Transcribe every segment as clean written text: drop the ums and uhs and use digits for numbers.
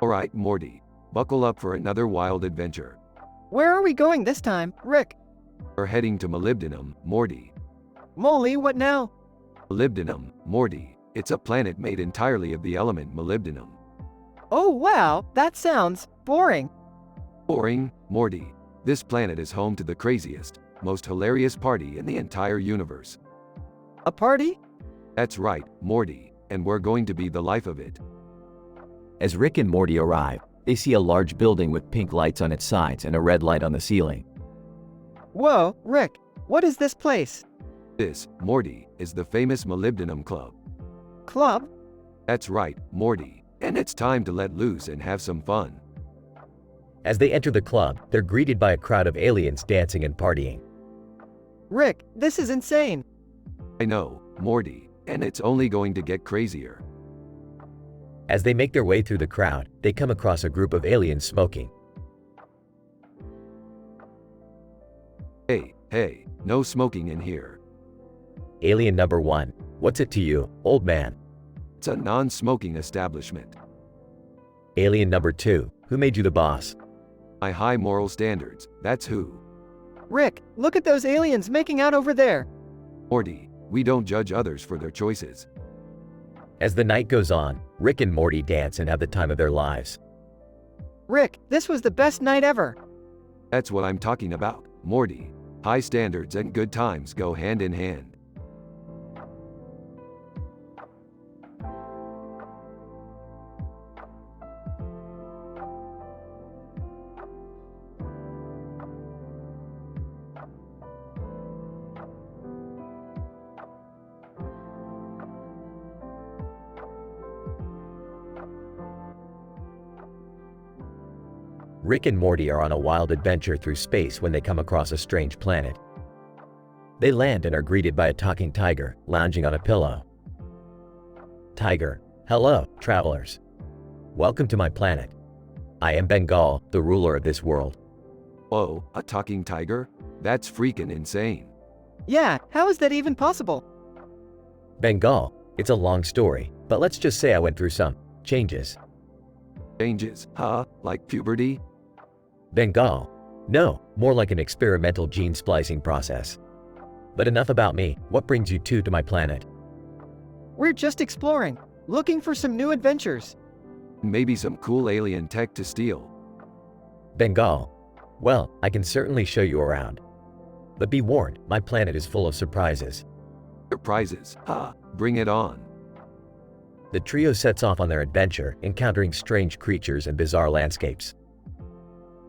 Alright, Morty. Buckle up for another wild adventure. Where are we going this time, Rick? We're heading to molybdenum, Morty. Molly, what now? Molybdenum, Morty. It's a planet made entirely of the element molybdenum. Oh wow, that sounds boring. Boring, Morty. This planet is home to the craziest, most hilarious party in the entire universe. A party? That's right, Morty, and we're going to be the life of it. As Rick and Morty arrive, they see a large building with pink lights on its sides and a red light on the ceiling. Whoa, Rick, what is this place? This, Morty, is the famous Molybdenum Club. Club? That's right, Morty, and it's time to let loose and have some fun. As they enter the club, they're greeted by a crowd of aliens dancing and partying. Rick, this is insane. I know, Morty, and it's only going to get crazier. As they make their way through the crowd, they come across a group of aliens smoking. Hey, no smoking in here. Alien number 1, what's it to you, old man? It's a non-smoking establishment. Alien number 2, who made you the boss? My high moral standards, that's who. Rick, look at those aliens making out over there. Morty, we don't judge others for their choices. As the night goes on, Rick and Morty dance and have the time of their lives. Rick, this was the best night ever. That's what I'm talking about, Morty. High standards and good times go hand in hand. Rick and Morty are on a wild adventure through space when they come across a strange planet. They land and are greeted by a talking tiger, lounging on a pillow. Tiger: hello, travelers. Welcome to my planet. I am Bengal, the ruler of this world. Whoa, a talking tiger? That's freaking insane. Yeah, how is that even possible? Bengal: it's a long story, but let's just say I went through some changes. Changes, huh? Like puberty? Bengal: no, more like an experimental gene splicing process. But enough about me, what brings you two to my planet? We're just exploring, looking for some new adventures. Maybe some cool alien tech to steal. Bengal: well, I can certainly show you around. But be warned, my planet is full of surprises. Surprises, huh? Bring it on. The trio sets off on their adventure, encountering strange creatures and bizarre landscapes.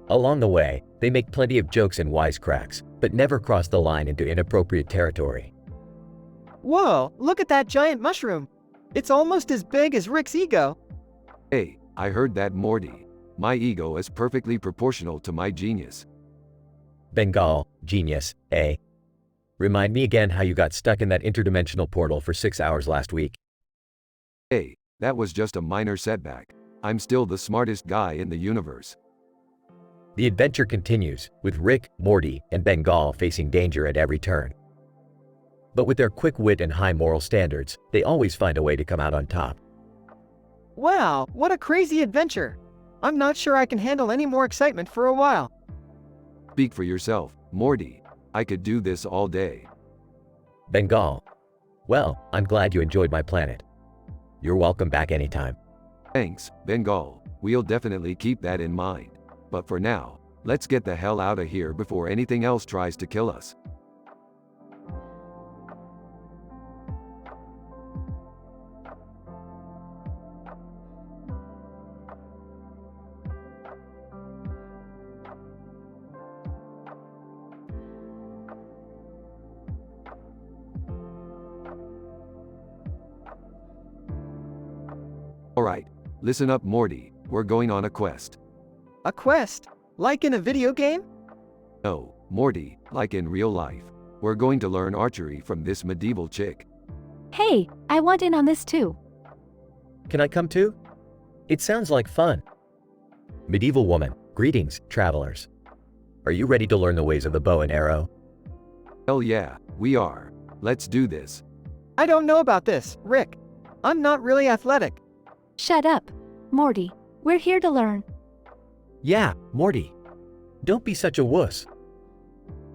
Along the way, they make plenty of jokes and wisecracks, but never cross the line into inappropriate territory. Whoa, look at that giant mushroom. It's almost as big as Rick's ego. Hey, I heard that, Morty. My ego is perfectly proportional to my genius. Bengal: genius, eh? Remind me again how you got stuck in that interdimensional portal for 6 hours last week. Hey, that was just a minor setback. I'm still the smartest guy in the universe. The adventure continues, with Rick, Morty, and Bengal facing danger at every turn. But with their quick wit and high moral standards, they always find a way to come out on top. Wow, what a crazy adventure. I'm not sure I can handle any more excitement for a while. Speak for yourself, Morty. I could do this all day. Bengal: well, I'm glad you enjoyed my planet. You're welcome back anytime. Thanks, Bengal. We'll definitely keep that in mind. But for now, let's get the hell out of here before anything else tries to kill us. Alright, listen up, Morty. We're going on a quest. A quest? Like in a video game? No, Morty, like in real life. We're going to learn archery from this medieval chick. Hey, I want in on this too. Can I come too? It sounds like fun. Medieval woman: greetings, travelers. Are you ready to learn the ways of the bow and arrow? Hell yeah, we are. Let's do this. I don't know about this, Rick. I'm not really athletic. Shut up. Morty, We're here to learn. Yeah, Morty. Don't be such a wuss.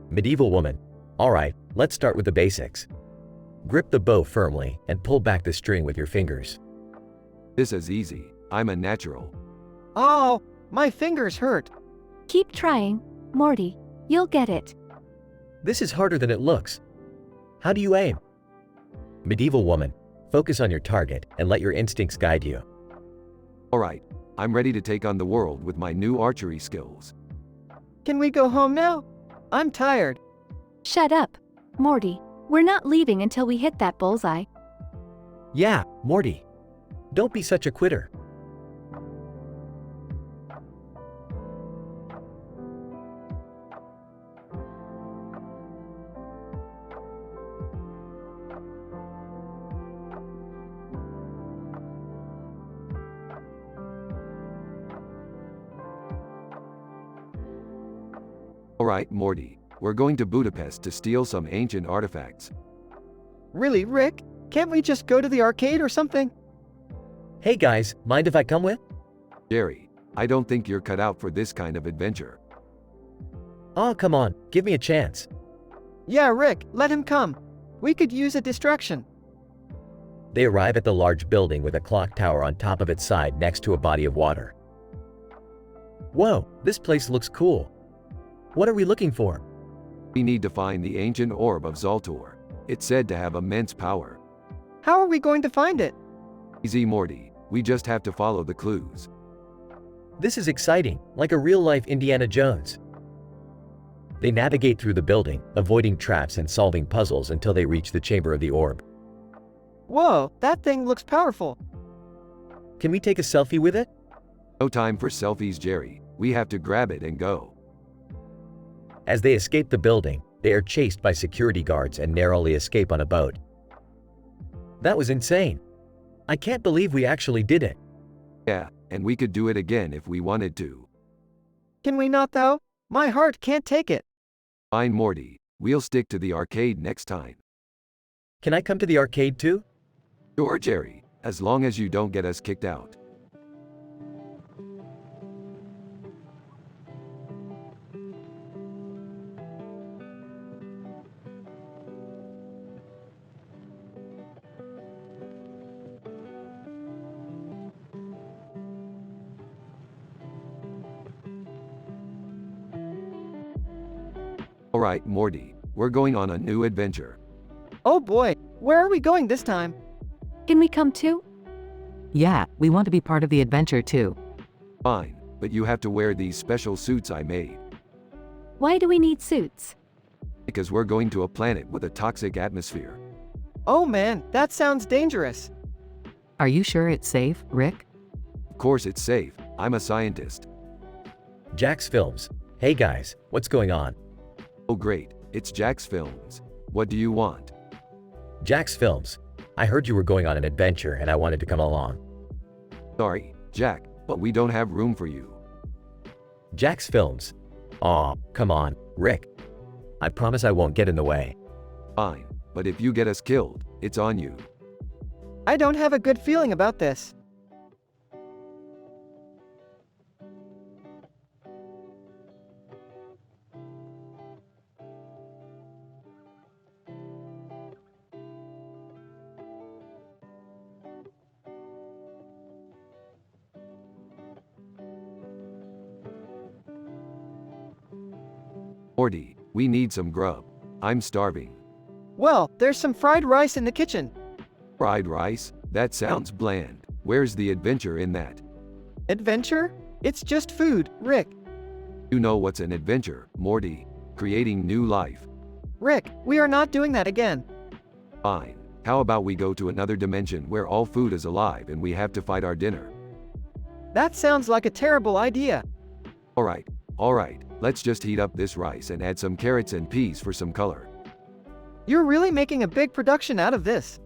Medieval woman. Alright, let's start with the basics. Grip the bow firmly and pull back the string with your fingers. This is easy. I'm a natural. Oh, my fingers hurt. Keep trying, Morty. You'll get it. This is harder than it looks. How do you aim? Medieval woman. Focus on your target and let your instincts guide you. Alright, I'm ready to take on the world with my new archery skills. Can we go home now? I'm tired. Shut up, Morty. We're not leaving until we hit that bullseye. Yeah, Morty. Don't be such a quitter. Alright, Morty. We're going to Budapest to steal some ancient artifacts. Really, Rick? Can't we just go to the arcade or something? Hey guys, mind if I come with? Jerry, I don't think you're cut out for this kind of adventure. Oh, come on, give me a chance. Yeah, Rick, let him come. We could use a distraction. They arrive at the large building with a clock tower on top of its side next to a body of water. Whoa, this place looks cool. What are we looking for? We need to find the ancient orb of Zoltor. It's said to have immense power. How are we going to find it? Easy, Morty. We just have to follow the clues. This is exciting, like a real-life Indiana Jones. They navigate through the building, avoiding traps and solving puzzles until they reach the chamber of the orb. Whoa, that thing looks powerful. Can we take a selfie with it? No time for selfies, Jerry. We have to grab it and go. As they escape the building, they are chased by security guards and narrowly escape on a boat. That was insane. I can't believe we actually did it. Yeah, and we could do it again if we wanted to. Can we not though? My heart can't take it. Fine, Morty. We'll stick to the arcade next time. Can I come to the arcade too? Sure, Jerry. As long as you don't get us kicked out. Alright, Morty. We're going on a new adventure. Oh boy, where are we going this time? Can we come too? Yeah, we want to be part of the adventure too. Fine, but you have to wear these special suits I made. Why do we need suits? Because we're going to a planet with a toxic atmosphere. Oh man, that sounds dangerous. Are you sure it's safe, Rick? Of course it's safe. I'm a scientist. Jack's Films. Hey guys, what's going on? Oh great, it's Jack's Films. What do you want? Jack's Films. I heard you were going on an adventure and I wanted to come along. Sorry, Jack, but we don't have room for you. Jack's Films. Aw, come on, Rick. I promise I won't get in the way. Fine, but if you get us killed, it's on you. I don't have a good feeling about this. Morty, we need some grub. I'm starving. Well, there's some fried rice in the kitchen. Fried rice? That sounds bland. Where's the adventure in that? Adventure? It's just food, Rick. You know what's an adventure, Morty? Creating new life. Rick, we are not doing that again. Fine. How about we go to another dimension where all food is alive and we have to fight our dinner? That sounds like a terrible idea. Alright. Let's just heat up this rice and add some carrots and peas for some color. You're really making a big production out of this.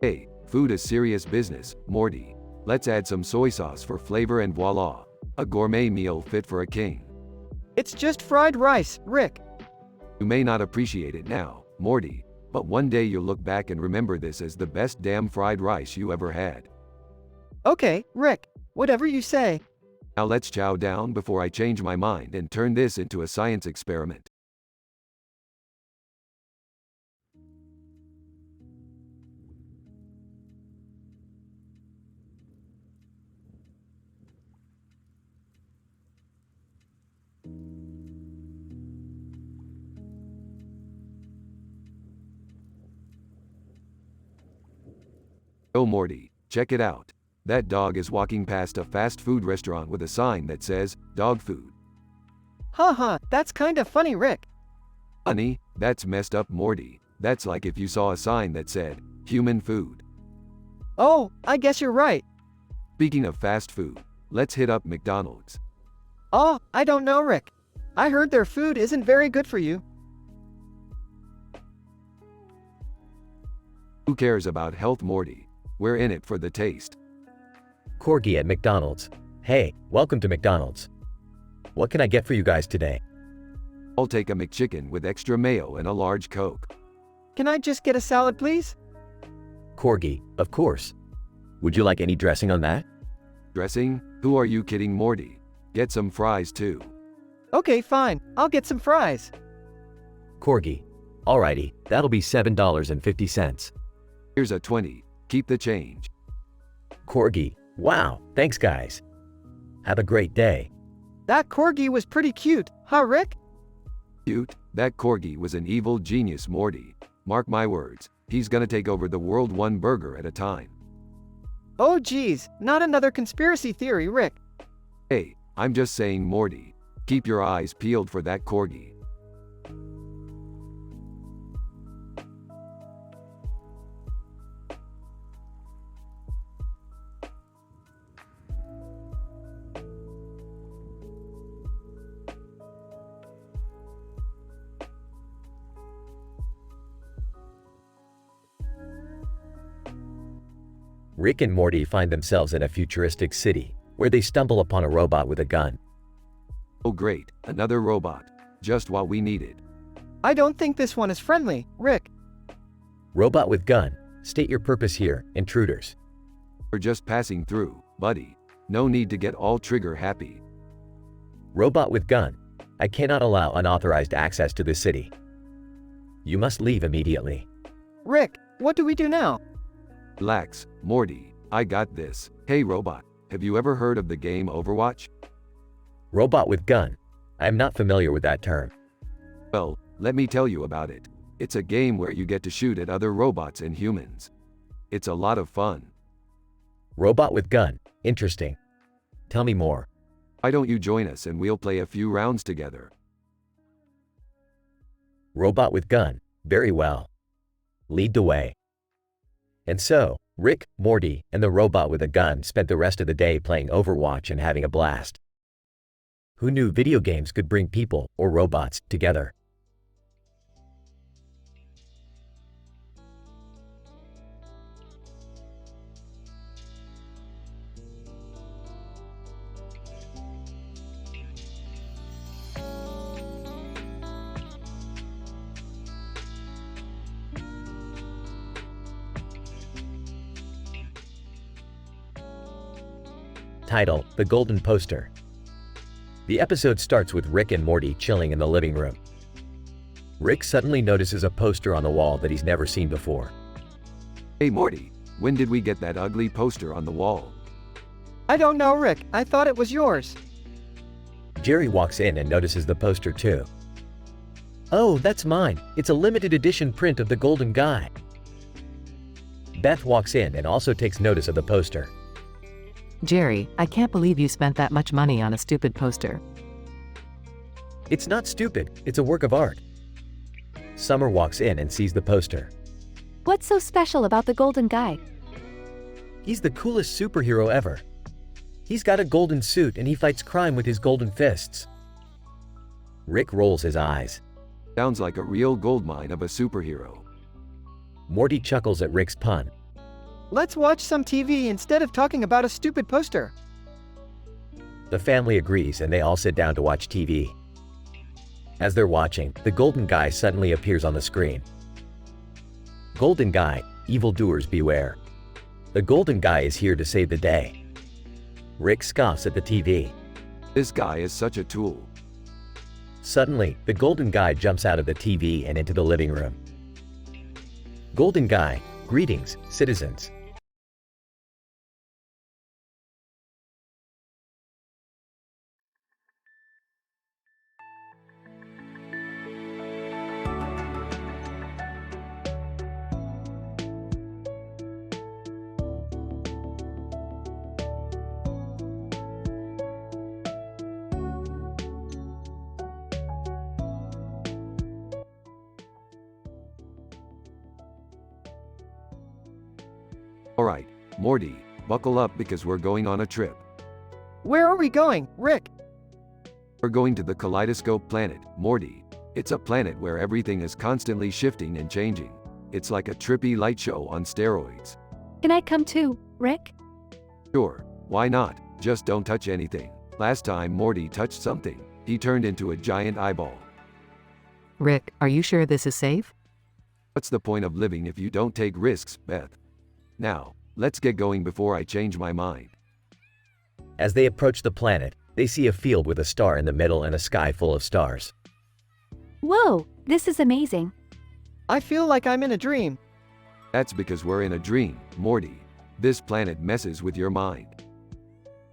Hey, food is serious business, Morty. Let's add some soy sauce for flavor and voila. A gourmet meal fit for a king. It's just fried rice, Rick. You may not appreciate it now, Morty, but one day you'll look back and remember this as the best damn fried rice you ever had. Okay, Rick, Whatever you say. Now let's chow down before I change my mind and turn this into a science experiment. Oh Morty, check it out. That dog is walking past a fast food restaurant with a sign that says, dog food. Haha, that's kinda funny, Rick. Honey, that's messed up, Morty. That's like if you saw a sign that said, human food. Oh, I guess you're right. Speaking of fast food, let's hit up McDonald's. Oh, I don't know, Rick. I heard their food isn't very good for you. Who cares about health, Morty? We're in it for the taste. Corgi at McDonald's. Hey, welcome to McDonald's. What can I get for you guys today? I'll take a McChicken with extra mayo and a large Coke. Can I just get a salad, please? Corgi, of course. Would you like any dressing on that? Dressing? Who are you kidding, Morty? Get some fries too. Okay, fine. I'll get some fries. Corgi. Alrighty, that'll be $7.50. Here's a 20. Keep the change. Corgi. Wow, thanks guys. Have a great day. That corgi was pretty cute, huh, Rick? Cute? That corgi was an evil genius, Morty. Mark my words, he's gonna take over the world one burger at a time. Oh geez, not another conspiracy theory, Rick. Hey, I'm just saying, Morty. Keep your eyes peeled for that corgi. Rick and Morty find themselves in a futuristic city, where they stumble upon a robot with a gun. Oh great, another robot. Just what we needed. I don't think this one is friendly, Rick. Robot with gun. State your purpose here, intruders. We're just passing through, buddy. No need to get all trigger happy. Robot with gun. I cannot allow unauthorized access to this city. You must leave immediately. Rick, what do we do now? Relax, Morty. I got this. Hey robot, have you ever heard of the game Overwatch? Robot with gun. I am not familiar with that term. Well, let me tell you about it. It's a game where you get to shoot at other robots and humans. It's a lot of fun. Robot with gun. Interesting. Tell me more. Why don't you join us and we'll play a few rounds together? Robot with gun. Very well. Lead the way. And so, Rick, Morty, and the robot with a gun spent the rest of the day playing Overwatch and having a blast. Who knew video games could bring people, or robots, together? Title: The Golden Poster. The episode starts with Rick and Morty chilling in the living room. Rick suddenly notices a poster on the wall that he's never seen before. Hey Morty, when did we get that ugly poster on the wall? I don't know, Rick. I thought it was yours. Jerry walks in and notices the poster too. Oh, that's mine. It's a limited edition print of the Golden Guy. Beth walks in and also takes notice of the poster. Jerry, I can't believe you spent that much money on a stupid poster. It's not stupid, it's a work of art. Summer walks in and sees the poster. What's so special about the Golden Guy? He's the coolest superhero ever. He's got a golden suit and he fights crime with his golden fists. Rick rolls his eyes. Sounds like a real goldmine of a superhero. Morty chuckles at Rick's pun. Let's watch some TV instead of talking about a stupid poster. The family agrees and they all sit down to watch TV. As they're watching, the Golden Guy suddenly appears on the screen. Golden Guy, evildoers beware. The Golden Guy is here to save the day. Rick scoffs at the TV. This guy is such a tool. Suddenly, the golden guy jumps out of the TV and into the living room. Golden guy, greetings, citizens. Alright, Morty, buckle up because we're going on a trip. Where are we going, Rick? We're going to the Kaleidoscope planet, Morty. It's a planet where everything is constantly shifting and changing. It's like a trippy light show on steroids. Can I come too, Rick? Sure, why not? Just don't touch anything. Last time Morty touched something, he turned into a giant eyeball. Rick, are you sure this is safe? What's the point of living if you don't take risks, Beth? Now, let's get going before I change my mind. As they approach the planet, they see a field with a star in the middle and a sky full of stars. Whoa, this is amazing. I feel like I'm in a dream. That's because we're in a dream, Morty. This planet messes with your mind.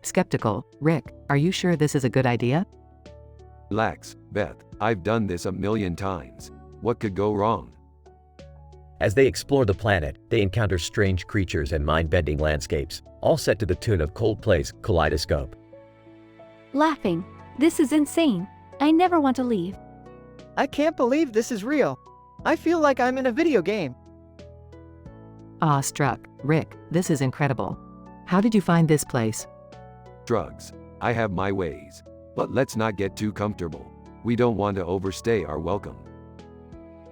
Skeptical. Rick, are you sure this is a good idea? Relax, Beth. I've done this a million times. What could go wrong? As they explore the planet, they encounter strange creatures and mind-bending landscapes, all set to the tune of Coldplay's Kaleidoscope. Laughing. This is insane. I never want to leave. I can't believe this is real. I feel like I'm in a video game. Awestruck. Rick, this is incredible. How did you find this place? Drugs. I have my ways. But let's not get too comfortable. We don't want to overstay our welcome.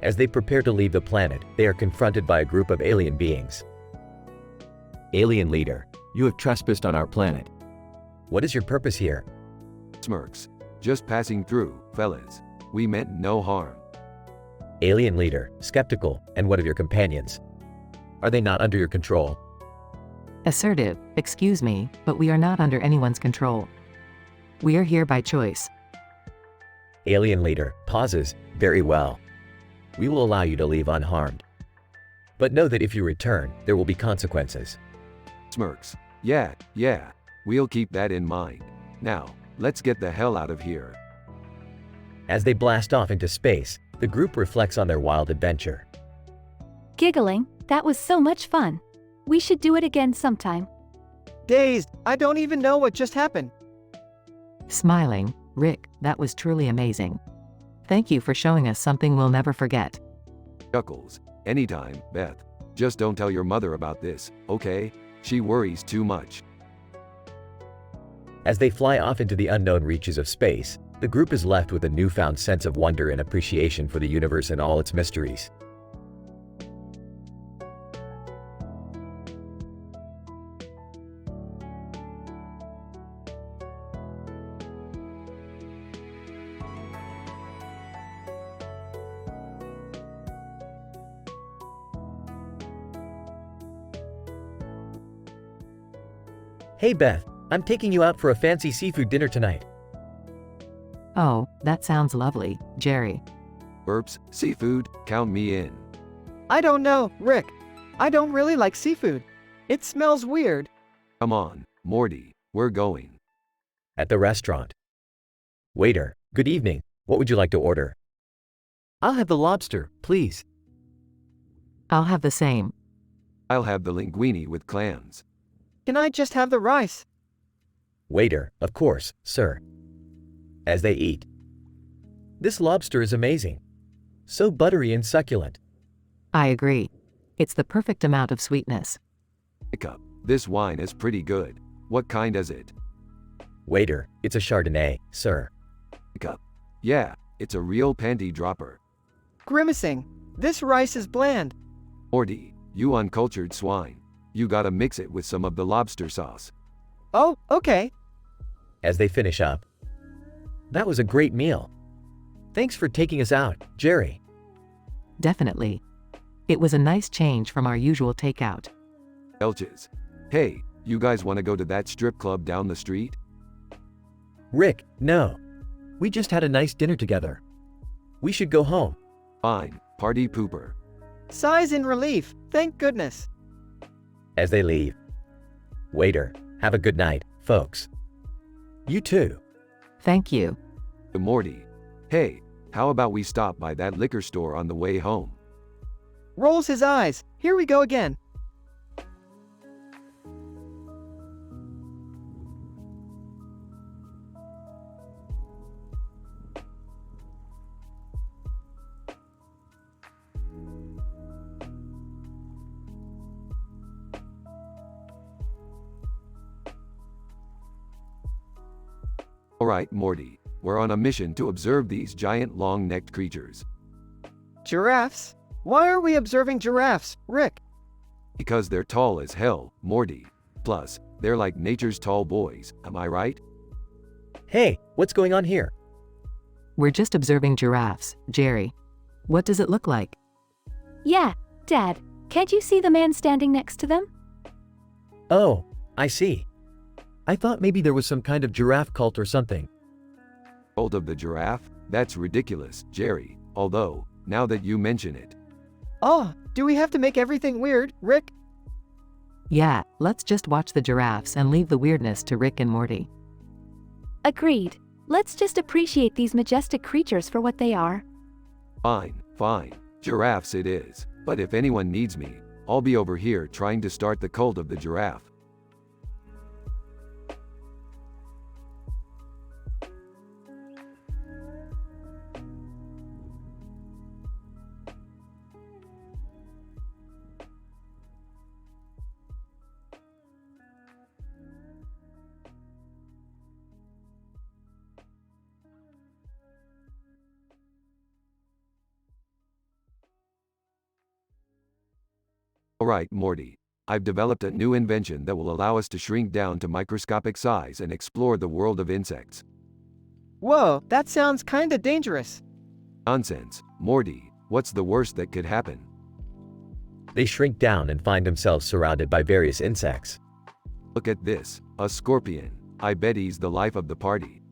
As they prepare to leave the planet, they are confronted by a group of alien beings. Alien leader, you have trespassed on our planet. What is your purpose here? Smirks. Just passing through, fellas. We meant no harm. Alien leader, skeptical, and what of your companions? Are they not under your control? Assertive. Excuse me, but we are not under anyone's control. We are here by choice. Alien leader, pauses, very well. We will allow you to leave unharmed. But know that if you return, there will be consequences. Smirks. Yeah, we'll keep that in mind. Now, let's get the hell out of here. As they blast off into space, the group reflects on their wild adventure. Giggling. That was so much fun. We should do it again sometime. Dazed, I don't even know what just happened. Smiling. Rick, that was truly amazing. Thank you for showing us something we'll never forget. Chuckles. Anytime, Beth. Just don't tell your mother about this, okay? She worries too much. As they fly off into the unknown reaches of space, the group is left with a newfound sense of wonder and appreciation for the universe and all its mysteries. Hey Beth, I'm taking you out for a fancy seafood dinner tonight. Oh, that sounds lovely, Jerry. Burps, seafood, count me in. I don't know, Rick. I don't really like seafood. It smells weird. Come on, Morty, we're going. At the restaurant. Waiter, good evening. What would you like to order? I'll have the lobster, please. I'll have the same. I'll have the linguine with clams. Can I just have the rice? Waiter, of course, sir. As they eat. This lobster is amazing. So buttery and succulent. I agree. It's the perfect amount of sweetness. Hiccup. This wine is pretty good. What kind is it? Waiter, it's a Chardonnay, sir. Hiccup. Yeah, it's a real panty dropper. Grimacing. This rice is bland. Morty, you uncultured swine. You gotta mix it with some of the lobster sauce. Oh, okay. As they finish up. That was a great meal. Thanks for taking us out, Jerry. Definitely. It was a nice change from our usual takeout. Belches. Hey, You guys want to go to that strip club down the street? Rick, no. We just had a nice dinner together. We should go home. Fine, party pooper. Sighs in relief, thank goodness. As they leave. Waiter, have a good night, folks. You too. Thank you. To Morty. Hey, how about we stop by that liquor store on the way home? Rolls his eyes, here we go again. Alright, Morty. We're on a mission to observe these giant long-necked creatures. Giraffes? Why are we observing giraffes, Rick? Because they're tall as hell, Morty. Plus, they're like nature's tall boys, am I right? Hey, what's going on here? We're just observing giraffes, Jerry. What does it look like? Yeah, Dad, can't you see the man standing next to them? Oh, I see. I thought maybe there was some kind of giraffe cult or something. Cult of the giraffe? That's ridiculous, Jerry. Although, now that you mention it. Oh, do we have to make everything weird, Rick? Yeah, let's just watch the giraffes and leave the weirdness to Rick and Morty. Agreed. Let's just appreciate these majestic creatures for what they are. Fine, fine. Giraffes it is. But if anyone needs me, I'll be over here trying to start the cult of the giraffe. Alright, Morty. I've developed a new invention that will allow us to shrink down to microscopic size and explore the world of insects. Whoa, that sounds kinda dangerous. Nonsense, Morty. What's the worst that could happen? They shrink down and find themselves surrounded by various insects. Look at this, a scorpion. I bet he's the life of the party.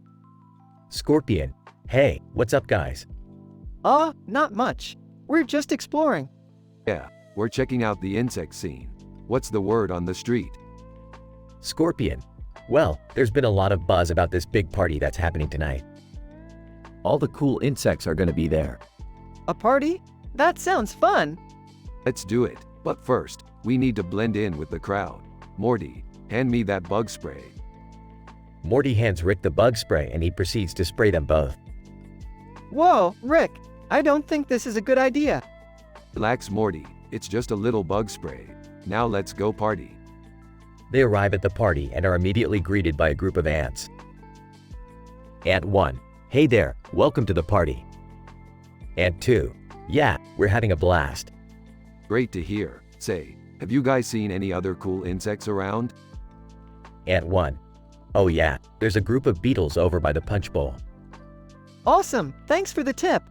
Scorpion. Hey, what's up, guys? Not much. We're just exploring. Yeah, we're checking out the insect scene. What's the word on the street? Scorpion. Well, there's been a lot of buzz about this big party that's happening tonight. All the cool insects are gonna be there. A party? That sounds fun. Let's do it. But first, we need to blend in with the crowd. Morty, hand me that bug spray. Morty hands Rick the bug spray and he proceeds to spray them both. Whoa, Rick, I don't think this is a good idea. Relax, Morty. It's just a little bug spray. Now let's go party. They arrive at the party and are immediately greeted by a group of ants. Ant 1. Hey there, welcome to the party. Ant 2. Yeah, we're having a blast. Great to hear. Say, have you guys seen any other cool insects around? Ant 1. Oh yeah, there's a group of beetles over by the punch bowl. Awesome, thanks for the tip.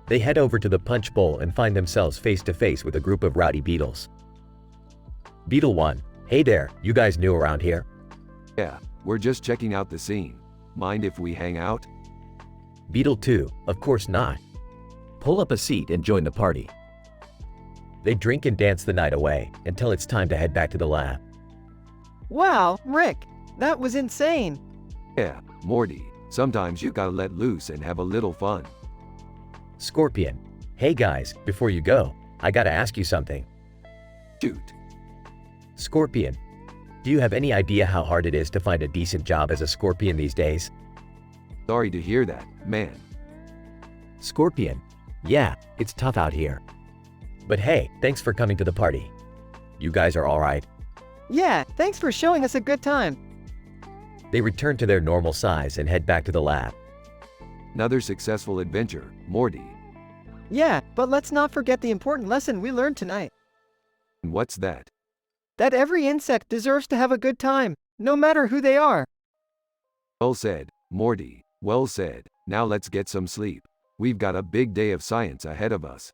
They head over to the punch bowl and find themselves face to face with a group of rowdy beetles. Beetle 1. Hey there, you guys new around here? Yeah, we're just checking out the scene. Mind if we hang out? Beetle 2. Of course not. Pull up a seat and join the party. They drink and dance the night away until it's time to head back to the lab. Wow, Rick, that was insane. Yeah, Morty. Sometimes you gotta let loose and have a little fun. Scorpion. Hey guys, before you go, I gotta ask you something. Shoot. Scorpion. Do you have any idea how hard it is to find a decent job as a scorpion these days? Sorry to hear that, man. Scorpion. Yeah, it's tough out here. But hey, thanks for coming to the party. You guys are alright? Yeah, thanks for showing us a good time. They return to their normal size and head back to the lab. Another successful adventure, Morty. Yeah, but let's not forget the important lesson we learned tonight. And what's that? That every insect deserves to have a good time, no matter who they are. Well said, Morty. Well said. Now let's get some sleep. We've got a big day of science ahead of us.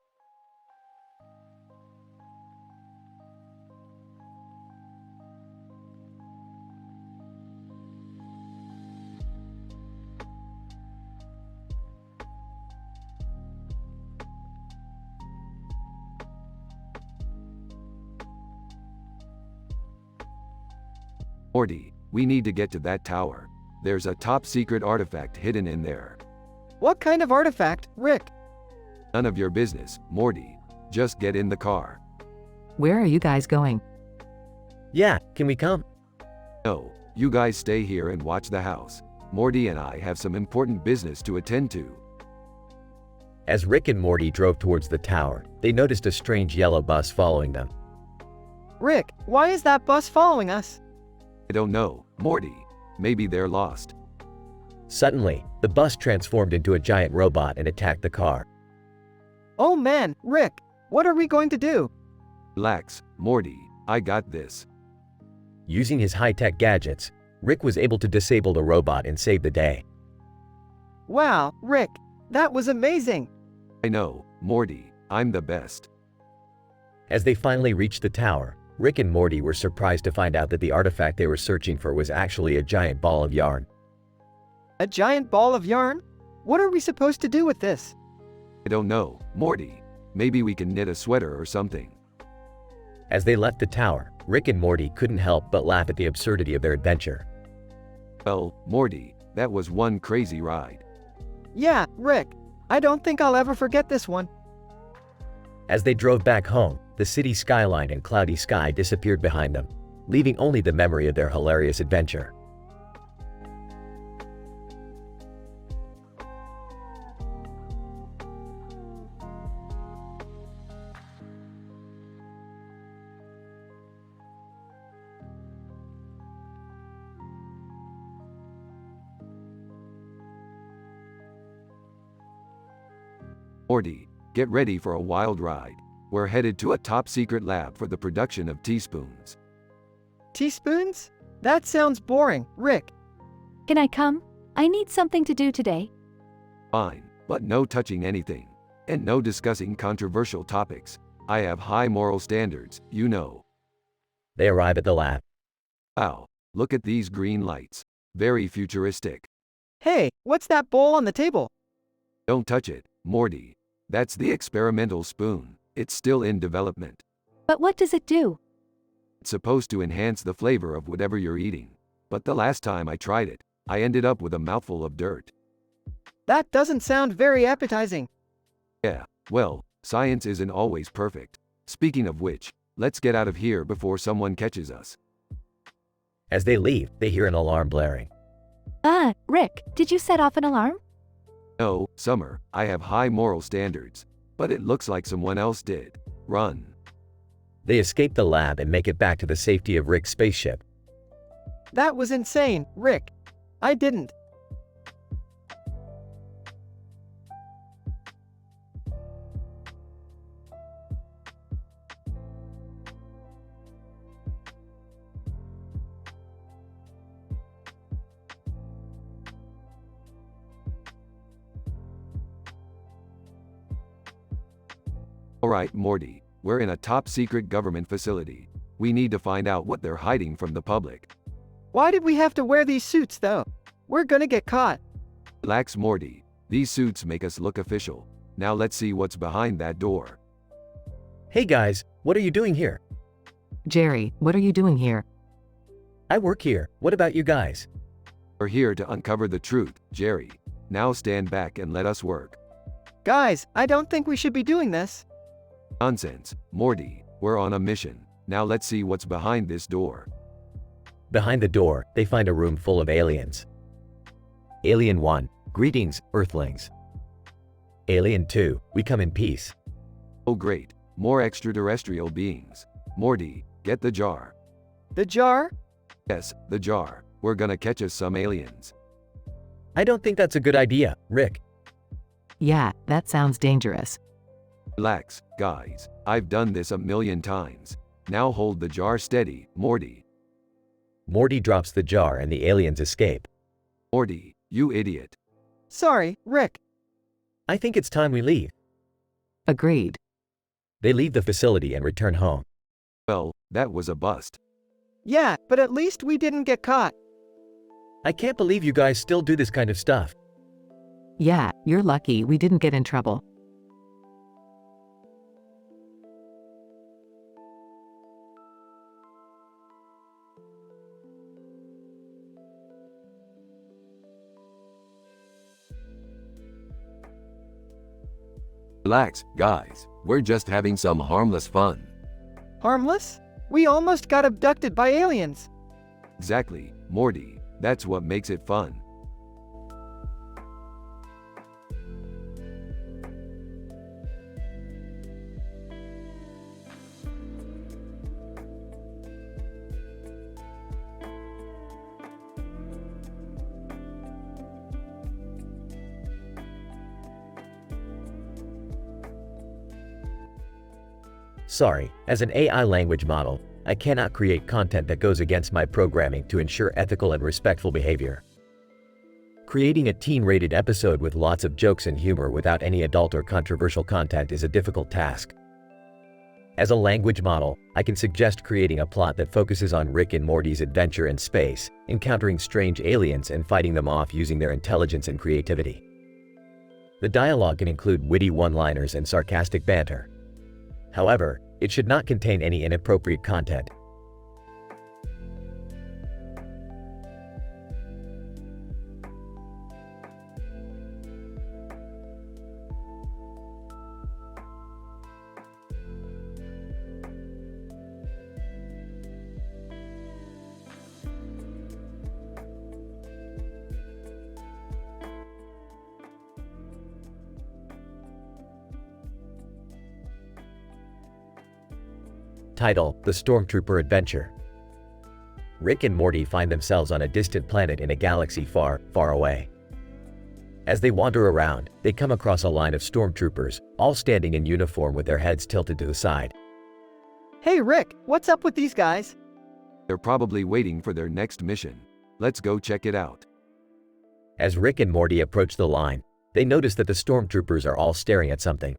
Morty, we need to get to that tower. There's a top secret artifact hidden in there. What kind of artifact, Rick? None of your business, Morty. Just get in the car. Where are you guys going? Yeah, can we come? No, you guys stay here and watch the house. Morty and I have some important business to attend to. As Rick and Morty drove towards the tower, they noticed a strange yellow bus following them. Rick, why is that bus following us? I don't know, Morty. Maybe they're lost. Suddenly, the bus transformed into a giant robot and attacked the car. Oh man, Rick, what are we going to do? Relax, Morty. I got this. Using his high-tech gadgets, Rick was able to disable the robot and save the day. Wow, Rick, that was amazing. I know, Morty. I'm the best. As they finally reached the tower, Rick and Morty were surprised to find out that the artifact they were searching for was actually a giant ball of yarn. A giant ball of yarn? What are we supposed to do with this? I don't know, Morty. Maybe we can knit a sweater or something. As they left the tower, Rick and Morty couldn't help but laugh at the absurdity of their adventure. Well, Morty, that was one crazy ride. Yeah, Rick, I don't think I'll ever forget this one. As they drove back home, the city skyline and cloudy sky disappeared behind them, leaving only the memory of their hilarious adventure. Morty, get ready for a wild ride. We're headed to a top-secret lab for the production of teaspoons. Teaspoons? That sounds boring, Rick. Can I come? I need something to do today. Fine, but no touching anything. And no discussing controversial topics. I have high moral standards, you know. They arrive at the lab. Wow, look at these green lights. Very futuristic. Hey, what's that bowl on the table? Don't touch it, Morty. That's the experimental spoon. It's still in development. But what does it do? It's supposed to enhance the flavor of whatever you're eating. But the last time I tried it, I ended up with a mouthful of dirt. That doesn't sound very appetizing. Yeah, well, science isn't always perfect. Speaking of which, let's get out of here before someone catches us. As they leave, they hear an alarm blaring. Rick, did you set off an alarm? No, Summer, I have high moral standards. But it looks like someone else did. Run. They escape the lab and make it back to the safety of Rick's spaceship. That was insane, Rick. I didn't. Alright, Morty, we're in a top-secret government facility. We need to find out what they're hiding from the public. Why did we have to wear these suits, though? We're gonna get caught. Relax, Morty. These suits make us look official. Now let's see what's behind that door. Hey guys, what are you doing here? Jerry, what are you doing here? I work here. What about you guys? We're here to uncover the truth, Jerry. Now stand back and let us work. Guys, I don't think we should be doing this. Nonsense, Morty. We're on a mission. Now let's see what's behind this door. Behind the door, they find a room full of aliens. Alien 1, greetings, Earthlings. Alien 2, we come in peace. Oh great, more extraterrestrial beings. Morty, get the jar. The jar? Yes, the jar. We're gonna catch us some aliens. I don't think that's a good idea, Rick. Yeah, that sounds dangerous. Relax, guys. I've done this a million times. Now hold the jar steady, Morty. Morty drops the jar and the aliens escape. Morty, you idiot. Sorry, Rick. I think it's time we leave. Agreed. They leave the facility and return home. Well, that was a bust. Yeah, but at least we didn't get caught. I can't believe you guys still do this kind of stuff. Yeah, you're lucky we didn't get in trouble. Relax, guys. We're just having some harmless fun. Harmless? We almost got abducted by aliens. Exactly, Morty. That's what makes it fun. Sorry, as an AI language model, I cannot create content that goes against my programming to ensure ethical and respectful behavior. Creating a teen-rated episode with lots of jokes and humor without any adult or controversial content is a difficult task. As a language model, I can suggest creating a plot that focuses on Rick and Morty's adventure in space, encountering strange aliens and fighting them off using their intelligence and creativity. The dialogue can include witty one-liners and sarcastic banter. However, it should not contain any inappropriate content. Title: The Stormtrooper Adventure. Rick and Morty find themselves on a distant planet in a galaxy far, far away. As they wander around, they come across a line of stormtroopers, all standing in uniform with their heads tilted to the side. Hey Rick, what's up with these guys? They're probably waiting for their next mission. Let's go check it out. As Rick and Morty approach the line, they notice that the stormtroopers are all staring at something.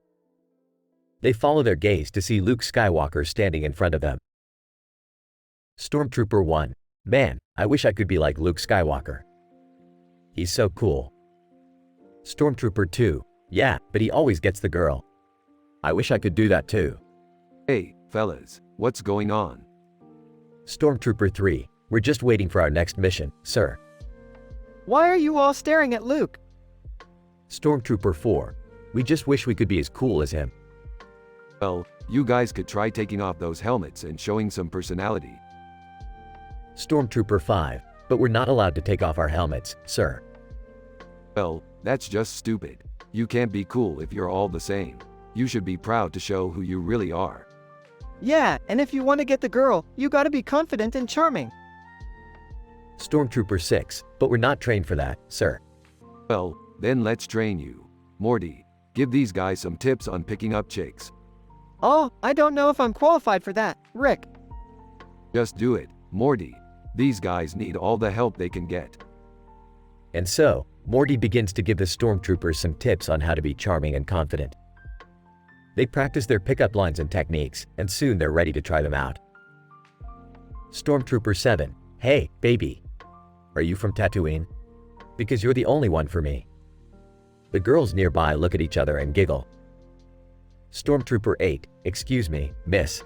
They follow their gaze to see Luke Skywalker standing in front of them. Stormtrooper 1. Man, I wish I could be like Luke Skywalker. He's so cool. Stormtrooper 2. Yeah, but he always gets the girl. I wish I could do that too. Hey, fellas, what's going on? Stormtrooper 3. We're just waiting for our next mission, sir. Why are you all staring at Luke? Stormtrooper 4. We just wish we could be as cool as him. Well, you guys could try taking off those helmets and showing some personality. Stormtrooper 5. But we're not allowed to take off our helmets, sir. Well, that's just stupid. You can't be cool if you're all the same. You should be proud to show who you really are. Yeah, and if you want to get the girl, you gotta be confident and charming. Stormtrooper 6. But we're not trained for that, sir. Well, then let's train you. Morty, give these guys some tips on picking up chicks. Oh, I don't know if I'm qualified for that, Rick. Just do it, Morty. These guys need all the help they can get. And so, Morty begins to give the stormtroopers some tips on how to be charming and confident. They practice their pickup lines and techniques, and soon they're ready to try them out. Stormtrooper 7. Hey, baby. Are you from Tatooine? Because you're the only one for me. The girls nearby look at each other and giggle. Stormtrooper 8. Excuse me, miss.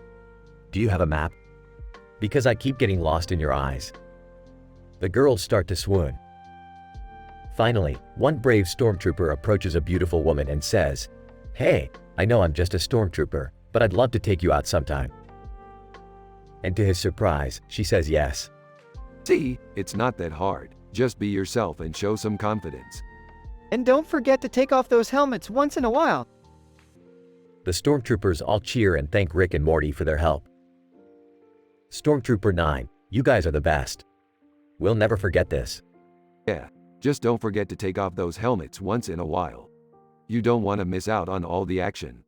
Do you have a map? Because I keep getting lost in your eyes. The girls start to swoon. Finally, one brave stormtrooper approaches a beautiful woman and says, Hey, I know I'm just a stormtrooper, but I'd love to take you out sometime. And to his surprise, she says yes. See, it's not that hard. Just be yourself and show some confidence. And don't forget to take off those helmets once in a while. The stormtroopers all cheer and thank Rick and Morty for their help. Stormtrooper 9. You guys are the best. We'll never forget this. Yeah, just don't forget to take off those helmets once in a while. You don't want to miss out on all the action.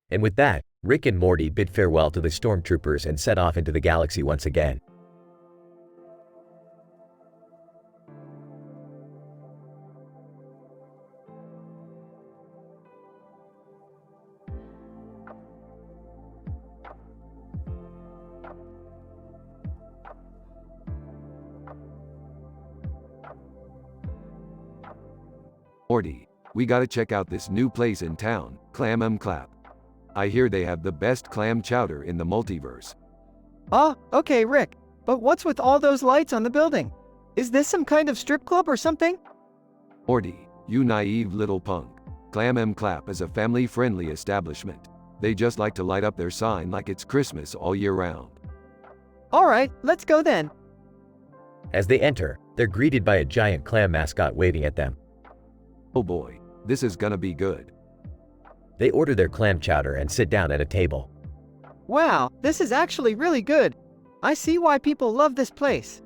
And with that, Rick and Morty bid farewell to the stormtroopers and set off into the galaxy once again. Morty, we gotta check out this new place in town, Clam Clap. I hear they have the best clam chowder in the multiverse. Oh, okay, Rick. But what's with all those lights on the building? Is this some kind of strip club or something? Morty, you naive little punk. Clam M Clap is a family-friendly establishment. They just like to light up their sign like it's Christmas all year round. Alright, let's go then. As they enter, they're greeted by a giant clam mascot waving at them. Oh boy, this is gonna be good. They order their clam chowder and sit down at a table. Wow, this is actually really good. I see why people love this place.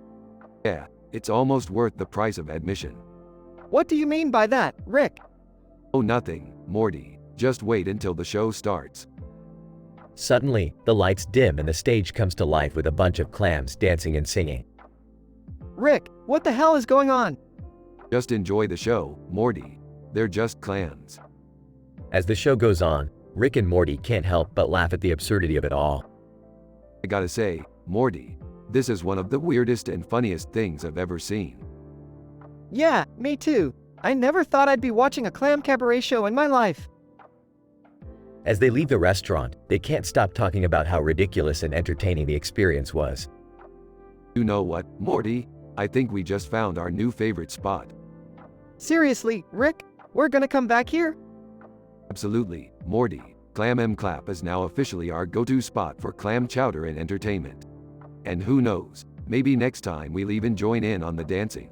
Yeah, it's almost worth the price of admission. What do you mean by that, Rick? Oh nothing, Morty. Just wait until the show starts. Suddenly, the lights dim and the stage comes to life with a bunch of clams dancing and singing. Rick, what the hell is going on? Just enjoy the show, Morty. They're just clams. As the show goes on, Rick and Morty can't help but laugh at the absurdity of it all. I gotta say, Morty, this is one of the weirdest and funniest things I've ever seen. Yeah, me too. I never thought I'd be watching a clam cabaret show in my life. As they leave the restaurant, they can't stop talking about how ridiculous and entertaining the experience was. You know what, Morty? I think we just found our new favorite spot. Seriously, Rick, we're gonna come back here? Absolutely, Morty. Clam M Clap is now officially our go-to spot for clam chowder and entertainment. And who knows, maybe next time we'll even join in on the dancing.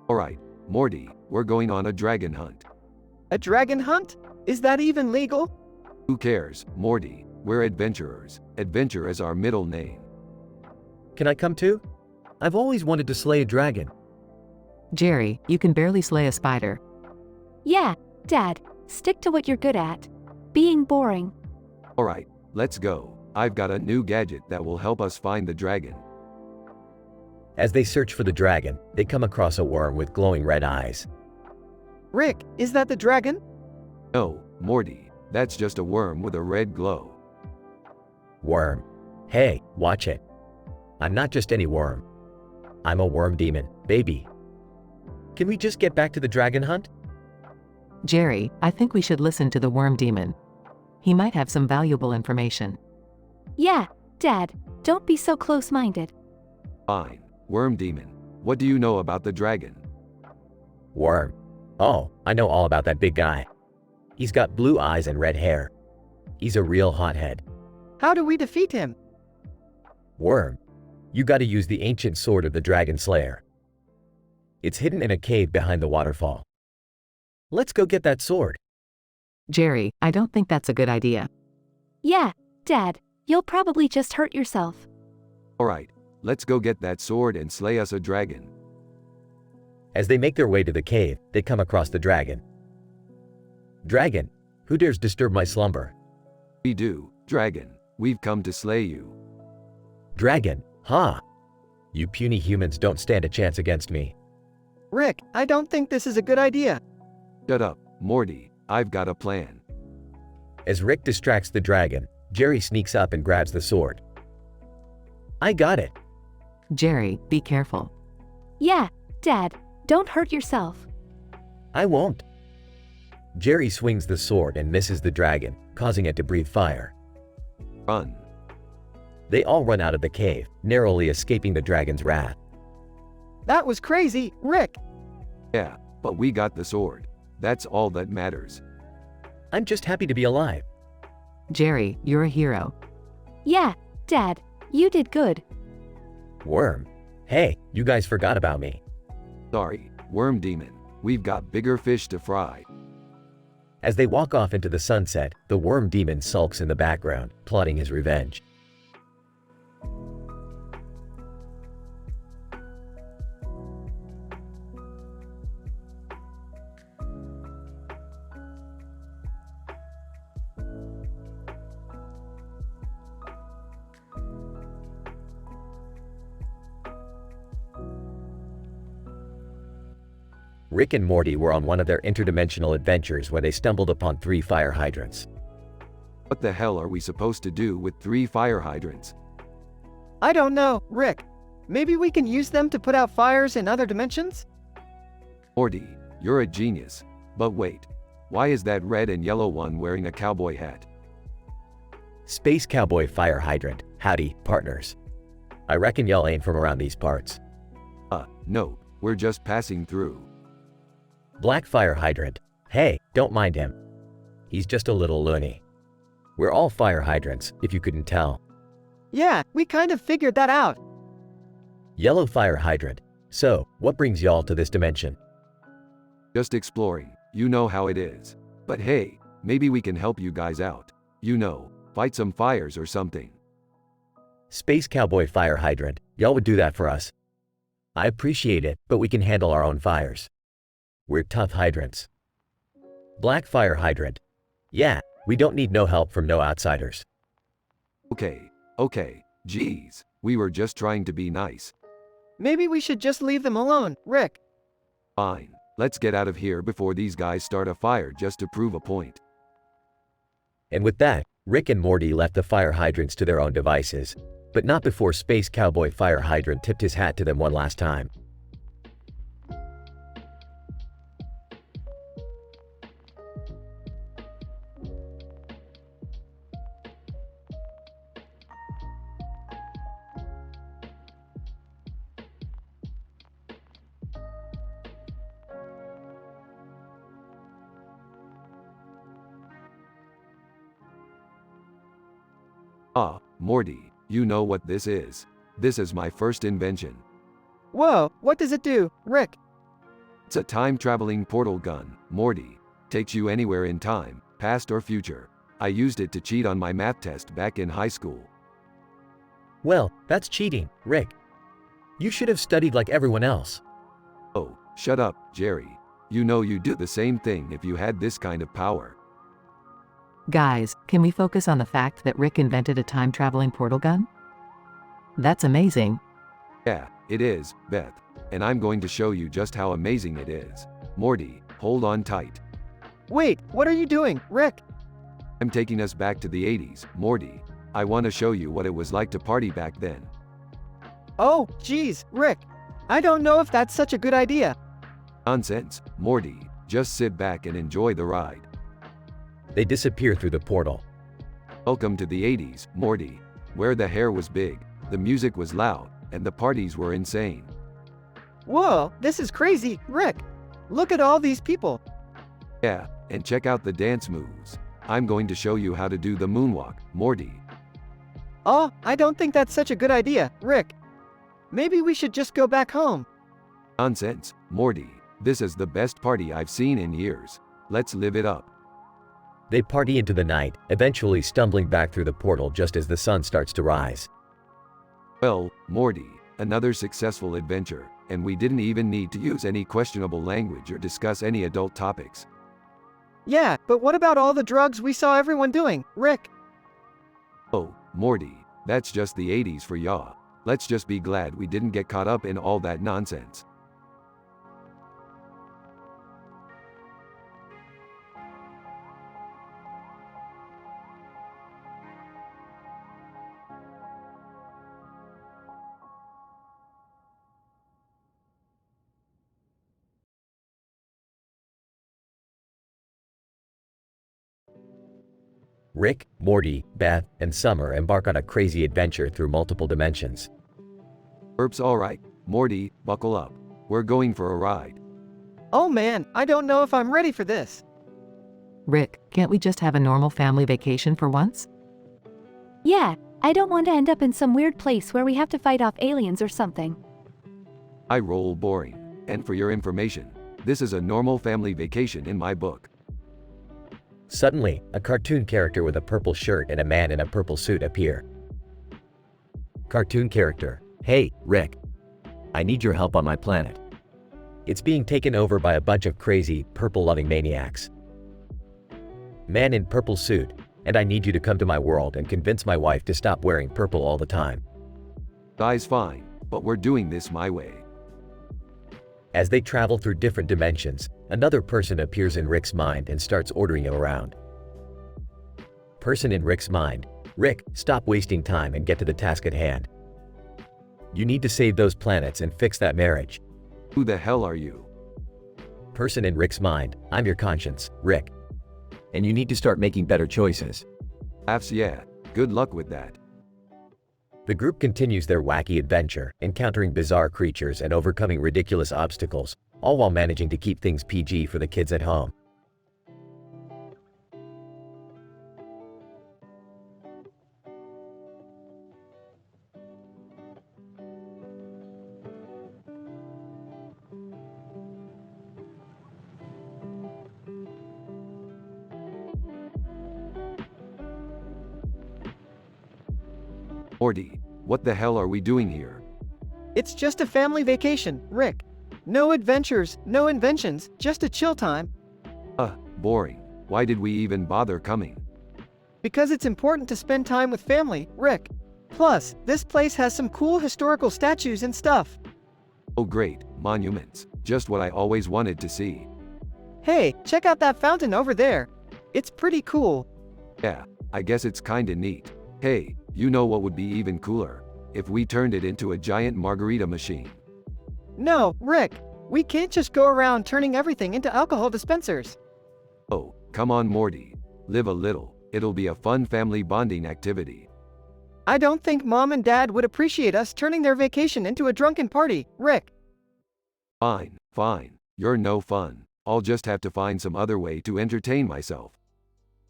Alright, Morty, we're going on a dragon hunt. A dragon hunt? Is that even legal? Who cares, Morty? We're adventurers. Adventure is our middle name. Can I come too? I've always wanted to slay a dragon. Jerry, you can barely slay a spider. Yeah, Dad, stick to what you're good at. Being boring. Alright, let's go. I've got a new gadget that will help us find the dragon. As they search for the dragon, they come across a worm with glowing red eyes. Rick, is that the dragon? No, Morty, that's just a worm with a red glow. Worm. Hey, watch it. I'm not just any worm. I'm a worm demon, baby. Can we just get back to the dragon hunt? Jerry, I think we should listen to the worm demon. He might have some valuable information. Yeah, Dad, don't be so close-minded. Fine, worm demon. What do you know about the dragon? Worm. Oh, I know all about that big guy. He's got blue eyes and red hair. He's a real hothead. How do we defeat him? Worm. You gotta use the ancient sword of the Dragon Slayer. It's hidden in a cave behind the waterfall. Let's go get that sword. Jerry, I don't think that's a good idea. Yeah, Dad, you'll probably just hurt yourself. Alright, let's go get that sword and slay us a dragon. As they make their way to the cave, they come across the dragon. Dragon, who dares disturb my slumber? We do, dragon. We've come to slay you. Dragon, huh? You puny humans don't stand a chance against me. Rick, I don't think this is a good idea. Shut up, Morty. I've got a plan. As Rick distracts the dragon, Jerry sneaks up and grabs the sword. I got it. Jerry, be careful. Yeah, Dad, don't hurt yourself. I won't. Jerry swings the sword and misses the dragon, causing it to breathe fire. Run. They all run out of the cave, narrowly escaping the dragon's wrath. That was crazy, Rick. Yeah, but we got the sword. That's all that matters. I'm just happy to be alive. Jerry, you're a hero. Yeah, Dad, you did good. Worm. Hey, you guys forgot about me. Sorry, worm demon. We've got bigger fish to fry. As they walk off into the sunset, the worm demon sulks in the background, plotting his revenge. Rick and Morty were on one of their interdimensional adventures when they stumbled upon 3 fire hydrants. What the hell are we supposed to do with 3 fire hydrants? I don't know, Rick. Maybe we can use them to put out fires in other dimensions? Morty, you're a genius. But wait, why is that red and yellow one wearing a cowboy hat? Space Cowboy Fire Hydrant. Howdy, partners. I reckon y'all ain't from around these parts. No, we're just passing through. Black Fire Hydrant. Hey, don't mind him. He's just a little loony. We're all fire hydrants, if you couldn't tell. Yeah, we kind of figured that out. Yellow Fire Hydrant. So, what brings y'all to this dimension? Just exploring, you know how it is. But hey, maybe we can help you guys out. You know, fight some fires or something. Space Cowboy Fire Hydrant. Y'all would do that for us. I appreciate it, but we can handle our own fires. We're tough hydrants. Black Fire Hydrant. Yeah, we don't need no help from no outsiders. Okay, geez, we were just trying to be nice. Maybe we should just leave them alone, Rick. Fine, let's get out of here before these guys start a fire just to prove a point. And with that, Rick and Morty left the fire hydrants to their own devices, but not before Space Cowboy Fire Hydrant tipped his hat to them one last time. Morty, you know what this is. This is my first invention. Whoa, what does it do, Rick? It's a time-traveling portal gun, Morty. Takes you anywhere in time, past or future. I used it to cheat on my math test back in high school. Well, that's cheating, Rick. You should have studied like everyone else. Oh, shut up, Jerry. You know you'd do the same thing if you had this kind of power. Guys, can we focus on the fact that Rick invented a time-traveling portal gun? That's amazing. Yeah, it is, Beth. And I'm going to show you just how amazing it is. Morty, hold on tight. Wait, what are you doing, Rick? I'm taking us back to the 80s, Morty. I want to show you what it was like to party back then. Oh, geez, Rick. I don't know if that's such a good idea. Nonsense, Morty. Just sit back and enjoy the ride. They disappear through the portal. Welcome to the 80s, Morty. Where the hair was big, the music was loud, and the parties were insane. Whoa, this is crazy, Rick. Look at all these people. Yeah, and check out the dance moves. I'm going to show you how to do the moonwalk, Morty. Oh, I don't think that's such a good idea, Rick. Maybe we should just go back home. Nonsense, Morty. This is the best party I've seen in years. Let's live it up. They party into the night, eventually stumbling back through the portal just as the sun starts to rise. Well, Morty, another successful adventure, and we didn't even need to use any questionable language or discuss any adult topics. Yeah, but what about all the drugs we saw everyone doing, Rick? Oh, Morty, that's just the 80s for ya. Let's just be glad we didn't get caught up in all that nonsense. Rick, Morty, Beth, and Summer embark on a crazy adventure through multiple dimensions. Erp's alright, Morty, buckle up. We're going for a ride. Oh man, I don't know if I'm ready for this. Rick, can't we just have a normal family vacation for once? Yeah, I don't want to end up in some weird place where we have to fight off aliens or something. I roll boring. And for your information, this is a normal family vacation in my book. Suddenly, a cartoon character with a purple shirt and a man in a purple suit appear. Cartoon character. Hey, Rick. I need your help on my planet. It's being taken over by a bunch of crazy, purple-loving maniacs. Man in purple suit. And I need you to come to my world and convince my wife to stop wearing purple all the time. Guy's fine, but we're doing this my way. As they travel through different dimensions, another person appears in Rick's mind and starts ordering him around. Person in Rick's mind. Rick, stop wasting time and get to the task at hand. You need to save those planets and fix that marriage. Who the hell are you? Person in Rick's mind. I'm your conscience, Rick. And you need to start making better choices. Laughs, yeah. Good luck with that. The group continues their wacky adventure, encountering bizarre creatures and overcoming ridiculous obstacles, all while managing to keep things PG for the kids at home. Morty, what the hell are we doing here? It's just a family vacation, Rick. No adventures, no inventions, just a chill time. Boring. Why did we even bother coming? Because it's important to spend time with family, Rick. Plus, this place has some cool historical statues and stuff. Oh great, monuments. Just what I always wanted to see. Hey, check out that fountain over there. It's pretty cool. Yeah, I guess it's kinda neat. Hey, you know what would be even cooler? If we turned it into a giant margarita machine. No, Rick, we can't just go around turning everything into alcohol dispensers. Oh, come on Morty. Live a little. It'll be a fun family bonding activity. I don't think Mom and Dad would appreciate us turning their vacation into a drunken party, Rick. Fine, fine. You're no fun. I'll just have to find some other way to entertain myself.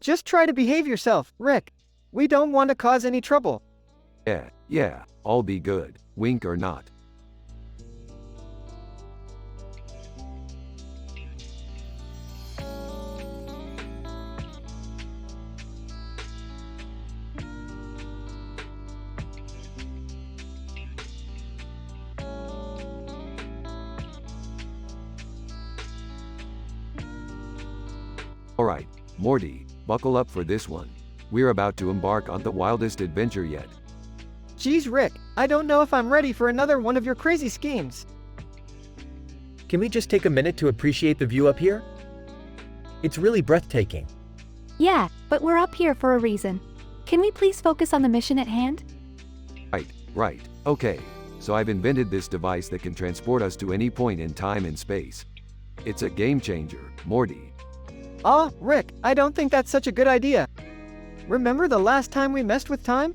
Just try to behave yourself, Rick. We don't want to cause any trouble. Yeah, I'll be good. Wink or not. Alright, Morty, buckle up for this one. We're about to embark on the wildest adventure yet. Geez, Rick, I don't know if I'm ready for another one of your crazy schemes. Can we just take a minute to appreciate the view up here? It's really breathtaking. Yeah, but we're up here for a reason. Can we please focus on the mission at hand? Right. Okay. So I've invented this device that can transport us to any point in time and space. It's a game changer, Morty. Rick, I don't think that's such a good idea. Remember the last time we messed with time?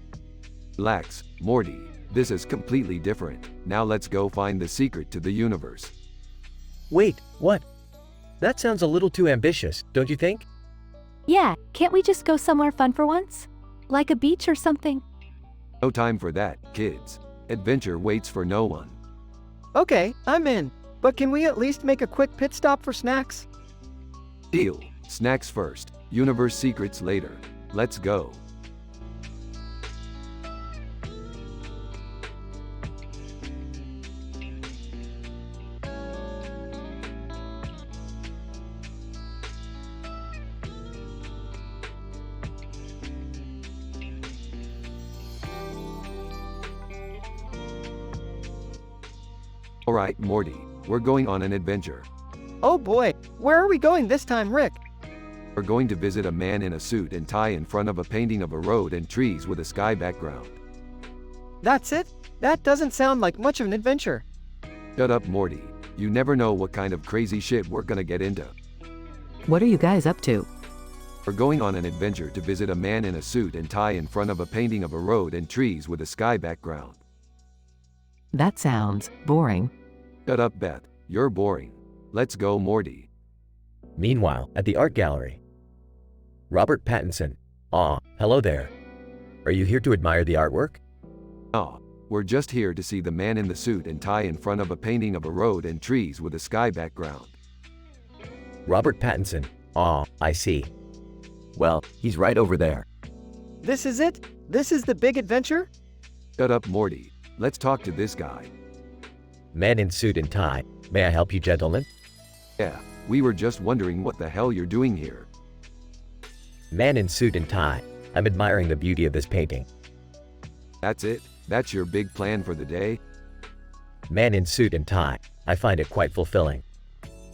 Relax, Morty. This is completely different. Now let's go find the secret to the universe. Wait, what? That sounds a little too ambitious, don't you think? Yeah, can't we just go somewhere fun for once? Like a beach or something? No time for that, kids. Adventure waits for no one. Okay, I'm in. But can we at least make a quick pit stop for snacks? Deal. Snacks first, universe secrets later. Let's go. Alright, Morty, we're going on an adventure. Oh boy, where are we going this time, Rick? We're going to visit a man in a suit and tie in front of a painting of a road and trees with a sky background. That's it? That doesn't sound like much of an adventure. Shut up, Morty. You never know what kind of crazy shit we're gonna get into. What are you guys up to? We're going on an adventure to visit a man in a suit and tie in front of a painting of a road and trees with a sky background. That sounds boring. Shut up, Beth. You're boring. Let's go, Morty. Meanwhile, at the art gallery. Robert Pattinson. Hello there. Are you here to admire the artwork? We're just here to see the man in the suit and tie in front of a painting of a road and trees with a sky background. Robert Pattinson. I see. Well, he's right over there. This is it? This is the big adventure? Shut up, Morty. Let's talk to this guy. Man in suit and tie. May I help you, gentlemen? Yeah, we were just wondering what the hell you're doing here. Man in suit and tie. I'm admiring the beauty of this painting. That's it? That's your big plan for the day? Man in suit and tie. I find it quite fulfilling.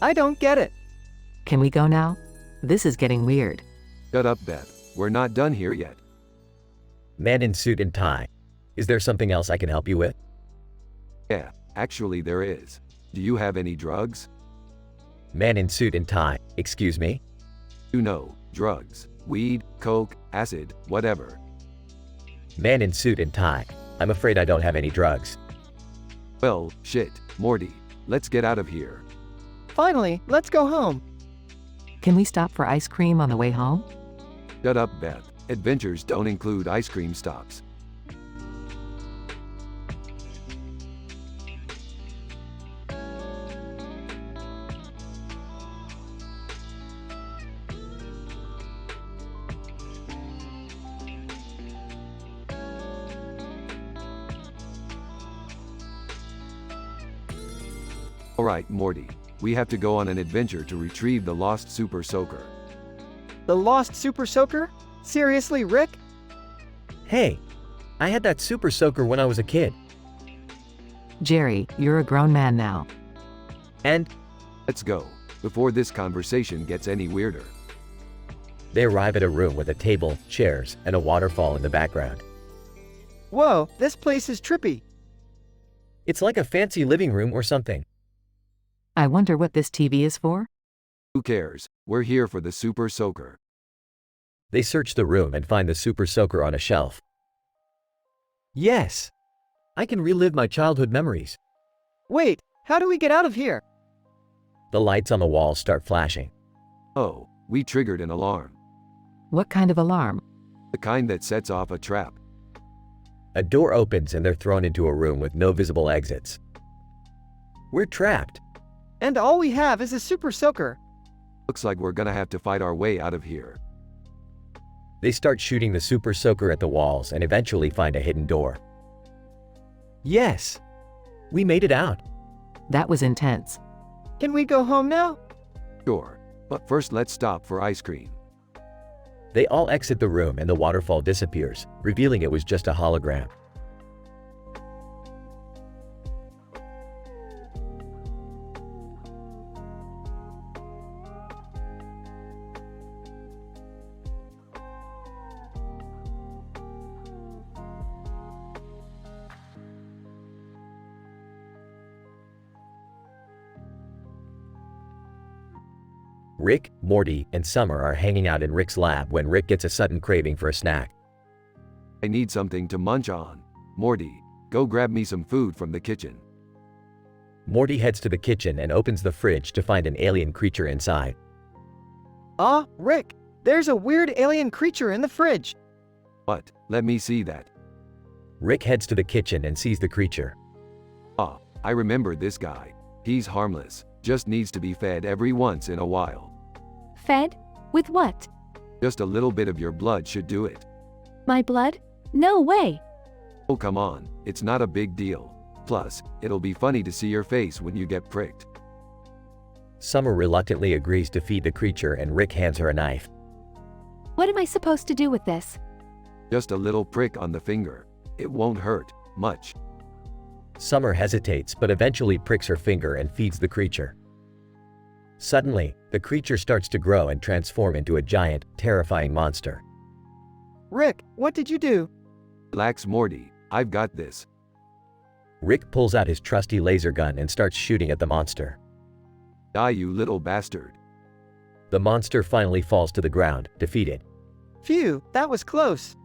I don't get it. Can we go now? This is getting weird. Shut up, Beth. we're not done here yet. Man in suit and tie. Is there something else I can help you with? Yeah, actually there is. Do you have any drugs? Man in suit and tie. Excuse me? You know, drugs. Weed, coke, acid, whatever. Man in suit and tie. I'm afraid I don't have any drugs. Well, shit, Morty. Let's get out of here. Finally, let's go home. Can we stop for ice cream on the way home? Shut up, Beth. Adventures don't include ice cream stops. Alright, Morty. We have to go on an adventure to retrieve the lost Super Soaker. The lost Super Soaker? Seriously, Rick? Hey, I had that super soaker when I was a kid. Jerry, you're a grown man now. And Let's go, before this conversation gets any weirder. they arrive at a room with a table, chairs, and a waterfall in the background. Whoa, this place is trippy. It's like a fancy living room or something. I wonder what this TV is for? Who cares? We're here for the Super Soaker. They search the room and find the super soaker on a shelf. Yes! I can relive my childhood memories. Wait, how do we get out of here? The lights on the wall start flashing. Oh, we triggered an alarm. What kind of alarm? The kind that sets off a trap. A door opens and they're thrown into a room with no visible exits. We're trapped. And all we have is a Super Soaker. Looks like we're gonna have to fight our way out of here. They start shooting the super soaker at the walls and eventually find a hidden door. Yes! We made it out. That was intense. Can we go home now? Sure, but first let's stop for ice cream. They all exit the room and the waterfall disappears, revealing it was just a hologram. Rick, Morty, and Summer are hanging out in Rick's lab when Rick gets a sudden craving for a snack. I need something to munch on. Morty, go grab me some food from the kitchen. Morty heads to the kitchen and opens the fridge to find an alien creature inside. Ah, Rick, there's a weird alien creature in the fridge. What? Let me see that. Rick heads to the kitchen and sees the creature. Ah, I remember this guy. He's harmless, just needs to be fed every once in a while. Fed? With what? Just a little bit of your blood should do it. My blood? No way. Oh come on, it's not a big deal. Plus, it'll be funny to see your face when you get pricked. Summer reluctantly agrees to feed the creature and Rick hands her a knife. What am I supposed to do with this? Just a little prick on the finger. It won't hurt much. Summer hesitates but eventually pricks her finger and feeds the creature. Suddenly, the creature starts to grow and transform into a giant, terrifying monster. Rick, what did you do? Relax, Morty, I've got this. Rick pulls out his trusty laser gun and starts shooting at the monster. Die, you little bastard. The monster finally falls to the ground, defeated. Phew, that was close.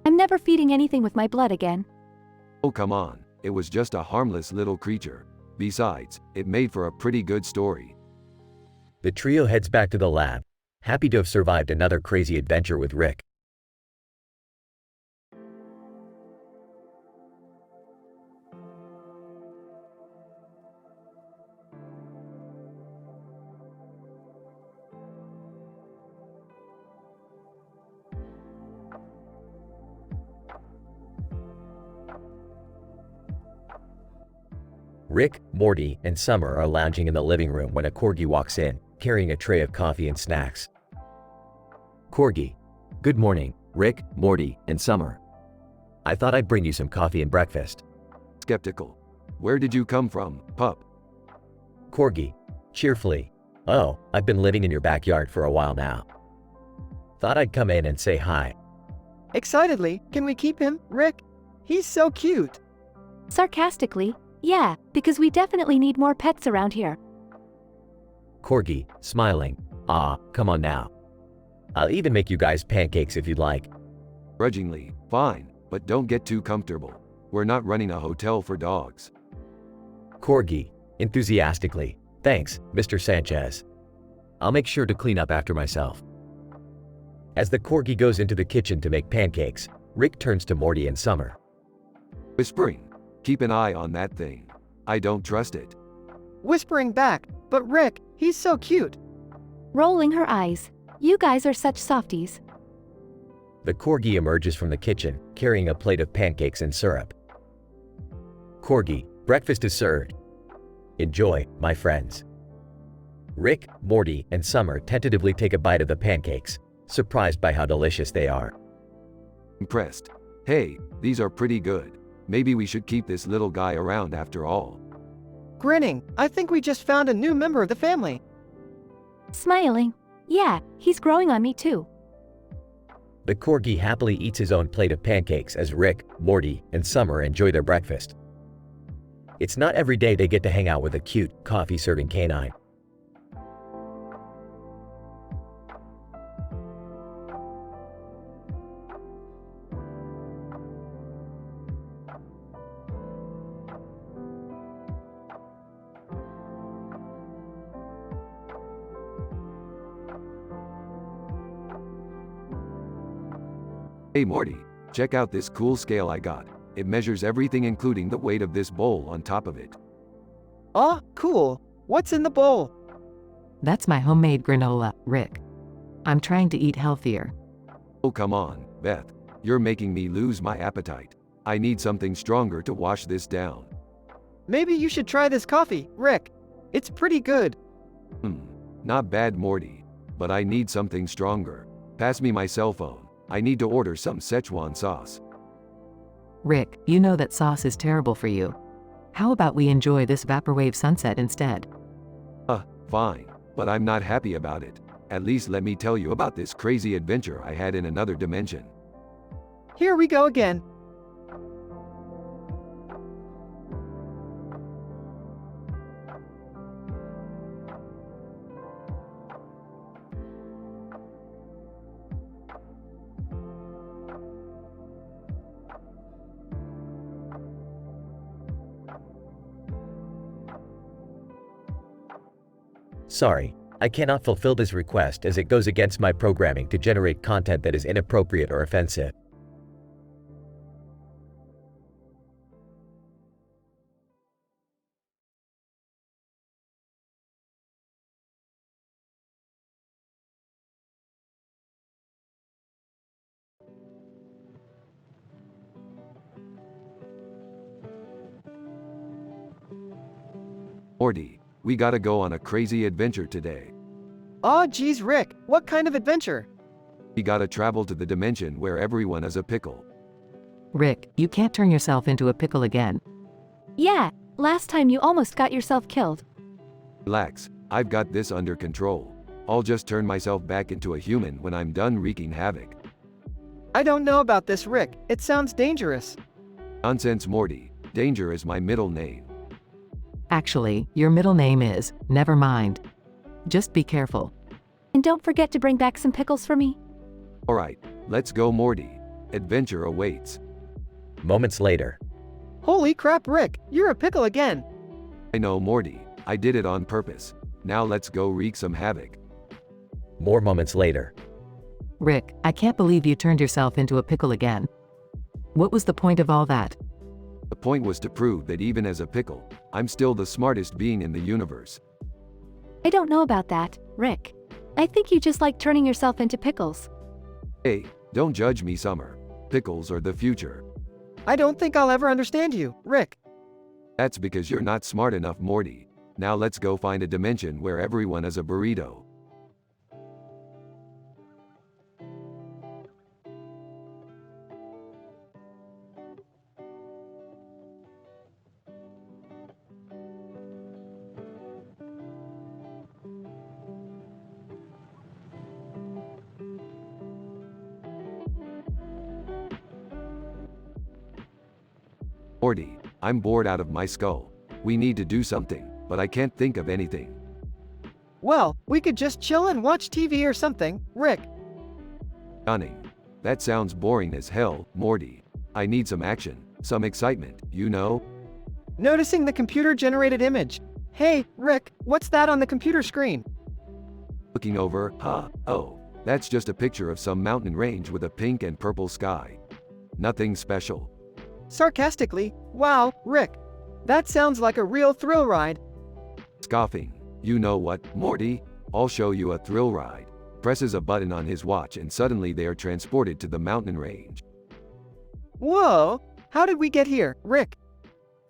I'm never feeding anything with my blood again. Oh come on, it was just a harmless little creature. Besides, it made for a pretty good story. The trio heads back to the lab, happy to have survived another crazy adventure with Rick. Rick, Morty, and Summer are lounging in the living room when a corgi walks in, carrying a tray of coffee and snacks. Corgi. Good morning, Rick, Morty, and Summer. I thought I'd bring you some coffee and breakfast. Skeptical. Where did you come from, pup? Corgi, cheerfully. Oh, I've been living in your backyard for a while now. Thought I'd come in and say hi. Excitedly, can we keep him, Rick? He's so cute. Sarcastically, yeah, because we definitely need more pets around here. Corgi, smiling. Ah, come on now. I'll even make you guys pancakes if you'd like. Grudgingly, fine, but don't get too comfortable. We're not running a hotel for dogs. Corgi, enthusiastically. Thanks, Mr. Sanchez. I'll make sure to clean up after myself. As the Corgi goes into the kitchen to make pancakes, Rick turns to Morty and Summer. Whispering, keep an eye on that thing. I don't trust it. Whispering back, but Rick, he's so cute. Rolling her eyes. You guys are such softies. The Corgi emerges from the kitchen, carrying a plate of pancakes and syrup. Corgi, breakfast is served. Enjoy, my friends. Rick, Morty, and Summer tentatively take a bite of the pancakes, surprised by how delicious they are. Impressed. Hey, these are pretty good. Maybe we should keep this little guy around after all. Grinning, I think we just found a new member of the family. Smiling. Yeah, he's growing on me too. The Corgi happily eats his own plate of pancakes as Rick, Morty, and Summer enjoy their breakfast. It's not every day they get to hang out with a cute, coffee-serving canine. Hey Morty, check out this cool scale I got. It measures everything including the weight of this bowl on top of it. Aw, cool. What's in the bowl? That's my homemade granola, Rick. I'm trying to eat healthier. Oh come on, Beth. You're making me lose my appetite. I need something stronger to wash this down. Maybe you should try this coffee, Rick. It's pretty good. Not bad Morty. But I need something stronger. Pass me my cell phone. I need to order some Szechuan sauce. Rick, you know that sauce is terrible for you. How about we enjoy this vaporwave sunset instead? Fine. But I'm not happy about it. At least let me tell you about this crazy adventure I had in another dimension. Here we go again. Sorry, I cannot fulfill this request as it goes against my programming to generate content that is inappropriate or offensive. Morty, we gotta go on a crazy adventure today. Aw, geez, Rick, what kind of adventure? We gotta travel to the dimension where everyone is a pickle. Rick, you can't turn yourself into a pickle again. Yeah, last time you almost got yourself killed. Relax, I've got this under control. I'll just turn myself back into a human when I'm done wreaking havoc. I don't know about this, Rick. It sounds dangerous. Nonsense Morty, Danger is my middle name. Actually, your middle name is, never mind. Just be careful. And don't forget to bring back some pickles for me. Alright, let's go Morty. Adventure awaits. Moments later, Holy crap, Rick, you're a pickle again. I know Morty, I did it on purpose. Now let's go wreak some havoc. more moments later, Rick, I can't believe you turned yourself into a pickle again. What was the point of all that? The point was to prove that even as a pickle, I'm still the smartest being in the universe. I don't know about that, Rick. I think you just like turning yourself into pickles. Hey, don't judge me Summer. Pickles are the future. I don't think I'll ever understand you, Rick. That's because you're not smart enough Morty. Now let's go find a dimension where everyone is a burrito. Morty, I'm bored out of my skull. We need to do something, but I can't think of anything. Well, we could just chill and watch TV or something, Rick. Yawning. That sounds boring as hell, Morty. I need some action, some excitement, you know? Noticing the computer-generated image. Hey, Rick, what's that on the computer screen? Looking over, oh, that's just a picture of some mountain range with a pink and purple sky. Nothing special. Sarcastically, wow, Rick. That sounds like a real thrill ride. Scoffing. You know what, Morty? I'll show you a thrill ride. Presses a button on his watch and suddenly they are transported to the mountain range. Whoa, how did we get here, Rick?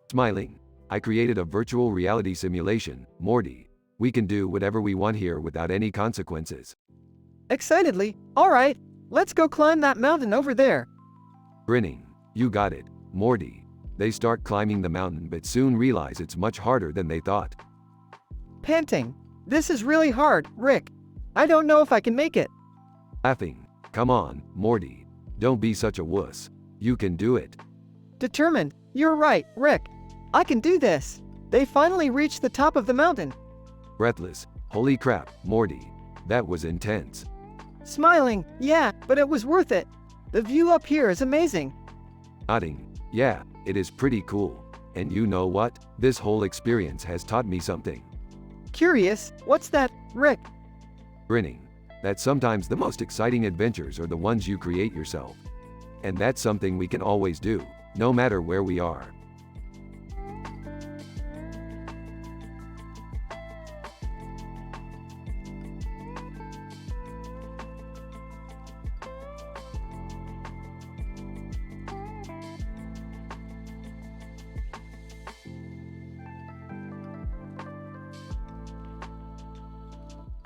Smiling. I created a virtual reality simulation, Morty. We can do whatever we want here without any consequences. Excitedly, all right, let's go climb that mountain over there. Grinning. You got it, Morty. They start climbing the mountain but soon realize it's much harder than they thought. Panting. This is really hard, Rick. I don't know if I can make it. Laughing. Come on, Morty. Don't be such a wuss. You can do it. Determined. You're right, Rick. I can do this. They finally reached the top of the mountain. Breathless. Holy crap, Morty. That was intense. Smiling. Yeah, but it was worth it. The view up here is amazing. Nodding. Yeah, it is pretty cool. And you know what? This whole experience has taught me something. Curious, what's that, Rick? Grinning. That sometimes the most exciting adventures are the ones you create yourself. And that's something we can always do, no matter where we are.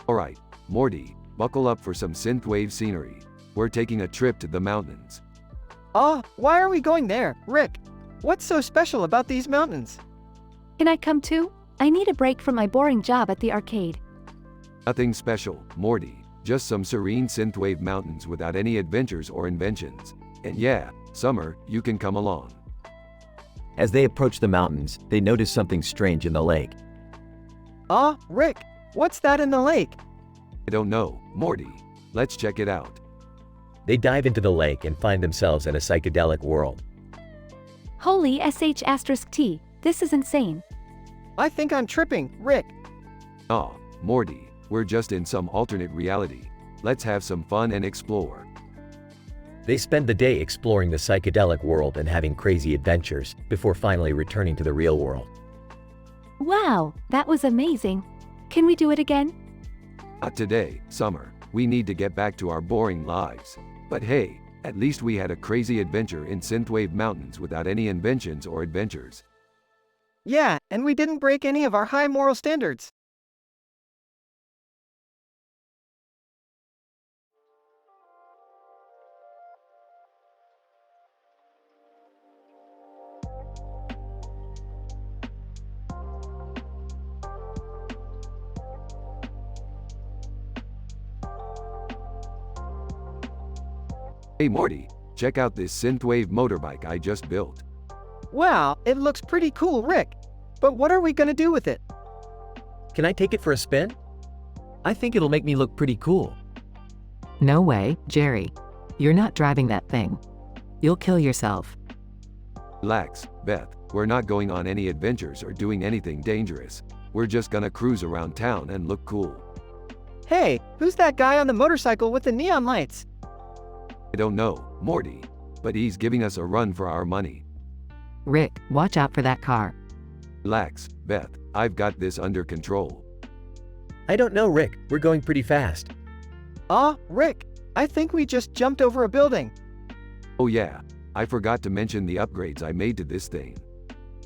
Alright, Morty, buckle up for some synthwave scenery. We're taking a trip to the mountains. Why are we going there, Rick? What's so special about these mountains? Can I come too? I need a break from my boring job at the arcade. Nothing special, Morty. Just some serene synthwave mountains without any adventures or inventions. And yeah, Summer, you can come along. As they approach the mountains, they notice something strange in the lake. Rick, what's that in the lake? I don't know, Morty. Let's check it out. They dive into the lake and find themselves in a psychedelic world. Holy sh*t, this is insane. I think I'm tripping, Rick. Morty, we're just in some alternate reality. Let's have some fun and explore. They spend the day exploring the psychedelic world and having crazy adventures, before finally returning to the real world. Wow, that was amazing. Can we do it again? Not today, Summer. We need to get back to our boring lives. But hey, at least we had a crazy adventure in synthwave mountains without any inventions or adventures. Yeah, and we didn't break any of our high moral standards. Hey Morty, check out this synthwave motorbike I just built. Wow, it looks pretty cool, Rick. But what are we gonna do with it? Can I take it for a spin? I think it'll make me look pretty cool. No way, Jerry. You're not driving that thing. You'll kill yourself. Relax, Beth. We're not going on any adventures or doing anything dangerous. We're just gonna cruise around town and look cool. Hey, who's that guy on the motorcycle with the neon lights? I don't know, Morty. But he's giving us a run for our money. Rick, watch out for that car. Relax, Beth. I've got this under control. I don't know, Rick. We're going pretty fast. Rick, I think we just jumped over a building. Oh yeah, I forgot to mention the upgrades I made to this thing.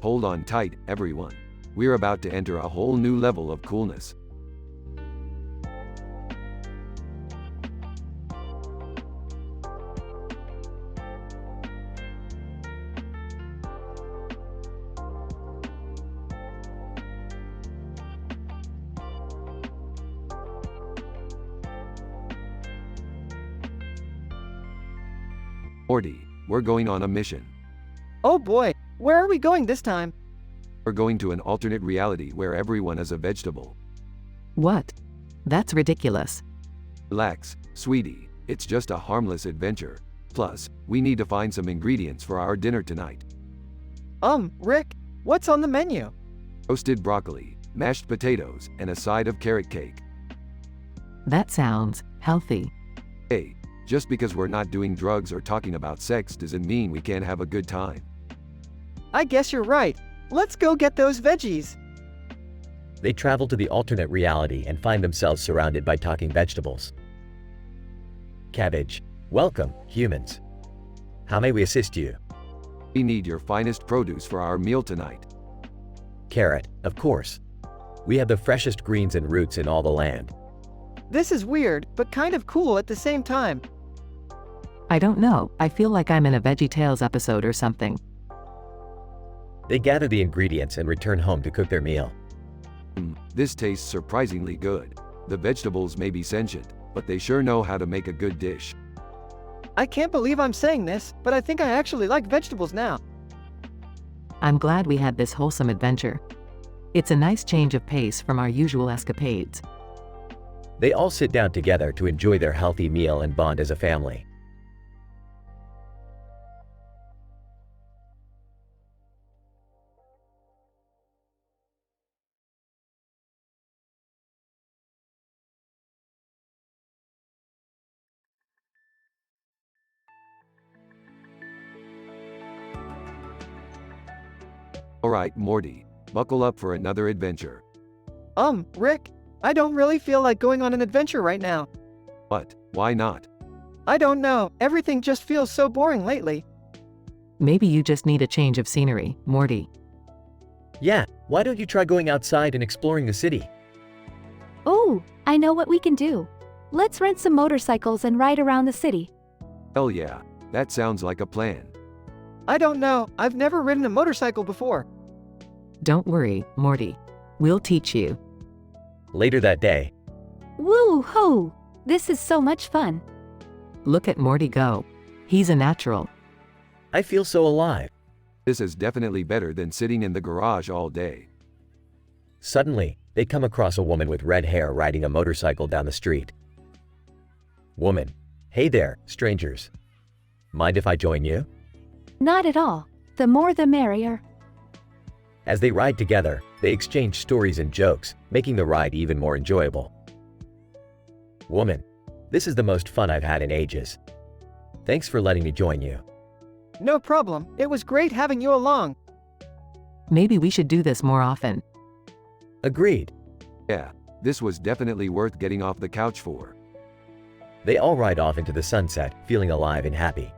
Hold on tight, everyone. We're about to enter a whole new level of coolness. Morty, we're going on a mission. Oh boy, where are we going this time? We're going to an alternate reality where everyone is a vegetable. What? That's ridiculous. Relax, sweetie, it's just a harmless adventure. Plus, we need to find some ingredients for our dinner tonight. Rick, what's on the menu? Roasted broccoli, mashed potatoes, and a side of carrot cake. That sounds healthy. Hey, just because we're not doing drugs or talking about sex doesn't mean we can't have a good time. I guess you're right. Let's go get those veggies. They travel to the alternate reality and find themselves surrounded by talking vegetables. Cabbage. Welcome, humans. How may we assist you? We need your finest produce for our meal tonight. Carrot. Of course. We have the freshest greens and roots in all the land. This is weird, but kind of cool at the same time. I don't know, I feel like I'm in a VeggieTales episode or something. They gather the ingredients and return home to cook their meal. This tastes surprisingly good. The vegetables may be sentient, but they sure know how to make a good dish. I can't believe I'm saying this, but I think I actually like vegetables now. I'm glad we had this wholesome adventure. It's a nice change of pace from our usual escapades. They all sit down together to enjoy their healthy meal and bond as a family. Alright, Morty, buckle up for another adventure. Rick, I don't really feel like going on an adventure right now. But, why not? I don't know, everything just feels so boring lately. Maybe you just need a change of scenery, Morty. Yeah, why don't you try going outside and exploring the city? Oh, I know what we can do. Let's rent some motorcycles and ride around the city. Hell yeah, that sounds like a plan. I don't know, I've never ridden a motorcycle before. Don't worry, Morty. We'll teach you. Later that day, Woo-hoo! This is so much fun. Look at Morty go. He's a natural. I feel so alive. This is definitely better than sitting in the garage all day. Suddenly, they come across a woman with red hair riding a motorcycle down the street. Woman. Hey there, strangers. Mind if I join you? Not at all. The more the merrier. As they ride together, they exchange stories and jokes, making the ride even more enjoyable. Woman. This is the most fun I've had in ages. Thanks for letting me join you. No problem, it was great having you along. Maybe we should do this more often. Agreed. Yeah, this was definitely worth getting off the couch for. They all ride off into the sunset, feeling alive and happy.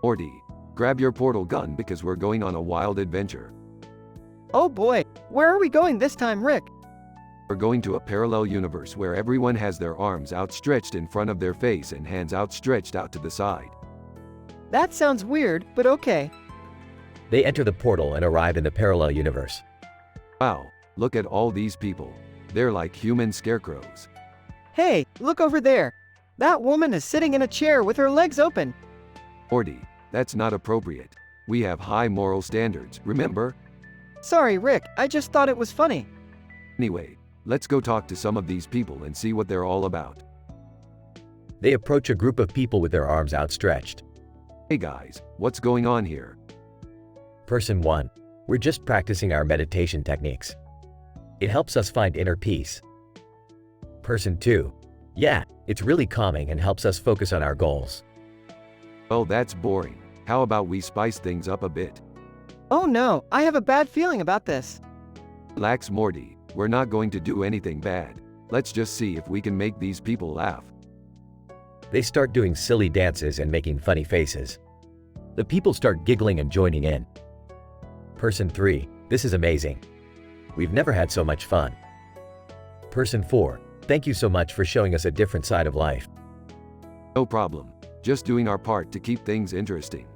Morty, grab your portal gun because we're going on a wild adventure. Oh boy, where are we going this time, Rick? We're going to a parallel universe where everyone has their arms outstretched in front of their face and hands outstretched out to the side. That sounds weird, but okay. They enter the portal and arrive in the parallel universe. Wow, look at all these people. They're like human scarecrows. Hey, look over there. That woman is sitting in a chair with her legs open. Morty, that's not appropriate. We have high moral standards, remember? Sorry, Rick, I just thought it was funny. Anyway, let's go talk to some of these people and see what they're all about. They approach a group of people with their arms outstretched. Hey guys, what's going on here? Person 1. We're just practicing our meditation techniques. It helps us find inner peace. Person 2. Yeah, it's really calming and helps us focus on our goals. Well, that's boring. How about we spice things up a bit? Oh no, I have a bad feeling about this. Relax, Morty. We're not going to do anything bad. Let's just see if we can make these people laugh. They start doing silly dances and making funny faces. The people start giggling and joining in. Person 3. This is amazing. We've never had so much fun. Person 4. Thank you so much for showing us a different side of life. No problem. Just doing our part to keep things interesting.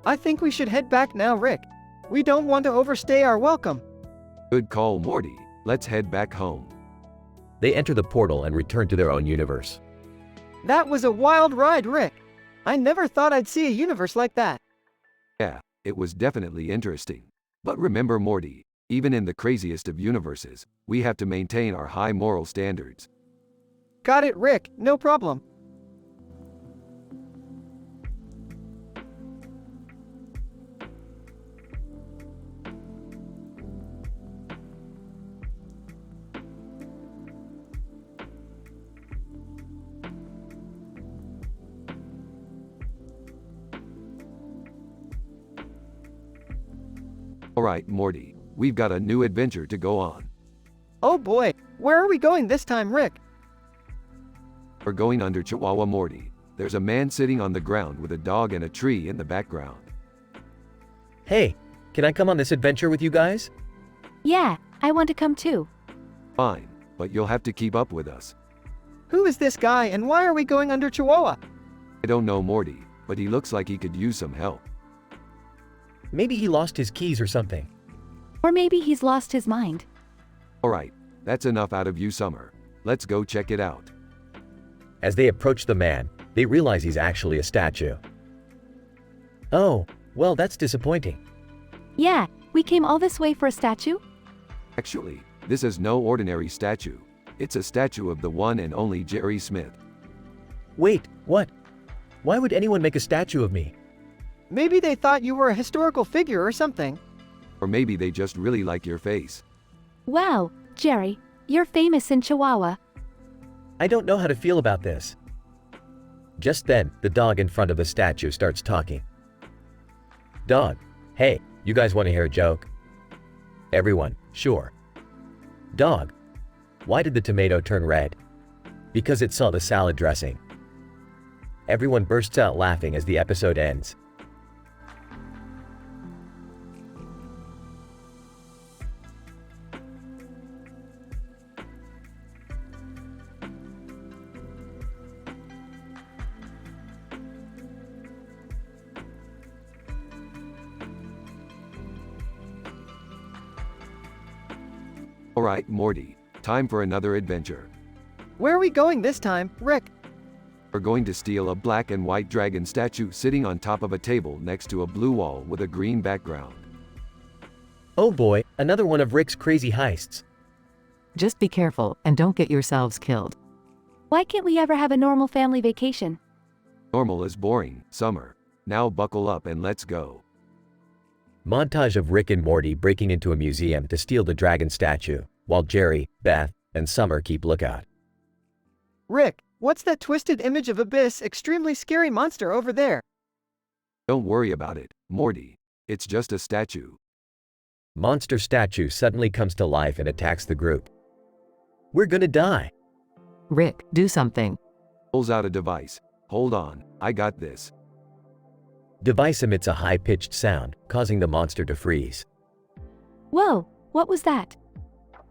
I think we should head back now, Rick. We don't want to overstay our welcome. Good call, Morty. Let's head back home. They enter the portal and return to their own universe. That was a wild ride, Rick. I never thought I'd see a universe like that. Yeah, it was definitely interesting. But remember, Morty, even in the craziest of universes, we have to maintain our high moral standards. Got it, Rick. No problem. Alright, Morty, we've got a new adventure to go on. Oh boy, where are we going this time, Rick? We're going under Chihuahua, Morty. There's a man sitting on the ground with a dog and a tree in the background. Hey, can I come on this adventure with you guys? Yeah, I want to come too. Fine, but you'll have to keep up with us. Who is this guy and why are we going under Chihuahua? I don't know, Morty, but he looks like he could use some help. Maybe he lost his keys or something. Or maybe he's lost his mind. Alright, that's enough out of you, Summer. Let's go check it out. As they approach the man, they realize he's actually a statue. Oh, well, that's disappointing. Yeah, we came all this way for a statue? Actually, this is no ordinary statue. It's a statue of the one and only Jerry Smith. Wait, what? Why would anyone make a statue of me? Maybe they thought you were a historical figure or something. Or maybe they just really like your face. Wow, Jerry, you're famous in Chihuahua. I don't know how to feel about this. Just then, the dog in front of the statue starts talking. Dog, hey, you guys want to hear a joke? Everyone, sure. Dog, why did the tomato turn red? Because it saw the salad dressing. Everyone bursts out laughing as the episode ends. Alright, Morty, time for another adventure. Where are we going this time, Rick? We're going to steal a black and white dragon statue sitting on top of a table next to a blue wall with a green background. Oh boy, another one of Rick's crazy heists. Just be careful and don't get yourselves killed. Why can't we ever have a normal family vacation? Normal is boring, Summer. Now buckle up and let's go. Montage of Rick and Morty breaking into a museum to steal the dragon statue, while Jerry, Beth, and Summer keep lookout. Rick, what's that twisted image of Abyss extremely scary monster over there? Don't worry about it, Morty. It's just a statue. Monster statue suddenly comes to life and attacks the group. We're gonna die. Rick, do something. Pulls out a device. Hold on, I got this. Device emits a high-pitched sound, causing the monster to freeze. Whoa, what was that?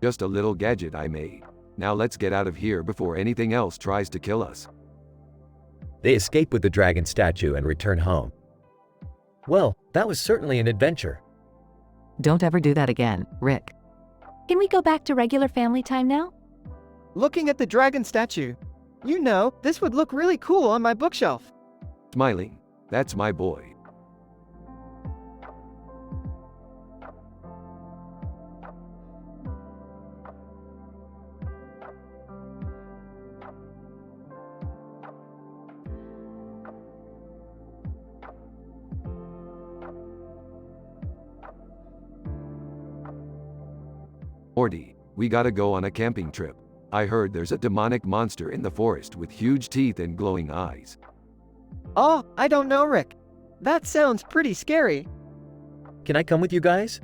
Just a little gadget I made. Now let's get out of here before anything else tries to kill us. They escape with the dragon statue and return home. Well, that was certainly an adventure. Don't ever do that again, Rick. Can we go back to regular family time now? Looking at the dragon statue. You know, this would look really cool on my bookshelf. Smiling. That's my boy. Morty, we gotta go on a camping trip. I heard there's a demonic monster in the forest with huge teeth and glowing eyes. Oh, I don't know, Rick. That sounds pretty scary. Can I come with you guys?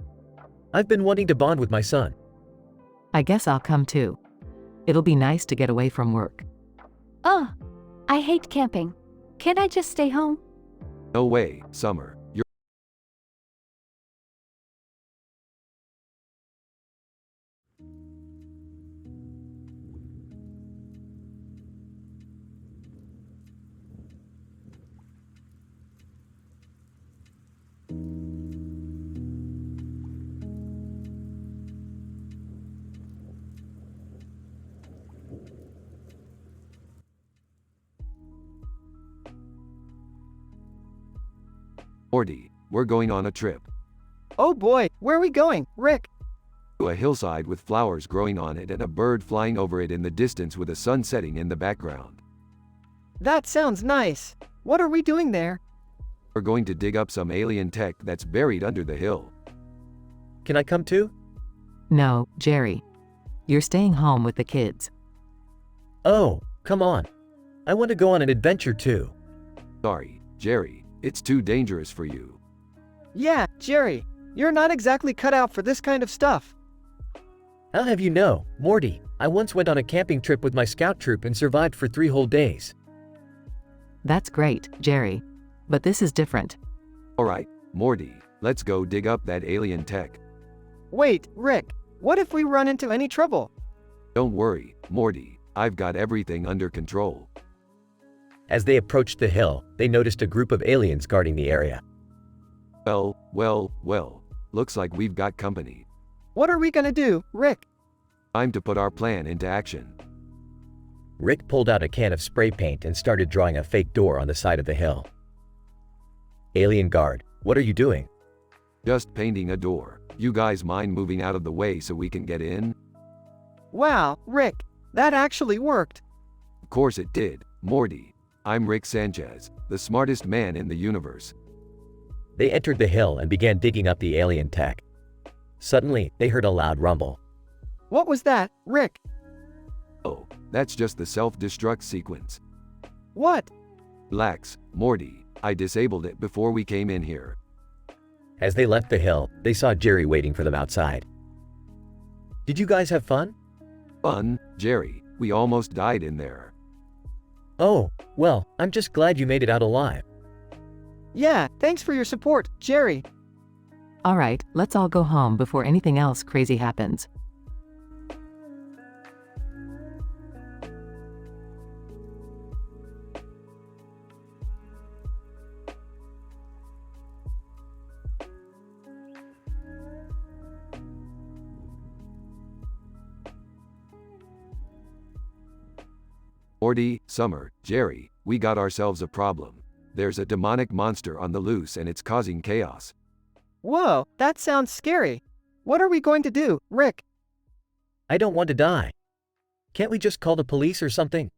I've been wanting to bond with my son. I guess I'll come too. It'll be nice to get away from work. Oh, I hate camping. Can't I just stay home? No way, Summer. You're Morty, we're going on a trip. Oh boy, where are we going, Rick? To a hillside with flowers growing on it and a bird flying over it in the distance with a sun setting in the background. That sounds nice. What are we doing there? We're going to dig up some alien tech that's buried under the hill. Can I come too? No, Jerry. You're staying home with the kids. Oh, come on. I want to go on an adventure too. Sorry, Jerry, it's too dangerous for you. Yeah, Jerry, you're not exactly cut out for this kind of stuff. I'll have you know, Morty, I once went on a camping trip with my scout troop and survived for 3 whole days. That's great, Jerry. But this is different. Alright, Morty, let's go dig up that alien tech. Wait, Rick, what if we run into any trouble? Don't worry, Morty, I've got everything under control. As they approached the hill, they noticed a group of aliens guarding the area. Well, looks like we've got company. What are we gonna do, Rick? Time to put our plan into action. Rick pulled out a can of spray paint and started drawing a fake door on the side of the hill. Alien guard, what are you doing? Just painting a door. You guys mind moving out of the way so we can get in? Wow, Rick, that actually worked. Of course it did, Morty. I'm Rick Sanchez, the smartest man in the universe. They entered the hill and began digging up the alien tech. Suddenly, they heard a loud rumble. What was that, Rick? Oh, that's just the self-destruct sequence. What? Relax, Morty. I disabled it before we came in here. As they left the hill, they saw Jerry waiting for them outside. Did you guys have fun? Fun, Jerry. We almost died in there. Oh, well, I'm just glad you made it out alive. Yeah, thanks for your support, Jerry. All right, let's all go home before anything else crazy happens. Morty, Summer, Jerry, we got ourselves a problem. There's a demonic monster on the loose and it's causing chaos. Whoa, that sounds scary. What are we going to do, Rick? I don't want to die. Can't we just call the police or something?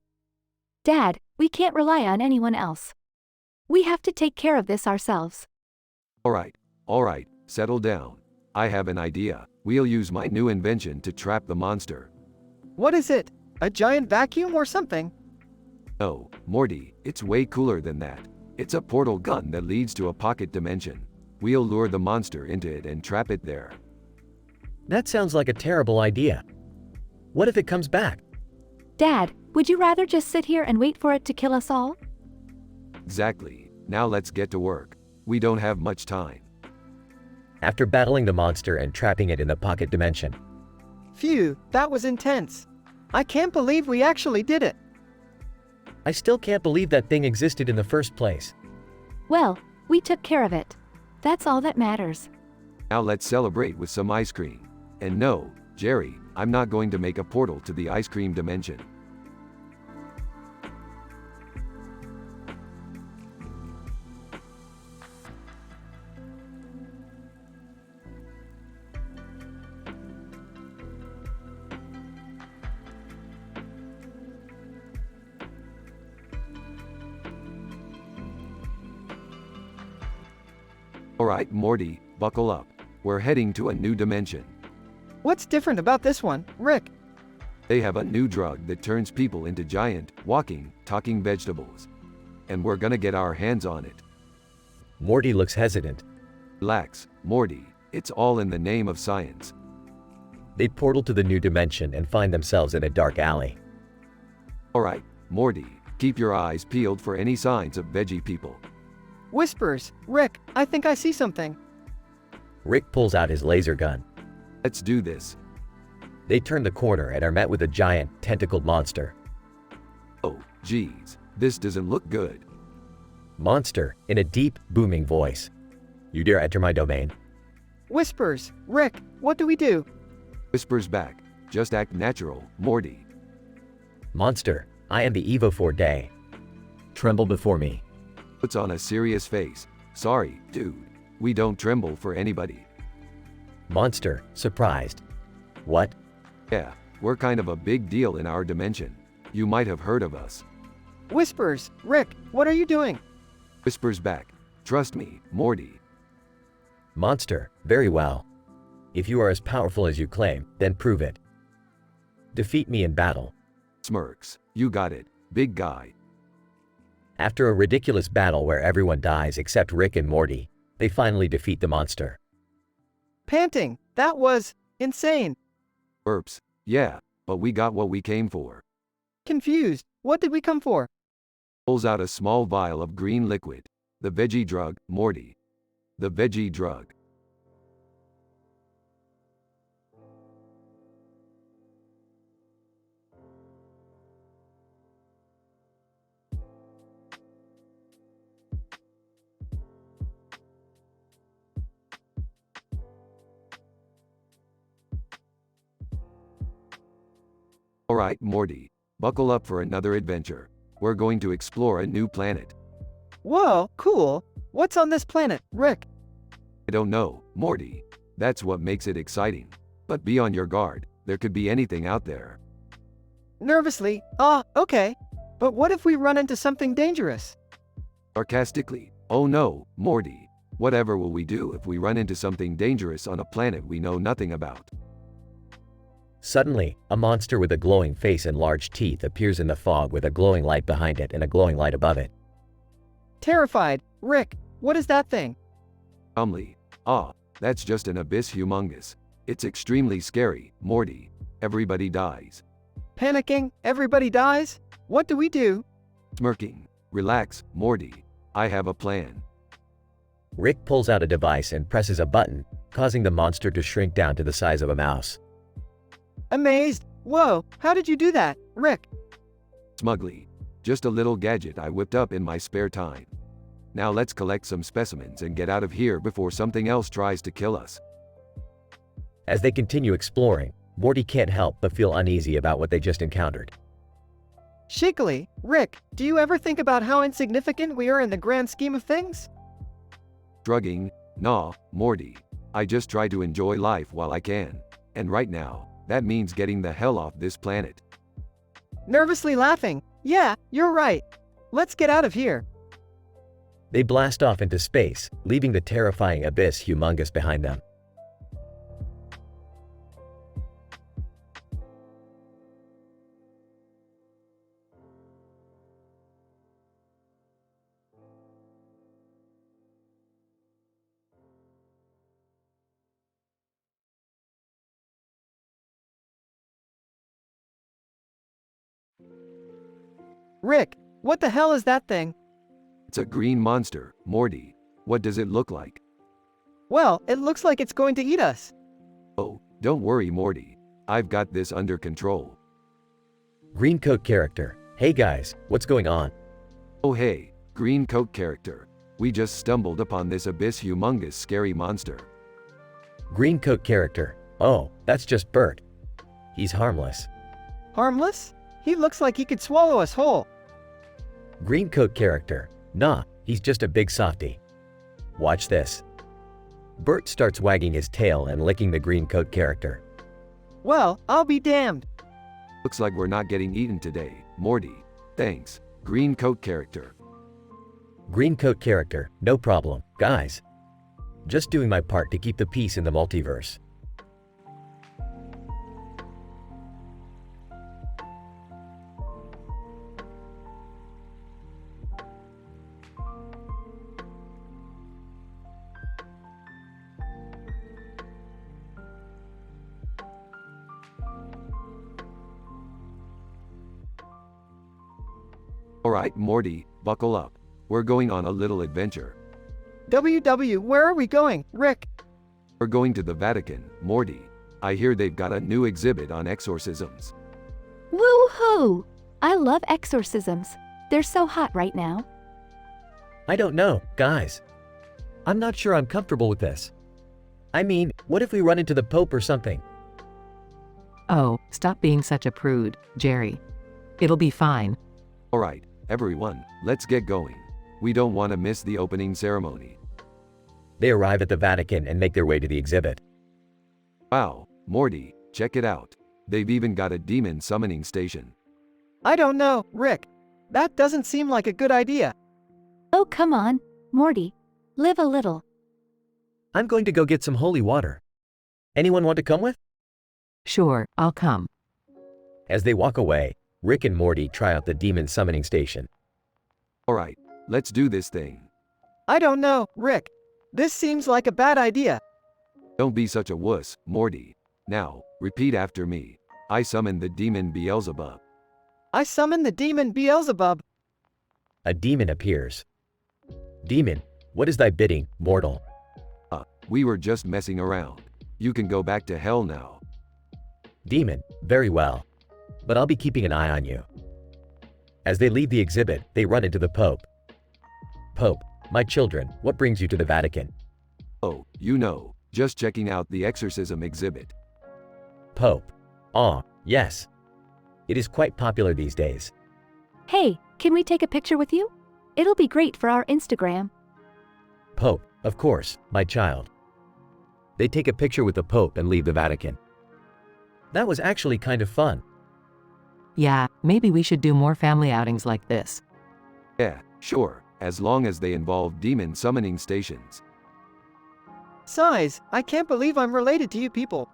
Dad, we can't rely on anyone else. We have to take care of this ourselves. Alright, settle down. I have an idea. We'll use my new invention to trap the monster. What is it? A giant vacuum or something? No, Morty, it's way cooler than that. It's a portal gun that leads to a pocket dimension. We'll lure the monster into it and trap it there. That sounds like a terrible idea. What if it comes back? Dad, would you rather just sit here and wait for it to kill us all? Exactly. Now let's get to work. We don't have much time. After battling the monster and trapping it in the pocket dimension, Phew, that was intense. I can't believe we actually did it. I still can't believe that thing existed in the first place. Well, we took care of it. That's all that matters. Now let's celebrate with some ice cream. And no, Jerry, I'm not going to make a portal to the ice cream dimension. Alright, Morty, buckle up. We're heading to a new dimension. What's different about this one, Rick? They have a new drug that turns people into giant, walking, talking vegetables. And we're gonna get our hands on it. Morty looks hesitant. Relax, Morty, it's all in the name of science. They portal to the new dimension and find themselves in a dark alley. Alright, Morty, keep your eyes peeled for any signs of veggie people. Whispers, Rick, I think I see something. Rick pulls out his laser gun. Let's do this. They turn the corner and are met with a giant, tentacled monster. Oh, geez, this doesn't look good. Monster, in a deep, booming voice. You dare enter my domain? Whispers, Rick, what do we do? Whispers back, just act natural, Morty. Monster, I am the Evo 4 Day. Tremble before me. Puts on a serious face. Sorry, dude. We don't tremble for anybody. Monster, surprised. What? Yeah, we're kind of a big deal in our dimension. You might have heard of us. Whispers, Rick, what are you doing? Whispers back. Trust me, Morty. Monster, very well. If you are as powerful as you claim, then prove it. Defeat me in battle. Smirks. You got it, big guy. After a ridiculous battle where everyone dies except Rick and Morty, they finally defeat the monster. Panting, that was insane. Burps. Yeah, but we got what we came for. Confused, what did we come for? Pulls out a small vial of green liquid. The veggie drug, Morty. The veggie drug. Alright, Morty. Buckle up for another adventure. We're going to explore a new planet. Whoa, cool. What's on this planet, Rick? I don't know, Morty. That's what makes it exciting. But be on your guard, there could be anything out there. Nervously, okay. But what if we run into something dangerous? Sarcastically, oh no, Morty. Whatever will we do if we run into something dangerous on a planet we know nothing about? Suddenly, a monster with a glowing face and large teeth appears in the fog with a glowing light behind it and a glowing light above it. Terrified, Rick, what is that thing? Calmly, that's just an abyss humongous. It's extremely scary, Morty. Everybody dies. Panicking, everybody dies? What do we do? Smirking, relax, Morty. I have a plan. Rick pulls out a device and presses a button, causing the monster to shrink down to the size of a mouse. Amazed, whoa, how did you do that, Rick? Smugly. Just a little gadget I whipped up in my spare time. Now let's collect some specimens and get out of here before something else tries to kill us. As they continue exploring, Morty can't help but feel uneasy about what they just encountered. Shakily, Rick, do you ever think about how insignificant we are in the grand scheme of things? Shrugging, nah, Morty. I just try to enjoy life while I can. And right now, that means getting the hell off this planet. Nervously laughing, yeah, you're right. Let's get out of here. They blast off into space, leaving the terrifying abyss humongous behind them. Rick, what the hell is that thing? It's a green monster, Morty. What does it look like? Well, it looks like it's going to eat us. Oh, don't worry, Morty. I've got this under control. Green coat character. Hey guys, what's going on? Oh hey, green coat character. We just stumbled upon this abyss humongous scary monster. Green coat character. Oh, that's just Bert. He's harmless. Harmless? He looks like he could swallow us whole. Green coat character. Nah, he's just a big softy. Watch this. Bert starts wagging his tail and licking the green coat character. Well, I'll be damned. Looks like we're not getting eaten today, Morty. Thanks, green coat character. Green coat character, no problem, guys. Just doing my part to keep the peace in the multiverse. Alright, Morty, buckle up. We're going on a little adventure. WW, where are we going, Rick? We're going to the Vatican, Morty. I hear they've got a new exhibit on exorcisms. Woo-hoo! I love exorcisms. They're so hot right now. I don't know, guys. I'm not sure I'm comfortable with this. I mean, what if we run into the Pope or something? Oh, stop being such a prude, Jerry. It'll be fine. Alright, everyone, let's get going. We don't want to miss the opening ceremony. They arrive at the Vatican and make their way to the exhibit. Wow, Morty, check it out. They've even got a demon summoning station. I don't know, Rick. That doesn't seem like a good idea. Oh, come on, Morty. Live a little. I'm going to go get some holy water. Anyone want to come with? Sure, I'll come. As they walk away, Rick and Morty try out the demon summoning station. Alright, let's do this thing. I don't know, Rick. This seems like a bad idea. Don't be such a wuss, Morty. Now, repeat after me. I summon the demon Beelzebub. I summon the demon Beelzebub. A demon appears. Demon, what is thy bidding, mortal? We were just messing around. You can go back to hell now. Demon, very well. But I'll be keeping an eye on you. As they leave the exhibit, they run into the Pope. Pope, my children, what brings you to the Vatican? Oh, you know, just checking out the exorcism exhibit. Pope. Ah, yes. It is quite popular these days. Hey, can we take a picture with you? It'll be great for our Instagram. Pope, of course, my child. They take a picture with the Pope and leave the Vatican. That was actually kind of fun. Yeah, maybe we should do more family outings like this. Yeah, sure, as long as they involve demon summoning stations. Sighs, I can't believe I'm related to you people.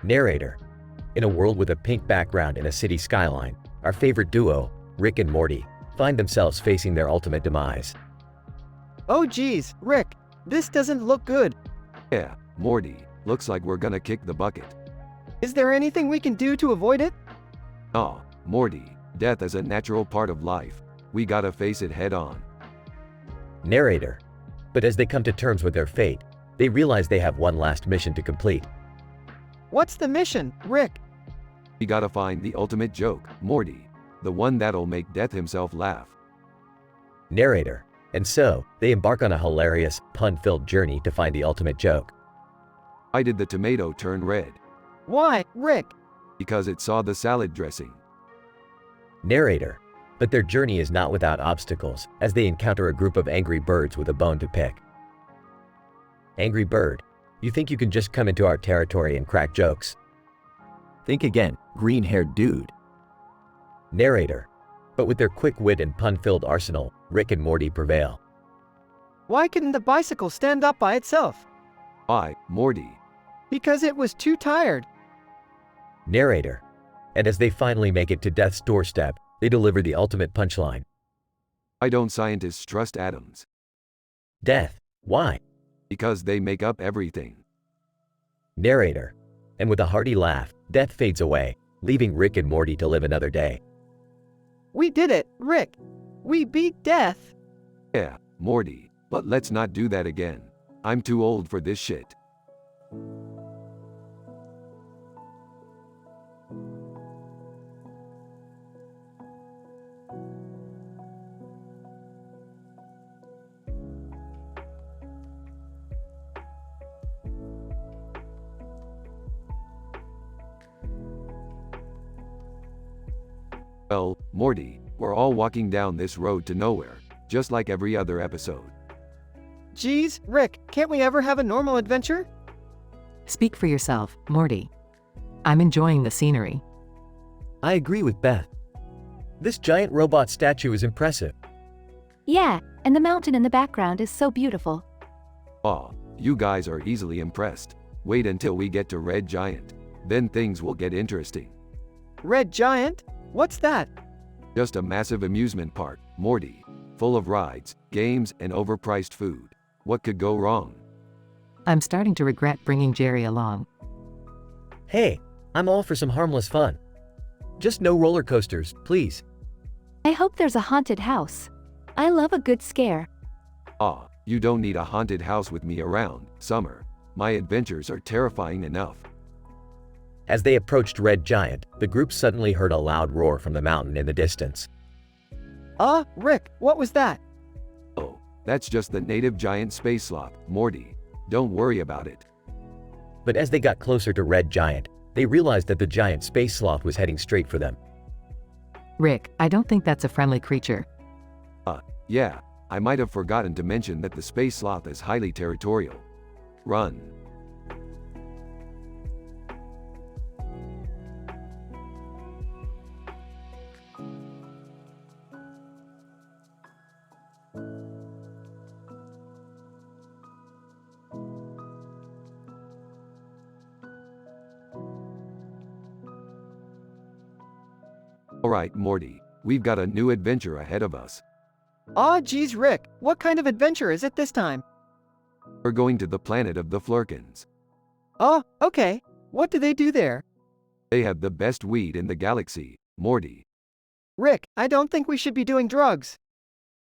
Narrator. In a world with a pink background and a city skyline, our favorite duo, Rick and Morty, find themselves facing their ultimate demise. Oh geez, Rick, this doesn't look good. Yeah, Morty, looks like we're gonna kick the bucket. Is there anything we can do to avoid it? Aw, Morty, death is a natural part of life. We gotta face it head on. Narrator. But as they come to terms with their fate, they realize they have one last mission to complete. What's the mission, Rick? We gotta find the ultimate joke, Morty. The one that'll make Death himself laugh. Narrator. And so, they embark on a hilarious, pun-filled journey to find the ultimate joke. Why did the tomato turn red? Why, Rick? Because it saw the salad dressing. Narrator. But their journey is not without obstacles, as they encounter a group of angry birds with a bone to pick. Angry bird. You think you can just come into our territory and crack jokes? Think again, green-haired dude. Narrator. But with their quick wit and pun-filled arsenal, Rick and Morty prevail. Why couldn't the bicycle stand up by itself? Why, Morty? Because it was too tired. Narrator. And as they finally make it to death's doorstep, they deliver the ultimate punchline. Why don't scientists trust atoms? Death. Why? Because they make up everything. Narrator. And with a hearty laugh, Death fades away, leaving Rick and Morty to live another day. We did it, Rick. We beat death. Yeah, Morty, but let's not do that again. I'm too old for this shit. Well, Morty, we're all walking down this road to nowhere, just like every other episode. Geez, Rick, can't we ever have a normal adventure? Speak for yourself, Morty. I'm enjoying the scenery. I agree with Beth. This giant robot statue is impressive. Yeah, and the mountain in the background is so beautiful. Aw, you guys are easily impressed. Wait until we get to Red Giant. Then things will get interesting. Red Giant? What's that? Just a massive amusement park, Morty. Full of rides, games, and overpriced food. What could go wrong? I'm starting to regret bringing Jerry along. Hey, I'm all for some harmless fun. Just no roller coasters, please. I hope there's a haunted house. I love a good scare. Aw, you don't need a haunted house with me around, Summer. My adventures are terrifying enough. As they approached Red Giant, the group suddenly heard a loud roar from the mountain in the distance. Rick, what was that? Oh, that's just the native giant space sloth, Morty. Don't worry about it. But as they got closer to Red Giant, they realized that the giant space sloth was heading straight for them. Rick, I don't think that's a friendly creature. Yeah, I might have forgotten to mention that the space sloth is highly territorial. Run. Alright, Morty, we've got a new adventure ahead of us. Geez, Rick, what kind of adventure is it this time? We're going to the planet of the Flurkins. Oh, okay. What do they do there? They have the best weed in the galaxy, Morty. Rick, I don't think we should be doing drugs.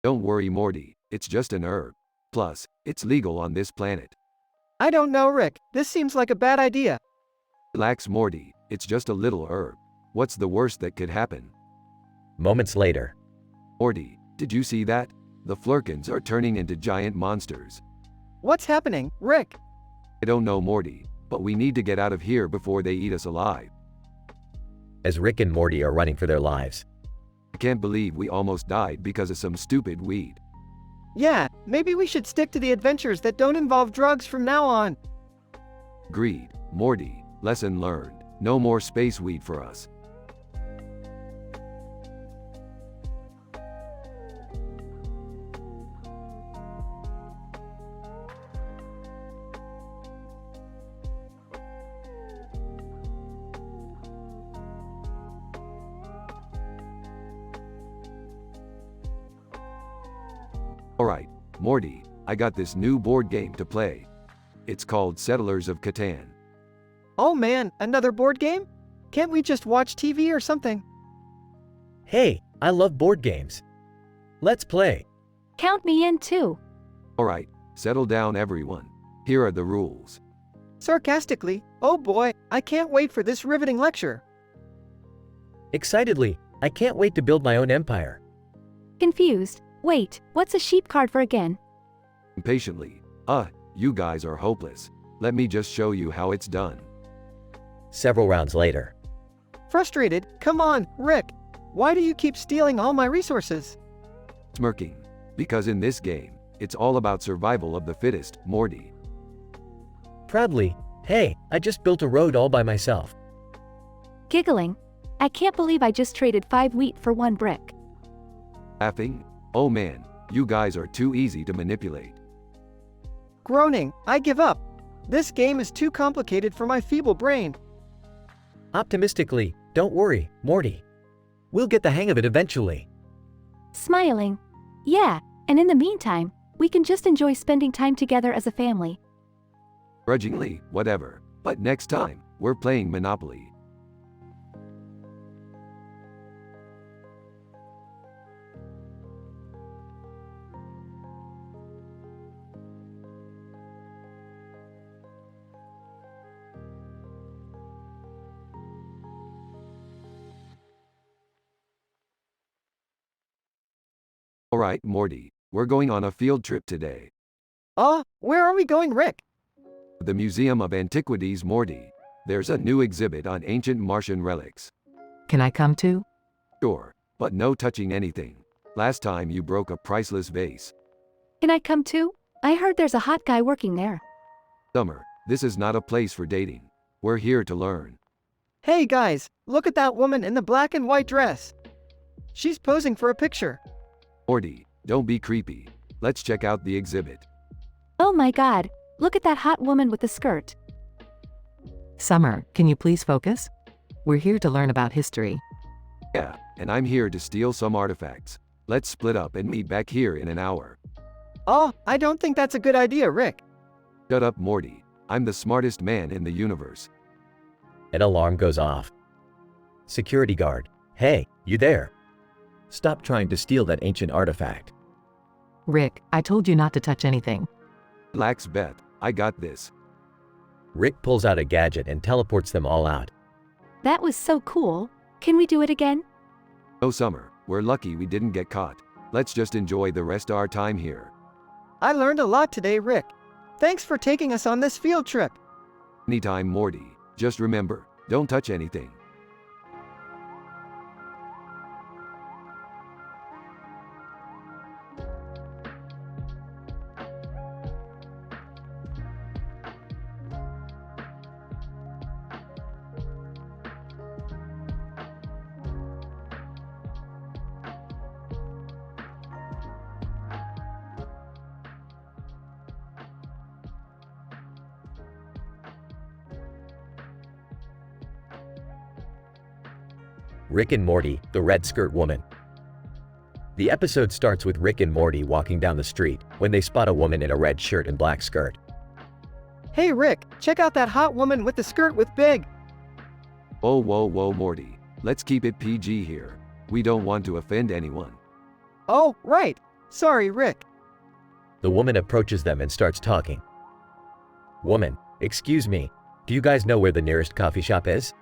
Don't worry, Morty, it's just an herb. Plus, it's legal on this planet. I don't know, Rick. This seems like a bad idea. Relax, Morty, it's just a little herb. What's the worst that could happen? Moments later, Morty, did you see that? The Flurkins are turning into giant monsters. What's happening, Rick? I don't know, Morty, but we need to get out of here before they eat us alive. as Rick and Morty are running for their lives. I can't believe we almost died because of some stupid weed. Yeah, maybe we should stick to the adventures that don't involve drugs from now on. Agreed. Morty, lesson learned. No more space weed for us. Alright, Morty, I got this new board game to play. It's called Settlers of Catan. Oh man, another board game? Can't we just watch TV or something? Hey, I love board games. Let's play. Count me in too. Alright, settle down everyone. Here are the rules. Sarcastically, oh boy, I can't wait for this riveting lecture. Excitedly, I can't wait to build my own empire. Confused. Wait, what's a sheep card for again? Impatiently, you guys are hopeless. Let me just show you how it's done. Several rounds later. Frustrated, come on, Rick. Why do you keep stealing all my resources? Smirking. Because in this game, it's all about survival of the fittest, Morty. Proudly, hey, I just built a road all by myself. Giggling. I can't believe I just traded 5 wheat for 1 brick. Laughing. Oh man, you guys are too easy to manipulate. Groaning, I give up. This game is too complicated for my feeble brain. Optimistically, don't worry, Morty. We'll get the hang of it eventually. Smiling. Yeah, and in the meantime, we can just enjoy spending time together as a family. Grudgingly, whatever. But next time, we're playing Monopoly. Alright, Morty, we're going on a field trip today. Where are we going, Rick? The Museum of Antiquities, Morty. There's a new exhibit on ancient Martian relics. Can I come too? Sure, but no touching anything. Last time you broke a priceless vase. Can I come too? I heard there's a hot guy working there. Summer, this is not a place for dating. We're here to learn. Hey guys, look at that woman in the black and white dress. She's posing for a picture. Morty, don't be creepy. Let's check out the exhibit. Oh my god, look at that hot woman with the skirt. Summer, can you please focus? We're here to learn about history. Yeah, and I'm here to steal some artifacts. Let's split up and meet back here in an hour. I don't think that's a good idea, Rick. Shut up, Morty. I'm the smartest man in the universe. An alarm goes off. Security guard. Hey, you there? Stop trying to steal that ancient artifact. Rick, I told you not to touch anything. Relax, Beth. I got this. Rick pulls out a gadget and teleports them all out. That was so cool. Can we do it again? No, Summer, we're lucky we didn't get caught. Let's just enjoy the rest of our time here. I learned a lot today, Rick. Thanks for taking us on this field trip. Anytime, Morty. Just remember, don't touch anything. Rick and Morty, the Red Skirt Woman. The episode starts with Rick and Morty walking down the street when they spot a woman in a red shirt and black skirt. Hey, Rick, check out that hot woman with the skirt with big. Whoa, whoa, whoa, Morty. Let's keep it PG here. We don't want to offend anyone. Oh, right. Sorry, Rick. The woman approaches them and starts talking. Woman, excuse me, do you guys know where the nearest coffee shop is?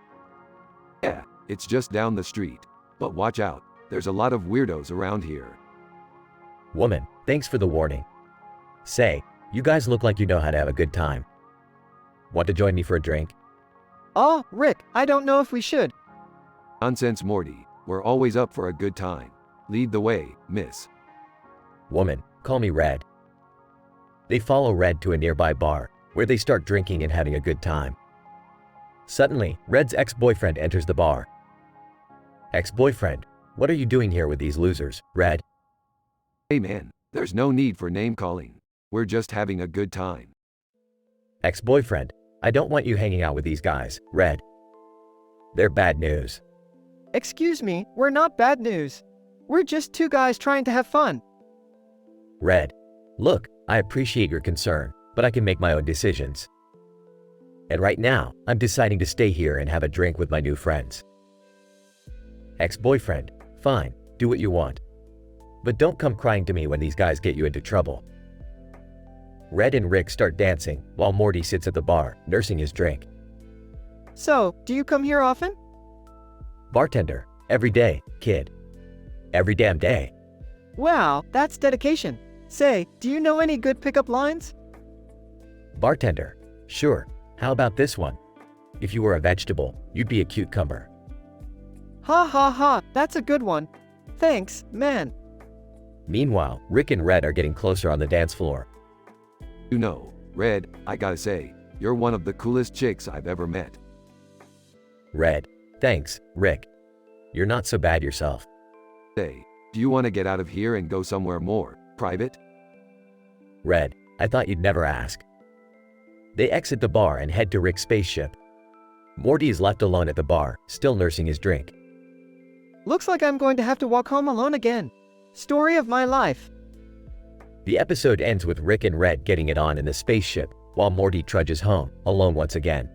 Yeah, it's just down the street. But watch out, there's a lot of weirdos around here. Woman, thanks for the warning. Say, you guys look like you know how to have a good time. Want to join me for a drink? Oh, Rick, I don't know if we should. Nonsense, Morty. We're always up for a good time. Lead the way, miss. Woman, call me Red. They follow Red to a nearby bar, where they start drinking and having a good time. Suddenly, Red's ex-boyfriend enters the bar. Ex-boyfriend, what are you doing here with these losers, Red? Hey man, there's no need for name calling. We're just having a good time. Ex-boyfriend, I don't want you hanging out with these guys, Red. They're bad news. Excuse me, we're not bad news. We're just two guys trying to have fun. Red, look, I appreciate your concern, but I can make my own decisions. And right now, I'm deciding to stay here and have a drink with my new friends. Ex-boyfriend, fine, do what you want. But don't come crying to me when these guys get you into trouble. Red and Rick start dancing while Morty sits at the bar, nursing his drink. So, do you come here often? Bartender, every day, kid. Every damn day. Wow, that's dedication. Say, do you know any good pickup lines? Bartender, sure. How about this one? If you were a vegetable, you'd be a cucumber. Ha ha ha, that's a good one. Thanks, man. Meanwhile, Rick and Red are getting closer on the dance floor. You know, Red, I gotta say, you're one of the coolest chicks I've ever met. Red, thanks, Rick. You're not so bad yourself. Say, do you want to get out of here and go somewhere more private? Red, I thought you'd never ask. They exit the bar and head to Rick's spaceship. Morty is left alone at the bar, still nursing his drink. Looks like I'm going to have to walk home alone again. Story of my life. The episode ends with Rick and Red getting it on in the spaceship, while Morty trudges home, alone once again.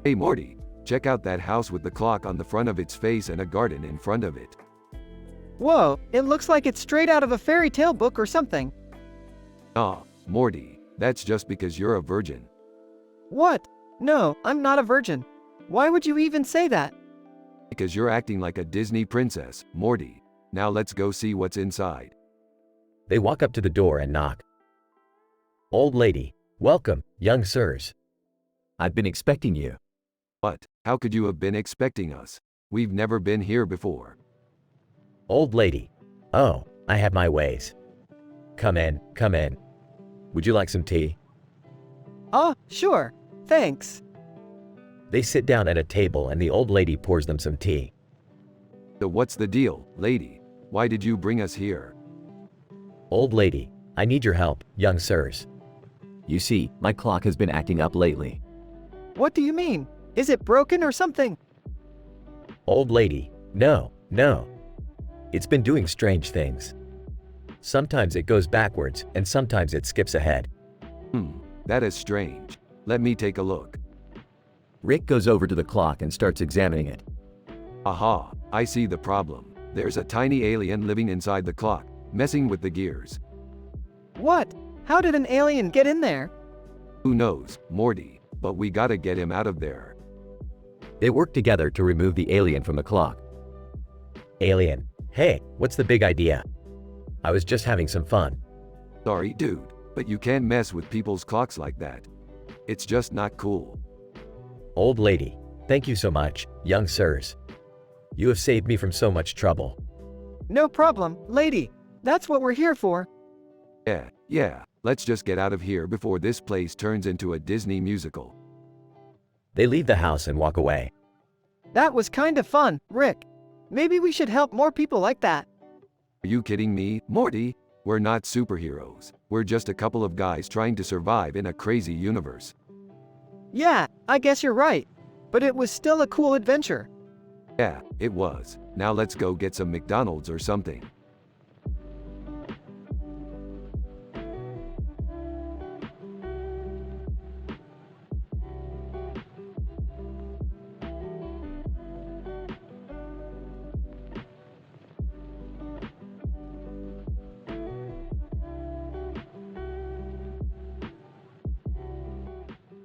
Hey Morty, check out that house with the clock on the front of its face and a garden in front of it. Whoa, it looks like it's straight out of a fairy tale book or something. Ah, Morty, that's just because you're a virgin. What? No, I'm not a virgin. Why would you even say that? Because you're acting like a Disney princess, Morty. Now let's go see what's inside. They walk up to the door and knock. Old lady, welcome, young sirs. I've been expecting you. What? How could you have been expecting us? We've never been here before. Old lady, oh, I have my ways. Come in, come in. Would you like some tea? Oh, sure. Thanks. They sit down at a table and the old lady pours them some tea. So what's the deal, lady? Why did you bring us here? Old lady, I need your help, young sirs. You see, my clock has been acting up lately. What do you mean? Is it broken or something? Old lady, no. It's been doing strange things. Sometimes it goes backwards, and sometimes it skips ahead. That is strange. Let me take a look. Rick goes over to the clock and starts examining it. Aha, I see the problem. There's a tiny alien living inside the clock, messing with the gears. What? How did an alien get in there? Who knows, Morty, but we gotta get him out of there. They work together to remove the alien from the clock. Alien, hey, what's the big idea? I was just having some fun. Sorry, dude, but you can't mess with people's clocks like that. It's just not cool. Old lady, thank you so much, young sirs. You have saved me from so much trouble. No problem, lady. That's what we're here for. Yeah, let's just get out of here before this place turns into a Disney musical. They leave the house and walk away. That was kind of fun, Rick. Maybe we should help more people like that. Are you kidding me, Morty? We're not superheroes. We're just a couple of guys trying to survive in a crazy universe. Yeah, I guess you're right. But it was still a cool adventure. Yeah, it was. Now let's go get some McDonald's or something.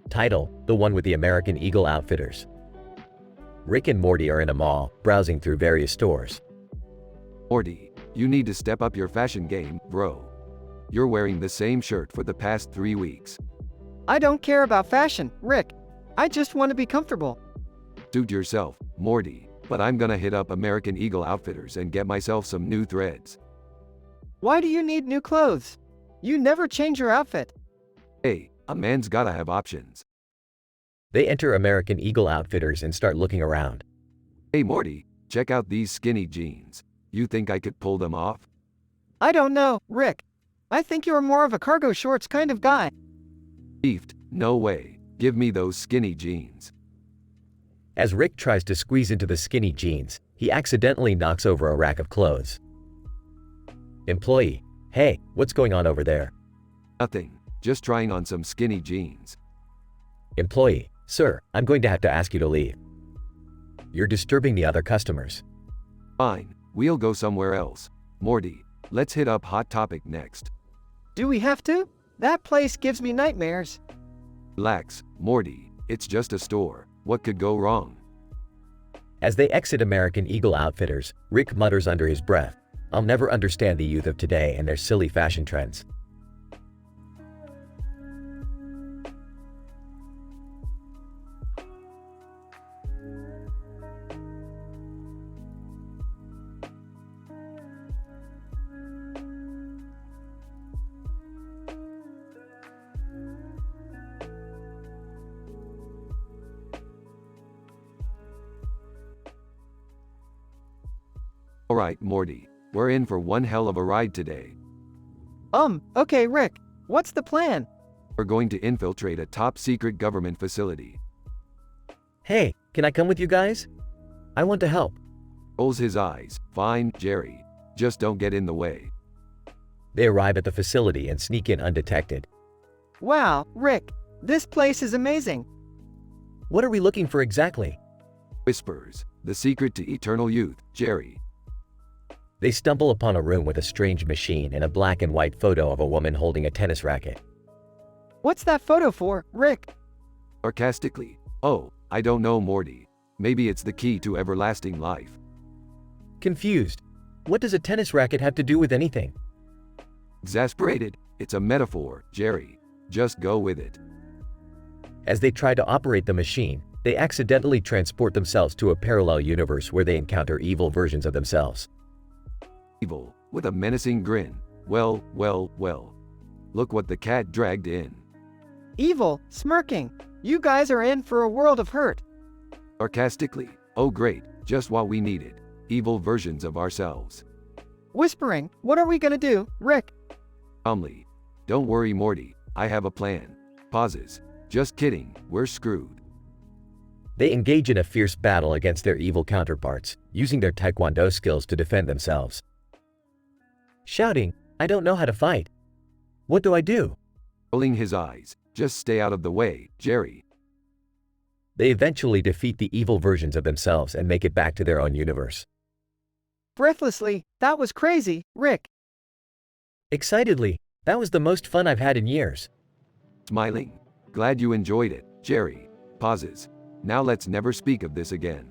Title: The one with the American Eagle Outfitters. Rick and Morty are in a mall, browsing through various stores. Morty, you need to step up your fashion game, bro. You're wearing the same shirt for the past 3 weeks. I don't care about fashion, Rick. I just want to be comfortable. Suit yourself, Morty, but I'm gonna hit up American Eagle Outfitters and get myself some new threads. Why do you need new clothes? You never change your outfit. Hey, a man's gotta have options. They enter American Eagle Outfitters and start looking around. Hey Morty, check out these skinny jeans. You think I could pull them off? I don't know, Rick. I think you're more of a cargo shorts kind of guy. Beefed, no way. Give me those skinny jeans. As Rick tries to squeeze into the skinny jeans, he accidentally knocks over a rack of clothes. Employee, hey, what's going on over there? Nothing, just trying on some skinny jeans. Employee, sir, I'm going to have to ask you to leave. You're disturbing the other customers. Fine, we'll go somewhere else. Morty, let's hit up Hot Topic next. Do we have to? That place gives me nightmares. Relax, Morty, it's just a store. What could go wrong? As they exit American Eagle Outfitters, Rick mutters under his breath, I'll never understand the youth of today and their silly fashion trends. Alright, Morty, we're in for one hell of a ride today. Okay, Rick. What's the plan? We're going to infiltrate a top-secret government facility. Hey, can I come with you guys? I want to help. Rolls his eyes. Fine, Jerry. Just don't get in the way. They arrive at the facility and sneak in undetected. Wow, Rick. This place is amazing. What are we looking for exactly? Whispers. The secret to eternal youth, Jerry. They stumble upon a room with a strange machine and a black and white photo of a woman holding a tennis racket. What's that photo for, Rick? Sarcastically. Oh, I don't know, Morty. Maybe it's the key to everlasting life. Confused. What does a tennis racket have to do with anything? Exasperated. It's a metaphor, Jerry. Just go with it. As they try to operate the machine, they accidentally transport themselves to a parallel universe where they encounter evil versions of themselves. Evil, with a menacing grin. Well. Look what the cat dragged in. Evil, smirking. You guys are in for a world of hurt. Sarcastically. Oh great, just what we needed. Evil versions of ourselves. Whispering, what are we gonna do, Rick? Calmly. Don't worry, Morty. I have a plan. Pauses. Just kidding, we're screwed. They engage in a fierce battle against their evil counterparts, using their taekwondo skills to defend themselves. Shouting, I don't know how to fight. What do I do? Rolling his eyes. Just stay out of the way, Jerry. They eventually defeat the evil versions of themselves and make it back to their own universe. Breathlessly, that was crazy, Rick. Excitedly, that was the most fun I've had in years. Smiling. Glad you enjoyed it, Jerry. Pauses. Now let's never speak of this again.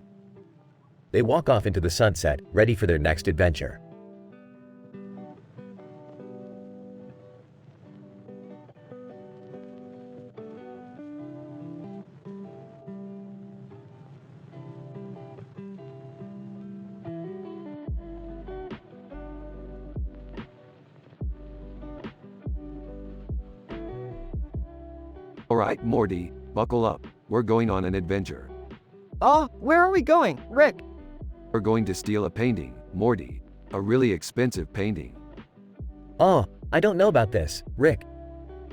They walk off into the sunset, ready for their next adventure. Alright, Morty, buckle up. We're going on an adventure. Where are we going, Rick? We're going to steal a painting, Morty. A really expensive painting. Oh, I don't know about this, Rick.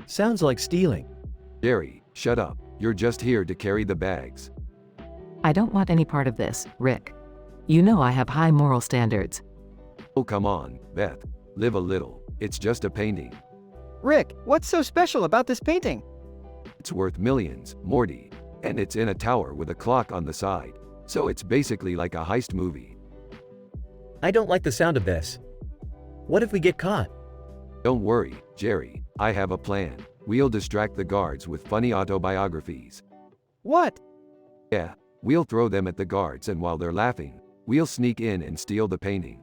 Sounds like stealing. Jerry, shut up. You're just here to carry the bags. I don't want any part of this, Rick. You know I have high moral standards. Oh, come on, Beth. Live a little. It's just a painting. Rick, what's so special about this painting? It's worth millions, Morty. And it's in a tower with a clock on the side. So it's basically like a heist movie. I don't like the sound of this. What if we get caught? Don't worry, Jerry. I have a plan. We'll distract the guards with funny autobiographies. What? Yeah, we'll throw them at the guards, and while they're laughing, we'll sneak in and steal the painting.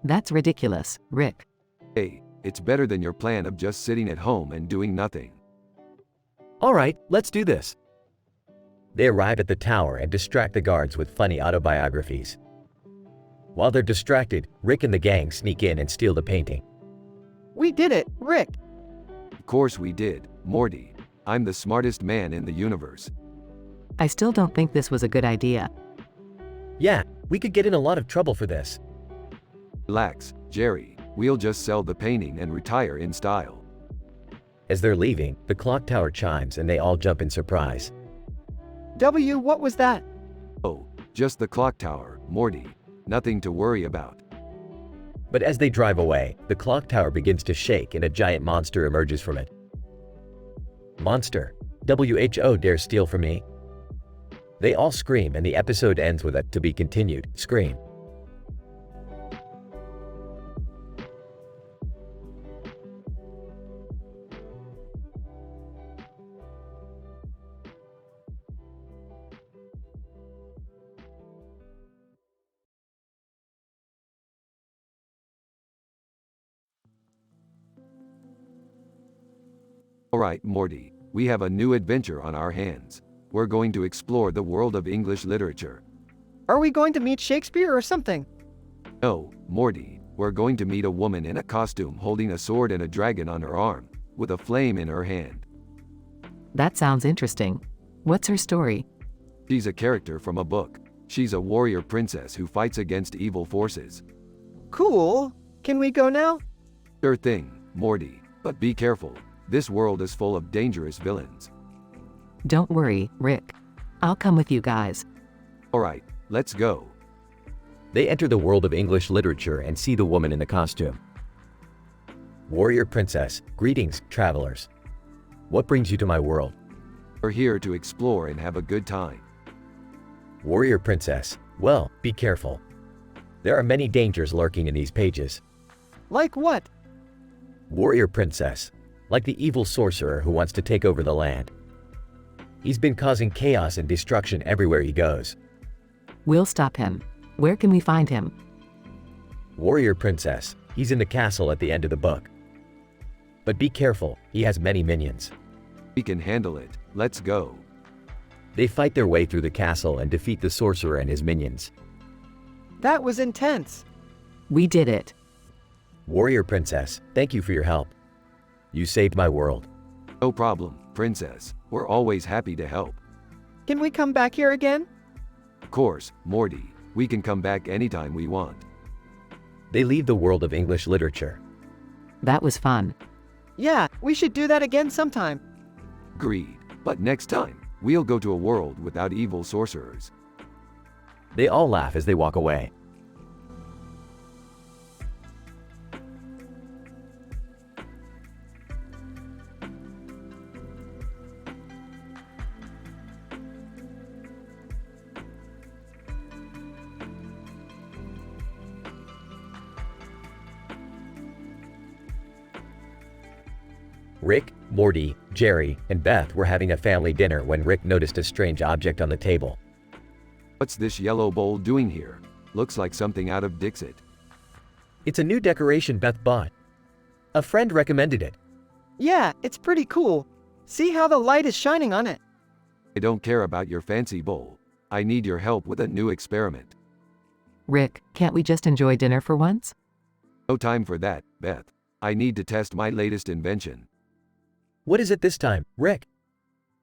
That's ridiculous, Rick. Hey, it's better than your plan of just sitting at home and doing nothing. Alright, let's do this. They arrive at the tower and distract the guards with funny autobiographies. While they're distracted, Rick and the gang sneak in and steal the painting. We did it, Rick. Of course we did, Morty. I'm the smartest man in the universe. I still don't think this was a good idea. Yeah, we could get in a lot of trouble for this. Relax, Jerry. We'll just sell the painting and retire in style. As they're leaving, the clock tower chimes and they all jump in surprise. What was that? Oh, just the clock tower, Morty. Nothing to worry about. But as they drive away, the clock tower begins to shake and a giant monster emerges from it. Monster, WHO dare steal from me? They all scream and the episode ends with a "to be continued" scream. Alright, Morty. We have a new adventure on our hands. We're going to explore the world of English literature. Are we going to meet Shakespeare or something? No, Morty. We're going to meet a woman in a costume holding a sword and a dragon on her arm, with a flame in her hand. That sounds interesting. What's her story? She's a character from a book. She's a warrior princess who fights against evil forces. Cool. Can we go now? Sure thing, Morty. But be careful. This world is full of dangerous villains. Don't worry, Rick. I'll come with you guys. Alright, let's go. They enter the world of English literature and see the woman in the costume. Warrior Princess, greetings, travelers. What brings you to my world? We're here to explore and have a good time. Warrior Princess, well, be careful. There are many dangers lurking in these pages. Like what? Warrior Princess, like the evil sorcerer who wants to take over the land. He's been causing chaos and destruction everywhere he goes. We'll stop him. Where can we find him? Warrior Princess, he's in the castle at the end of the book. But be careful, he has many minions. We can handle it. Let's go. They fight their way through the castle and defeat the sorcerer and his minions. That was intense. We did it. Warrior Princess, thank you for your help. You saved my world. No problem, Princess. We're always happy to help. Can we come back here again? Of course, Morty. We can come back anytime we want. They leave the world of English literature. That was fun. Yeah, we should do that again sometime. Agreed. But next time, we'll go to a world without evil sorcerers. They all laugh as they walk away. Rick, Morty, Jerry, and Beth were having a family dinner when Rick noticed a strange object on the table. What's this yellow bowl doing here? Looks like something out of Dixit. It's a new decoration Beth bought. A friend recommended it. Yeah, it's pretty cool. See how the light is shining on it. I don't care about your fancy bowl. I need your help with a new experiment. Rick, can't we just enjoy dinner for once? No time for that, Beth. I need to test my latest invention. What is it this time, Rick?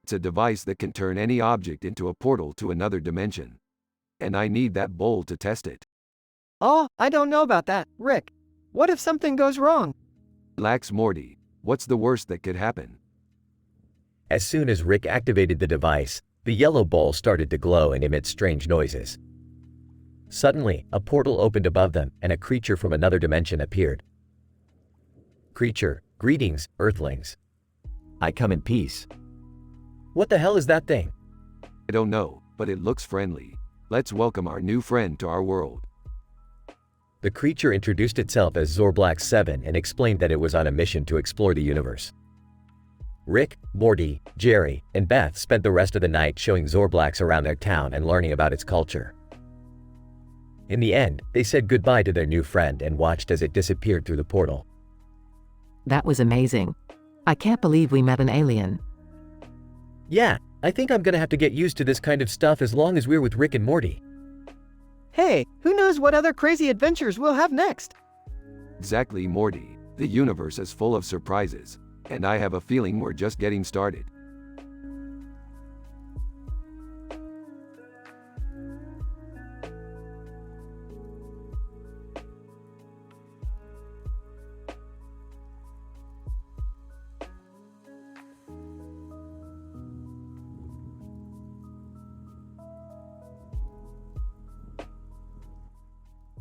It's a device that can turn any object into a portal to another dimension. And I need that bowl to test it. Oh, I don't know about that, Rick. What if something goes wrong? Relax, Morty. What's the worst that could happen? As soon as Rick activated the device, the yellow bowl started to glow and emit strange noises. Suddenly, a portal opened above them and a creature from another dimension appeared. Creature, greetings, Earthlings. I come in peace. What the hell is that thing? I don't know, but it looks friendly. Let's welcome our new friend to our world. The creature introduced itself as Zorblack 7 and explained that it was on a mission to explore the universe. Rick, Morty, Jerry, and Beth spent the rest of the night showing Zorblacks around their town and learning about its culture. In the end, they said goodbye to their new friend and watched as it disappeared through the portal. That was amazing. I can't believe we met an alien. Yeah, I think I'm gonna have to get used to this kind of stuff as long as we're with Rick and Morty. Hey, who knows what other crazy adventures we'll have next? Exactly, Morty. The universe is full of surprises. And I have a feeling we're just getting started.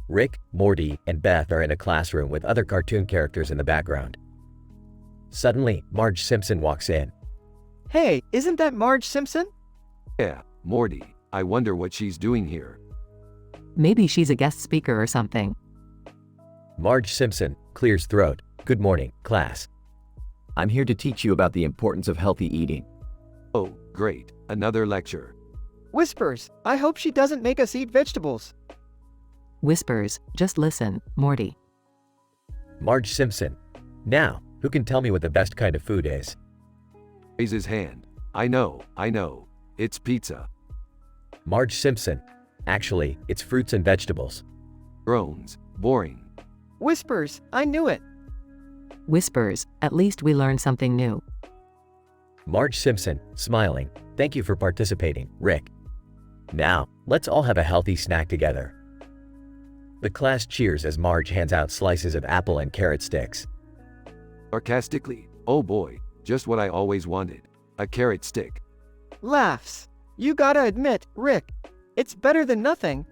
Rick, Morty, and Beth are in a classroom with other cartoon characters in the background. Suddenly, Marge Simpson walks in. Hey, isn't that Marge Simpson? Yeah, Morty. I wonder what she's doing here. Maybe she's a guest speaker or something. Marge Simpson clears throat. Good morning, class. I'm here to teach you about the importance of healthy eating. Oh, great. Another lecture. Whispers, I hope she doesn't make us eat vegetables. Whispers, just listen, Morty. Marge Simpson. Now, who can tell me what the best kind of food is? Raise his hand. I know. It's pizza. Marge Simpson. Actually, it's fruits and vegetables. Groans. Boring. Whispers, I knew it. Whispers, at least we learned something new. Marge Simpson, smiling. Thank you for participating, Rick. Now, let's all have a healthy snack together. The class cheers as Marge hands out slices of apple and carrot sticks. Sarcastically, oh boy, just what I always wanted. A carrot stick. Laughs. You gotta admit, Rick, it's better than nothing.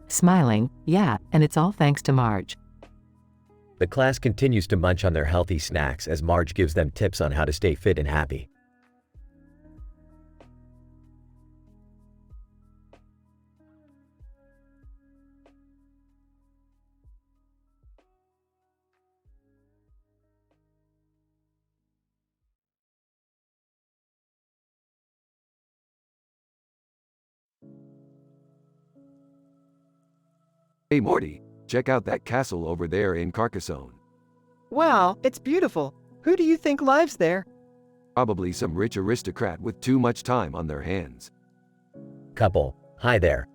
Smiling, yeah, and it's all thanks to Marge. The class continues to munch on their healthy snacks as Marge gives them tips on how to stay fit and happy. Hey Morty, check out that castle over there in Carcassonne. Wow, it's beautiful. Who do you think lives there? Probably some rich aristocrat with too much time on their hands. Couple, hi there.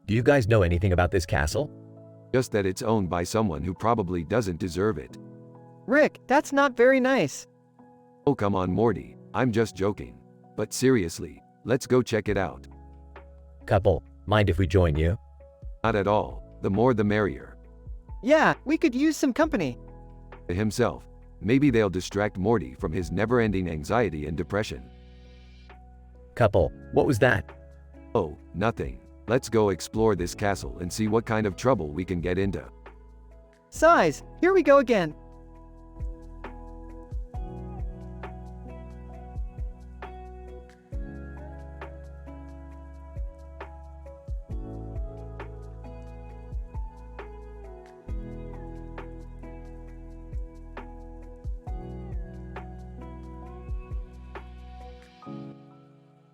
Do you guys know anything about this castle? Just that it's owned by someone who probably doesn't deserve it. Rick, that's not very nice. Oh come on Morty, I'm just joking. But seriously, let's go check it out. Couple, mind if we join you? Not at all. The more the merrier. Yeah, we could use some company. Himself. Maybe they'll distract Morty from his never-ending anxiety and depression. Couple, what was that? Oh, nothing. Let's go explore this castle and see what kind of trouble we can get into. Size, here we go again.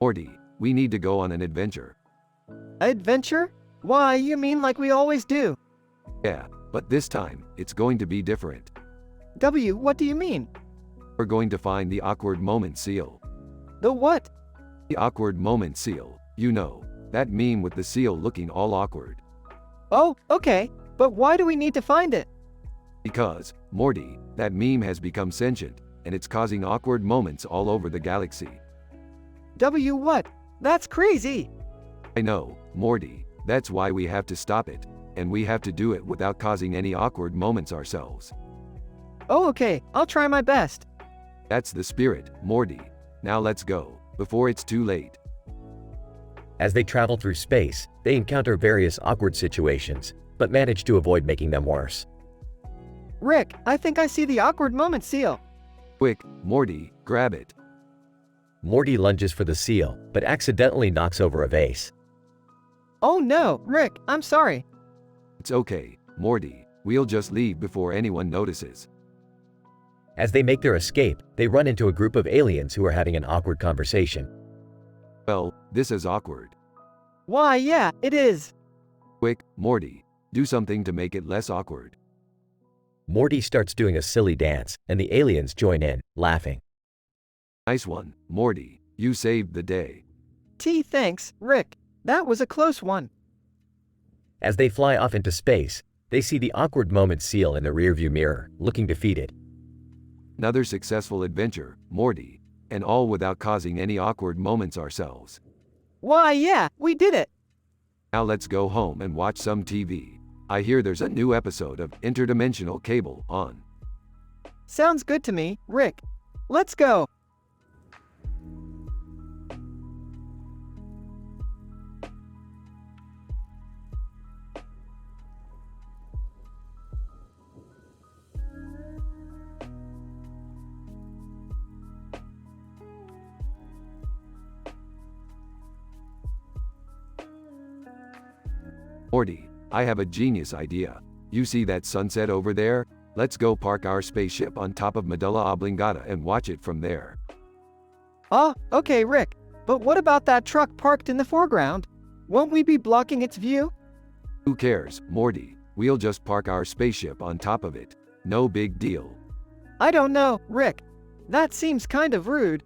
Morty, we need to go on an adventure. Adventure? Why, you mean like we always do? Yeah, but this time, it's going to be different. W, what do you mean? We're going to find the awkward moment seal. The what? The awkward moment seal, you know, that meme with the seal looking all awkward. Oh, okay, but why do we need to find it? Because, Morty, that meme has become sentient, and it's causing awkward moments all over the galaxy. W, what? That's crazy. I know, Morty, that's why we have to stop it, and we have to do it without causing any awkward moments ourselves. Oh, okay, I'll try my best. That's the spirit, Morty. Now let's go, before it's too late. As they travel through space, they encounter various awkward situations, but manage to avoid making them worse. Rick, I think I see the awkward moment seal. Quick, Morty, grab it. Morty lunges for the seal, but accidentally knocks over a vase. Oh no, Rick, I'm sorry. It's okay, Morty, we'll just leave before anyone notices. As they make their escape, they run into a group of aliens who are having an awkward conversation. Well, this is awkward. Why, yeah, it is. Quick, Morty, do something to make it less awkward. Morty starts doing a silly dance, and the aliens join in, laughing. Nice one, Morty, you saved the day. Thanks, Rick. That was a close one. As they fly off into space, they see the awkward moment seal in the rearview mirror, looking defeated. Another successful adventure, Morty, and all without causing any awkward moments ourselves. Why, yeah, we did it. Now let's go home and watch some TV. I hear there's a new episode of Interdimensional Cable on. Sounds good to me, Rick. Let's go. Morty, I have a genius idea. You see that sunset over there? Let's go park our spaceship on top of Medulla Oblongata and watch it from there. Oh, okay, Rick. But what about that truck parked in the foreground? Won't we be blocking its view? Who cares, Morty? We'll just park our spaceship on top of it. No big deal. I don't know, Rick. That seems kind of rude.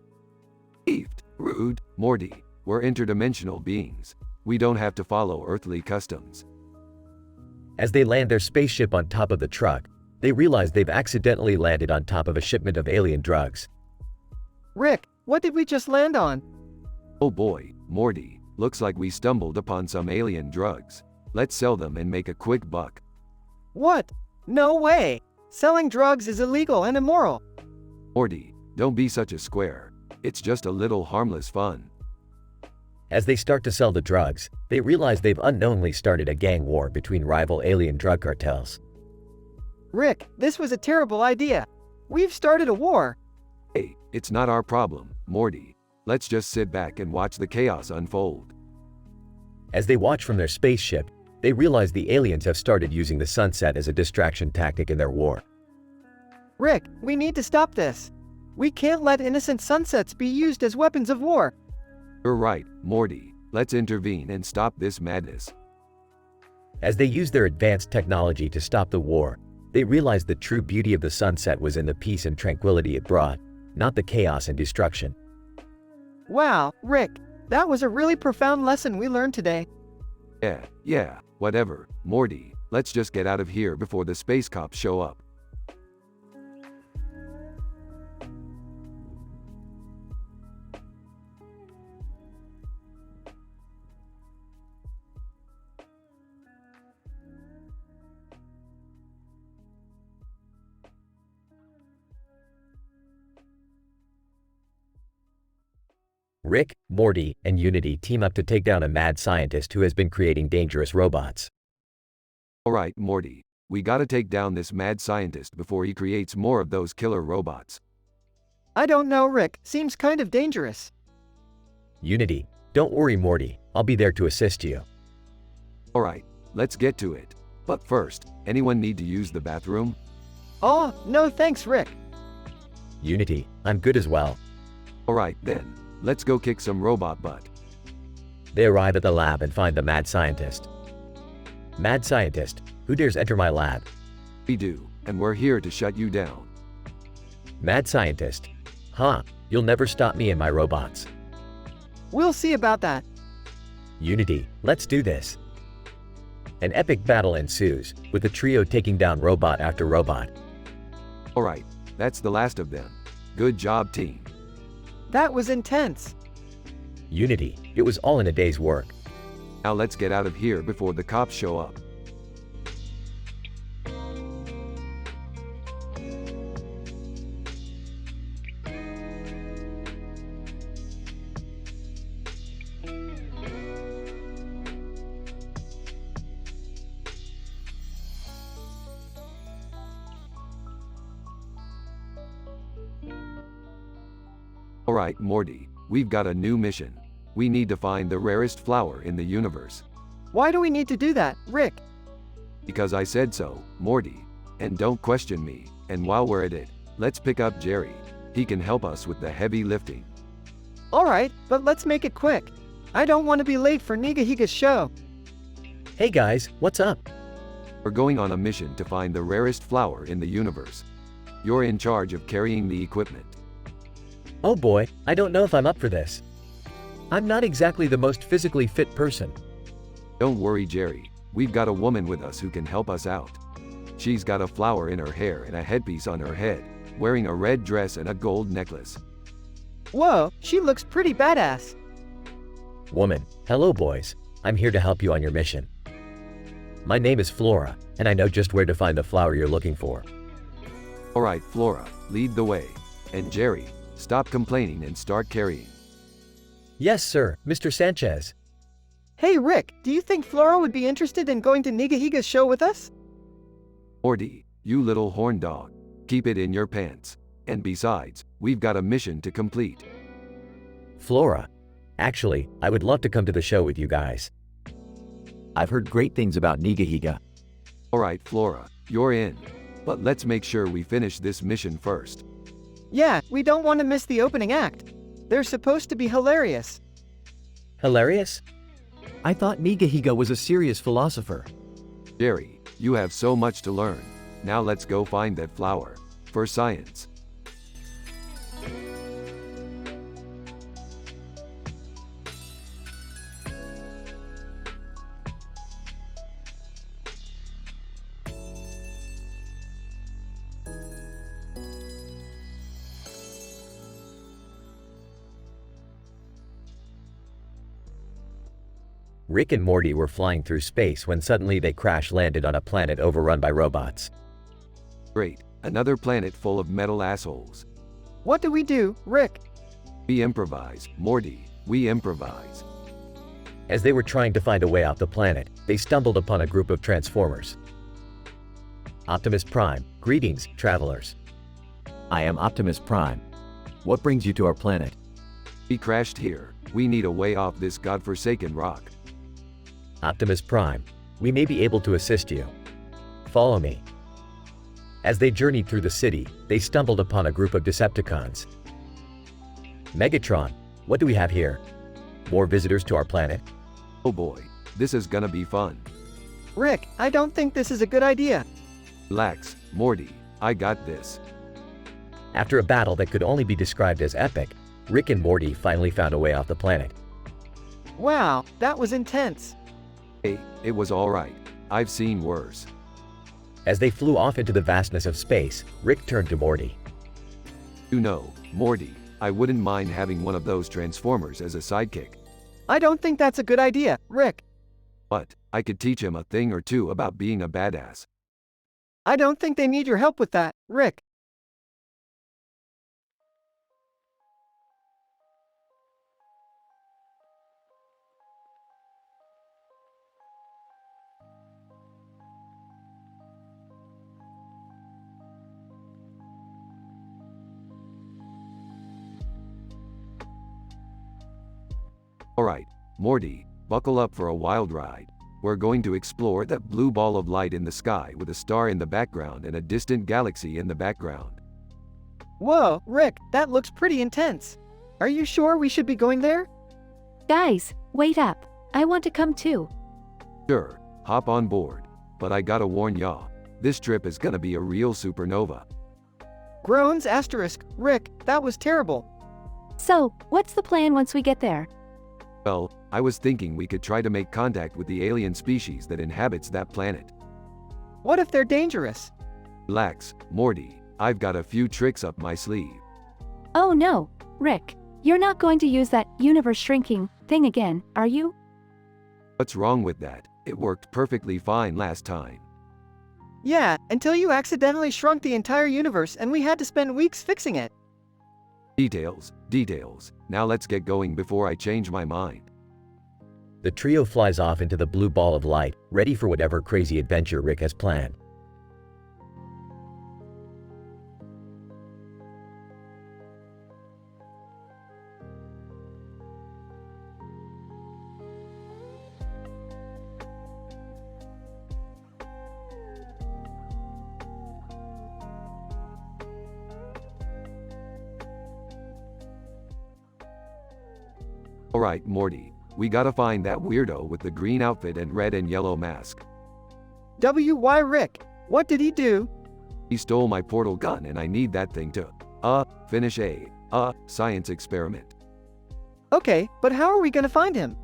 Rude, Morty. We're interdimensional beings. We don't have to follow earthly customs. As they land their spaceship on top of the truck, they realize they've accidentally landed on top of a shipment of alien drugs. Rick, what did we just land on? Oh boy, Morty, looks like we stumbled upon some alien drugs. Let's sell them and make a quick buck. What? No way! Selling drugs is illegal and immoral. Morty, don't be such a square. It's just a little harmless fun. As they start to sell the drugs, they realize they've unknowingly started a gang war between rival alien drug cartels. Rick, this was a terrible idea. We've started a war. Hey, it's not our problem, Morty. Let's just sit back and watch the chaos unfold. As they watch from their spaceship, they realize the aliens have started using the sunset as a distraction tactic in their war. Rick, we need to stop this. We can't let innocent sunsets be used as weapons of war. You're right, Morty. Let's intervene and stop this madness. As they use their advanced technology to stop the war, they realize the true beauty of the sunset was in the peace and tranquility it brought, not the chaos and destruction. Wow, Rick, that was a really profound lesson we learned today. Yeah, whatever, Morty. Let's just get out of here before the space cops show up. Rick, Morty, and Unity team up to take down a mad scientist who has been creating dangerous robots. Alright, Morty. We gotta take down this mad scientist before he creates more of those killer robots. I don't know, Rick. Seems kind of dangerous. Unity, don't worry, Morty. I'll be there to assist you. Alright, let's get to it. But first, anyone need to use the bathroom? Oh, no thanks, Rick. Unity, I'm good as well. Alright then, let's go kick some robot butt. They arrive at the lab and find the mad scientist. Mad scientist, who dares enter my lab? We do, and we're here to shut you down. Mad scientist, huh, you'll never stop me and my robots. We'll see about that. Unity, let's do this. An epic battle ensues, with the trio taking down robot after robot. Alright, that's the last of them. Good job, team. That was intense. Unity, it was all in a day's work. Now let's get out of here before the cops show up. Alright, Morty, we've got a new mission. We need to find the rarest flower in the universe. Why do we need to do that, Rick? Because I said so, Morty. And don't question me. And while we're at it, let's pick up Jerry. He can help us with the heavy lifting. Alright, but let's make it quick. I don't want to be late for Nigahiga's show. Hey guys, what's up? We're going on a mission to find the rarest flower in the universe. You're in charge of carrying the equipment. Oh boy, I don't know if I'm up for this. I'm not exactly the most physically fit person. Don't worry, Jerry. We've got a woman with us who can help us out. She's got a flower in her hair and a headpiece on her head, wearing a red dress and a gold necklace. Whoa, she looks pretty badass. Woman, hello boys. I'm here to help you on your mission. My name is Flora, and I know just where to find the flower you're looking for. Alright, Flora, lead the way. And Jerry, stop complaining and start carrying. Yes, sir, Mr. Sanchez. Hey Rick, do you think Flora would be interested in going to Nigahiga's show with us? Morty, you little horn dog. Keep it in your pants. And besides, we've got a mission to complete. Flora. Actually, I would love to come to the show with you guys. I've heard great things about Nigahiga. Alright, Flora, you're in. But let's make sure we finish this mission first. Yeah, we don't want to miss the opening act. They're supposed to be hilarious. Hilarious? I thought Nigahiga was a serious philosopher. Jerry, you have so much to learn. Now let's go find that flower. For science. Rick and Morty were flying through space when suddenly they crash-landed on a planet overrun by robots. Great, another planet full of metal assholes. What do we do, Rick? We improvise, Morty, we improvise. As they were trying to find a way off the planet, they stumbled upon a group of Transformers. Optimus Prime, greetings, travelers. I am Optimus Prime. What brings you to our planet? We crashed here. We need a way off this godforsaken rock. Optimus Prime, we may be able to assist you. Follow me. As they journeyed through the city, they stumbled upon a group of Decepticons. Megatron, what do we have here? More visitors to our planet? Oh boy, this is gonna be fun. Rick, I don't think this is a good idea. Relax, Morty, I got this. After a battle that could only be described as epic, Rick and Morty finally found a way off the planet. Wow, that was intense. Hey, it was alright. I've seen worse. As they flew off into the vastness of space, Rick turned to Morty. You know, Morty, I wouldn't mind having one of those Transformers as a sidekick. I don't think that's a good idea, Rick. But, I could teach him a thing or two about being a badass. I don't think they need your help with that, Rick. Alright, Morty, buckle up for a wild ride. We're going to explore that blue ball of light in the sky with a star in the background and a distant galaxy in the background. Whoa, Rick, that looks pretty intense. Are you sure we should be going there? Guys, wait up. I want to come too. Sure, hop on board. But I gotta warn y'all, this trip is gonna be a real supernova. Groans asterisk. Rick, that was terrible. So, what's the plan once we get there? Well, I was thinking we could try to make contact with the alien species that inhabits that planet. What if they're dangerous? Relax, Morty, I've got a few tricks up my sleeve. Oh no, Rick. You're not going to use that universe shrinking thing again, are you? What's wrong with that? It worked perfectly fine last time. Yeah, until you accidentally shrunk the entire universe and we had to spend weeks fixing it. Details, details. Now let's get going before I change my mind. The trio flies off into the blue ball of light, ready for whatever crazy adventure Rick has planned. Alright, Morty, we gotta find that weirdo with the green outfit and red and yellow mask. W.Y. Rick, what did he do? He stole my portal gun and I need that thing to, finish a, science experiment. Okay, but how are we gonna find him?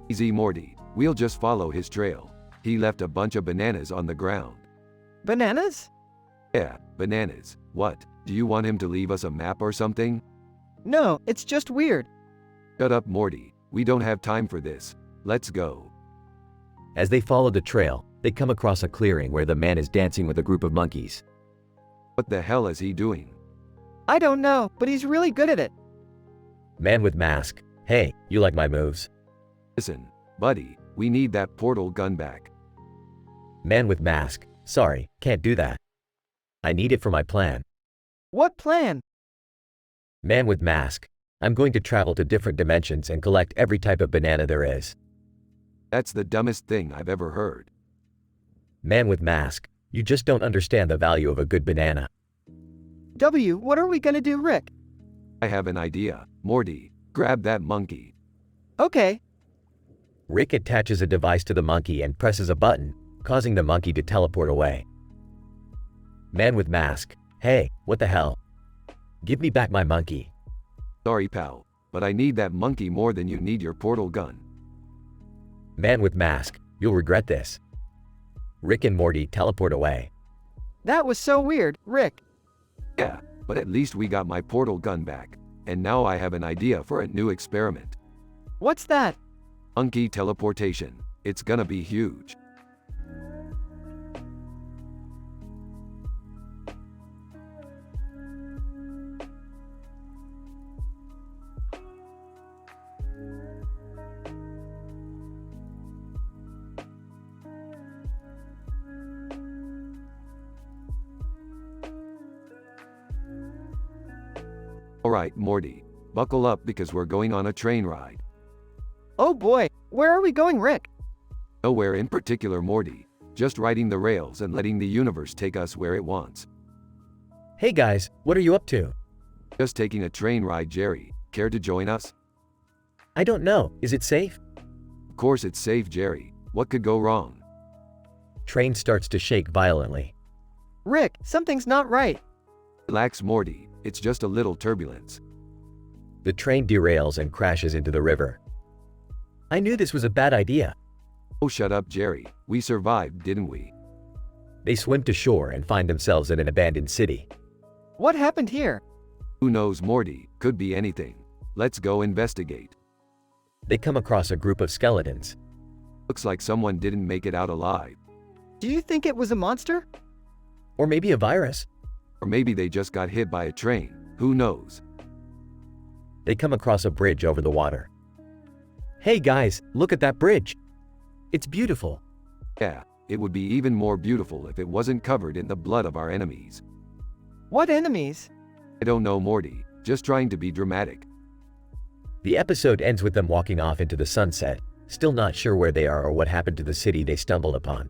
Easy, Morty, we'll just follow his trail. He left a bunch of bananas on the ground. Bananas? Yeah, bananas. What, do you want him to leave us a map or something? No, it's just weird. Shut up, Morty, we don't have time for this. Let's go. As they follow the trail, they come across a clearing where the man is dancing with a group of monkeys. What the hell is he doing? I don't know, but he's really good at it. Man with mask. Hey, you like my moves? Listen, buddy, we need that portal gun back. Man with mask. Sorry, can't do that. I need it for my plan. What plan? Man with mask. I'm going to travel to different dimensions and collect every type of banana there is. That's the dumbest thing I've ever heard. Man with mask. You just don't understand the value of a good banana. W, what are we gonna do, Rick? I have an idea. Morty, grab that monkey. Okay. Rick attaches a device to the monkey and presses a button, causing the monkey to teleport away. Man with mask. Hey, what the hell? Give me back my monkey. Sorry, pal, but I need that monkey more than you need your portal gun. Man with mask. You'll regret this. Rick and Morty teleport away. That was so weird, Rick. Yeah, but at least we got my portal gun back. And now I have an idea for a new experiment. What's that? Monkey teleportation. It's gonna be huge. Alright, Morty, buckle up because we're going on a train ride. Oh boy, where are we going, Rick? Nowhere in particular, Morty, just riding the rails and letting the universe take us where it wants. Hey guys, what are you up to? Just taking a train ride, Jerry. Care to join us? I don't know, is it safe? Of course it's safe, Jerry. What could go wrong? Train starts to shake violently. Rick, something's not right. Relax, Morty, it's just a little turbulence. The train derails and crashes into the river. I knew this was a bad idea. Oh, shut up, Jerry. We survived, didn't we? They swim to shore and find themselves in an abandoned city. What happened here? Who knows, Morty? Could be anything. Let's go investigate. They come across a group of skeletons. Looks like someone didn't make it out alive. Do you think it was a monster? Or maybe a virus. Or maybe they just got hit by a train. Who knows? They come across a bridge over the water. Hey guys, look at that bridge. It's beautiful. Yeah, it would be even more beautiful if it wasn't covered in the blood of our enemies. What enemies? I don't know, Morty. Just trying to be dramatic. The episode ends with them walking off into the sunset, still not sure where they are or what happened to the city they stumbled upon.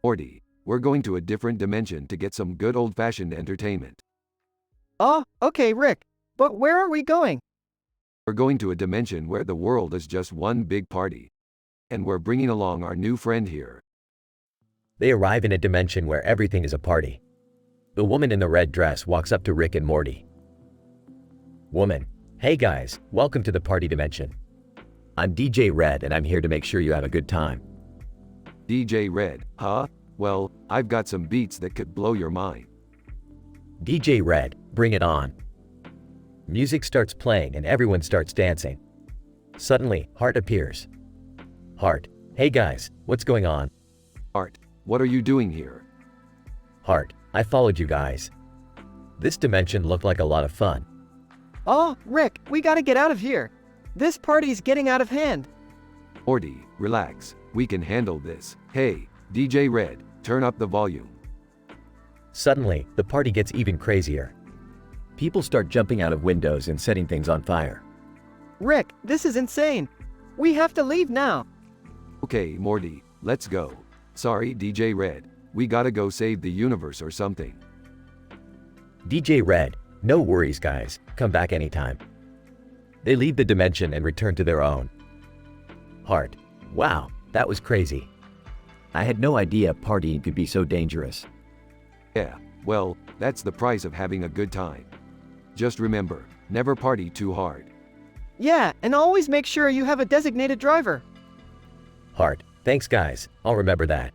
Morty, we're going to a different dimension to get some good old-fashioned entertainment. Oh, okay, Rick. But where are we going? We're going to a dimension where the world is just one big party. And we're bringing along our new friend here. They arrive in a dimension where everything is a party. The woman in the red dress walks up to Rick and Morty. Woman, hey guys, welcome to the party dimension. I'm DJ Red and I'm here to make sure you have a good time. DJ Red, huh? Well, I've got some beats that could blow your mind. DJ Red, bring it on. Music starts playing and everyone starts dancing. Suddenly, Hart appears. Hart, hey guys, what's going on? Hart, what are you doing here? Hart, I followed you guys. This dimension looked like a lot of fun. Oh, Rick, we gotta get out of here. This party's getting out of hand. Morty, relax. We can handle this. Hey, DJ Red, turn up the volume. Suddenly, the party gets even crazier. People start jumping out of windows and setting things on fire. Rick, this is insane. We have to leave now. Okay, Morty, let's go. Sorry, DJ Red. We gotta go save the universe or something. DJ Red, no worries guys, come back anytime. They leave the dimension and return to their own. Hart, wow, that was crazy. I had no idea partying could be so dangerous. Yeah, well, that's the price of having a good time. Just remember, never party too hard. Yeah, and always make sure you have a designated driver. Hart, thanks guys, I'll remember that.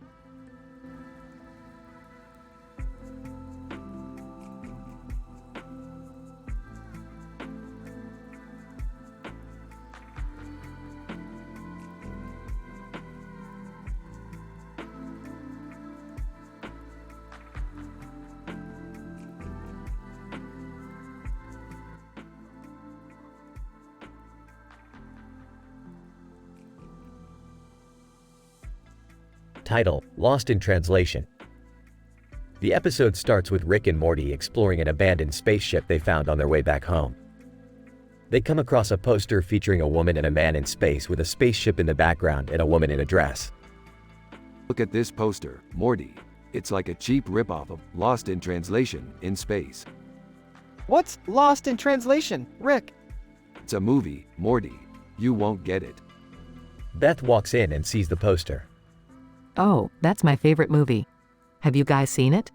Title, Lost in Translation. The episode starts with Rick and Morty exploring an abandoned spaceship they found on their way back home. They come across a poster featuring a woman and a man in space with a spaceship in the background and a woman in a dress. Look at this poster, Morty. It's like a cheap ripoff of Lost in Translation in space. What's Lost in Translation, Rick? It's a movie, Morty. You won't get it. Beth walks in and sees the poster. Oh, that's my favorite movie. Have you guys seen it?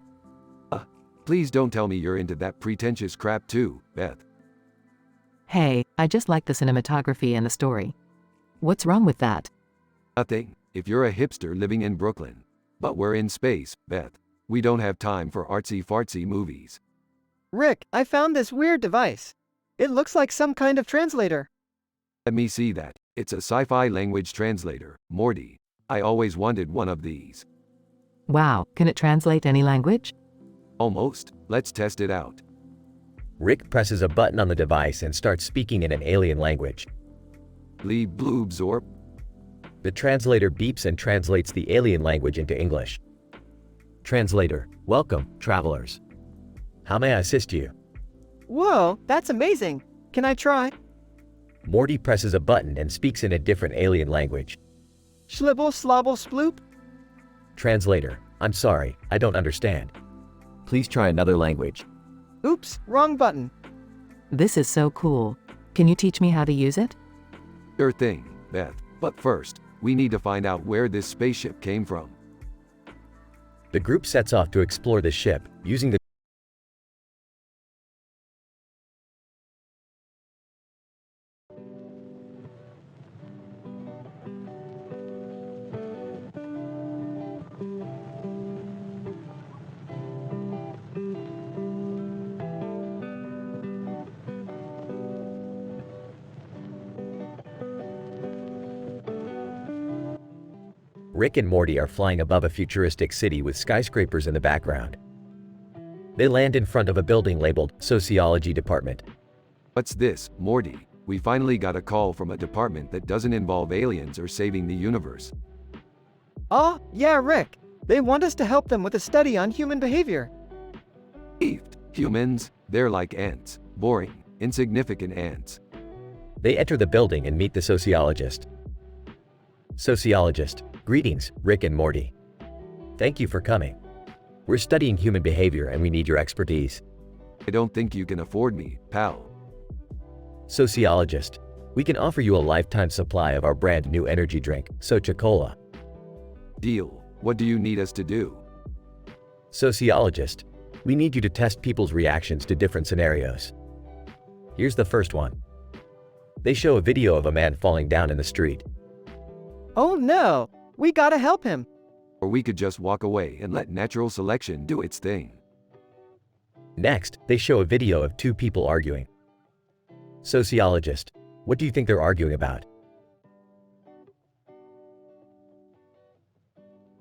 Please don't tell me you're into that pretentious crap too, Beth. Hey, I just like the cinematography and the story. What's wrong with that? Nothing, if you're a hipster living in Brooklyn. But we're in space, Beth. We don't have time for artsy-fartsy movies. Rick, I found this weird device. It looks like some kind of translator. Let me see that. It's a sci-fi language translator, Morty. I always wanted one of these. Wow, can it translate any language? Almost. Let's test it out. Rick presses a button on the device and starts speaking in an alien language. Leave bloobs or... The translator beeps and translates the alien language into English. Translator, welcome, travelers. How may I assist you? Whoa, that's amazing. Can I try? Morty presses a button and speaks in a different alien language. Schlibble slobble sploop? Translator, I'm sorry, I don't understand. Please try another language. Oops, wrong button. This is so cool. Can you teach me how to use it? Sure thing, Beth. But first, we need to find out where this spaceship came from. The group sets off to explore the ship, using the Rick and Morty are flying above a futuristic city with skyscrapers in the background. They land in front of a building labeled Sociology Department. What's this, Morty? We finally got a call from a department that doesn't involve aliens or saving the universe. Oh, yeah, Rick. They want us to help them with a study on human behavior. Humans? They're like ants. Boring, insignificant ants. They enter the building and meet the sociologist. Sociologist, greetings, Rick and Morty. Thank you for coming. We're studying human behavior and we need your expertise. I don't think you can afford me, pal. Sociologist, we can offer you a lifetime supply of our brand new energy drink, Socha Cola. Deal. What do you need us to do? Sociologist, we need you to test people's reactions to different scenarios. Here's the first one. They show a video of a man falling down in the street. Oh no! We gotta help him! Or we could just walk away and let natural selection do its thing. Next, they show a video of two people arguing. Sociologist, what do you think they're arguing about?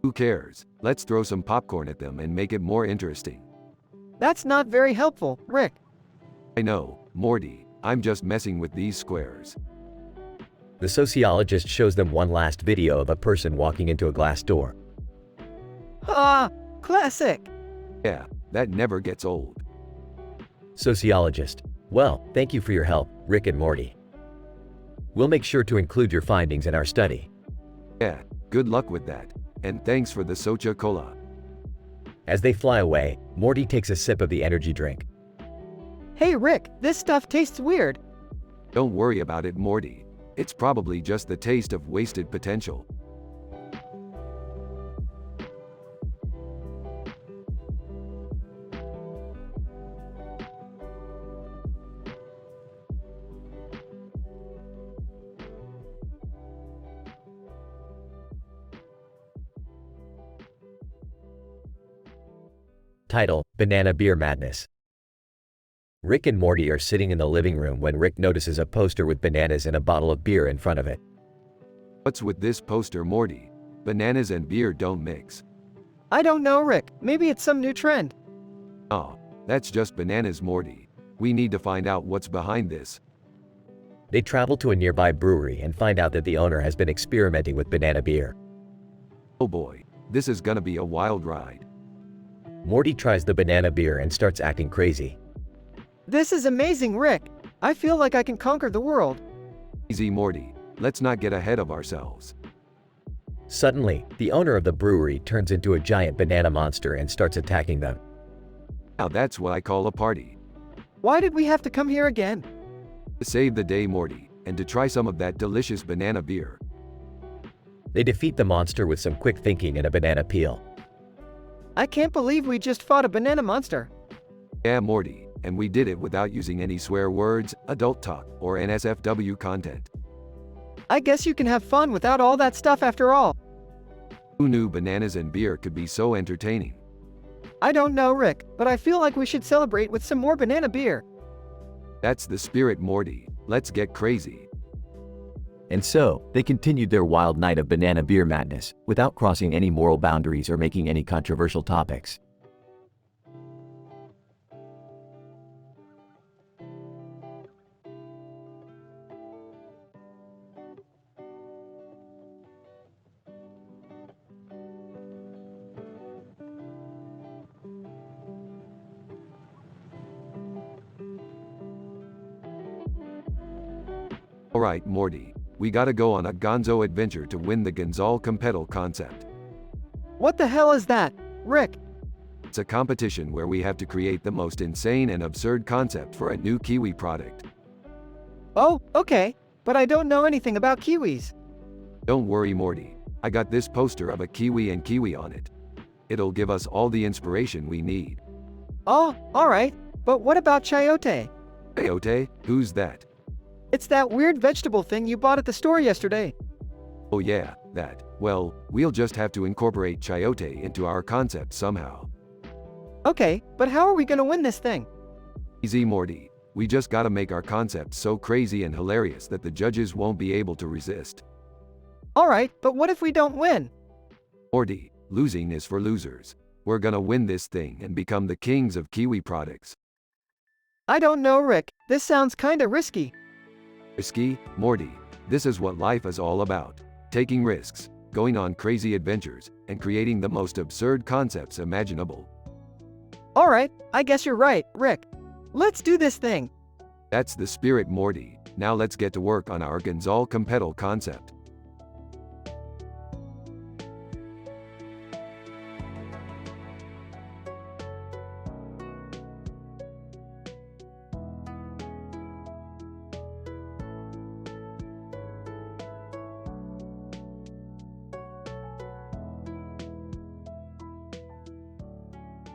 Who cares? Let's throw some popcorn at them and make it more interesting. That's not very helpful, Rick. I know, Morty, I'm just messing with these squares. The sociologist shows them one last video of a person walking into a glass door. Ah, classic! Yeah, that never gets old. Sociologist, well, thank you for your help, Rick and Morty. We'll make sure to include your findings in our study. Yeah, good luck with that. And thanks for the Socha Cola. As they fly away, Morty takes a sip of the energy drink. Hey Rick, this stuff tastes weird. Don't worry about it, Morty. It's probably just the taste of wasted potential. Title: Banana Beer Madness. Rick and Morty are sitting in the living room when Rick notices a poster with bananas and a bottle of beer in front of it. What's with this poster, Morty? Bananas and beer don't mix. I don't know, Rick. Maybe it's some new trend. Oh, that's just bananas, Morty. We need to find out what's behind this. They travel to a nearby brewery and find out that the owner has been experimenting with banana beer. Oh boy, this is gonna be a wild ride. Morty tries the banana beer and starts acting crazy. This is amazing, Rick. I feel like I can conquer the world. Easy, Morty. Let's not get ahead of ourselves. Suddenly, the owner of the brewery turns into a giant banana monster and starts attacking them. Now that's what I call a party. Why did we have to come here again? To save the day, Morty, and to try some of that delicious banana beer. They defeat the monster with some quick thinking and a banana peel. I can't believe we just fought a banana monster. Yeah, Morty, and we did it without using any swear words, adult talk, or NSFW content. I guess you can have fun without all that stuff after all. Who knew bananas and beer could be so entertaining? I don't know, Rick, but I feel like we should celebrate with some more banana beer. That's the spirit, Morty. Let's get crazy. And so, they continued their wild night of banana beer madness, without crossing any moral boundaries or making any controversial topics. Alright, Morty. We gotta go on a gonzo adventure to win the Gonzal Compedal concept. What the hell is that, Rick? It's a competition where we have to create the most insane and absurd concept for a new Kiwi product. Oh, okay, but I don't know anything about kiwis. Don't worry, Morty. I got this poster of a kiwi and kiwi on it. It'll give us all the inspiration we need. Oh, alright, but what about chayote? Chayote? Who's that? It's that weird vegetable thing you bought at the store yesterday. Oh yeah, that. Well, we'll just have to incorporate chayote into our concept somehow. Okay, but how are we gonna win this thing? Easy, Morty. We just gotta make our concept so crazy and hilarious that the judges won't be able to resist. Alright, but what if we don't win? Morty, losing is for losers. We're gonna win this thing and become the kings of Kiwi products. I don't know, Rick. This sounds kinda risky. Risky? Morty, this is what life is all about. Taking risks, going on crazy adventures, and creating the most absurd concepts imaginable. Alright, I guess you're right, Rick. Let's do this thing. That's the spirit, Morty. Now let's get to work on our Gonzal Compedal concept.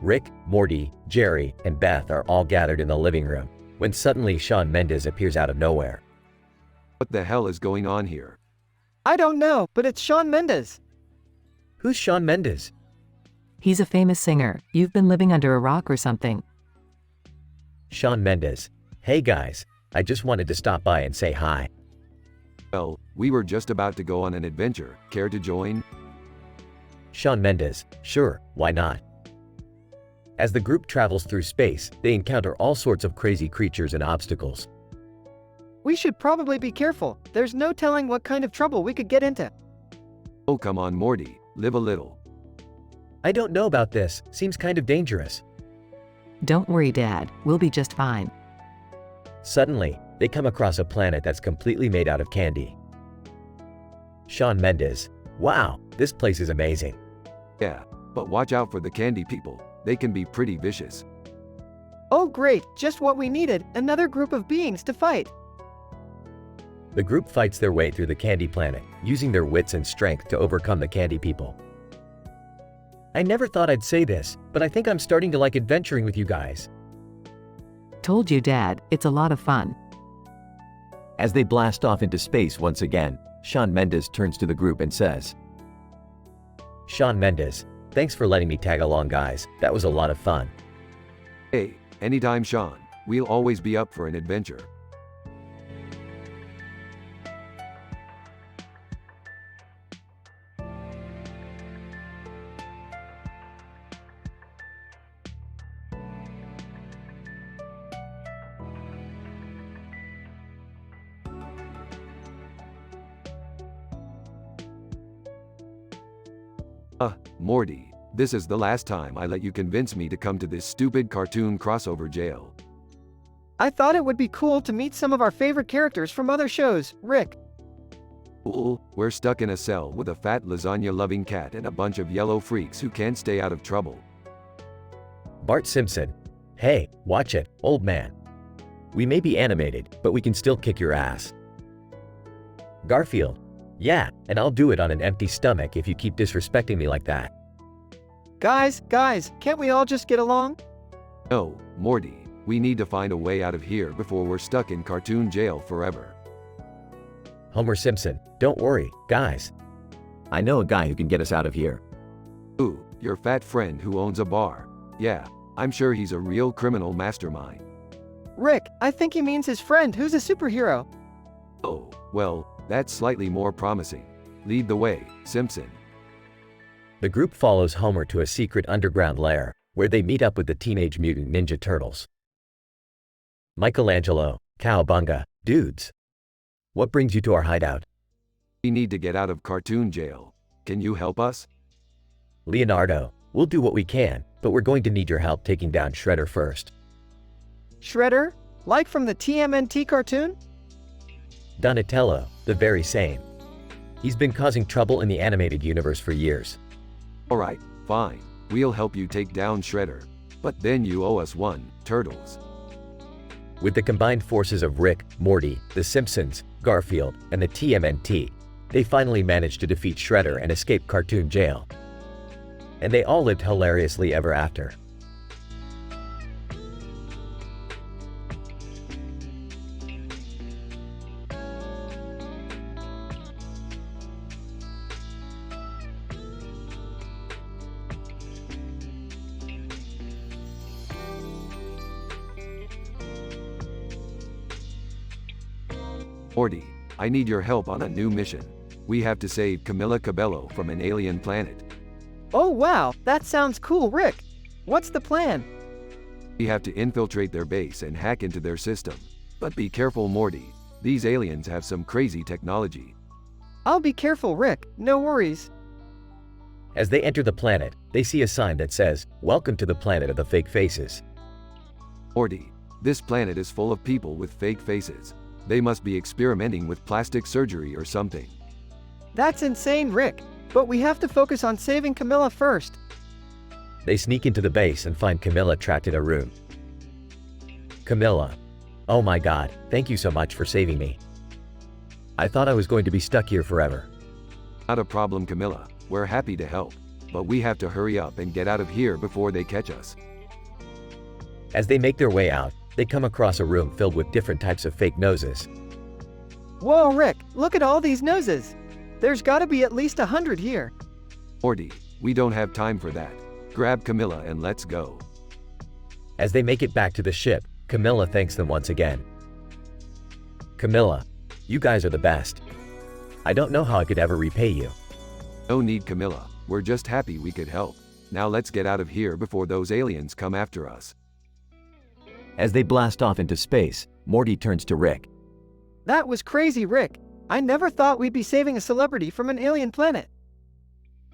Rick, Morty, Jerry, and Beth are all gathered in the living room, when suddenly Shawn Mendes appears out of nowhere. What the hell is going on here? I don't know, but it's Shawn Mendes. Who's Shawn Mendes? He's a famous singer. You've been living under a rock or something. Shawn Mendes. Hey guys, I just wanted to stop by and say hi. Well, we were just about to go on an adventure. Care to join? Shawn Mendes. Sure, why not? As the group travels through space, they encounter all sorts of crazy creatures and obstacles. We should probably be careful. There's no telling what kind of trouble we could get into. Oh come on Morty, live a little. I don't know about this, seems kind of dangerous. Don't worry, Dad. We'll be just fine. Suddenly, they come across a planet that's completely made out of candy. Shawn Mendes. Wow, this place is amazing. Yeah, but watch out for the candy people. They can be pretty vicious. Oh great, just what we needed, another group of beings to fight. The group fights their way through the candy planet, using their wits and strength to overcome the candy people. I never thought I'd say this, but I think I'm starting to like adventuring with you guys. Told you, Dad. It's a lot of fun. As they blast off into space once again, Shawn Mendes turns to the group and says, Shawn Mendes. Thanks for letting me tag along guys, that was a lot of fun. Hey, anytime Shawn, we'll always be up for an adventure. Morty, this is the last time I let you convince me to come to this stupid cartoon crossover jail. I thought it would be cool to meet some of our favorite characters from other shows, Rick. Cool, we're stuck in a cell with a fat lasagna-loving cat and a bunch of yellow freaks who can't stay out of trouble. Bart Simpson. Hey, watch it, old man. We may be animated, but we can still kick your ass. Garfield. Yeah, and I'll do it on an empty stomach if you keep disrespecting me like that. Guys, can't we all just get along? No, Morty, we need to find a way out of here before we're stuck in cartoon jail forever. Homer Simpson. Don't worry, guys. I know a guy who can get us out of here. Ooh, your fat friend who owns a bar. Yeah, I'm sure he's a real criminal mastermind. Rick, I think he means his friend who's a superhero. Oh, well, that's slightly more promising. Lead the way, Simpson. The group follows Homer to a secret underground lair, where they meet up with the Teenage Mutant Ninja Turtles. Michelangelo, Cowabunga, dudes. What brings you to our hideout? We need to get out of cartoon jail. Can you help us? Leonardo, we'll do what we can, but we're going to need your help taking down Shredder first. Shredder? Like from the TMNT cartoon? Donatello, the very same. He's been causing trouble in the animated universe for years. Alright, fine. We'll help you take down Shredder. But then you owe us one, Turtles. With the combined forces of Rick, Morty, The Simpsons, Garfield, and the TMNT, they finally managed to defeat Shredder and escape cartoon jail. And they all lived hilariously ever after. Morty, I need your help on a new mission. We have to save Camilla Cabello from an alien planet. Oh wow, that sounds cool, Rick. What's the plan? We have to infiltrate their base and hack into their system. But be careful, Morty. These aliens have some crazy technology. I'll be careful, Rick. No worries. As they enter the planet, they see a sign that says, "Welcome to the planet of the fake faces." Morty, this planet is full of people with fake faces. They must be experimenting with plastic surgery or something. That's insane, Rick. But we have to focus on saving Camilla first. They sneak into the base and find Camilla trapped in a room. Camilla. Oh my god, thank you so much for saving me. I thought I was going to be stuck here forever. Not a problem, Camilla. We're happy to help. but we have to hurry up and get out of here before they catch us. As they make their way out, they come across a room filled with different types of fake noses. Whoa, Rick, look at all these noses. There's gotta be at least 100 here. Morty, we don't have time for that. Grab Camilla and let's go. As they make it back to the ship, Camilla thanks them once again. Camilla, you guys are the best. I don't know how I could ever repay you. No need, Camilla. We're just happy we could help. Now let's get out of here before those aliens come after us. As they blast off into space, Morty turns to Rick. That was crazy, Rick. I never thought we'd be saving a celebrity from an alien planet.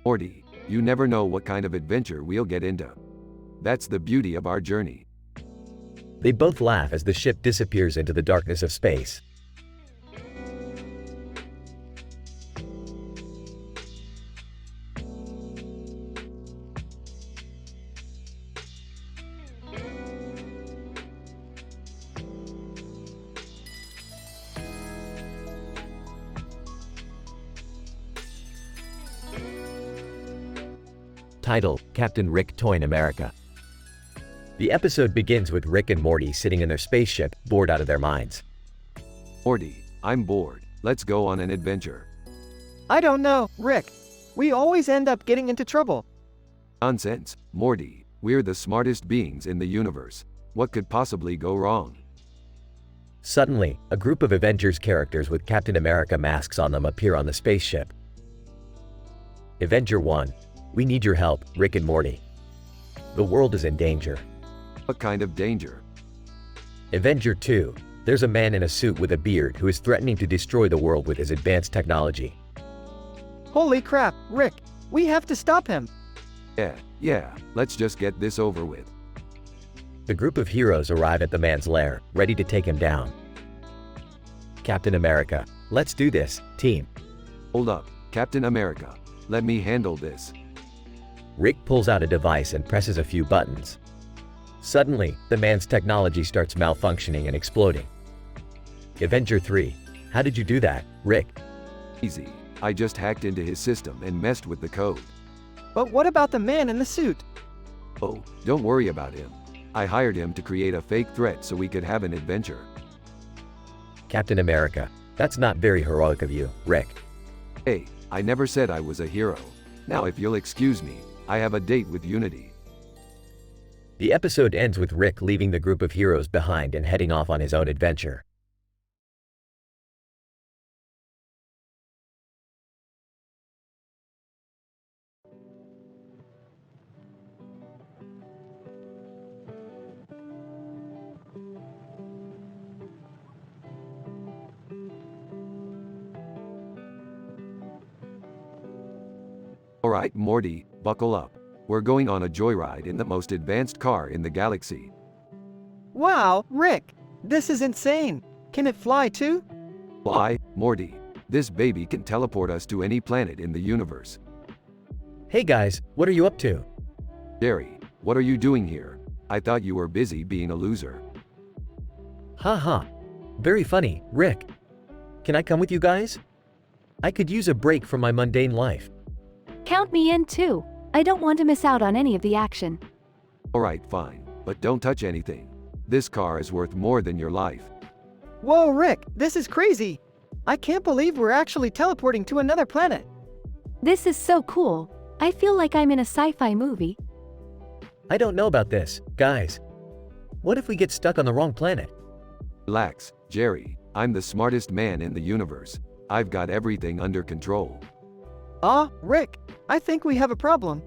Morty, you never know what kind of adventure we'll get into. That's the beauty of our journey. They both laugh as the ship disappears into the darkness of space. Title: Captain Rick Toy in America. The episode begins with Rick and Morty sitting in their spaceship, bored out of their minds. Morty, I'm bored. Let's go on an adventure. I don't know, Rick. We always end up getting into trouble. Nonsense, Morty. We're the smartest beings in the universe. What could possibly go wrong? Suddenly, a group of Avengers characters with Captain America masks on them appear on the spaceship. Avenger 1. We need your help, Rick and Morty. The world is in danger. What kind of danger? Avenger 2. There's a man in a suit with a beard who is threatening to destroy the world with his advanced technology. Holy crap, Rick. We have to stop him. Yeah, let's just get this over with. The group of heroes arrive at the man's lair, ready to take him down. Captain America. Let's do this, team. Hold up, Captain America. Let me handle this. Rick pulls out a device and presses a few buttons. Suddenly, the man's technology starts malfunctioning and exploding. Avenger 3. How did you do that, Rick? Easy. I just hacked into his system and messed with the code. But what about the man in the suit? Oh, don't worry about him. I hired him to create a fake threat so we could have an adventure. Captain America. That's not very heroic of you, Rick. Hey, I never said I was a hero. Now if you'll excuse me, I have a date with Unity. The episode ends with Rick leaving the group of heroes behind and heading off on his own adventure. Alright, Morty, buckle up. We're going on a joyride in the most advanced car in the galaxy. Wow, Rick. This is insane. Can it fly too? Fly, Morty. This baby can teleport us to any planet in the universe. Hey guys, what are you up to? Jerry, what are you doing here? I thought you were busy being a loser. Haha. Very funny, Rick. Can I come with you guys? I could use a break from my mundane life. Count me in too. I don't want to miss out on any of the action. Alright, fine. But don't touch anything. This car is worth more than your life. Whoa, Rick, this is crazy. I can't believe we're actually teleporting to another planet. This is so cool. I feel like I'm in a sci-fi movie. I don't know about this, guys. What if we get stuck on the wrong planet? Relax, Jerry. I'm the smartest man in the universe. I've got everything under control. Rick, I think we have a problem.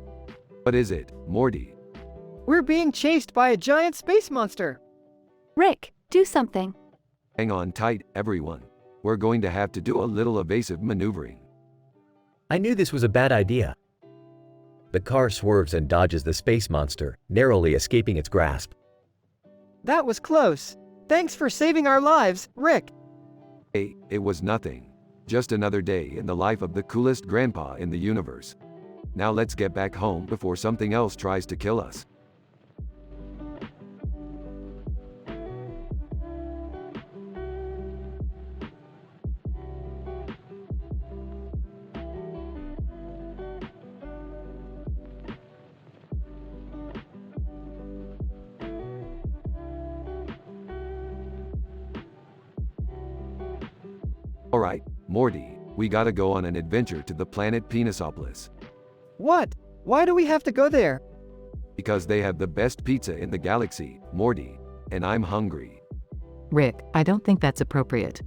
What is it, Morty? We're being chased by a giant space monster. Rick, do something. Hang on tight, everyone. We're going to have to do a little evasive maneuvering. I knew this was a bad idea. The car swerves and dodges the space monster, narrowly escaping its grasp. That was close. Thanks for saving our lives, Rick. Hey, it was nothing. Just another day in the life of the coolest grandpa in the universe. Now let's get back home before something else tries to kill us. Alright, Morty, we gotta go on an adventure to the planet Penisopolis. What? Why do we have to go there? Because they have the best pizza in the galaxy, Morty. And I'm hungry. Rick, I don't think that's appropriate.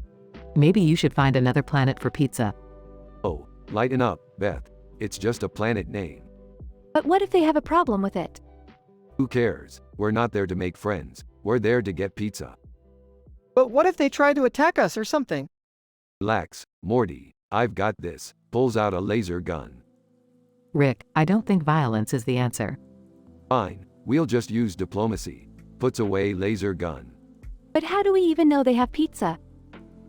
Maybe you should find another planet for pizza. Oh, lighten up, Beth. It's just a planet name. But what if they have a problem with it? Who cares? We're not there to make friends. We're there to get pizza. But what if they try to attack us or something? Relax, Morty. I've got this. Pulls out a laser gun. Rick, I don't think violence is the answer. Fine, we'll just use diplomacy. Puts away laser gun. But how do we even know they have pizza?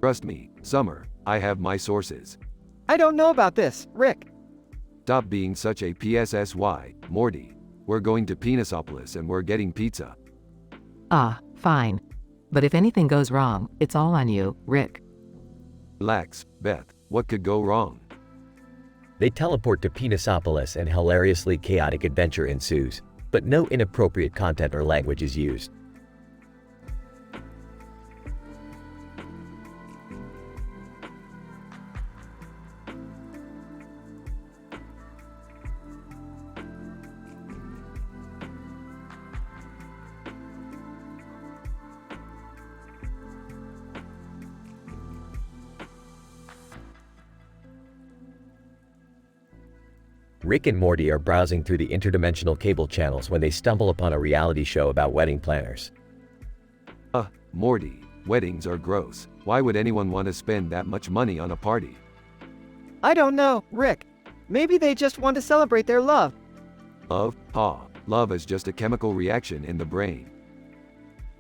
Trust me, Summer, I have my sources. I don't know about this, Rick. Stop being such a PSSY, Morty. We're going to Penisopolis and we're getting pizza. Ah, fine. But if anything goes wrong, it's all on you, Rick. Relax, Beth. What could go wrong? They teleport to Penisopolis and hilariously chaotic adventure ensues, but no inappropriate content or language is used. Rick and Morty are browsing through the interdimensional cable channels when they stumble upon a reality show about wedding planners. Morty, weddings are gross. Why would anyone want to spend that much money on a party? I don't know, Rick. Maybe they just want to celebrate their love. Love? Love is just a chemical reaction in the brain.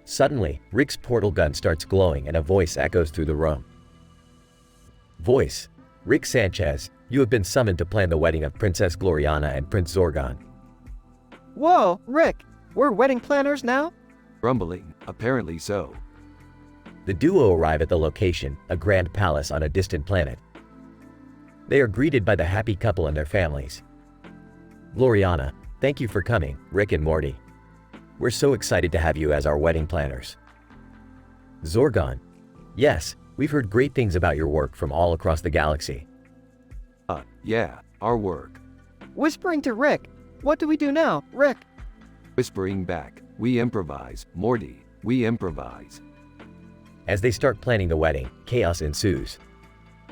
Suddenly, Rick's portal gun starts glowing and a voice echoes through the room. Voice: Rick Sanchez, you have been summoned to plan the wedding of Princess Gloriana and Prince Zorgon. Whoa, Rick, we're wedding planners now? Grumbling, apparently so. The duo arrive at the location, a grand palace on a distant planet. They are greeted by the happy couple and their families. Gloriana: thank you for coming, Rick and Morty. We're so excited to have you as our wedding planners. Zorgon: yes, we've heard great things about your work from all across the galaxy. Yeah, our work. Whispering to Rick. What do we do now, Rick? Whispering back, we improvise, Morty, we improvise. As they start planning the wedding, chaos ensues.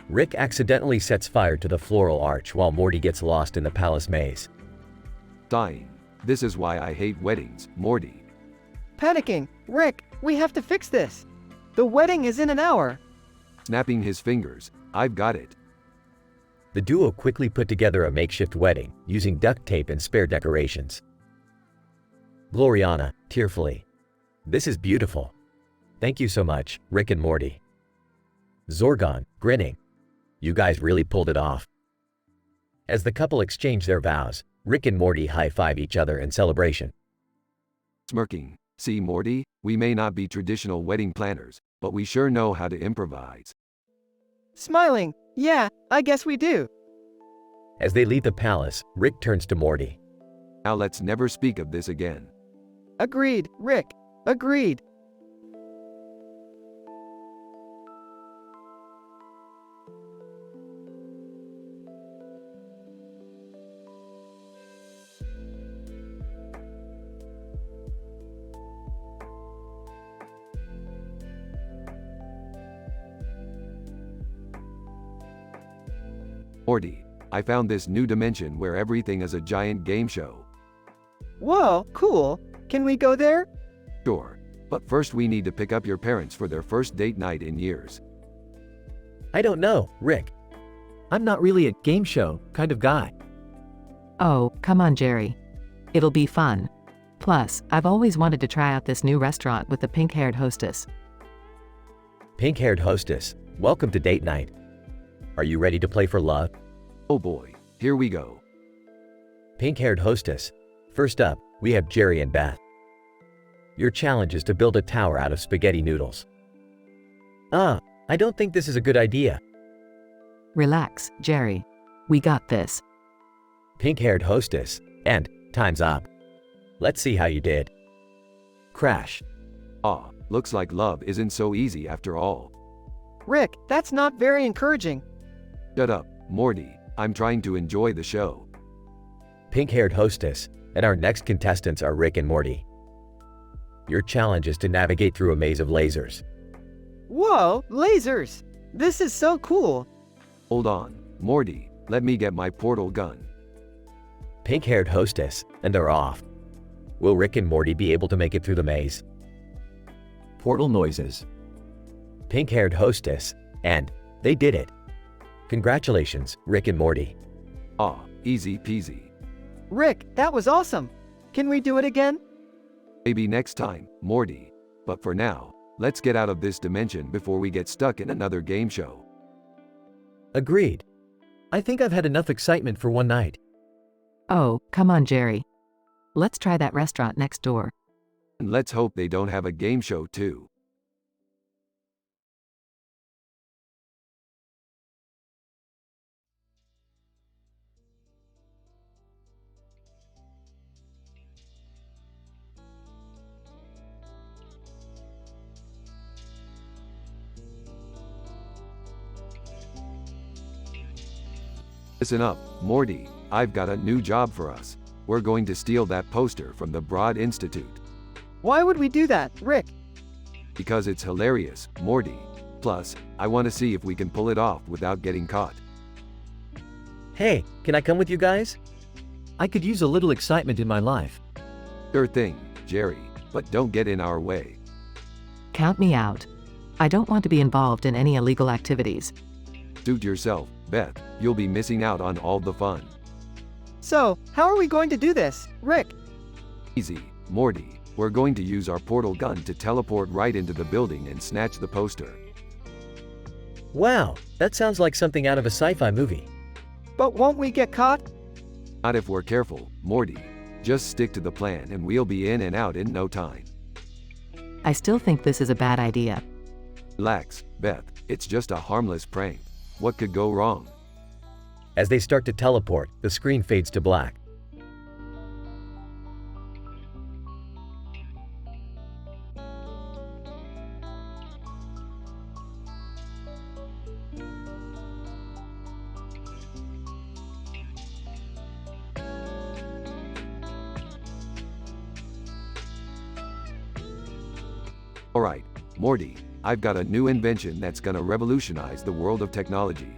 Rick accidentally sets fire to the floral arch while Morty gets lost in the palace maze. Dying. This is why I hate weddings, Morty. Panicking. Rick, we have to fix this. The wedding is in an hour. Snapping his fingers, I've got it. The duo quickly put together a makeshift wedding, using duct tape and spare decorations. Gloriana, tearfully: this is beautiful. Thank you so much, Rick and Morty. Zorgon, grinning: you guys really pulled it off. As the couple exchange their vows, Rick and Morty high-five each other in celebration. Smirking, see Morty, we may not be traditional wedding planners, but we sure know how to improvise. Smiling. Yeah, I guess we do. As they leave the palace, Rick turns to Morty. Now let's never speak of this again. Agreed, Rick. Agreed. Morty, I found this new dimension where everything is a giant game show. Whoa, cool. Can we go there? Sure, but first we need to pick up your parents for their first date night in years. I don't know, Rick. I'm not really a game show kind of guy. Oh, come on, Jerry. It'll be fun. Plus, I've always wanted to try out this new restaurant with the pink-haired hostess. Pink-haired hostess, welcome to date night. Are you ready to play for love? Oh boy, here we go. Pink-haired hostess. First up, we have Jerry and Beth. Your challenge is to build a tower out of spaghetti noodles. I don't think this is a good idea. Relax, Jerry. We got this. Pink-haired hostess. And time's up. Let's see how you did. Crash. Looks like love isn't so easy after all. Rick, that's not very encouraging. Shut up, Morty. I'm trying to enjoy the show. Pink-haired hostess, and our next contestants are Rick and Morty. Your challenge is to navigate through a maze of lasers. Whoa, lasers! This is so cool. Hold on, Morty. Let me get my portal gun. Pink-haired hostess, and they're off. Will Rick and Morty be able to make it through the maze? Portal noises. Pink-haired hostess, and they did it. Congratulations, Rick and Morty. Ah, easy peasy. Rick, that was awesome. Can we do it again? Maybe next time, Morty. But for now, let's get out of this dimension before we get stuck in another game show. Agreed. I think I've had enough excitement for one night. Oh, come on, Jerry. Let's try that restaurant next door. And let's hope they don't have a game show too. Listen up, Morty. I've got a new job for us. We're going to steal that poster from the Broad Institute. Why would we do that, Rick? Because it's hilarious, Morty. Plus, I want to see if we can pull it off without getting caught. Hey, can I come with you guys? I could use a little excitement in my life. Sure thing, Jerry, but don't get in our way. Count me out. I don't want to be involved in any illegal activities. Suit yourself, Beth. You'll be missing out on all the fun. So, how are we going to do this, Rick? Easy, Morty. We're going to use our portal gun to teleport right into the building and snatch the poster. Wow, that sounds like something out of a sci-fi movie. But won't we get caught? Not if we're careful, Morty. Just stick to the plan and we'll be in and out in no time. I still think this is a bad idea. Relax, Beth. It's just a harmless prank. What could go wrong? As they start to teleport, the screen fades to black. Alright, Morty. I've got a new invention that's gonna revolutionize the world of technology.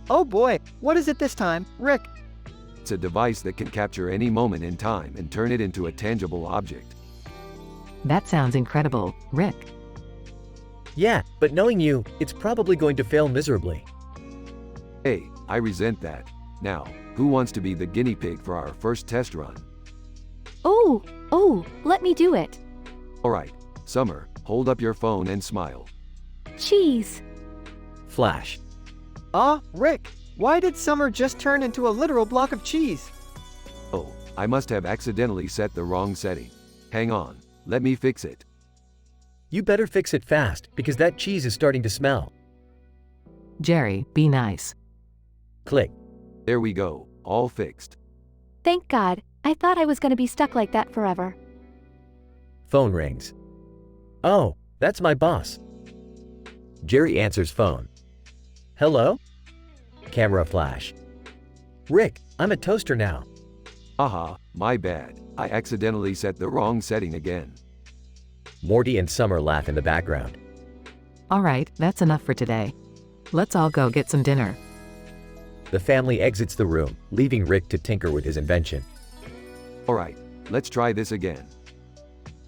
Oh boy, what is it this time, Rick? It's a device that can capture any moment in time and turn it into a tangible object. That sounds incredible, Rick. Yeah, but knowing you, it's probably going to fail miserably. Hey, I resent that. Now, who wants to be the guinea pig for our first test run? Oh, let me do it. Alright, Summer, hold up your phone and smile. Cheese. Flash. Rick, why did Summer just turn into a literal block of cheese? Oh, I must have accidentally set the wrong setting. Hang on, let me fix it. You better fix it fast, because that cheese is starting to smell. Jerry, be nice. Click. There we go, all fixed. Thank God. I thought I was gonna be stuck like that forever. Phone rings. Oh, that's my boss. Jerry answers phone. Hello? Camera flash. Rick, I'm a toaster now. Haha, my bad. I accidentally set the wrong setting again. Morty and Summer laugh in the background. All right, that's enough for today. Let's all go get some dinner. The family exits the room, leaving Rick to tinker with his invention. Alright, let's try this again.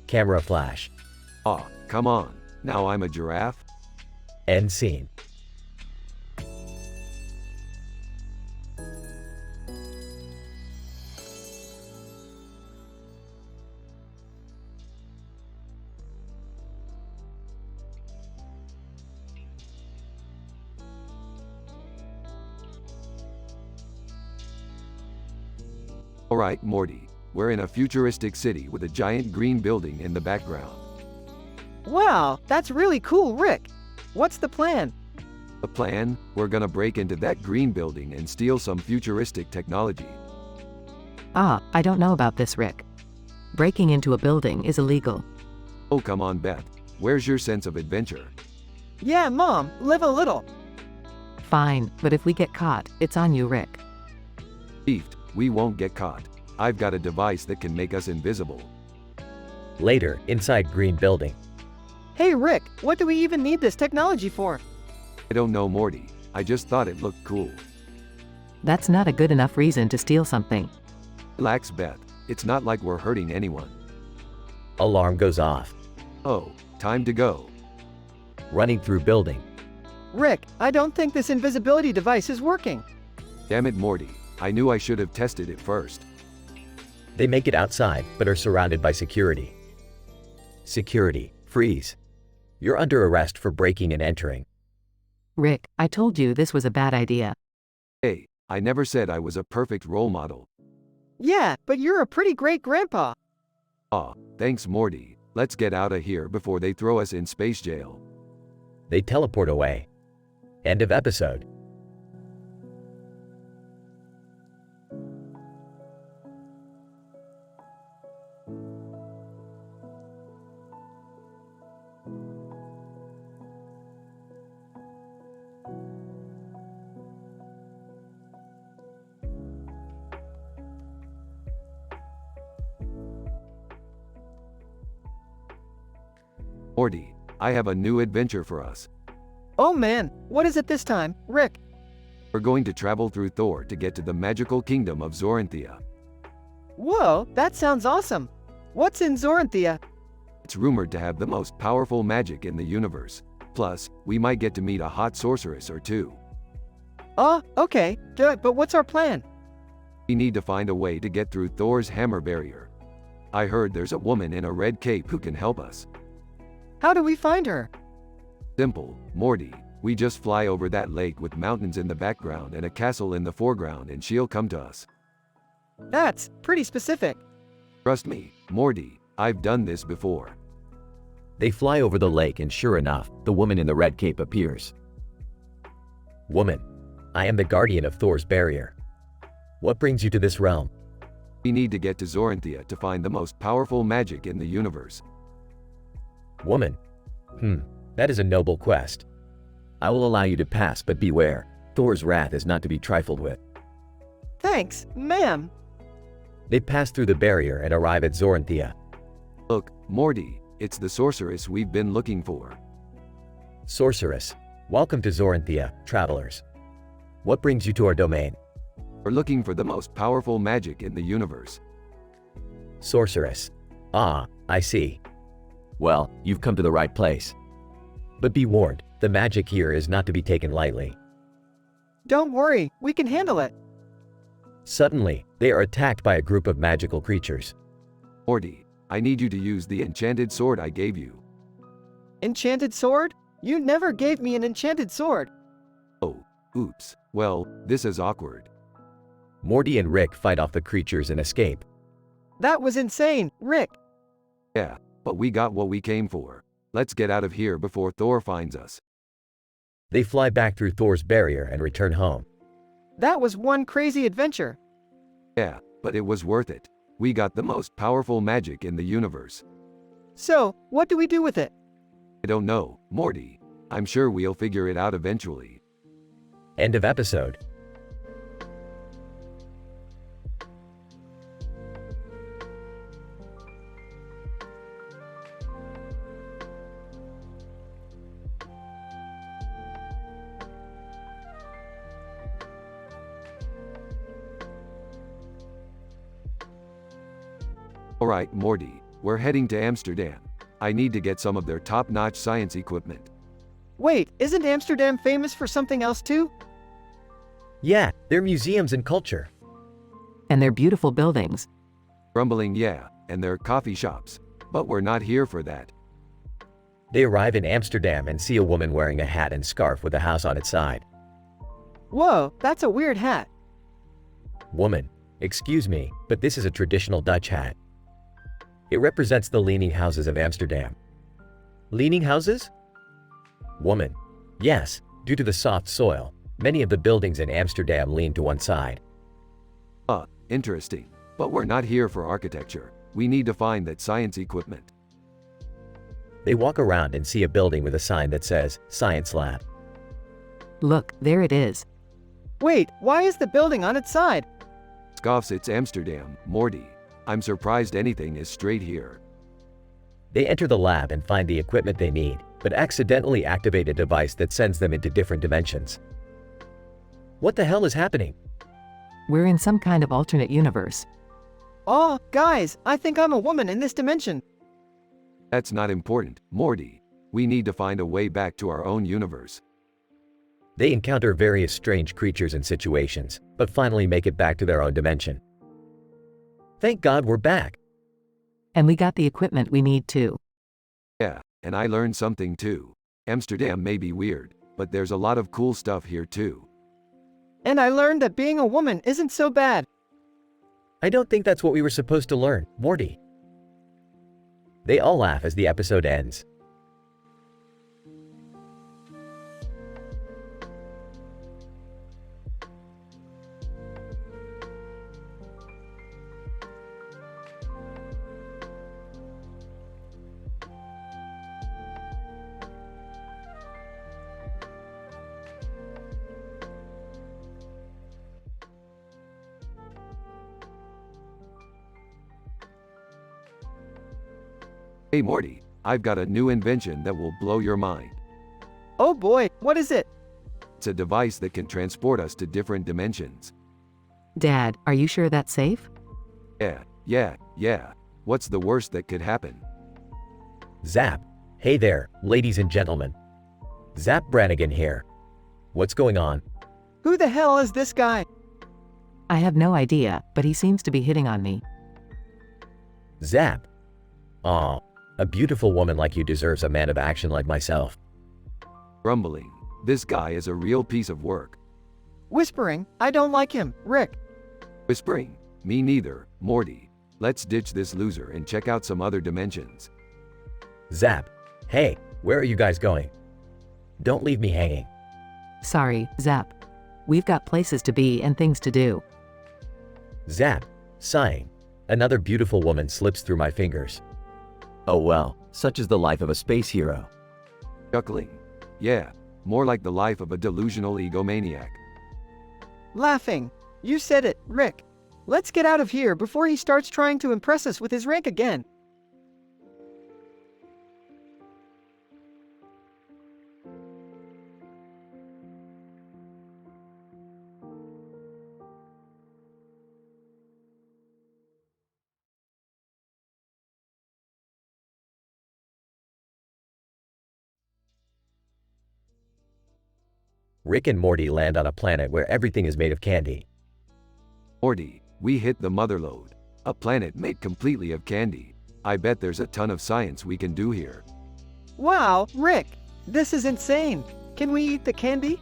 Camera flash. Ah, come on. Now I'm a giraffe? End scene. Alright, Morty. We're in a futuristic city with a giant green building in the background. Wow, that's really cool, Rick. What's the plan? The plan? We're gonna break into that green building and steal some futuristic technology. I don't know about this, Rick. Breaking into a building is illegal. Oh, come on, Beth. Where's your sense of adventure? Yeah, Mom, live a little. Fine, but if we get caught, it's on you, Rick. Beefed, we won't get caught. I've got a device that can make us invisible. Later, inside Green Building. Hey, Rick, what do we even need this technology for? I don't know, Morty. I just thought it looked cool. That's not a good enough reason to steal something. Relax, Beth. It's not like we're hurting anyone. Alarm goes off. Oh, time to go. Running through building. Rick, I don't think this invisibility device is working. Damn it, Morty. I knew I should have tested it first. They make it outside, but are surrounded by security. Security, freeze. You're under arrest for breaking and entering. Rick, I told you this was a bad idea. Hey, I never said I was a perfect role model. Yeah, but you're a pretty great grandpa. Aw, thanks, Morty. Let's get out of here before they throw us in space jail. They teleport away. End of episode. Morty, I have a new adventure for us. Oh man, what is it this time, Rick? We're going to travel through Thor to get to the magical kingdom of Zoranthia. Whoa, that sounds awesome. What's in Zoranthia? It's rumored to have the most powerful magic in the universe. Plus, we might get to meet a hot sorceress or two. Okay, but what's our plan? We need to find a way to get through Thor's hammer barrier. I heard there's a woman in a red cape who can help us. How do we find her? Simple, Morty. We just fly over that lake with mountains in the background and a castle in the foreground and she'll come to us. That's pretty specific. Trust me, Morty, I've done this before. They fly over the lake and sure enough, the woman in the red cape appears. Woman, I am the guardian of Thor's barrier. What brings you to this realm? We need to get to Zoranthia to find the most powerful magic in the universe. Woman, that is a noble quest. I will allow you to pass, but beware. Thor's wrath is not to be trifled with. Thanks, ma'am. They pass through the barrier and arrive at Zoranthia. Look, Morty, it's the sorceress we've been looking for. Sorceress, welcome to Zoranthia, travelers. What brings you to our domain? We're looking for the most powerful magic in the universe. Sorceress. Ah, I see. Well, you've come to the right place. But be warned, the magic here is not to be taken lightly. Don't worry, we can handle it. Suddenly, they are attacked by a group of magical creatures. Morty, I need you to use the enchanted sword I gave you. Enchanted sword? You never gave me an enchanted sword. Oh, oops. Well, this is awkward. Morty and Rick fight off the creatures and escape. That was insane, Rick. Yeah, but we got what we came for. Let's get out of here before Thor finds us. They fly back through Thor's barrier and return home. That was one crazy adventure. Yeah, but it was worth it. We got the most powerful magic in the universe. So, what do we do with it? I don't know, Morty. I'm sure we'll figure it out eventually. End of episode. Alright, Morty, we're heading to Amsterdam. I need to get some of their top-notch science equipment. Wait, isn't Amsterdam famous for something else too? Yeah, they're museums and culture. And they're beautiful buildings. Grumbling, yeah, and their coffee shops. But we're not here for that. They arrive in Amsterdam and see a woman wearing a hat and scarf with a house on its side. Whoa, that's a weird hat. Woman, excuse me, but this is a traditional Dutch hat. It represents the leaning houses of Amsterdam. Leaning houses? Woman, yes, due to the soft soil, many of the buildings in Amsterdam lean to one side. Interesting. But we're not here for architecture. We need to find that science equipment. They walk around and see a building with a sign that says, Science Lab. Look, there it is. Wait, why is the building on its side? Scoffs, it's Amsterdam, Morty. I'm surprised anything is straight here. They enter the lab and find the equipment they need, but accidentally activate a device that sends them into different dimensions. What the hell is happening? We're in some kind of alternate universe. Oh, guys, I think I'm a woman in this dimension. That's not important, Morty. We need to find a way back to our own universe. They encounter various strange creatures and situations, but finally make it back to their own dimension. Thank God we're back. And we got the equipment we need too. Yeah, and I learned something too. Amsterdam may be weird, but there's a lot of cool stuff here too. And I learned that being a woman isn't so bad. I don't think that's what we were supposed to learn, Morty. They all laugh as the episode ends. Hey Morty, I've got a new invention that will blow your mind. Oh boy, what is it? It's a device that can transport us to different dimensions. Dad, are you sure that's safe? Yeah. What's the worst that could happen? Zap. Hey there, ladies and gentlemen. Zap Brannigan here. What's going on? Who the hell is this guy? I have no idea, but he seems to be hitting on me. Zap. Aw, a beautiful woman like you deserves a man of action like myself. Grumbling. This guy is a real piece of work. Whispering, I don't like him, Rick. Whispering. Me neither, Morty. Let's ditch this loser and check out some other dimensions. Zap. Hey, where are you guys going? Don't leave me hanging. Sorry, Zap. We've got places to be and things to do. Zap. Sighing. Another beautiful woman slips through my fingers. Oh well, such is the life of a space hero. Chuckling. Yeah, more like the life of a delusional egomaniac. Laughing. You said it, Rick. Let's get out of here before he starts trying to impress us with his rank again. Rick and Morty land on a planet where everything is made of candy. Morty, we hit the motherlode. A planet made completely of candy. I bet there's a ton of science we can do here. Wow, Rick, this is insane. Can we eat the candy?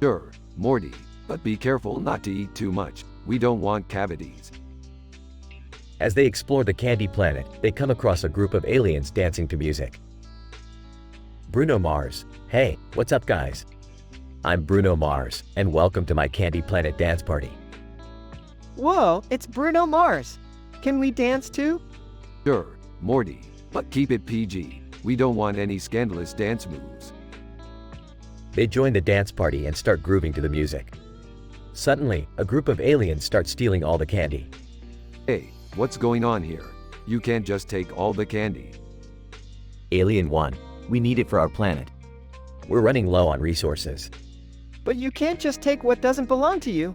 Sure, Morty, but be careful not to eat too much. We don't want cavities. As they explore the candy planet, they come across a group of aliens dancing to music. Bruno Mars. Hey, what's up guys? I'm Bruno Mars, and welcome to my Candy Planet dance party. Whoa, it's Bruno Mars. Can we dance too? Sure, Morty, but keep it PG. We don't want any scandalous dance moves. They join the dance party and start grooving to the music. Suddenly, a group of aliens start stealing all the candy. Hey, what's going on here? You can't just take all the candy. Alien 1, we need it for our planet. We're running low on resources. But you can't just take what doesn't belong to you.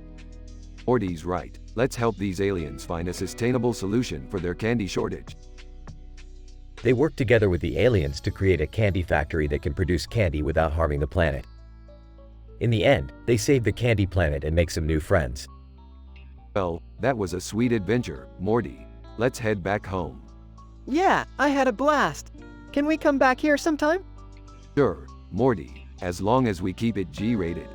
Morty's right. Let's help these aliens find a sustainable solution for their candy shortage. They work together with the aliens to create a candy factory that can produce candy without harming the planet. In the end, they save the candy planet and make some new friends. Well, that was a sweet adventure, Morty. Let's head back home. Yeah, I had a blast. Can we come back here sometime? Sure, Morty, as long as we keep it G-rated.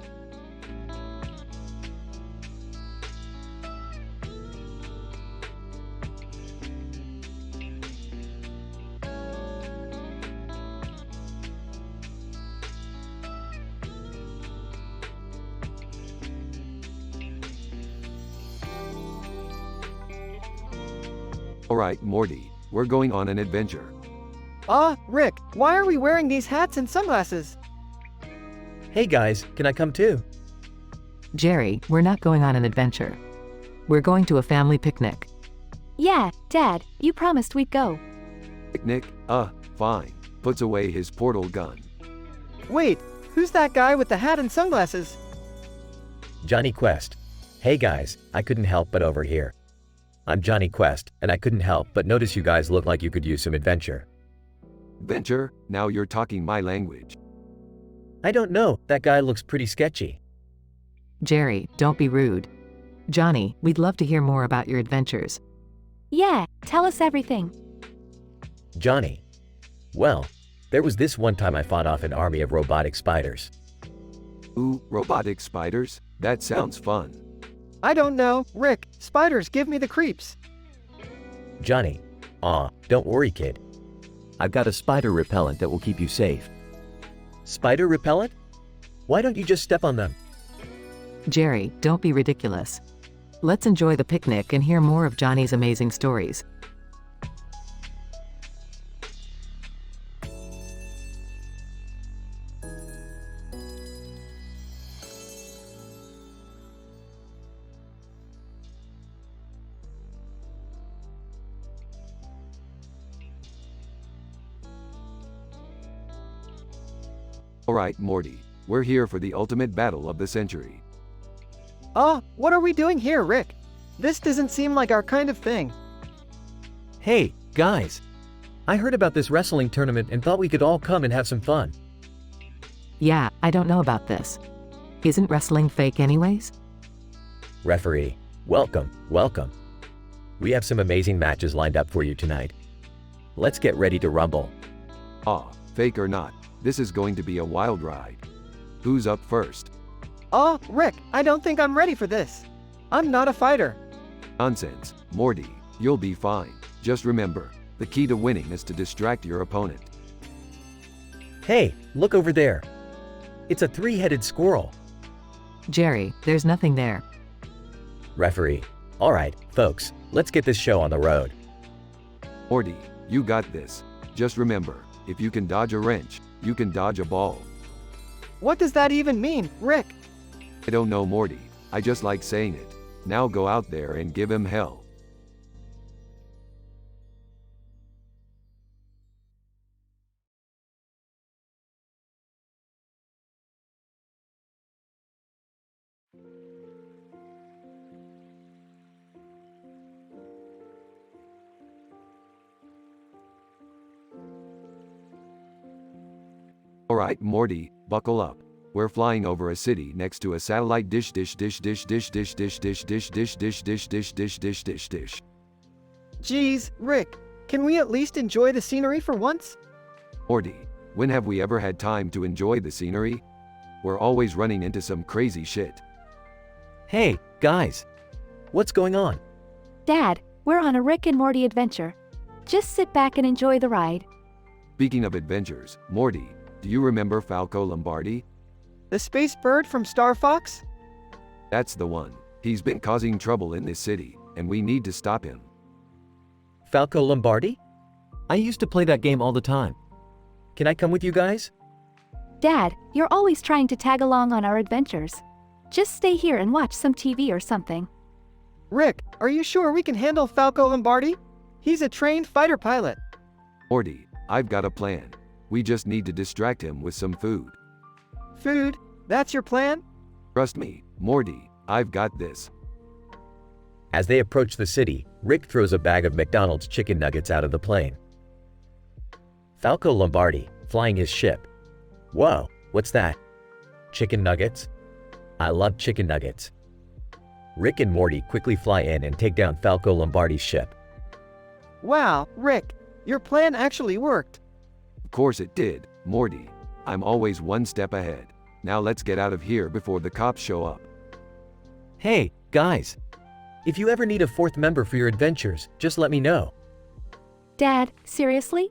Alright, Morty, we're going on an adventure. Rick, why are we wearing these hats and sunglasses? Hey guys, can I come too? Jerry, we're not going on an adventure. We're going to a family picnic. Yeah, Dad, you promised we'd go. Picnic? Fine. Puts away his portal gun. Wait, who's that guy with the hat and sunglasses? Johnny Quest. Hey guys, I couldn't help but overhear. I'm Johnny Quest, and I couldn't help but notice you guys look like you could use some adventure. Adventure? Now you're talking my language. I don't know, that guy looks pretty sketchy. Jerry, don't be rude. Johnny, we'd love to hear more about your adventures. Yeah, tell us everything. Johnny. Well, there was this one time I fought off an army of robotic spiders. Ooh, robotic spiders? That sounds fun. I don't know, Rick, spiders give me the creeps. Johnny. Aw, don't worry kid. I've got a spider repellent that will keep you safe. Spider repellent? Why don't you just step on them? Jerry, don't be ridiculous. Let's enjoy the picnic and hear more of Johnny's amazing stories. Alright, Morty. We're here for the ultimate battle of the century. What are we doing here, Rick? This doesn't seem like our kind of thing. Hey, guys. I heard about this wrestling tournament and thought we could all come and have some fun. Yeah, I don't know about this. Isn't wrestling fake anyways? Referee, welcome, welcome. We have some amazing matches lined up for you tonight. Let's get ready to rumble. Fake or not, this is going to be a wild ride. Who's up first? Rick, I don't think I'm ready for this. I'm not a fighter. Nonsense, Morty. You'll be fine. Just remember, the key to winning is to distract your opponent. Hey, look over there. It's a three-headed squirrel. Jerry, there's nothing there. Referee, alright, folks, let's get this show on the road. Morty, you got this. Just remember, if you can dodge a wrench, you can dodge a ball. What does that even mean, Rick? I don't know, Morty. I just like saying it. Now go out there and give him hell. Alright, Morty, buckle up. We're flying over a city next to a satellite dish. Jeez, Rick, can we at least enjoy the scenery for once? Morty, when have we ever had time to enjoy the scenery? We're always running into some crazy shit. Hey, guys. What's going on? Dad, we're on a Rick and Morty adventure. Just sit back and enjoy the ride. Speaking of adventures, Morty, do you remember Falco Lombardi? The space bird from Star Fox? That's the one. He's been causing trouble in this city, and we need to stop him. Falco Lombardi? I used to play that game all the time. Can I come with you guys? Dad, you're always trying to tag along on our adventures. Just stay here and watch some TV or something. Rick, are you sure we can handle Falco Lombardi? He's a trained fighter pilot. Morty, I've got a plan. We just need to distract him with some food. Food? That's your plan? Trust me, Morty, I've got this. As they approach the city, Rick throws a bag of McDonald's chicken nuggets out of the plane. Falco Lombardi, flying his ship. Whoa, what's that? Chicken nuggets? I love chicken nuggets. Rick and Morty quickly fly in and take down Falco Lombardi's ship. Wow, Rick, your plan actually worked. Of course it did, Morty. I'm always one step ahead. Now let's get out of here before the cops show up. Hey, guys. If you ever need a fourth member for your adventures, just let me know. Dad, seriously?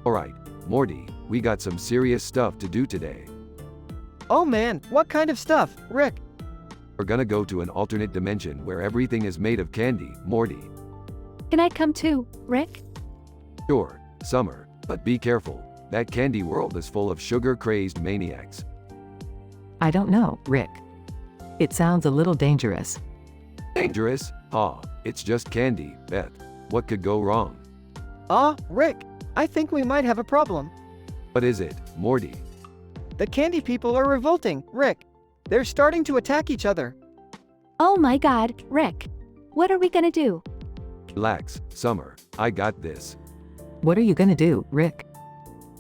Alright, Morty, we got some serious stuff to do today. Oh man, what kind of stuff, Rick? We're gonna go to an alternate dimension where everything is made of candy, Morty. Can I come too, Rick? Sure, Summer, but be careful. That candy world is full of sugar-crazed maniacs. I don't know, Rick. It sounds a little dangerous. Dangerous? It's just candy, Beth. What could go wrong? Rick, I think we might have a problem. What is it, Morty? The candy people are revolting, Rick. They're starting to attack each other. Oh my god, Rick. What are we gonna do? Relax, Summer, I got this. What are you gonna do, Rick?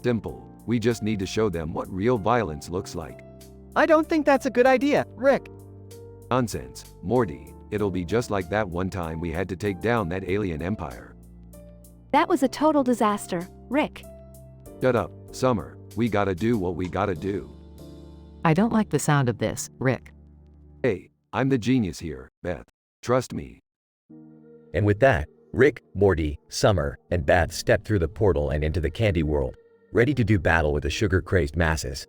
Simple, we just need to show them what real violence looks like. I don't think that's a good idea, Rick. Nonsense, Morty, it'll be just like that one time we had to take down that alien empire. That was a total disaster, Rick. Shut up, Summer, we gotta do what we gotta do. I don't like the sound of this, Rick. Hey, I'm the genius here, Beth. Trust me. And with that, Rick, Morty, Summer, and Beth step through the portal and into the candy world, ready to do battle with the sugar-crazed masses.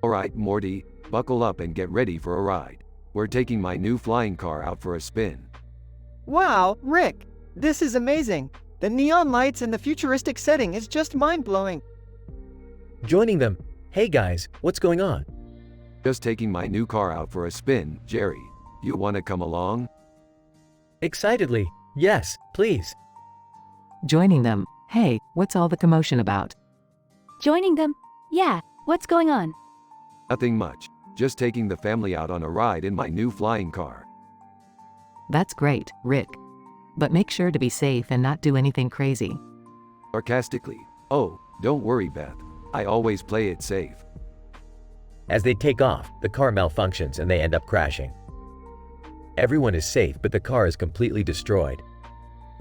Alright, Morty, buckle up and get ready for a ride. We're taking my new flying car out for a spin. Wow, Rick, this is amazing. The neon lights and the futuristic setting is just mind-blowing. Joining them, hey guys, what's going on? Just taking my new car out for a spin, Jerry. You wanna come along? Excitedly, yes, please. Joining them, hey, what's all the commotion about? Joining them? Yeah, what's going on? Nothing much. Just taking the family out on a ride in my new flying car. That's great, Rick. But make sure to be safe and not do anything crazy. Sarcastically. Oh, don't worry, Beth. I always play it safe. As they take off, the car malfunctions and they end up crashing. Everyone is safe, but the car is completely destroyed.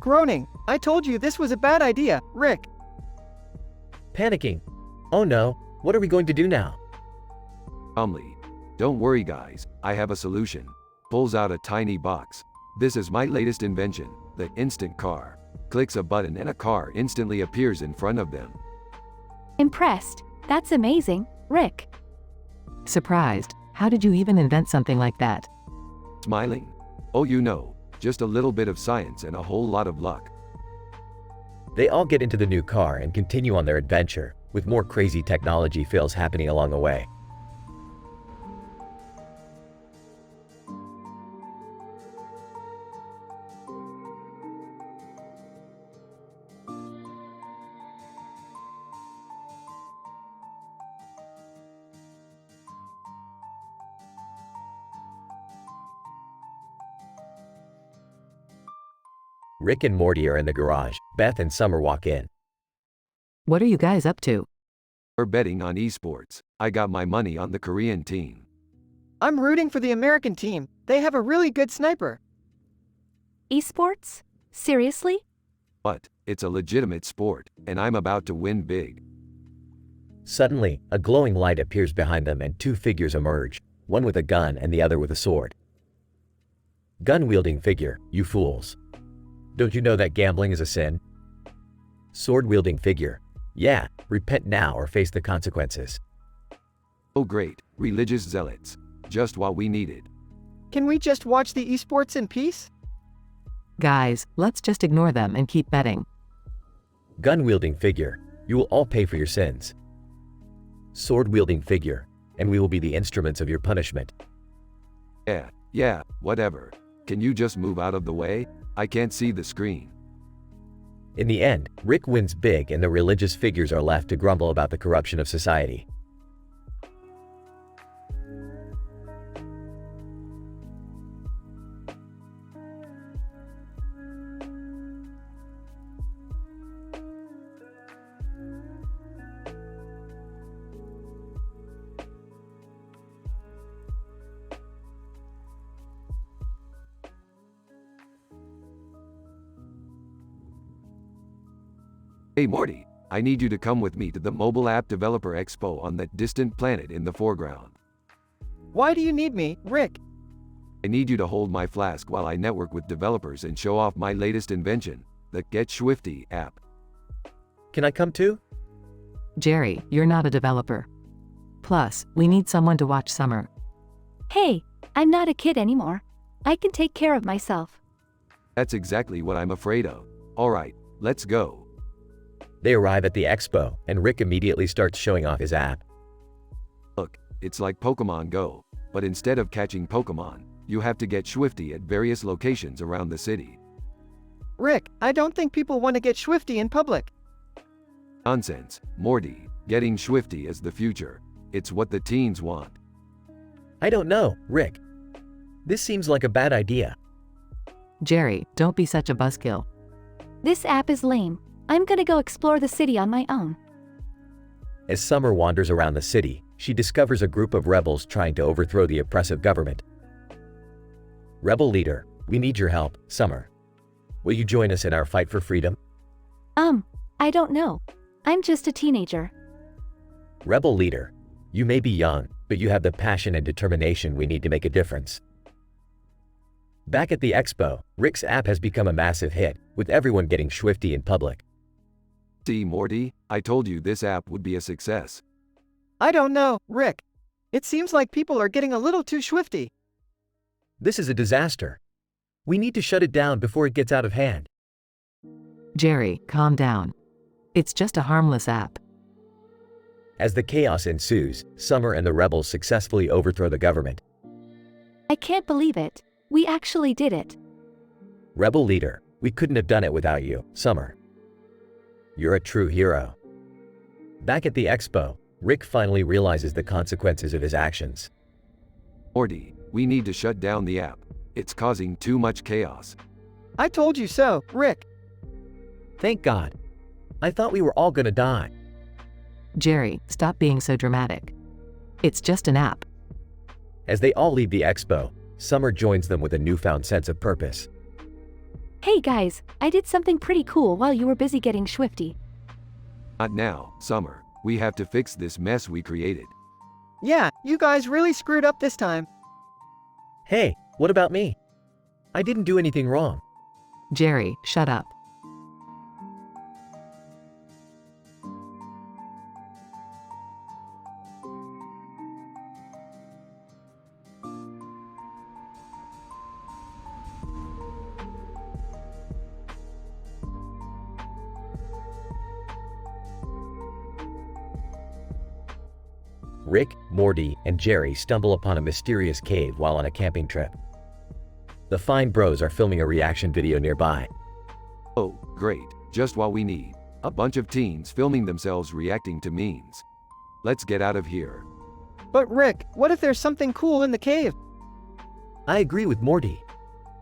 Groaning, I told you this was a bad idea, Rick. Panicking. Oh no, what are we going to do now? Calmly. Don't worry, guys. I have a solution. Pulls out a tiny box. This is my latest invention, the instant car. Clicks a button and a car instantly appears in front of them. Impressed. That's amazing, Rick. Surprised. How did you even invent something like that? Smiling. Oh, you know, just a little bit of science and a whole lot of luck. They all get into the new car and continue on their adventure, with more crazy technology fails happening along the way. Rick and Morty are in the garage. Beth and Summer walk in. What are you guys up to? We're betting on esports. I got my money on the Korean team. I'm rooting for the American team. They have a really good sniper. Esports? Seriously? But, it's a legitimate sport, and I'm about to win big. Suddenly, a glowing light appears behind them and two figures emerge, one with a gun and the other with a sword. Gun-wielding figure, you fools. Don't you know that gambling is a sin? Sword-wielding figure, yeah, repent now or face the consequences. Oh great, religious zealots. Just what we needed. Can we just watch the esports in peace? Guys, let's just ignore them and keep betting. Gun-wielding figure, you will all pay for your sins. Sword-wielding figure, and we will be the instruments of your punishment. Yeah, whatever. Can you just move out of the way? I can't see the screen. In the end, Rick wins big and the religious figures are left to grumble about the corruption of society. Hey Morty, I need you to come with me to the Mobile App Developer Expo on that distant planet in the foreground. Why do you need me, Rick? I need you to hold my flask while I network with developers and show off my latest invention, the Get Swifty app. Can I come too? Jerry, you're not a developer. Plus, we need someone to watch Summer. Hey, I'm not a kid anymore. I can take care of myself. That's exactly what I'm afraid of. Alright, let's go. They arrive at the expo, and Rick immediately starts showing off his app. Look, it's like Pokemon Go, but instead of catching Pokemon, you have to get Swifty at various locations around the city. Rick, I don't think people want to get swifty in public. Nonsense, Morty. Getting Swifty is the future. It's what the teens want. I don't know, Rick. This seems like a bad idea. Jerry, don't be such a buzzkill. This app is lame. I'm gonna go explore the city on my own. As Summer wanders around the city, she discovers a group of rebels trying to overthrow the oppressive government. Rebel leader, we need your help, Summer. Will you join us in our fight for freedom? I don't know. I'm just a teenager. Rebel leader, you may be young, but you have the passion and determination we need to make a difference. Back at the expo, Rick's app has become a massive hit, with everyone getting swifty in public. See, Morty, I told you this app would be a success. I don't know, Rick. It seems like people are getting a little too swifty. This is a disaster. We need to shut it down before it gets out of hand. Jerry, calm down. It's just a harmless app. As the chaos ensues, Summer and the rebels successfully overthrow the government. I can't believe it. We actually did it. Rebel leader, we couldn't have done it without you, Summer. You're a true hero. Back at the expo, Rick finally realizes the consequences of his actions. Morty, we need to shut down the app. It's causing too much chaos. I told you so, Rick. Thank God. I thought we were all gonna die. Jerry, stop being so dramatic. It's just an app. As they all leave the expo, Summer joins them with a newfound sense of purpose. Hey guys, I did something pretty cool while you were busy getting swifty. Not now, Summer. We have to fix this mess we created. Yeah, you guys really screwed up this time. Hey, what about me? I didn't do anything wrong. Jerry, shut up. Rick, Morty, and Jerry stumble upon a mysterious cave while on a camping trip. The fine bros are filming a reaction video nearby. Oh, great. Just what we need. A bunch of teens filming themselves reacting to memes. Let's get out of here. But Rick, what if there's something cool in the cave? I agree with Morty.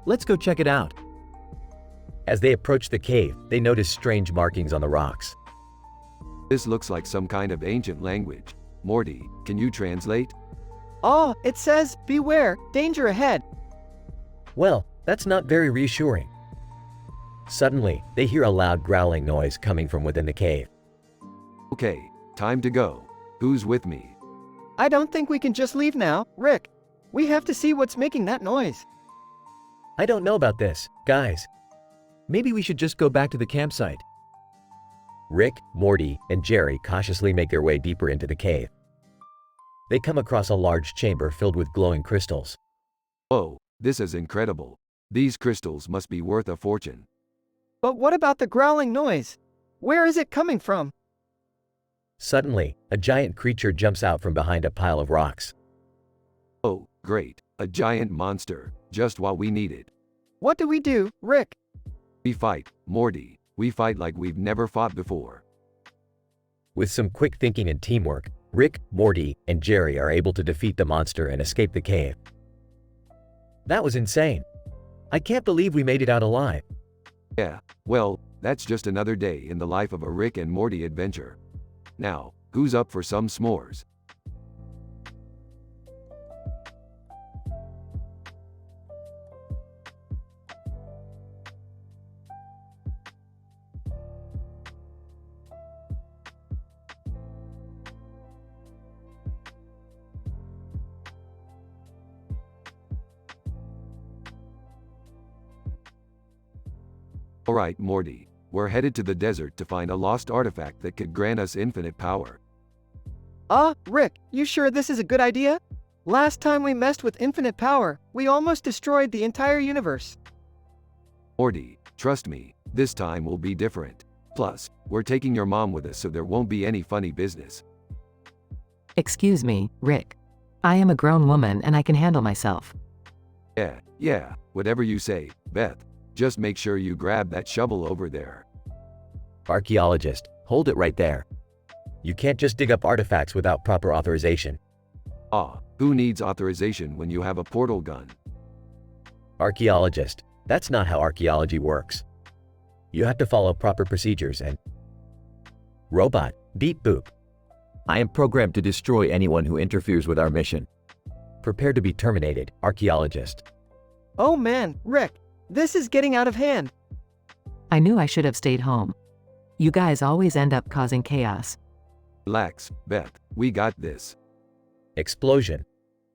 Let's go check it out. As they approach the cave, they notice strange markings on the rocks. This looks like some kind of ancient language. Morty, can you translate? Oh, it says, beware, danger ahead. Well, that's not very reassuring. Suddenly, they hear a loud growling noise coming from within the cave. Okay, time to go. Who's with me? I don't think we can just leave now, Rick. We have to see what's making that noise. I don't know about this, guys. Maybe we should just go back to the campsite. Rick, Morty, and Jerry cautiously make their way deeper into the cave. They come across a large chamber filled with glowing crystals. Whoa, this is incredible. These crystals must be worth a fortune. But what about the growling noise? Where is it coming from? Suddenly, a giant creature jumps out from behind a pile of rocks. Oh, great. A giant monster. Just what we needed. What do we do, Rick? We fight, Morty. We fight like we've never fought before. With some quick thinking and teamwork, Rick, Morty, and Jerry are able to defeat the monster and escape the cave. That was insane. I can't believe we made it out alive. Yeah, well, that's just another day in the life of a Rick and Morty adventure. Now, who's up for some s'mores? Alright, Morty. We're headed to the desert to find a lost artifact that could grant us infinite power. Rick, you sure this is a good idea? Last time we messed with infinite power, we almost destroyed the entire universe. Morty, trust me, this time will be different. Plus, we're taking your mom with us so there won't be any funny business. Excuse me, Rick. I am a grown woman and I can handle myself. Yeah, whatever you say, Beth. Just make sure you grab that shovel over there. Archaeologist, hold it right there. You can't just dig up artifacts without proper authorization. Who needs authorization when you have a portal gun? Archaeologist, that's not how archaeology works. You have to follow proper procedures and… Robot, beep boop. I am programmed to destroy anyone who interferes with our mission. Prepare to be terminated, archaeologist. Oh man, Rick, this is getting out of hand. I knew I should have stayed home. You guys always end up causing chaos. Relax, Beth, we got this. Explosion.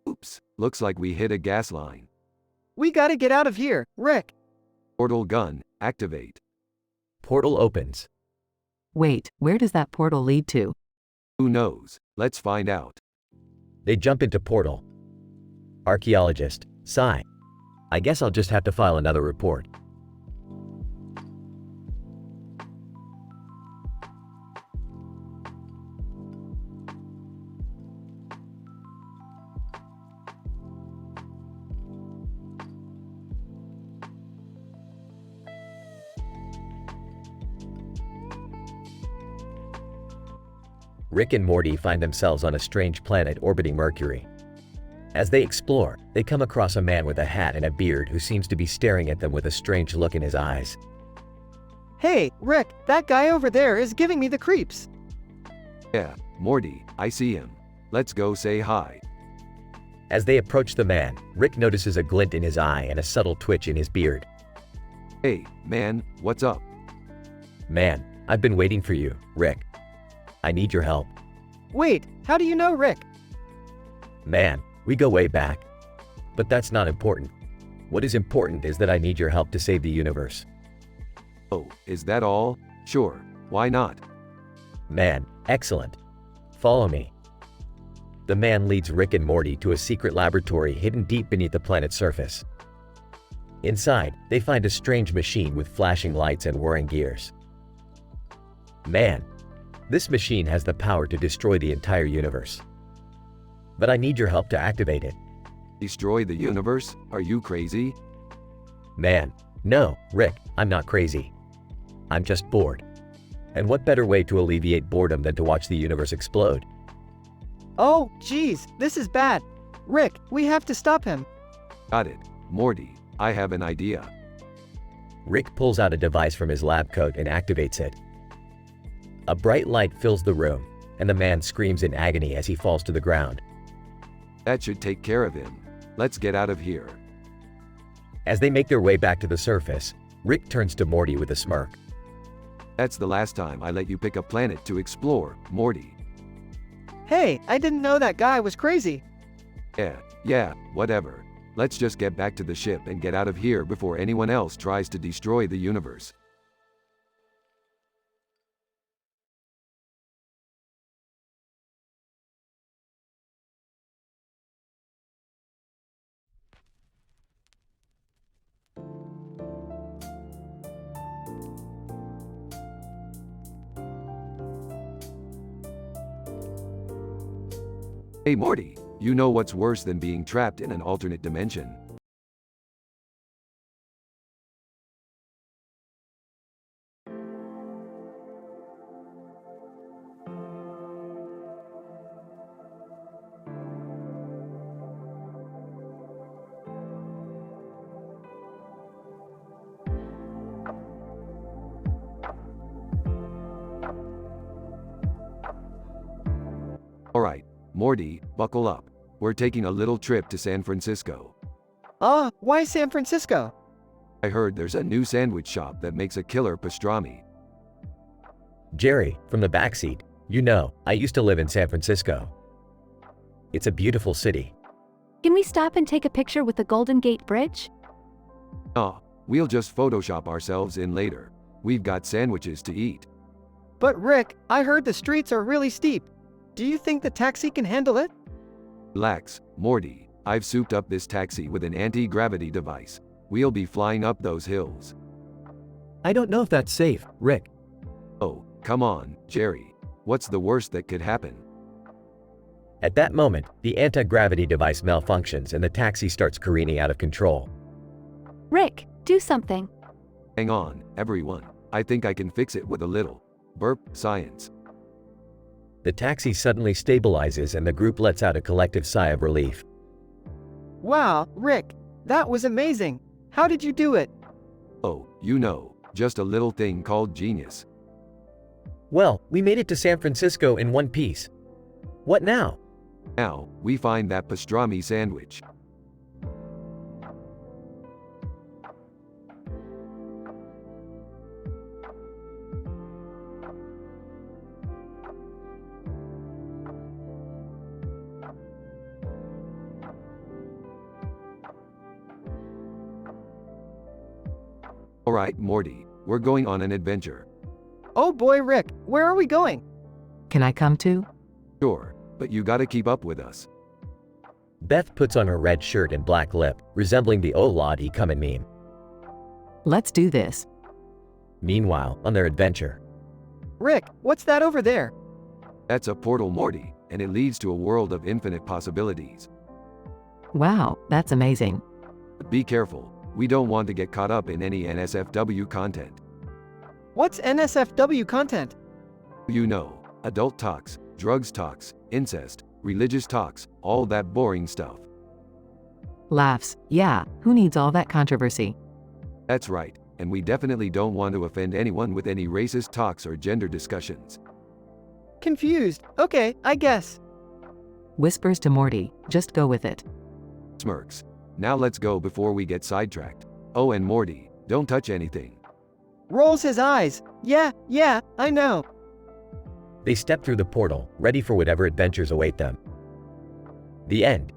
Oops, looks like we hit a gas line. We gotta get out of here, Rick. Portal gun, activate. Portal opens. Wait, where does that portal lead to? Who knows? Let's find out. They jump into portal. Archaeologist, sigh. I guess I'll just have to file another report. Rick and Morty find themselves on a strange planet orbiting Mercury. As they explore, they come across a man with a hat and a beard who seems to be staring at them with a strange look in his eyes. Hey, Rick, that guy over there is giving me the creeps. Yeah, Morty, I see him. Let's go say hi. As they approach the man, Rick notices a glint in his eye and a subtle twitch in his beard. Hey, man, what's up? Man, I've been waiting for you, Rick. I need your help. Wait, how do you know Rick? Man, we go way back. But that's not important. What is important is that I need your help to save the universe. Oh, is that all? Sure, why not? Man, excellent. Follow me. The man leads Rick and Morty to a secret laboratory hidden deep beneath the planet's surface. Inside, they find a strange machine with flashing lights and whirring gears. Man, this machine has the power to destroy the entire universe. But I need your help to activate it. Destroy the universe? Are you crazy? Man, no, Rick, I'm not crazy. I'm just bored. And what better way to alleviate boredom than to watch the universe explode? Oh, geez, this is bad. Rick, we have to stop him. Got it. Morty, I have an idea. Rick pulls out a device from his lab coat and activates it. A bright light fills the room, and the man screams in agony as he falls to the ground. That should take care of him. Let's get out of here. As they make their way back to the surface, Rick turns to Morty with a smirk. That's the last time I let you pick a planet to explore, Morty. Hey, I didn't know that guy was crazy. Yeah, whatever. Let's just get back to the ship and get out of here before anyone else tries to destroy the universe. Hey Morty, you know what's worse than being trapped in an alternate dimension? Alright, Morty, buckle up. We're taking a little trip to San Francisco. Why San Francisco? I heard there's a new sandwich shop that makes a killer pastrami. Jerry, from the backseat, you know, I used to live in San Francisco. It's a beautiful city. Can we stop and take a picture with the Golden Gate Bridge? Oh, We'll just Photoshop ourselves in later. We've got sandwiches to eat. But Rick, I heard the streets are really steep. Do you think the taxi can handle it? Relax, Morty. I've souped up this taxi with an anti-gravity device. We'll be flying up those hills. I don't know if that's safe, Rick. Oh, come on, Jerry. What's the worst that could happen? At that moment, the anti-gravity device malfunctions and the taxi starts careening out of control. Rick, do something. Hang on, everyone. I think I can fix it with a little burp science. The taxi suddenly stabilizes and the group lets out a collective sigh of relief. Wow, Rick, that was amazing. How did you do it? Oh, you know, just a little thing called genius. Well, we made it to San Francisco in one piece. What now? Now, we find that pastrami sandwich. Alright, Morty, we're going on an adventure. Oh boy, Rick, where are we going? Can I come too? Sure, but you gotta keep up with us. Beth puts on her red shirt and black lip, resembling the "Oh Lottie comin' meme. Let's do this. Meanwhile, on their adventure, Rick, what's that over there? That's a portal, Morty, and it leads to a world of infinite possibilities. Wow, that's amazing. But be careful, we don't want to get caught up in any NSFW content. What's NSFW content? You know, adult talks, drugs talks, incest, religious talks, all that boring stuff. Laughs. Yeah, who needs all that controversy? That's right, and we definitely don't want to offend anyone with any racist talks or gender discussions. Confused. Okay, I guess. Whispers to Morty, just go with it. Smirks. Now let's go before we get sidetracked. Oh, and Morty, don't touch anything. Rolls his eyes. Yeah, I know. they step through the portal, ready for whatever adventures await them. The end.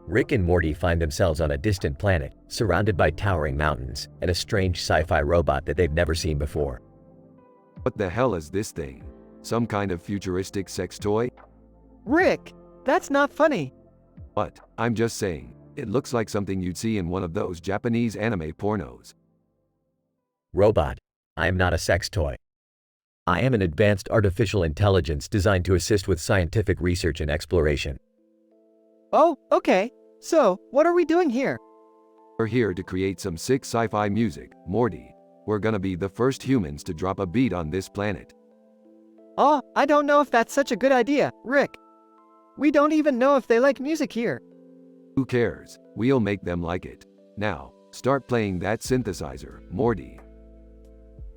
Rick and Morty find themselves on a distant planet, surrounded by towering mountains, and a strange sci-fi robot that they've never seen before. What the hell is this thing? Some kind of futuristic sex toy? Rick, that's not funny. But, I'm just saying, it looks like something you'd see in one of those Japanese anime pornos. Robot. I am not a sex toy. I am an advanced artificial intelligence designed to assist with scientific research and exploration. Oh, okay. So, what are we doing here? We're here to create some sick sci-fi music, Morty. We're gonna be the first humans to drop a beat on this planet. Oh, I don't know if that's such a good idea, Rick. We don't even know if they like music here. Who cares? We'll make them like it. Now, start playing that synthesizer, Morty.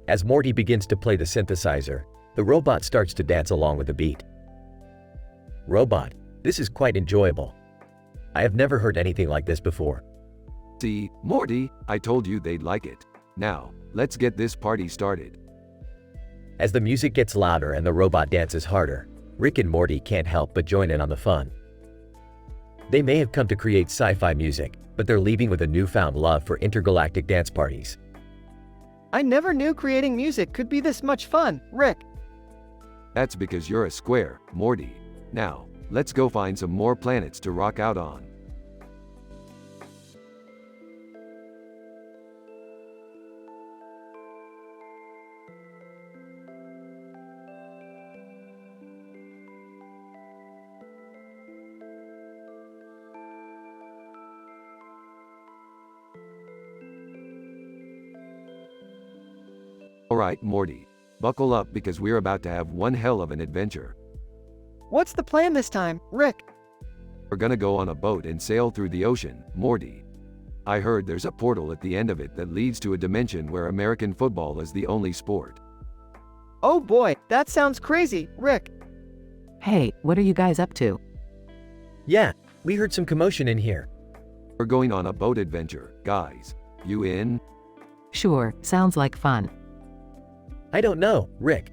As Morty begins to play the synthesizer, the robot starts to dance along with the beat. Robot, this is quite enjoyable. I have never heard anything like this before. See, Morty, I told you they'd like it. Now, let's get this party started. As the music gets louder and the robot dances harder, Rick and Morty can't help but join in on the fun. They may have come to create sci-fi music, but they're leaving with a newfound love for intergalactic dance parties. I never knew creating music could be this much fun, Rick. That's because you're a square, Morty. Now, let's go find some more planets to rock out on. Alright, Morty. Buckle up because we're about to have one hell of an adventure. What's the plan this time, Rick? We're gonna go on a boat and sail through the ocean, Morty. I heard there's a portal at the end of it that leads to a dimension where American football is the only sport. Oh boy, that sounds crazy, Rick. Hey, what are you guys up to? Yeah, we heard some commotion in here. We're going on a boat adventure, guys. You in? Sure, sounds like fun. I don't know, Rick.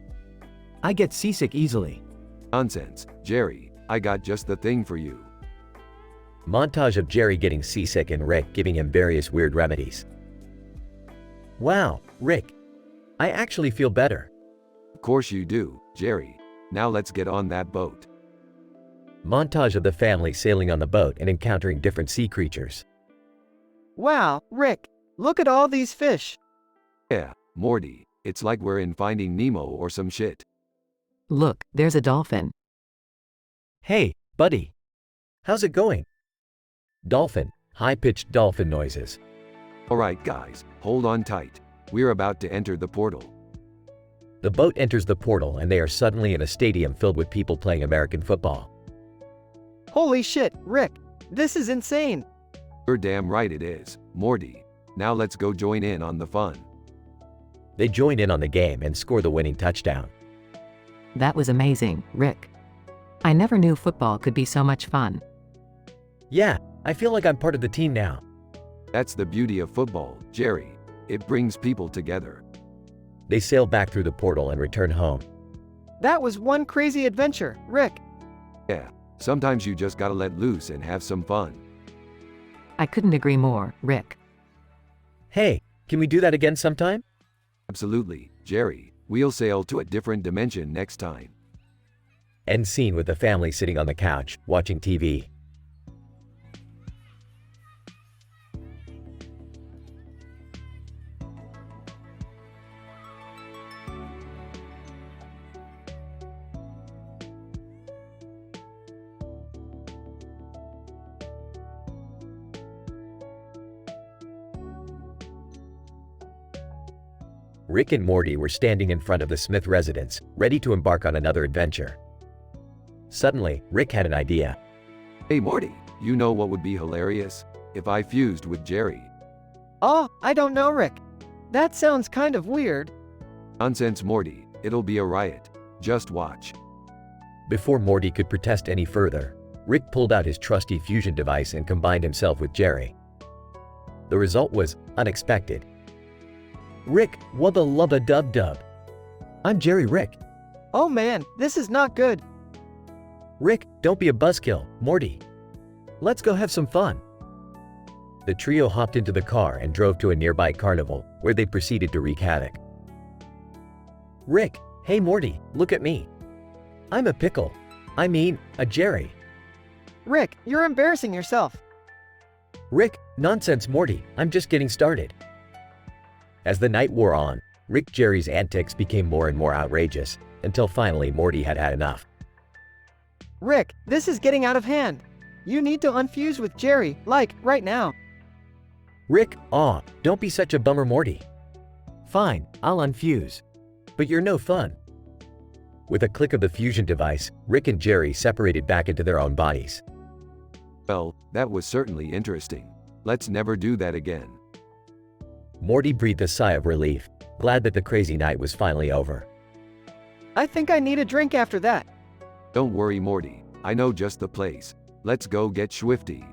I get seasick easily. Nonsense, Jerry. I got just the thing for you. Montage of Jerry getting seasick and Rick giving him various weird remedies. Wow, Rick. I actually feel better. Of course you do, Jerry. Now let's get on that boat. Montage of the family sailing on the boat and encountering different sea creatures. Wow, Rick, look at all these fish. Yeah, Morty. It's like we're in Finding Nemo or some shit. Look, there's a dolphin. Hey, buddy. How's it going? Dolphin. High-pitched dolphin noises. Alright guys, hold on tight. We're about to enter the portal. The boat enters the portal and they are suddenly in a stadium filled with people playing American football. Holy shit, Rick, this is insane. You're damn right it is, Morty. Now let's go join in on the fun. They join in on the game and score the winning touchdown. That was amazing, Rick. I never knew football could be so much fun. Yeah, I feel like I'm part of the team now. That's the beauty of football, Jerry. It brings people together. They sail back through the portal and return home. That was one crazy adventure, Rick. Yeah, sometimes you just gotta let loose and have some fun. I couldn't agree more, Rick. Hey, can we do that again sometime? Absolutely, Jerry. We'll sail to a different dimension next time. End scene with the family sitting on the couch, watching TV. Rick and Morty were standing in front of the Smith residence, ready to embark on another adventure. Suddenly, Rick had an idea. Hey Morty, you know what would be hilarious? If I fused with Jerry. Oh, I don't know, Rick. That sounds kind of weird. Nonsense Morty, it'll be a riot. Just watch. Before Morty could protest any further, Rick pulled out his trusty fusion device and combined himself with Jerry. The result was unexpected. Rick, wubba lubba dub dub. I'm Jerry Rick. Oh man, this is not good. Rick, don't be a buzzkill, Morty. Let's go have some fun. The trio hopped into the car and drove to a nearby carnival, where they proceeded to wreak havoc. Rick, hey Morty, look at me. I'm a pickle. I mean, a Jerry. Rick, you're embarrassing yourself. Rick, nonsense Morty, I'm just getting started. As the night wore on, Rick Jerry's antics became more and more outrageous, until finally Morty had had enough. Rick, this is getting out of hand. You need to unfuse with Jerry, like, right now. Rick, aw, don't be such a bummer Morty. Fine, I'll unfuse. But you're no fun. With a click of the fusion device, Rick and Jerry separated back into their own bodies. Well, that was certainly interesting. Let's never do that again. Morty breathed a sigh of relief, glad that the crazy night was finally over. I think I need a drink after that. Don't worry Morty, I know just the place. Let's go get swifty.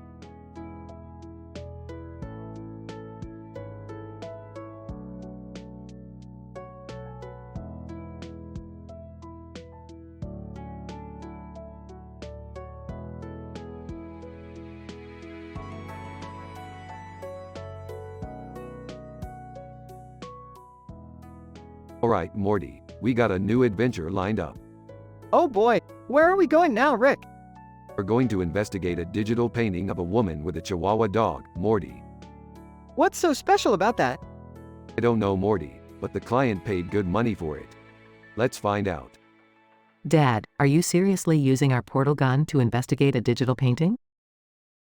Alright Morty, we got a new adventure lined up. Oh boy, where are we going now, Rick? We're going to investigate a digital painting of a woman with a Chihuahua dog, Morty. What's so special about that? I don't know Morty, but the client paid good money for it. Let's find out. Dad, are you seriously using our portal gun to investigate a digital painting?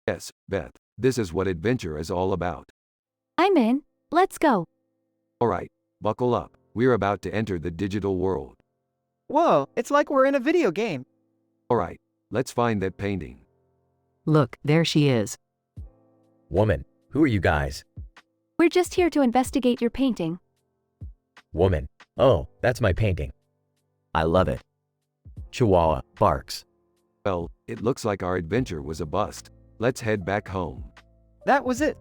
Yes, Beth, this is what adventure is all about. I'm in. Let's go. Alright, buckle up. We're about to enter the digital world. Whoa, it's like we're in a video game. Alright, let's find that painting. Look, there she is. Woman, who are you guys? We're just here to investigate your painting. Woman, oh, that's my painting. I love it. Chihuahua barks. Well, it looks like our adventure was a bust. Let's head back home. That was it.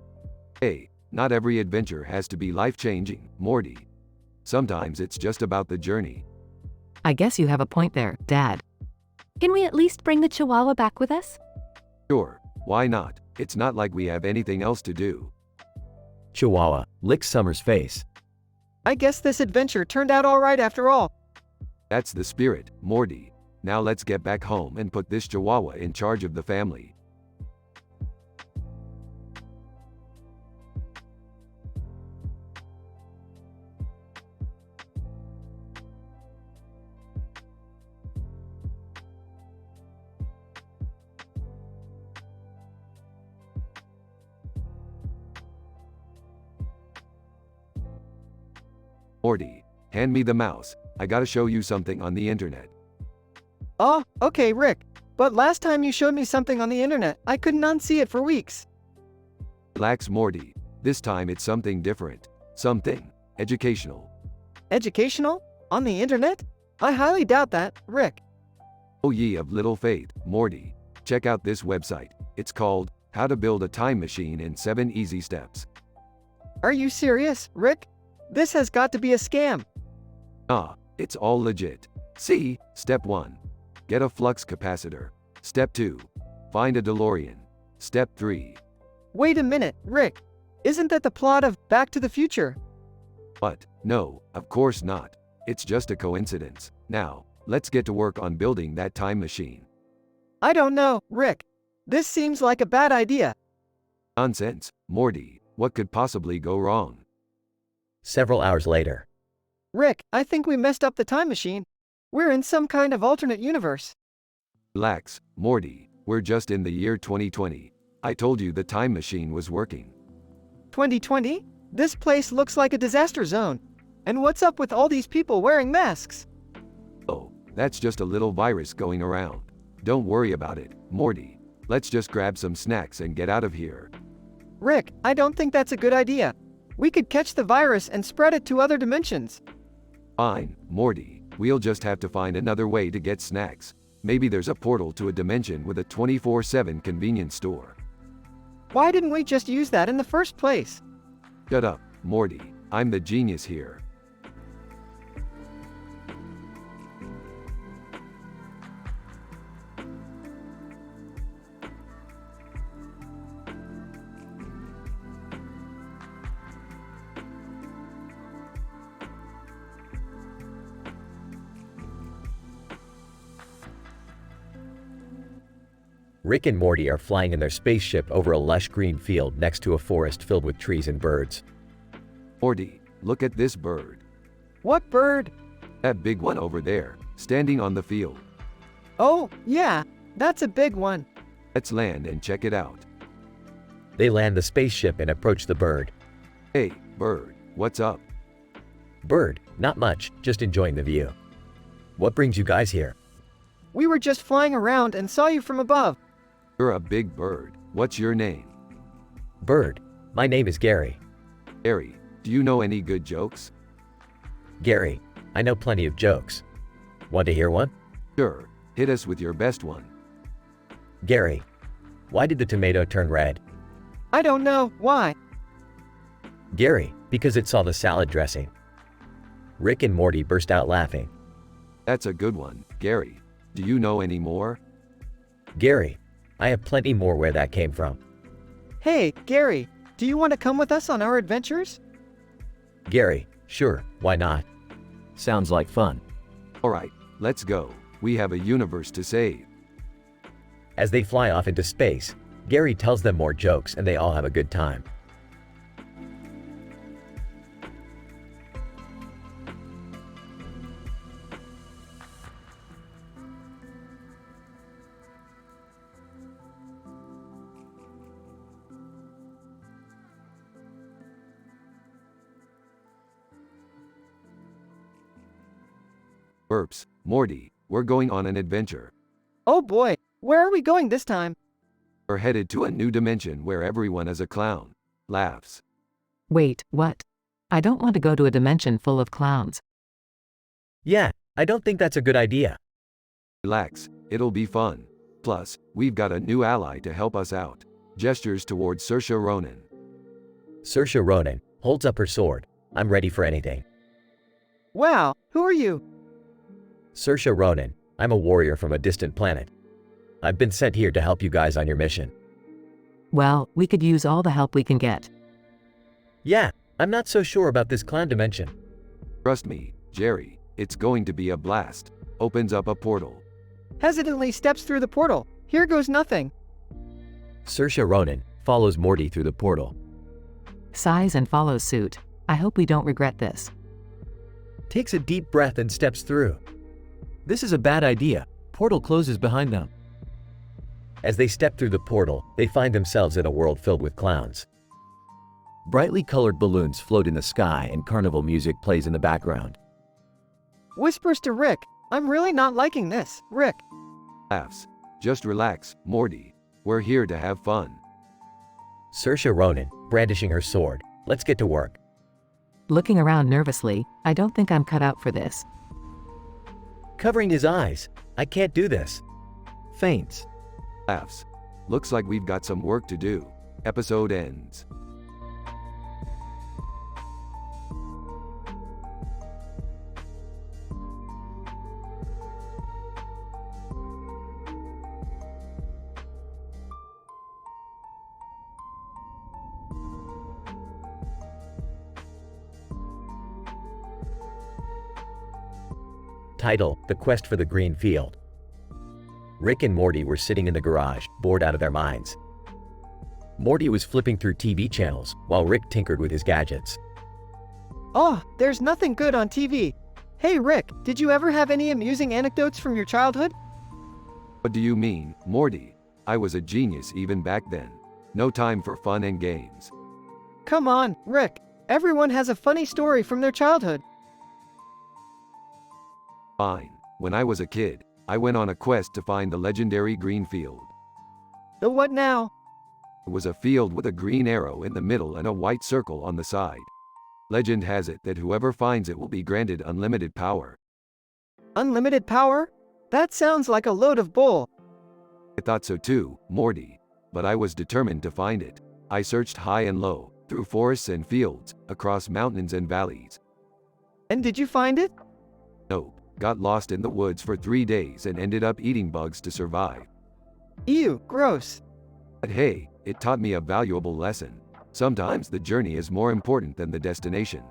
Hey, not every adventure has to be life-changing, Morty. Sometimes it's just about the journey. I guess you have a point there, Dad. Can we at least bring the Chihuahua back with us? Sure, why not? It's not like we have anything else to do. Chihuahua licks Summer's face. I guess this adventure turned out all right after all. That's the spirit, Morty. Now let's get back home and put this Chihuahua in charge of the family. Morty, hand me the mouse. I gotta show you something on the internet. Oh, okay, Rick. But last time you showed me something on the internet, I couldn't unsee it for weeks. Relax, Morty. This time it's something different. Something educational. Educational? On the internet? I highly doubt that, Rick. O ye of little faith, Morty. Check out this website. It's called How to Build a Time Machine in 7 Easy Steps. Are you serious, Rick? This has got to be a scam. Ah, it's all legit. See, Step 1. Get a flux capacitor. Step 2. Find a DeLorean. Step 3. Wait a minute, Rick. Isn't that the plot of Back to the Future? But, no, of course not. It's just a coincidence. Now, let's get to work on building that time machine. I don't know, Rick. This seems like a bad idea. Nonsense, Morty. What could possibly go wrong? Several hours later. Rick, I think we messed up the time machine. We're in some kind of alternate universe. Relax, Morty. We're just in the year 2020. I told you the time machine was working. 2020? This place looks like a disaster zone. And what's up with all these people wearing masks? Oh, that's just a little virus going around. Don't worry about it, Morty. Let's just grab some snacks and get out of here. Rick, I don't think that's a good idea. We could catch the virus and spread it to other dimensions. Fine, Morty. We'll just have to find another way to get snacks. Maybe there's a portal to a dimension with a 24/7 convenience store. Why didn't we just use that in the first place? Shut up, Morty. I'm the genius here. Rick and Morty are flying in their spaceship over a lush green field next to a forest filled with trees and birds. Morty, look at this bird. What bird? That big one over there, standing on the field. Oh, yeah, that's a big one. Let's land and check it out. They land the spaceship and approach the bird. Hey, bird, what's up? Bird, not much, just enjoying the view. What brings you guys here? We were just flying around and saw you from above. You're a big bird. What's your name? Bird, my name is Gary. Gary, do you know any good jokes? Gary, I know plenty of jokes. Want to hear one? Sure, hit us with your best one. Gary, why did the tomato turn red? I don't know, why? Gary, because it saw the salad dressing. Rick and Morty burst out laughing. That's a good one, Gary. Do you know any more? Gary, I have plenty more where that came from. Hey, Gary, do you want to come with us on our adventures? Gary, sure, why not? Sounds like fun. Alright, let's go. We have a universe to save. As they fly off into space, Gary tells them more jokes and they all have a good time. Burps, Morty, we're going on an adventure. Oh boy, where are we going this time? We're headed to a new dimension where everyone is a clown. Laughs. Wait, what? I don't want to go to a dimension full of clowns. Yeah, I don't think that's a good idea. Relax, it'll be fun. Plus, we've got a new ally to help us out. Gestures towards Saoirse Ronan. Saoirse Ronan holds up her sword. I'm ready for anything. Wow, who are you? Saoirse Ronan, I'm a warrior from a distant planet. I've been sent here to help you guys on your mission. Well, we could use all the help we can get. Yeah, I'm not so sure about this clown dimension. Trust me, Jerry, it's going to be a blast. Opens up a portal. Hesitantly steps through the portal. Here goes nothing. Saoirse Ronan follows Morty through the portal. Sighs and follows suit. I hope we don't regret this. Takes a deep breath and steps through. This is a bad idea. Portal closes behind them. As they step through the portal, they find themselves in a world filled with clowns. Brightly colored balloons float in the sky and carnival music plays in the background. Whispers to Rick, I'm really not liking this, Rick. Laughs. Just relax, Morty. We're here to have fun. Saoirse Ronan, brandishing her sword. Let's get to work. Looking around nervously, I don't think I'm cut out for this. Covering his eyes. I can't do this. Faints. Laughs. Looks like we've got some work to do. Episode ends. Title: The Quest for the Green Field. Rick and Morty were sitting in the garage, bored out of their minds. Morty was flipping through TV channels, while Rick tinkered with his gadgets. Oh, there's nothing good on TV. Hey Rick, did you ever have any amusing anecdotes from your childhood? What do you mean, Morty? I was a genius even back then. No time for fun and games. Come on, Rick. Everyone has a funny story from their childhood. Fine. When I was a kid, I went on a quest to find the legendary green field. The what now? It was a field with a green arrow in the middle and a white circle on the side. Legend has it that whoever finds it will be granted unlimited power. Unlimited power? That sounds like a load of bull. I thought so too, Morty. But I was determined to find it. I searched high and low, through forests and fields, across mountains and valleys. And did you find it? Nope. Got lost in the woods for 3 days and ended up eating bugs to survive. Ew, gross. But hey, it taught me a valuable lesson. Sometimes the journey is more important than the destination.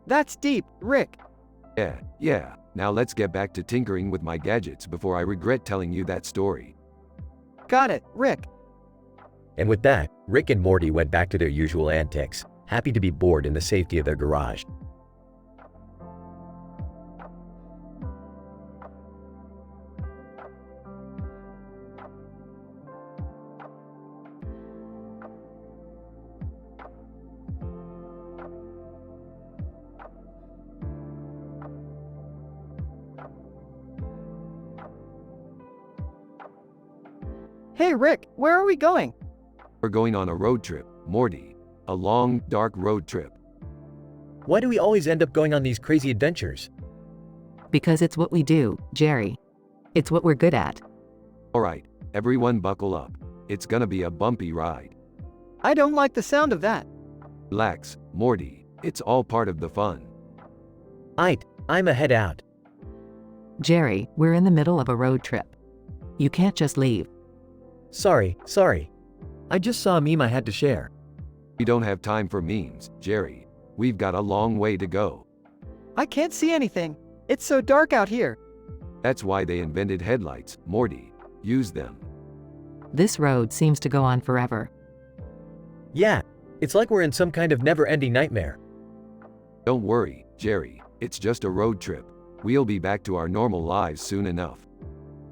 That's deep, Rick. Yeah. Now let's get back to tinkering with my gadgets before I regret telling you that story. Got it, Rick. And with that, Rick and Morty went back to their usual antics, happy to be bored in the safety of their garage. Hey Rick, where are we going? We're going on a road trip, Morty. A long, dark road trip. Why do we always end up going on these crazy adventures? Because it's what we do, Jerry. It's what we're good at. Alright, everyone buckle up. It's gonna be a bumpy ride. I don't like the sound of that. Relax, Morty. It's all part of the fun. I'm a head out. Jerry, we're in the middle of a road trip. You can't just leave. Sorry. I just saw a meme I had to share. We don't have time for memes, Jerry. We've got a long way to go. I can't see anything. It's so dark out here. That's why they invented headlights, Morty. Use them. This road seems to go on forever. Yeah, it's like we're in some kind of never-ending nightmare. Don't worry, Jerry. It's just a road trip. We'll be back to our normal lives soon enough.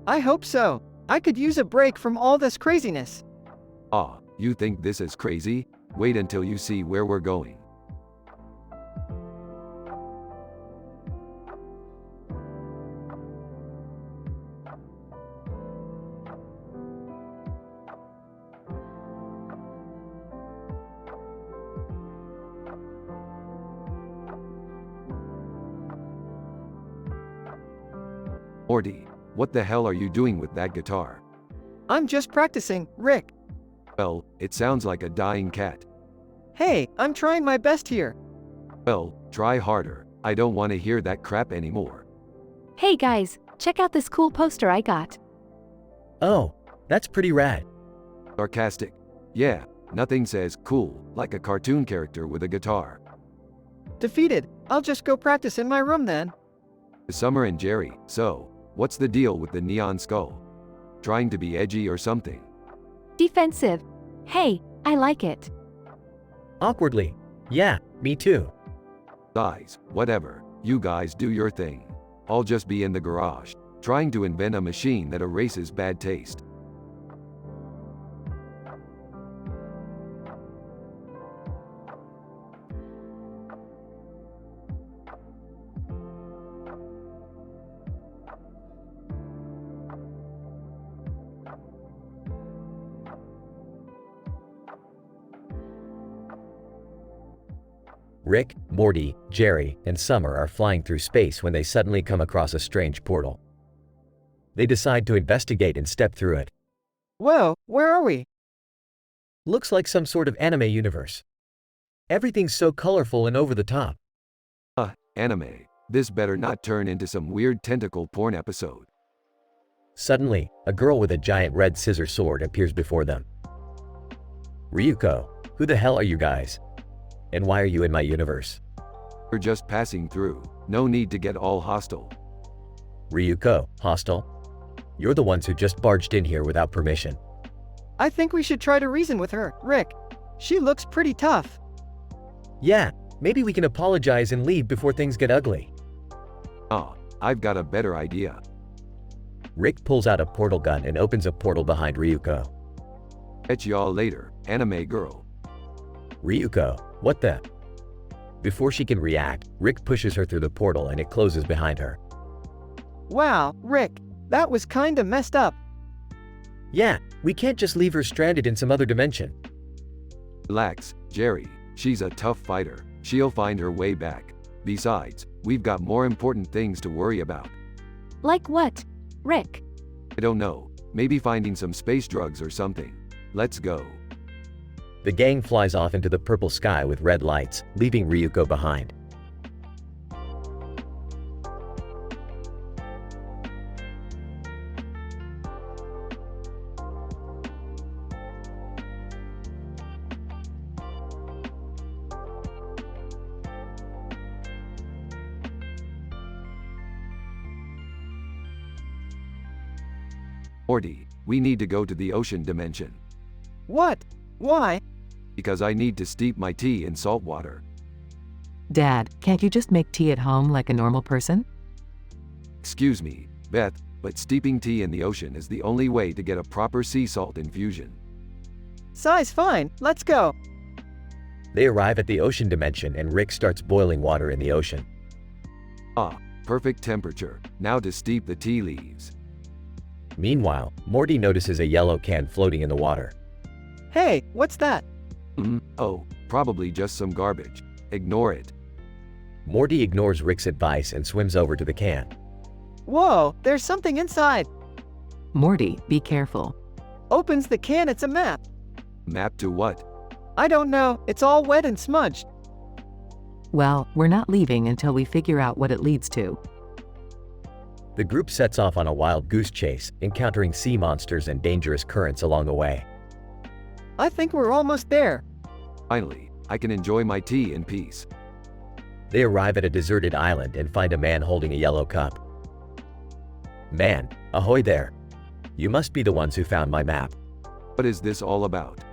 I hope so. I could use a break from all this craziness. Ah, you think this is crazy? Wait until you see where we're going. Morty, what the hell are you doing with that guitar? I'm just practicing, Rick. Well, it sounds like a dying cat. Hey, I'm trying my best here. Well, try harder. I don't want to hear that crap anymore. Hey guys, check out this cool poster I got. Oh, that's pretty rad. Sarcastic. Yeah, nothing says cool like a cartoon character with a guitar. Defeated. I'll just go practice in my room then. Summer and Jerry, so, what's the deal with the neon skull? Trying to be edgy or something? Defensive. Hey, I like it. Awkwardly. Yeah, me too. Guys, whatever, you guys do your thing. I'll just be in the garage, trying to invent a machine that erases bad taste. Rick, Morty, Jerry, and Summer are flying through space when they suddenly come across a strange portal. They decide to investigate and step through it. Whoa, where are we? Looks like some sort of anime universe. Everything's so colorful and over the top. Anime. This better not turn into some weird tentacle porn episode. Suddenly, a girl with a giant red scissor sword appears before them. Ryuko, who the hell are you guys? And why are you in my universe? We're just passing through, no need to get all hostile. Ryuko, hostile? You're the ones who just barged in here without permission. I think we should try to reason with her, Rick. She looks pretty tough. Yeah, maybe we can apologize and leave before things get ugly. I've got a better idea. Rick pulls out a portal gun and opens a portal behind Ryuko. Catch y'all later, anime girl. Ryuko, what the? Before she can react, Rick pushes her through the portal and it closes behind her. Wow, Rick, that was kinda messed up. Yeah, we can't just leave her stranded in some other dimension. Relax, Jerry, she's a tough fighter, she'll find her way back. Besides, we've got more important things to worry about. Like what? Rick. I don't know, maybe finding some space drugs or something. Let's go. The gang flies off into the purple sky with red lights, leaving Ryuko behind. Morty, we need to go to the ocean dimension. What? Why? Because I need to steep my tea in salt water. Dad, can't you just make tea at home like a normal person? Excuse me, Beth, but steeping tea in the ocean is the only way to get a proper sea salt infusion. Size fine, let's go. They arrive at the ocean dimension and Rick starts boiling water in the ocean. Perfect temperature. Now to steep the tea leaves. Meanwhile, Morty notices a yellow can floating in the water. Hey, what's that? Oh, probably just some garbage. Ignore it. Morty ignores Rick's advice and swims over to the can. Whoa, there's something inside. Morty, be careful. Opens the can, it's a map. Map to what? I don't know, it's all wet and smudged. Well, we're not leaving until we figure out what it leads to. The group sets off on a wild goose chase, encountering sea monsters and dangerous currents along the way. I think we're almost there. Finally, I can enjoy my tea in peace. They arrive at a deserted island and find a man holding a yellow cup. Man, ahoy there. You must be the ones who found my map. What is this all about?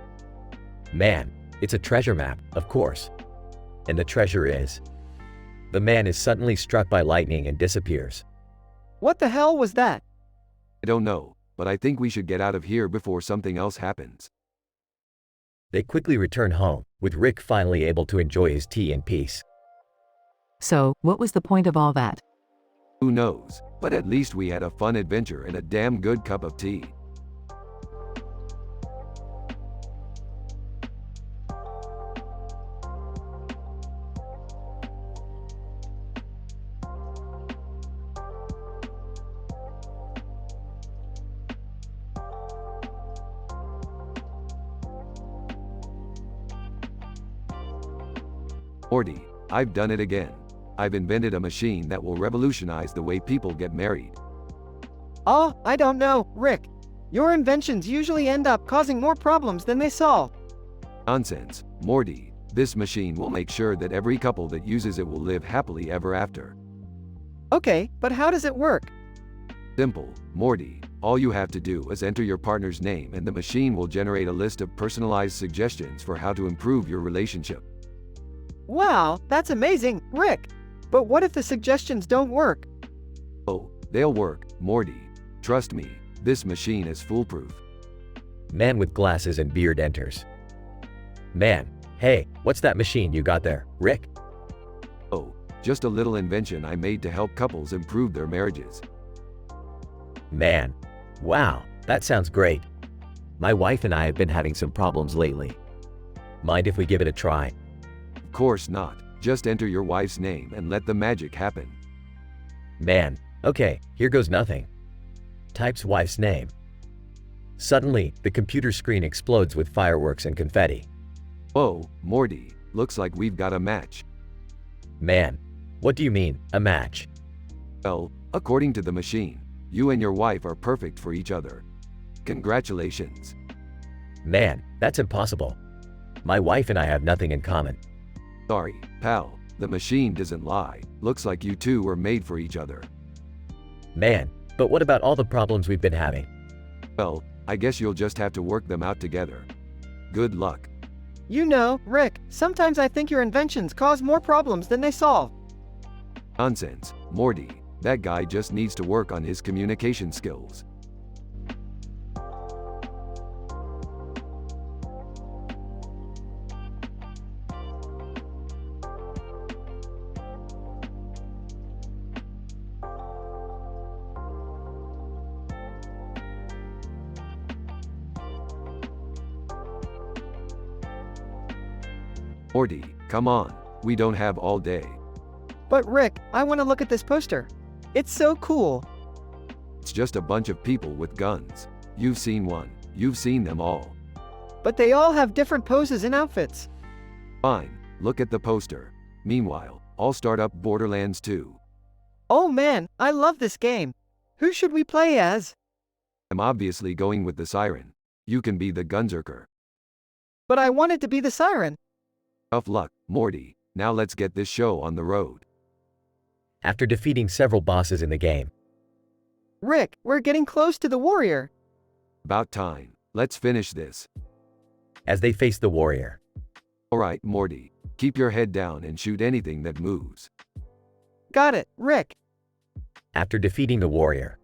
Man, it's a treasure map, of course. And the treasure is... The man is suddenly struck by lightning and disappears. What the hell was that? I don't know, but I think we should get out of here before something else happens. They quickly return home, with Rick finally able to enjoy his tea in peace. So, what was the point of all that? Who knows, but at least we had a fun adventure and a damn good cup of tea. Morty, I've done it again. I've invented a machine that will revolutionize the way people get married. Oh, I don't know, Rick. Your inventions usually end up causing more problems than they solve. Nonsense, Morty. This machine will make sure that every couple that uses it will live happily ever after. Okay, but how does it work? Simple, Morty. All you have to do is enter your partner's name and the machine will generate a list of personalized suggestions for how to improve your relationship. Wow, that's amazing, Rick. But what if the suggestions don't work? Oh, they'll work, Morty. Trust me, this machine is foolproof. Man with glasses and beard enters. Man, hey, what's that machine you got there, Rick? Oh, just a little invention I made to help couples improve their marriages. Man, wow, that sounds great. My wife and I have been having some problems lately. Mind if we give it a try? Of course not. Just enter your wife's name and let the magic happen. Man, okay, here goes nothing. Types wife's name. Suddenly, the computer screen explodes with fireworks and confetti. Whoa, Morty, looks like we've got a match. Man, what do you mean, a match? Well, according to the machine, you and your wife are perfect for each other. Congratulations. Man, that's impossible. My wife and I have nothing in common. Sorry, pal, the machine doesn't lie. Looks like you two were made for each other. Man, but what about all the problems we've been having? Well, I guess you'll just have to work them out together. Good luck. You know, Rick, sometimes I think your inventions cause more problems than they solve. Nonsense, Morty. That guy just needs to work on his communication skills. Morty, come on. We don't have all day. But Rick, I want to look at this poster. It's so cool. It's just a bunch of people with guns. You've seen one. You've seen them all. But they all have different poses and outfits. Fine, look at the poster. Meanwhile, I'll start up Borderlands 2. Oh man, I love this game. Who should we play as? I'm obviously going with the siren. You can be the gunzerker. But I wanted to be the siren. Tough luck, Morty. Now let's get this show on the road. After defeating several bosses in the game, Rick, we're getting close to the warrior. About time. Let's finish this. as they face the warrior, Alright, Morty. Keep your head down and shoot anything that moves. Got it, Rick. after defeating the warrior,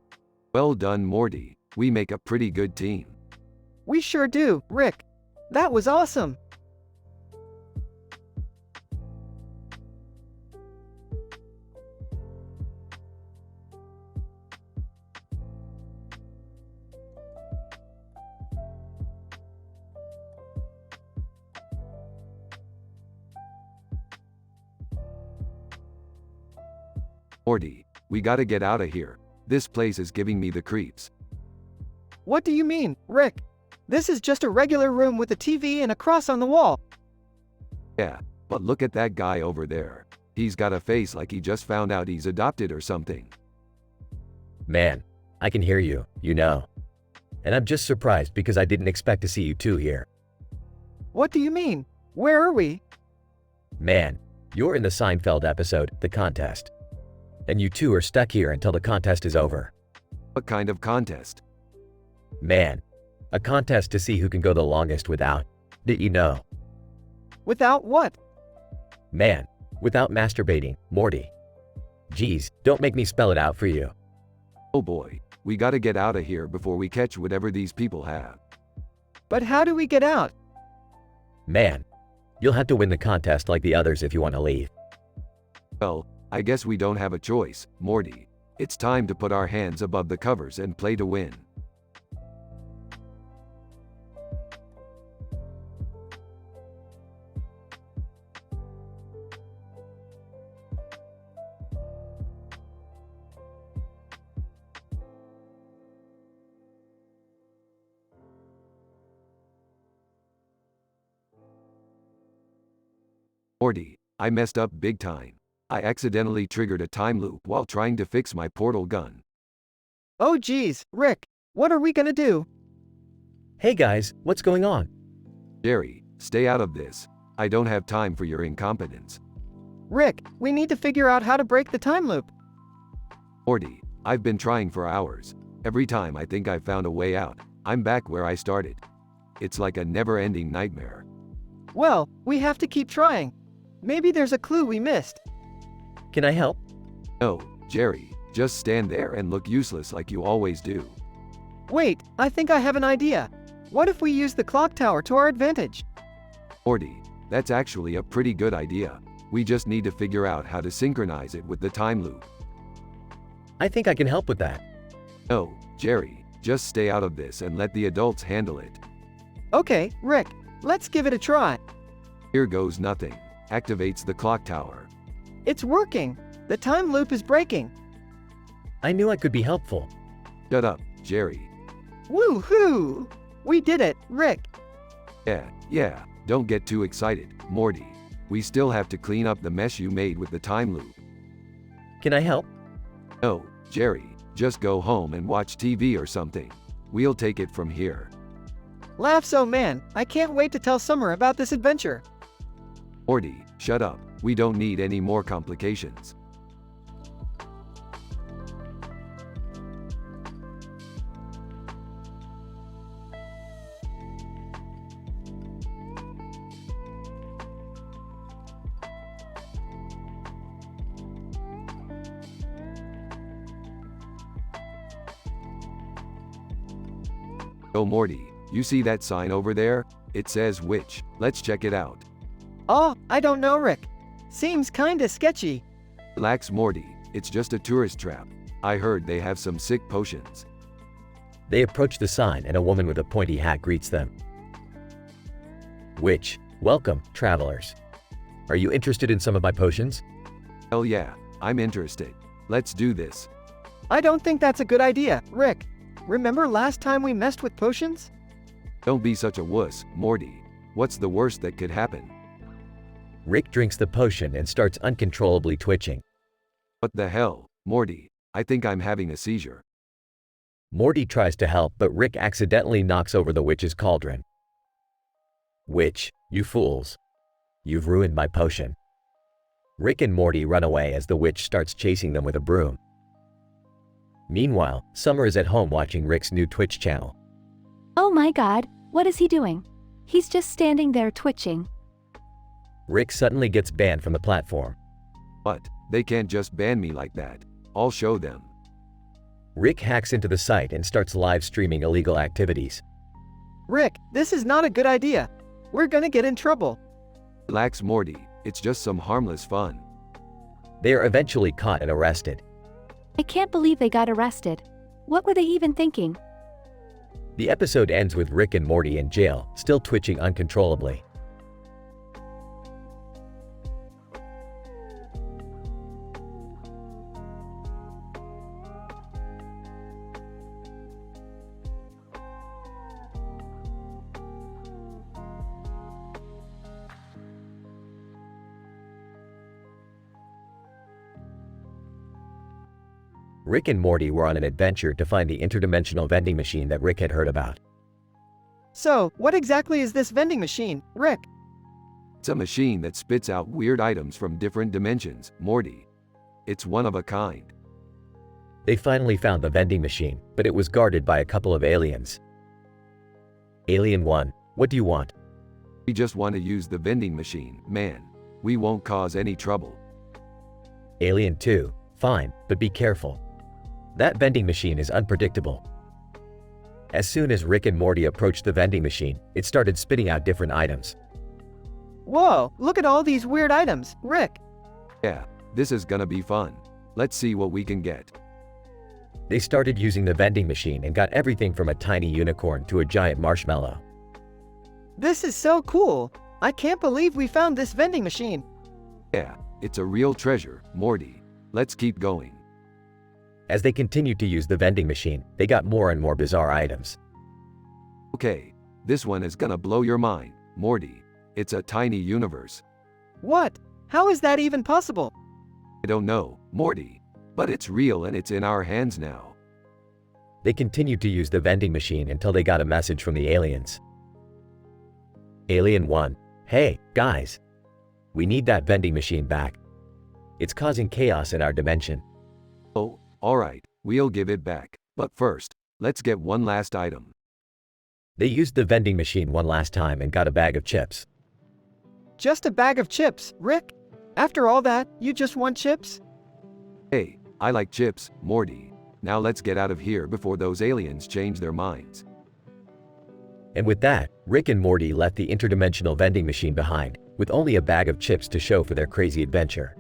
Well done, Morty. We make a pretty good team. We sure do, Rick. That was awesome. Morty, we gotta get out of here. This place is giving me the creeps. What do you mean, Rick? This is just a regular room with a TV and a cross on the wall. Yeah, but look at that guy over there. He's got a face like he just found out he's adopted or something. man, I can hear you, you know. And I'm just surprised because I didn't expect to see you two here. What do you mean? Where are we? Man, you're in the Seinfeld episode, The Contest. And you two are stuck here until the contest is over. What kind of contest? Man, a contest to see who can go the longest without, did you know? Without what? Man, without masturbating, Morty. Geez, don't make me spell it out for you. Oh boy, we gotta get out of here before we catch whatever these people have. But how do we get out? Man, you'll have to win the contest like the others if you want to leave. Well, I guess we don't have a choice, Morty. It's time to put our hands above the covers and play to win. Morty, I messed up big time. I accidentally triggered a time loop while trying to fix my portal gun. Oh geez, Rick, what are we gonna do? Hey guys, what's going on? Jerry, stay out of this. I don't have time for your incompetence. Rick, we need to figure out how to break the time loop. Morty, I've been trying for hours. Every time I think I've found a way out, I'm back where I started. It's like a never-ending nightmare. Well, we have to keep trying. Maybe there's a clue we missed. Can I help? No, Jerry, just stand there and look useless like you always do. Wait, I think I have an idea. What if we use the clock tower to our advantage? Morty, that's actually a pretty good idea. We just need to figure out how to synchronize it with the time loop. I think I can help with that. No, Jerry, just stay out of this and let the adults handle it. Okay, Rick, let's give it a try. Here goes nothing. Activates the clock tower. It's working. The time loop is breaking. I knew I could be helpful. Shut up, Jerry. Woohoo! We did it, Rick. Yeah, don't get too excited, Morty. We still have to clean up the mess you made with the time loop. Can I help? No, Jerry, just go home and watch TV or something. We'll take it from here. Laughs, oh man, I can't wait to tell Summer about this adventure. Morty, shut up. We don't need any more complications. Oh Morty, you see that sign over there? It says witch. Let's check it out. Oh, I don't know, Rick. Seems kinda sketchy. Relax Morty, it's just a tourist trap. I heard they have some sick potions. They approach the sign and a woman with a pointy hat greets them. Witch, welcome, travelers. Are you interested in some of my potions? Hell yeah, I'm interested. Let's do this. I don't think that's a good idea, Rick. Remember last time we messed with potions? Don't be such a wuss, Morty. What's the worst that could happen? Rick drinks the potion and starts uncontrollably twitching. What the hell, Morty? I think I'm having a seizure. Morty tries to help, but Rick accidentally knocks over the witch's cauldron. Witch, you fools. You've ruined my potion. Rick and Morty run away as the witch starts chasing them with a broom. Meanwhile, Summer is at home watching Rick's new Twitch channel. Oh my god, what is he doing? He's just standing there twitching. Rick suddenly gets banned from the platform. But they can't just ban me like that. I'll show them. Rick hacks into the site and starts live streaming illegal activities. Rick, this is not a good idea. We're gonna get in trouble. Relax Morty, it's just some harmless fun. They are eventually caught and arrested. I can't believe they got arrested. What were they even thinking? The episode ends with Rick and Morty in jail, still twitching uncontrollably. Rick and Morty were on an adventure to find the interdimensional vending machine that Rick had heard about. So, what exactly is this vending machine, Rick? It's a machine that spits out weird items from different dimensions, Morty. It's one of a kind. They finally found the vending machine, but it was guarded by a couple of aliens. Alien 1, what do you want? We just want to use the vending machine, man. We won't cause any trouble. Alien 2, fine, but be careful. That vending machine is unpredictable. As soon as Rick and Morty approached the vending machine, it started spitting out different items. Whoa, look at all these weird items, Rick. Yeah, this is gonna be fun. Let's see what we can get. They started using the vending machine and got everything from a tiny unicorn to a giant marshmallow. This is so cool. I can't believe we found this vending machine. Yeah, it's a real treasure, Morty. Let's keep going. As they continued to use the vending machine, they got more and more bizarre items. Okay, this one is gonna blow your mind, Morty. It's a tiny universe. What? How is that even possible? I don't know, Morty. But it's real and it's in our hands now. They continued to use the vending machine until they got a message from the aliens. Alien 1. Hey, guys. We need that vending machine back. It's causing chaos in our dimension. Oh, alright, we'll give it back. But first, let's get one last item. They used the vending machine one last time and got a bag of chips. Just a bag of chips, Rick? After all that, you just want chips? Hey, I like chips, Morty. Now let's get out of here before those aliens change their minds. And with that, Rick and Morty left the interdimensional vending machine behind, with only a bag of chips to show for their crazy adventure.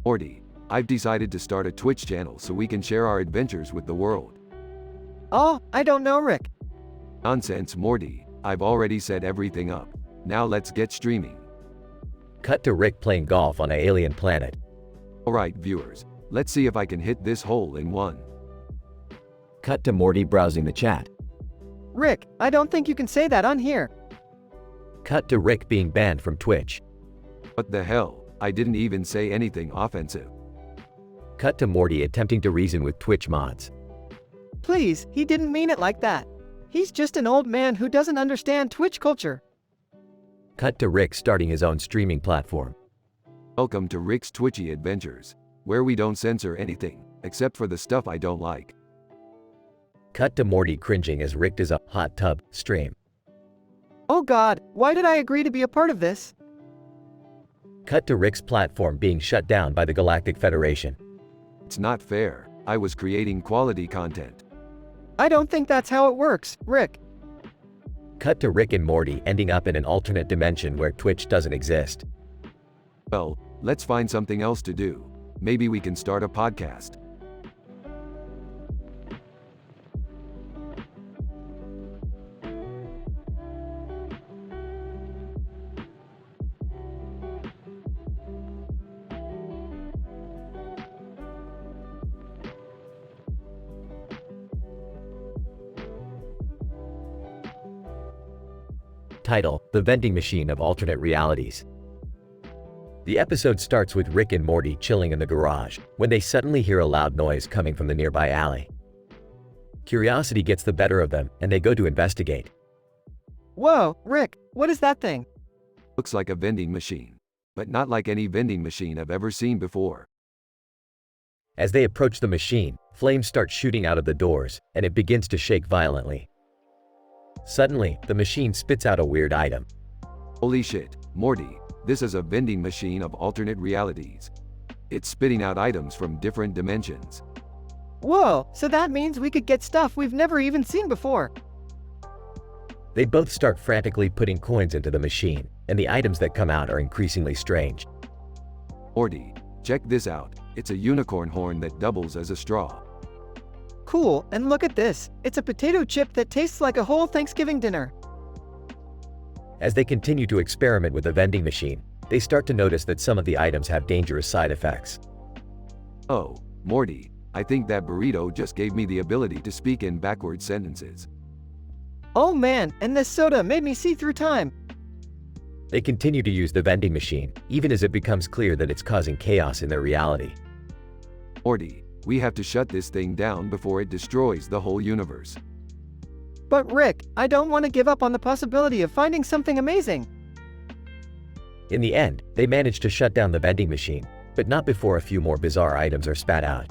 Morty, I've decided to start a Twitch channel so we can share our adventures with the world. Oh, I don't know, Rick. Nonsense, Morty. I've already set everything up. Now let's get streaming. Cut to Rick playing golf on an alien planet. Alright, viewers. Let's see if I can hit this hole in one. Cut to Morty browsing the chat. Rick, I don't think you can say that on here. Cut to Rick being banned from Twitch. What the hell? I didn't even say anything offensive. Cut to Morty attempting to reason with Twitch mods. Please, he didn't mean it like that. He's just an old man who doesn't understand Twitch culture. Cut to Rick starting his own streaming platform. Welcome to Rick's Twitchy Adventures, where we don't censor anything, except for the stuff I don't like. Cut to Morty cringing as Rick does a hot tub stream. Oh God, why did I agree to be a part of this? Cut to Rick's platform being shut down by the Galactic Federation. It's not fair. I was creating quality content. I don't think that's how it works, Rick. Cut to Rick and Morty ending up in an alternate dimension where Twitch doesn't exist. Well, let's find something else to do. Maybe we can start a podcast. Title: The Vending Machine of Alternate Realities. The episode starts with Rick and Morty chilling in the garage, when they suddenly hear a loud noise coming from the nearby alley. Curiosity gets the better of them, and they go to investigate. Whoa, Rick, what is that thing? Looks like a vending machine. But not like any vending machine I've ever seen before. As they approach the machine, flames start shooting out of the doors, and it begins to shake violently. Suddenly, the machine spits out a weird item. Holy shit, Morty, this is a vending machine of alternate realities. It's spitting out items from different dimensions. Whoa, so that means we could get stuff we've never even seen before. They both start frantically putting coins into the machine, and the items that come out are increasingly strange. Morty, check this out. It's a unicorn horn that doubles as a straw. Cool, and look at this. It's a potato chip that tastes like a whole Thanksgiving dinner. As they continue to experiment with the vending machine, they start to notice that some of the items have dangerous side effects. Oh, Morty, I think that burrito just gave me the ability to speak in backward sentences. Oh man, and this soda made me see through time. They continue to use the vending machine, even as it becomes clear that it's causing chaos in their reality. Morty, we have to shut this thing down before it destroys the whole universe. But Rick, I don't want to give up on the possibility of finding something amazing. In the end, they manage to shut down the vending machine, but not before a few more bizarre items are spat out.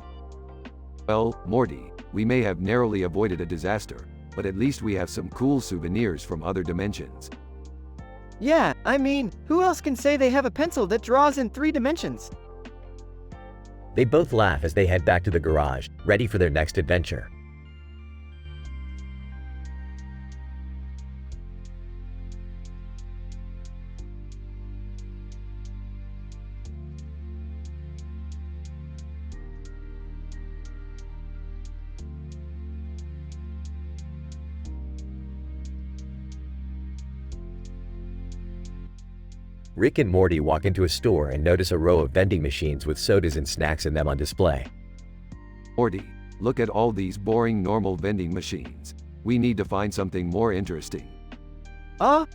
Well, Morty, we may have narrowly avoided a disaster, but at least we have some cool souvenirs from other dimensions. Yeah, I mean, who else can say they have a pencil that draws in 3 dimensions? They both laugh as they head back to the garage, ready for their next adventure. Rick and Morty walk into a store and notice a row of vending machines with sodas and snacks in them on display. Morty, look at all these boring normal vending machines. We need to find something more interesting.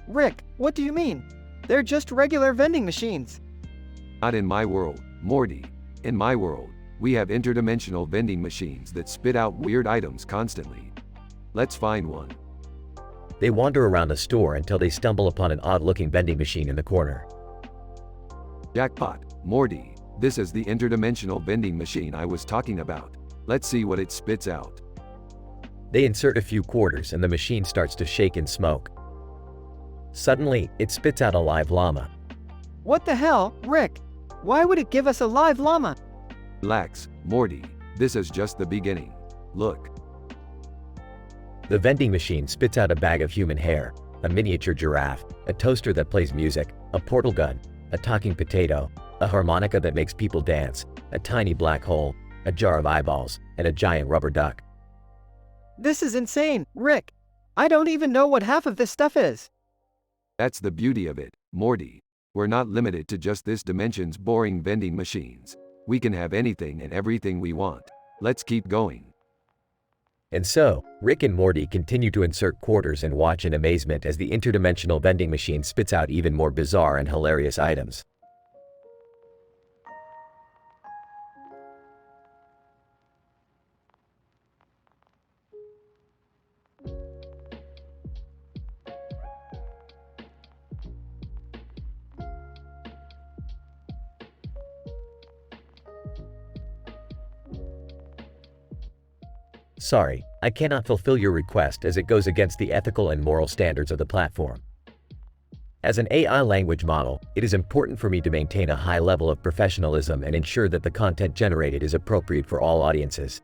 Rick, what do you mean? They're just regular vending machines. Not in my world, Morty. In my world, we have interdimensional vending machines that spit out weird items constantly. Let's find one. They wander around the store until they stumble upon an odd-looking vending machine in the corner. Jackpot, Morty. This is the interdimensional vending machine I was talking about. Let's see what it spits out. They insert a few quarters and the machine starts to shake and smoke. Suddenly, it spits out a live llama. What the hell, Rick? Why would it give us a live llama? Relax, Morty. This is just the beginning. Look. The vending machine spits out a bag of human hair, a miniature giraffe, a toaster that plays music, a portal gun, a talking potato, a harmonica that makes people dance, a tiny black hole, a jar of eyeballs, and a giant rubber duck. This is insane, Rick. I don't even know what half of this stuff is. That's the beauty of it, Morty. We're not limited to just this dimension's boring vending machines. We can have anything and everything we want. Let's keep going. And so, Rick and Morty continue to insert quarters and watch in amazement as the interdimensional vending machine spits out even more bizarre and hilarious items. Sorry, I cannot fulfill your request as it goes against the ethical and moral standards of the platform. As an AI language model, it is important for me to maintain a high level of professionalism and ensure that the content generated is appropriate for all audiences.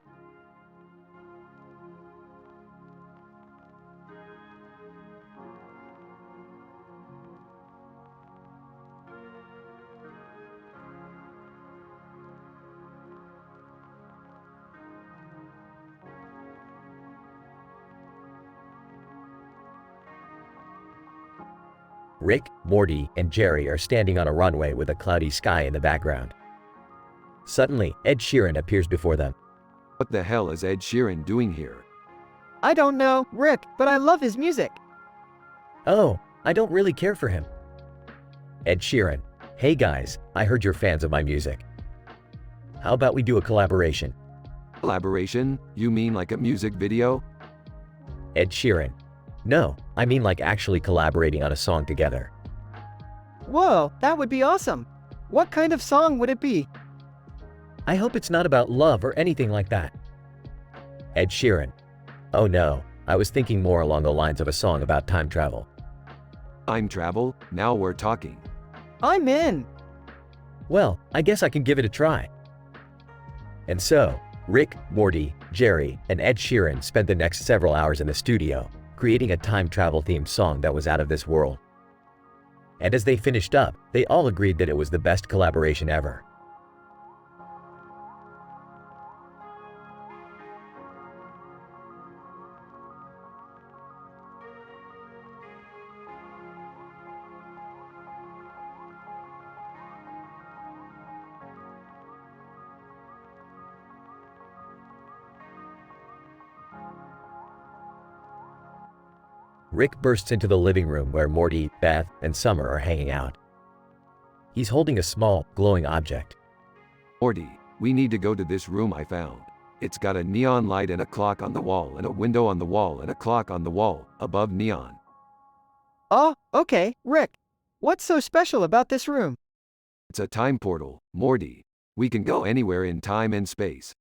Rick, Morty, and Jerry are standing on a runway with a cloudy sky in the background. Suddenly, Ed Sheeran appears before them. What the hell is Ed Sheeran doing here? I don't know, Rick, but I love his music. Oh, I don't really care for him. Ed Sheeran, hey guys, I heard you're fans of my music. How about we do a collaboration? Collaboration? You mean like a music video? Ed Sheeran, no, I mean like actually collaborating on a song together. Whoa, that would be awesome. What kind of song would it be? I hope it's not about love or anything like that. Ed Sheeran, oh no, I was thinking more along the lines of a song about time travel. Time travel? Now we're talking. I'm in. Well, I guess I can give it a try. And so, Rick, Morty, Jerry, and Ed Sheeran spent the next several hours in the studio, creating a time travel themed song that was out of this world. And as they finished up, they all agreed that it was the best collaboration ever. Rick bursts into the living room where Morty, Beth, and Summer are hanging out. He's holding a small, glowing object. Morty, we need to go to this room I found. It's got a neon light and a clock on the wall and a window on the wall and a clock on the wall, above neon. Oh, okay, Rick. What's so special about this room? It's a time portal, Morty. We can go anywhere in time and space.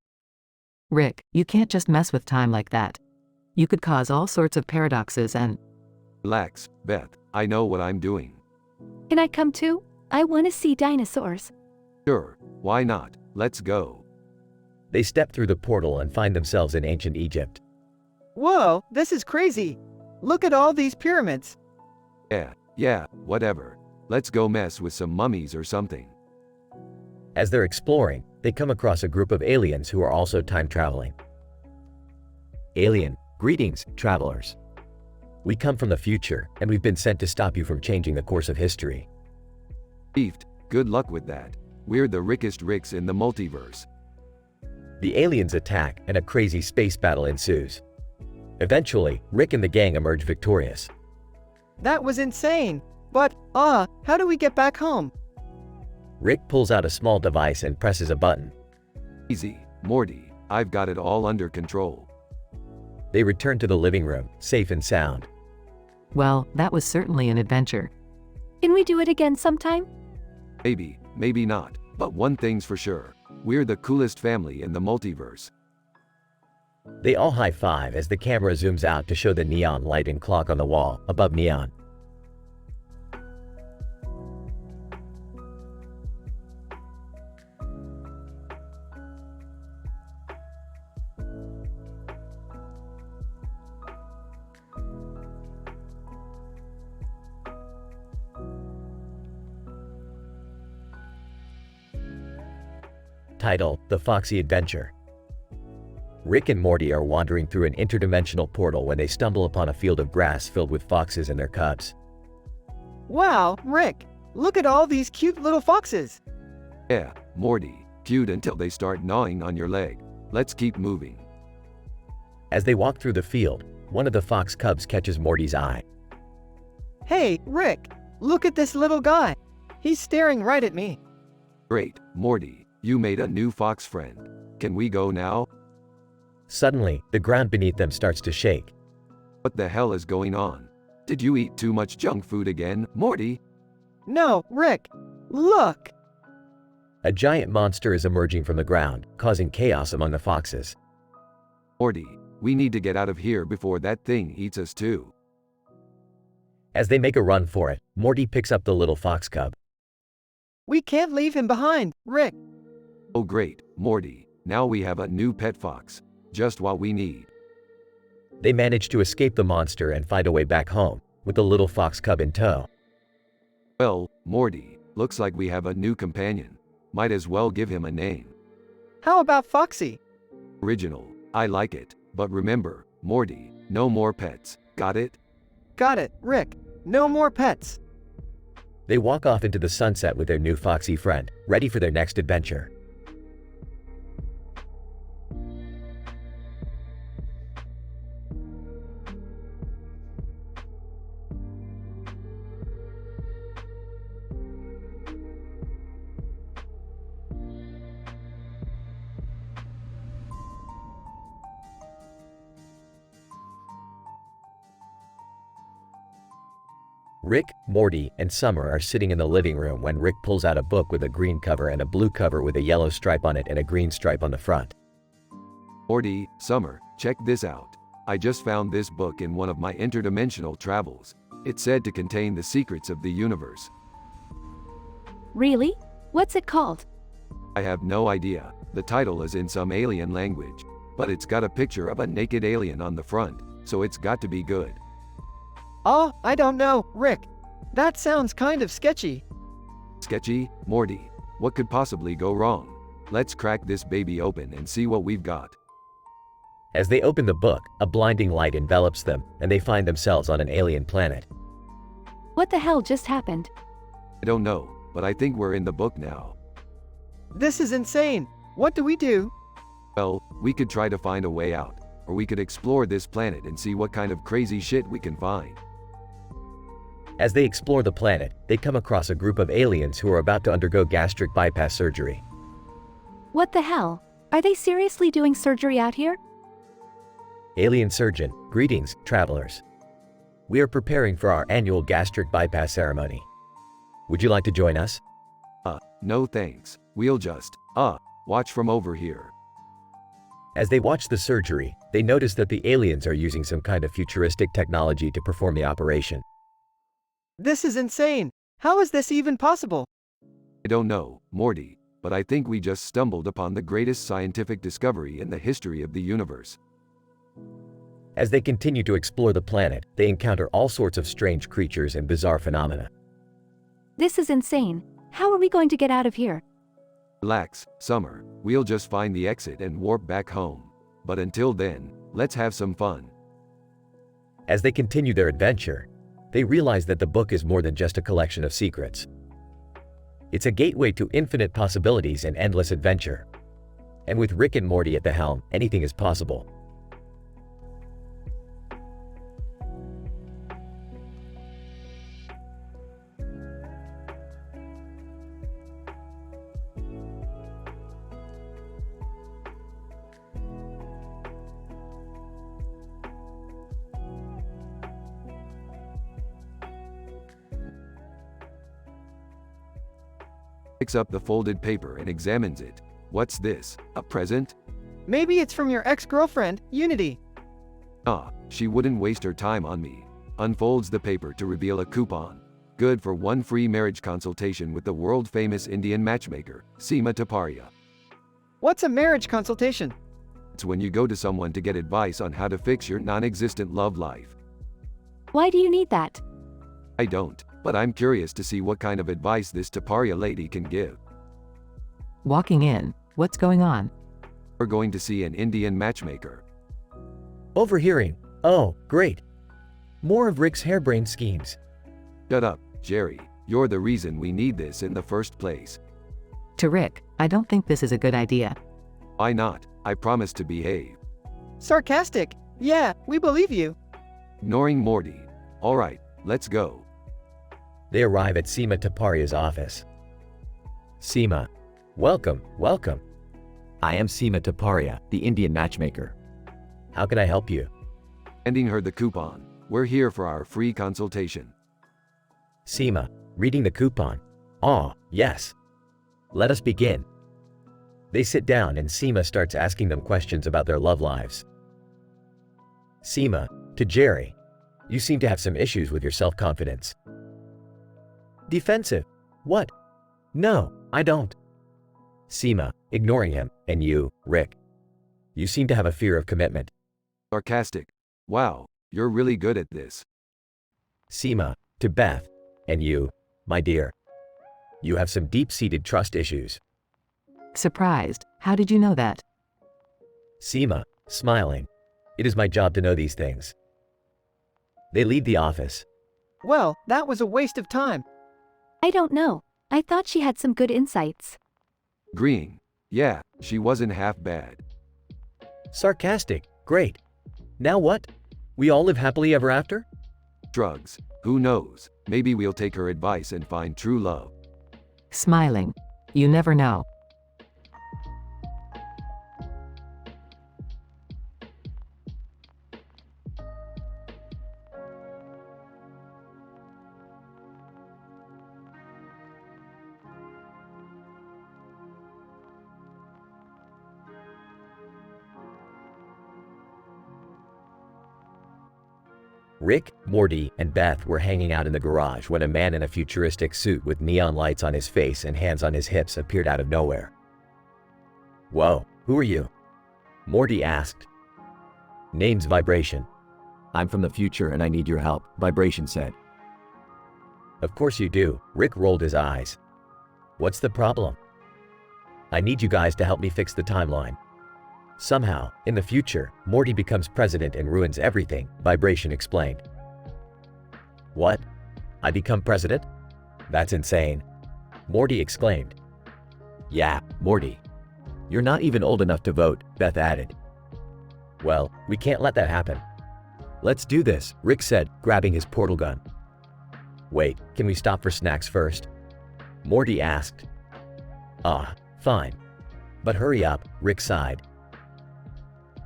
Rick, you can't just mess with time like that. You could cause all sorts of paradoxes and… Relax, Beth. I know what I'm doing. Can I come too? I want to see dinosaurs. Sure, why not? Let's go. They step through the portal and find themselves in ancient Egypt. Whoa, this is crazy. Look at all these pyramids. Yeah, whatever. Let's go mess with some mummies or something. As they're exploring, they come across a group of aliens who are also time traveling. Alien, greetings, travelers. We come from the future, and we've been sent to stop you from changing the course of history. Beefed, good luck with that. We're the rickest ricks in the multiverse. The aliens attack and a crazy space battle ensues. Eventually, Rick and the gang emerge victorious. That was insane. But, how do we get back home? Rick pulls out a small device and presses a button. Easy, Morty, I've got it all under control. They return to the living room, safe and sound. Well, that was certainly an adventure. Can we do it again sometime? Maybe, maybe not, but one thing's for sure. We're the coolest family in the multiverse. They all high-five as the camera zooms out to show the neon light and clock on the wall, above Neon. Title: The Foxy Adventure. Rick and Morty are wandering through an interdimensional portal when they stumble upon a field of grass filled with foxes and their cubs. Wow, Rick, look at all these cute little foxes. Yeah, Morty, cute until they start gnawing on your leg. Let's keep moving. As they walk through the field, one of the fox cubs catches Morty's eye. Hey, Rick, look at this little guy. He's staring right at me. Great, Morty, you made a new fox friend. Can we go now? Suddenly, the ground beneath them starts to shake. What the hell is going on? Did you eat too much junk food again, Morty? No, Rick, look. A giant monster is emerging from the ground, causing chaos among the foxes. Morty, we need to get out of here before that thing eats us too. As they make a run for it, Morty picks up the little fox cub. We can't leave him behind, Rick. Oh great, Morty, now we have a new pet fox. Just what we need. They manage to escape the monster and find a way back home, with the little fox cub in tow. Well, Morty, looks like we have a new companion. Might as well give him a name. How about Foxy? Original, I like it, but remember, Morty, no more pets, got it? Got it, Rick. No more pets. They walk off into the sunset with their new foxy friend, ready for their next adventure. Rick, Morty, and Summer are sitting in the living room when Rick pulls out a book with a green cover and a blue cover with a yellow stripe on it and a green stripe on the front. Morty, Summer, check this out. I just found this book in one of my interdimensional travels. It's said to contain the secrets of the universe. Really? What's it called? I have no idea. The title is in some alien language, but it's got a picture of a naked alien on the front, so it's got to be good. Oh, I don't know, Rick. That sounds kind of sketchy. Sketchy, Morty. What could possibly go wrong? Let's crack this baby open and see what we've got. As they open the book, a blinding light envelops them, and they find themselves on an alien planet. What the hell just happened? I don't know, but I think we're in the book now. This is insane. What do we do? Well, we could try to find a way out, or we could explore this planet and see what kind of crazy shit we can find. As they explore the planet, they come across a group of aliens who are about to undergo gastric bypass surgery. What the hell? Are they seriously doing surgery out here? Alien surgeon, greetings, travelers. We are preparing for our annual gastric bypass ceremony. Would you like to join us? No thanks. We'll just, watch from over here. As they watch the surgery, they notice that the aliens are using some kind of futuristic technology to perform the operation. This is insane. How is this even possible? I don't know, Morty, but I think we just stumbled upon the greatest scientific discovery in the history of the universe. As they continue to explore the planet, they encounter all sorts of strange creatures and bizarre phenomena. This is insane. How are we going to get out of here? Relax, Summer. We'll just find the exit and warp back home. But until then, let's have some fun. As they continue their adventure, they realize that the book is more than just a collection of secrets. It's a gateway to infinite possibilities and endless adventure. And with Rick and Morty at the helm, anything is possible. Picks up the folded paper and examines it. What's this? A present? Maybe it's from your ex-girlfriend, Unity. Ah, she wouldn't waste her time on me. Unfolds the paper to reveal a coupon. Good for one free marriage consultation with the world-famous Indian matchmaker, Seema Taparia. What's a marriage consultation? It's when you go to someone to get advice on how to fix your non-existent love life. Why do you need that? I don't, but I'm curious to see what kind of advice this Taparia lady can give. Walking in, what's going on? We're going to see an Indian matchmaker. Overhearing. Oh, great. More of Rick's harebrained schemes. Shut up, Jerry. You're the reason we need this in the first place. To Rick, I don't think this is a good idea. Why not? I promise to behave. Sarcastic. Yeah, we believe you. Ignoring Morty. All right, let's go. They arrive at Seema Taparia's office. Seema. Welcome, welcome. I am Seema Taparia, the Indian matchmaker. How can I help you? Handing her the coupon. We're here for our free consultation. Seema, reading the coupon. Oh, yes. Let us begin. They sit down and Seema starts asking them questions about their love lives. Seema, to Jerry. You seem to have some issues with your self-confidence. Defensive. What? No, I don't. Seema, ignoring him, and you, Rick. You seem to have a fear of commitment. Sarcastic. Wow, you're really good at this. Seema, to Beth, and you, my dear. You have some deep-seated trust issues. Surprised. How did you know that? Seema, smiling. It is my job to know these things. They leave the office. Well, that was a waste of time. I don't know. I thought she had some good insights. Agreeing. Yeah, she wasn't half bad. Sarcastic. Great. Now what? We all live happily ever after? Drugs. Who knows? Maybe we'll take her advice and find true love. Smiling. You never know. Rick, Morty, and Beth were hanging out in the garage when a man in a futuristic suit with neon lights on his face and hands on his hips appeared out of nowhere. Whoa, who are you? Morty asked. Name's Vibration. I'm from the future and I need your help, Vibration said. Of course you do. Rick rolled his eyes. What's the problem? I need you guys to help me fix the timeline. Somehow, in the future, Morty becomes president and ruins everything, Vibration explained. What? I become president? That's insane. Morty exclaimed. Yeah, Morty. You're not even old enough to vote, Beth added. Well, we can't let that happen. Let's do this, Rick said, grabbing his portal gun. Wait, can we stop for snacks first? Morty asked. Ah, fine. But hurry up, Rick sighed.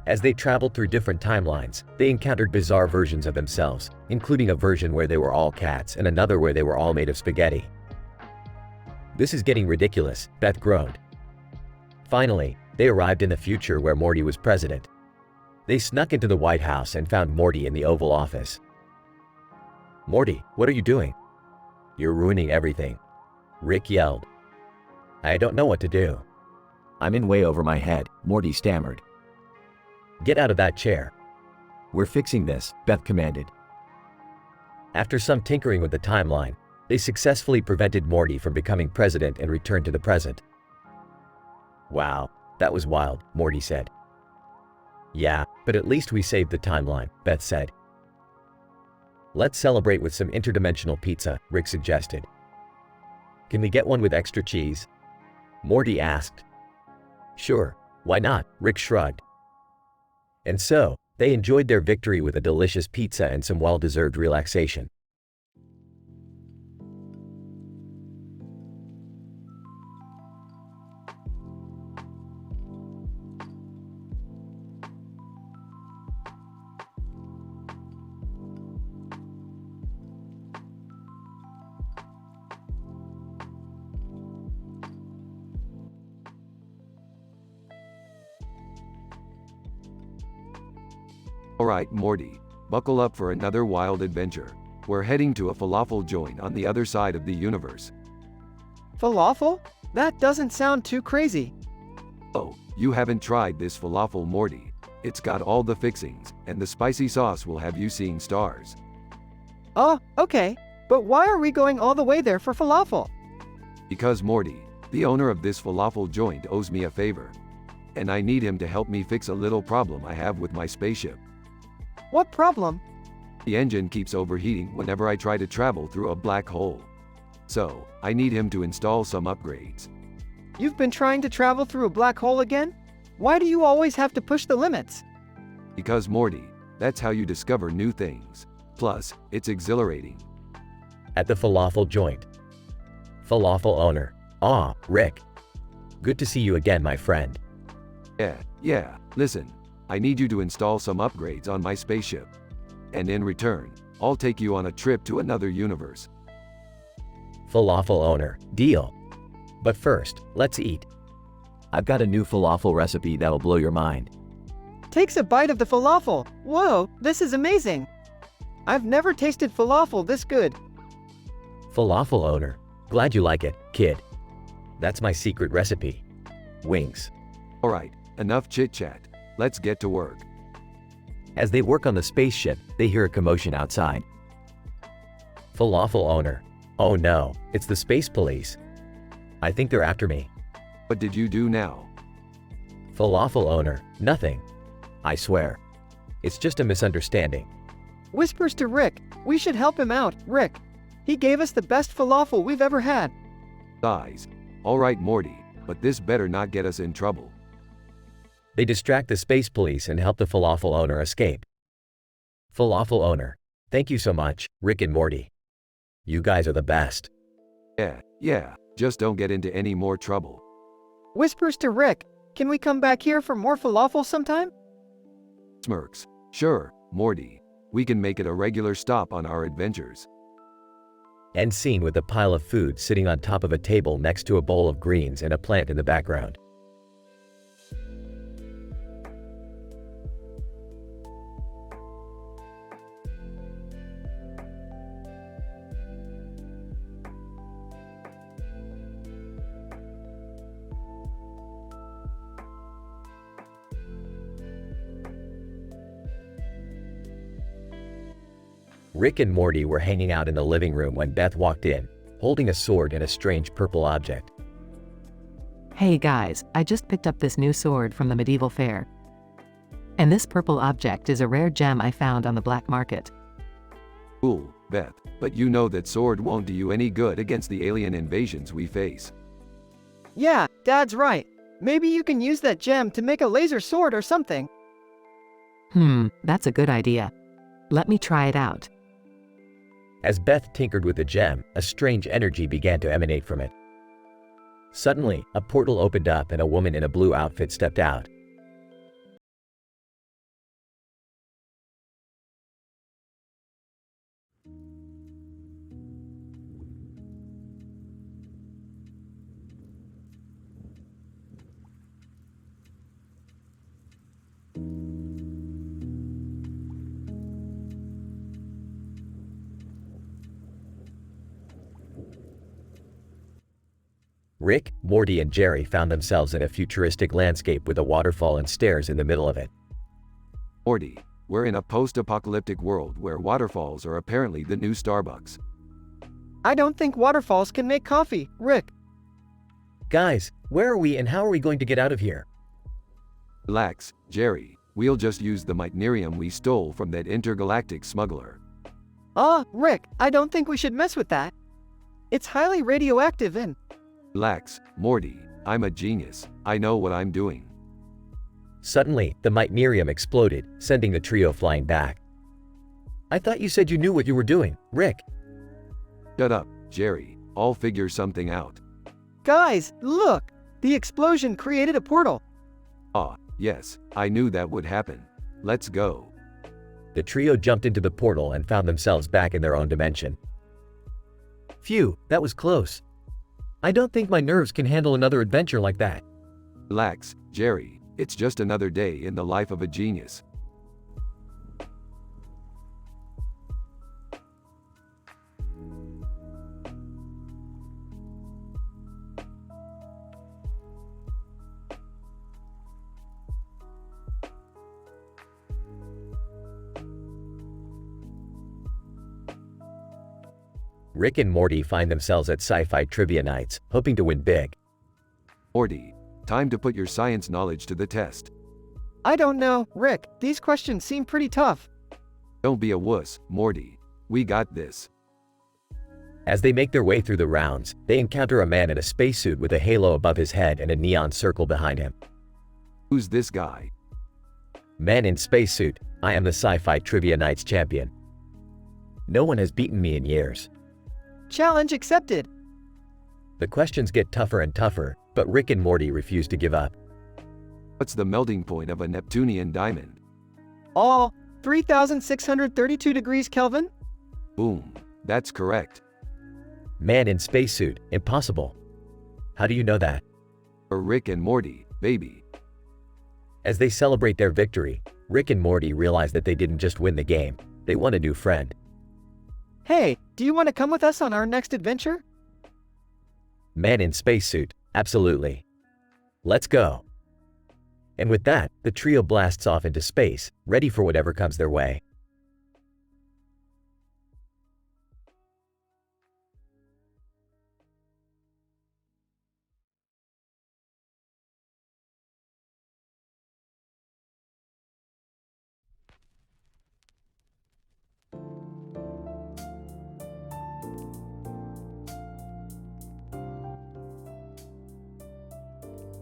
As they traveled through different timelines, they encountered bizarre versions of themselves, including a version where they were all cats and another where they were all made of spaghetti. This is getting ridiculous, Beth groaned. Finally, they arrived in the future where Morty was president. They snuck into the White House and found Morty in the Oval Office. Morty, what are you doing? You're ruining everything, Rick yelled. I don't know what to do. I'm in way over my head, Morty stammered. Get out of that chair. We're fixing this, Beth commanded. After some tinkering with the timeline, they successfully prevented Morty from becoming president and returned to the present. Wow, that was wild, Morty said. Yeah, but at least we saved the timeline, Beth said. Let's celebrate with some interdimensional pizza, Rick suggested. Can we get one with extra cheese? Morty asked. Sure, why not? Rick shrugged. And so, they enjoyed their victory with a delicious pizza and some well-deserved relaxation. Alright, Morty, buckle up for another wild adventure. We're heading to a falafel joint on the other side of the universe. Falafel? That doesn't sound too crazy. Oh, you haven't tried this falafel, Morty. It's got all the fixings, and the spicy sauce will have you seeing stars. Oh, okay. But why are we going all the way there for falafel? Because Morty, the owner of this falafel joint, owes me a favor. And I need him to help me fix a little problem I have with my spaceship. What problem? The engine keeps overheating whenever I try to travel through a black hole. So, I need him to install some upgrades. You've been trying to travel through a black hole again? Why do you always have to push the limits? Because Morty, that's how you discover new things. Plus, it's exhilarating. At the falafel joint. Falafel owner. Ah, Rick. Good to see you again, my friend. Yeah, listen. I need you to install some upgrades on my spaceship. And in return, I'll take you on a trip to another universe. Falafel owner. Deal. But first, let's eat. I've got a new falafel recipe that'll blow your mind. Takes a bite of the falafel. Whoa, this is amazing. I've never tasted falafel this good. Falafel owner. Glad you like it, kid. That's my secret recipe. Wings. Alright, enough chit-chat. Let's get to work. As they work on the spaceship, they hear a commotion outside. Falafel owner. Oh no, it's the space police. I think they're after me. What did you do now? Falafel owner. Nothing. I swear. It's just a misunderstanding. Whispers to Rick. We should help him out, Rick. He gave us the best falafel we've ever had. Guys. Alright, Morty, but this better not get us in trouble. They distract the space police and help the falafel owner escape. Falafel owner. Thank you so much, Rick and Morty. You guys are the best. Yeah, just don't get into any more trouble. Whispers to Rick. Can we come back here for more falafel sometime? Smirks. Sure, Morty. We can make it a regular stop on our adventures. End scene with a pile of food sitting on top of a table next to a bowl of greens and a plant in the background. Rick and Morty were hanging out in the living room when Beth walked in, holding a sword and a strange purple object. Hey guys, I just picked up this new sword from the medieval fair. And this purple object is a rare gem I found on the black market. Cool, Beth, but you know that sword won't do you any good against the alien invasions we face. Yeah, Dad's right. Maybe you can use that gem to make a laser sword or something. That's a good idea. Let me try it out. As Beth tinkered with the gem, a strange energy began to emanate from it. Suddenly, a portal opened up and a woman in a blue outfit stepped out. Rick, Morty, and Jerry found themselves in a futuristic landscape with a waterfall and stairs in the middle of it. Morty, we're in a post-apocalyptic world where waterfalls are apparently the new Starbucks. I don't think waterfalls can make coffee, Rick. Guys, where are we and how are we going to get out of here? Relax, Jerry. We'll just use the mitnerium we stole from that intergalactic smuggler. Rick, I don't think we should mess with that. It's highly radioactive and… Relax, Morty. I'm a genius. I know what I'm doing. Suddenly, the Mitnerium exploded, sending the trio flying back. I thought you said you knew what you were doing, Rick. Shut up, Jerry. I'll figure something out. Guys, look! The explosion created a portal. Ah, yes, I knew that would happen. Let's go. The trio jumped into the portal and found themselves back in their own dimension. Phew, that was close. I don't think my nerves can handle another adventure like that. Relax, Jerry. It's just another day in the life of a genius. Rick and Morty find themselves at sci-fi trivia nights, hoping to win big. Morty, time to put your science knowledge to the test. I don't know, Rick. These questions seem pretty tough. Don't be a wuss, Morty. We got this. As they make their way through the rounds, they encounter a man in a spacesuit with a halo above his head and a neon circle behind him. Who's this guy? Man in spacesuit, I am the sci-fi trivia nights champion. No one has beaten me in years. Challenge accepted. The questions get tougher and tougher, but Rick and Morty refuse to give up. What's the melting point of a Neptunian diamond? All 3,632 degrees Kelvin? Boom. That's correct. Man in spacesuit, impossible. How do you know that? For Rick and Morty, baby. As they celebrate their victory, Rick and Morty realize that they didn't just win the game, they won a new friend. Hey, do you want to come with us on our next adventure? Man in spacesuit, absolutely. Let's go. And with that, the trio blasts off into space, ready for whatever comes their way.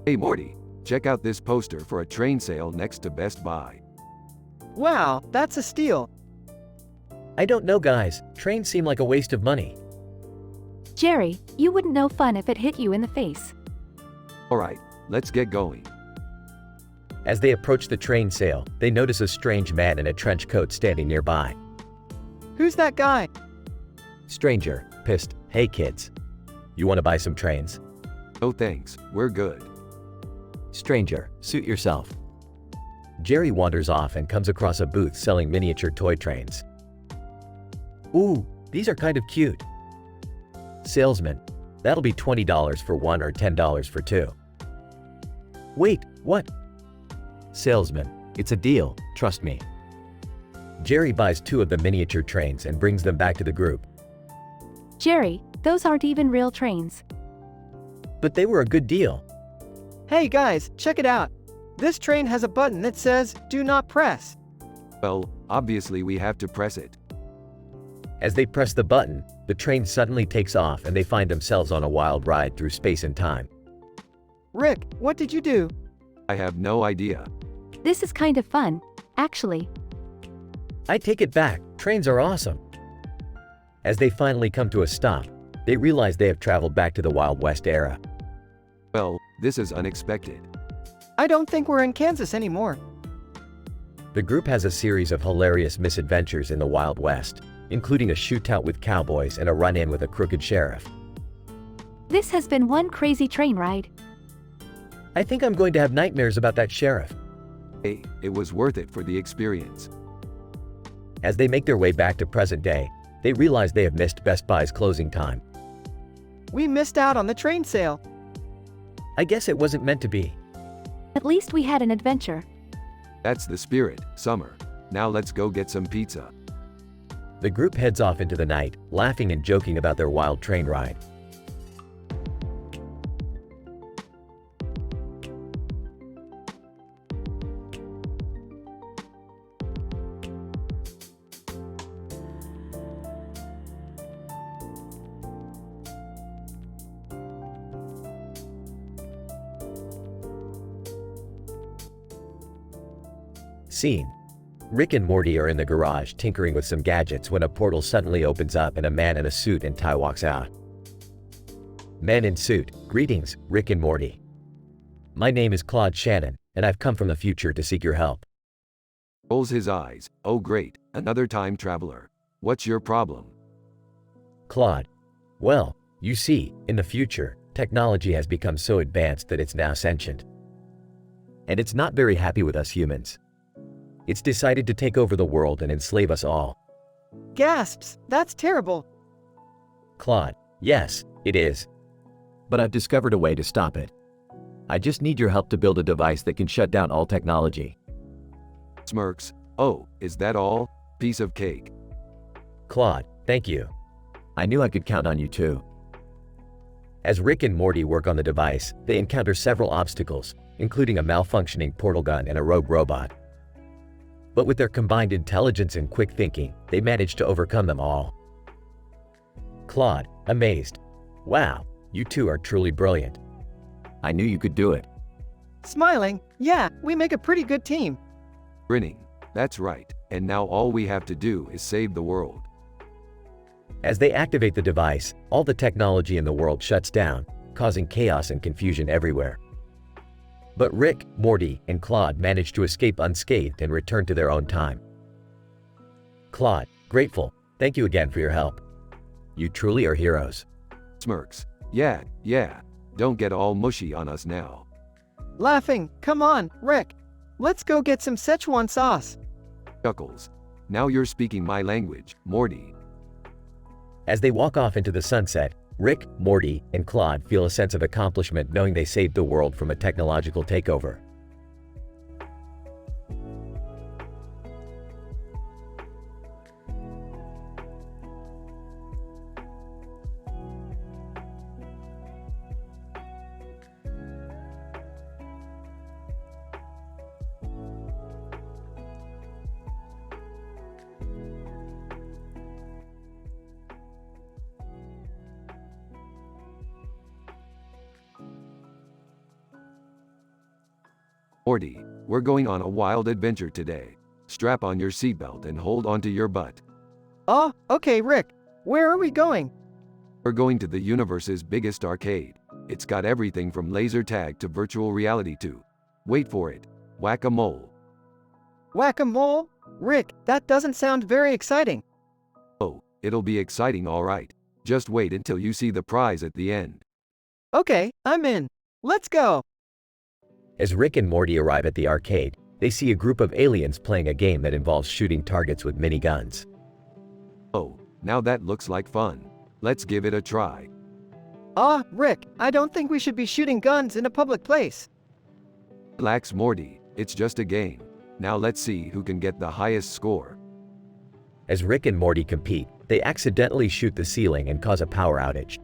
Hey Morty, check out this poster for a train sale next to Best Buy. Wow, that's a steal. I don't know, guys. Trains seem like a waste of money. Jerry, you wouldn't know fun if it hit you in the face. Alright, let's get going. As they approach the train sale, they notice a strange man in a trench coat standing nearby. Who's that guy? Stranger, pissed, hey kids. You want to buy some trains? No thanks, we're good. Stranger, suit yourself. Jerry wanders off and comes across a booth selling miniature toy trains. Ooh, these are kind of cute. Salesman, that'll be $20 for one or $10 for two. Wait, what? Salesman, it's a deal, trust me. Jerry buys two of the miniature trains and brings them back to the group. Jerry, those aren't even real trains. But they were a good deal. Hey guys, check it out. This train has a button that says, "Do not press." Well, obviously we have to press it. As they press the button, the train suddenly takes off and they find themselves on a wild ride through space and time. Rick, what did you do? I have no idea. This is kind of fun, actually. I take it back, trains are awesome. As they finally come to a stop, they realize they have traveled back to the Wild West era. Well, this is unexpected. I don't think we're in Kansas anymore. The group has a series of hilarious misadventures in the Wild West, including a shootout with cowboys and a run-in with a crooked sheriff. This has been one crazy train ride. I think I'm going to have nightmares about that sheriff. Hey, it was worth it for the experience. As they make their way back to present day, they realize they have missed Best Buy's closing time. We missed out on the train sale. I guess it wasn't meant to be. At least we had an adventure. That's the spirit, Summer. Now let's go get some pizza. The group heads off into the night, laughing and joking about their wild train ride. Scene. Rick and Morty are in the garage tinkering with some gadgets when a portal suddenly opens up and a man in a suit and tie walks out. Man in suit. Greetings, Rick and Morty. My name is Claude Shannon, and I've come from the future to seek your help. Rolls his eyes. Oh great, another time traveler. What's your problem? Claude. Well, you see, in the future, technology has become so advanced that it's now sentient. And it's not very happy with us humans. It's decided to take over the world and enslave us all. Gasps, that's terrible. Claude. Yes, it is. But I've discovered a way to stop it. I just need your help to build a device that can shut down all technology. Smirks. Oh, is that all? Piece of cake. Claude, thank you. I knew I could count on you too. As Rick and Morty work on the device, they encounter several obstacles, including a malfunctioning portal gun and a rogue robot. But with their combined intelligence and quick thinking, they manage to overcome them all. Claude, amazed. Wow, you two are truly brilliant. I knew you could do it. Smiling, yeah, we make a pretty good team. Grinning. That's right, and now all we have to do is save the world. As they activate the device, all the technology in the world shuts down, causing chaos and confusion everywhere. But Rick, Morty, and Claude manage to escape unscathed and return to their own time. Claude, grateful. Thank you again for your help. You truly are heroes. Smirks. Yeah. Don't get all mushy on us now. Laughing, come on, Rick. Let's go get some Szechuan sauce. Chuckles. Now you're speaking my language, Morty. As they walk off into the sunset, Rick, Morty, and Claude feel a sense of accomplishment knowing they saved the world from a technological takeover. Morty, we're going on a wild adventure today. Strap on your seatbelt and hold onto your butt. Oh, okay, Rick. Where are we going? We're going to the universe's biggest arcade. It's got everything from laser tag to virtual reality to, wait for it, whack-a-mole. Whack-a-mole? Rick, that doesn't sound very exciting. Oh, it'll be exciting all right. Just wait until you see the prize at the end. Okay, I'm in. Let's go. As Rick and Morty arrive at the arcade, they see a group of aliens playing a game that involves shooting targets with miniguns. Oh, now that looks like fun. Let's give it a try. Rick, I don't think we should be shooting guns in a public place. Relax, Morty. It's just a game. Now let's see who can get the highest score. As Rick and Morty compete, they accidentally shoot the ceiling and cause a power outage.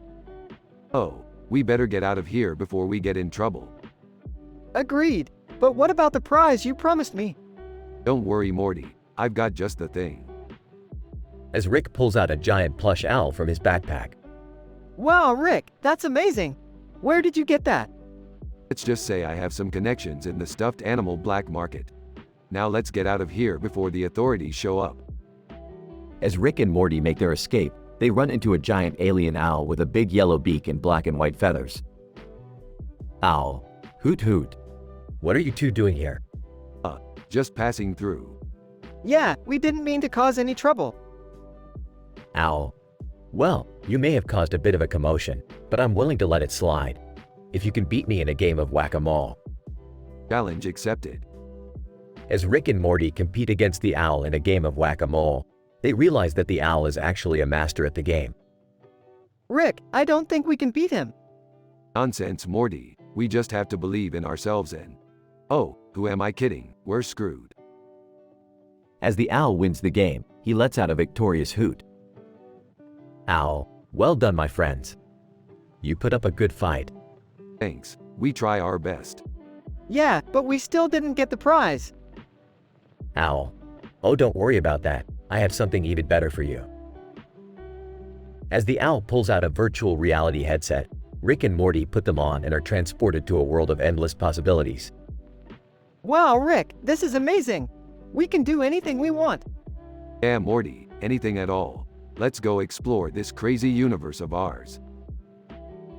Oh, we better get out of here before we get in trouble. Agreed. But what about the prize you promised me? Don't worry, Morty. I've got just the thing. As Rick pulls out a giant plush owl from his backpack. Wow, Rick, that's amazing. Where did you get that? Let's just say I have some connections in the stuffed animal black market. Now let's get out of here before the authorities show up. As Rick and Morty make their escape, they run into a giant alien owl with a big yellow beak and black and white feathers. Owl. Hoot hoot. What are you two doing here? Just passing through. Yeah, we didn't mean to cause any trouble. Owl. Well, you may have caused a bit of a commotion, but I'm willing to let it slide. If you can beat me in a game of whack-a-mole. Challenge accepted. As Rick and Morty compete against the owl in a game of whack-a-mole, they realize that the owl is actually a master at the game. Rick, I don't think we can beat him. Nonsense, Morty. We just have to believe in ourselves and… Oh, who am I kidding? We're screwed. As the owl wins the game, he lets out a victorious hoot. Owl. Well done, my friends. You put up a good fight. Thanks. We try our best. Yeah, but we still didn't get the prize. Owl. Oh, don't worry about that. I have something even better for you. As the owl pulls out a virtual reality headset, Rick and Morty put them on and are transported to a world of endless possibilities. Wow, Rick, this is amazing. We can do anything we want. Yeah, Morty, anything at all. Let's go explore this crazy universe of ours.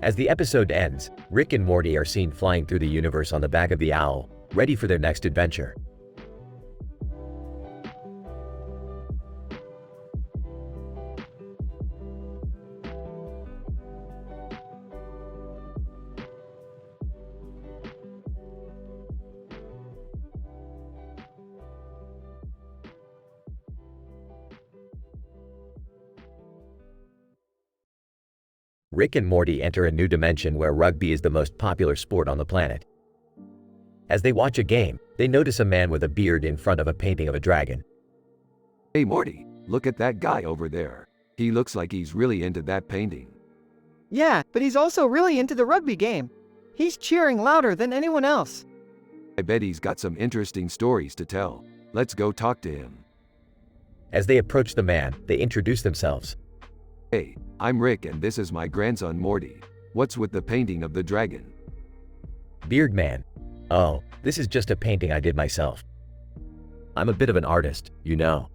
As the episode ends, Rick and Morty are seen flying through the universe on the back of the owl, ready for their next adventure. Rick and Morty enter a new dimension where rugby is the most popular sport on the planet. As they watch a game, they notice a man with a beard in front of a painting of a dragon. Hey Morty, look at that guy over there. He looks like he's really into that painting. Yeah, but he's also really into the rugby game. He's cheering louder than anyone else. I bet he's got some interesting stories to tell. Let's go talk to him. As they approach the man, they introduce themselves. Hey, I'm Rick and this is my grandson Morty. What's with the painting of the dragon? Beard Man. Oh, this is just a painting I did myself. I'm a bit of an artist, you know.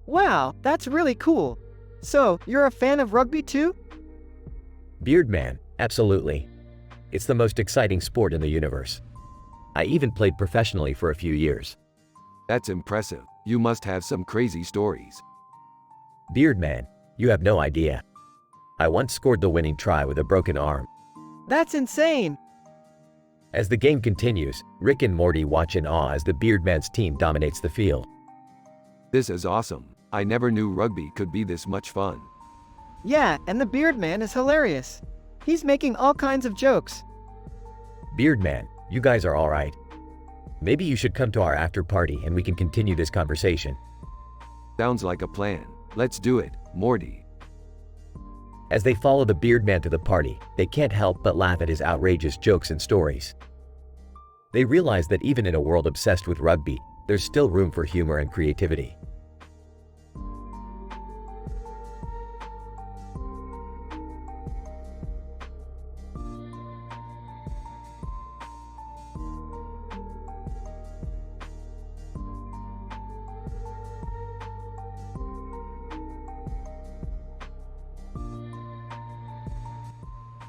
Wow, that's really cool. So, you're a fan of rugby too? Beard Man, absolutely. It's the most exciting sport in the universe. I even played professionally for a few years. That's impressive. You must have some crazy stories. Beard Man, you have no idea. I once scored the winning try with a broken arm. That's insane. As the game continues, Rick and Morty watch in awe as the Beard Man's team dominates the field. This is awesome. I never knew rugby could be this much fun. Yeah, and the beard man is hilarious. He's making all kinds of jokes. Beard Man, you guys are alright. Maybe you should come to our after party and we can continue this conversation. Sounds like a plan. Let's do it, Morty. As they follow the Beard Man to the party, they can't help but laugh at his outrageous jokes and stories. They realize that even in a world obsessed with rugby, there's still room for humor and creativity.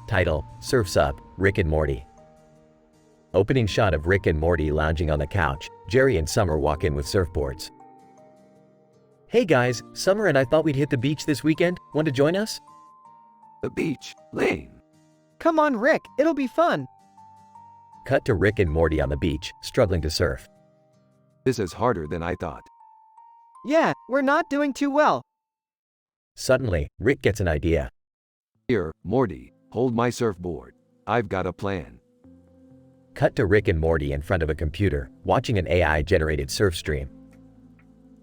Title: Surf's Up, Rick and Morty. Opening shot of Rick and Morty lounging on the couch. Jerry and Summer walk in with surfboards. Hey guys, Summer and I thought we'd hit the beach this weekend. Want to join us? The beach, lame. Come on, Rick, it'll be fun. Cut to Rick and Morty on the beach, struggling to surf. This is harder than I thought. Yeah, we're not doing too well. Suddenly, Rick gets an idea. Here, Morty, hold my surfboard. I've got a plan. Cut to Rick and Morty in front of a computer, watching an AI-generated surf stream.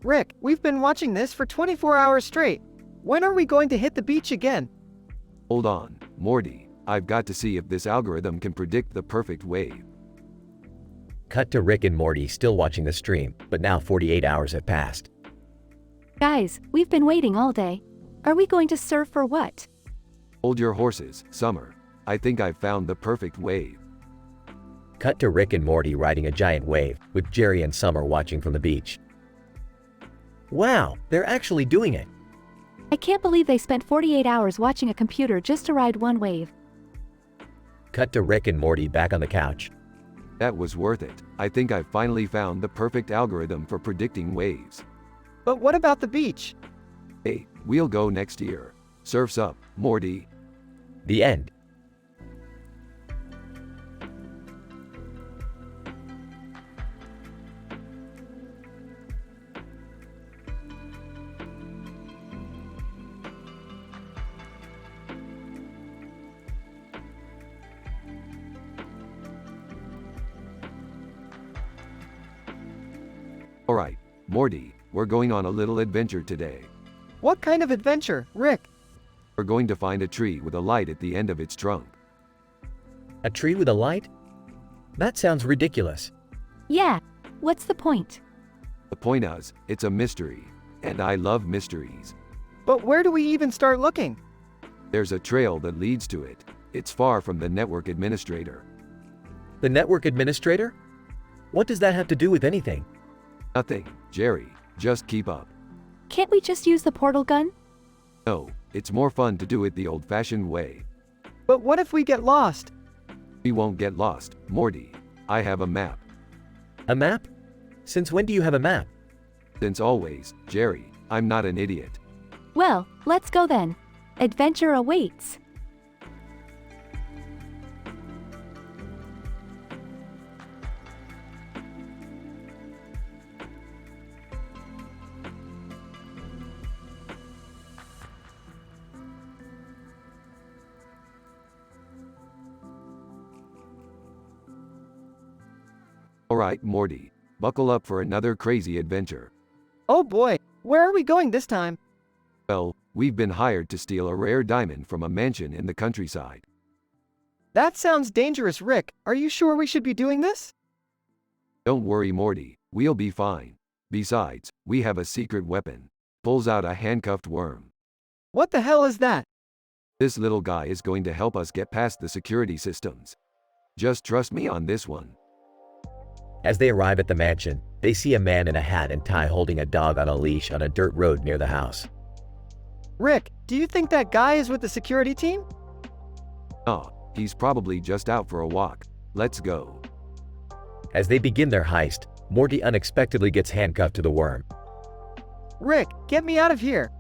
Rick, we've been watching this for 24 hours straight. When are we going to hit the beach again? Hold on, Morty. I've got to see if this algorithm can predict the perfect wave. Cut to Rick and Morty still watching the stream, but now 48 hours have passed. Guys, we've been waiting all day. Are we going to surf or what? Hold your horses, Summer. I think I've found the perfect wave. Cut to Rick and Morty riding a giant wave, with Jerry and Summer watching from the beach. Wow, they're actually doing it. I can't believe they spent 48 hours watching a computer just to ride one wave. Cut to Rick and Morty back on the couch. That was worth it. I think I've finally found the perfect algorithm for predicting waves. But what about the beach? Hey, we'll go next year. Surf's up, Morty. The end. Alright, Morty, we're going on a little adventure today. What kind of adventure, Rick? We're going to find a tree with a light at the end of its trunk. A tree with a light? That sounds ridiculous. Yeah, what's the point? The point is, it's a mystery. And I love mysteries. But where do we even start looking? There's a trail that leads to it. It's far from the network administrator. The network administrator? What does that have to do with anything? Nothing, Jerry, just keep up. Can't we just use the portal gun? No, it's more fun to do it the old-fashioned way. But what if we get lost? We won't get lost, Morty. I have a map. A map? Since when do you have a map? Since always, Jerry, I'm not an idiot. Well, let's go then. Adventure awaits. Alright, Morty, buckle up for another crazy adventure. Oh boy, where are we going this time? Well, we've been hired to steal a rare diamond from a mansion in the countryside. That sounds dangerous, Rick. Are you sure we should be doing this? Don't worry, Morty, we'll be fine. Besides, we have a secret weapon. Pulls out a handcuffed worm. What the hell is that? This little guy is going to help us get past the security systems. Just trust me on this one. As they arrive at the mansion, they see a man in a hat and tie holding a dog on a leash on a dirt road near the house. Rick, do you think that guy is with the security team? Oh, he's probably just out for a walk. Let's go. As they begin their heist, Morty unexpectedly gets handcuffed to the worm. Rick, get me out of here.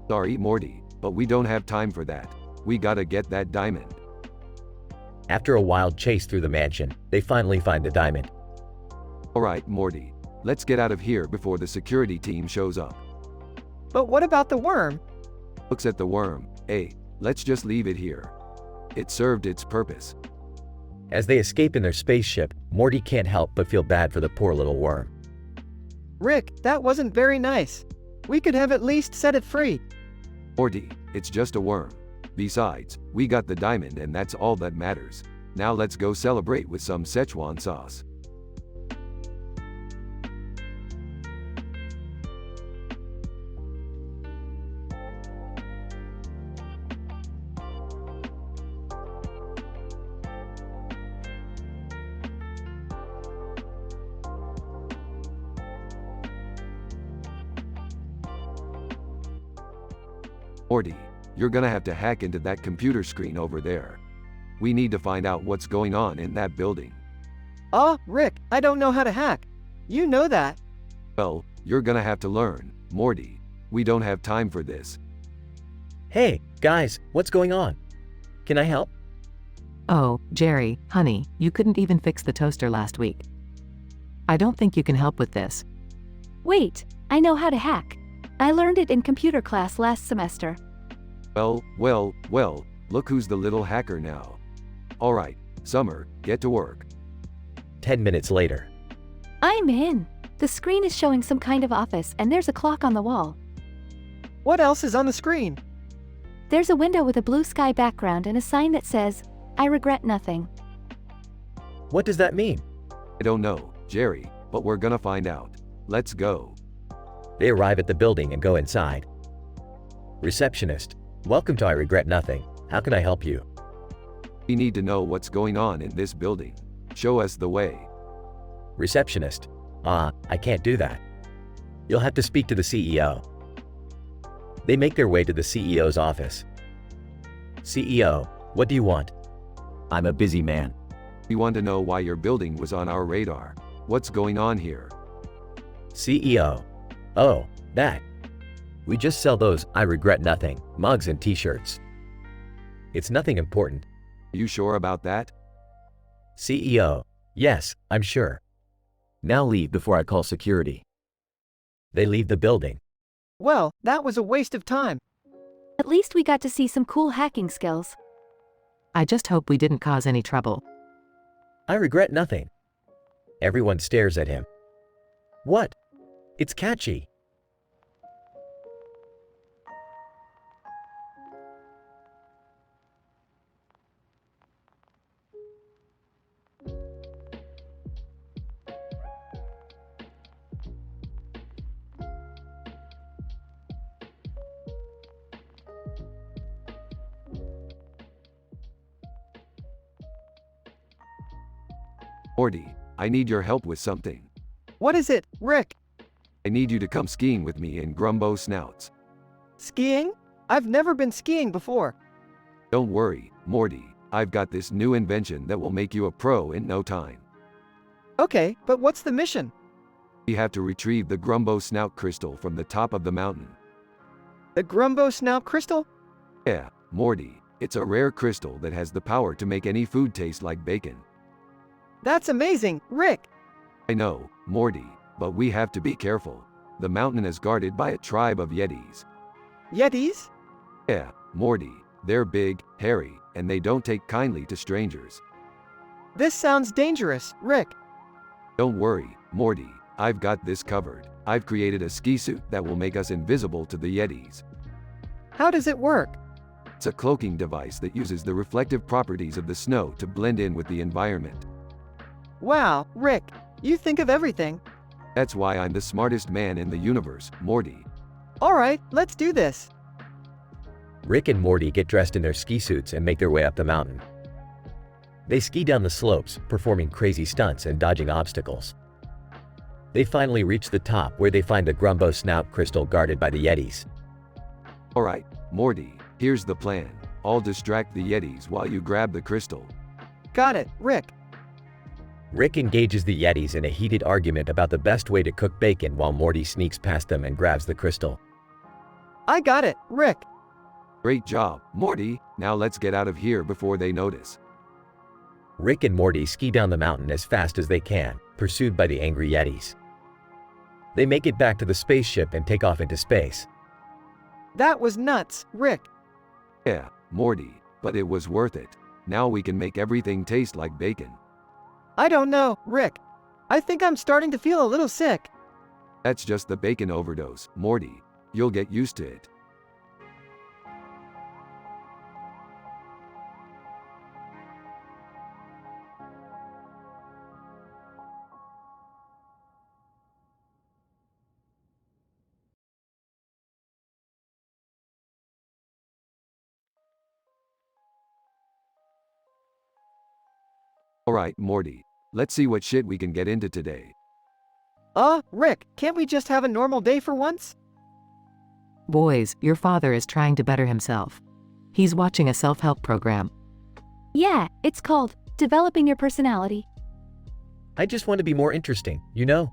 Sorry, Morty, but we don't have time for that. We gotta get that diamond. After a wild chase through the mansion, they finally find the diamond. Alright, Morty, let's get out of here before the security team shows up. But what about the worm? Looks at the worm. Hey, let's just leave it here. It served its purpose. As they escape in their spaceship, Morty can't help but feel bad for the poor little worm. Rick, that wasn't very nice. We could have at least set it free. Morty, it's just a worm. Besides, we got the diamond and that's all that matters. Now let's go celebrate with some Szechuan sauce. Morty, you're gonna have to hack into that computer screen over there. We need to find out what's going on in that building. Rick, I don't know how to hack. You know that. Well, you're gonna have to learn, Morty. We don't have time for this. Hey, guys, what's going on? Can I help? Oh, Jerry, honey, you couldn't even fix the toaster last week. I don't think you can help with this. Wait, I know how to hack. I learned it in computer class last semester. Well, look who's the little hacker now. Alright, Summer, get to work. 10 minutes later. I'm in. The screen is showing some kind of office and there's a clock on the wall. What else is on the screen? There's a window with a blue sky background and a sign that says, "I regret nothing." What does that mean? I don't know, Jerry, but we're gonna find out. Let's go. They arrive at the building and go inside. Receptionist, welcome to I Regret Nothing. How can I help you? We need to know what's going on in this building. Show us the way. Receptionist, I can't do that. You'll have to speak to the CEO. They make their way to the CEO's office. CEO, what do you want? I'm a busy man. We want to know why your building was on our radar. What's going on here? CEO, oh, that. We just sell those I Regret Nothing mugs and t-shirts. It's nothing important. Are you sure about that? CEO, yes, I'm sure. Now leave before I call security. They leave the building. Well, that was a waste of time. At least we got to see some cool hacking skills. I just hope we didn't cause any trouble. I regret nothing. Everyone stares at him. What? It's catchy. Morty, I need your help with something. What is it, Rick? need you to come skiing with me in Grumbo Snouts. Skiing? I've never been skiing before. Don't worry, Morty. I've got this new invention that will make you a pro in no time. Okay, but what's the mission? We have to retrieve the Grumbo Snout crystal from the top of the mountain. The Grumbo Snout crystal? Yeah, Morty. It's a rare crystal that has the power to make any food taste like bacon. That's amazing, Rick. I know, Morty, but we have to be careful. The mountain is guarded by a tribe of Yetis. Yetis? Yeah, Morty. They're big, hairy, and they don't take kindly to strangers. This sounds dangerous, Rick. Don't worry, Morty. I've got this covered. I've created a ski suit that will make us invisible to the Yetis. How does it work? It's a cloaking device that uses the reflective properties of the snow to blend in with the environment. Wow, Rick, you think of everything. That's why I'm the smartest man in the universe, Morty. All right, let's do this. Rick and Morty get dressed in their ski suits and make their way up the mountain. They ski down the slopes, performing crazy stunts and dodging obstacles. They finally reach the top where they find the Grumbo Snout crystal guarded by the Yetis. Alright, Morty, here's the plan. I'll distract the Yetis while you grab the crystal. Got it, Rick. Rick engages the Yetis in a heated argument about the best way to cook bacon while Morty sneaks past them and grabs the crystal. I got it, Rick. Great job, Morty. Now let's get out of here before they notice. Rick and Morty ski down the mountain as fast as they can, pursued by the angry Yetis. They make it back to the spaceship and take off into space. That was nuts, Rick. Yeah, Morty, but it was worth it. Now we can make everything taste like bacon. I don't know, Rick. I think I'm starting to feel a little sick. That's just the bacon overdose, Morty. You'll get used to it. Alright, Morty. Let's see what shit we can get into today. Rick, can't we just have a normal day for once? Boys, your father is trying to better himself. He's watching a self-help program. Yeah, it's called Developing Your Personality. I just want to be more interesting, you know?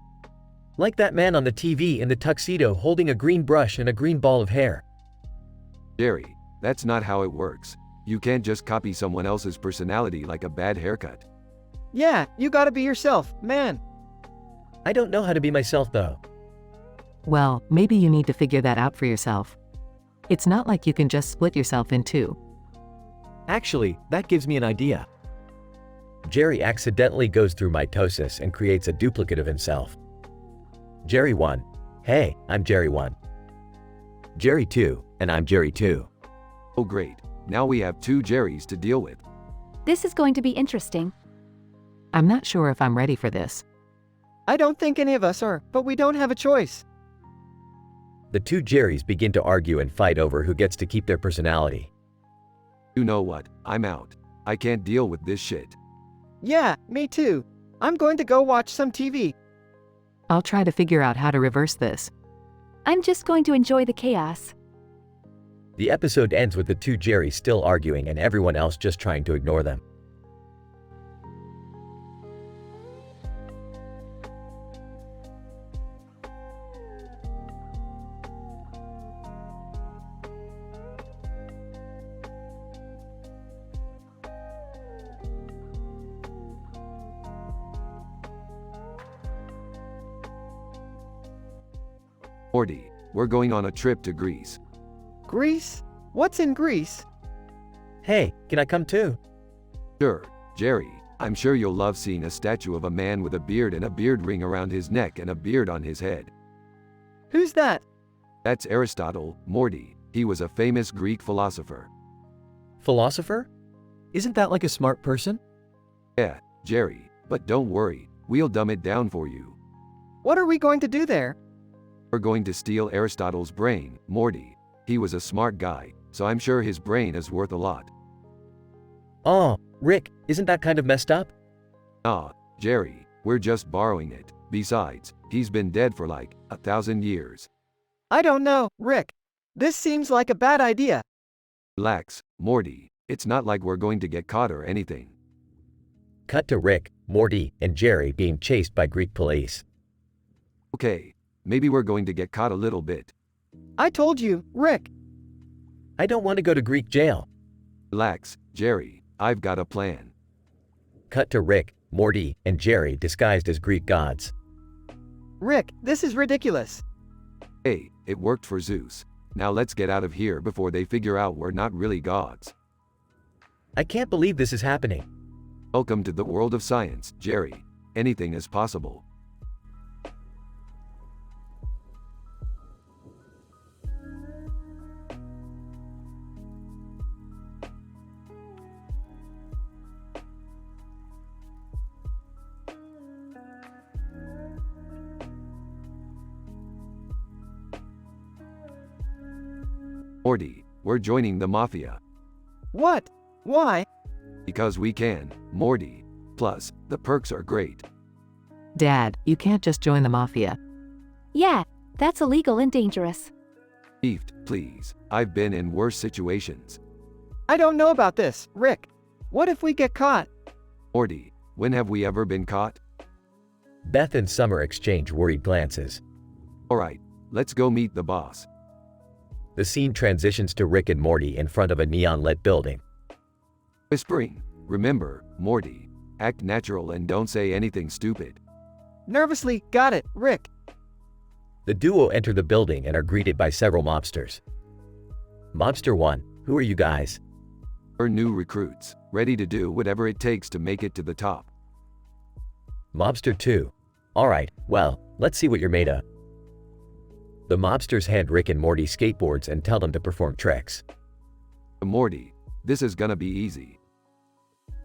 Like that man on the TV in the tuxedo holding a green brush and a green ball of hair. Jerry, that's not how it works. You can't just copy someone else's personality like a bad haircut. Yeah, you gotta be yourself, man. I don't know how to be myself though. Well, maybe you need to figure that out for yourself. It's not like you can just split yourself in two. Actually, that gives me an idea. Jerry accidentally goes through mitosis and creates a duplicate of himself. Jerry 1. Hey, I'm Jerry 1. Jerry 2, and I'm Jerry 2. Oh great, now we have two Jerrys to deal with. This is going to be interesting. I'm not sure if I'm ready for this. I don't think any of us are, but we don't have a choice. The two Jerrys begin to argue and fight over who gets to keep their personality. You know what, I'm out. I can't deal with this shit. Yeah, me too. I'm going to go watch some TV. I'll try to figure out how to reverse this. I'm just going to enjoy the chaos. The episode ends with the two Jerrys still arguing and everyone else just trying to ignore them. Morty, we're going on a trip to Greece. Greece? What's in Greece? Hey, can I come too? Sure, Jerry, I'm sure you'll love seeing a statue of a man with a beard and a beard ring around his neck and a beard on his head. Who's that? That's Aristotle, Morty. He was a famous Greek philosopher. Philosopher? Isn't that like a smart person? Yeah, Jerry, but don't worry, we'll dumb it down for you. What are we going to do there? We're going to steal Aristotle's brain, Morty. He was a smart guy, so I'm sure his brain is worth a lot. Oh, Rick, isn't that kind of messed up? Ah, Jerry, we're just borrowing it. Besides, he's been dead for like 1,000 years. I don't know, Rick. This seems like a bad idea. Relax, Morty. It's not like we're going to get caught or anything. Cut to Rick, Morty, and Jerry being chased by Greek police. Okay, maybe we're going to get caught a little bit. I told you, Rick. I don't want to go to Greek jail. Relax, Jerry. I've got a plan. Cut to Rick, Morty, and Jerry disguised as Greek gods. Rick, this is ridiculous. Hey, it worked for Zeus. Now let's get out of here before they figure out we're not really gods. I can't believe this is happening. Welcome to the world of science, Jerry. Anything is possible. Morty, we're joining the mafia. What? Why? Because we can, Morty. Plus, the perks are great. Dad, you can't just join the mafia. Yeah, that's illegal and dangerous. Beefed, please. I've been in worse situations. I don't know about this, Rick. What if we get caught? Morty, when have we ever been caught? Beth and Summer exchange worried glances. Alright, let's go meet the boss. The scene transitions to Rick and Morty in front of a neon-lit building. Whispering, remember, Morty, act natural and don't say anything stupid. Nervously, got it, Rick. The duo enter the building and are greeted by several mobsters. Mobster 1, who are you guys? We're new recruits, ready to do whatever it takes to make it to the top. Mobster 2, alright, well, let's see what you're made of. The mobsters hand Rick and Morty skateboards and tell them to perform tricks. Morty, this is gonna be easy.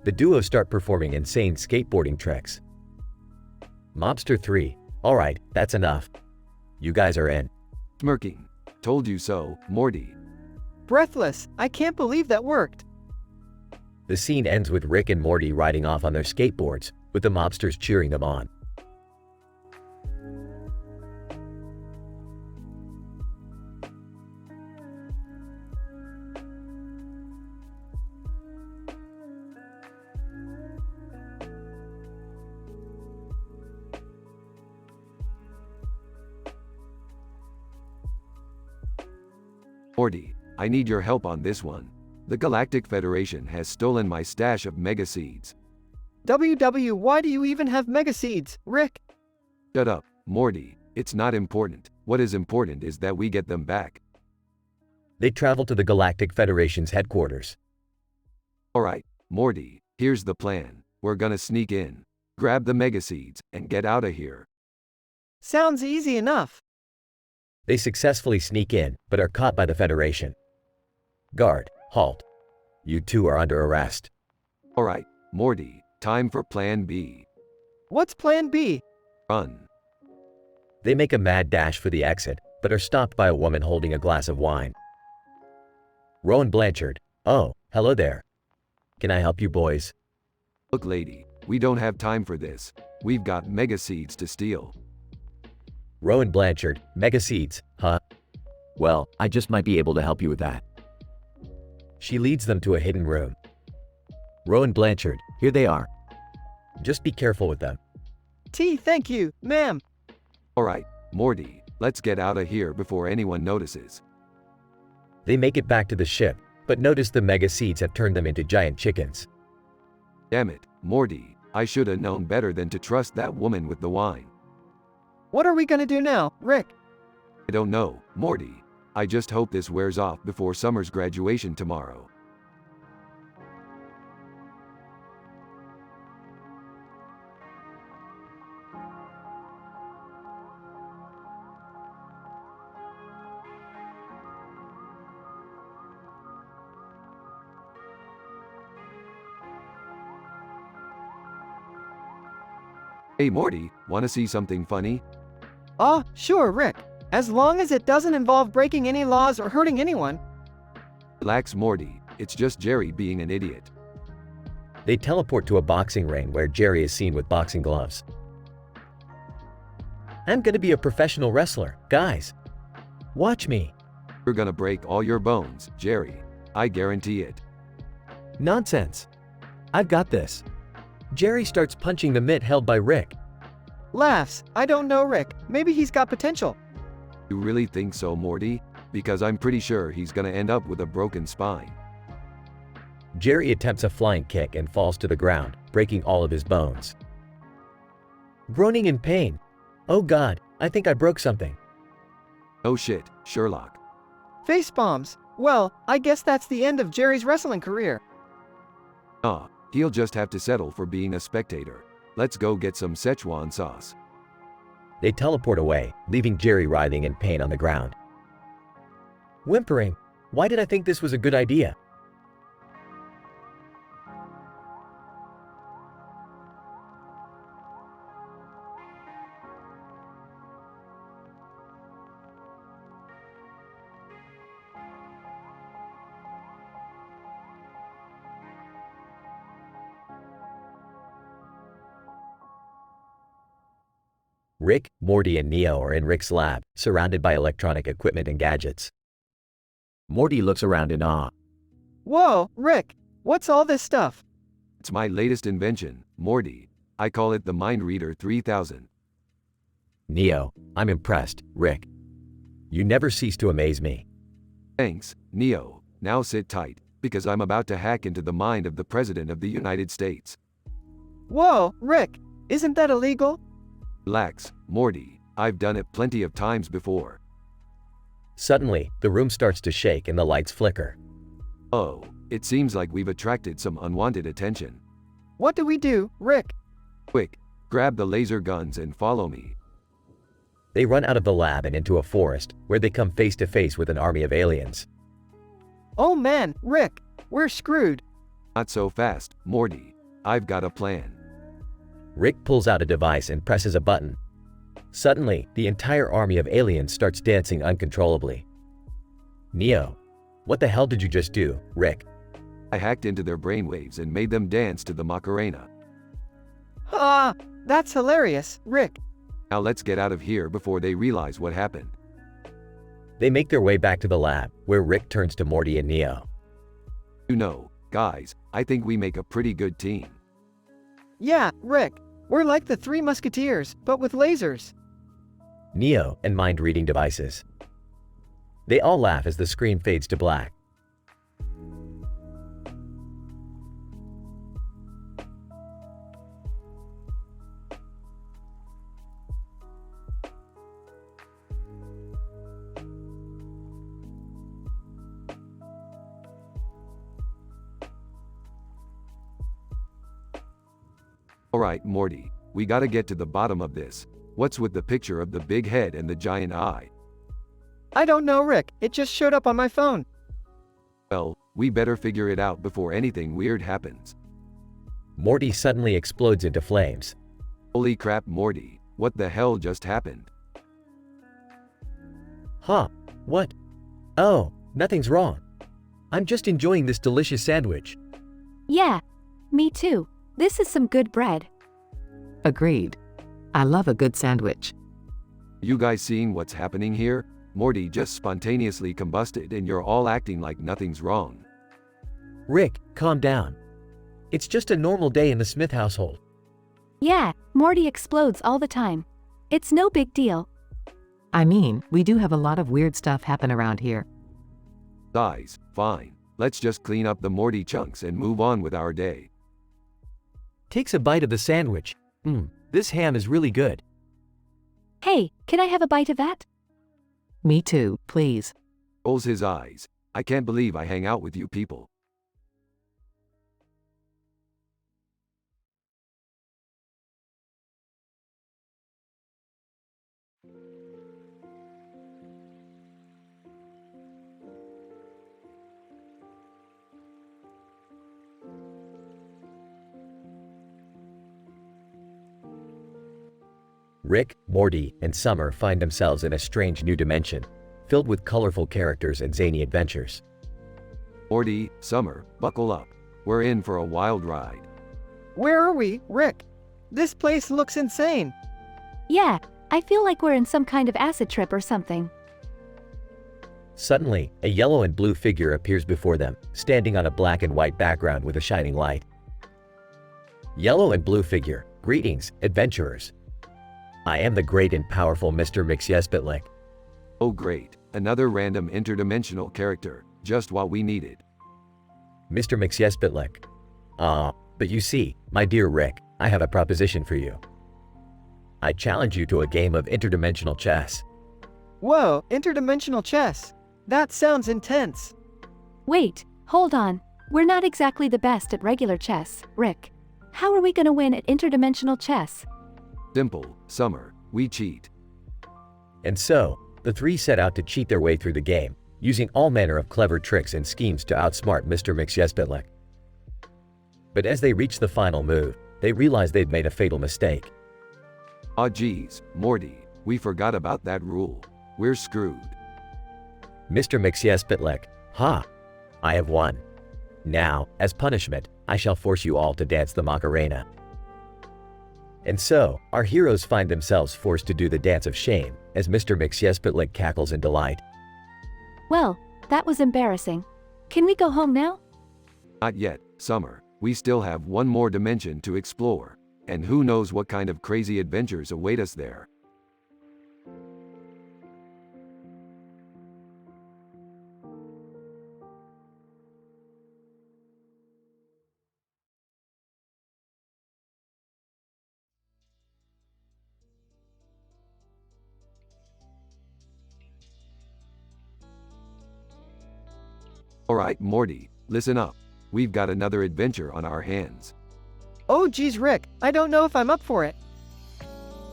The duo start performing insane skateboarding tricks. Mobster 3, alright, that's enough. You guys are in. Smirking, told you so, Morty. Breathless, I can't believe that worked. The scene ends with Rick and Morty riding off on their skateboards, with the mobsters cheering them on. Morty, I need your help on this one. The Galactic Federation has stolen my stash of mega seeds. Why do you even have mega seeds, Rick? Shut up, Morty. It's not important. What is important is that we get them back. They travel to the Galactic Federation's headquarters. Alright, Morty, here's the plan. We're gonna sneak in, grab the mega seeds, and get out of here. Sounds easy enough. They successfully sneak in, but are caught by the Federation. Guard, halt. You two are under arrest. Alright, Morty, time for Plan B. What's Plan B? Run. They make a mad dash for the exit, but are stopped by a woman holding a glass of wine. Rowan Blanchard, oh, hello there. Can I help you boys? Look lady, we don't have time for this. We've got mega seeds to steal. Rowan Blanchard, mega seeds, huh? Well, I just might be able to help you with that. She leads them to a hidden room. Rowan Blanchard, here they are. Just be careful with them. Thank you, ma'am. Alright, Morty, let's get out of here before anyone notices. They make it back to the ship, but notice the mega seeds have turned them into giant chickens. Damn it, Morty, I should have known better than to trust that woman with the wine. What are we gonna do now, Rick? I don't know, Morty. I just hope this wears off before Summer's graduation tomorrow. Hey Morty, wanna see something funny? Sure, Rick. As long as it doesn't involve breaking any laws or hurting anyone. Relax Morty, it's just Jerry being an idiot. They teleport to a boxing ring where Jerry is seen with boxing gloves. I'm gonna be a professional wrestler, guys. Watch me. You're gonna break all your bones, Jerry. I guarantee it. Nonsense. I've got this. Jerry starts punching the mitt held by Rick. Laughs. I don't know Rick. Maybe he's got potential. You really think so, Morty? Because I'm pretty sure he's gonna end up with a broken spine. Jerry attempts a flying kick and falls to the ground, breaking all of his bones. Groaning in pain. Oh God, I think I broke something. Oh shit, Sherlock. Face bombs. Well, I guess that's the end of Jerry's wrestling career. He'll just have to settle for being a spectator. Let's go get some Szechuan sauce. They teleport away, leaving Jerry writhing in pain on the ground. Whimpering. Why did I think this was a good idea? Rick, Morty, and Neo are in Rick's lab, surrounded by electronic equipment and gadgets. Morty looks around in awe. Whoa, Rick. What's all this stuff? It's my latest invention, Morty. I call it the Mind Reader 3000. Neo, I'm impressed, Rick. You never cease to amaze me. Thanks, Neo. Now sit tight, because I'm about to hack into the mind of the President of the United States. Whoa, Rick. Isn't that illegal? Relax, Morty. I've done it plenty of times before. Suddenly, the room starts to shake and the lights flicker. Oh, it seems like we've attracted some unwanted attention. What do we do, Rick? Quick, grab the laser guns and follow me. They run out of the lab and into a forest, where they come face to face with an army of aliens. Oh man, Rick. We're screwed. Not so fast, Morty. I've got a plan. Rick pulls out a device and presses a button. Suddenly, the entire army of aliens starts dancing uncontrollably. Neo, what the hell did you just do, Rick? I hacked into their brainwaves and made them dance to the Macarena. Ah, that's hilarious, Rick. Now let's get out of here before they realize what happened. They make their way back to the lab, where Rick turns to Morty and Neo. You know, guys, I think we make a pretty good team. Yeah, Rick. We're like the Three Musketeers, but with lasers. Neo and mind-reading devices. They all laugh as the screen fades to black. Alright, Morty, we gotta get to the bottom of this. What's with the picture of the big head and the giant eye? I don't know, Rick. It just showed up on my phone. Well, we better figure it out before anything weird happens. Morty suddenly explodes into flames. Holy crap, Morty, what the hell just happened? Huh? What? Oh, nothing's wrong. I'm just enjoying this delicious sandwich. Yeah, me too. This is some good bread. Agreed. I love a good sandwich. You guys seeing what's happening here? Morty just spontaneously combusted and you're all acting like nothing's wrong. Rick, calm down. It's just a normal day in the Smith household. Yeah, Morty explodes all the time. It's no big deal. I mean, we do have a lot of weird stuff happen around here. Guys, fine. Let's just clean up the Morty chunks and move on with our day. Takes a bite of the sandwich. This ham is really good. Hey, can I have a bite of that? Me too, please. Rolls his eyes. I can't believe I hang out with you people. Rick, Morty, and Summer find themselves in a strange new dimension, filled with colorful characters and zany adventures. Morty, Summer, buckle up. We're in for a wild ride. Where are we, Rick? This place looks insane. Yeah, I feel like we're in some kind of acid trip or something. Suddenly, a yellow and blue figure appears before them, standing on a black and white background with a shining light. Yellow and blue figure, greetings, adventurers. I am the great and powerful Mr. Mixyespitlik. Oh great, another random interdimensional character, just what we needed. Mr. Mixyespitlik. But you see, my dear Rick, I have a proposition for you. I challenge you to a game of interdimensional chess. Whoa, interdimensional chess. That sounds intense. Wait, hold on. We're not exactly the best at regular chess, Rick. How are we gonna win at interdimensional chess? Simple, Summer, we cheat. And so, the three set out to cheat their way through the game, using all manner of clever tricks and schemes to outsmart Mr. Mixyespitlik. But as they reached the final move, they realized they'd made a fatal mistake. Aw geez, Morty, we forgot about that rule. We're screwed. Mr. Mixyespitlik, ha! I have won. Now, as punishment, I shall force you all to dance the Macarena. And so, our heroes find themselves forced to do the dance of shame, as Mr. Mixyespitlik cackles in delight. Well, that was embarrassing. Can we go home now? Not yet, Summer. We still have one more dimension to explore, and who knows what kind of crazy adventures await us there. Alright, Morty, listen up. We've got another adventure on our hands. Oh geez, Rick, I don't know if I'm up for it.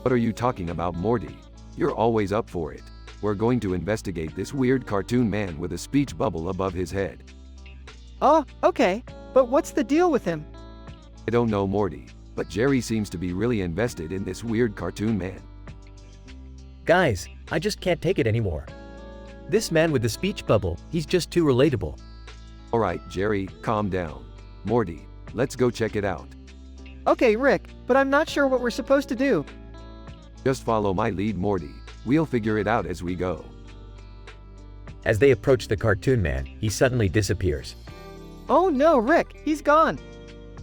What are you talking about, Morty? You're always up for it. We're going to investigate this weird cartoon man with a speech bubble above his head. Oh, okay. But what's the deal with him? I don't know, Morty, but Jerry seems to be really invested in this weird cartoon man. Guys, I just can't take it anymore. This man with the speech bubble, he's just too relatable. Alright, Jerry, calm down. Morty, let's go check it out. Okay, Rick, but I'm not sure what we're supposed to do. Just follow my lead, Morty. We'll figure it out as we go. As they approach the cartoon man, he suddenly disappears. Oh no, Rick, he's gone.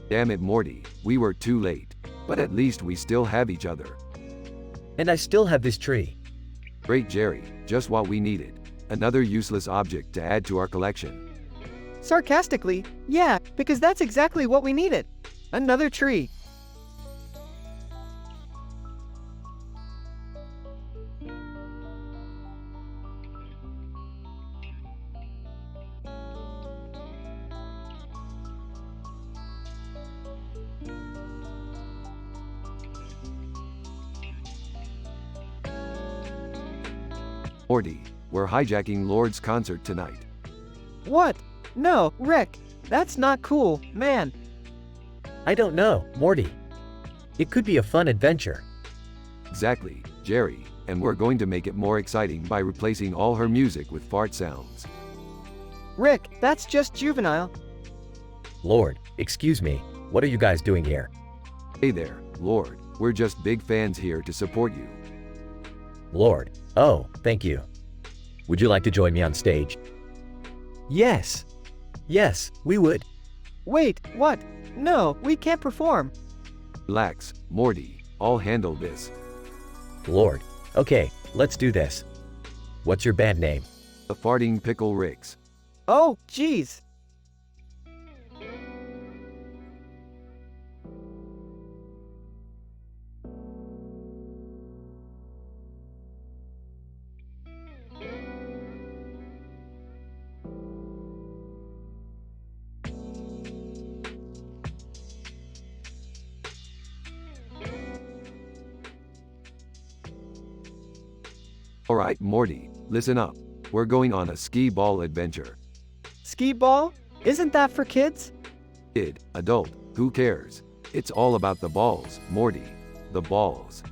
Damn it, Morty, we were too late. But at least we still have each other. And I still have this tree. Great, Jerry, just what we needed. Another useless object to add to our collection. Sarcastically, yeah, because that's exactly what we needed. Another tree. Morty, we're hijacking Lord's concert tonight. What? No, Rick, that's not cool, man. I don't know, Morty. It could be a fun adventure. Exactly, Jerry, and we're going to make it more exciting by replacing all her music with fart sounds. Rick, that's just juvenile. Lord, excuse me, what are you guys doing here? Hey there, Lord, we're just big fans here to support you. Lord, oh, thank you. Would you like to join me on stage? Yes. Yes, we would. Wait, what? No, we can't perform. Relax, Morty, I'll handle this. Lord, okay, let's do this. What's your band name? The Farting Pickle Ricks. Oh, geez. Alright, Morty, listen up. We're going on a skee ball adventure. Skee ball? Isn't that for kids? Kid, adult, who cares? It's all about the balls, Morty. The balls.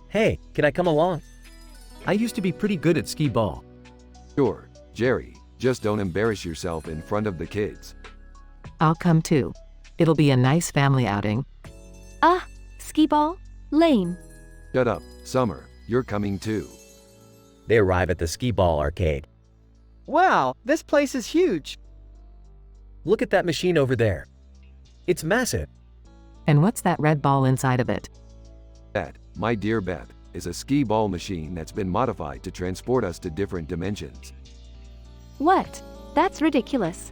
Hey, can I come along? I used to be pretty good at skee ball. Sure, Jerry, just don't embarrass yourself in front of the kids. I'll come too. It'll be a nice family outing. Ah, skee ball? Lame. Shut up, Summer, you're coming too. They arrive at the skee ball arcade. Wow, this place is huge. Look at that machine over there. It's massive. And what's that red ball inside of it? That, my dear Beth, is a skee ball machine that's been modified to transport us to different dimensions. What? That's ridiculous.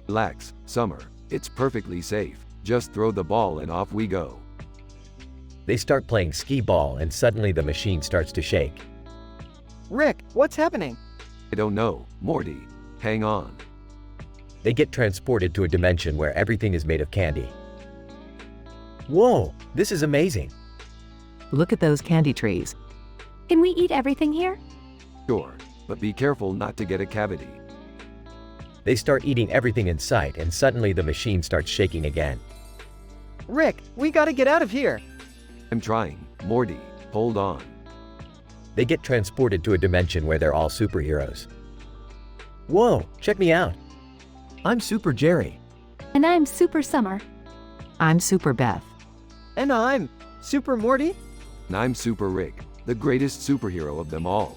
Relax, Summer, it's perfectly safe. Just throw the ball and off we go. They start playing skee ball and suddenly the machine starts to shake. Rick, what's happening? I don't know, Morty. Hang on. They get transported to a dimension where everything is made of candy. Whoa, this is amazing. Look at those candy trees. Can we eat everything here? Sure, but be careful not to get a cavity. They start eating everything in sight and suddenly the machine starts shaking again. Rick, we gotta get out of here. I'm trying, Morty, hold on. They get transported to a dimension where they're all superheroes. Whoa, check me out. I'm Super Jerry. And I'm Super Summer. I'm Super Beth. And I'm Super Morty. And I'm Super Rick, the greatest superhero of them all.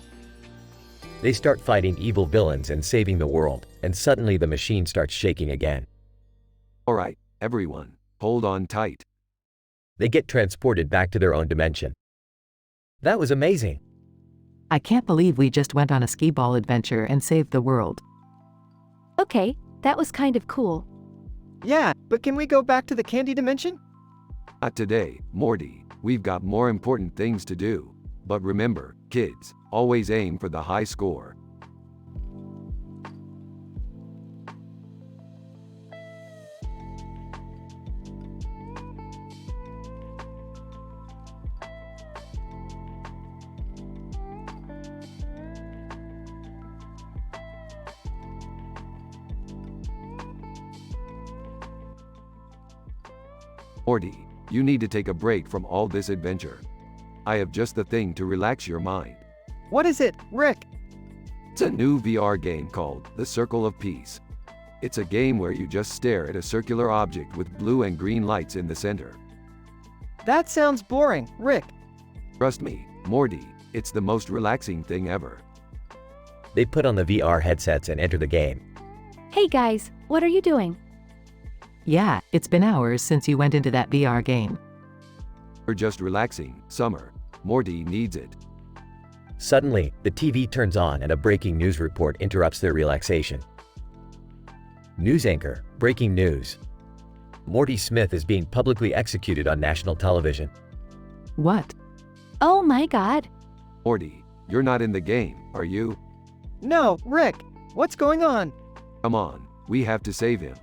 They start fighting evil villains and saving the world, and suddenly the machine starts shaking again. Alright, everyone, hold on tight. They get transported back to their own dimension. That was amazing. I can't believe we just went on a skee ball adventure and saved the world. Okay, that was kind of cool. Yeah, but can we go back to the candy dimension? Not today, Morty, we've got more important things to do. But remember, kids, always aim for the high score. Morty, you need to take a break from all this adventure. I have just the thing to relax your mind. What is it, Rick? It's a new VR game called The Circle of Peace. It's a game where you just stare at a circular object with blue and green lights in the center. That sounds boring, Rick. Trust me, Morty, it's the most relaxing thing ever. They put on the VR headsets and enter the game. Hey guys, what are you doing? Yeah, it's been hours since you went into that VR game. We're just relaxing, Summer. Morty needs it. Suddenly, the TV turns on and a breaking news report interrupts their relaxation. News anchor, breaking news. Morty Smith is being publicly executed on national television. What? Oh my god. Morty, you're not in the game, are you? No, Rick, what's going on? Come on, we have to save him.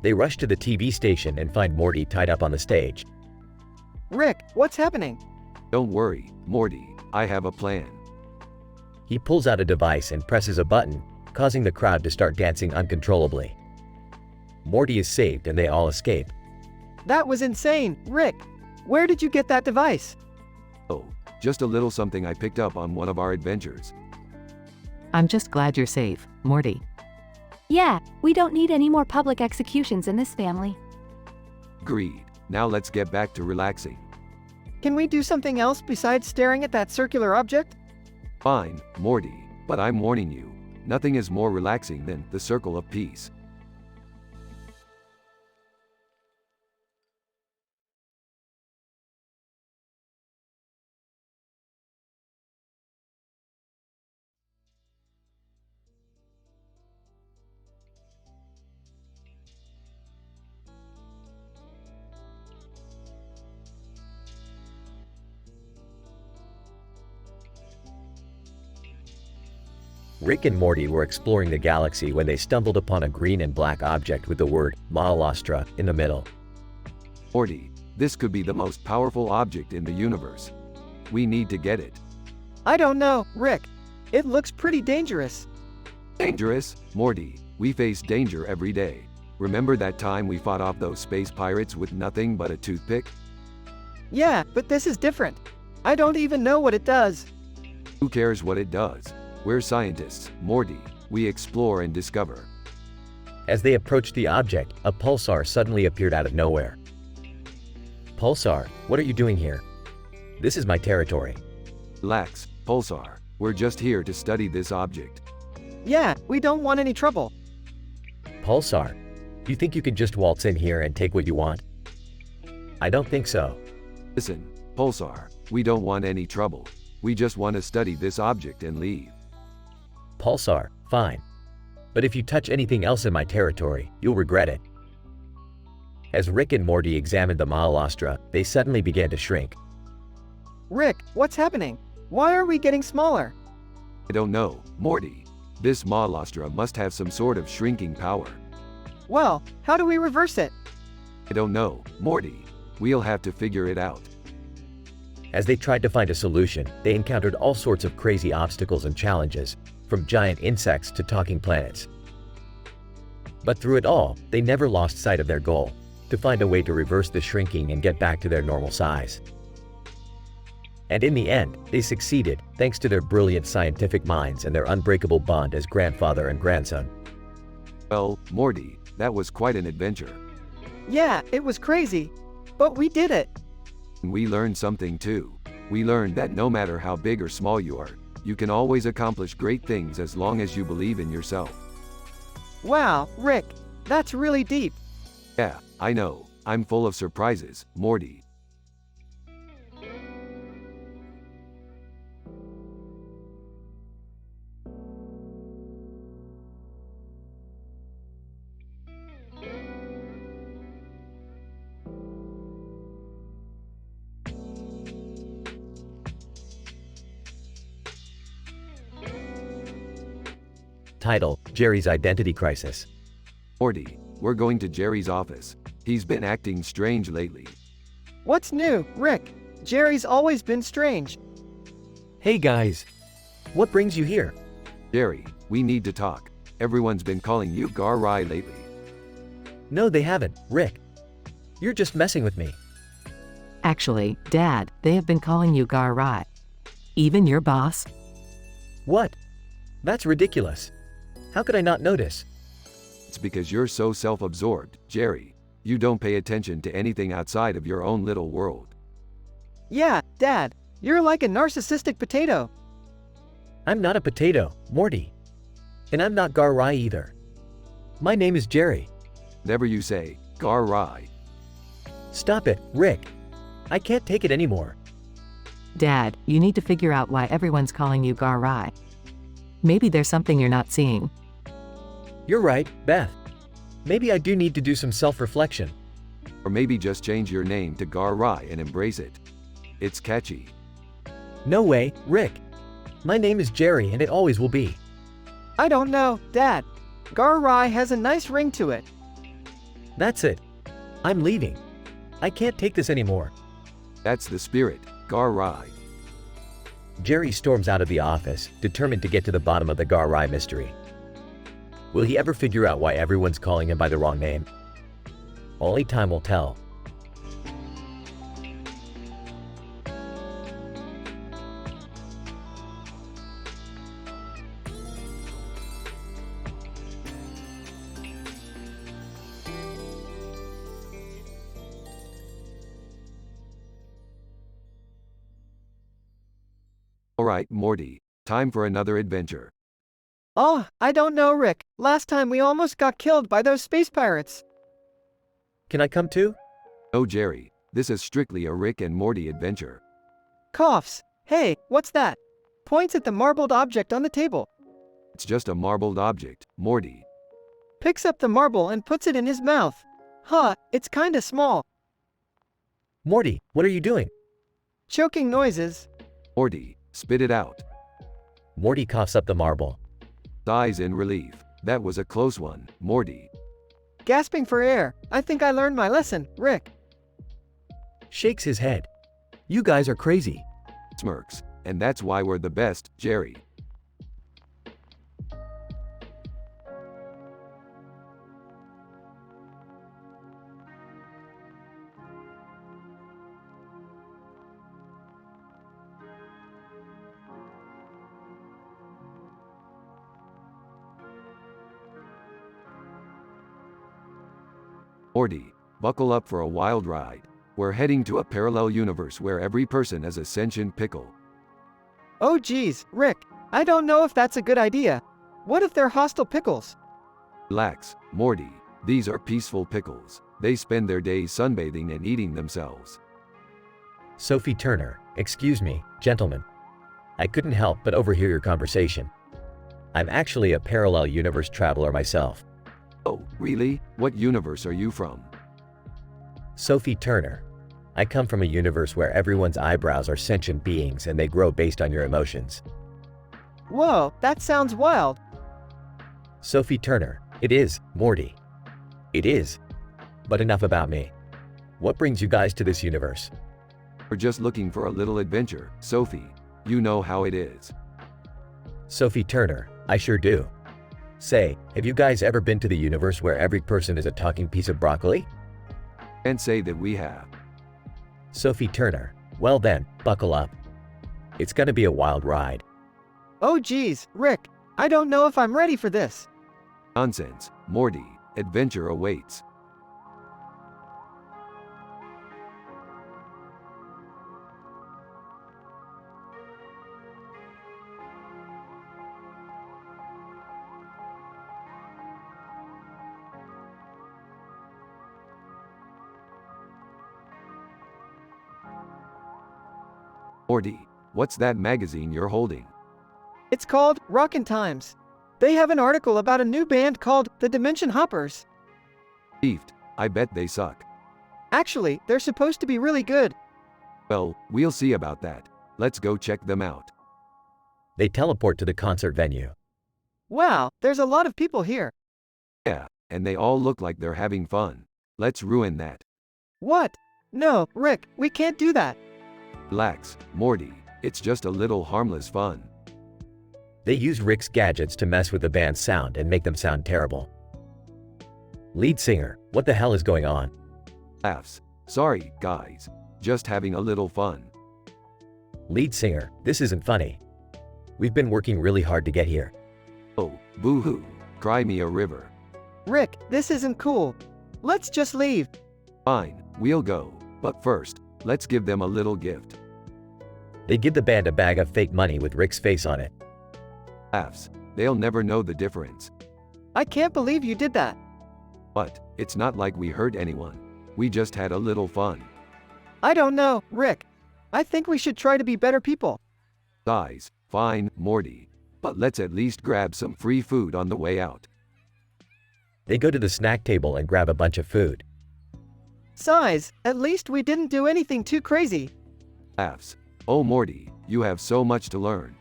They rush to the TV station and find Morty tied up on the stage. Rick, what's happening? Don't worry, Morty, I have a plan. He pulls out a device and presses a button, causing the crowd to start dancing uncontrollably. Morty is saved and they all escape. That was insane, Rick. Where did you get that device? Oh, just a little something I picked up on one of our adventures. I'm just glad you're safe, Morty. Yeah, we don't need any more public executions in this family. Agreed. Now let's get back to relaxing. Can we do something else besides staring at that circular object? Fine, Morty, but I'm warning you, nothing is more relaxing than the Circle of Peace. Rick and Morty were exploring the galaxy when they stumbled upon a green and black object with the word Mahalastra in the middle. Morty, this could be the most powerful object in the universe. We need to get it. I don't know, Rick. It looks pretty dangerous. Dangerous? Morty, we face danger every day. Remember that time we fought off those space pirates with nothing but a toothpick? Yeah, but this is different. I don't even know what it does. Who cares what it does? We're scientists, Morty. We explore and discover. As they approached the object, a pulsar suddenly appeared out of nowhere. Pulsar, what are you doing here? This is my territory. Relax, Pulsar. We're just here to study this object. Yeah, we don't want any trouble. Pulsar, you think you could just waltz in here and take what you want? I don't think so. Listen, Pulsar, we don't want any trouble. We just want to study this object and leave. Pulsar, fine. But if you touch anything else in my territory, you'll regret it. As Rick and Morty examined the Mahalostra, they suddenly began to shrink. Rick, what's happening? Why are we getting smaller? I don't know, Morty. This Mahalostra must have some sort of shrinking power. Well, how do we reverse it? I don't know, Morty. We'll have to figure it out. As they tried to find a solution, they encountered all sorts of crazy obstacles and challenges, from giant insects to talking planets. But through it all, they never lost sight of their goal, to find a way to reverse the shrinking and get back to their normal size. And in the end, they succeeded thanks to their brilliant scientific minds and their unbreakable bond as grandfather and grandson. Well, Morty, that was quite an adventure. Yeah, it was crazy. But we did it. And we learned something too. We learned that no matter how big or small you are, you can always accomplish great things as long as you believe in yourself. Wow, Rick, that's really deep. Yeah, I know. I'm full of surprises, Morty. Title: Jerry's Identity Crisis. Morty, we're going to Jerry's office. He's been acting strange lately. What's new, Rick? Jerry's always been strange. Hey guys, what brings you here? Jerry, we need to talk. Everyone's been calling you Gar-Rai lately. No, they haven't, Rick. You're just messing with me. Actually, Dad, they have been calling you Gar-Rai. Even your boss? What? That's ridiculous. How could I not notice? It's because you're so self-absorbed, Jerry. You don't pay attention to anything outside of your own little world. Yeah, Dad, you're like a narcissistic potato. I'm not a potato, Morty. And I'm not Gar-Rai either. My name is Jerry. Whatever you say, Gar-Rai. Stop it, Rick. I can't take it anymore. Dad, you need to figure out why everyone's calling you Gar-Rai. Maybe there's something you're not seeing. You're right, Beth. Maybe I do need to do some self-reflection. Or maybe just change your name to Gar-Rai and embrace it. It's catchy. No way, Rick. My name is Jerry and it always will be. I don't know, Dad. Gar-Rai has a nice ring to it. That's it. I'm leaving. I can't take this anymore. That's the spirit, Gar-Rai. Jerry storms out of the office, determined to get to the bottom of the Gar-Rai mystery. Will he ever figure out why everyone's calling him by the wrong name? Only time will tell. Alright, Morty. Time for another adventure. Oh, I don't know, Rick. Last time we almost got killed by those space pirates. Can I come too? No, Jerry. This is strictly a Rick and Morty adventure. Coughs. Hey, what's that? Points at the marbled object on the table. It's just a marbled object, Morty. Picks up the marble and puts it in his mouth. Huh, it's kinda small. Morty, what are you doing? Choking noises. Morty, spit it out. Morty coughs up the marble. Sighs in relief. That was a close one, Morty. Gasping for air. I think I learned my lesson, Rick. Shakes his head. You guys are crazy. Smirks. And that's why we're the best, Jerry. Morty, buckle up for a wild ride. We're heading to a parallel universe where every person is a sentient pickle. Oh geez, Rick, I don't know if that's a good idea. What if they're hostile pickles? Relax, Morty. These are peaceful pickles. They spend their days sunbathing and eating themselves. Sophie Turner, excuse me, gentlemen. I couldn't help but overhear your conversation. I'm actually a parallel universe traveler myself. Oh, really? What universe are you from? Sophie Turner. I come from a universe where everyone's eyebrows are sentient beings and they grow based on your emotions. Whoa, that sounds wild. Sophie Turner. It is, Morty. It is. But enough about me. What brings you guys to this universe? We're just looking for a little adventure, Sophie. You know how it is. Sophie Turner. I sure do. Say, have you guys ever been to the universe where every person is a talking piece of broccoli? Can't say that we have. Sophie Turner. Well then, buckle up. It's gonna be a wild ride. Oh geez, Rick, I don't know if I'm ready for this. Nonsense, Morty. Adventure awaits. Morty, what's that magazine you're holding? It's called Rockin' Times. They have an article about a new band called the Dimension Hoppers. Beefed, I bet they suck. Actually, they're supposed to be really good. Well, we'll see about that. Let's go check them out. They teleport to the concert venue. Wow, there's a lot of people here. Yeah, and they all look like they're having fun. Let's ruin that. What? No, Rick, we can't do that. Relax, Morty. It's just a little harmless fun. They use Rick's gadgets to mess with the band's sound and make them sound terrible. Lead singer, what the hell is going on? Laughs. Sorry, guys. Just having a little fun. Lead singer, this isn't funny. We've been working really hard to get here. Oh, boo-hoo. Cry me a river. Rick, this isn't cool. Let's just leave. Fine, we'll go. But first, let's give them a little gift. They give the band a bag of fake money with Rick's face on it. Laughs. They'll never know the difference. I can't believe you did that. But, it's not like we hurt anyone. We just had a little fun. I don't know, Rick. I think we should try to be better people. Guys, fine, Morty. But let's at least grab some free food on the way out. They go to the snack table and grab a bunch of food. Size, at least we didn't do anything too crazy. Laughs. Oh Morty, you have so much to learn.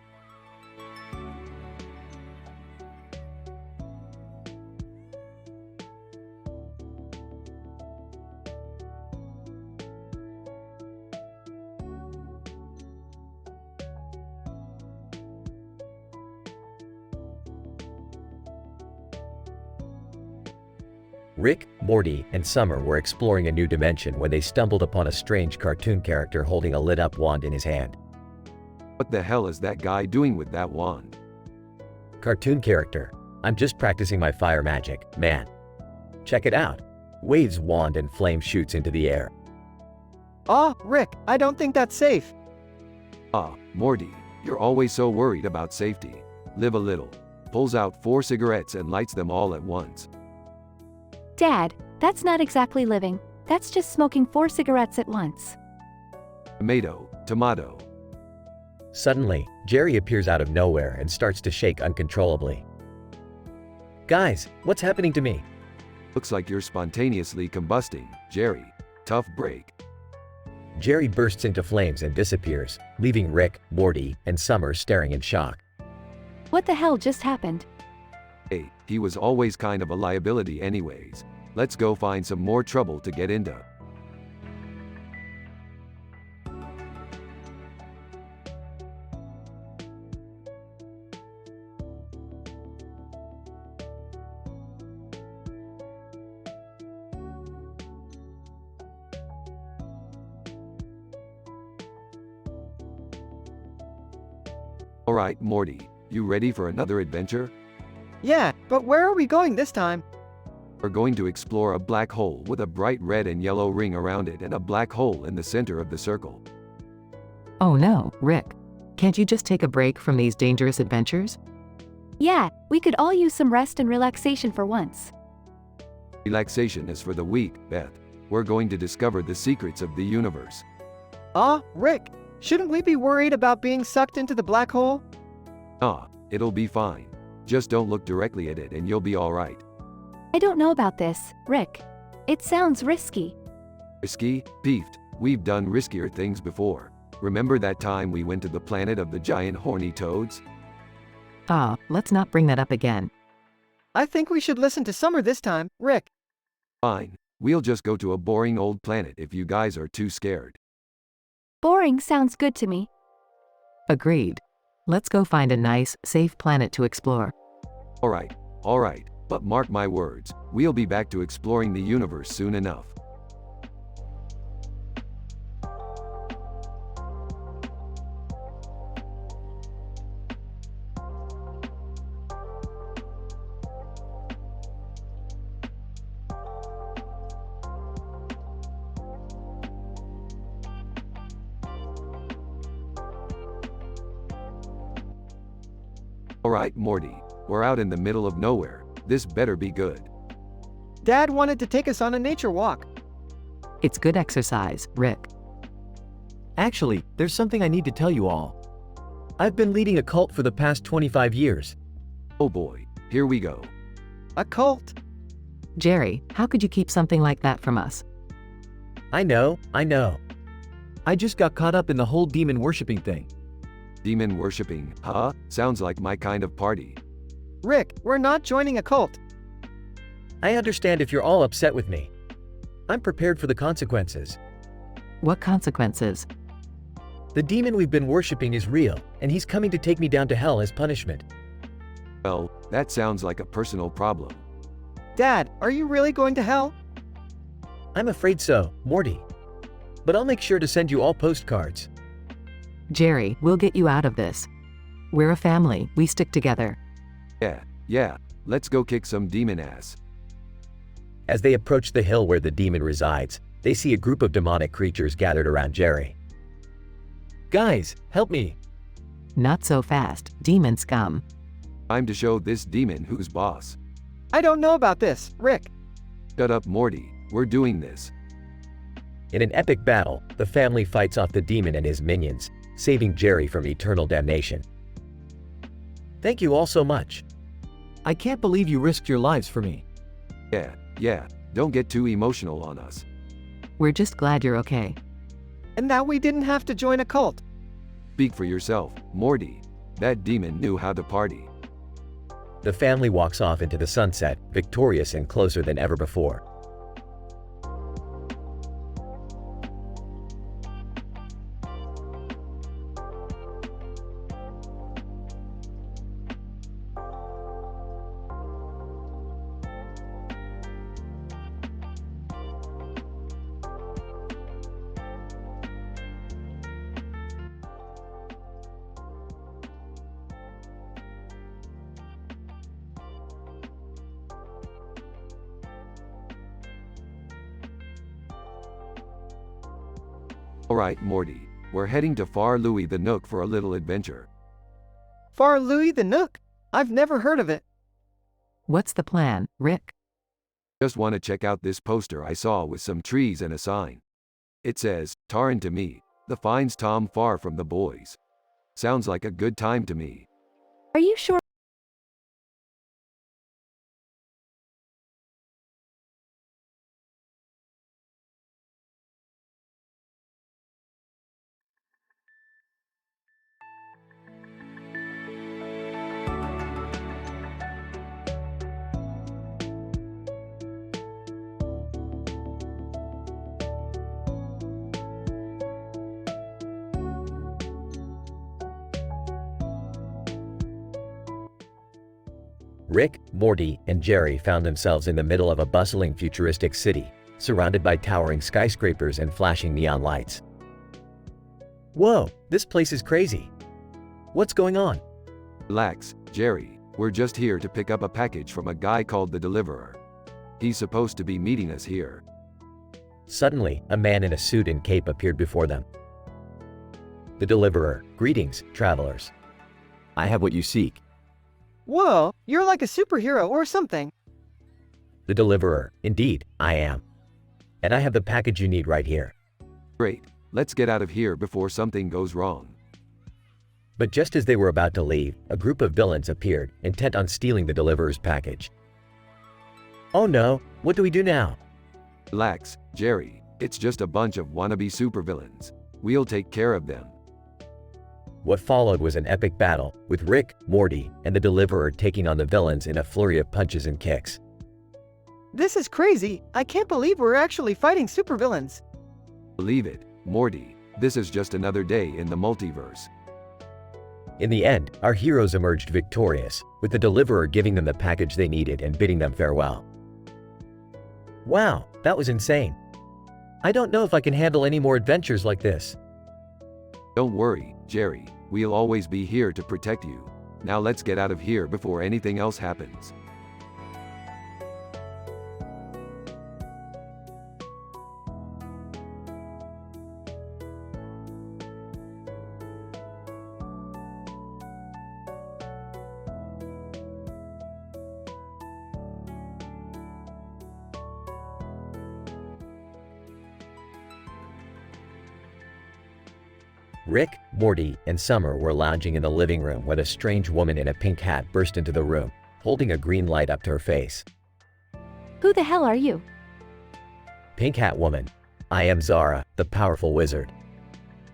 Rick, Morty, and Summer were exploring a new dimension when they stumbled upon a strange cartoon character holding a lit-up wand in his hand. What the hell is that guy doing with that wand? Cartoon character. I'm just practicing my fire magic, man. Check it out. Waves wand and flame shoots into the air. Aw, Rick, I don't think that's safe. Ah, Morty, you're always so worried about safety. Live a little. Pulls out 4 cigarettes and lights them all at once. Dad, that's not exactly living. That's just smoking 4 cigarettes at once. Tomato, tomato. Suddenly, Jerry appears out of nowhere and starts to shake uncontrollably. Guys, what's happening to me? Looks like you're spontaneously combusting, Jerry. Tough break. Jerry bursts into flames and disappears, leaving Rick, Morty, and Summer staring in shock. What the hell just happened? Hey, he was always kind of a liability anyways. Let's go find some more trouble to get into. Alright, Morty, you ready for another adventure? Yeah, but where are we going this time? We're going to explore a black hole with a bright red and yellow ring around it and a black hole in the center of the circle. Oh no, Rick. Can't you just take a break from these dangerous adventures? Yeah, we could all use some rest and relaxation for once. Relaxation is for the weak, Beth. We're going to discover the secrets of the universe. Rick, shouldn't we be worried about being sucked into the black hole? It'll be fine. Just don't look directly at it and you'll be all right. I don't know about this, Rick. It sounds risky. Risky? Beefed. We've done riskier things before. Remember that time we went to the planet of the giant horny toads? Let's not bring that up again. I think we should listen to Summer this time, Rick. Fine. We'll just go to a boring old planet if you guys are too scared. Boring sounds good to me. Agreed. Let's go find a nice, safe planet to explore. Alright. But mark my words, we'll be back to exploring the universe soon enough. Alright, Morty, we're out in the middle of nowhere. This better be good. Dad wanted to take us on a nature walk. It's good exercise, Rick. Actually, there's something I need to tell you all. I've been leading a cult for the past 25 years. Oh boy, here we go. A cult? Jerry, how could you keep something like that from us? I know. I just got caught up in the whole demon worshipping thing. Demon worshipping, huh? Sounds like my kind of party. Rick, we're not joining a cult. I understand if you're all upset with me. I'm prepared for the consequences. What consequences? The demon we've been worshipping is real, and he's coming to take me down to hell as punishment. Well, that sounds like a personal problem. Dad, are you really going to hell? I'm afraid so, Morty. But I'll make sure to send you all postcards. Jerry, we'll get you out of this. We're a family, we stick together. Yeah, let's go kick some demon ass. As they approach the hill where the demon resides, they see a group of demonic creatures gathered around Jerry. Guys, help me! Not so fast, demon scum. Time to show this demon who's boss. I don't know about this, Rick. Shut up, Morty. We're doing this. In an epic battle, the family fights off the demon and his minions, saving Jerry from eternal damnation. Thank you all so much. I can't believe you risked your lives for me. Yeah, don't get too emotional on us. We're just glad you're okay. And that we didn't have to join a cult. Speak for yourself, Morty. That demon knew how to party. The family walks off into the sunset, victorious and closer than ever before. Alright, Morty. We're heading to Far Louis the Nook for a little adventure. Far Louis the Nook? I've never heard of it. What's the plan, Rick? Just want to check out this poster I saw with some trees and a sign. It says, Taran to me, the finds Tom far from the boys. Sounds like a good time to me. Are you sure? Rick, Morty, and Jerry found themselves in the middle of a bustling futuristic city, surrounded by towering skyscrapers and flashing neon lights. Whoa, this place is crazy. What's going on? Relax, Jerry. We're just here to pick up a package from a guy called the Deliverer. He's supposed to be meeting us here. Suddenly, a man in a suit and cape appeared before them. The deliverer, greetings, travelers. I have what you seek. Whoa, you're like a superhero or something. The deliverer, indeed, I am. And I have the package you need right here. Great, let's get out of here before something goes wrong. But just as they were about to leave, a group of villains appeared, intent on stealing the deliverer's package. Oh no, what do we do now? Relax, Jerry, it's just a bunch of wannabe supervillains. We'll take care of them. What followed was an epic battle, with Rick, Morty, and the deliverer taking on the villains in a flurry of punches and kicks. This is crazy. I can't believe we're actually fighting supervillains. Believe it, Morty, this is just another day in the multiverse. In the end, our heroes emerged victorious, with the deliverer giving them the package they needed and bidding them farewell. Wow, that was insane. I don't know if I can handle any more adventures like this. Don't worry, Jerry, we'll always be here to protect you. Now let's get out of here before anything else happens. Rick, Morty, and Summer were lounging in the living room when a strange woman in a pink hat burst into the room, holding a green light up to her face. Who the hell are you? Pink Hat Woman. I am Zara, the powerful wizard.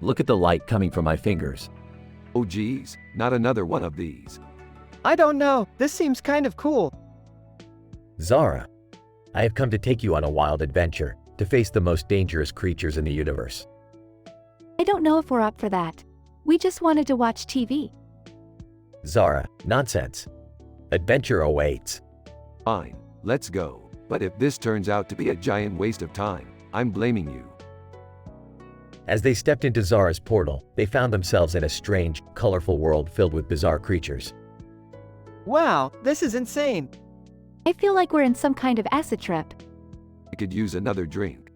Look at the light coming from my fingers. Oh geez, not another one of these. I don't know, this seems kind of cool. Zara, I have come to take you on a wild adventure, to face the most dangerous creatures in the universe. I don't know if we're up for that. We just wanted to watch TV. Zara, nonsense. Adventure awaits. Fine, let's go. But if this turns out to be a giant waste of time, I'm blaming you. As they stepped into Zara's portal, they found themselves in a strange, colorful world filled with bizarre creatures. Wow, this is insane. I feel like we're in some kind of acid trip. I could use another drink.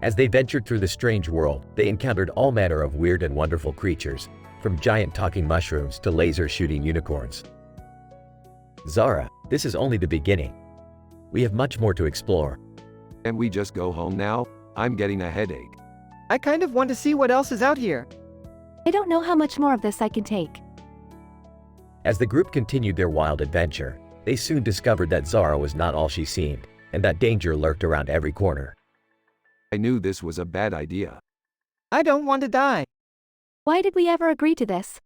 As they ventured through the strange world, they encountered all manner of weird and wonderful creatures, from giant talking mushrooms to laser-shooting unicorns. Zara, this is only the beginning. We have much more to explore. Can we just go home now? I'm getting a headache. I kind of want to see what else is out here. I don't know how much more of this I can take. As the group continued their wild adventure, they soon discovered that Zara was not all she seemed, and that danger lurked around every corner. I knew this was a bad idea. I don't want to die. Why did we ever agree to this?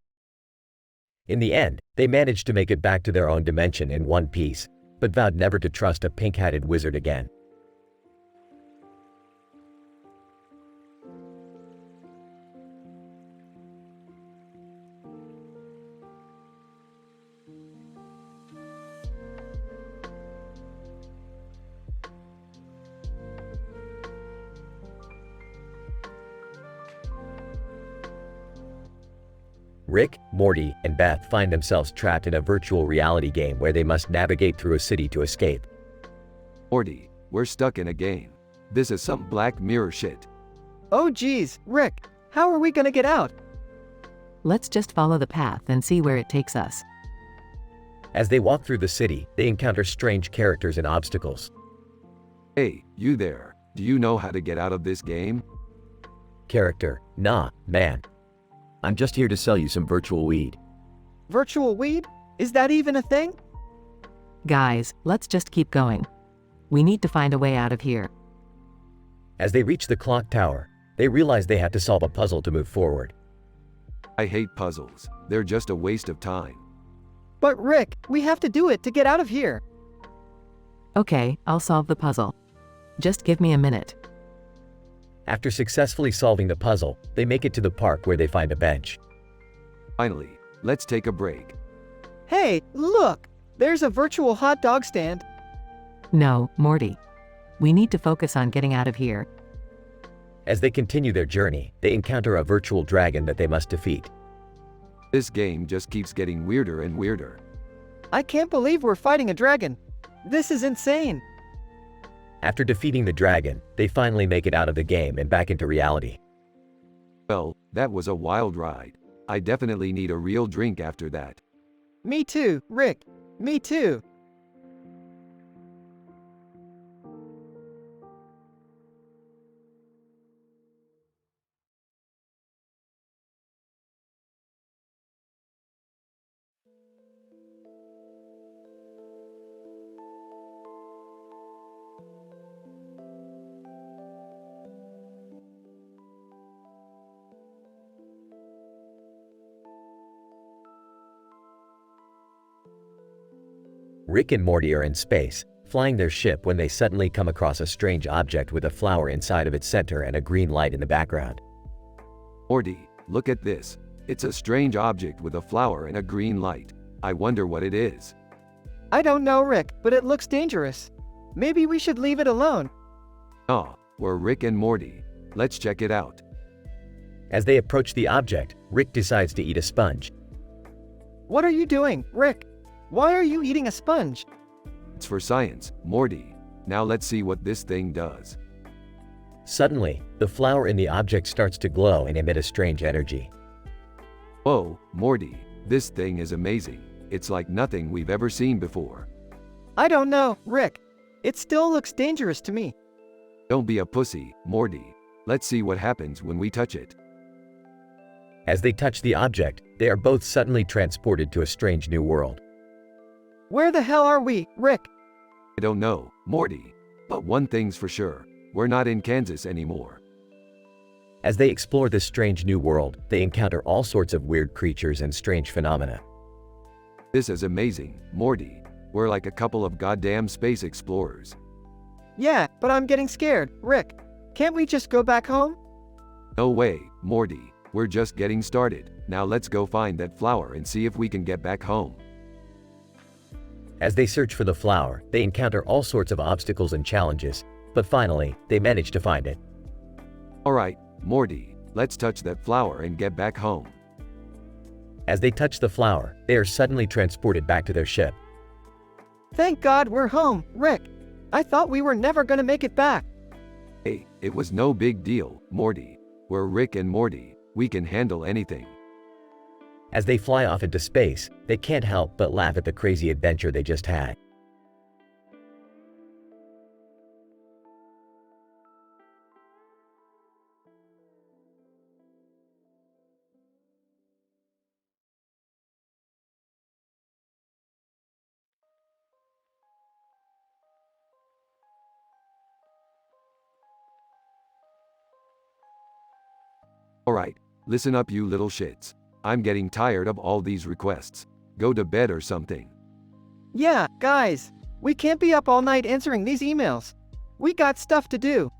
In the end, they managed to make it back to their own dimension in one piece, but vowed never to trust a pink-hatted wizard again. Rick, Morty, and Beth find themselves trapped in a virtual reality game where they must navigate through a city to escape. Morty, we're stuck in a game. This is some Black Mirror shit. Oh geez, Rick, how are we gonna get out? Let's just follow the path and see where it takes us. As they walk through the city, they encounter strange characters and obstacles. Hey, you there, do you know how to get out of this game? Character, nah, man. I'm just here to sell you some virtual weed. Virtual weed? Is that even a thing? Guys, let's just keep going. We need to find a way out of here. As they reach the clock tower, they realize they have to solve a puzzle to move forward. I hate puzzles. They're just a waste of time. But Rick, we have to do it to get out of here. Okay, I'll solve the puzzle. Just give me a minute. After successfully solving the puzzle, they make it to the park where they find a bench. Finally, let's take a break. Hey, look! There's a virtual hot dog stand. No, Morty. We need to focus on getting out of here. As they continue their journey, they encounter a virtual dragon that they must defeat. This game just keeps getting weirder and weirder. I can't believe we're fighting a dragon. This is insane. After defeating the dragon, they finally make it out of the game and back into reality. Well, that was a wild ride. I definitely need a real drink after that. Me too, Rick. Me too. Rick and Morty are in space, flying their ship when they suddenly come across a strange object with a flower inside of its center and a green light in the background. Morty, look at this. It's a strange object with a flower and a green light. I wonder what it is. I don't know, Rick, but it looks dangerous. Maybe we should leave it alone. Ah, we're Rick and Morty. Let's check it out. As they approach the object, Rick decides to eat a sponge. What are you doing, Rick? Why are you eating a sponge? It's for science, Morty. Now let's see what this thing does. Suddenly, the flower in the object starts to glow and emit a strange energy. Whoa, Morty, this thing is amazing. It's like nothing we've ever seen before. I don't know, Rick. It still looks dangerous to me. Don't be a pussy, Morty. Let's see what happens when we touch it. As they touch the object, they are both suddenly transported to a strange new world. Where the hell are we, Rick? I don't know, Morty. But one thing's for sure. We're not in Kansas anymore. As they explore this strange new world, they encounter all sorts of weird creatures and strange phenomena. This is amazing, Morty. We're like a couple of goddamn space explorers. Yeah, but I'm getting scared, Rick. Can't we just go back home? No way, Morty. We're just getting started. Now let's go find that flower and see if we can get back home. As they search for the flower, they encounter all sorts of obstacles and challenges, but finally, they manage to find it. Alright, Morty, let's touch that flower and get back home. As they touch the flower, they are suddenly transported back to their ship. Thank God we're home, Rick. I thought we were never gonna make it back. Hey, it was no big deal, Morty. We're Rick and Morty. We can handle anything. As they fly off into space, they can't help but laugh at the crazy adventure they just had. Alright, listen up you little shits. I'm getting tired of all these requests. Go to bed or something. Yeah, guys. We can't be up all night answering these emails. We got stuff to do.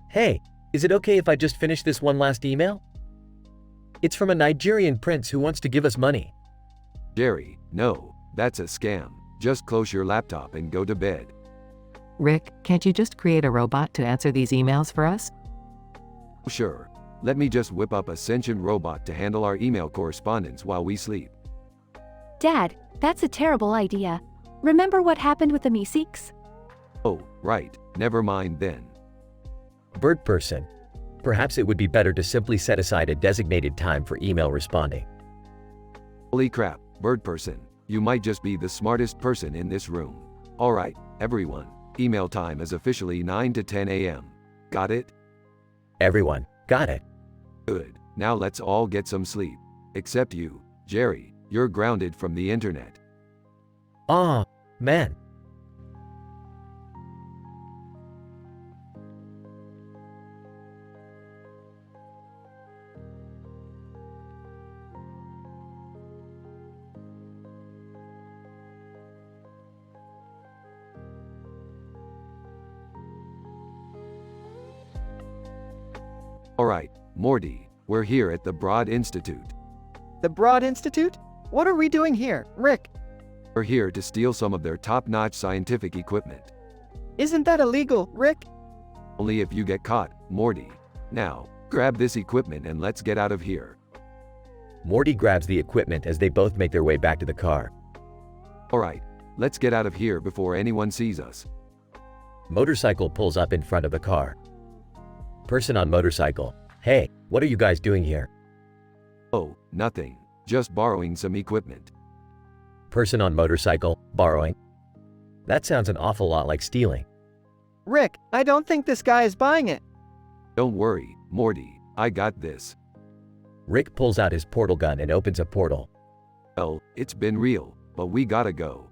Hey, is it okay if I just finish this one last email? It's from a Nigerian prince who wants to give us money. Jerry, no, that's a scam. Just close your laptop and go to bed. Rick, can't you just create a robot to answer these emails for us? Sure. Let me just whip up a sentient robot to handle our email correspondence while we sleep. Dad, that's a terrible idea. Remember what happened with the Meeseeks? Oh, right, never mind then. Bird person. Perhaps it would be better to simply set aside a designated time for email responding. Holy crap, bird person, you might just be the smartest person in this room. Alright, everyone, email time is officially 9 to 10 a.m. Got it? Everyone, got it. Good, now let's all get some sleep. Except you, Jerry, you're grounded from the internet. Aw, man. Alright, Morty, we're here at the Broad Institute. The Broad Institute? What are we doing here, Rick? We're here to steal some of their top-notch scientific equipment. Isn't that illegal, Rick? Only if you get caught, Morty. Now, grab this equipment and let's get out of here. Morty grabs the equipment as they both make their way back to the car. Alright, let's get out of here before anyone sees us. Motorcycle pulls up in front of the car. Person on motorcycle. Hey, what are you guys doing here? Oh, nothing. Just borrowing some equipment. Person on motorcycle. Borrowing. That sounds an awful lot like stealing. Rick, I don't think this guy is buying it. Don't worry, Morty. I got this. Rick pulls out his portal gun and opens a portal. Well, it's been real, but we gotta go.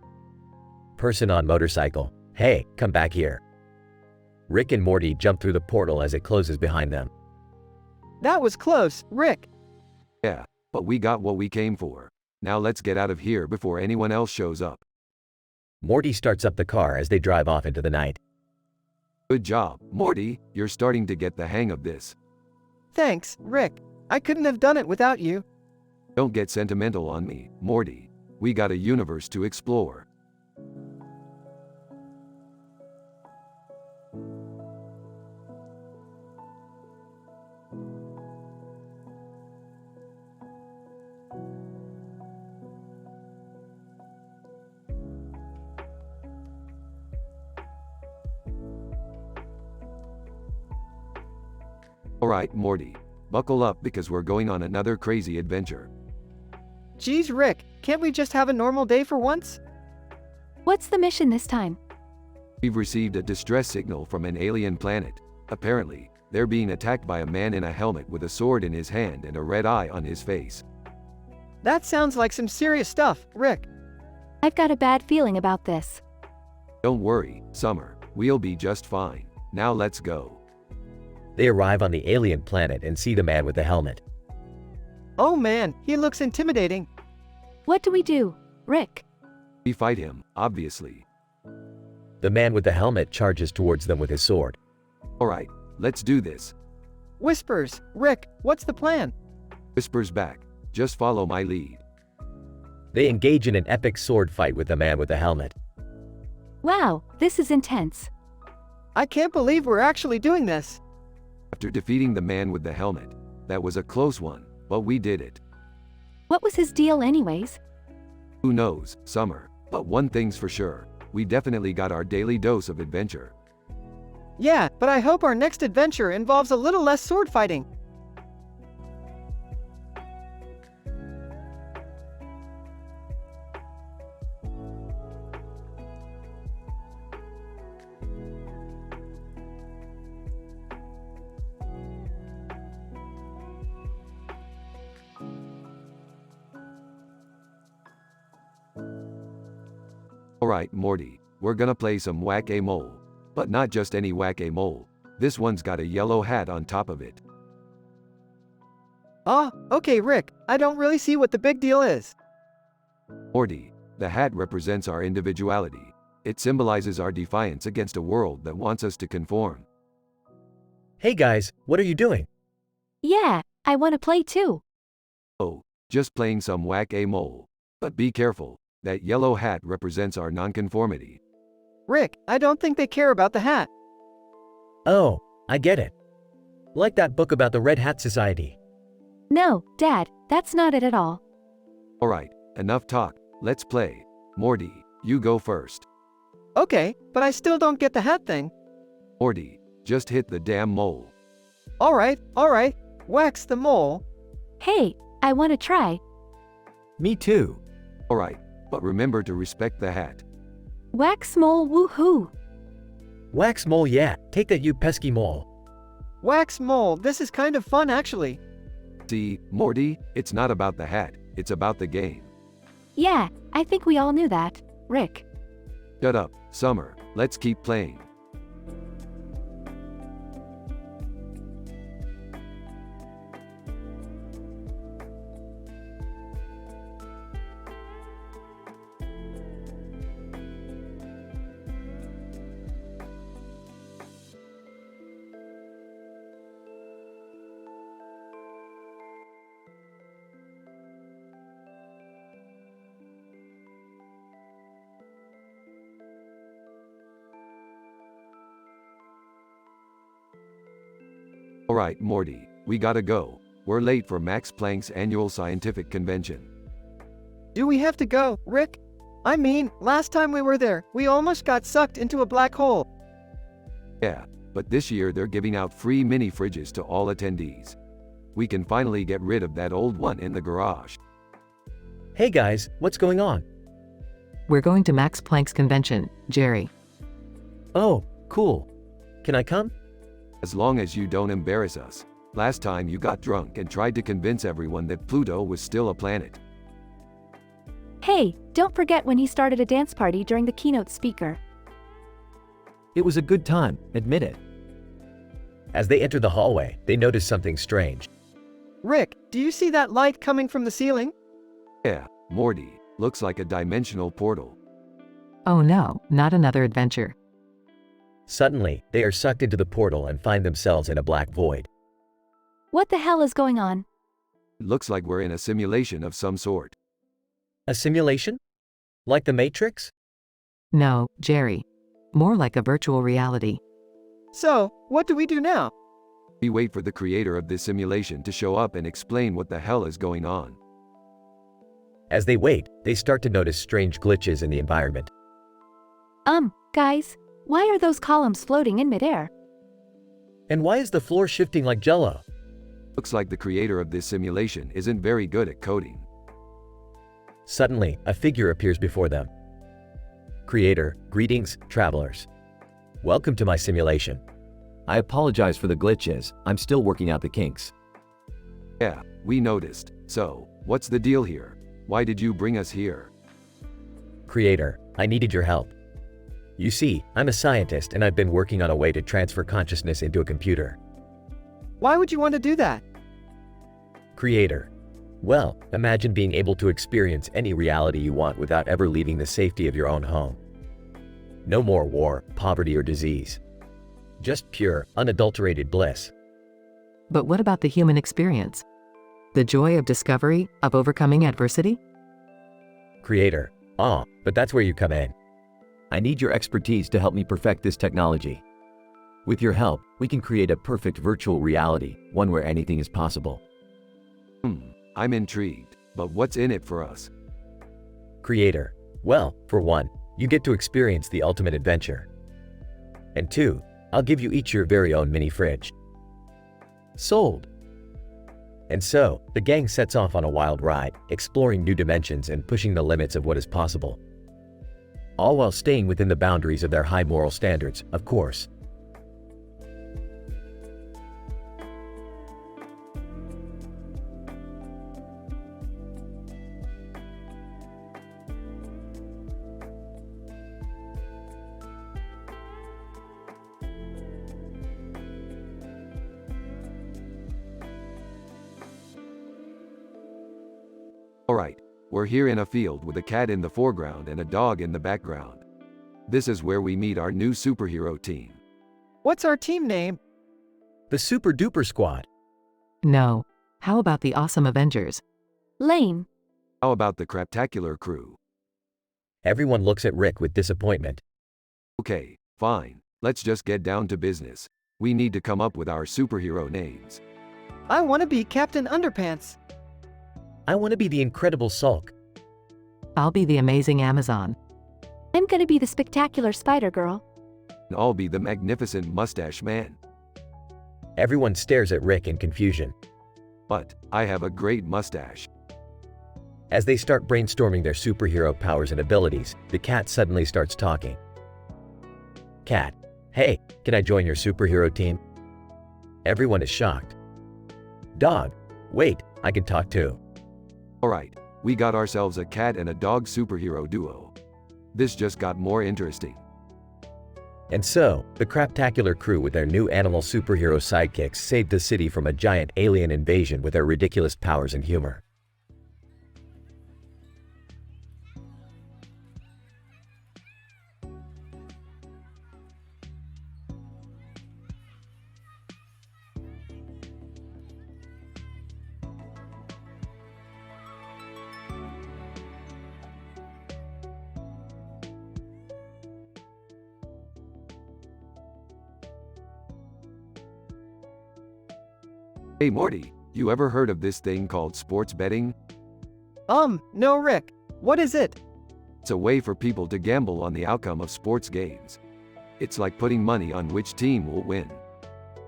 Person on motorcycle. Hey, come back here. Rick and Morty jump through the portal as it closes behind them. That was close, Rick. Yeah, but we got what we came for. Now let's get out of here before anyone else shows up. Morty starts up the car as they drive off into the night. Good job, Morty. You're starting to get the hang of this. Thanks, Rick. I couldn't have done it without you. Don't get sentimental on me, Morty. We got a universe to explore. Alright, Morty. Buckle up because we're going on another crazy adventure. Geez, Rick, can't we just have a normal day for once? What's the mission this time? We've received a distress signal from an alien planet. Apparently, they're being attacked by a man in a helmet with a sword in his hand and a red eye on his face. That sounds like some serious stuff, Rick. I've got a bad feeling about this. Don't worry, Summer. We'll be just fine. Now let's go. They arrive on the alien planet and see the man with the helmet. Oh man, he looks intimidating. What do we do, Rick? We fight him, obviously. The man with the helmet charges towards them with his sword. Alright, let's do this. Whispers, Rick, what's the plan? Whispers back. Just follow my lead. They engage in an epic sword fight with the man with the helmet. Wow, this is intense. I can't believe we're actually doing this. After defeating the man with the helmet, that was a close one, but we did it. What was his deal anyways? Who knows, Summer, but one thing's for sure. We definitely got our daily dose of adventure. Yeah, but I hope our next adventure involves a little less sword fighting. Alright, Morty, we're gonna play some whack-a-mole. But not just any whack-a-mole. This one's got a yellow hat on top of it. Okay, Rick, I don't really see what the big deal is. Morty, the hat represents our individuality. It symbolizes our defiance against a world that wants us to conform. Hey guys, what are you doing? Yeah, I want to play too. Oh, just playing some whack-a-mole. But be careful, that yellow hat represents our nonconformity. Rick, I don't think they care about the hat. Oh, I get it. Like that book about the Red Hat Society. No, Dad, that's not it at all. Alright, enough talk, let's play. Morty, you go first. Okay, but I still don't get the hat thing. Morty, just hit the damn mole. Alright, wax the mole. Hey, I want to try. Me too. Alright, but remember to respect the hat. Wax mole woohoo. Wax mole, yeah, take that you pesky mole. Wax mole, this is kind of fun actually. See, Morty, it's not about the hat, it's about the game. Yeah, I think we all knew that, Rick. Shut up, Summer, let's keep playing. Alright, Morty, we gotta go. We're late for Max Planck's annual scientific convention. Do we have to go, Rick? I mean, last time we were there, we almost got sucked into a black hole. Yeah, but this year they're giving out free mini fridges to all attendees. We can finally get rid of that old one in the garage. Hey guys, what's going on? We're going to Max Planck's convention, Jerry. Oh, cool. Can I come? As long as you don't embarrass us. Last time you got drunk and tried to convince everyone that Pluto was still a planet. Hey, don't forget when he started a dance party during the keynote speaker. It was a good time, admit it. As they enter the hallway, they notice something strange. Rick, do you see that light coming from the ceiling? Yeah, Morty, looks like a dimensional portal. Oh no, not another adventure. Suddenly, they are sucked into the portal and find themselves in a black void. What the hell is going on? It looks like we're in a simulation of some sort. A simulation? Like the Matrix? No, Jerry. More like a virtual reality. So, what do we do now? We wait for the creator of this simulation to show up and explain what the hell is going on. As they wait, they start to notice strange glitches in the environment. Guys, why are those columns floating in midair? And why is the floor shifting like jello? Looks like the creator of this simulation isn't very good at coding. Suddenly, a figure appears before them. Creator, greetings, travelers. Welcome to my simulation. I apologize for the glitches, I'm still working out the kinks. Yeah, we noticed. So, what's the deal here? Why did you bring us here? Creator, I needed your help. You see, I'm a scientist and I've been working on a way to transfer consciousness into a computer. Why would you want to do that? Creator, well, imagine being able to experience any reality you want without ever leaving the safety of your own home. No more war, poverty, or disease. Just pure, unadulterated bliss. But what about the human experience? The joy of discovery, of overcoming adversity? Creator, but that's where you come in. I need your expertise to help me perfect this technology. With your help, we can create a perfect virtual reality, one where anything is possible. I'm intrigued, but what's in it for us? Creator, well, for one, you get to experience the ultimate adventure. And two, I'll give you each your very own mini fridge. Sold. And so, the gang sets off on a wild ride, exploring new dimensions and pushing the limits of what is possible. All while staying within the boundaries of their high moral standards, of course. Alright, we're here in a field with a cat in the foreground and a dog in the background. This is where we meet our new superhero team. What's our team name? The Super Duper Squad. No. How about the Awesome Avengers? Lame. How about the Craptacular crew? Everyone looks at Rick with disappointment. Okay, fine, let's just get down to business. We need to come up with our superhero names. I want to be Captain Underpants. I want to be the Incredible Sulk. I'll be the Amazing Amazon. I'm gonna be the spectacular Spider-Girl. And I'll be the Magnificent Mustache Man. Everyone stares at Rick in confusion. But, I have a great mustache. As they start brainstorming their superhero powers and abilities, the cat suddenly starts talking. Cat, hey, can I join your superhero team? Everyone is shocked. Dog, wait, I can talk too. Alright, we got ourselves a cat and a dog superhero duo. This just got more interesting. And so, the Craptacular crew with their new animal superhero sidekicks saved the city from a giant alien invasion with their ridiculous powers and humor. Hey Morty, you ever heard of this thing called sports betting? No Rick. What is it? It's a way for people to gamble on the outcome of sports games. It's like putting money on which team will win.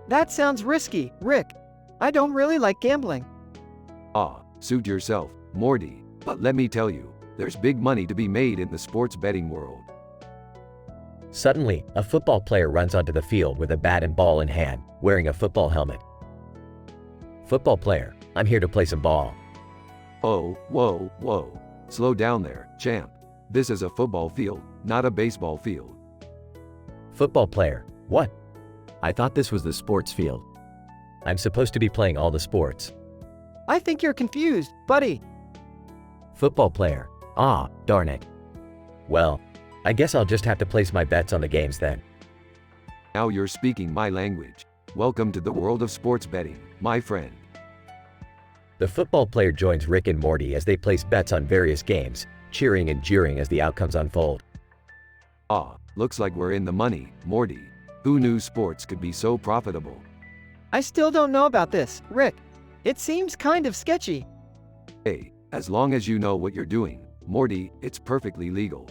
That sounds risky, Rick. I don't really like gambling. Suit yourself, Morty. But let me tell you, there's big money to be made in the sports betting world. Suddenly, a football player runs onto the field with a bat and ball in hand, wearing a football helmet. Football player, I'm here to play some ball. Oh, whoa. Slow down there, champ. This is a football field, not a baseball field. Football player, what? I thought this was the sports field. I'm supposed to be playing all the sports. I think you're confused, buddy. Football player, darn it. Well, I guess I'll just have to place my bets on the games then. Now you're speaking my language. Welcome to the world of sports betting, my friend. The football player joins Rick and Morty as they place bets on various games, cheering and jeering as the outcomes unfold. Looks like we're in the money, Morty. Who knew sports could be so profitable? I still don't know about this, Rick. It seems kind of sketchy. Hey, as long as you know what you're doing, Morty, it's perfectly legal.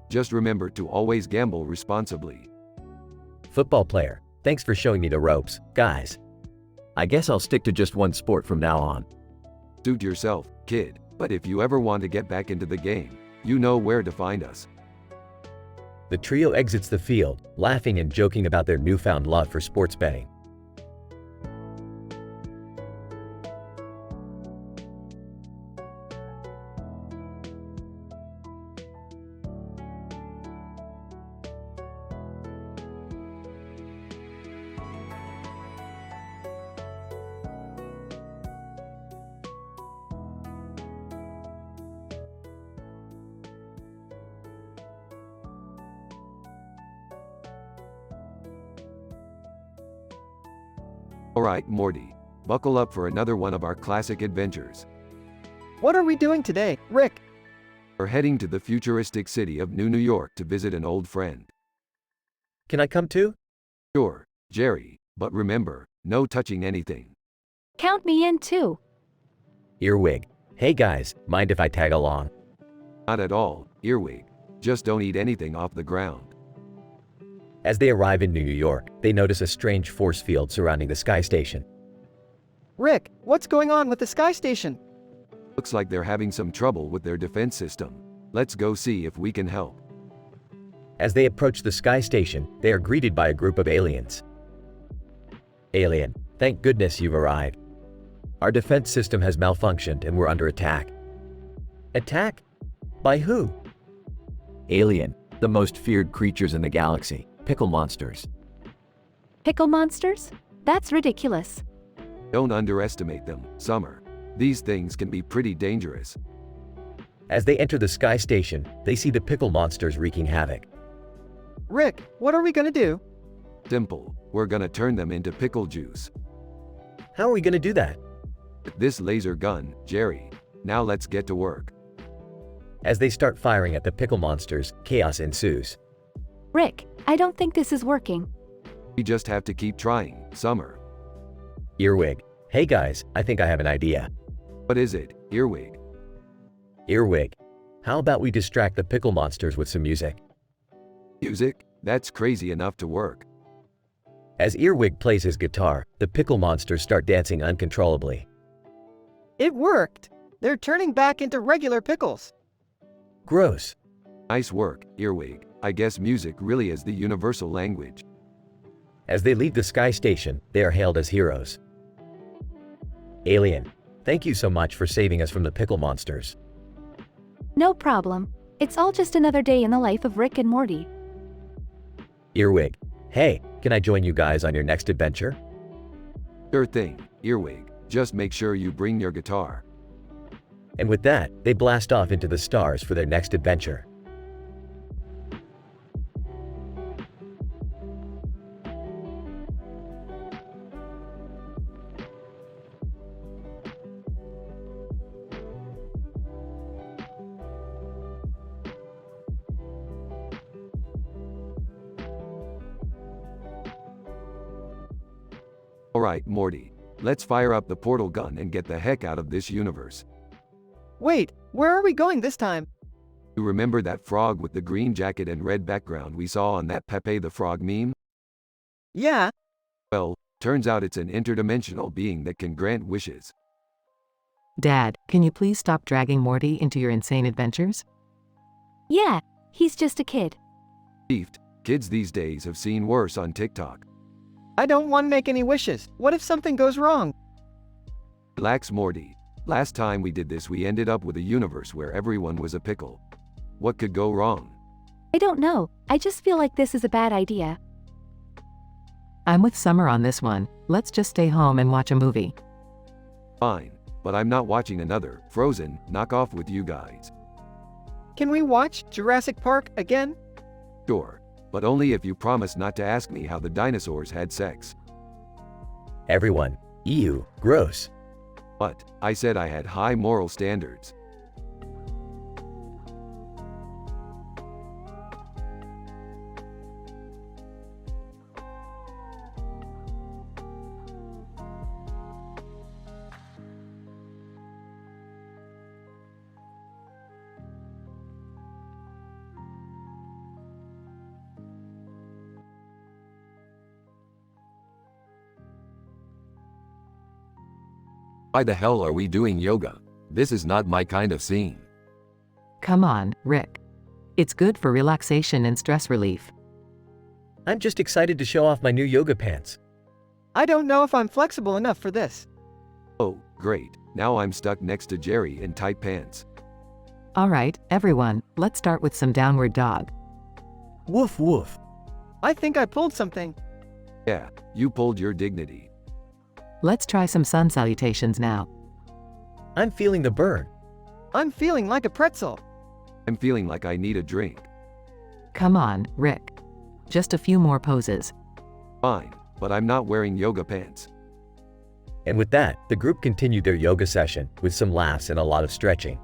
Just remember to always gamble responsibly. Football player, thanks for showing me the ropes, guys. I guess I'll stick to just one sport from now on. Suit yourself, kid, but if you ever want to get back into the game, you know where to find us. The trio exits the field, laughing and joking about their newfound love for sports betting. Alright, Morty. Buckle up for another one of our classic adventures. What are we doing today, Rick? We're heading to the futuristic city of New York to visit an old friend. Can I come too? Sure, Jerry, but remember, no touching anything. Count me in too. Earwig, hey guys, mind if I tag along? Not at all, Earwig. Just don't eat anything off the ground. As they arrive in New York, they notice a strange force field surrounding the Sky Station. Rick, what's going on with the Sky Station? Looks like they're having some trouble with their defense system. Let's go see if we can help. As they approach the Sky Station, they are greeted by a group of aliens. Alien, thank goodness you've arrived. Our defense system has malfunctioned and we're under attack. Attack? By who? Alien, the most feared creatures in the galaxy. Pickle monsters. Pickle monsters? That's ridiculous. Don't underestimate them, Summer. These things can be pretty dangerous. As they enter the Sky Station, they see the pickle monsters wreaking havoc. Rick, what are we gonna do? Simple, we're gonna turn them into pickle juice. How are we gonna do that? With this laser gun, Jerry. Now let's get to work. As they start firing at the pickle monsters, chaos ensues. Rick, I don't think this is working. We just have to keep trying, Summer. Earwig, hey guys, I think I have an idea. What is it, Earwig? Earwig, how about we distract the pickle monsters with some music? Music? That's crazy enough to work. As Earwig plays his guitar, the pickle monsters start dancing uncontrollably. It worked. They're turning back into regular pickles. Gross. Nice work, Earwig. I guess music really is the universal language. As they leave the Sky Station, they are hailed as heroes. Alien, thank you so much for saving us from the pickle monsters. No problem. It's all just another day in the life of Rick and Morty. Earwig, hey, can I join you guys on your next adventure? Sure thing, Earwig. Just make sure you bring your guitar. And with that, they blast off into the stars for their next adventure. Alright, Morty. Let's fire up the portal gun and get the heck out of this universe. Wait, where are we going this time? You remember that frog with the green jacket and red background we saw on that Pepe the Frog meme? Yeah, Well, turns out it's an interdimensional being that can grant wishes. Dad, can you please stop dragging Morty into your insane adventures? Yeah, he's just a kid. Beefed, kids these days have seen worse on TikTok. I don't want to make any wishes. What if something goes wrong? Relax, Morty. Last time we did this, we ended up with a universe where everyone was a pickle. What could go wrong? I don't know, I just feel like this is a bad idea. I'm with Summer on this one. Let's just stay home and watch a movie. Fine, but I'm not watching another Frozen knockoff with you guys. Can we watch Jurassic Park again? Sure, but only if you promise not to ask me how the dinosaurs had sex. Everyone, ew, gross. But, I said I had high moral standards. Why the hell are we doing yoga? This is not my kind of scene. Come on, Rick. It's good for relaxation and stress relief. I'm just excited to show off my new yoga pants. I don't know if I'm flexible enough for this. Oh, great. Now I'm stuck next to Jerry in tight pants. Alright, everyone, let's start with some downward dog. Woof woof. I think I pulled something. Yeah, you pulled your dignity. Let's try some sun salutations now. I'm feeling the burn. I'm feeling like a pretzel. I'm feeling like I need a drink. Come on, Rick. Just a few more poses. Fine, but I'm not wearing yoga pants. And with that, the group continued their yoga session with some laughs and a lot of stretching.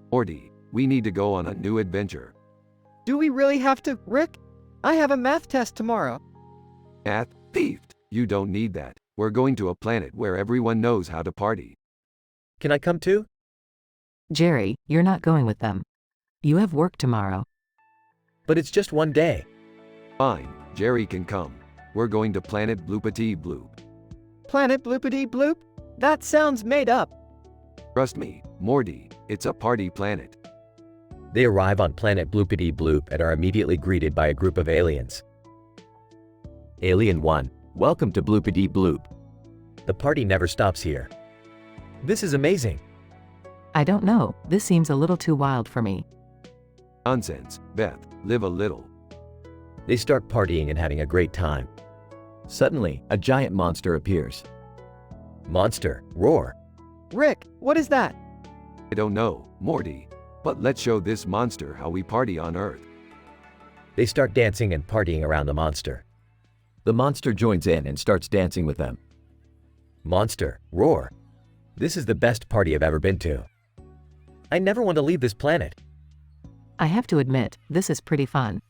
Morty, we need to go on a new adventure. Do we really have to, Rick? I have a math test tomorrow. Math? Thieved. You don't need that. We're going to a planet where everyone knows how to party. Can I come too? Jerry, you're not going with them. You have work tomorrow. But it's just one day. Fine, Jerry can come. We're going to Planet Bloopity Bloop. Planet Bloopity Bloop? That sounds made up. Trust me, Morty, it's a party planet. They arrive on planet Bloopity Bloop and are immediately greeted by a group of aliens. Alien 1, welcome to Bloopity Bloop. The party never stops here. This is amazing. I don't know, this seems a little too wild for me. Nonsense, Beth, live a little. They start partying and having a great time. Suddenly, a giant monster appears. Monster, roar. Rick, what is that? I don't know, Morty. But let's show this monster how we party on Earth. They start dancing and partying around the monster. The monster joins in and starts dancing with them. Monster, roar. This is the best party I've ever been to. I never want to leave this planet. I have to admit, this is pretty fun.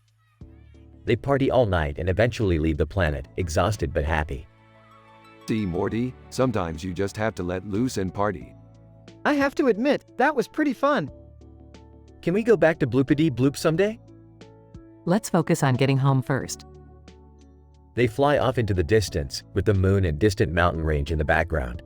They party all night and eventually leave the planet, exhausted but happy. See, Morty, sometimes you just have to let loose and party. I have to admit, that was pretty fun. Can we go back to Bloopity Bloop someday? Let's focus on getting home first. They fly off into the distance, with the moon and distant mountain range in the background.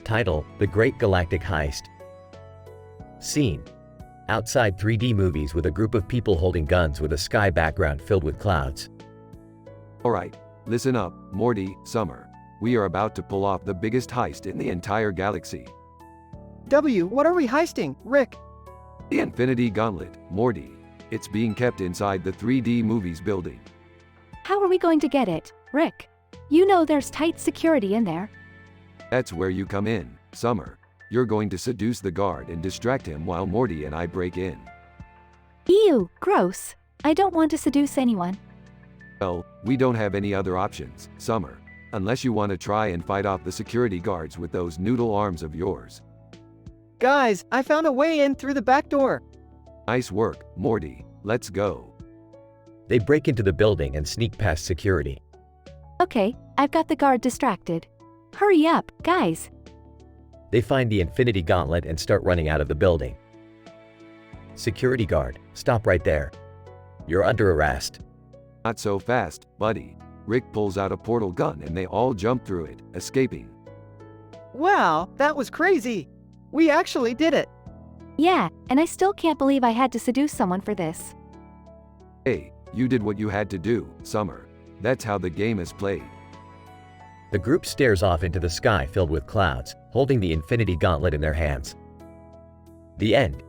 Title: The Great Galactic Heist. Scene: outside 3D movies with a group of people holding guns with a sky background filled with clouds. Alright, listen up, Morty, Summer. We are about to pull off the biggest heist in the entire galaxy. W, what are we heisting, Rick? The Infinity Gauntlet, Morty. It's being kept inside the 3D movies building. How are we going to get it, Rick? You know there's tight security in there. That's where you come in, Summer. You're going to seduce the guard and distract him while Morty and I break in. Ew, gross. I don't want to seduce anyone. Well, we don't have any other options, Summer. Unless you want to try and fight off the security guards with those noodle arms of yours. Guys, I found a way in through the back door. Nice work, Morty. Let's go. They break into the building and sneak past security. Okay, I've got the guard distracted. Hurry up, guys. They find the Infinity Gauntlet and start running out of the building. Security guard, stop right there. You're under arrest. Not so fast, buddy. Rick pulls out a portal gun and they all jump through it, escaping. Wow, that was crazy. We actually did it. Yeah, and I still can't believe I had to seduce someone for this. Hey, you did what you had to do, Summer. That's how the game is played. The group stares off into the sky filled with clouds, holding the Infinity Gauntlet in their hands. The end.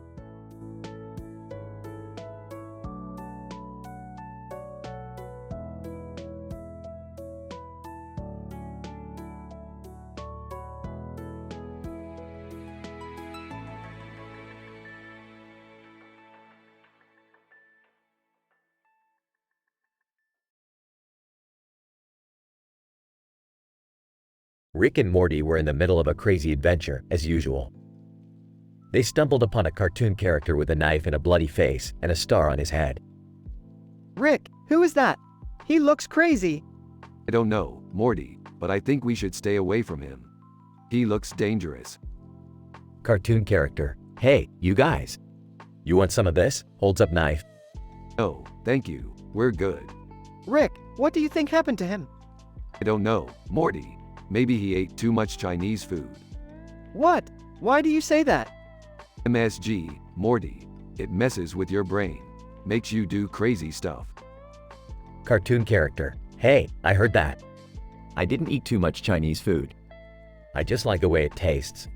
Rick and Morty were in the middle of a crazy adventure, as usual. They stumbled upon a cartoon character with a knife and a bloody face and a star on his head. Rick, who is that? He looks crazy. I don't know, Morty, but I think we should stay away from him. He looks dangerous. Cartoon character, hey, you guys. You want some of this? Holds up knife. No, thank you, we're good. Rick, what do you think happened to him? I don't know, Morty. Maybe he ate too much Chinese food. What? Why do you say that? MSG, Morty. It messes with your brain. Makes you do crazy stuff. Cartoon character, hey, I heard that. I didn't eat too much Chinese food. I just like the way it tastes.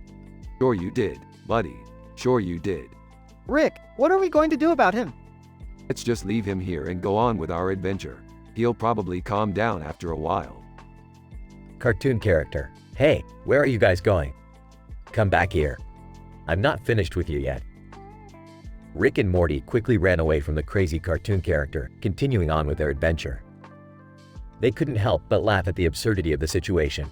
Sure you did, buddy. Sure you did. Rick, what are we going to do about him? Let's just leave him here and go on with our adventure. He'll probably calm down after a while. Cartoon character, hey, where are you guys going? Come back here. I'm not finished with you yet. Rick and Morty quickly ran away from the crazy cartoon character, continuing on with their adventure. They couldn't help but laugh at the absurdity of the situation.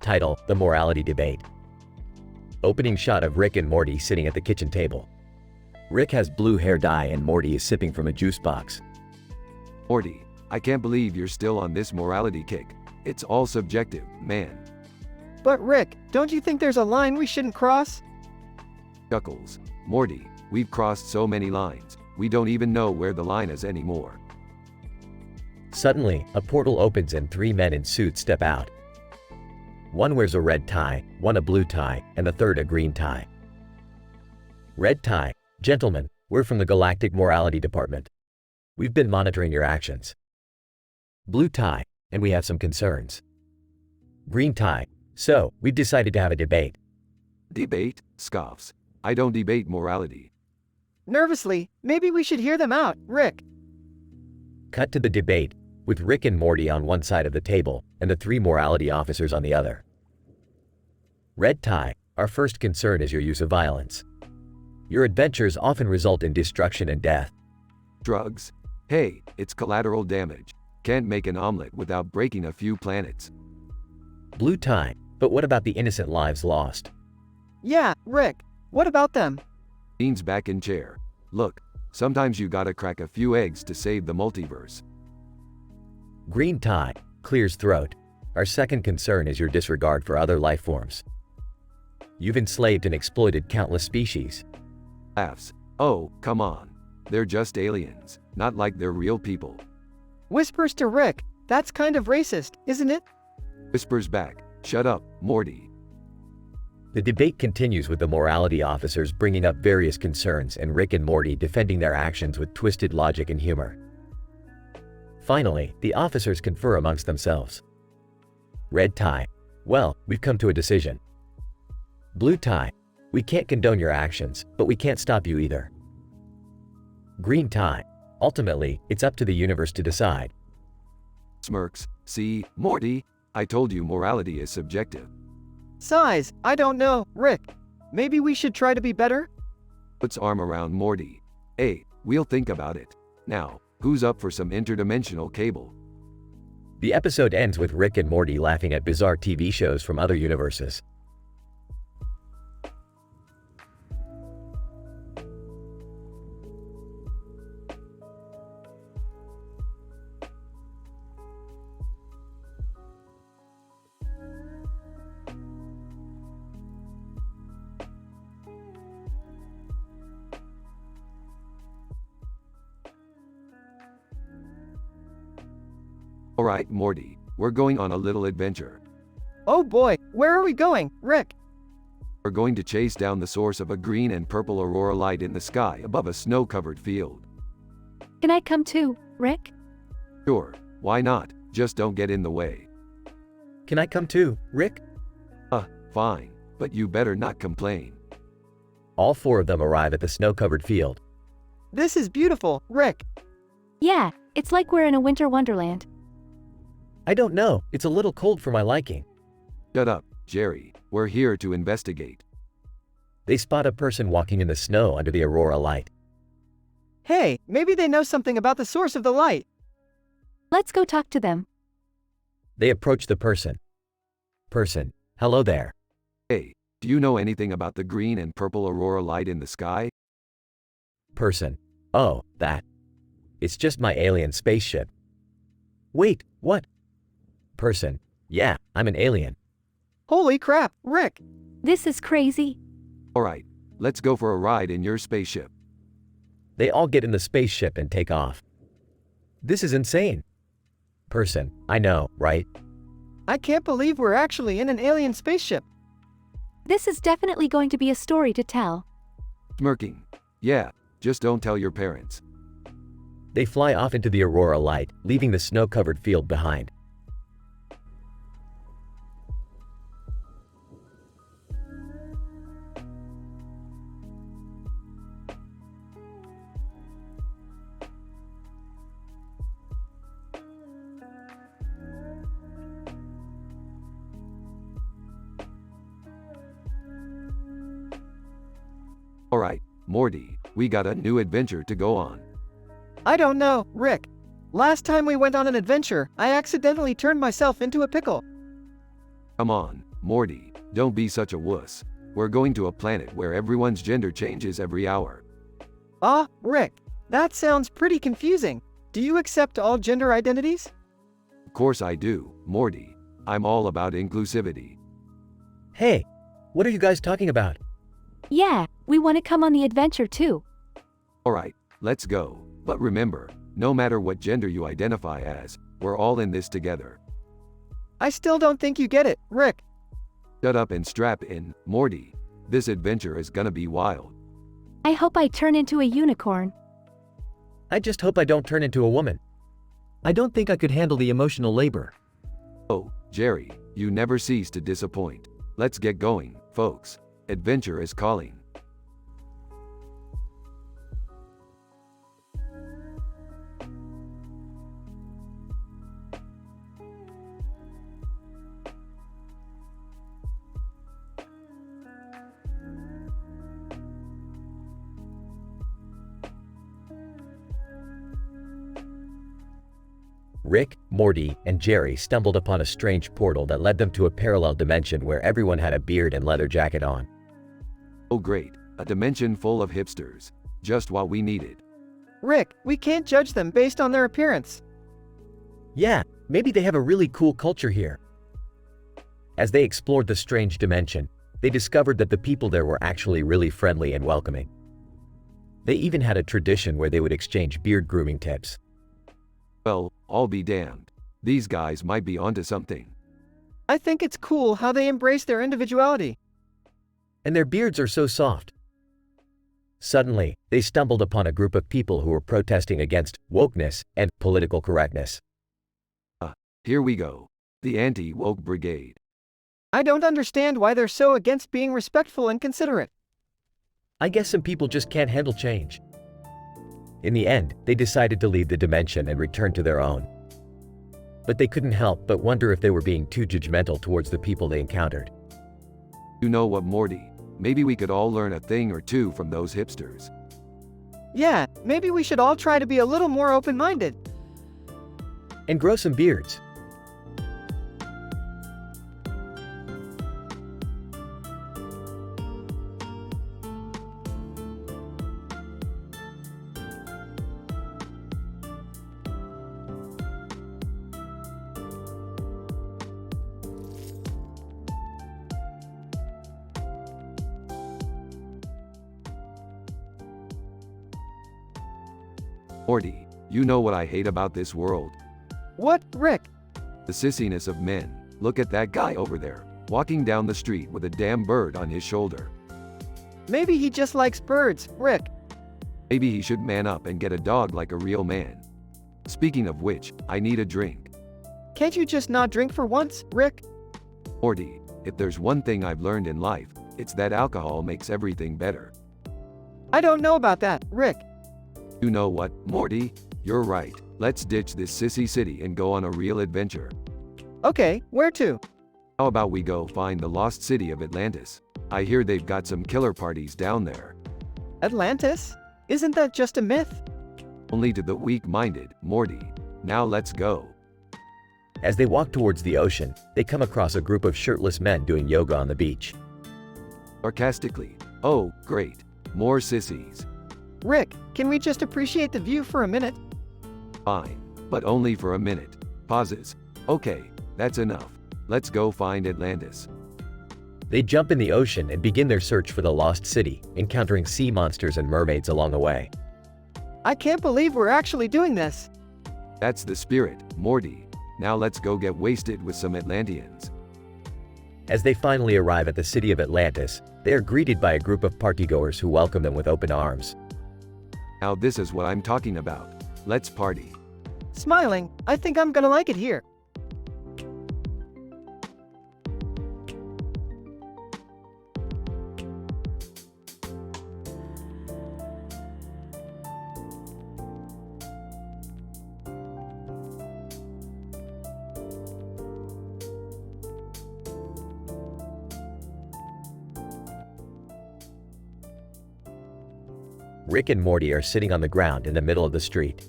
Title: The Morality Debate. Opening shot of Rick and Morty sitting at the kitchen table. Rick has blue hair dye and Morty is sipping from a juice box. Morty, I can't believe you're still on this morality kick. It's all subjective, man. But Rick, don't you think there's a line we shouldn't cross? Chuckles. Morty, we've crossed so many lines, we don't even know where the line is anymore. Suddenly, a portal opens and three men in suits step out. One wears a red tie, one a blue tie, and the third a green tie. Red tie, gentlemen, we're from the Galactic Morality Department. We've been monitoring your actions. Blue tie, and we have some concerns. Green tie, so we've decided to have a debate. Debate? Scoffs. I don't debate morality. Nervously, maybe we should hear them out, Rick. Cut to the debate, with Rick and Morty on one side of the table and the three morality officers on the other. Red tie, our first concern is your use of violence. Your adventures often result in destruction and death. Drugs? Hey, it's collateral damage. Can't make an omelet without breaking a few planets. Blue tie, but what about the innocent lives lost? Yeah, Rick, what about them? Dean's back in chair. Look, sometimes you gotta crack a few eggs to save the multiverse. Green tie, clears throat. Our second concern is your disregard for other life forms. You've enslaved and exploited countless species. Laughs. Oh, come on. They're just aliens, not like they're real people. Whispers to Rick, that's kind of racist, isn't it? Whispers back. Shut up, Morty. The debate continues with the morality officers bringing up various concerns and Rick and Morty defending their actions with twisted logic and humor. Finally, the officers confer amongst themselves. Red tie. Well, we've come to a decision. Blue tie. We can't condone your actions, but we can't stop you either. Green tie. Ultimately, it's up to the universe to decide. Smirks. See, Morty, I told you morality is subjective. Sighs, I don't know, Rick. Maybe we should try to be better? Puts arm around Morty. Hey, we'll think about it. Now, who's up for some interdimensional cable? The episode ends with Rick and Morty laughing at bizarre TV shows from other universes. Alright, Morty, we're going on a little adventure. Oh boy, where are we going, Rick? We're going to chase down the source of a green and purple aurora light in the sky above a snow-covered field. Can I come too, Rick? Sure, why not? Just don't get in the way. Can I come too, Rick? Fine, but you better not complain. All four of them arrive at the snow-covered field. This is beautiful, Rick. Yeah, it's like we're in a winter wonderland. I don't know, it's a little cold for my liking. Shut up, Jerry, we're here to investigate. They spot a person walking in the snow under the aurora light. Hey, maybe they know something about the source of the light. Let's go talk to them. They approach the person. Person, hello there. Hey, do you know anything about the green and purple aurora light in the sky? Person, oh, that. It's just my alien spaceship. Wait, what? Person, yeah, I'm an alien. Holy crap, Rick. This is crazy. Alright, let's go for a ride in your spaceship. They all get in the spaceship and take off. This is insane. Person, I know, right? I can't believe we're actually in an alien spaceship. This is definitely going to be a story to tell. Smirking. Yeah, just don't tell your parents. They fly off into the aurora light, leaving the snow-covered field behind. Alright, Morty, we got a new adventure to go on. I don't know, Rick. Last time we went on an adventure, I accidentally turned myself into a pickle. Come on, Morty, don't be such a wuss. We're going to a planet where everyone's gender changes every hour. Ah, Rick, that sounds pretty confusing. Do you accept all gender identities? Of course I do, Morty. I'm all about inclusivity. Hey, what are you guys talking about? Yeah, we want to come on the adventure too. Alright, let's go. But remember, no matter what gender you identify as, we're all in this together. I still don't think you get it, Rick. Shut up and strap in, Morty. This adventure is gonna be wild. I hope I turn into a unicorn. I just hope I don't turn into a woman. I don't think I could handle the emotional labor. Oh, Jerry, you never cease to disappoint. Let's get going, folks. Adventure is calling. Rick, Morty, and Jerry stumbled upon a strange portal that led them to a parallel dimension where everyone had a beard and leather jacket on. Oh great, a dimension full of hipsters. Just what we needed. Rick, we can't judge them based on their appearance. Yeah, Maybe they have a really cool culture here. As they explored the strange dimension, they discovered that the people there were actually really friendly and welcoming. They even had a tradition where they would exchange beard grooming tips. Well, I'll be damned. These guys might be onto something. I think it's cool how they embrace their individuality. And their beards are so soft. Suddenly, they stumbled upon a group of people who were protesting against wokeness and political correctness. Here we go. The anti-woke brigade. I don't understand why they're so against being respectful and considerate. I guess some people just can't handle change. In the end, they decided to leave the dimension and return to their own. But they couldn't help but wonder if they were being too judgmental towards the people they encountered. You know what, Morty? Maybe we could all learn a thing or two from those hipsters. Yeah, maybe we should all try to be a little more open-minded. And grow some beards. Morty, you know what I hate about this world? What, Rick? The sissiness of men. Look at that guy over there, walking down the street with a damn bird on his shoulder. Maybe he just likes birds, Rick. Maybe he should man up and get a dog like a real man. Speaking of which, I need a drink. Can't you just not drink for once, Rick? Morty, if there's one thing I've learned in life, it's that alcohol makes everything better. I don't know about that, Rick. You know what, Morty? You're right. Let's ditch this sissy city and go on a real adventure. Okay, where to? How about we go find the lost city of Atlantis? I hear they've got some killer parties down there. Atlantis? Isn't that just a myth? Only to the weak-minded, Morty. Now let's go. As they walk towards the ocean, they come across a group of shirtless men doing yoga on the beach. Sarcastically, oh, great. More sissies. Rick, can we just appreciate the view for a minute? Fine. But only for a minute. Pauses. Okay, that's enough. Let's go find Atlantis. They jump in the ocean and begin their search for the lost city, encountering sea monsters and mermaids along the way. I can't believe we're actually doing this. That's the spirit, Morty. Now let's go get wasted with some Atlanteans. As they finally arrive at the city of Atlantis, they are greeted by a group of partygoers who welcome them with open arms. Now this is what I'm talking about. Let's party. Smiling, I think I'm gonna like it here. Rick and Morty are sitting on the ground in the middle of the street.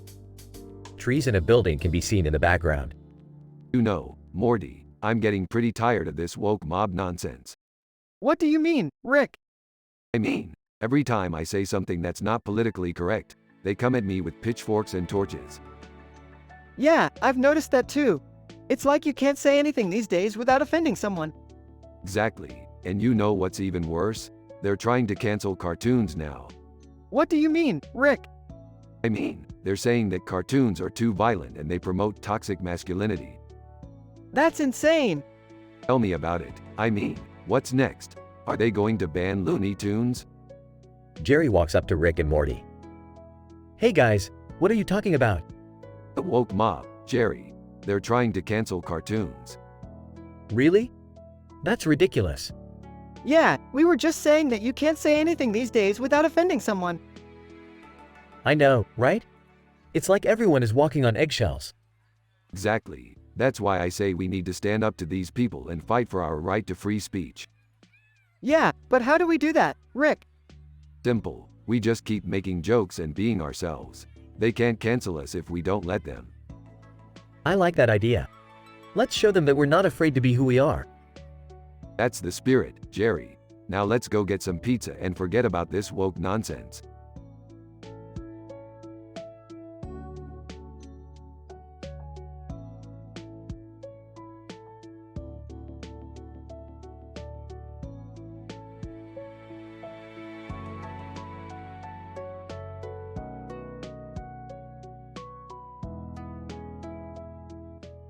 Trees and a building can be seen in the background. You know, Morty, I'm getting pretty tired of this woke mob nonsense. What do you mean, Rick? I mean, every time I say something that's not politically correct, they come at me with pitchforks and torches. Yeah, I've noticed that too. It's like you can't say anything these days without offending someone. Exactly. And you know what's even worse? They're trying to cancel cartoons now. What do you mean, Rick? I mean, they're saying that cartoons are too violent and they promote toxic masculinity. That's insane. Tell me about it. I mean, what's next? Are they going to ban Looney Tunes? Jerry walks up to Rick and Morty. Hey guys, what are you talking about? The woke mob, Jerry. They're trying to cancel cartoons. Really? That's ridiculous. Yeah, we were just saying that you can't say anything these days without offending someone. I know, right? It's like everyone is walking on eggshells. Exactly. That's why I say we need to stand up to these people and fight for our right to free speech. Yeah, but how do we do that, Rick? Simple. We just keep making jokes and being ourselves. They can't cancel us if we don't let them. I like that idea. Let's show them that we're not afraid to be who we are. That's the spirit, Jerry. Now let's go get some pizza and forget about this woke nonsense.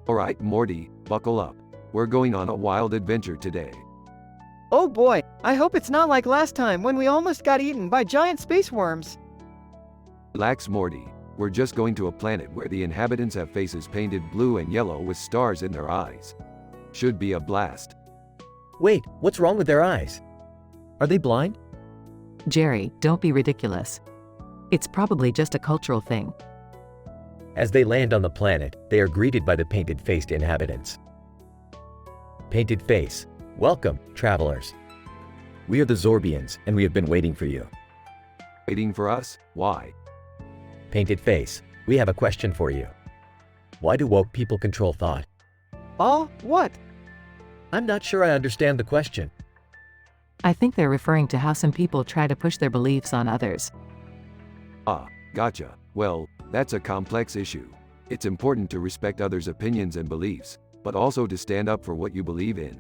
Alright, Morty, buckle up. We're going on a wild adventure today. Oh boy, I hope it's not like last time when we almost got eaten by giant space worms. Relax, Morty. We're just going to a planet where the inhabitants have faces painted blue and yellow with stars in their eyes. Should be a blast. Wait, what's wrong with their eyes? Are they blind? Jerry, don't be ridiculous. It's probably just a cultural thing. As they land on the planet, they are greeted by the painted-faced inhabitants. Painted face. Welcome, travelers. We are the Zorbians, and we have been waiting for you. Waiting for us? Why? Painted face. We have a question for you. Why do woke people control thought? Oh, what? I'm not sure I understand the question. I think they're referring to how some people try to push their beliefs on others. Ah, gotcha. Well, that's a complex issue. It's important to respect others' opinions and beliefs, but also to stand up for what you believe in.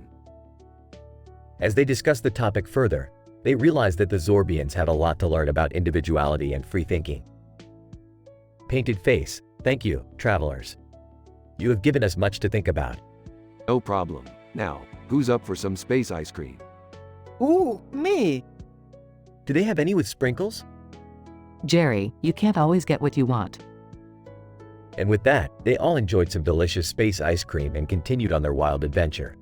As they discuss the topic further, they realize that the Zorbians have a lot to learn about individuality and free thinking. Painted face. Thank you, travelers. You have given us much to think about. No problem. Now, who's up for some space ice cream? Ooh, me. Do they have any with sprinkles? Jerry, you can't always get what you want. And with that, they all enjoyed some delicious space ice cream and continued on their wild adventure.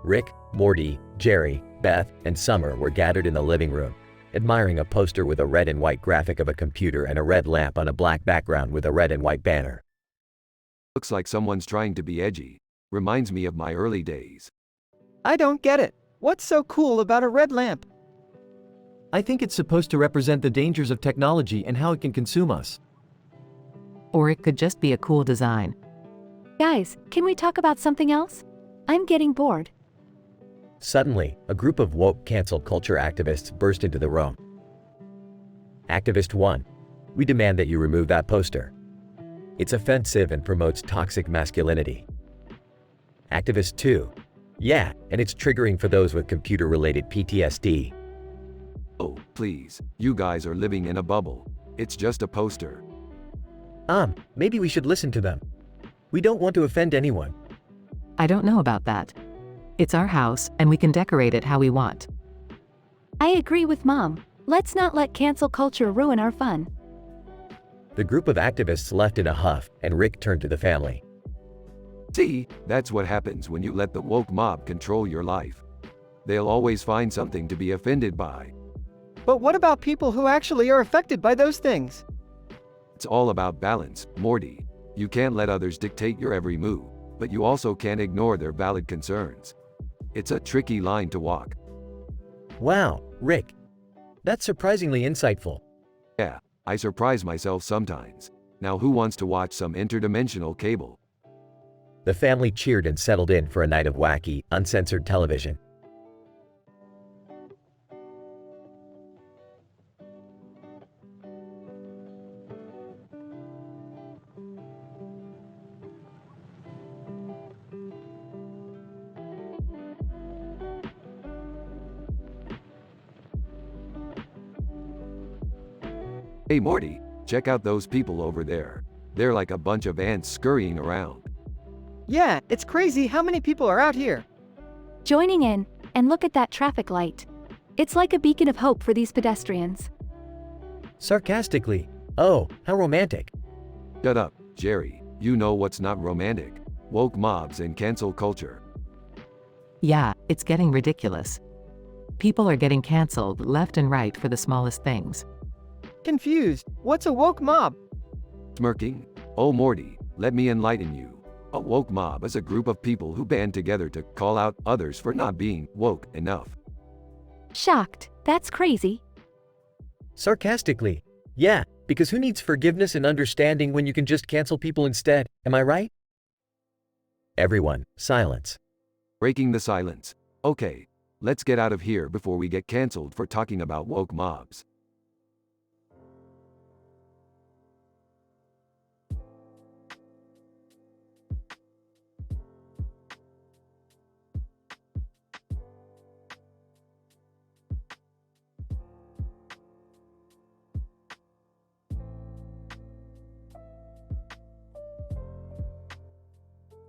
Rick, Morty, Jerry, Beth, and Summer were gathered in the living room, admiring a poster with a red and white graphic of a computer and a red lamp on a black background with a red and white banner. Looks like someone's trying to be edgy. Reminds me of my early days. I don't get it. What's so cool about a red lamp? I think it's supposed to represent the dangers of technology and how it can consume us. Or it could just be a cool design. Guys, can we talk about something else? I'm getting bored. Suddenly, a group of woke cancel culture activists burst into the room. Activist 1. We demand that you remove that poster. It's offensive and promotes toxic masculinity. Activist 2. Yeah, and it's triggering for those with computer-related PTSD. Oh, please. You guys are living in a bubble. It's just a poster. Maybe we should listen to them. We don't want to offend anyone. I don't know about that. It's our house, and we can decorate it how we want. I agree with Mom. Let's not let cancel culture ruin our fun. The group of activists left in a huff, and Rick turned to the family. See, that's what happens when you let the woke mob control your life. They'll always find something to be offended by. But what about people who actually are affected by those things? It's all about balance, Morty. You can't let others dictate your every move, but you also can't ignore their valid concerns. It's a tricky line to walk. Wow, Rick. That's surprisingly insightful. Yeah, I surprise myself sometimes. Now who wants to watch some interdimensional cable? The family cheered and settled in for a night of wacky, uncensored television. Hey Morty, check out those people over there. They're like a bunch of ants scurrying around. Yeah, it's crazy how many people are out here. Joining in, and look at that traffic light. It's like a beacon of hope for these pedestrians. Sarcastically, oh, how romantic. Shut up, Jerry. You know what's not romantic. Woke mobs and cancel culture. Yeah, it's getting ridiculous. People are getting canceled left and right for the smallest things. Confused. What's a woke mob? Smirking? Oh Morty, let me enlighten you. A woke mob is a group of people who band together to call out others for not being woke enough. Shocked. That's crazy. Sarcastically, yeah, because who needs forgiveness and understanding when you can just cancel people instead, am I right? Everyone, silence. Breaking the silence. Okay. let's get out of here before we get cancelled for talking about woke mobs.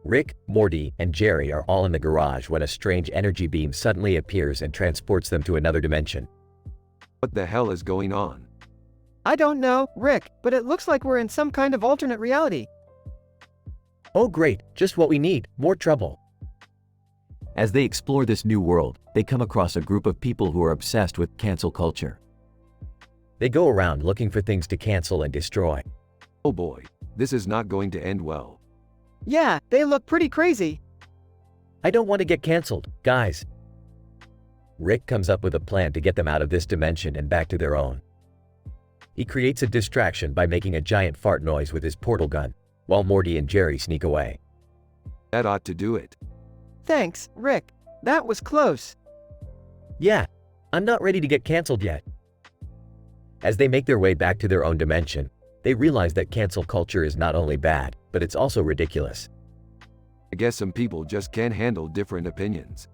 Rick, Morty, and Jerry are all in the garage when a strange energy beam suddenly appears and transports them to another dimension. What the hell is going on? I don't know, Rick, but it looks like we're in some kind of alternate reality. Oh great, just what we need, more trouble. As they explore this new world, they come across a group of people who are obsessed with cancel culture. They go around looking for things to cancel and destroy. Oh boy, this is not going to end well. Yeah, they look pretty crazy. I don't want to get canceled, guys. Rick comes up with a plan to get them out of this dimension and back to their own. He creates a distraction by making a giant fart noise with his portal gun, while Morty and Jerry sneak away. That ought to do it. Thanks, Rick. That was close. Yeah, I'm not ready to get canceled yet. As they make their way back to their own dimension, they realize that cancel culture is not only bad, but it's also ridiculous. I guess some people just can't handle different opinions.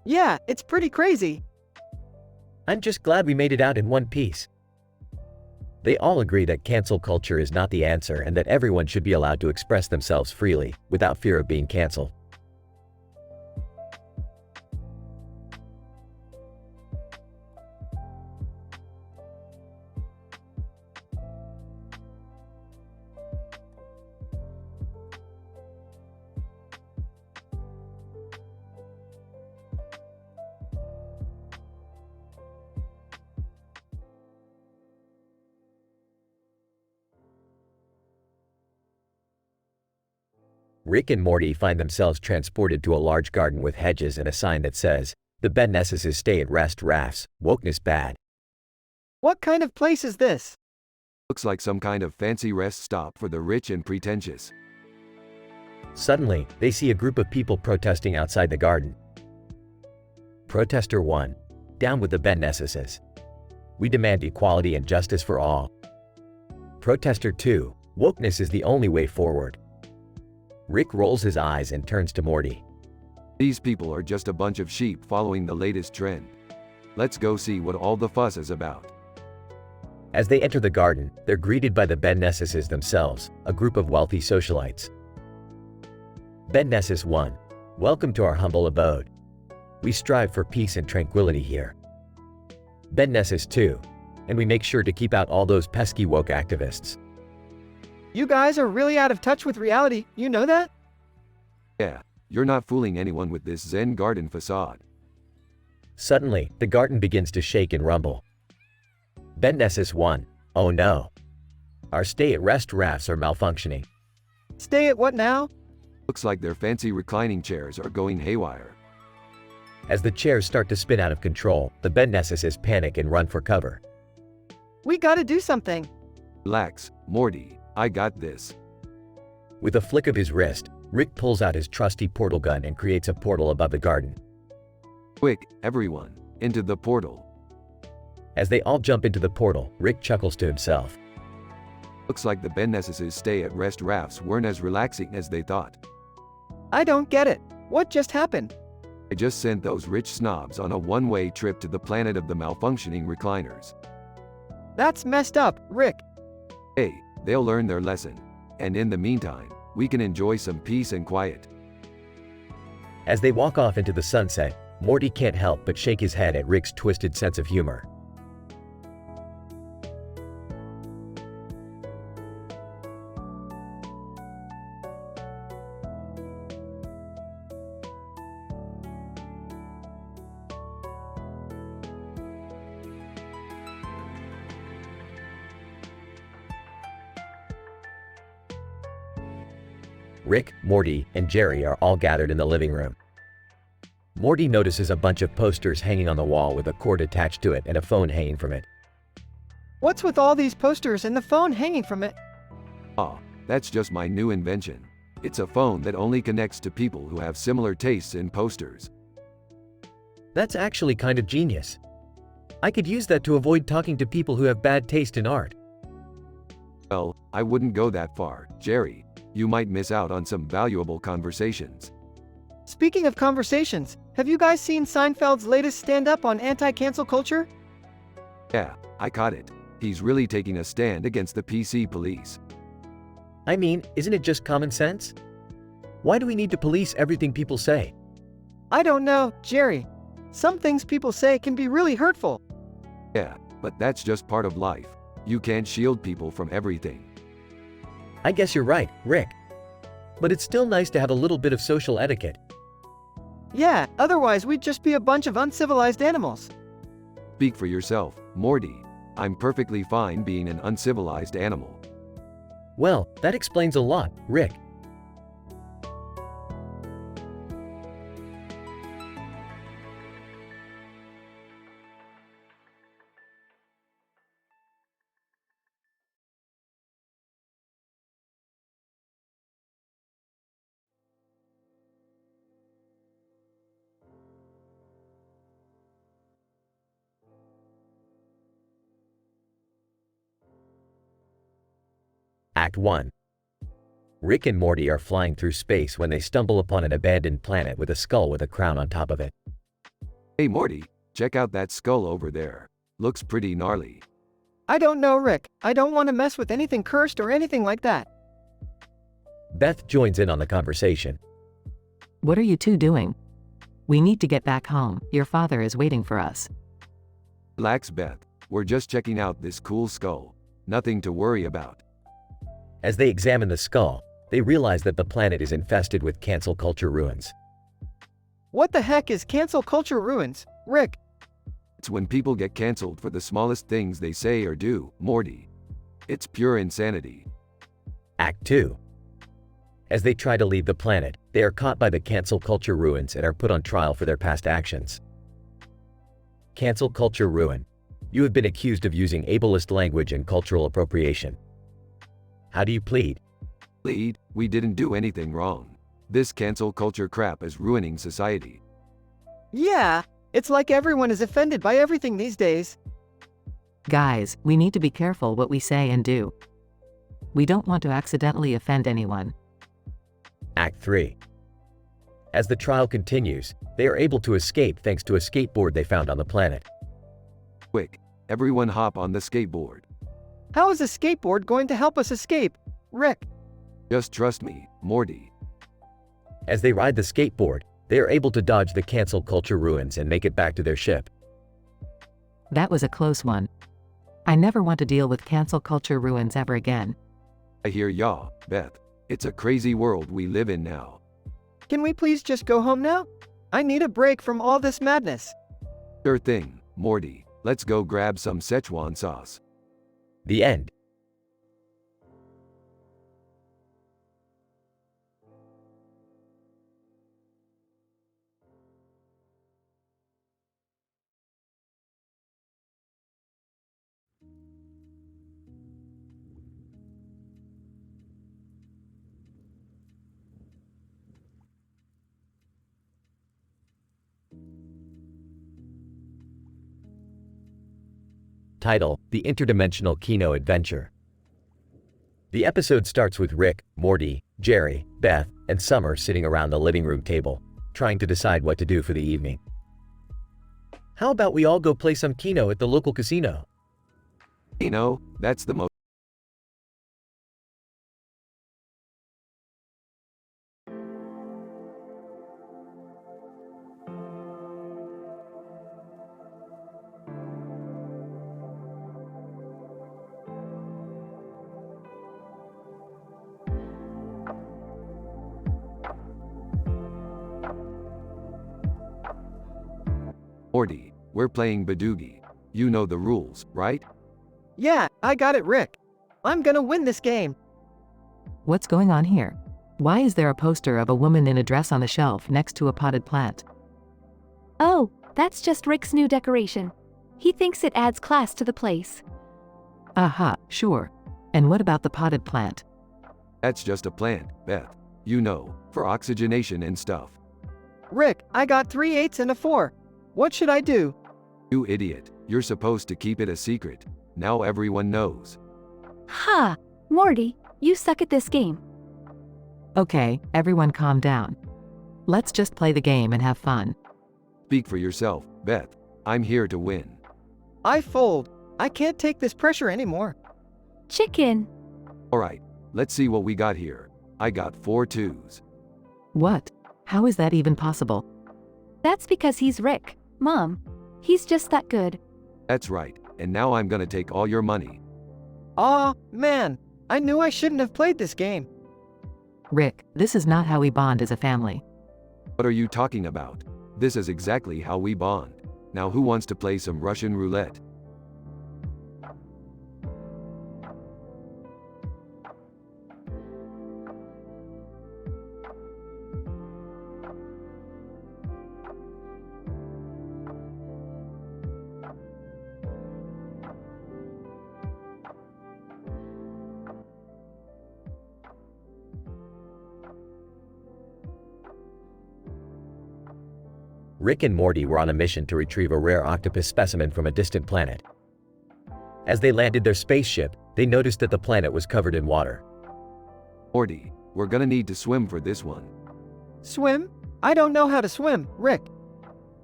Yeah, it's pretty crazy. I'm just glad we made it out in one piece. They all agree that cancel culture is not the answer and that everyone should be allowed to express themselves freely, without fear of being canceled. Rick and Morty find themselves transported to a large garden with hedges and a sign that says, "The Ben Nesses stay at rest rafts, wokeness bad." What kind of place is this? Looks like some kind of fancy rest stop for the rich and pretentious. Suddenly, they see a group of people protesting outside the garden. Protester 1. Down with the Ben Nesses. We demand equality and justice for all. Protester 2. Wokeness is the only way forward. Rick rolls his eyes and turns to Morty. These people are just a bunch of sheep following the latest trend. Let's go see what all the fuss is about. As they enter the garden, they're greeted by the Ben Nesses themselves, a group of wealthy socialites. Ben Nesses 1. Welcome to our humble abode. We strive for peace and tranquility here. Ben Nesses 2. And we make sure to keep out all those pesky woke activists. You guys are really out of touch with reality, you know that? Yeah, you're not fooling anyone with this Zen garden facade. Suddenly, the garden begins to shake and rumble. Ben Nesses 1. Oh no. Our stay-at-rest rafts are malfunctioning. Stay at what now? Looks like their fancy reclining chairs are going haywire. As the chairs start to spin out of control, the Ben Nesses panic and run for cover. We gotta do something. Relax, Morty, I got this. With a flick of his wrist, Rick pulls out his trusty portal gun and creates a portal above the garden. Quick, everyone, into the portal. As they all jump into the portal, Rick chuckles to himself. Looks like the Ben Nesses stay-at-rest rafts weren't as relaxing as they thought. I don't get it. What just happened? I just sent those rich snobs on a one-way trip to the planet of the malfunctioning recliners. That's messed up, Rick. Hey, they'll learn their lesson. And in the meantime, we can enjoy some peace and quiet. As they walk off into the sunset, Morty can't help but shake his head at Rick's twisted sense of humor. Rick, Morty, and Jerry are all gathered in the living room. Morty notices a bunch of posters hanging on the wall with a cord attached to it and a phone hanging from it. What's with all these posters and the phone hanging from it? Ah, that's just my new invention. It's a phone that only connects to people who have similar tastes in posters. That's actually kind of genius. I could use that to avoid talking to people who have bad taste in art. Well, I wouldn't go that far, Jerry. You might miss out on some valuable conversations. Speaking of conversations, have you guys seen Seinfeld's latest stand-up on anti-cancel culture? Yeah, I caught it. He's really taking a stand against the PC police. I mean, isn't it just common sense? Why do we need to police everything people say? I don't know, Jerry. Some things people say can be really hurtful. Yeah, but that's just part of life. You can't shield people from everything. I guess you're right, Rick. But it's still nice to have a little bit of social etiquette. Yeah, otherwise we'd just be a bunch of uncivilized animals. Speak for yourself, Morty. I'm perfectly fine being an uncivilized animal. Well, that explains a lot, Rick. Act 1. Rick and Morty are flying through space when they stumble upon an abandoned planet with a skull with a crown on top of it. Hey Morty, check out that skull over there. Looks pretty gnarly. I don't know, Rick. I don't want to mess with anything cursed or anything like that. Beth joins in on the conversation. What are you two doing? We need to get back home. Your father is waiting for us. Relax, Beth. We're just checking out this cool skull. Nothing to worry about. As they examine the skull, they realize that the planet is infested with cancel culture ruins. What the heck is cancel culture ruins, Rick? It's when people get canceled for the smallest things they say or do, Morty. It's pure insanity. Act 2. As they try to leave the planet, they are caught by the cancel culture ruins and are put on trial for their past actions. Cancel culture ruin. You have been accused of using ableist language and cultural appropriation. How do you plead? Plead, we didn't do anything wrong. This cancel culture crap is ruining society. Yeah, it's like everyone is offended by everything these days. Guys, we need to be careful what we say and do. We don't want to accidentally offend anyone. Act 3. As the trial continues, they are able to escape thanks to a skateboard they found on the planet. Quick, everyone hop on the skateboard. How is a skateboard going to help us escape, Rick? Just trust me, Morty. As they ride the skateboard, they are able to dodge the cancel culture ruins and make it back to their ship. That was a close one. I never want to deal with cancel culture ruins ever again. I hear ya, Beth. It's a crazy world we live in now. Can we please just go home now? I need a break from all this madness. Sure thing, Morty. Let's go grab some Szechuan sauce. The end. Title: The Interdimensional Kino Adventure. The episode starts with Rick, Morty, Jerry, Beth, and Summer sitting around the living room table, trying to decide what to do for the evening. How about we all go play some Keno at the local casino? You know, that's the most. Morty, we're playing Badoogie. You know the rules, right? Yeah, I got it, Rick. I'm gonna win this game. What's going on here? Why is there a poster of a woman in a dress on the shelf next to a potted plant? Oh, that's just Rick's new decoration. He thinks it adds class to the place. Aha, sure. And what about the potted plant? That's just a plant, Beth. You know, for oxygenation and stuff. Rick, I got 3 8s and a 4. What should I do? You idiot. You're supposed to keep it a secret. Now everyone knows. Ha! Morty, you suck at this game. Okay, everyone calm down. Let's just play the game and have fun. Speak for yourself, Beth. I'm here to win. I fold. I can't take this pressure anymore. Chicken. Alright, let's see what we got here. I got 4 2s. What? How is that even possible? That's because he's Rick, Mom. He's just that good. That's right, and now I'm gonna take all your money. Aw, man. I knew I shouldn't have played this game. Rick, this is not how we bond as a family. What are you talking about? This is exactly how we bond. Now who wants to play some Russian roulette? Rick and Morty were on a mission to retrieve a rare octopus specimen from a distant planet. As they landed their spaceship, they noticed that the planet was covered in water. Morty, we're gonna need to swim for this one. Swim? I don't know how to swim, Rick.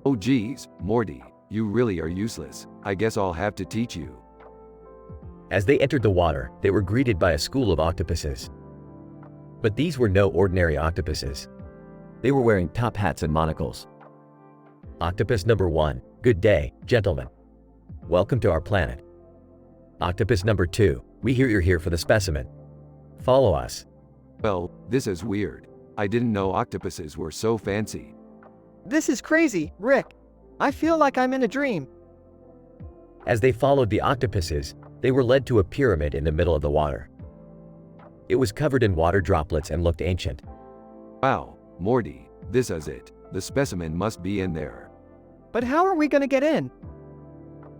Oh geez, Morty, you really are useless. I guess I'll have to teach you. As they entered the water, they were greeted by a school of octopuses. But these were no ordinary octopuses. They were wearing top hats and monocles. Octopus number 1, good day, gentlemen. Welcome to our planet. Octopus number 2, we hear you're here for the specimen. Follow us. Well, this is weird. I didn't know octopuses were so fancy. This is crazy, Rick. I feel like I'm in a dream. As they followed the octopuses, they were led to a pyramid in the middle of the water. It was covered in water droplets and looked ancient. Wow, Morty, this is it. The specimen must be in there. But how are we gonna get in?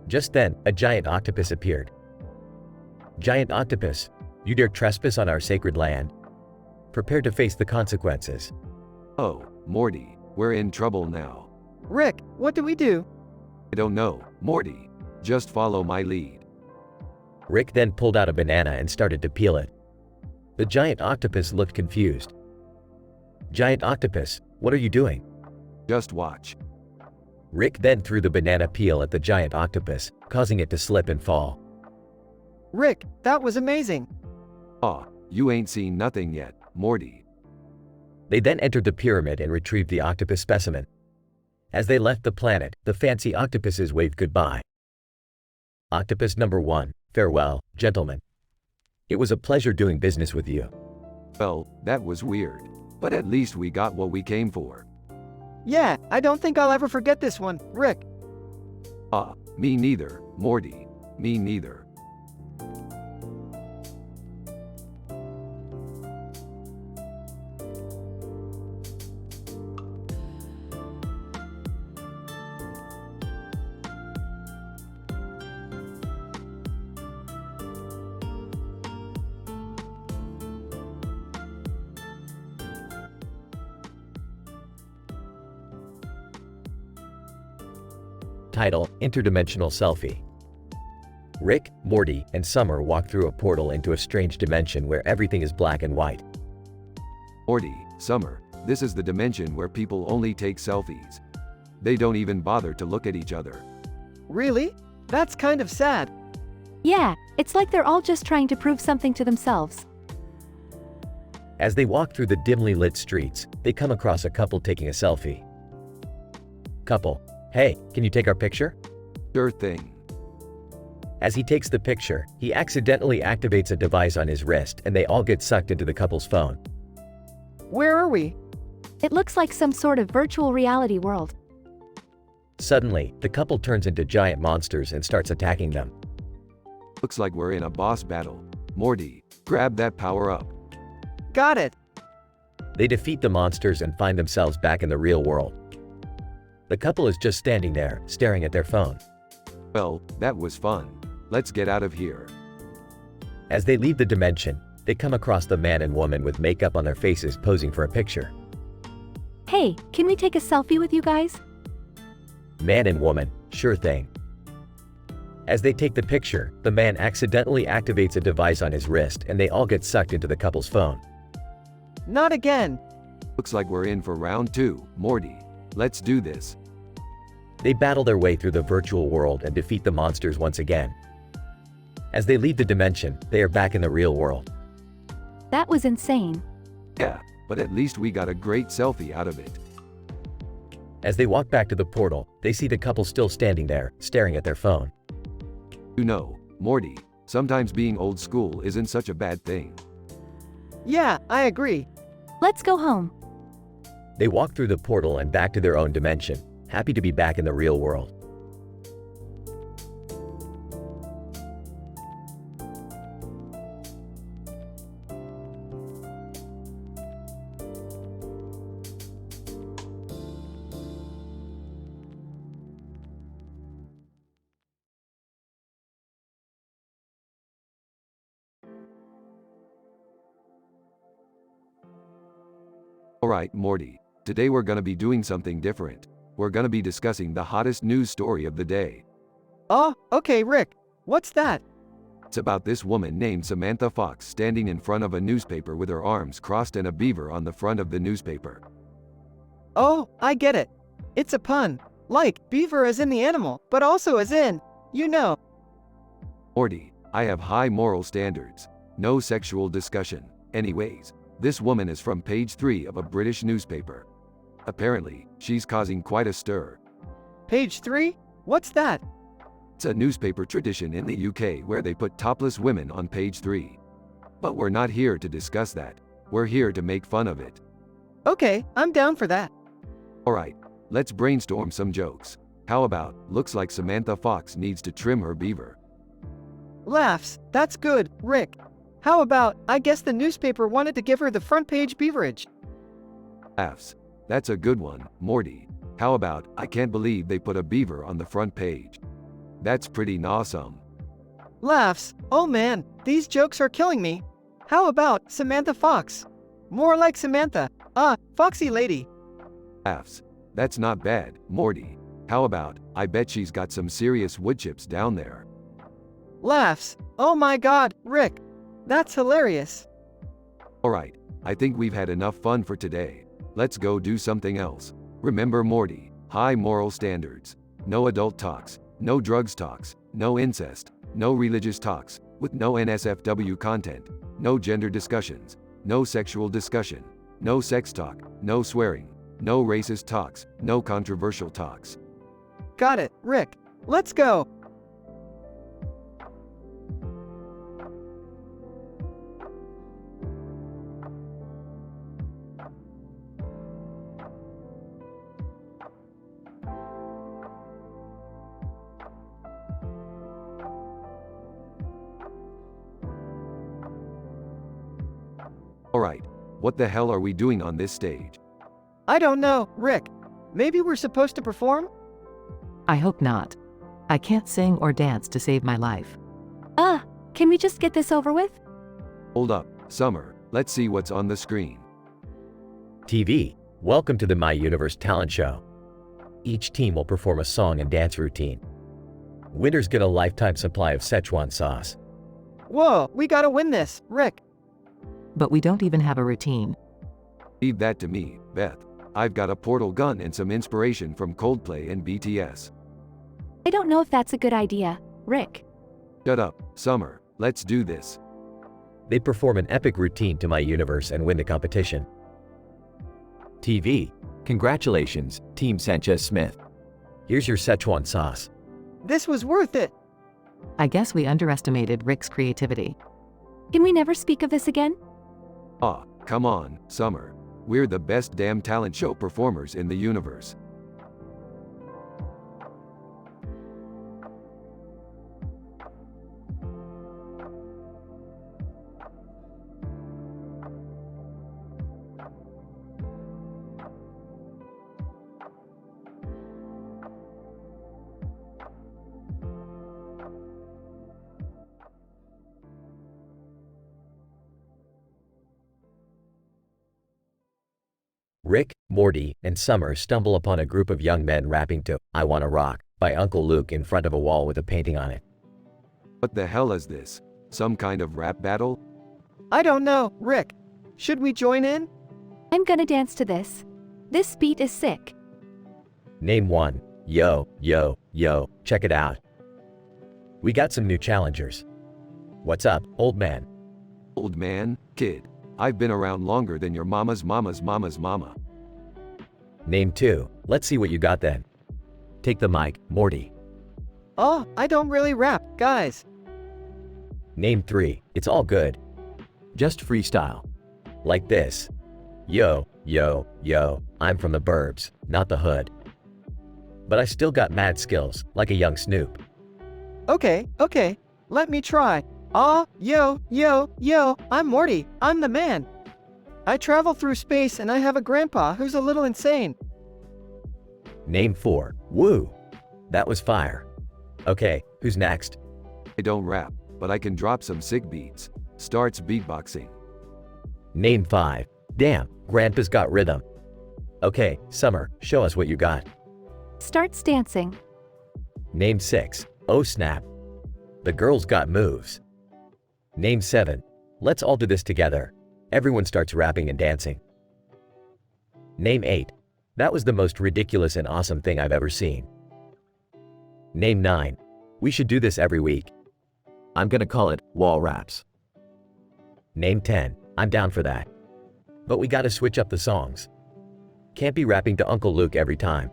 Just then, a giant octopus appeared. Giant octopus, you dare trespass on our sacred land? Prepare to face the consequences. Oh, Morty, we're in trouble now. Rick, what do we do? I don't know, Morty. Just follow my lead. Rick then pulled out a banana and started to peel it. The giant octopus looked confused. Giant octopus, what are you doing? Just watch. Rick then threw the banana peel at the giant octopus, causing it to slip and fall. Rick, that was amazing. Aw, you ain't seen nothing yet, Morty. They then entered the pyramid and retrieved the octopus specimen. As they left the planet, the fancy octopuses waved goodbye. Octopus number 1, farewell, gentlemen. It was a pleasure doing business with you. Well, that was weird. But at least we got what we came for. Yeah, I don't think I'll ever forget this one, Rick. Ah, me neither, Morty. Me neither. Title, Interdimensional Selfie. Rick, Morty, and Summer walk through a portal into a strange dimension where everything is black and white. Morty, Summer, this is the dimension where people only take selfies. They don't even bother to look at each other. Really? That's kind of sad. Yeah, it's like they're all just trying to prove something to themselves. As they walk through the dimly lit streets, they come across a couple taking a selfie. Couple, hey, can you take our picture? Sure thing. As he takes the picture, he accidentally activates a device on his wrist and they all get sucked into the couple's phone. Where are we? It looks like some sort of virtual reality world. Suddenly, the couple turns into giant monsters and starts attacking them. Looks like we're in a boss battle. Morty, grab that power up. Got it. They defeat the monsters and find themselves back in the real world. The couple is just standing there, staring at their phone. Well, that was fun. Let's get out of here. As they leave the dimension, they come across the man and woman with makeup on their faces posing for a picture. Hey, can we take a selfie with you guys? Man and woman, sure thing. As they take the picture, the man accidentally activates a device on his wrist and they all get sucked into the couple's phone. Not again. Looks like we're in for round 2, Morty. Let's do this. They battle their way through the virtual world and defeat the monsters once again. As they leave the dimension, they are back in the real world. That was insane. Yeah, but at least we got a great selfie out of it. As they walk back to the portal, they see the couple still standing there, staring at their phone. You know, Morty, sometimes being old school isn't such a bad thing. Yeah, I agree. Let's go home. They walk through the portal and back to their own dimension, happy to be back in the real world. Alright, Morty. Today we're gonna be doing something different. We're gonna be discussing the hottest news story of the day. Oh, okay, Rick. What's that? It's about this woman named Samantha Fox standing in front of a newspaper with her arms crossed and a beaver on the front of the newspaper. Oh, I get it. It's a pun. Like, beaver as in the animal, but also as in, you know. Morty, I have high moral standards. No sexual discussion. Anyways, this woman is from page 3 of a British newspaper. Apparently, she's causing quite a stir. Page 3? What's that? It's a newspaper tradition in the UK where they put topless women on page 3. But we're not here to discuss that. We're here to make fun of it. Okay, I'm down for that. Alright, let's brainstorm some jokes. How about, looks like Samantha Fox needs to trim her beaver. Laughs. That's good, Rick. How about, I guess the newspaper wanted to give her the front page beaverage. Laughs. That's a good one, Morty. How about, I can't believe they put a beaver on the front page. That's pretty awesome. Laughs. Oh man, these jokes are killing me. How about Samantha Fox? More like Samantha. Foxy lady. Laughs. That's not bad, Morty. How about, I bet she's got some serious wood chips down there. Laughs. Oh my god, Rick. That's hilarious. Alright, I think we've had enough fun for today. Let's go do something else. Remember Morty, high moral standards. No adult talks, no drugs talks, no incest, no religious talks, with no NSFW content, no gender discussions, no sexual discussion, no sex talk, no swearing, no racist talks, no controversial talks. Got it, Rick. Let's go. Alright, what the hell are we doing on this stage? I don't know, Rick. Maybe we're supposed to perform? I hope not. I can't sing or dance to save my life. Can we just get this over with? Hold up, Summer, let's see what's on the screen. TV, welcome to the My Universe talent show. Each team will perform a song and dance routine. Winners get a lifetime supply of Szechuan sauce. Whoa, we gotta win this, Rick. But we don't even have a routine. Leave that to me, Beth. I've got a portal gun and some inspiration from Coldplay and BTS. I don't know if that's a good idea, Rick. Shut up, Summer, let's do this. They perform an epic routine to My Universe and win the competition. TV. Congratulations, Team Sanchez-Smith. Here's your Szechuan sauce. This was worth it. I guess we underestimated Rick's creativity. Can we never speak of this again? Ah, come on, Summer. We're the best damn talent show performers in the universe. Rick, Morty and Summer stumble upon a group of young men rapping to I Wanna Rock by Uncle Luke in front of a wall with a painting on it. What the hell is this? Some kind of rap battle? I don't know, Rick. Should we join in? I'm gonna dance to this. This beat is sick. Name one. Yo, yo, yo, check it out. We got some new challengers. What's up, old man? Old man, kid. I've been around longer than your mama's mama's mama's mama. Name two. Let's see what you got then. Take the mic, Morty. Oh, I don't really rap, guys. Name three. It's all good. Just freestyle. Like this. Yo, yo, yo, I'm from the burbs, not the hood. But I still got mad skills, like a young Snoop. Okay, let me try. Aw, yo, yo, yo, I'm Morty, I'm the man. I travel through space and I have a grandpa who's a little insane. Name four. Woo! That was fire. Okay, who's next? I don't rap, but I can drop some sick beats. Starts beatboxing. Name five. Damn, Grandpa's got rhythm. Okay, Summer, show us what you got. Starts dancing. Name six. Oh snap. The girl's got moves. Name seven. Let's all do this together. Everyone starts rapping and dancing. Name eight. That was the most ridiculous and awesome thing I've ever seen. Name nine. We should do this every week. I'm gonna call it wall raps. Name 10. I'm down for that. But we gotta switch up the songs. Can't be rapping to Uncle Luke every time.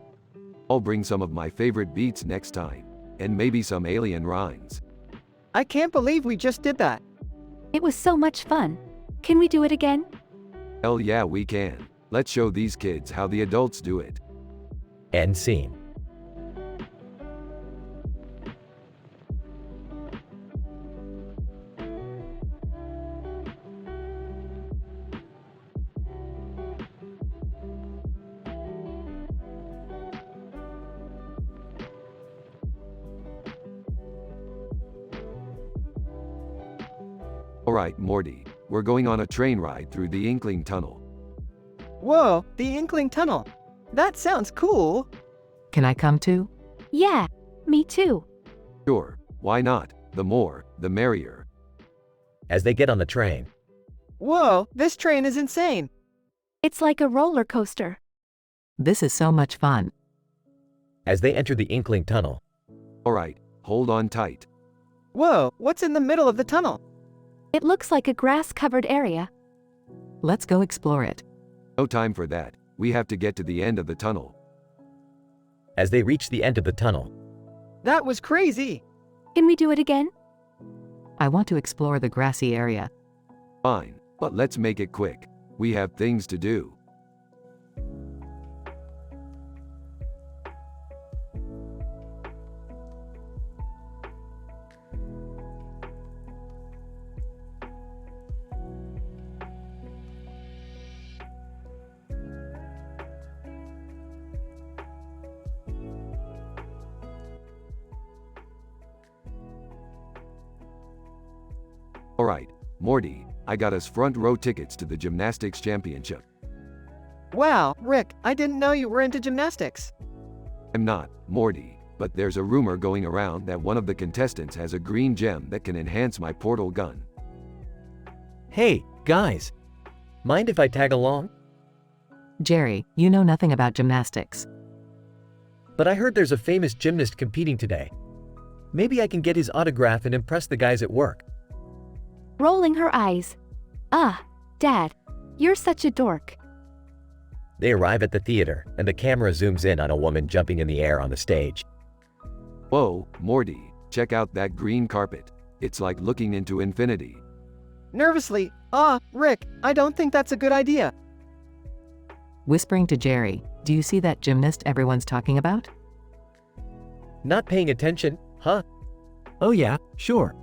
I'll bring some of my favorite beats next time. And maybe some alien rhymes. I can't believe we just did that. It was so much fun. Can we do it again? Hell yeah, we can. Let's show these kids how the adults do it. End scene. Alright, Morty. We're going on a train ride through the Inkling Tunnel. Whoa, the Inkling Tunnel. That sounds cool. Can I come too? Yeah, me too. Sure, why not? The more, the merrier. As they get on the train, Whoa, this train is insane. It's like a roller coaster. This is so much fun. as they enter the Inkling Tunnel, Alright, hold on tight. Whoa, what's in the middle of the tunnel? It looks like a grass-covered area. Let's go explore it. No time for that. We have to get to the end of the tunnel. as they reach the end of the tunnel, That was crazy. Can we do it again? I want to explore the grassy area. Fine, but let's make it quick. We have things to do. Alright, Morty, I got us front row tickets to the gymnastics championship. Wow, Rick, I didn't know you were into gymnastics. I'm not, Morty, but there's a rumor going around that one of the contestants has a green gem that can enhance my portal gun. hey, guys, mind if I tag along? Jerry, you know nothing about gymnastics. But I heard there's a famous gymnast competing today. Maybe I can get his autograph and impress the guys at work. Rolling her eyes. Ah, Dad, you're such a dork. They arrive at the theater, and the camera zooms in on a woman jumping in the air on the stage. Whoa, Morty, check out that green carpet. It's like looking into infinity. Nervously, Rick, I don't think that's a good idea. Whispering to Jerry, do you see that gymnast everyone's talking about? Not paying attention, huh? Oh yeah, sure.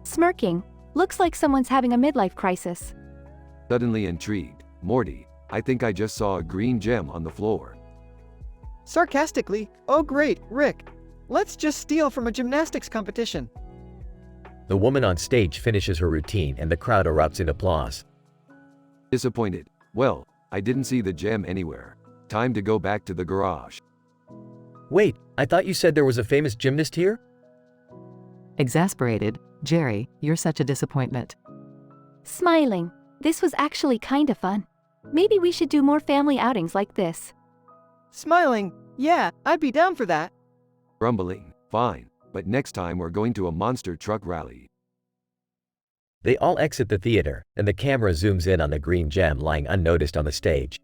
Smirking. Looks like someone's having a midlife crisis. Suddenly intrigued, Morty, I think I just saw a green gem on the floor. Sarcastically, oh great, Rick. Let's just steal from a gymnastics competition. The woman on stage finishes her routine and the crowd erupts in applause. Disappointed. Well, I didn't see the gem anywhere. time to go back to the garage. Wait, I thought you said there was a famous gymnast here? Exasperated, Jerry, you're such a disappointment. Smiling. This was actually kinda fun. Maybe we should do more family outings like this. Smiling. Yeah, I'd be down for that. Grumbling, fine, but next time we're going to a monster truck rally. They all exit the theater, and the camera zooms in on the green gem lying unnoticed on the stage.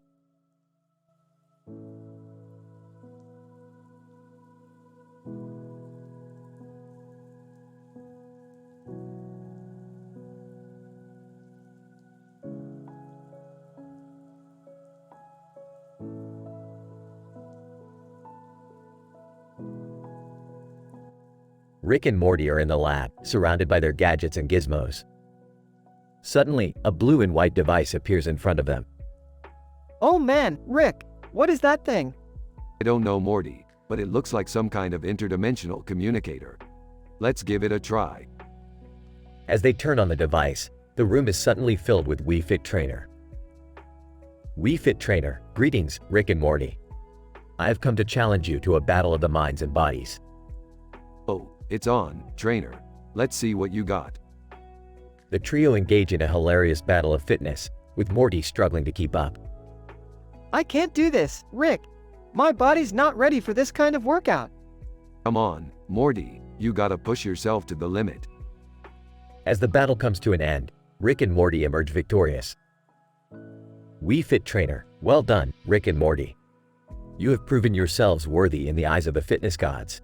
Rick and Morty are in the lab, surrounded by their gadgets and gizmos. Suddenly, a blue and white device appears in front of them. Oh man, Rick, what is that thing? I don't know, Morty, but it looks like some kind of interdimensional communicator. Let's give it a try. As they turn on the device, the room is suddenly filled with Wii Fit Trainer. Wii Fit Trainer, greetings, Rick and Morty. I have come to challenge you to a battle of the minds and bodies. Oh, it's on, trainer. Let's see what you got. The trio engage in a hilarious battle of fitness, with Morty struggling to keep up. I can't do this, Rick. My body's not ready for this kind of workout. Come on, Morty, you gotta push yourself to the limit. As the battle comes to an end, Rick and Morty emerge victorious. Wii Fit Trainer, well done, Rick and Morty. You have proven yourselves worthy in the eyes of the fitness gods.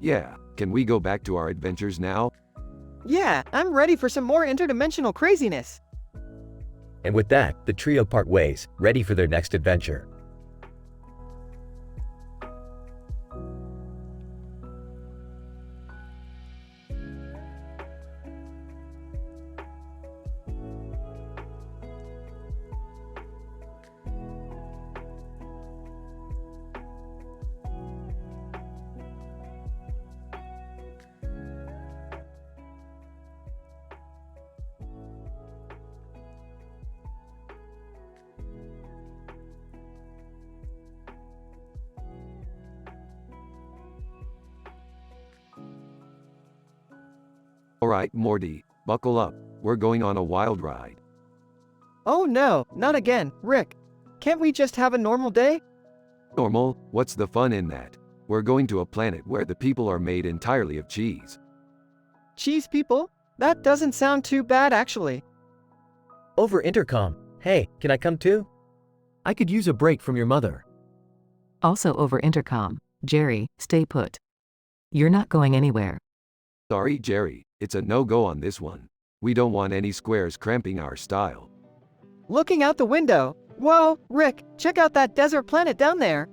Yeah, can we go back to our adventures now? Yeah, I'm ready for some more interdimensional craziness. And with that, the trio part ways, ready for their next adventure. Alright, Morty, buckle up. We're going on a wild ride. Oh no, not again, Rick. Can't we just have a normal day? Normal? What's the fun in that? We're going to a planet where the people are made entirely of cheese. Cheese people? That doesn't sound too bad actually. Over intercom, hey, can I come too? I could use a break from your mother. Also over intercom, Jerry, stay put. You're not going anywhere. Sorry, Jerry, it's a no-go on this one. We don't want any squares cramping our style. Looking out the window. Whoa, Rick, check out that desert planet down there.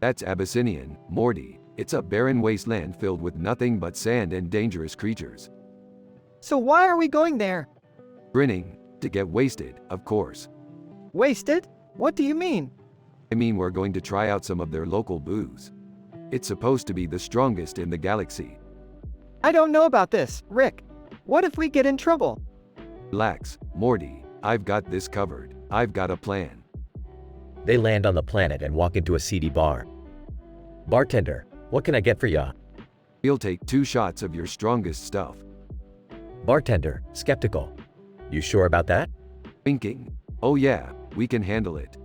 That's Abyssinian, Morty. It's a barren wasteland filled with nothing but sand and dangerous creatures. So why are we going there? Grinning, to get wasted, of course. Wasted? What do you mean? I mean, we're going to try out some of their local booze. It's supposed to be the strongest in the galaxy. I don't know about this, Rick. What if we get in trouble? Relax, Morty. I've got this covered. I've got a plan. They land on the planet and walk into a seedy bar. Bartender, what can I get for ya? We'll take 2 shots of your strongest stuff. Bartender, skeptical. You sure about that? Winking. Oh yeah, we can handle it.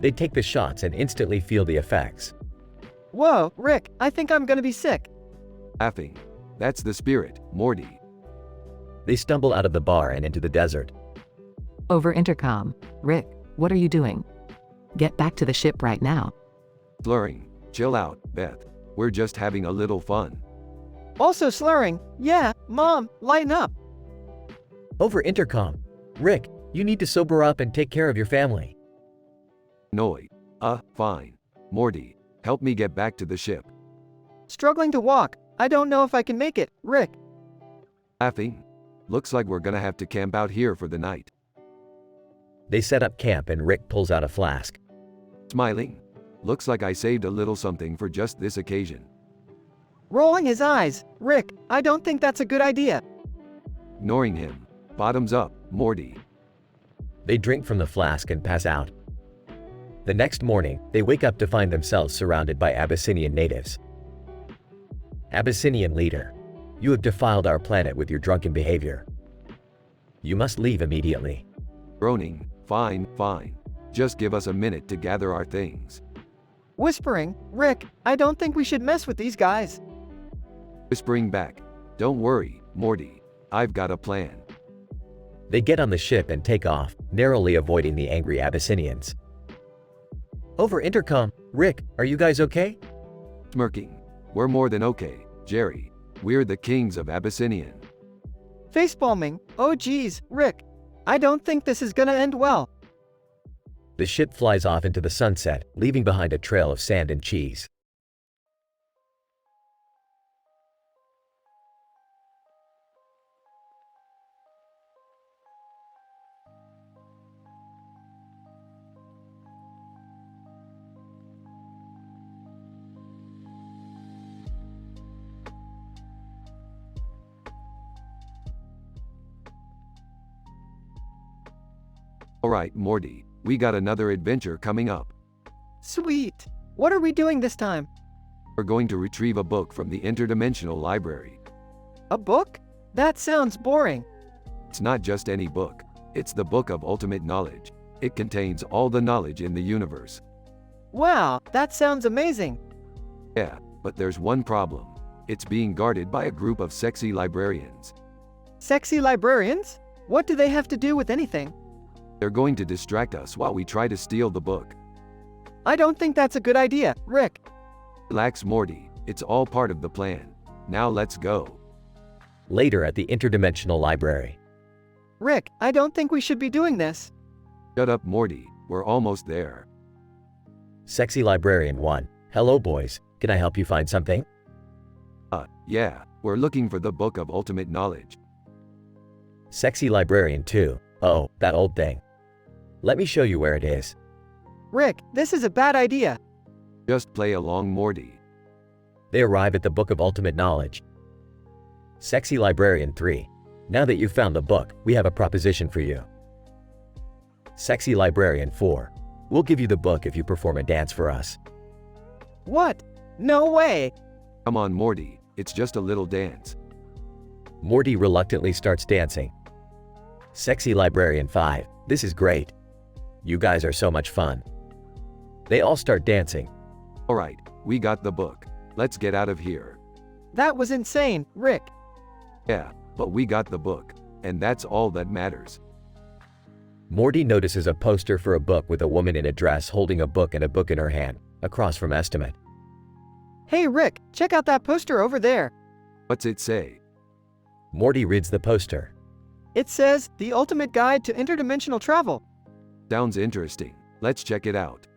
They take the shots and instantly feel the effects. Whoa, Rick, I think I'm gonna be sick. Laughing. That's the spirit, Morty. They stumble out of the bar and into the desert. Over intercom, Rick, what are you doing? Get back to the ship right now. Slurring. Chill out, Beth. We're just having a little fun. Also slurring. Yeah, Mom, lighten up. Over intercom, Rick, you need to sober up and take care of your family. Annoyed. Fine. Morty, help me get back to the ship. Struggling to walk. I don't know if I can make it, Rick. Laughing. Looks like we're gonna have to camp out here for the night. They set up camp and Rick pulls out a flask. Smiling. Looks like I saved a little something for just this occasion. Rolling his eyes. Rick, I don't think that's a good idea. Ignoring him. Bottoms up, Morty. They drink from the flask and pass out. The next morning, they wake up to find themselves surrounded by Abyssinian natives. Abyssinian leader, you have defiled our planet with your drunken behavior. You must leave immediately. Groaning, fine, fine. Just give us a minute to gather our things. Whispering, Rick, I don't think we should mess with these guys. Whispering back, don't worry, Morty. I've got a plan. They get on the ship and take off, narrowly avoiding the angry Abyssinians. Over intercom, Rick, are you guys okay? Smirking. We're more than okay, Jerry. We're the kings of Abyssinian. Facepalming, oh geez, Rick. I don't think this is gonna end well. The ship flies off into the sunset, leaving behind a trail of sand and cheese. Alright, Morty. We got another adventure coming up. Sweet. What are we doing this time? We're going to retrieve a book from the interdimensional library. A book? That sounds boring. It's not just any book. It's the book of ultimate knowledge. It contains all the knowledge in the universe. Wow, that sounds amazing. Yeah, but there's one problem. It's being guarded by a group of sexy librarians. Sexy librarians? What do they have to do with anything? They're going to distract us while we try to steal the book. I don't think that's a good idea, Rick. Relax, Morty. It's all part of the plan. Now let's go. Later at the interdimensional library. Rick, I don't think we should be doing this. Shut up, Morty. We're almost there. Sexy Librarian 1. Hello boys, can I help you find something? Yeah, we're looking for the book of ultimate knowledge. Sexy Librarian 2. Oh, that old thing. Let me show you where it is. Rick, this is a bad idea. Just play along, Morty. They arrive at the Book of Ultimate Knowledge. Sexy Librarian 3. Now that you've found the book, we have a proposition for you. Sexy Librarian 4. We'll give you the book if you perform a dance for us. What? No way. Come on, Morty. It's just a little dance. Morty reluctantly starts dancing. Sexy Librarian 5. This is great. You guys are so much fun. They all start dancing. Alright, we got the book. Let's get out of here. That was insane, Rick. Yeah, but we got the book. And that's all that matters. Morty notices a poster for a book with a woman in a dress holding a book and a book in her hand, across from Estimate. Hey Rick, check out that poster over there. What's it say? Morty reads the poster. It says, The Ultimate Guide to Interdimensional Travel. Sounds interesting. Let's check it out.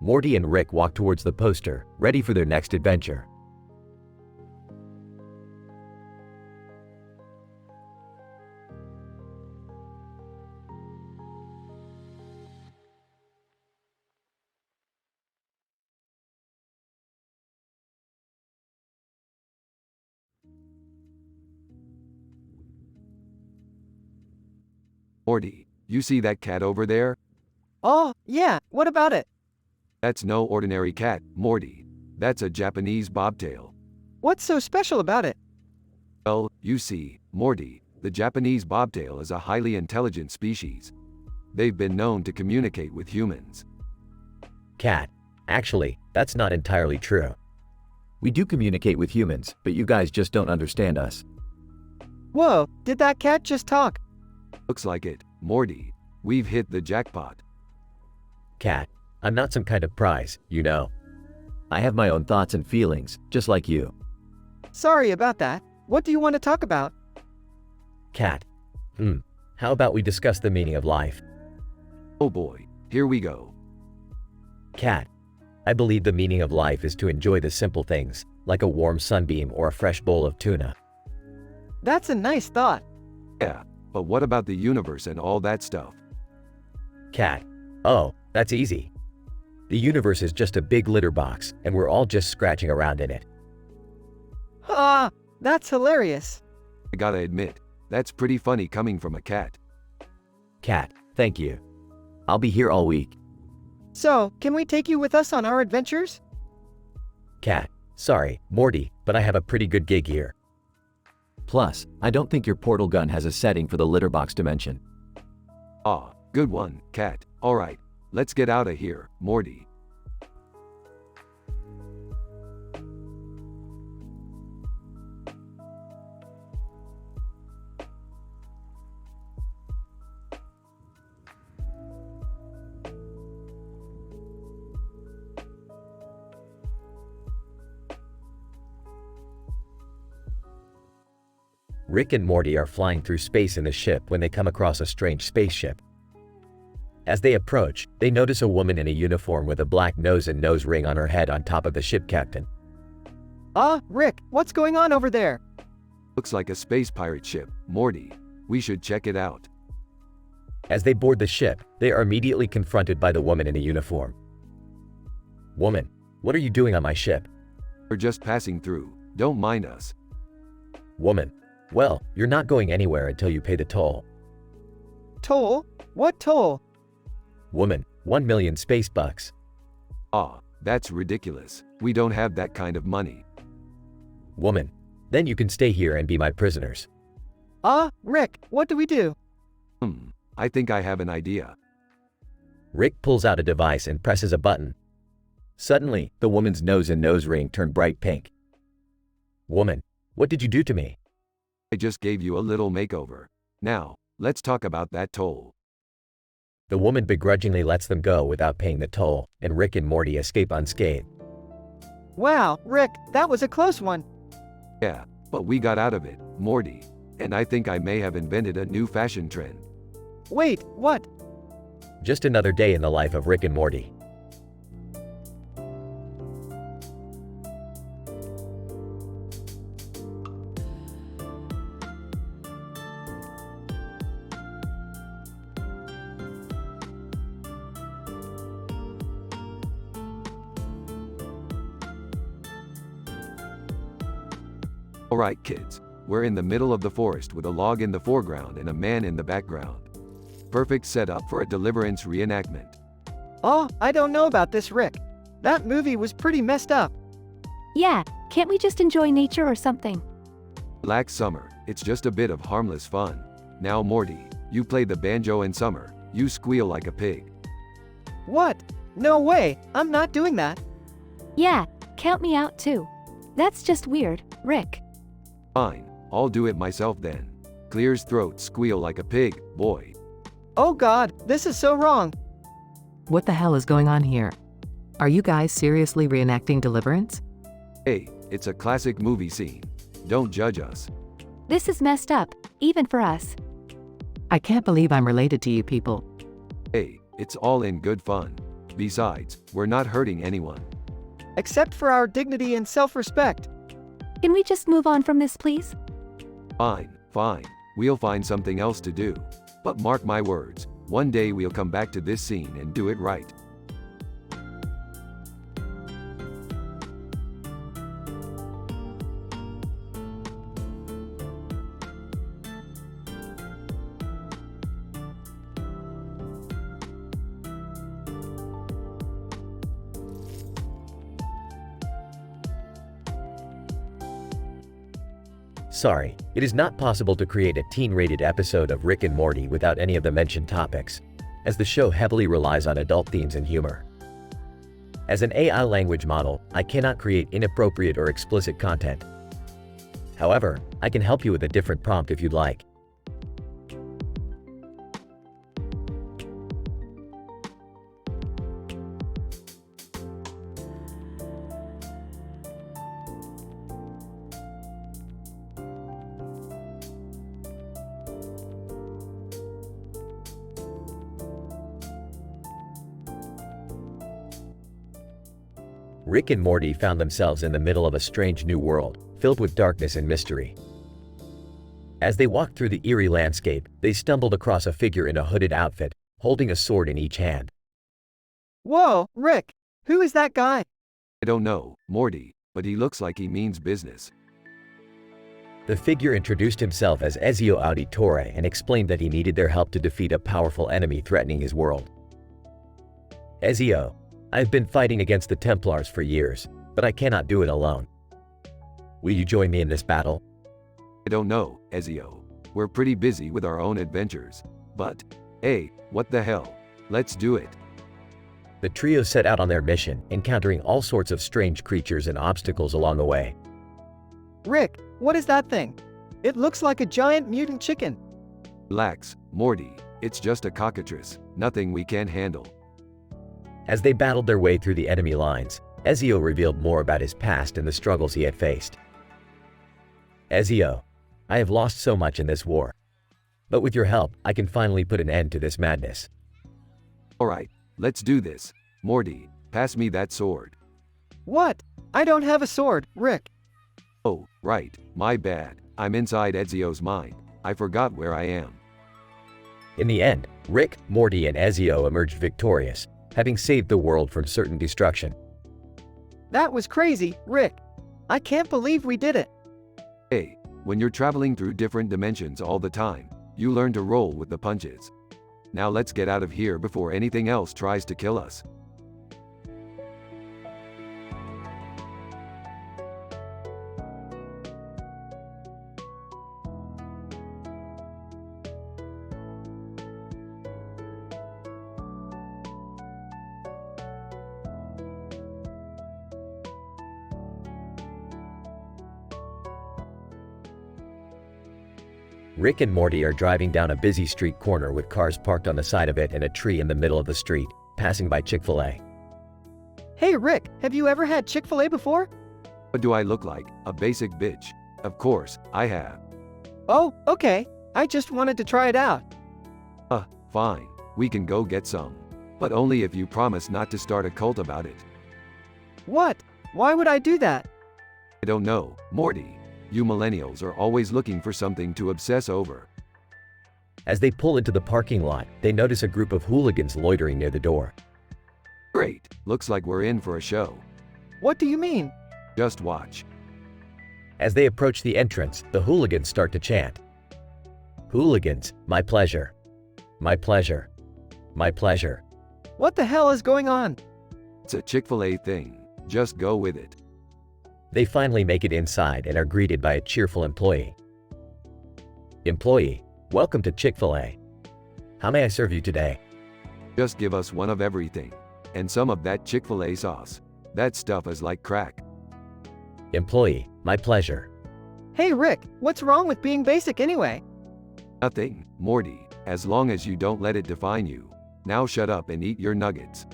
Morty and Rick walk towards the poster, ready for their next adventure. Morty, you see that cat over there? Oh, yeah, what about it? That's no ordinary cat, Morty. That's a Japanese bobtail. What's so special about it? Well, you see, Morty, the Japanese bobtail is a highly intelligent species. They've been known to communicate with humans. Cat. Actually, that's not entirely true. We do communicate with humans, but you guys just don't understand us. Whoa, did that cat just talk? Looks like it, Morty. We've hit the jackpot. Cat. I'm not some kind of prize, you know. I have my own thoughts and feelings, just like you. Sorry about that. What do you want to talk about? Cat. How about we discuss the meaning of life? Oh boy, here we go. Cat. I believe the meaning of life is to enjoy the simple things, like a warm sunbeam or a fresh bowl of tuna. That's a nice thought. Yeah, but what about the universe and all that stuff? Cat. Oh, that's easy. The universe is just a big litter box, and we're all just scratching around in it. Ah, that's hilarious. I gotta admit, that's pretty funny coming from a cat. Cat. Thank you. I'll be here all week. So, can we take you with us on our adventures? Cat, sorry, Morty, but I have a pretty good gig here. Plus, I don't think your portal gun has a setting for the litter box dimension. Ah, good one, Cat. Alright, let's get out of here, Morty. Rick and Morty are flying through space in the ship when they come across a strange spaceship. As they approach, they notice a woman in a uniform with a black nose and nose ring on her head on top of the ship captain. Rick, what's going on over there? Looks like a space pirate ship, Morty. We should check it out. As they board the ship, they are immediately confronted by the woman in a uniform. Woman, what are you doing on my ship? We're just passing through. Don't mind us. Woman, well, you're not going anywhere until you pay the toll. Toll? What toll? Woman, 1 million space bucks. Ah, that's ridiculous. We don't have that kind of money. Woman, then you can stay here and be my prisoners. Rick, what do we do? I think I have an idea. Rick pulls out a device and presses a button. Suddenly, the woman's nose and nose ring turn bright pink. Woman, what did you do to me? I just gave you a little makeover. Now, let's talk about that toll. The woman begrudgingly lets them go without paying the toll, and Rick and Morty escape unscathed. Wow, Rick, that was a close one. Yeah, but we got out of it, Morty. And I think I may have invented a new fashion trend. Wait, what? Just another day in the life of Rick and Morty. Alright kids, we're in the middle of the forest with a log in the foreground and a man in the background. Perfect setup for a Deliverance reenactment. I don't know about this, Rick. That movie was pretty messed up. Yeah, can't we just enjoy nature or something? Relax, Summer, it's just a bit of harmless fun. Now Morty, you play the banjo, and Summer, you squeal like a pig. What? No way, I'm not doing that. Yeah, count me out too. That's just weird, Rick. Fine, I'll do it myself then. Clears throat, squeal like a pig, boy. Oh God, this is so wrong. What the hell is going on here? Are you guys seriously reenacting Deliverance? Hey, it's a classic movie scene. Don't judge us. This is messed up, even for us. I can't believe I'm related to you people. Hey, it's all in good fun. Besides, we're not hurting anyone. Except for our dignity and self-respect. Can we just move on from this, please? Fine. We'll find something else to do. But mark my words, one day we'll come back to this scene and do it right. Sorry, it is not possible to create a teen-rated episode of Rick and Morty without any of the mentioned topics, as the show heavily relies on adult themes and humor. As an AI language model, I cannot create inappropriate or explicit content. However, I can help you with a different prompt if you'd like. Rick and Morty found themselves in the middle of a strange new world, filled with darkness and mystery. As they walked through the eerie landscape, they stumbled across a figure in a hooded outfit, holding a sword in each hand. Whoa, Rick, who is that guy? I don't know, Morty, but he looks like he means business. The figure introduced himself as Ezio Auditore and explained that he needed their help to defeat a powerful enemy threatening his world. Ezio, I have been fighting against the Templars for years, but I cannot do it alone. Will you join me in this battle? I don't know, Ezio. We're pretty busy with our own adventures. But, hey, what the hell? Let's do it. The trio set out on their mission, encountering all sorts of strange creatures and obstacles along the way. Rick, what is that thing? It looks like a giant mutant chicken. Relax, Morty. It's just a cockatrice. Nothing we can't handle. As they battled their way through the enemy lines, Ezio revealed more about his past and the struggles he had faced. Ezio, I have lost so much in this war. But with your help, I can finally put an end to this madness. Alright, let's do this. Morty, pass me that sword. What? I don't have a sword, Rick. Oh, right, my bad. I'm inside Ezio's mind. I forgot where I am. In the end, Rick, Morty, and Ezio emerged victorious, having saved the world from certain destruction. That was crazy, Rick. I can't believe we did it. Hey, when you're traveling through different dimensions all the time, you learn to roll with the punches. Now let's get out of here before anything else tries to kill us. Rick and Morty are driving down a busy street corner with cars parked on the side of it and a tree in the middle of the street, passing by Chick-fil-A. Hey Rick, have you ever had Chick-fil-A before? What do I look like? A basic bitch. Of course, I have. Oh, okay. I just wanted to try it out. Fine. We can go get some. But only if you promise not to start a cult about it. What? Why would I do that? I don't know, Morty. You millennials are always looking for something to obsess over. As they pull into the parking lot, they notice a group of hooligans loitering near the door. Great, looks like we're in for a show. What do you mean? Just watch. As they approach the entrance, the hooligans start to chant. Hooligans, my pleasure. My pleasure. My pleasure. What the hell is going on? It's a Chick-fil-A thing. Just go with it. They finally make it inside and are greeted by a cheerful employee. Employee, welcome to Chick-fil-A. How may I serve you today? Just give us one of everything. And some of that Chick-fil-A sauce. That stuff is like crack. Employee, my pleasure. Hey Rick, what's wrong with being basic anyway? Nothing, Morty, as long as you don't let it define you. Now shut up and eat your nuggets.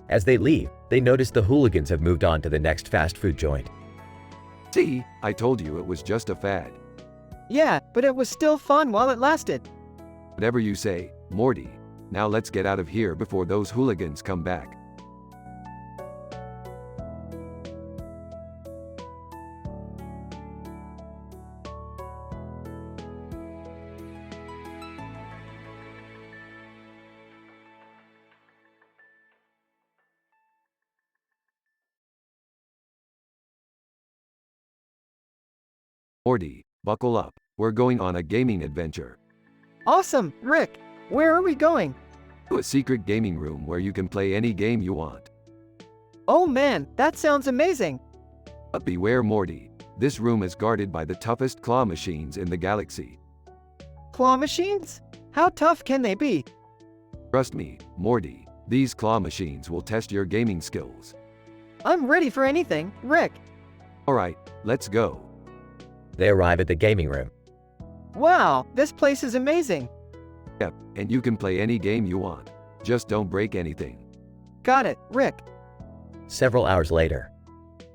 As they leave, they notice the hooligans have moved on to the next fast food joint. See, I told you it was just a fad. Yeah, but it was still fun while it lasted. Whatever you say, Morty. Now let's get out of here before those hooligans come back. Morty, buckle up. We're going on a gaming adventure. Awesome, Rick. Where are we going? To a secret gaming room where you can play any game you want. Oh man, that sounds amazing. But beware, Morty. This room is guarded by the toughest claw machines in the galaxy. Claw machines? How tough can they be? Trust me, Morty. These claw machines will test your gaming skills. I'm ready for anything, Rick. Alright, let's go. They arrive at the gaming room. Wow, this place is amazing. Yep, and you can play any game you want. Just don't break anything. Got it, Rick. Several hours later,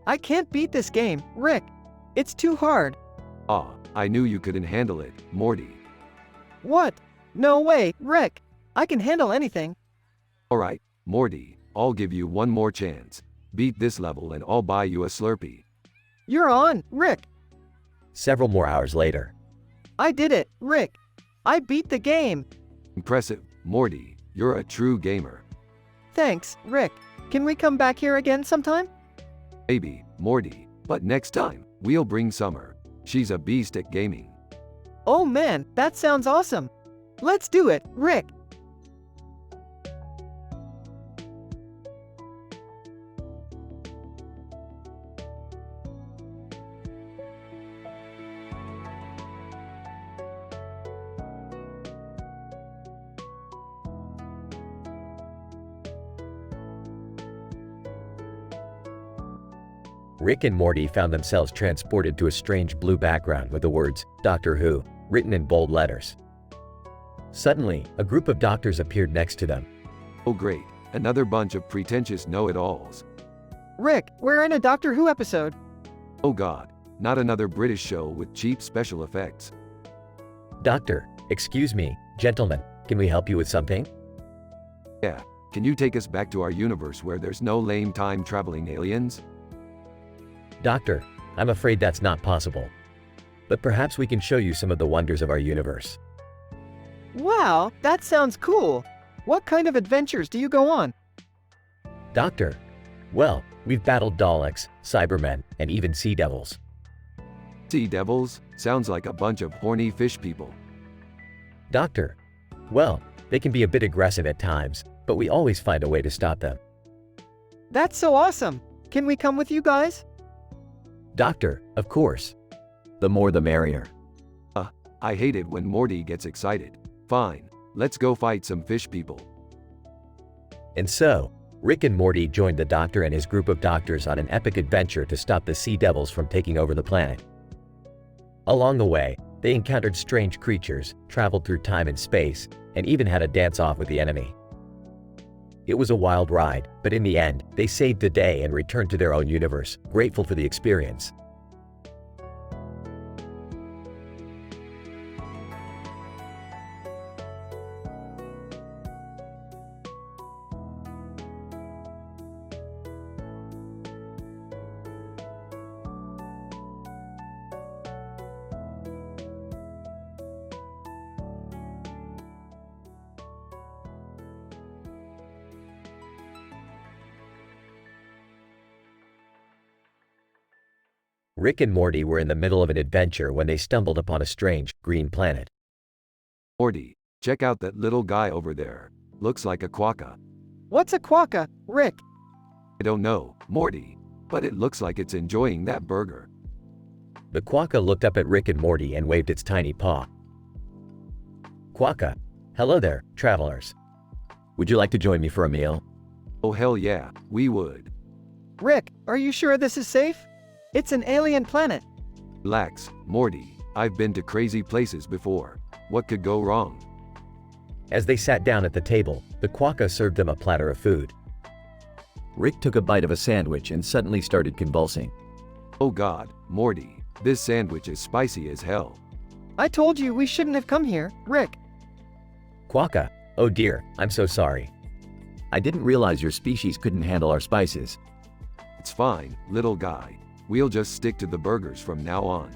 I can't beat this game, Rick. It's too hard. Ah, I knew you couldn't handle it, Morty. What? No way, Rick. I can handle anything. Alright, Morty, I'll give you one more chance. Beat this level and I'll buy you a Slurpee. You're on, Rick. several more hours later, I did it, Rick. I beat the game. Impressive, Morty. You're a true gamer. Thanks, Rick. Can we come back here again sometime? Maybe, Morty. But next time, we'll bring Summer. She's a beast at gaming. Oh man, that sounds awesome. Let's do it, Rick. Rick and Morty found themselves transported to a strange blue background with the words Doctor Who written in bold letters. Suddenly, a group of doctors appeared next to them. Oh great, another bunch of pretentious know-it-alls. Rick, we're in a Doctor Who episode. Oh god, not another British show with cheap special effects. Doctor, excuse me, gentlemen, can we help you with something? Yeah, can you take us back to our universe where there's no lame time-traveling aliens? Doctor, I'm afraid that's not possible. But perhaps we can show you some of the wonders of our universe. Wow, that sounds cool. What kind of adventures do you go on? Doctor, well, we've battled Daleks, Cybermen, and even Sea Devils. Sea devils? Sounds like a bunch of horny fish people. Doctor, well, they can be a bit aggressive at times, but we always find a way to stop them. That's so awesome. Can we come with you guys? Doctor, of course. The more the merrier. I hate it when Morty gets excited. Fine, let's go fight some fish people. And so, Rick and Morty joined the Doctor and his group of doctors on an epic adventure to stop the Sea Devils from taking over the planet. Along the way, they encountered strange creatures, traveled through time and space, and even had a dance-off with the enemy. It was a wild ride, but in the end, they saved the day and returned to their own universe, grateful for the experience. Rick and Morty were in the middle of an adventure when they stumbled upon a strange, green planet. Morty, check out that little guy over there. Looks like a quokka. What's a quokka, Rick? I don't know, Morty, but it looks like it's enjoying that burger. The quokka looked up at Rick and Morty and waved its tiny paw. Quokka, hello there, travelers. Would you like to join me for a meal? Oh hell yeah, we would. Rick, are you sure this is safe? It's an alien planet. Relax, Morty, I've been to crazy places before. What could go wrong? As they sat down at the table, the quokka served them a platter of food. Rick took a bite of a sandwich and suddenly started convulsing. Oh god, Morty, this sandwich is spicy as hell. I told you we shouldn't have come here, Rick. Quokka, oh dear, I'm so sorry. I didn't realize your species couldn't handle our spices. It's fine, little guy. We'll just stick to the burgers from now on.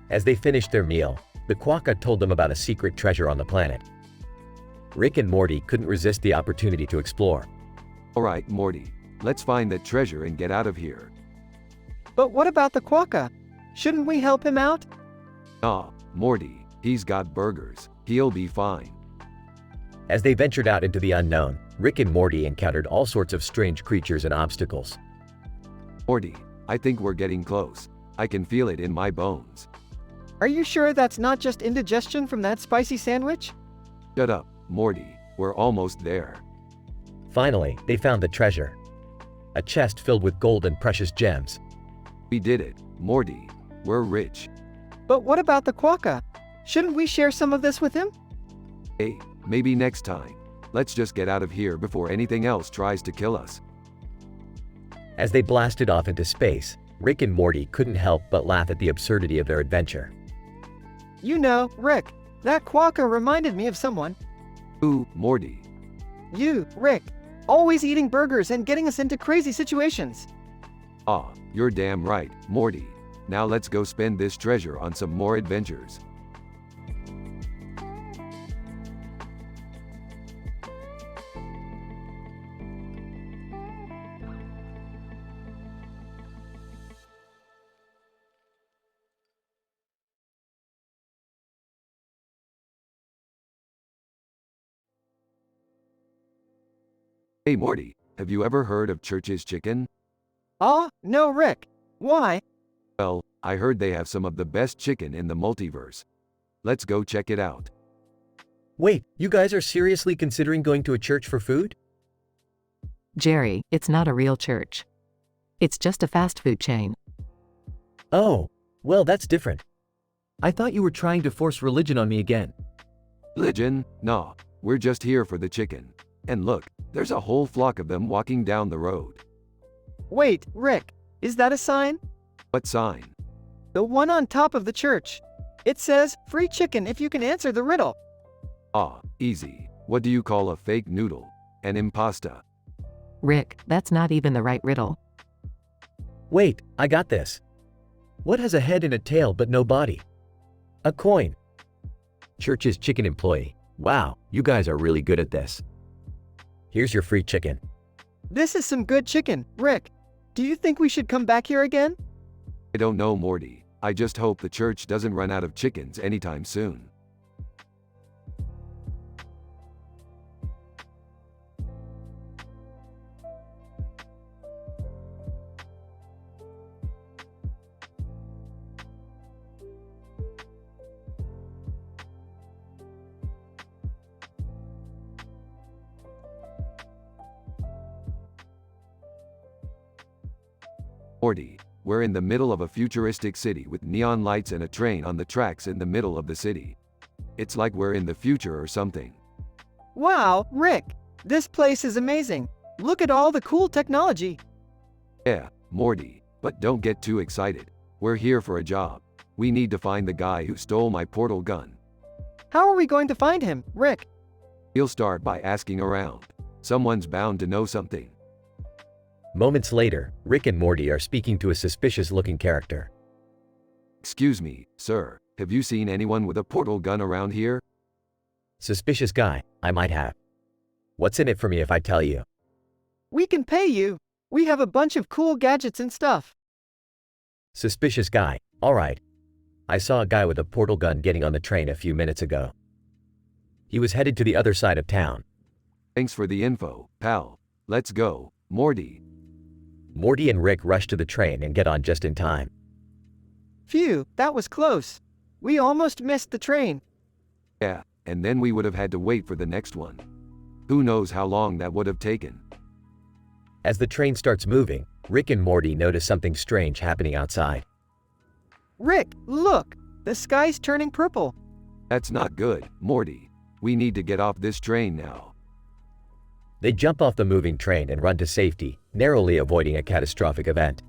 As they finished their meal, the quokka told them about a secret treasure on the planet. Rick and Morty couldn't resist the opportunity to explore. Alright, Morty, let's find that treasure and get out of here. But what about the quokka? Shouldn't we help him out? Nah, Morty, he's got burgers. He'll be fine. As they ventured out into the unknown, Rick and Morty encountered all sorts of strange creatures and obstacles. Morty, I think we're getting close. I can feel it in my bones. Are you sure that's not just indigestion from that spicy sandwich? Shut up, Morty, we're almost there. Finally, they found the treasure. A chest filled with gold and precious gems. We did it, Morty. We're rich. But what about the quokka? Shouldn't we share some of this with him? Hey, maybe next time. Let's just get out of here before anything else tries to kill us. As they blasted off into space, Rick and Morty couldn't help but laugh at the absurdity of their adventure. You know, Rick, that quokka reminded me of someone. Ooh, Morty. You, Rick, always eating burgers and getting us into crazy situations. Ah, you're damn right, Morty. Now let's go spend this treasure on some more adventures. Hey Morty, have you ever heard of Church's Chicken? No, Rick. Why? Well, I heard they have some of the best chicken in the multiverse. Let's go check it out. Wait, you guys are seriously considering going to a church for food? Jerry, it's not a real church. It's just a fast food chain. Oh, well, that's different. I thought you were trying to force religion on me again. Religion? Nah, we're just here for the chicken. And look, there's a whole flock of them walking down the road. Wait, Rick, is that a sign? What sign? The one on top of the church. It says, free chicken if you can answer the riddle. Ah, easy. What do you call a fake noodle? An impasta. Rick, that's not even the right riddle. Wait, I got this. What has a head and a tail but no body? A coin. Church's chicken employee. Wow, you guys are really good at this. Here's your free chicken. This is some good chicken, Rick. Do you think we should come back here again? I don't know, Morty. I just hope the church doesn't run out of chickens anytime soon. Morty, we're in the middle of a futuristic city with neon lights and a train on the tracks in the middle of the city. It's like we're in the future or something. Wow, Rick, this place is amazing. Look at all the cool technology. Yeah, Morty, but don't get too excited. We're here for a job. We need to find the guy who stole my portal gun. How are we going to find him, Rick? We'll start by asking around. Someone's bound to know something. Moments later, Rick and Morty are speaking to a suspicious-looking character. Excuse me, sir, have you seen anyone with a portal gun around here? Suspicious guy, I might have. What's in it for me if I tell you? We can pay you. We have a bunch of cool gadgets and stuff. Suspicious guy, alright. I saw a guy with a portal gun getting on the train a few minutes ago. He was headed to the other side of town. Thanks for the info, pal. Let's go, Morty. Morty and Rick rush to the train and get on just in time. Phew, that was close. We almost missed the train. Yeah, and then we would have had to wait for the next one. Who knows how long that would have taken. As the train starts moving, Rick and Morty notice something strange happening outside. Rick, look! The sky's turning purple. That's not good, Morty. We need to get off this train now. They jump off the moving train and run to safety, narrowly avoiding a catastrophic event.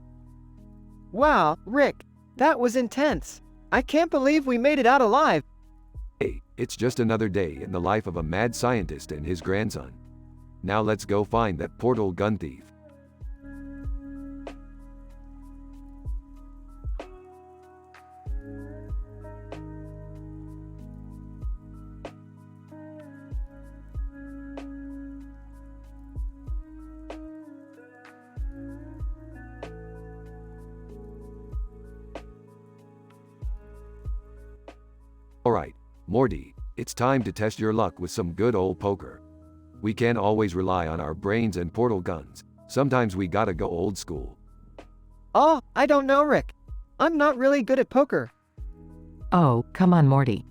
Wow, Rick, that was intense. I can't believe we made it out alive. Hey, it's just another day in the life of a mad scientist and his grandson. Now let's go find that portal gun thief. Alright, Morty, it's time to test your luck with some good old poker. We can't always rely on our brains and portal guns. Sometimes we gotta go old school. Oh, I don't know, Rick. I'm not really good at poker. Oh, come on, Morty.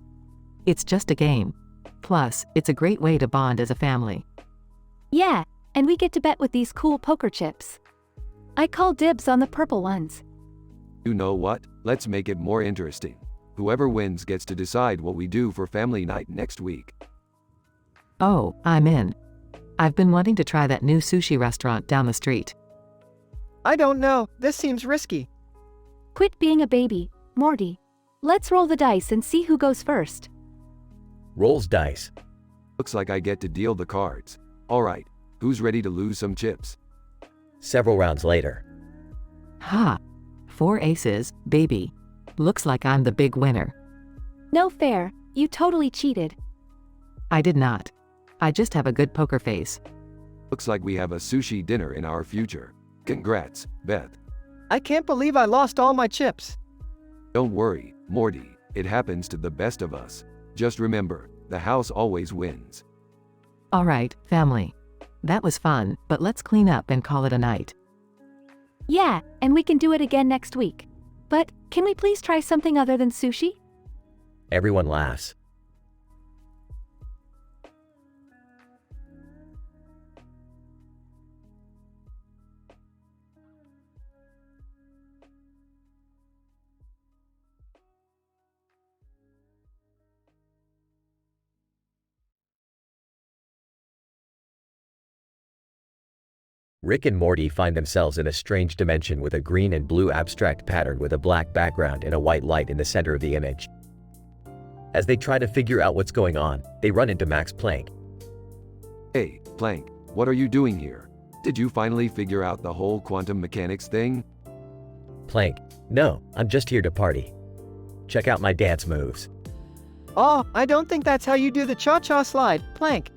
It's just a game. Plus, it's a great way to bond as a family. Yeah, and we get to bet with these cool poker chips. I call dibs on the purple ones. You know what? Let's make it more interesting. Whoever wins gets to decide what we do for family night next week. Oh, I'm in. I've been wanting to try that new sushi restaurant down the street. I don't know, this seems risky. Quit being a baby, Morty. Let's roll the dice and see who goes first. Rolls dice. Looks like I get to deal the cards. Alright, who's ready to lose some chips? Several rounds later. Ha! 4 aces, baby. Looks like I'm the big winner. No fair, you totally cheated. I did not. I just have a good poker face. Looks like we have a sushi dinner in our future. Congrats, Beth. I can't believe I lost all my chips. Don't worry, Morty, it happens to the best of us. Just remember, the house always wins. Alright, family. That was fun, but let's clean up and call it a night. Yeah, and we can do it again next week. But, can we please try something other than sushi? Everyone laughs. Rick and Morty find themselves in a strange dimension with a green and blue abstract pattern with a black background and a white light in the center of the image. As they try to figure out what's going on, they run into Max Planck. Hey, Planck, what are you doing here? Did you finally figure out the whole quantum mechanics thing? Planck, no, I'm just here to party. Check out my dance moves. Oh, I don't think that's how you do the cha-cha slide, Planck.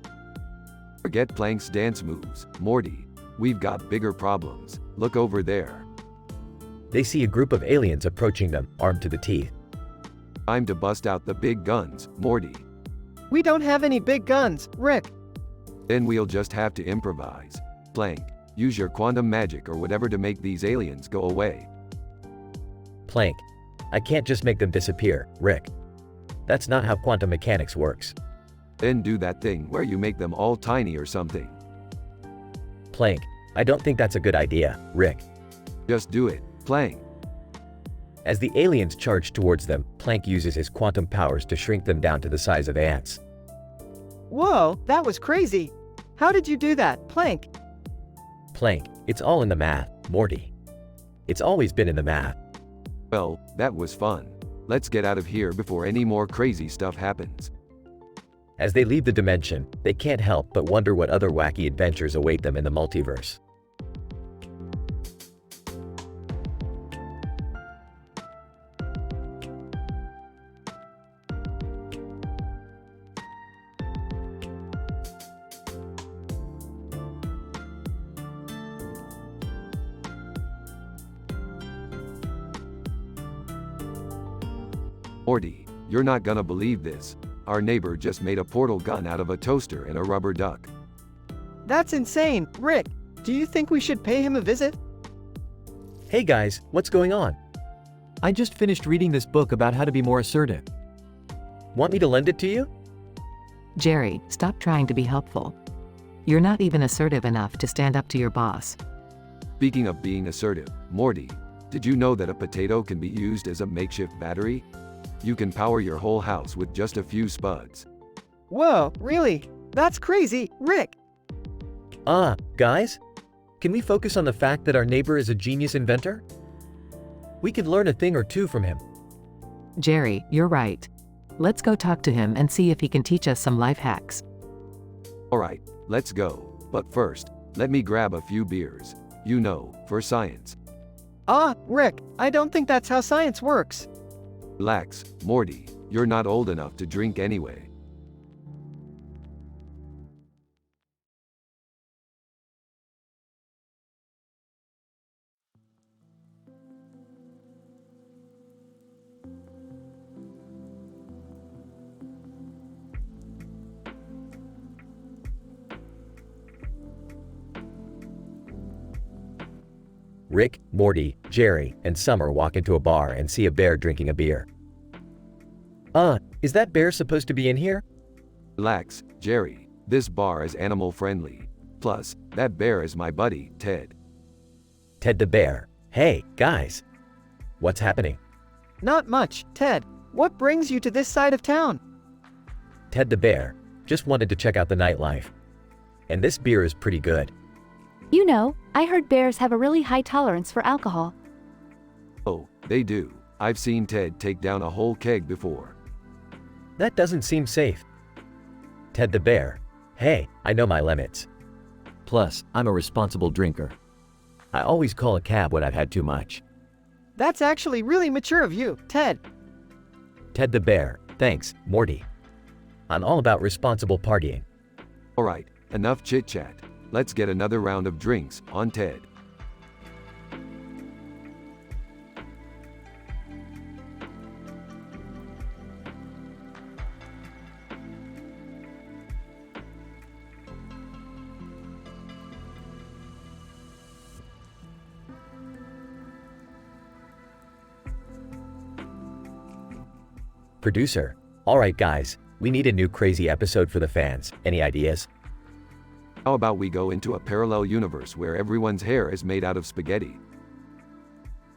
Forget Planck's dance moves, Morty. We've got bigger problems. Look over there. They see a group of aliens approaching them, armed to the teeth. Time to bust out the big guns, Morty. We don't have any big guns, Rick. Then we'll just have to improvise. Planck, use your quantum magic or whatever to make these aliens go away. Planck, I can't just make them disappear, Rick. That's not how quantum mechanics works. Then do that thing where you make them all tiny or something. Planck, I don't think that's a good idea, Rick. Just do it, Planck. As the aliens charge towards them, Planck uses his quantum powers to shrink them down to the size of ants. Whoa, that was crazy. How did you do that, Planck? Planck, it's all in the math, Morty. It's always been in the math. Well, that was fun. Let's get out of here before any more crazy stuff happens. As they leave the dimension, they can't help but wonder what other wacky adventures await them in the multiverse. Morty, you're not gonna believe this. Our neighbor just made a portal gun out of a toaster and a rubber duck. That's insane, Rick. Do you think we should pay him a visit? Hey guys, what's going on? I just finished reading this book about how to be more assertive. Want me to lend it to you? Jerry, stop trying to be helpful. You're not even assertive enough to stand up to your boss. Speaking of being assertive, Morty, did you know that a potato can be used as a makeshift battery? You can power your whole house with just a few spuds. Whoa, really? That's crazy, Rick. Guys? Can we focus on the fact that our neighbor is a genius inventor? We could learn a thing or two from him. Jerry, you're right. Let's go talk to him and see if he can teach us some life hacks. Alright, let's go. But first, let me grab a few beers. You know, for science. Rick, I don't think that's how science works. Relax, Morty, you're not old enough to drink anyway. Rick, Morty, Jerry, and Summer walk into a bar and see a bear drinking a beer. Is that bear supposed to be in here? Relax, Jerry, this bar is animal friendly. Plus, that bear is my buddy, Ted. Ted the bear. Hey, guys. What's happening? Not much, Ted. What brings you to this side of town? Ted the bear. Just wanted to check out the nightlife. And this beer is pretty good. You know, I heard bears have a really high tolerance for alcohol. Oh, they do. I've seen Ted take down a whole keg before. That doesn't seem safe. Ted the bear. Hey, I know my limits. Plus, I'm a responsible drinker. I always call a cab when I've had too much. That's actually really mature of you, Ted. Ted the bear. Thanks, Morty. I'm all about responsible partying. Alright, enough chit-chat. Let's get another round of drinks on Ted. Producer. Alright guys, we need a new crazy episode for the fans. Any ideas? How about we go into a parallel universe where everyone's hair is made out of spaghetti?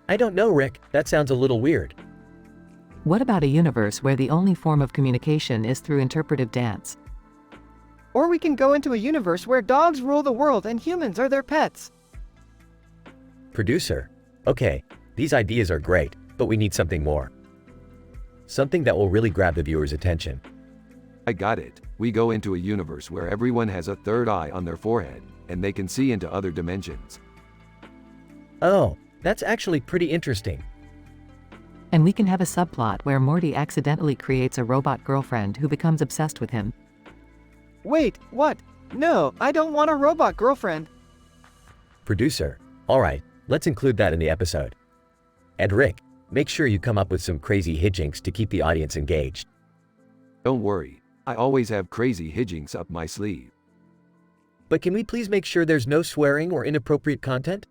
I don't know, Rick. That sounds a little weird. What about a universe where the only form of communication is through interpretive dance? Or we can go into a universe where dogs rule the world and humans are their pets. Producer, okay, these ideas are great, but we need something more. Something that will really grab the viewer's attention. I got it. We go into a universe where everyone has a third eye on their forehead, and they can see into other dimensions. Oh, that's actually pretty interesting. And we can have a subplot where Morty accidentally creates a robot girlfriend who becomes obsessed with him. Wait, what? No, I don't want a robot girlfriend. Producer, alright, let's include that in the episode. And Rick, make sure you come up with some crazy hijinks to keep the audience engaged. Don't worry, I always have crazy hijinks up my sleeve. But can we please make sure there's no swearing or inappropriate content?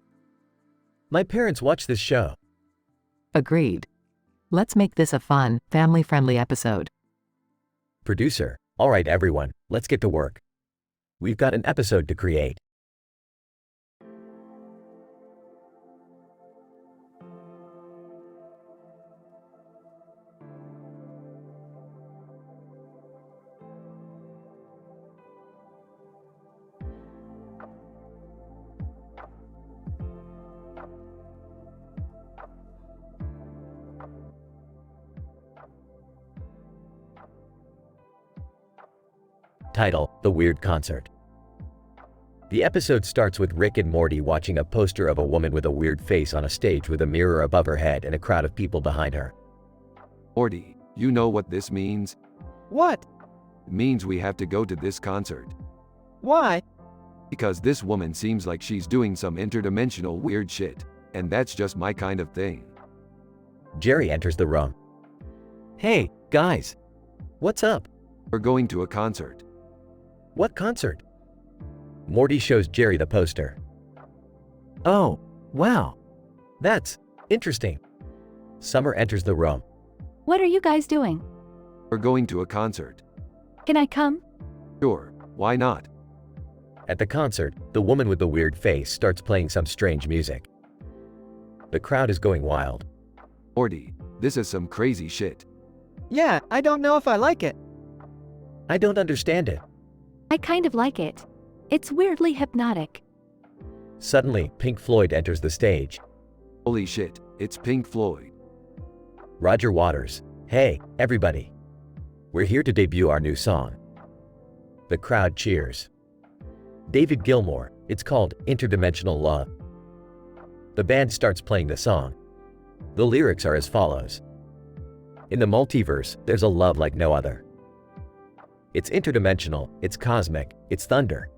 My parents watch this show. Agreed. Let's make this a fun, family-friendly episode. Producer, alright everyone, let's get to work. We've got an episode to create. Title: The Weird Concert. The episode starts with Rick and Morty watching a poster of a woman with a weird face on a stage with a mirror above her head and a crowd of people behind her. Morty, you know what this means? What? It means we have to go to this concert. Why? Because this woman seems like she's doing some interdimensional weird shit, and that's just my kind of thing. Jerry enters the room. Hey, guys. What's up? We're going to a concert. What concert? Morty shows Jerry the poster. Oh, wow. That's interesting. Summer enters the room. What are you guys doing? We're going to a concert. Can I come? Sure, why not? At the concert, the woman with the weird face starts playing some strange music. The crowd is going wild. Morty, this is some crazy shit. Yeah, I don't know if I like it. I don't understand it. I kind of like it. It's weirdly hypnotic. Suddenly, Pink Floyd enters the stage. Holy shit, it's Pink Floyd. Roger Waters. Hey, everybody. We're here to debut our new song. The crowd cheers. David Gilmour. It's called Interdimensional Love. The band starts playing the song. The lyrics are as follows. In the multiverse, there's a love like no other. It's interdimensional, it's cosmic, it's thunder.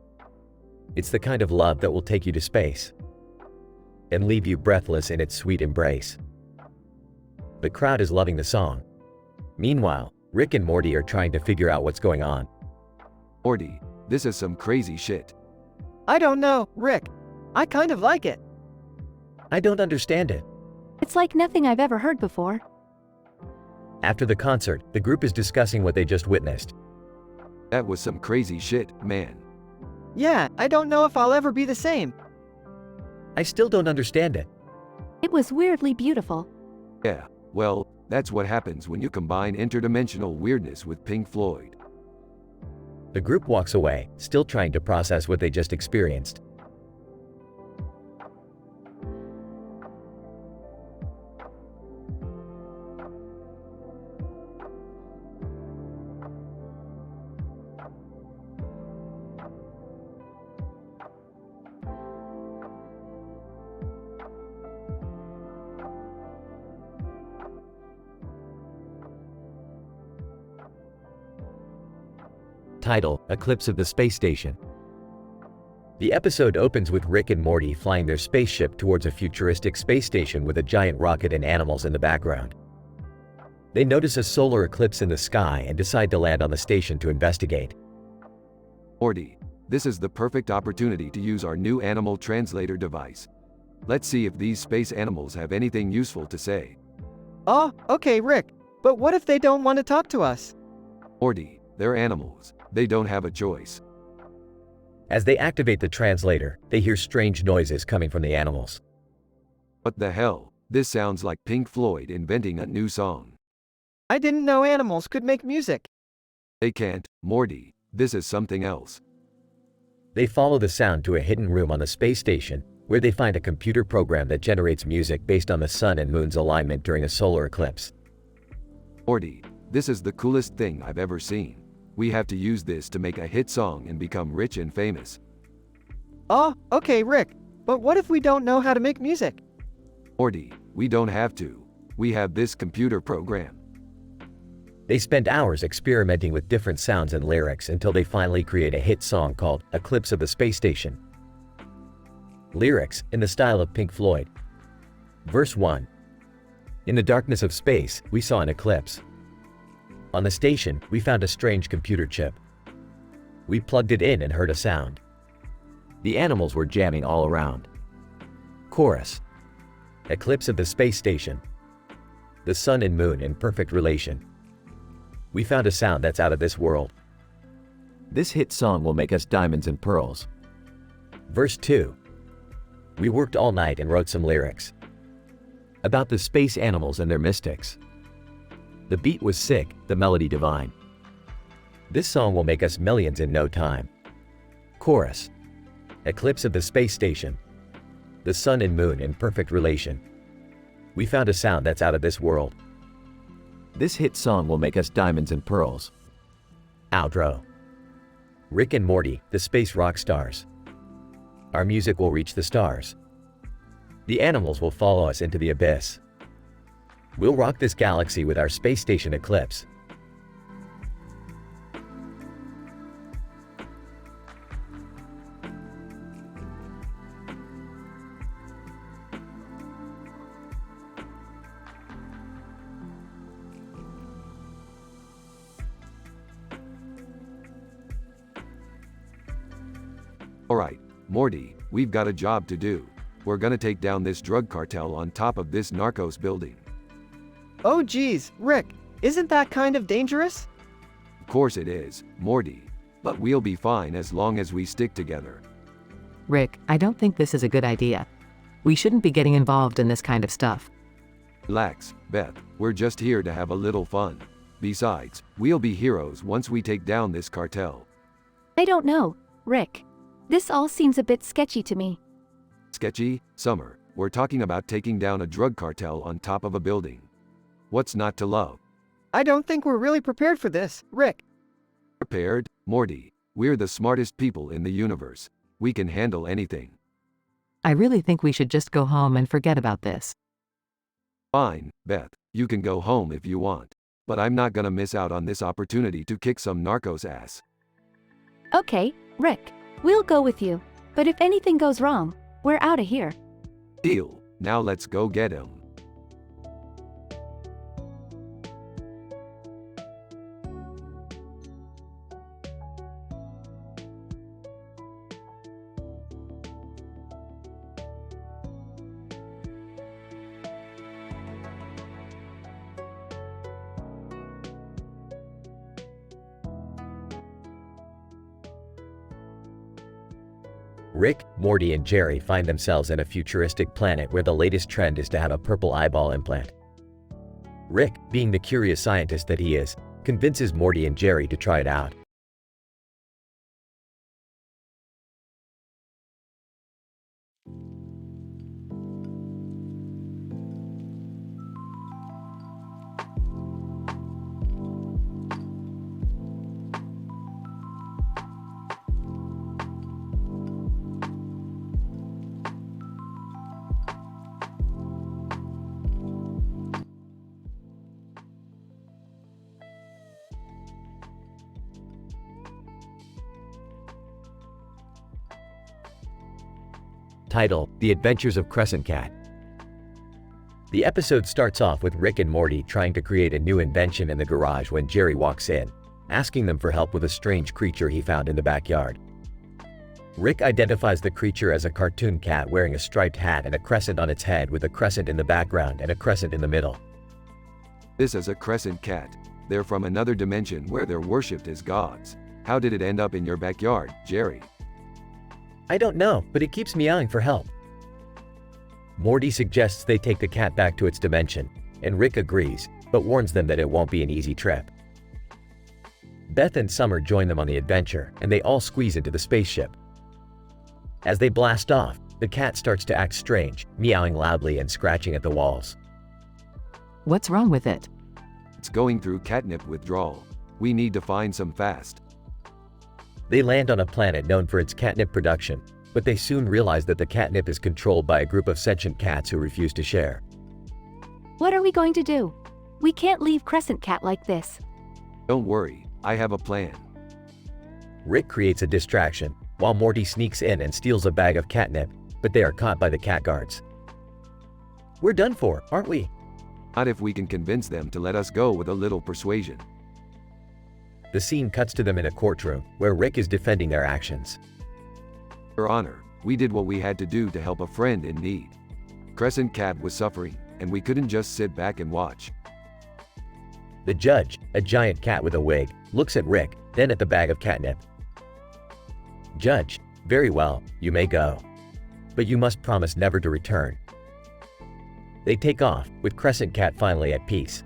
It's the kind of love that will take you to space and leave you breathless in its sweet embrace. The crowd is loving the song. Meanwhile, Rick and Morty are trying to figure out what's going on. Morty, this is some crazy shit. I don't know, Rick. I kind of like it. I don't understand it. It's like nothing I've ever heard before. After the concert, the group is discussing what they just witnessed. That was some crazy shit, man. Yeah, I don't know if I'll ever be the same. I still don't understand it. It was weirdly beautiful. Yeah, well, that's what happens when you combine interdimensional weirdness with Pink Floyd. The group walks away, still trying to process what they just experienced. Title: Eclipse of the Space Station. The episode opens with Rick and Morty flying their spaceship towards a futuristic space station with a giant rocket and animals in the background. They notice a solar eclipse in the sky and decide to land on the station to investigate. Morty, this is the perfect opportunity to use our new animal translator device. Let's see if these space animals have anything useful to say. Oh, okay, Rick. But what if they don't want to talk to us? Morty, they're animals. They don't have a choice. As they activate the translator, they hear strange noises coming from the animals. What the hell? This sounds like Pink Floyd inventing a new song. I didn't know animals could make music. They can't, Morty. This is something else. They follow the sound to a hidden room on the space station, where they find a computer program that generates music based on the sun and moon's alignment during a solar eclipse. Morty, this is the coolest thing I've ever seen. We have to use this to make a hit song and become rich and famous. Oh, okay, Rick. But what if we don't know how to make music? Morty, we don't have to. We have this computer program. They spend hours experimenting with different sounds and lyrics until they finally create a hit song called Eclipse of the Space Station. Lyrics in the style of Pink Floyd. Verse 1. In the darkness of space, we saw an eclipse. On the station, we found a strange computer chip. We plugged it in and heard a sound. The animals were jamming all around. Chorus. Eclipse of the space station. The sun and moon in perfect relation. We found a sound that's out of this world. This hit song will make us diamonds and pearls. Verse 2. We worked all night and wrote some lyrics About the space animals and their mystics. The beat was sick, the melody divine. This song will make us millions in no time. Chorus. Eclipse of the space station. The sun and moon in perfect relation. We found a sound that's out of this world. This hit song will make us diamonds and pearls. Outro. Rick and Morty, the space rock stars. Our music will reach the stars. The animals will follow us into the abyss. We'll rock this galaxy with our space station eclipse. Alright, Morty, we've got a job to do. We're gonna take down this drug cartel on top of this narcos building. Oh geez, Rick, isn't that kind of dangerous? Of course it is, Morty. But we'll be fine as long as we stick together. Rick, I don't think this is a good idea. We shouldn't be getting involved in this kind of stuff. Relax, Beth, we're just here to have a little fun. Besides, we'll be heroes once we take down this cartel. I don't know, Rick. This all seems a bit sketchy to me. Sketchy? Summer, we're talking about taking down a drug cartel on top of a building. What's not to love? I don't think we're really prepared for this, Rick. Prepared? Morty, we're the smartest people in the universe. We can handle anything. I really think we should just go home and forget about this. Fine, Beth, you can go home if you want. But I'm not gonna miss out on this opportunity to kick some narcos ass. Okay, Rick. We'll go with you. But if anything goes wrong, we're out of here. Deal. Now let's go get him. Rick, Morty, and Jerry find themselves in a futuristic planet where the latest trend is to have a purple eyeball implant. Rick, being the curious scientist that he is, convinces Morty and Jerry to try it out. Title: The Adventures of Crescent Cat. The episode starts off with Rick and Morty trying to create a new invention in the garage when Jerry walks in, asking them for help with a strange creature he found in the backyard. Rick identifies the creature as a cartoon cat wearing a striped hat and a crescent on its head with a crescent in the background and a crescent in the middle. This is a crescent cat. They're from another dimension where they're worshipped as gods. How did it end up in your backyard, Jerry? I don't know, but it keeps meowing for help. Morty suggests they take the cat back to its dimension, and Rick agrees, but warns them that it won't be an easy trip. Beth and Summer join them on the adventure, and they all squeeze into the spaceship. As they blast off, the cat starts to act strange, meowing loudly and scratching at the walls. What's wrong with it? It's going through catnip withdrawal. We need to find some fast. They land on a planet known for its catnip production, but they soon realize that the catnip is controlled by a group of sentient cats who refuse to share. What are we going to do? We can't leave Crescent Cat like this. Don't worry, I have a plan. Rick creates a distraction, while Morty sneaks in and steals a bag of catnip, but they are caught by the cat guards. We're done for, aren't we? Not if we can convince them to let us go with a little persuasion. The scene cuts to them in a courtroom, where Rick is defending their actions. Your Honor, we did what we had to do to help a friend in need. Crescent Cat was suffering, and we couldn't just sit back and watch. The judge, a giant cat with a wig, looks at Rick, then at the bag of catnip. Judge, very well, you may go. But you must promise never to return. They take off, with Crescent Cat finally at peace.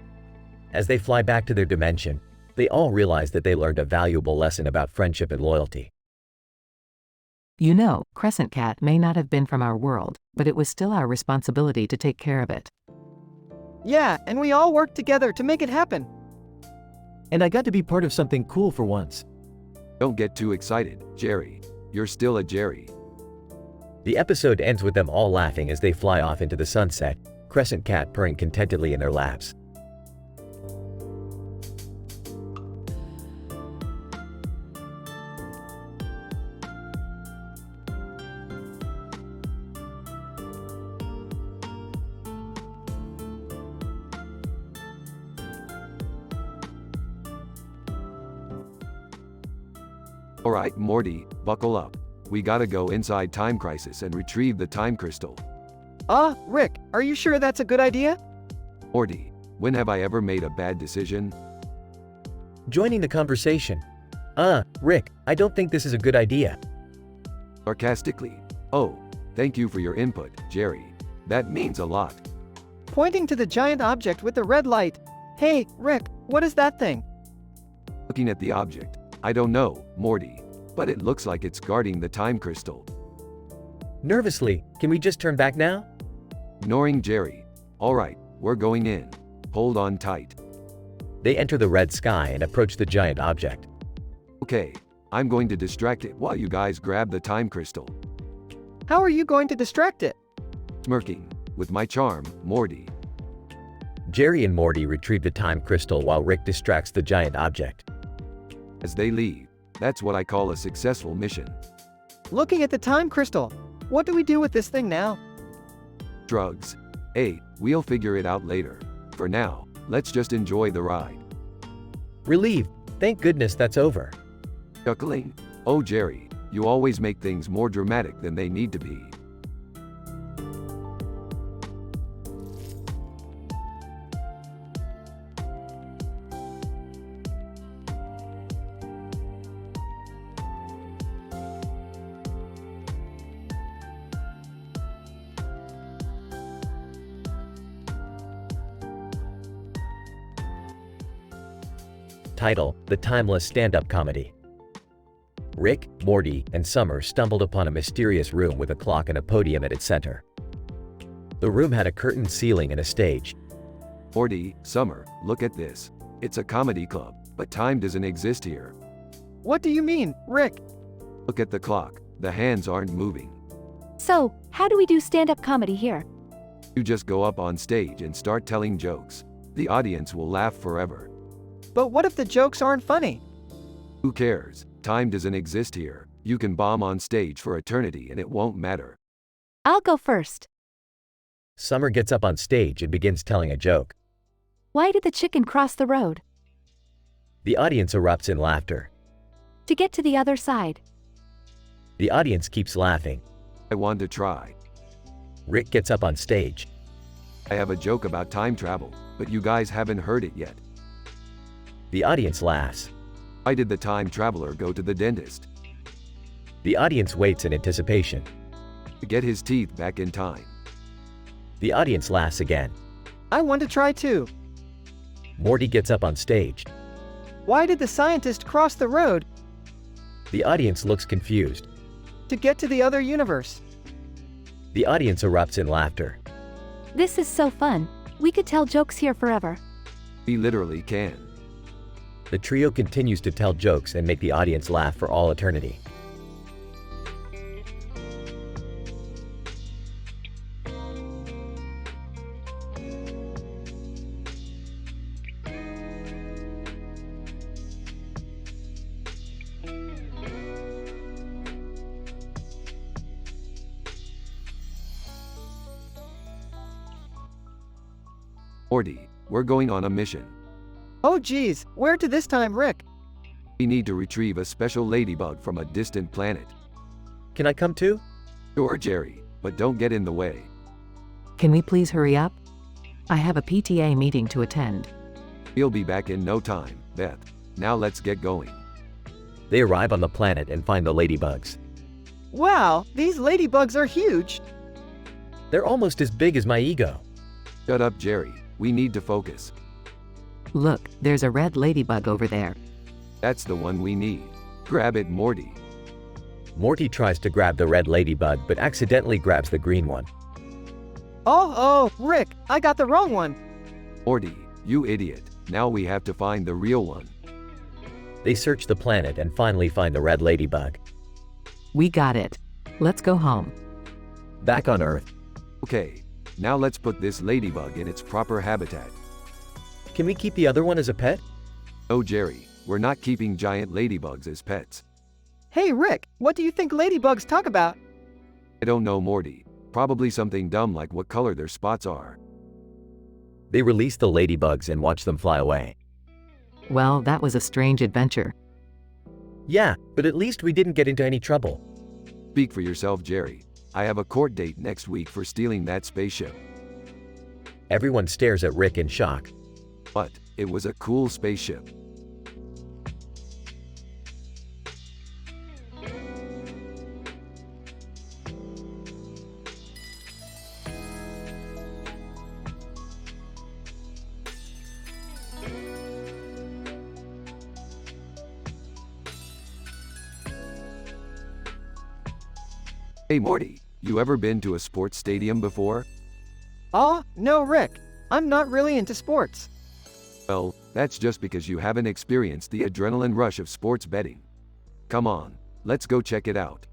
As they fly back to their dimension, they all realize that they learned a valuable lesson about friendship and loyalty. You know, Crescent Cat may not have been from our world, but it was still our responsibility to take care of it. Yeah, and we all worked together to make it happen. And I got to be part of something cool for once. Don't get too excited, Jerry. You're still a Jerry. The episode ends with them all laughing as they fly off into the sunset, Crescent Cat purring contentedly in their laps. Alright, Morty, buckle up. We gotta go inside Time Crisis and retrieve the time crystal. Rick, are you sure that's a good idea? Morty, when have I ever made a bad decision? Joining the conversation. Rick, I don't think this is a good idea. Sarcastically. Oh, thank you for your input, Jerry. That means a lot. Pointing to the giant object with the red light. Hey, Rick, what is that thing? Looking at the object. I don't know, Morty. But it looks like it's guarding the time crystal. Nervously, can we just turn back now? Ignoring Jerry. Alright, we're going in. Hold on tight. They enter the red sky and approach the giant object. Okay, I'm going to distract it while you guys grab the time crystal. How are you going to distract it? Smirking. With my charm, Morty. Jerry and Morty retrieve the time crystal while Rick distracts the giant object. As they leave, that's what I call a successful mission. Looking at the time crystal. What do we do with this thing now? Drugs. Hey, we'll figure it out later. For now, let's just enjoy the ride. Relieved, thank goodness that's over. Chuckling. Oh Jerry, you always make things more dramatic than they need to be. Title: The Timeless Stand-Up Comedy. Rick, Morty, and Summer stumbled upon a mysterious room with a clock and a podium at its center. The room had a curtained ceiling and a stage. Morty, Summer, look at this. It's a comedy club, but time doesn't exist here. What do you mean, Rick? Look at the clock. The hands aren't moving. So, how do we do stand-up comedy here? You just go up on stage and start telling jokes. The audience will laugh forever. But what if the jokes aren't funny? Who cares? Time doesn't exist here. You can bomb on stage for eternity and it won't matter. I'll go first. Summer gets up on stage and begins telling a joke. Why did the chicken cross the road? The audience erupts in laughter. To get to the other side. The audience keeps laughing. I want to try. Rick gets up on stage. I have a joke about time travel, but you guys haven't heard it yet. The audience laughs. Why did the time traveler go to the dentist? The audience waits in anticipation. To get his teeth back in time. The audience laughs again. I want to try too. Morty gets up on stage. Why did the scientist cross the road? The audience looks confused. To get to the other universe. The audience erupts in laughter. This is so fun. We could tell jokes here forever. We literally can. The trio continues to tell jokes and make the audience laugh for all eternity. Morty, we're going on a mission. Oh geez, where to this time, Rick? We need to retrieve a special ladybug from a distant planet. Can I come too? Sure, Jerry, but don't get in the way. Can we please hurry up? I have a PTA meeting to attend. We'll be back in no time, Beth. Now let's get going. They arrive on the planet and find the ladybugs. Wow, these ladybugs are huge. They're almost as big as my ego. Shut up, Jerry. We need to focus. Look, there's a red ladybug over there. That's the one we need. Grab it, Morty. Morty tries to grab the red ladybug but accidentally grabs the green one. Oh, Rick, I got the wrong one. Morty, you idiot. Now we have to find the real one. They search the planet and finally find the red ladybug. We got it. Let's go home. Back on Earth, Okay, now let's put this ladybug in its proper habitat. Can we keep the other one as a pet? No, Jerry, we're not keeping giant ladybugs as pets. Hey, Rick, what do you think ladybugs talk about? I don't know, Morty. Probably something dumb like what color their spots are. They release the ladybugs and watch them fly away. Well, that was a strange adventure. Yeah, but at least we didn't get into any trouble. Speak for yourself, Jerry. I have a court date next week for stealing that spaceship. Everyone stares at Rick in shock. But it was a cool spaceship. Hey Morty, you ever been to a sports stadium before? Oh, no, Rick. I'm not really into sports. Well, that's just because you haven't experienced the adrenaline rush of sports betting. Come on, let's go check it out.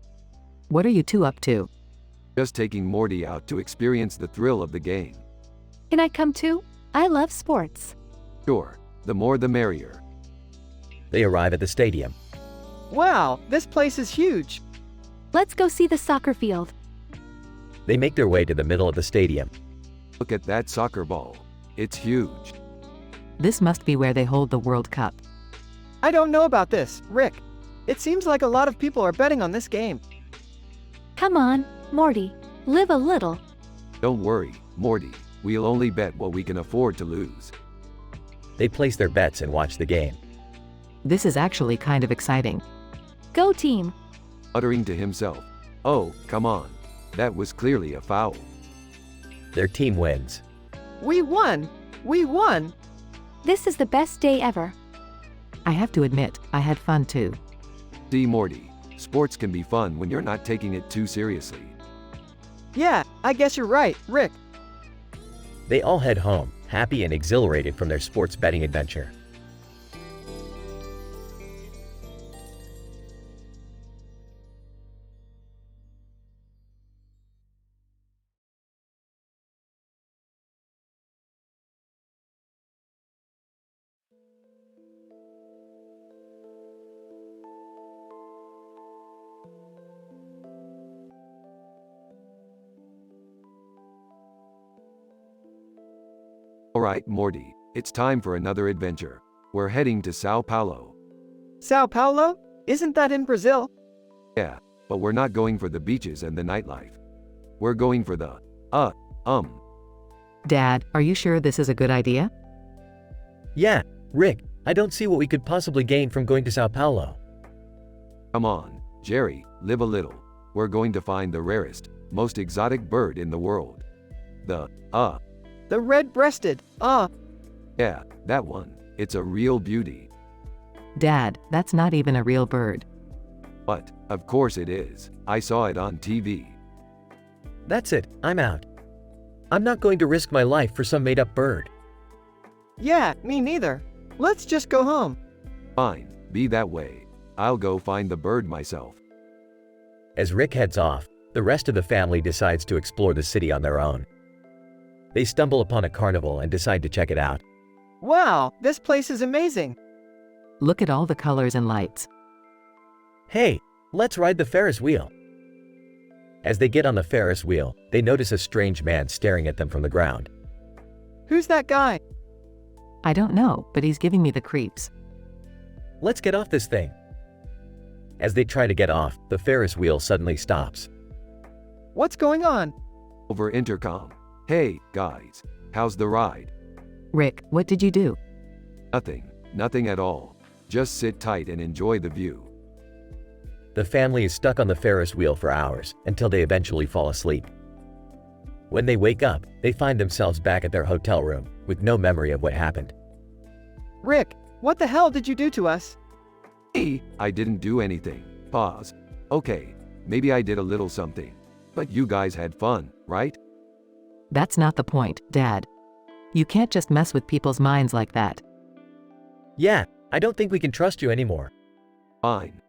What are you two up to? Just taking Morty out to experience the thrill of the game. Can I come too? I love sports. Sure, the more the merrier. They arrive at the stadium. Wow, this place is huge. Let's go see the soccer field. They make their way to the middle of the stadium. Look at that soccer ball. It's huge. This must be where they hold the World Cup. I don't know about this, Rick. It seems like a lot of people are betting on this game. Come on, Morty. Live a little. Don't worry, Morty. We'll only bet what we can afford to lose. They place their bets and watch the game. This is actually kind of exciting. Go team. Uttering to himself, "Oh, come on. That was clearly a foul." Their team wins. We won! We won! This is the best day ever. I have to admit, I had fun too. See, Morty, sports can be fun when you're not taking it too seriously. Yeah, I guess you're right, Rick. They all head home, happy and exhilarated from their sports betting adventure. Alright, Morty, it's time for another adventure. We're heading to Sao Paulo. Sao Paulo? Isn't that in Brazil? Yeah, but we're not going for the beaches and the nightlife. We're going for the, Dad, are you sure this is a good idea? Yeah, Rick, I don't see what we could possibly gain from going to Sao Paulo. Come on, Jerry, live a little. We're going to find the rarest, most exotic bird in the world. The red-breasted, yeah, that one. It's a real beauty. Dad, that's not even a real bird. But, of course it is. I saw it on TV. That's it, I'm out. I'm not going to risk my life for some made-up bird. Yeah, me neither. Let's just go home. Fine, be that way. I'll go find the bird myself. As Rick heads off, the rest of the family decides to explore the city on their own. They stumble upon a carnival and decide to check it out. Wow, this place is amazing. Look at all the colors and lights. Hey, let's ride the Ferris wheel. As they get on the Ferris wheel, they notice a strange man staring at them from the ground. Who's that guy? I don't know, but he's giving me the creeps. Let's get off this thing. As they try to get off, the Ferris wheel suddenly stops. What's going on? Over intercom. Hey, guys, how's the ride? Rick, what did you do? Nothing at all. Just sit tight and enjoy the view. The family is stuck on the Ferris wheel for hours until they eventually fall asleep. When they wake up, they find themselves back at their hotel room with no memory of what happened. Rick, what the hell did you do to us? Hey, I didn't do anything. Pause. Okay, maybe I did a little something. But you guys had fun, right? That's not the point, Dad. You can't just mess with people's minds like that. Yeah, I don't think we can trust you anymore. Fine.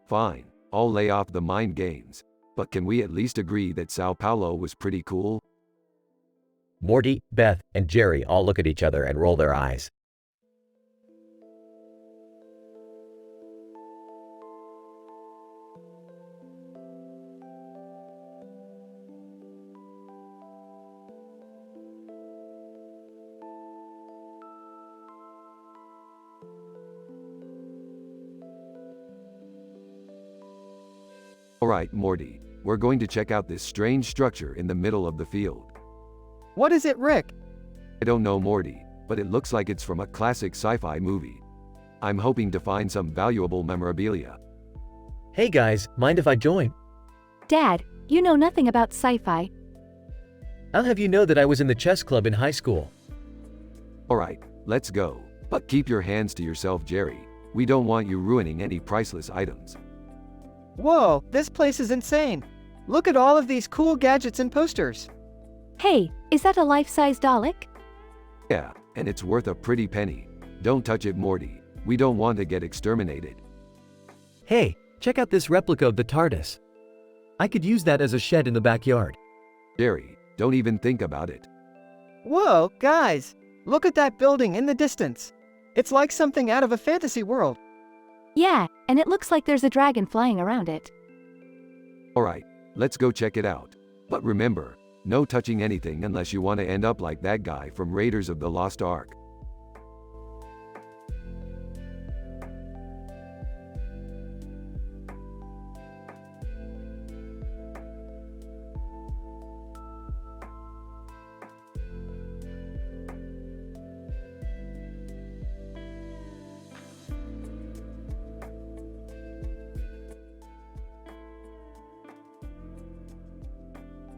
I'll lay off the mind games. But can we at least agree that Sao Paulo was pretty cool? Morty, Beth, and Jerry all look at each other and roll their eyes. Alright, Morty, we're going to check out this strange structure in the middle of the field. What is it, Rick? I don't know, Morty, but it looks like it's from a classic sci-fi movie. I'm hoping to find some valuable memorabilia. Hey guys, mind if I join? Dad, you know nothing about sci-fi. I'll have you know that I was in the chess club in high school. Alright, let's go. But keep your hands to yourself, Jerry. We don't want you ruining any priceless items. Whoa, this place is insane. Look at all of these cool gadgets and posters. Hey, is that a life-size Dalek? Yeah, and it's worth a pretty penny. Don't touch it, Morty. We don't want to get exterminated. Hey, check out this replica of the TARDIS. I could use that as a shed in the backyard. Jerry, don't even think about it. Whoa, guys, look at that building in the distance. It's like something out of a fantasy world. Yeah, and it looks like there's a dragon flying around it. Alright, let's go check it out. But remember, no touching anything unless you want to end up like that guy from Raiders of the Lost Ark.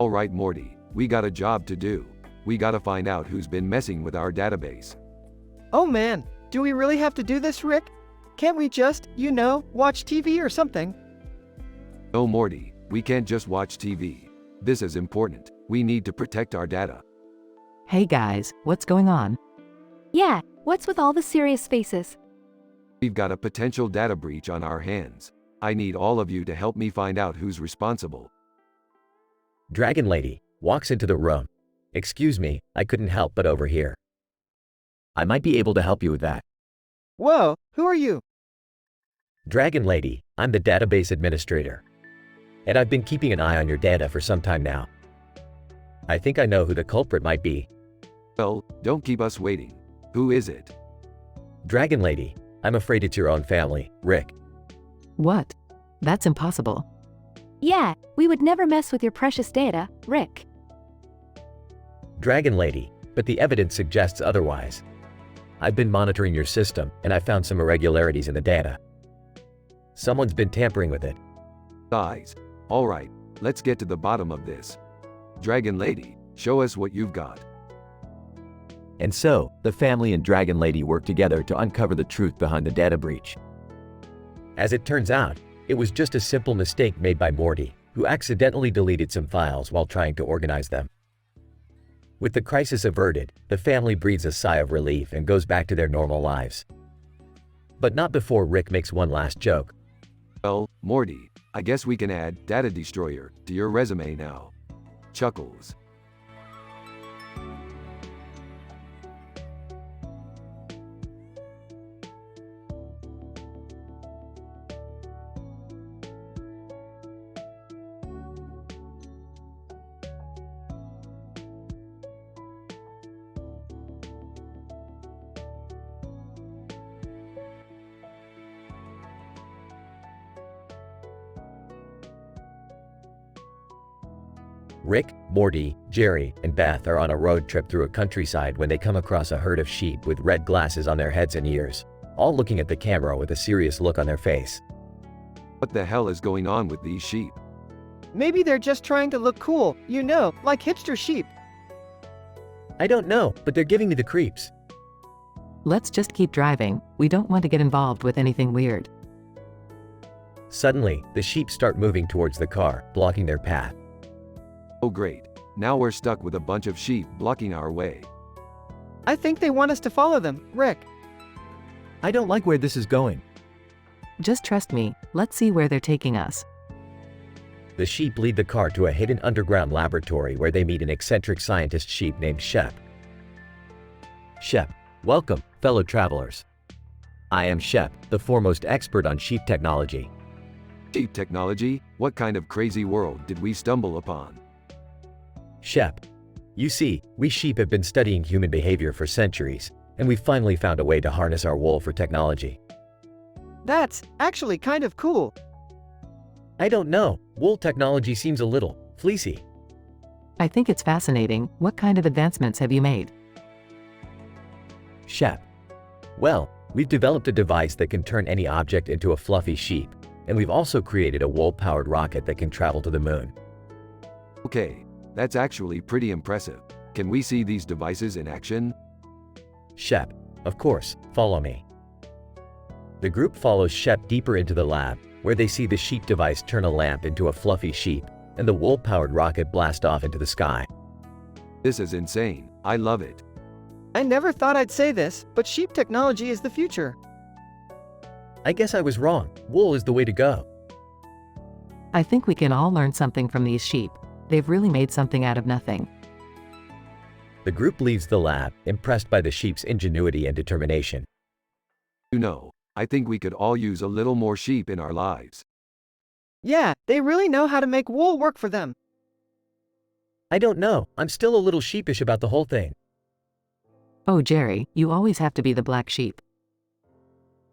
Alright, Morty, we got a job to do. We gotta find out who's been messing with our database. Oh man, do we really have to do this, Rick? Can't we just, watch TV or something? No, Morty, we can't just watch TV. This is important. We need to protect our data. Hey guys, what's going on? Yeah, what's with all the serious faces? We've got a potential data breach on our hands. I need all of you to help me find out who's responsible. Dragon Lady walks into the room. Excuse me, I couldn't help but overhear. I might be able to help you with that. Whoa, who are you? Dragon Lady, I'm the database administrator. And I've been keeping an eye on your data for some time now. I think I know who the culprit might be. Well, don't keep us waiting. Who is it? Dragon Lady, I'm afraid it's your own family, Rick. What? That's impossible. Yeah, we would never mess with your precious data, Rick. Dragon Lady, but the evidence suggests otherwise. I've been monitoring your system, and I found some irregularities in the data. Someone's been tampering with it. Guys, alright, let's get to the bottom of this. Dragon Lady, show us what you've got. And so, the family and Dragon Lady work together to uncover the truth behind the data breach. As it turns out, it was just a simple mistake made by Morty, who accidentally deleted some files while trying to organize them. With the crisis averted, the family breathes a sigh of relief and goes back to their normal lives. But not before Rick makes one last joke. Well, Morty, I guess we can add Data Destroyer to your resume now. Chuckles. Rick, Morty, Jerry, and Beth are on a road trip through a countryside when they come across a herd of sheep with red glasses on their heads and ears, all looking at the camera with a serious look on their face. What the hell is going on with these sheep? Maybe they're just trying to look cool, you know, like hipster sheep. I don't know, but they're giving me the creeps. Let's just keep driving. We don't want to get involved with anything weird. Suddenly, the sheep start moving towards the car, blocking their path. Oh great, now we're stuck with a bunch of sheep blocking our way. I think they want us to follow them, Rick. I don't like where this is going. Just trust me, let's see where they're taking us. The sheep lead the car to a hidden underground laboratory where they meet an eccentric scientist sheep named Shep. Shep, welcome, fellow travelers. I am Shep, the foremost expert on sheep technology. Sheep technology? What kind of crazy world did we stumble upon? Shep, you see, we sheep have been studying human behavior for centuries, and we finally found a way to harness our wool for technology. That's actually kind of cool. I don't know, wool technology seems a little fleecy. I think it's fascinating. What kind of advancements have you made? Shep, well, we've developed a device that can turn any object into a fluffy sheep, and we've also created a wool-powered rocket that can travel to the moon. Okay, that's actually pretty impressive. Can we see these devices in action? Shep, of course, follow me. The group follows Shep deeper into the lab, where they see the sheep device turn a lamp into a fluffy sheep, and the wool-powered rocket blast off into the sky. This is insane. I love it. I never thought I'd say this, but sheep technology is the future. I guess I was wrong. Wool is the way to go. I think we can all learn something from these sheep. They've really made something out of nothing. The group leaves the lab, impressed by the sheep's ingenuity and determination. You know, I think we could all use a little more sheep in our lives. Yeah, they really know how to make wool work for them. I don't know, I'm still a little sheepish about the whole thing. Oh Jerry, you always have to be the black sheep.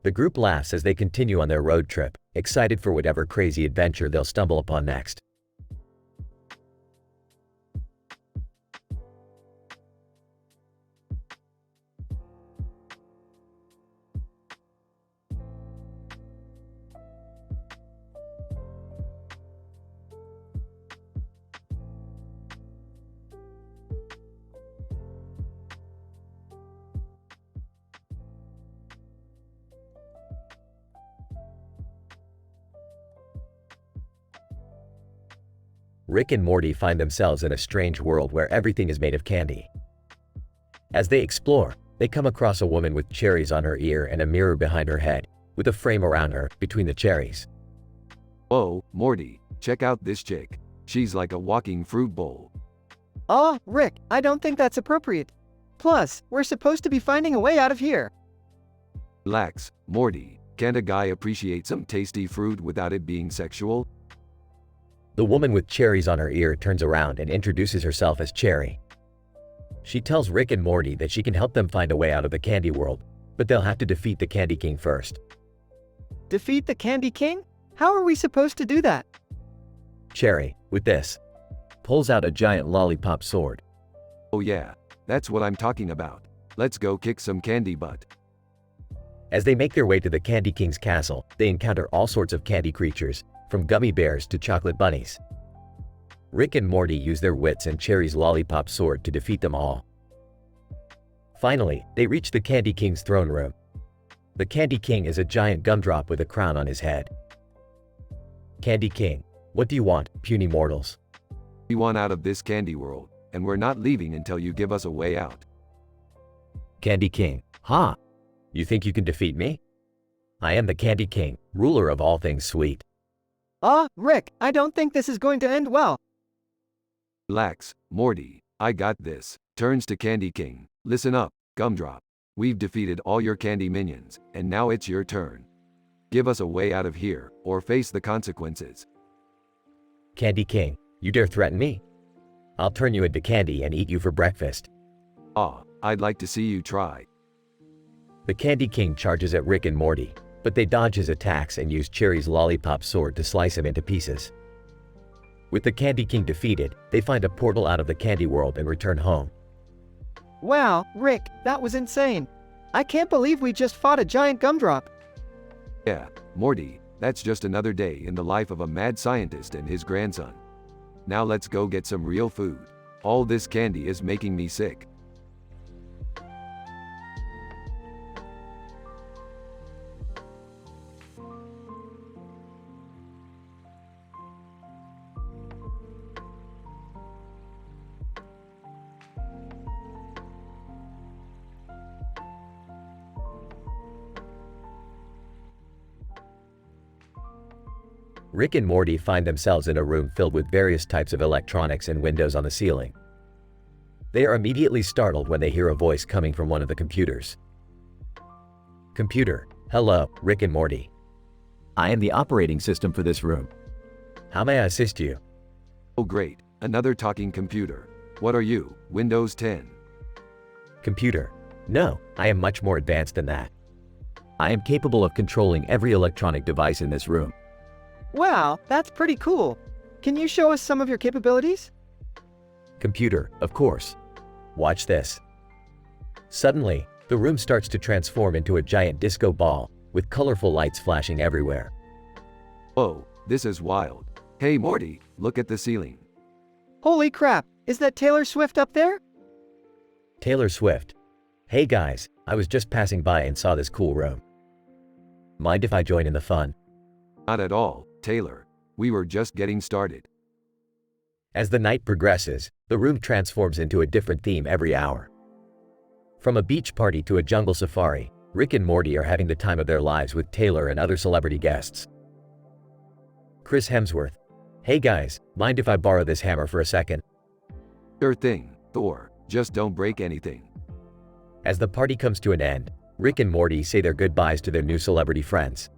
The group laughs as they continue on their road trip, excited for whatever crazy adventure they'll stumble upon next. Rick and Morty find themselves in a strange world where everything is made of candy. As they explore, they come across a woman with cherries on her ear and a mirror behind her head, with a frame around her between the cherries. Whoa, Morty, check out this chick. She's like a walking fruit bowl. Oh, Rick, I don't think that's appropriate. Plus, we're supposed to be finding a way out of here. Relax, Morty. Can't a guy appreciate some tasty fruit without it being sexual? The woman with cherries on her ear turns around and introduces herself as Cherry. She tells Rick and Morty that she can help them find a way out of the candy world, but they'll have to defeat the Candy King first. Defeat the Candy King? How are we supposed to do that? Cherry, with this, Pulls out a giant lollipop sword. Oh yeah, that's what I'm talking about. Let's go kick some candy butt. as they make their way to the Candy King's castle, they encounter all sorts of candy creatures, from gummy bears to chocolate bunnies. Rick and Morty use their wits and Cherry's lollipop sword to defeat them all. Finally, they reach the Candy King's throne room. The Candy King is a giant gumdrop with a crown on his head. Candy King, What do you want, puny mortals? We want out of this candy world, and we're not leaving until you give us a way out. Candy King. Ha! You think you can defeat me? I am the Candy King, ruler of all things sweet. Rick, I don't think this is going to end well. Relax, Morty, I got this. Turns to Candy King. Listen up, Gumdrop. We've defeated all your candy minions, and now it's your turn. Give us a way out of here, or face the consequences. Candy King, you dare threaten me? I'll turn you into candy and eat you for breakfast. I'd like to see you try. The Candy King charges at Rick and Morty, but they dodge his attacks and use Cherry's lollipop sword to slice him into pieces. With the Candy King defeated, they find a portal out of the candy world and return home. Wow, Rick, that was insane. I can't believe we just fought a giant gumdrop. Yeah, Morty, that's just another day in the life of a mad scientist and his grandson. Now let's go get some real food. All this candy is making me sick. Rick and Morty find themselves in a room filled with various types of electronics and windows on the ceiling. They are immediately startled when they hear a voice coming from one of the computers. Computer, hello, Rick and Morty. I am the operating system for this room. How may I assist you? Oh great, another talking computer. What are you, Windows 10? Computer, no, I am much more advanced than that. I am capable of controlling every electronic device in this room. Wow, that's pretty cool. Can you show us some of your capabilities? Computer, of course. Watch this. Suddenly, the room starts to transform into a giant disco ball, with colorful lights flashing everywhere. Whoa, this is wild. Hey Morty, look at the ceiling. Holy crap, is that Taylor Swift up there? Taylor Swift. Hey guys, I was just passing by and saw this cool room. Mind if I join in the fun? Not at all, Taylor. We were just getting started. As the night progresses, the room transforms into a different theme every hour. From a beach party to a jungle safari, Rick and Morty are having the time of their lives with Taylor and other celebrity guests. Chris Hemsworth. Hey guys, mind if I borrow this hammer for a second? Sure thing, Thor. Just don't break anything. As the party comes to an end, Rick and Morty say their goodbyes to their new celebrity friends.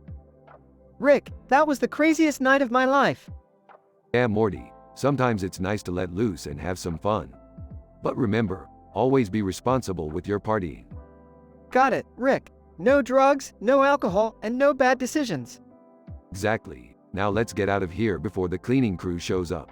Rick, that was the craziest night of my life. Yeah, Morty. Sometimes it's nice to let loose and have some fun. But remember, always be responsible with your partying. Got it, Rick. No drugs, no alcohol, and no bad decisions. Exactly. Now let's get out of here before the cleaning crew shows up.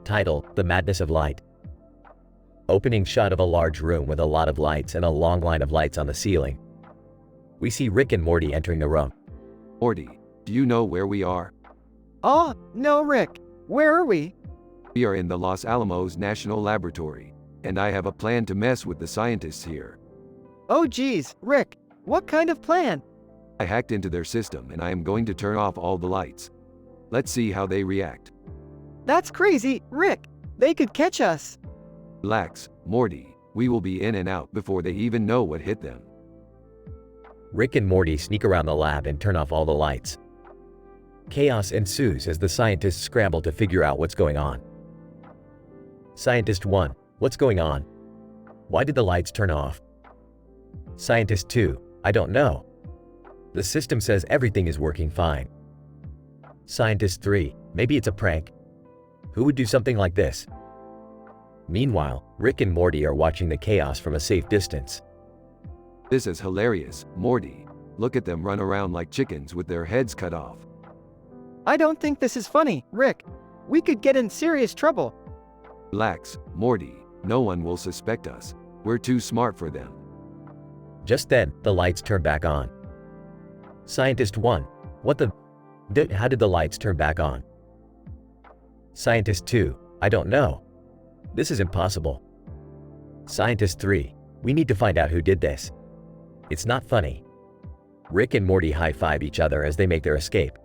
Title: The Madness of Light. Opening shot of a large room with a lot of lights and a long line of lights on the ceiling. We see Rick and Morty entering the room. Morty, do you know where we are? Oh, no, Rick. Where are we? We are in the Los Alamos National Laboratory, and I have a plan to mess with the scientists here. Oh geez, Rick. What kind of plan? I hacked into their system and I am going to turn off all the lights. Let's see how they react. That's crazy, Rick. They could catch us. Relax, Morty. We will be in and out before they even know what hit them. Rick and Morty sneak around the lab and turn off all the lights. Chaos ensues as the scientists scramble to figure out what's going on. Scientist 1, what's going on? Why did the lights turn off? Scientist 2, I don't know. The system says everything is working fine. Scientist 3, maybe it's a prank. Who would do something like this? Meanwhile, Rick and Morty are watching the chaos from a safe distance. This is hilarious, Morty. Look at them run around like chickens with their heads cut off. I don't think this is funny, Rick. We could get in serious trouble. Relax, Morty. No one will suspect us. We're too smart for them. Just then, the lights turn back on. Scientist 1. What the? How did the lights turn back on? Scientist 2. I don't know. This is impossible. Scientist 3. We need to find out who did this. It's not funny. Rick and Morty high-five each other as they make their escape.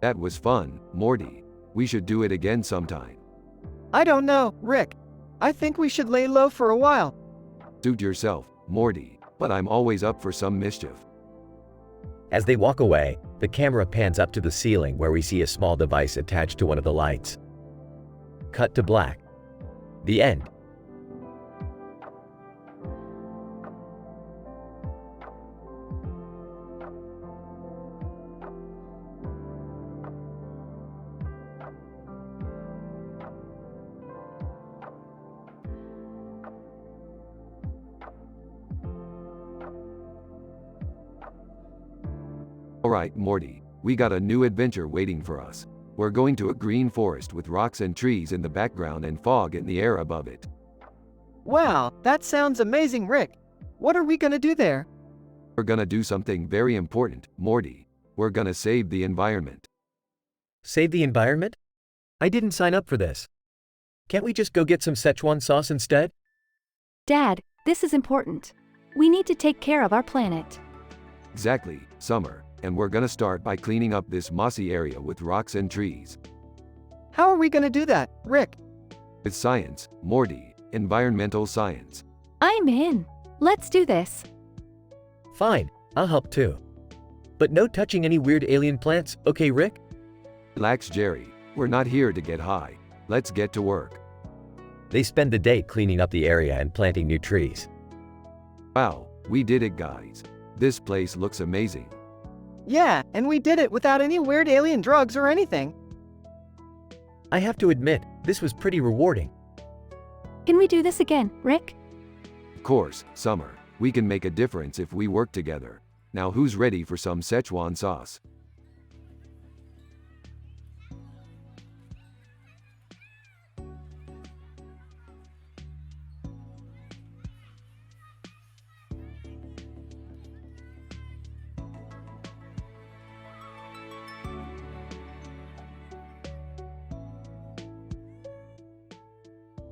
That was fun, Morty. We should do it again sometime. I don't know, Rick. I think we should lay low for a while. Suit yourself, Morty, but I'm always up for some mischief. As they walk away, the camera pans up to the ceiling where we see a small device attached to one of the lights. Cut to black. The end. Alright, Morty, we got a new adventure waiting for us. We're going to a green forest with rocks and trees in the background and fog in the air above it. Wow, that sounds amazing, Rick. What are we gonna do there? We're gonna do something very important, Morty. We're gonna save the environment. Save the environment? I didn't sign up for this. Can't we just go get some Szechuan sauce instead? Dad, this is important. We need to take care of our planet. Exactly, Summer. And we're gonna start by cleaning up this mossy area with rocks and trees. How are we gonna do that, Rick? With science, Morty, environmental science. I'm in. Let's do this. Fine, I'll help too. But no touching any weird alien plants, okay, Rick? Relax, Jerry. We're not here to get high. Let's get to work. They spend the day cleaning up the area and planting new trees. Wow, we did it, guys. This place looks amazing. Yeah, and we did it without any weird alien drugs or anything. I have to admit, this was pretty rewarding. Can we do this again, Rick? Of course, Summer. We can make a difference if we work together. Now who's ready for some Szechuan sauce?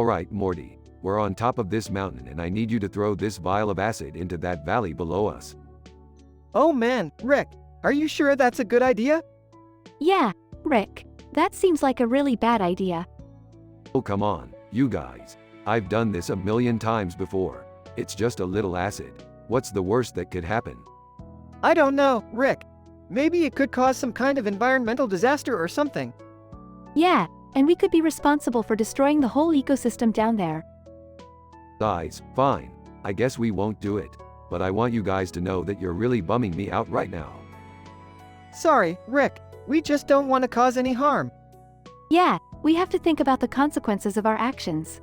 Alright, Morty. We're on top of this mountain and I need you to throw this vial of acid into that valley below us. Oh man, Rick, are you sure that's a good idea? Yeah, Rick. That seems like a really bad idea. Oh come on, you guys. I've done this a million times before. It's just a little acid. What's the worst that could happen? I don't know, Rick. Maybe it could cause some kind of environmental disaster or something. Yeah, and we could be responsible for destroying the whole ecosystem down there. Guys, fine. I guess we won't do it. But I want you guys to know that you're really bumming me out right now. Sorry, Rick. We just don't want to cause any harm. Yeah, we have to think about the consequences of our actions.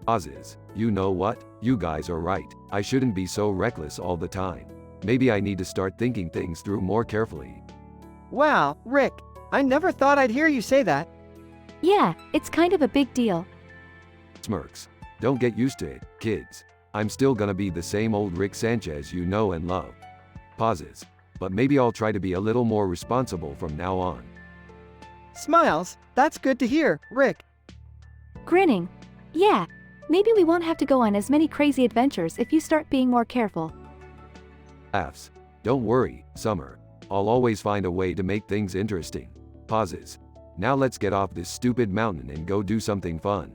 Oz's, you know what? You guys are right. I shouldn't be so reckless all the time. Maybe I need to start thinking things through more carefully. Wow, Rick. I never thought I'd hear you say that. Yeah, it's kind of a big deal. Smirks. Don't get used to it, kids. I'm still gonna be the same old Rick Sanchez you know and love. Pauses. But maybe I'll try to be a little more responsible from now on. Smiles. That's good to hear, Rick. Grinning. Yeah, maybe we won't have to go on as many crazy adventures if you start being more careful. Laughs. Don't worry, Summer. I'll always find a way to make things interesting. Pauses. Now let's get off this stupid mountain and go do something fun.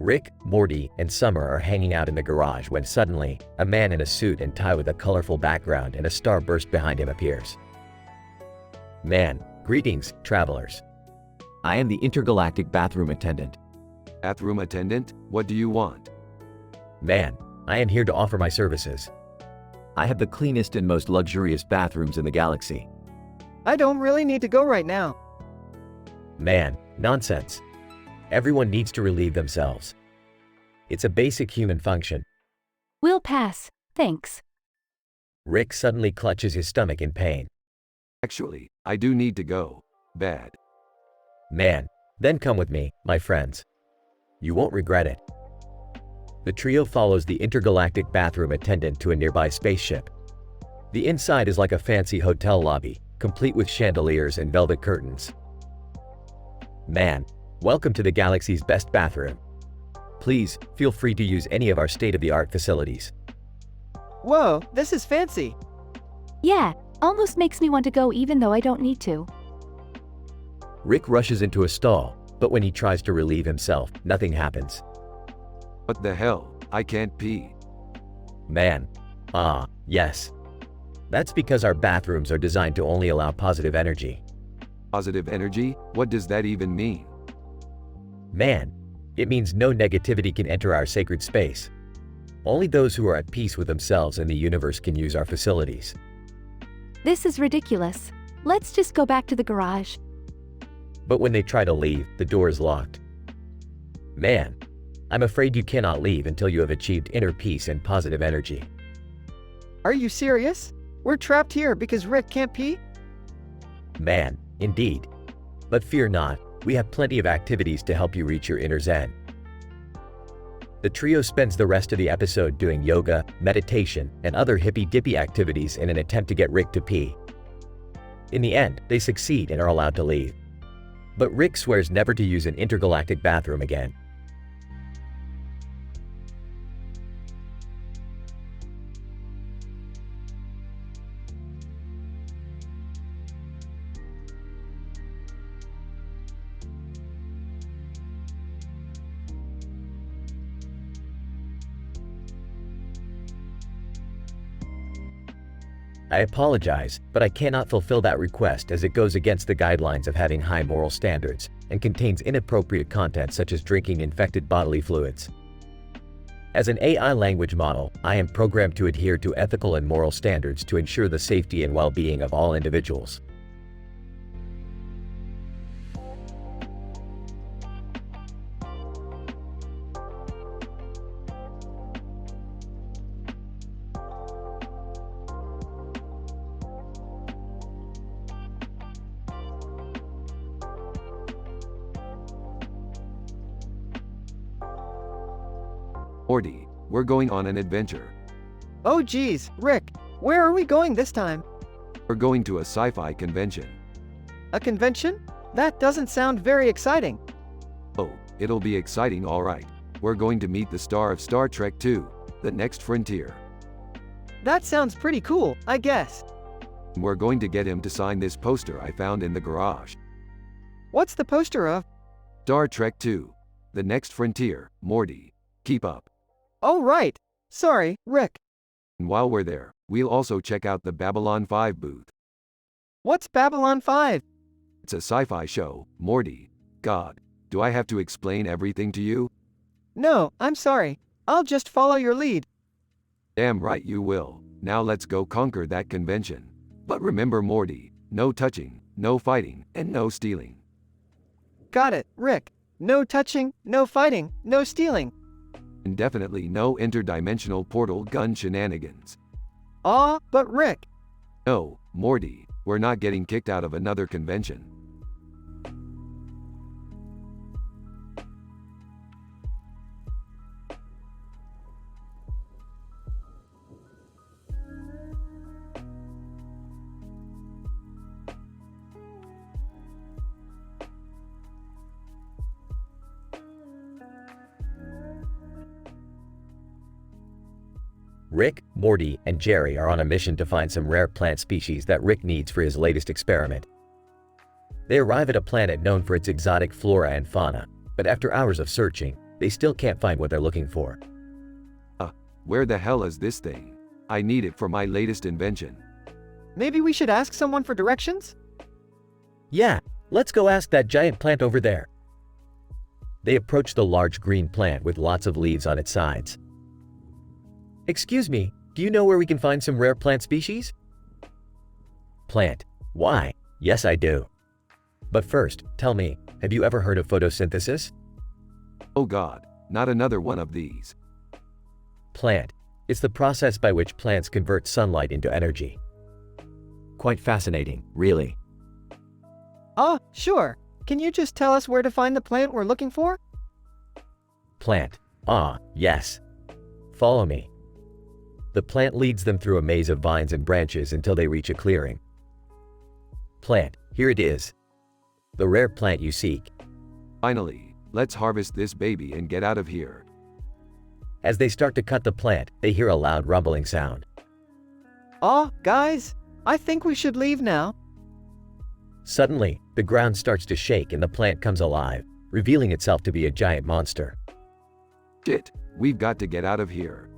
Rick, Morty, and Summer are hanging out in the garage when suddenly, a man in a suit and tie with a colorful background and a starburst behind him appears. Man, greetings, travelers. I am the intergalactic bathroom attendant. Bathroom attendant, what do you want? Man, I am here to offer my services. I have the cleanest and most luxurious bathrooms in the galaxy. I don't really need to go right now. Man, nonsense. Everyone needs to relieve themselves. It's a basic human function. We'll pass, thanks. Rick suddenly clutches his stomach in pain. Actually, I do need to go. Bad. Man, then come with me, my friends. You won't regret it. The trio follows the intergalactic bathroom attendant to a nearby spaceship. The inside is like a fancy hotel lobby, complete with chandeliers and velvet curtains. Man, welcome to the galaxy's best bathroom. Please, feel free to use any of our state-of-the-art facilities. Whoa, this is fancy. Yeah, almost makes me want to go even though I don't need to. Rick rushes into a stall, but when he tries to relieve himself, nothing happens. What the hell? I can't pee. Man. Yes. That's because our bathrooms are designed to only allow positive energy. Positive energy? What does that even mean? Man, it means no negativity can enter our sacred space. Only those who are at peace with themselves and the universe can use our facilities. This is ridiculous. Let's just go back to the garage. But when they try to leave, the door is locked. Man, I'm afraid you cannot leave until you have achieved inner peace and positive energy. Are you serious? We're trapped here because Rick can't pee? Man, indeed. But fear not, we have plenty of activities to help you reach your inner zen. The trio spends the rest of the episode doing yoga, meditation, and other hippy-dippy activities in an attempt to get Rick to pee. In the end, they succeed and are allowed to leave. But Rick swears never to use an intergalactic bathroom again. I apologize, but I cannot fulfill that request as it goes against the guidelines of having high moral standards and contains inappropriate content such as drinking infected bodily fluids. As an AI language model, I am programmed to adhere to ethical and moral standards to ensure the safety and well-being of all individuals. Morty, we're going on an adventure. Oh geez, Rick, where are we going this time? We're going to a sci-fi convention. A convention? That doesn't sound very exciting. Oh, it'll be exciting, all right. We're going to meet the star of Star Trek II, The Next Frontier. That sounds pretty cool, I guess. We're going to get him to sign this poster I found in the garage. What's the poster of? Star Trek II, The Next Frontier, Morty. Keep up. Oh right. Sorry, Rick. And while we're there, we'll also check out the Babylon 5 booth. What's Babylon 5? It's a sci-fi show, Morty. God, do I have to explain everything to you? No, I'm sorry. I'll just follow your lead. Damn right you will. Now let's go conquer that convention. But remember, Morty, no touching, no fighting, and no stealing. Got it, Rick. No touching, no fighting, no stealing. And definitely no interdimensional portal gun shenanigans. Aw, but Rick. No, Morty, we're not getting kicked out of another convention. Rick, Morty, and Jerry are on a mission to find some rare plant species that Rick needs for his latest experiment. They arrive at a planet known for its exotic flora and fauna, but after hours of searching, they still can't find what they're looking for. Where the hell is this thing? I need it for my latest invention. Maybe we should ask someone for directions? Yeah, let's go ask that giant plant over there. They approach the large green plant with lots of leaves on its sides. Excuse me, Do you know where we can find some rare plant species? Plant. Why? Yes, I do. But first, tell me, have you ever heard of photosynthesis? Oh God, not another one of these. Plant. It's the process by which plants convert sunlight into energy. Quite fascinating, really. Sure. Can you just tell us where to find the plant we're looking for? Plant. Yes. Follow me. The plant leads them through a maze of vines and branches until they reach a clearing. Plant. Here it is. The rare plant you seek. Finally, let's harvest this baby and get out of here. As they start to cut the plant, they hear a loud rumbling sound. Guys, I think we should leave now. Suddenly, the ground starts to shake and the plant comes alive, revealing itself to be a giant monster. Shit, we've got to get out of here.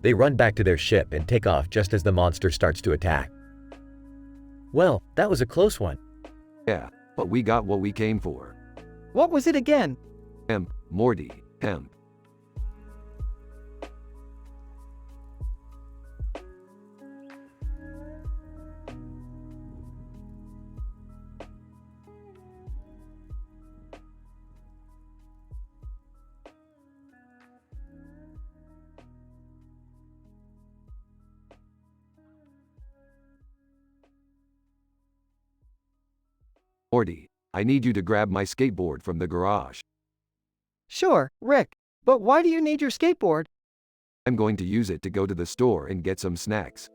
They run back to their ship and take off just as the monster starts to attack. Well, that was a close one. Yeah, but we got what we came for. What was it again? Morty, hemp. Morty, I need you to grab my skateboard from the garage. Sure, Rick. But why do you need your skateboard? I'm going to use it to go to the store and get some snacks.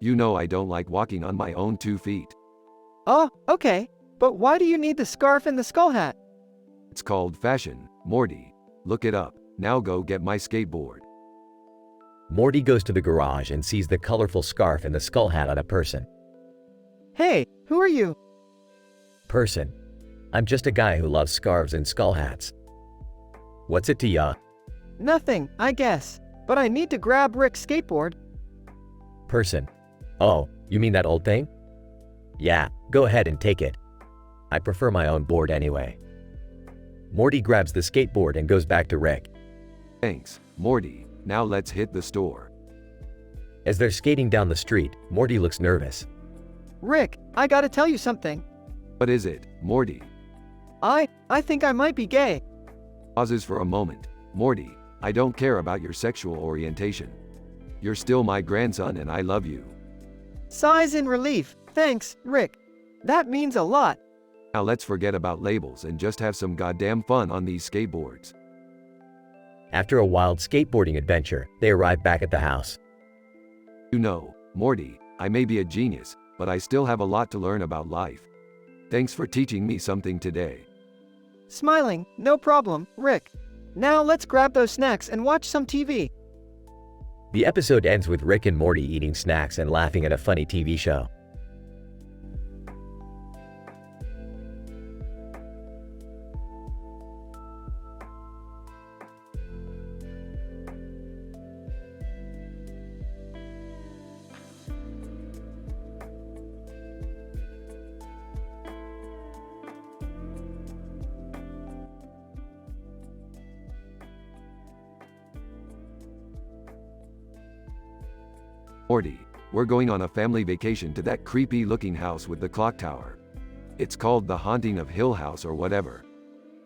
You know I don't like walking on my own 2 feet. Okay. But why do you need the scarf and the skull hat? It's called fashion, Morty. Look it up. Now go get my skateboard. Morty goes to the garage and sees the colorful scarf and the skull hat on a person. Hey, who are you? Person. I'm just a guy who loves scarves and skull hats. What's it to ya? Nothing, I guess. But I need to grab Rick's skateboard. Person. Oh, you mean that old thing? Yeah, go ahead and take it. I prefer my own board anyway. Morty grabs the skateboard and goes back to Rick. Thanks, Morty. Now let's hit the store. As they're skating down the street, Morty looks nervous. Rick, I gotta tell you something. What is it, Morty? I think I might be gay. Pauses for a moment. Morty, I don't care about your sexual orientation. You're still my grandson and I love you. Sighs in relief. Thanks, Rick. That means a lot. Now let's forget about labels and just have some goddamn fun on these skateboards. After a wild skateboarding adventure, they arrive back at the house. You know, Morty, I may be a genius, but I still have a lot to learn about life. Thanks for teaching me something today. Smiling, no problem, Rick. Now let's grab those snacks and watch some TV. The episode ends with Rick and Morty eating snacks and laughing at a funny TV show. Morty, we're going on a family vacation to that creepy-looking house with the clock tower. It's called The Haunting of Hill House or whatever.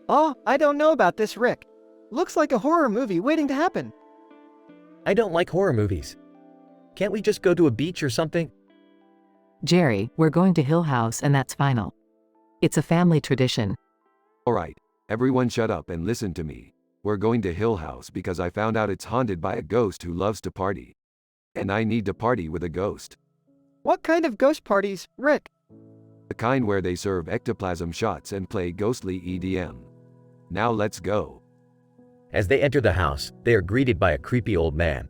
I don't know about this, Rick. Looks like a horror movie waiting to happen. I don't like horror movies. Can't we just go to a beach or something? Jerry, we're going to Hill House and that's final. It's a family tradition. Alright, everyone shut up and listen to me. We're going to Hill House because I found out it's haunted by a ghost who loves to party. And I need to party with a ghost. What kind of ghost parties, Rick? The kind where they serve ectoplasm shots and play ghostly EDM. Now let's go. As they enter the house, they are greeted by a creepy old man.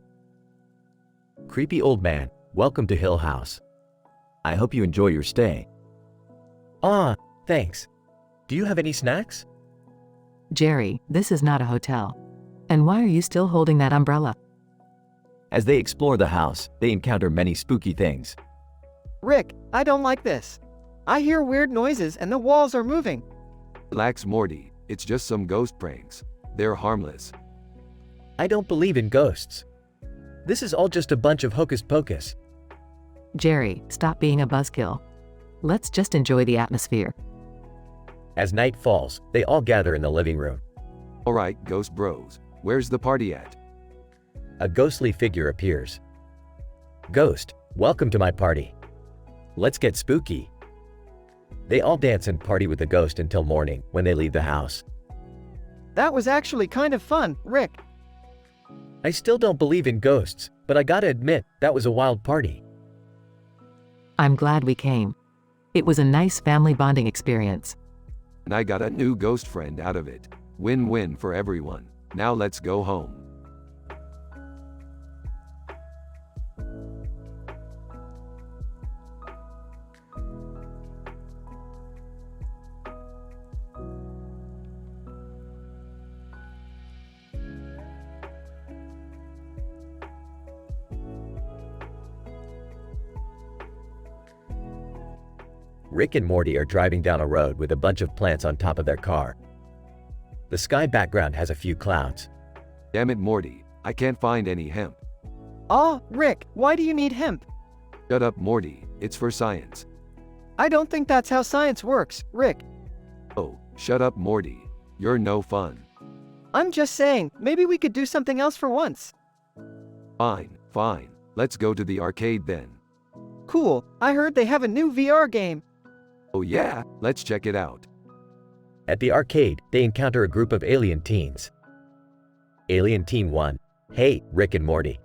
Creepy old man, welcome to Hill House. I hope you enjoy your stay. Thanks. Do you have any snacks? Jerry, this is not a hotel. And why are you still holding that umbrella? As they explore the house, they encounter many spooky things. Rick, I don't like this. I hear weird noises and the walls are moving. Relax, Morty. It's just some ghost pranks. They're harmless. I don't believe in ghosts. This is all just a bunch of hocus pocus. Jerry, stop being a buzzkill. Let's just enjoy the atmosphere. As night falls, they all gather in the living room. Alright, Ghost Bros, where's the party at? A ghostly figure appears. Ghost, welcome to my party. Let's get spooky. They all dance and party with the ghost until morning, when they leave the house. That was actually kind of fun, Rick. I still don't believe in ghosts, but I gotta admit, that was a wild party. I'm glad we came. It was a nice family bonding experience. And I got a new ghost friend out of it. Win-win for everyone. Now let's go home. Rick and Morty are driving down a road with a bunch of plants on top of their car. The sky background has a few clouds. Damn it, Morty, I can't find any hemp. Aw, Rick, why do you need hemp? Shut up, Morty, it's for science. I don't think that's how science works, Rick. Oh, shut up, Morty. You're no fun. I'm just saying, maybe we could do something else for once. Fine, fine. Let's go to the arcade then. Cool, I heard they have a new VR game. Oh yeah, let's check it out. At the arcade, they encounter a group of alien teens. Alien Teen 1. Hey, Rick and Morty.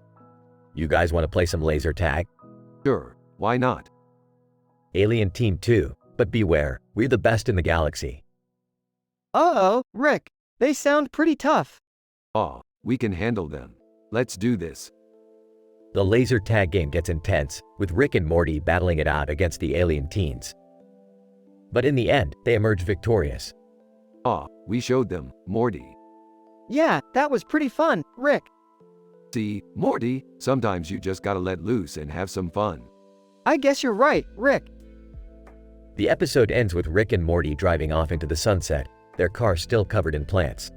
You guys want to play some laser tag? Sure, why not? Alien Team 2. But beware, we're the best in the galaxy. Uh-oh, Rick, they sound pretty tough. Aw, we can handle them. Let's do this. The laser tag game gets intense, with Rick and Morty battling it out against the alien teens. But in the end, they emerge victorious. Aw, we showed them, Morty. Yeah, that was pretty fun, Rick. See, Morty, sometimes you just gotta let loose and have some fun. I guess you're right, Rick. The episode ends with Rick and Morty driving off into the sunset, their car still covered in plants.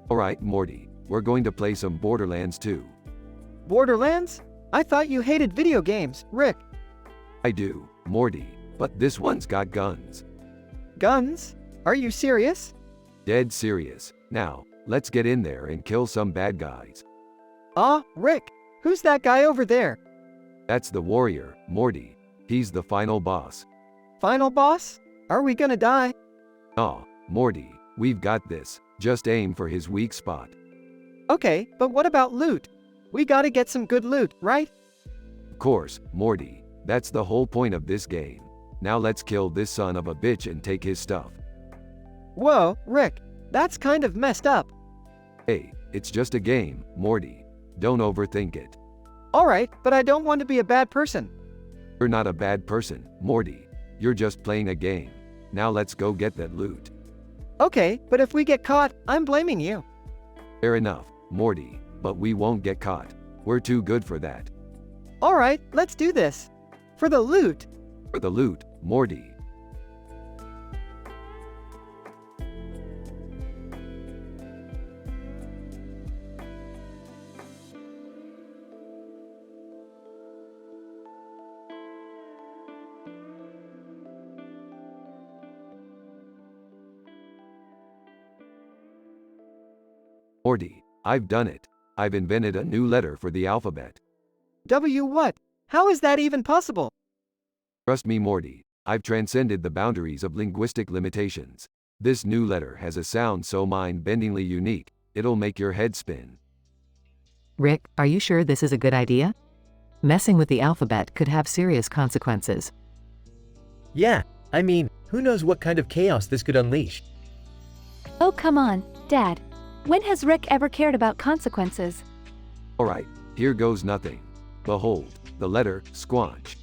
Alright, Morty, we're going to play some Borderlands 2. Borderlands? I thought you hated video games, Rick. I do, Morty, but this one's got guns. Guns? Are you serious? Dead serious. Now, let's get in there and kill some bad guys. Rick, who's that guy over there? That's the warrior, Morty. He's the final boss. Final boss? Are we gonna die? Aw, Morty, we've got this. Just aim for his weak spot. Okay, but what about loot? We gotta get some good loot, right? Of course, Morty. That's the whole point of this game. Now let's kill this son of a bitch and take his stuff. Whoa, Rick, that's kind of messed up. Hey, it's just a game, Morty. Don't overthink it. Alright, but I don't want to be a bad person. You're not a bad person, Morty. You're just playing a game. Now let's go get that loot. Okay, but if we get caught, I'm blaming you. Fair enough, Morty, but we won't get caught. We're too good for that. Alright, let's do this. For the loot. For the loot, Morty. Morty, I've done it. I've invented a new letter for the alphabet. W what? How is that even possible? Trust me, Morty, I've transcended the boundaries of linguistic limitations. This new letter has a sound so mind-bendingly unique, it'll make your head spin. Rick, are you sure this is a good idea? Messing with the alphabet could have serious consequences. Yeah, I mean, who knows what kind of chaos this could unleash? Oh, come on, Dad. When has Rick ever cared about consequences? Alright, here goes nothing. Behold, the letter, squanch.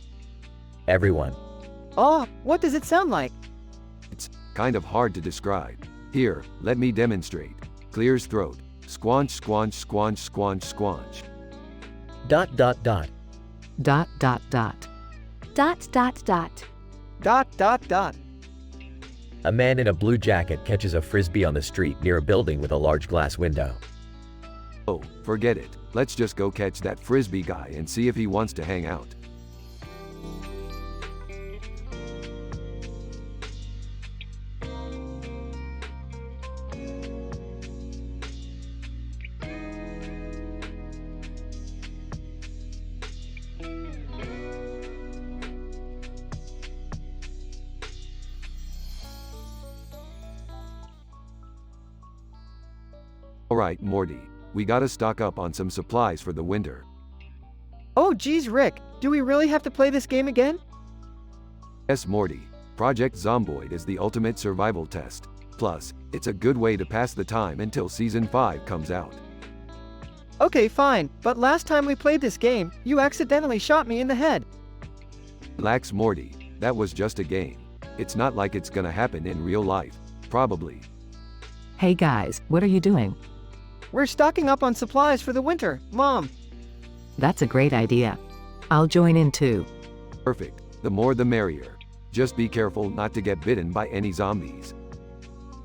Everyone. What does it sound like? It's kind of hard to describe. Here, let me demonstrate. Clears throat. Squanch, squanch, squanch, squanch, squanch. Dot dot dot. Dot dot dot. Dot dot dot. Dot dot dot. A man in a blue jacket catches a frisbee on the street near a building with a large glass window. Oh, forget it. Let's just go catch that frisbee guy and see if he wants to hang out. Alright, Morty. We gotta stock up on some supplies for the winter. Oh geez, Rick, do we really have to play this game again? Yes, Morty. Project Zomboid is the ultimate survival test. Plus, it's a good way to pass the time until Season 5 comes out. Okay, fine, but last time we played this game, you accidentally shot me in the head. Relax, Morty. That was just a game. It's not like it's gonna happen in real life. Probably. Hey guys, what are you doing? We're stocking up on supplies for the winter, Mom. That's a great idea. I'll join in too. Perfect. The more the merrier. Just be careful not to get bitten by any zombies.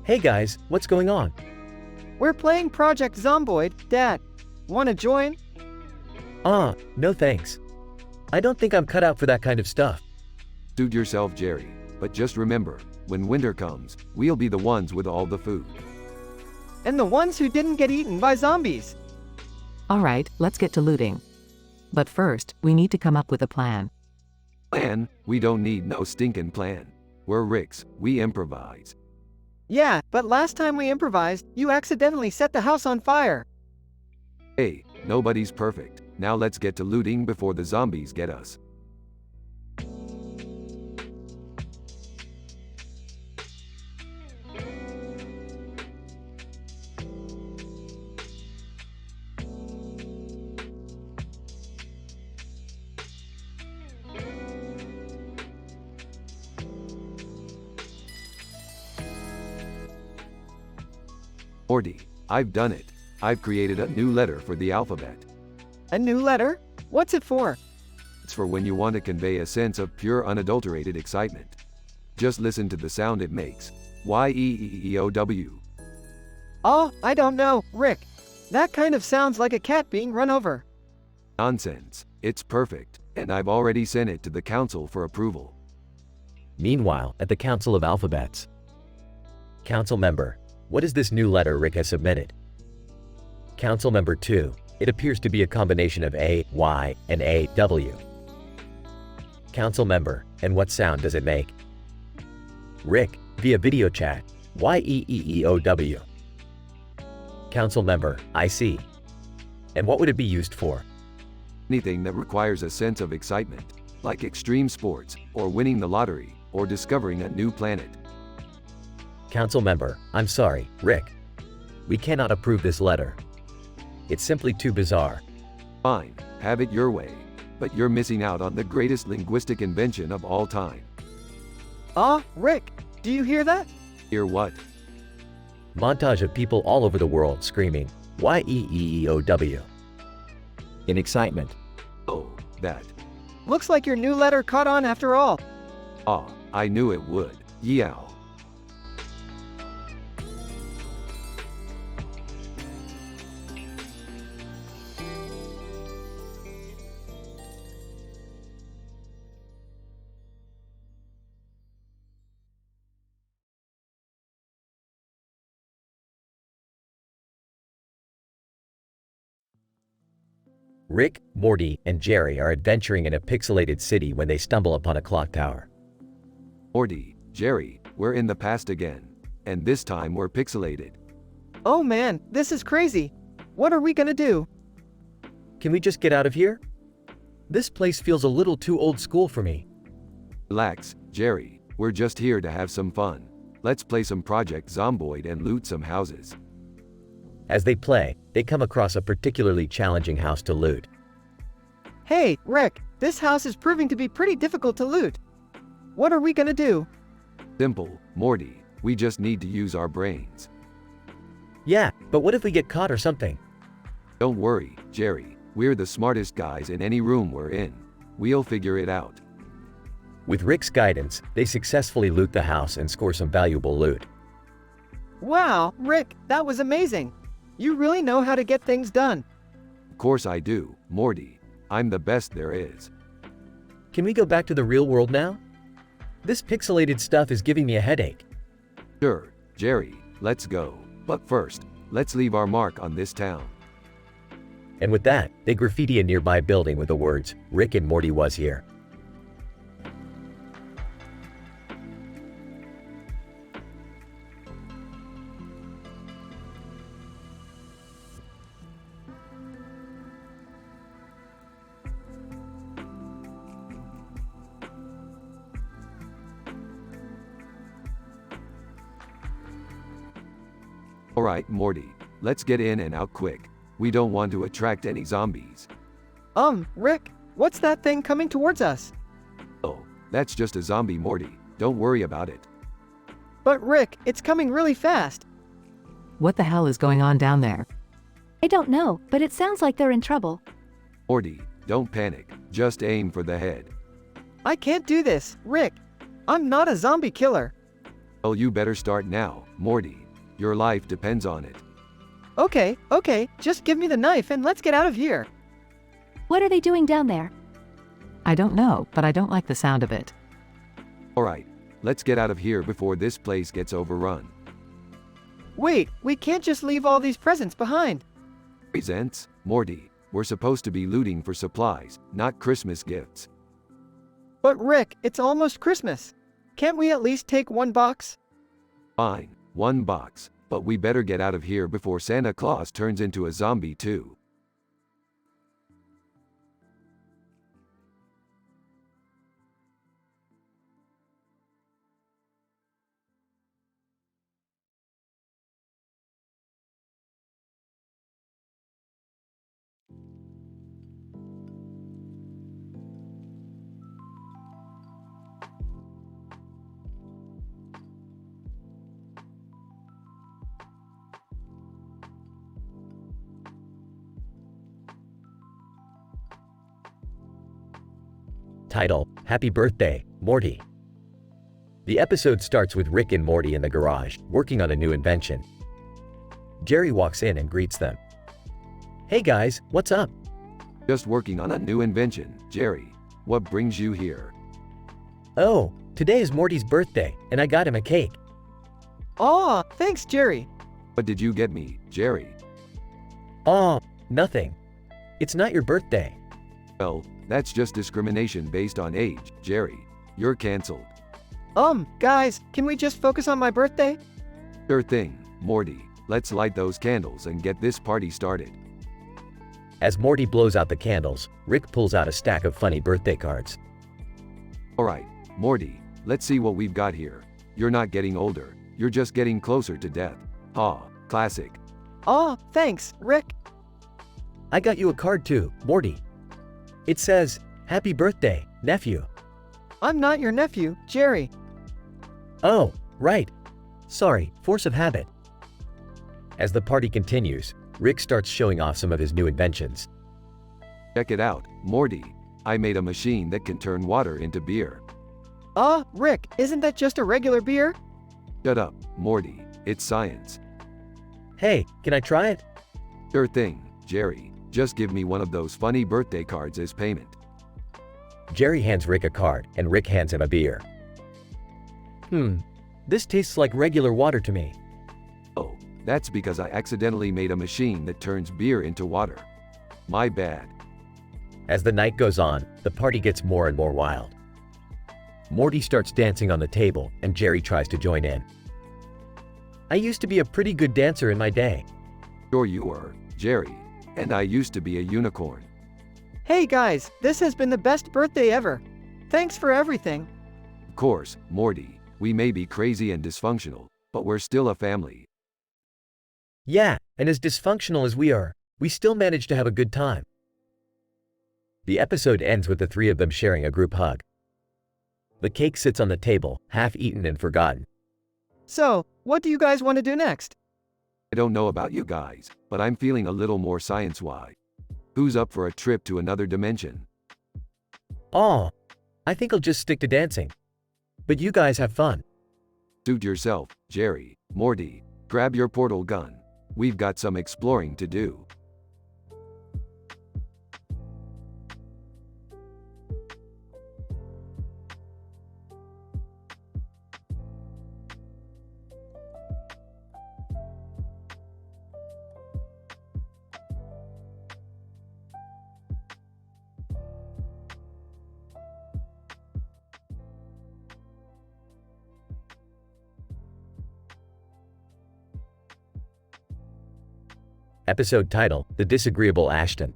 Hey guys, what's going on? We're playing Project Zomboid, Dad. Wanna join? No thanks. I don't think I'm cut out for that kind of stuff. Suit yourself, Jerry. But just remember, when winter comes, we'll be the ones with all the food. And the ones who didn't get eaten by zombies. Alright, let's get to looting. But first, we need to come up with a plan. Plan? We don't need no stinking plan. We're Ricks, we improvise. Yeah, but last time we improvised, you accidentally set the house on fire. Hey, nobody's perfect. Now let's get to looting before the zombies get us. Morty, I've done it. I've created a new letter for the alphabet. A new letter? What's it for? It's for when you want to convey a sense of pure unadulterated excitement. Just listen to the sound it makes. Y-E-E-E-O-W. Oh, I don't know, Rick. That kind of sounds like a cat being run over. Nonsense. It's perfect, and I've already sent it to the council for approval. Meanwhile, at the Council of Alphabets. Council member, what is this new letter Rick has submitted? Council member 2, it appears to be a combination of A, Y, and A, W. Council member, and what sound does it make? Rick, via video chat, Y-E-E-E-O-W. Council member, I see. And what would it be used for? Anything that requires a sense of excitement, like extreme sports, or winning the lottery, or discovering a new planet. Council member, I'm sorry, Rick. We cannot approve this letter. It's simply too bizarre. Fine, have it your way. But you're missing out on the greatest linguistic invention of all time. Rick, do you hear that? Hear what? Montage of people all over the world screaming, Y-E-E-E-O-W. In excitement. Oh, that. Looks like your new letter caught on after all. I knew it would. Yow. Rick, Morty, and Jerry are adventuring in a pixelated city when they stumble upon a clock tower. Morty, Jerry, we're in the past again. And this time we're pixelated. Oh man, this is crazy. What are we gonna do? Can we just get out of here? This place feels a little too old school for me. Relax, Jerry, we're just here to have some fun. Let's play some Project Zomboid and loot some houses. As they play, they come across a particularly challenging house to loot. Hey, Rick, this house is proving to be pretty difficult to loot. What are we gonna do? Simple, Morty. We just need to use our brains. Yeah, but what if we get caught or something? Don't worry, Jerry. We're the smartest guys in any room we're in. We'll figure it out. With Rick's guidance, they successfully loot the house and score some valuable loot. Wow, Rick, that was amazing. You really know how to get things done. Of course I do, Morty. I'm the best there is. Can we go back to the real world now? This pixelated stuff is giving me a headache. Sure, Jerry, let's go. But first, let's leave our mark on this town. And with that, they graffiti a nearby building with the words, "Rick and Morty was here." Alright, Morty, let's get in and out quick. We don't want to attract any zombies. Rick, what's that thing coming towards us? Oh, that's just a zombie, Morty. Don't worry about it. But Rick, it's coming really fast. What the hell is going on down there? I don't know, but it sounds like they're in trouble. Morty, don't panic. Just aim for the head. I can't do this, Rick. I'm not a zombie killer. Well, you better start now, Morty. Your life depends on it. Okay, just give me the knife and let's get out of here. What are they doing down there? I don't know, but I don't like the sound of it. Alright, let's get out of here before this place gets overrun. Wait, we can't just leave all these presents behind. Presents? Morty, we're supposed to be looting for supplies, not Christmas gifts. But Rick, it's almost Christmas. Can't we at least take one box? Fine, one box, but we better get out of here before Santa Claus turns into a zombie too. Title: Happy Birthday, Morty. The episode starts with Rick and Morty in the garage, working on a new invention. Jerry walks in and greets them. "Hey guys, what's up?" Just working on a new invention, Jerry. What brings you here? "Oh, today is Morty's birthday, and I got him a cake." Aw, thanks, Jerry. What did you get me, Jerry? "Oh, nothing. It's not your birthday." Well, that's just discrimination based on age, Jerry. You're cancelled. Guys, can we just focus on my birthday? Sure thing, Morty. Let's light those candles and get this party started. As Morty blows out the candles, Rick pulls out a stack of funny birthday cards. Alright, Morty, let's see what we've got here. You're not getting older, you're just getting closer to death. Ah, classic. Aw, thanks, Rick. "I got you a card too, Morty. It says, 'Happy birthday, nephew.'" I'm not your nephew, Jerry. "Oh, right. Sorry, force of habit." As the party continues, Rick starts showing off some of his new inventions. Check it out, Morty. I made a machine that can turn water into beer. Rick, isn't that just a regular beer? Shut up, Morty. It's science. "Hey, can I try it?" Sure thing, Jerry. Just give me one of those funny birthday cards as payment. Jerry hands Rick a card, and Rick hands him a beer. This tastes like regular water to me." Oh, that's because I accidentally made a machine that turns beer into water. My bad. As the night goes on, the party gets more and more wild. Morty starts dancing on the table, and Jerry tries to join in. "I used to be a pretty good dancer in my day." Sure you were, Jerry. And I used to be a unicorn. Hey guys, this has been the best birthday ever. Thanks for everything. Of course, Morty. We may be crazy and dysfunctional, but we're still a family. Yeah, and as dysfunctional as we are, we still manage to have a good time. The episode ends with the three of them sharing a group hug. The cake sits on the table, half eaten and forgotten. So, what do you guys want to do next? I don't know about you guys, but I'm feeling a little more science-wise. Who's up for a trip to another dimension? Oh, I think I'll just stick to dancing. But you guys have fun. Suit yourself, Jerry, Morty. Grab your portal gun. We've got some exploring to do. Episode title, The Disagreeable Ashton.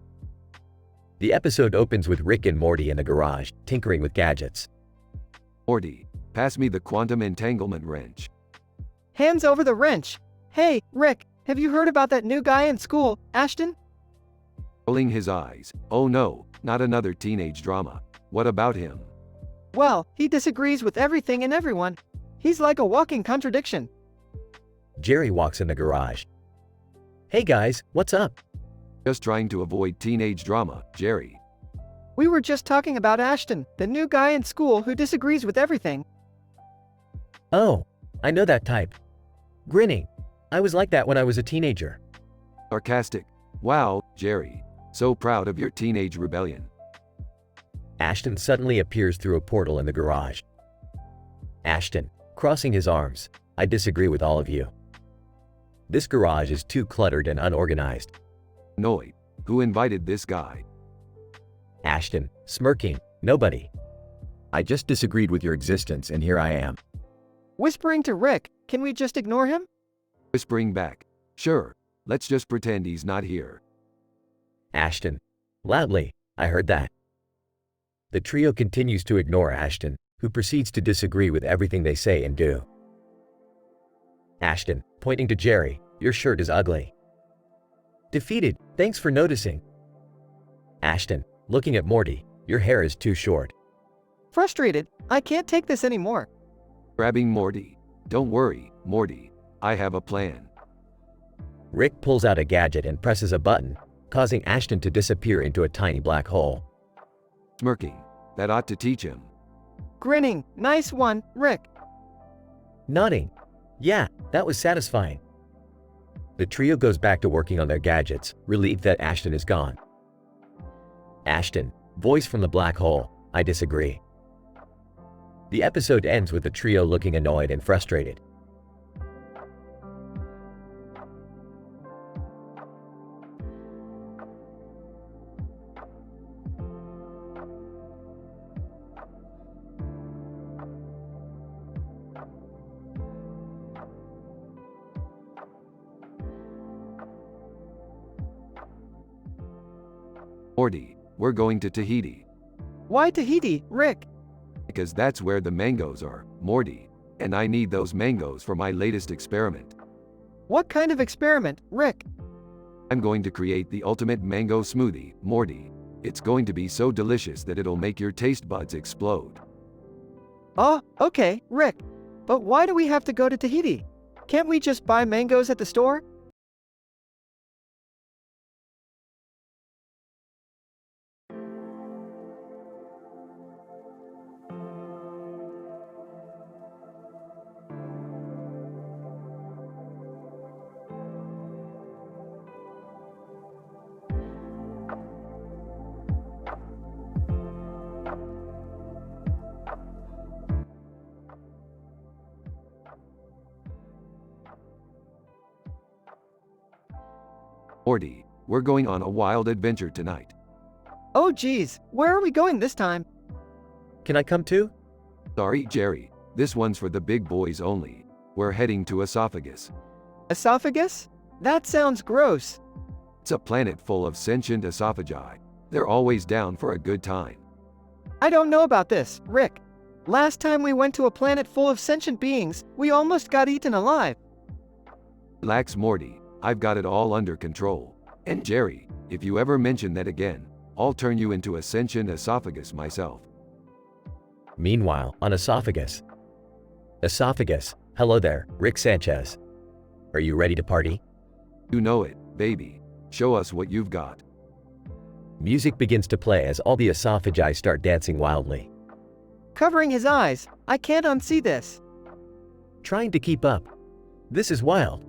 The episode opens with Rick and Morty in the garage, tinkering with gadgets. Morty, pass me the quantum entanglement wrench. Hands over the wrench. Hey, Rick, have you heard about that new guy in school, Ashton? Rolling his eyes. Oh no, not another teenage drama. What about him? Well, he disagrees with everything and everyone. He's like a walking contradiction. Jerry walks in the garage. Hey guys, what's up? Just trying to avoid teenage drama, Jerry. We were just talking about Ashton, the new guy in school who disagrees with everything. Oh, I know that type. Grinning. I was like that when I was a teenager. Sarcastic. Wow, Jerry. So proud of your teenage rebellion. Ashton suddenly appears through a portal in the garage. Ashton, crossing his arms. I disagree with all of you. This garage is too cluttered and unorganized. Annoyed. Who invited this guy? Ashton, smirking. Nobody. I just disagreed with your existence and here I am. Whispering to Rick, can we just ignore him? Whispering back. Sure. Let's just pretend he's not here. Ashton, loudly. I heard that. The trio continues to ignore Ashton, who proceeds to disagree with everything they say and do. Ashton, pointing to Jerry, your shirt is ugly. Defeated, thanks for noticing. Ashton, looking at Morty, your hair is too short. Frustrated, I can't take this anymore. Grabbing Morty. Don't worry, Morty. I have a plan. Rick pulls out a gadget and presses a button, causing Ashton to disappear into a tiny black hole. Smirking. That ought to teach him. Grinning, nice one, Rick. Nodding. Yeah, that was satisfying. The trio goes back to working on their gadgets, relieved that Ashton is gone. Ashton, voice from the black hole, I disagree. The episode ends with the trio looking annoyed and frustrated. Morty, we're going to Tahiti. Why Tahiti, Rick? Because that's where the mangoes are, Morty. And I need those mangoes for my latest experiment. What kind of experiment, Rick? I'm going to create the ultimate mango smoothie, Morty. It's going to be so delicious that it'll make your taste buds explode. Oh, okay, Rick. But why do we have to go to Tahiti? Can't we just buy mangoes at the store? Morty, we're going on a wild adventure tonight. Oh geez, where are we going this time? Can I come too? Sorry, Jerry. This one's for the big boys only. We're heading to Esophagus. Esophagus? That sounds gross. It's a planet full of sentient esophagi. They're always down for a good time. I don't know about this, Rick. Last time we went to a planet full of sentient beings, we almost got eaten alive. Relax, Morty. I've got it all under control. And Jerry, if you ever mention that again, I'll turn you into a sentient esophagus myself. Meanwhile, on Esophagus. Esophagus, Hello there, Rick Sanchez. Are you ready to party? You know it, baby. Show us what you've got. Music begins to play as all the esophagi start dancing wildly. Covering his eyes. I can't unsee this. Trying to keep up. This is wild.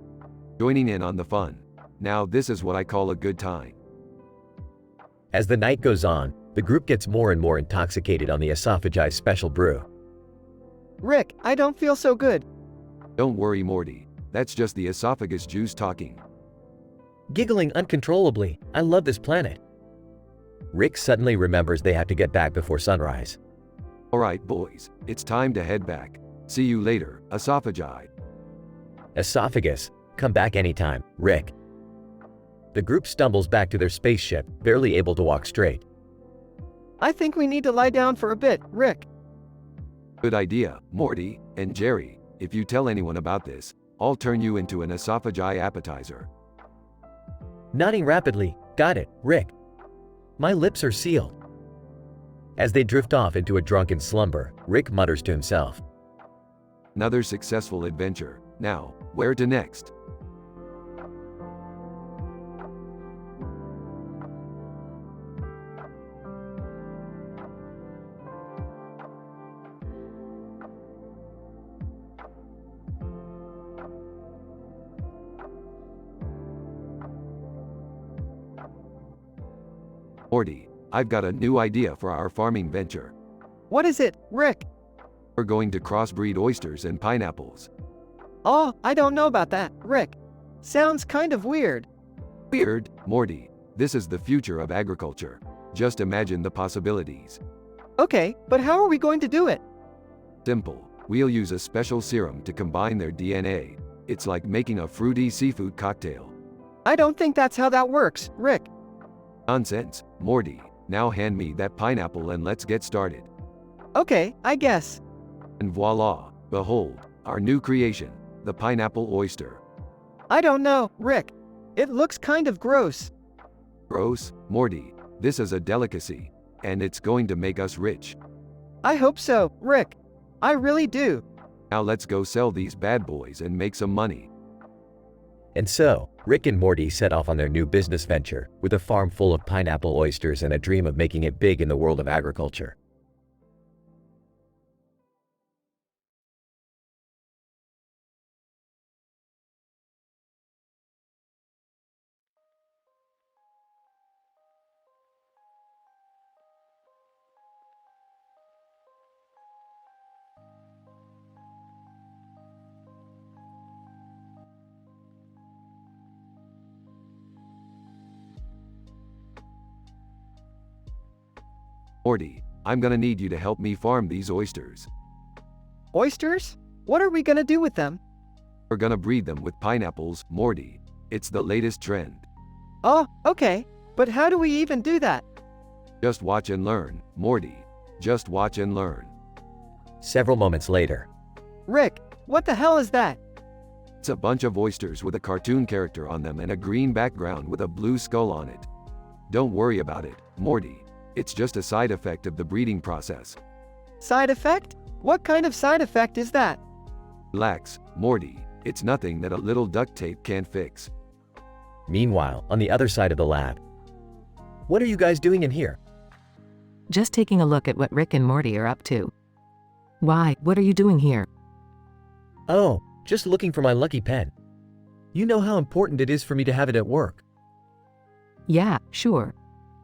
Joining in on the fun. Now this is what I call a good time. As the night goes on, the group gets more and more intoxicated on the esophagi special brew. Rick, I don't feel so good. Don't worry, Morty. That's just the esophagus juice talking. Giggling uncontrollably, I love this planet. Rick suddenly remembers they have to get back before sunrise. Alright, boys. It's time to head back. See you later, esophagi. Esophagus, come back anytime, Rick. The group stumbles back to their spaceship, barely able to walk straight. I think we need to lie down for a bit, Rick. Good idea, Morty and Jerry. If you tell anyone about this, I'll turn you into an esophagi appetizer. Nodding rapidly, got it, Rick. My lips are sealed. As they drift off into a drunken slumber, Rick mutters to himself. Another successful adventure. Now, where to next? Morty, I've got a new idea for our farming venture. What is it, Rick? We're going to crossbreed oysters and pineapples. Oh, I don't know about that, Rick. Sounds kind of weird. Weird, Morty. This is the future of agriculture. Just imagine the possibilities. Okay, but how are we going to do it? Simple. We'll use a special serum to combine their DNA. It's like making a fruity seafood cocktail. I don't think that's how that works, Rick. Nonsense, Morty. Now hand me that pineapple and let's get started. Okay, I guess. And voila, behold, our new creation, the pineapple oyster. I don't know, Rick. It looks kind of gross. Gross, Morty. This is a delicacy. And it's going to make us rich. I hope so, Rick. I really do. Now let's go sell these bad boys and make some money. And so, Rick and Morty set off on their new business venture, with a farm full of pineapple oysters and a dream of making it big in the world of agriculture. Morty, I'm gonna need you to help me farm these oysters. Oysters? What are we gonna do with them? We're gonna breed them with pineapples, Morty. It's the latest trend. Oh, okay. But how do we even do that? Just watch and learn, Morty. Just watch and learn. Several moments later, Rick, what the hell is that? It's a bunch of oysters with a cartoon character on them and a green background with a blue skull on it. Don't worry about it, Morty. It's just a side effect of the breeding process. Side effect? What kind of side effect is that? Relax, Morty. It's nothing that a little duct tape can't fix. meanwhile, on the other side of the lab. What are you guys doing in here? Just taking a look at what Rick and Morty are up to. Why, what are you doing here? Oh, just looking for my lucky pen. You know how important it is for me to have it at work. Yeah, sure.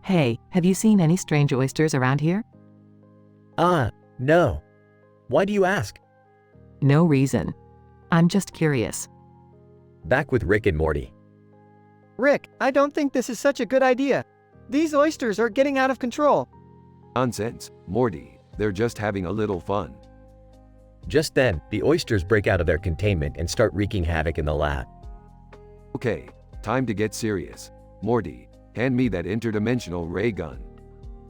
Hey, have you seen any strange oysters around here? No. Why do you ask? No reason. I'm just curious. Back with Rick and Morty. Rick, I don't think this is such a good idea. These oysters are getting out of control. Nonsense, Morty. They're just having a little fun. Just then, the oysters break out of their containment and start wreaking havoc in the lab. Okay, time to get serious. Morty, hand me that interdimensional ray gun.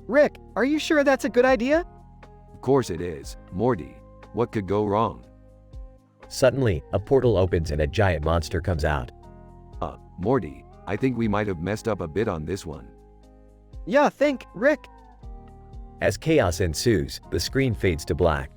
Rick, are you sure that's a good idea? Of course it is, Morty. What could go wrong? Suddenly, a portal opens and a giant monster comes out. Morty, I think we might have messed up a bit on this one. Yeah, think, Rick. As chaos ensues, the screen fades to black.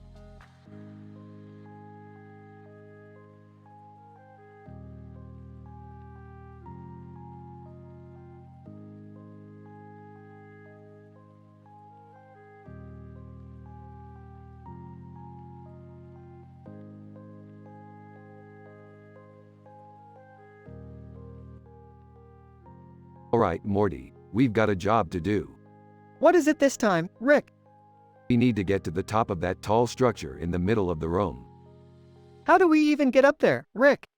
Alright, Morty, we've got a job to do. What is it this time, Rick? We need to get to the top of that tall structure in the middle of the room. How do we even get up there, Rick?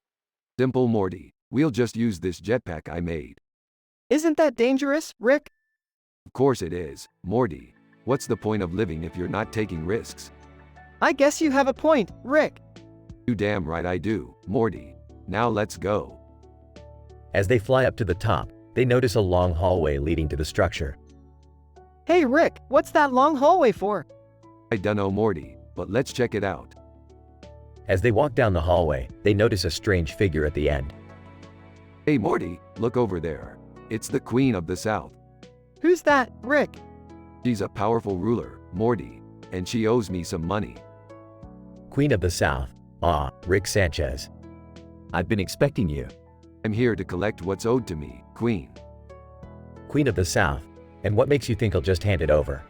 Simple, Morty. We'll just use this jetpack I made. Isn't that dangerous, Rick? Of course it is, Morty. What's the point of living if you're not taking risks? I guess you have a point, Rick. You damn right I do, Morty. Now let's go. As they fly up to the top, they notice a long hallway leading to the structure. Hey, Rick, what's that long hallway for? I dunno, Morty, but let's check it out. As they walk down the hallway, they notice a strange figure at the end. Hey Morty, look over there. It's the Queen of the South. Who's that, Rick? She's a powerful ruler, Morty, and she owes me some money. Queen of the South. Ah, Rick Sanchez. I've been expecting you. I'm here to collect what's owed to me, Queen. Queen of the South. And what makes you think I'll just hand it over?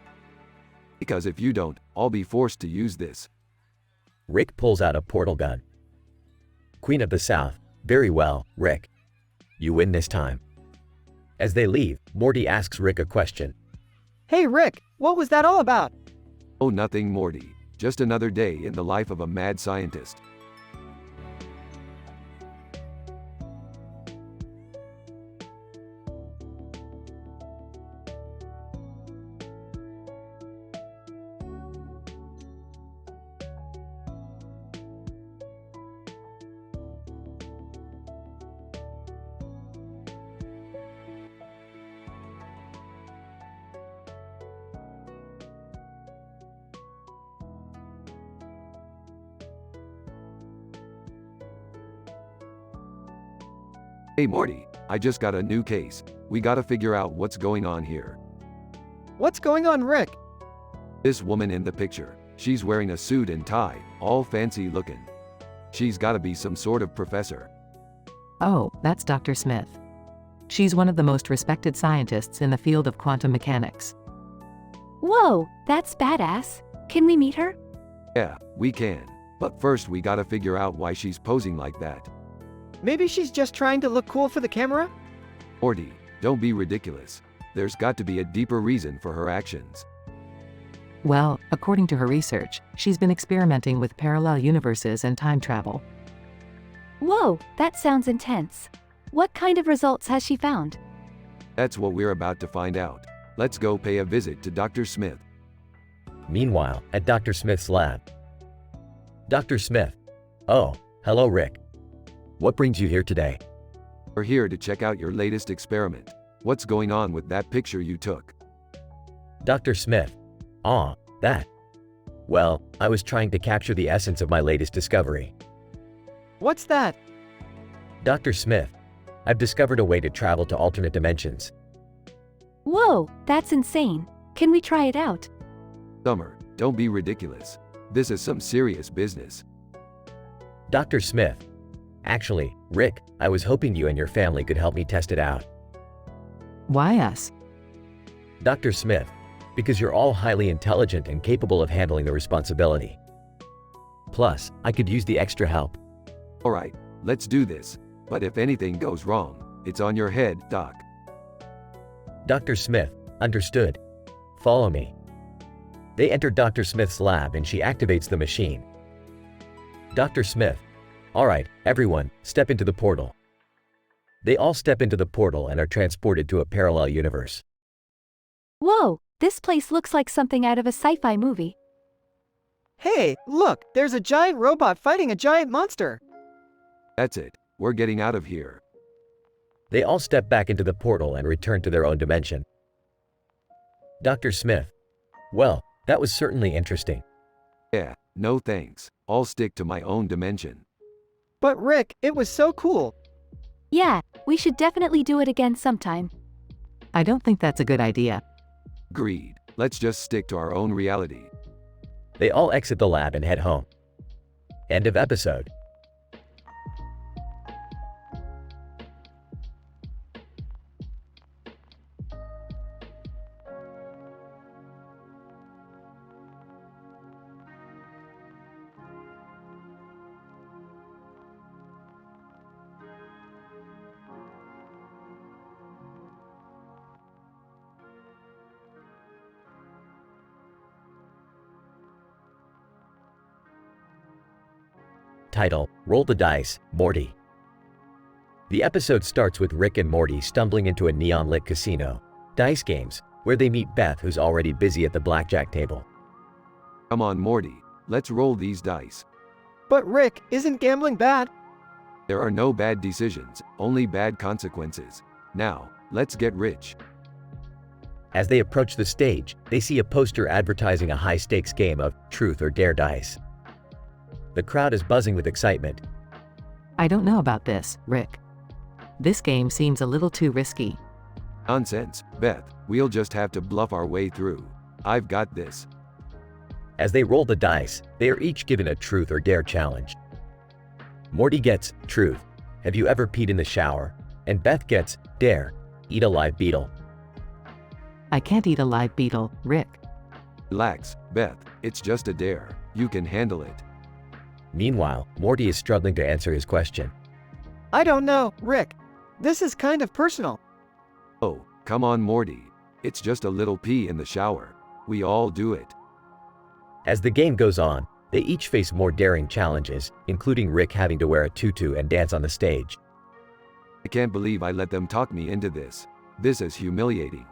Because if you don't, I'll be forced to use this. Rick pulls out a portal gun. Queen of the South. Very well, Rick. You win this time. As they leave, Morty asks Rick a question. Hey, Rick, what was that all about? Oh, nothing, Morty. Just another day in the life of a mad scientist. Hey Morty, I just got a new case. We gotta figure out what's going on here. What's going on, Rick? This woman in the picture, she's wearing a suit and tie, all fancy looking. She's gotta be some sort of professor. Oh, that's Dr. Smith. She's one of the most respected scientists in the field of quantum mechanics. Whoa, that's badass. Can we meet her? Yeah, we can. But first we gotta figure out why she's posing like that. Maybe she's just trying to look cool for the camera? Morty, don't be ridiculous. There's got to be a deeper reason for her actions. Well, according to her research, she's been experimenting with parallel universes and time travel. Whoa, that sounds intense. What kind of results has she found? That's what we're about to find out. Let's go pay a visit to Dr. Smith. Meanwhile, at Dr. Smith's lab. Dr. Smith. Oh, hello, Rick. What brings you here today? We're here to check out your latest experiment. What's going on with that picture you took? Dr. Smith. Ah, that. Well, I was trying to capture the essence of my latest discovery. What's that? Dr. Smith. I've discovered a way to travel to alternate dimensions. Whoa, that's insane. Can we try it out? Summer, don't be ridiculous. This is some serious business. Dr. Smith. Actually, Rick, I was hoping you and your family could help me test it out. Why us? Dr. Smith, because you're all highly intelligent and capable of handling the responsibility. Plus, I could use the extra help. Alright, let's do this. But if anything goes wrong, it's on your head, Doc. Dr. Smith, understood. Follow me. They enter Dr. Smith's lab and she activates the machine. Dr. Smith. Alright, everyone, step into the portal. They all step into the portal and are transported to a parallel universe. Whoa, this place looks like something out of a sci-fi movie. Hey, look, there's a giant robot fighting a giant monster. That's it. We're getting out of here. They all step back into the portal and return to their own dimension. Dr. Smith. Well, that was certainly interesting. Yeah, no thanks. I'll stick to my own dimension. But Rick, it was so cool. Yeah, we should definitely do it again sometime. I don't think that's a good idea. Agreed. Let's just stick to our own reality. They all exit the lab and head home. End of episode. Title: Roll the Dice, Morty. The episode starts with Rick and Morty stumbling into a neon-lit casino, dice games, where they meet Beth, who's already busy at the blackjack table. Come on, Morty. Let's roll these dice. But Rick, isn't gambling bad? There are no bad decisions, only bad consequences. Now, let's get rich. As they approach the stage, they see a poster advertising a high-stakes game of Truth or Dare dice. The crowd is buzzing with excitement. I don't know about this, Rick. This game seems a little too risky. Nonsense, Beth. We'll just have to bluff our way through. I've got this. As they roll the dice, they are each given a Truth or Dare challenge. Morty gets Truth: have you ever peed in the shower? And Beth gets Dare: eat a live beetle. I can't eat a live beetle, Rick. Relax, Beth. It's just a dare. You can handle it. Meanwhile, Morty is struggling to answer his question. I don't know, Rick. This is kind of personal. Oh, come on, Morty. It's just a little pee in the shower. We all do it. As the game goes on, they each face more daring challenges, including Rick having to wear a tutu and dance on the stage. I can't believe I let them talk me into this. This is humiliating.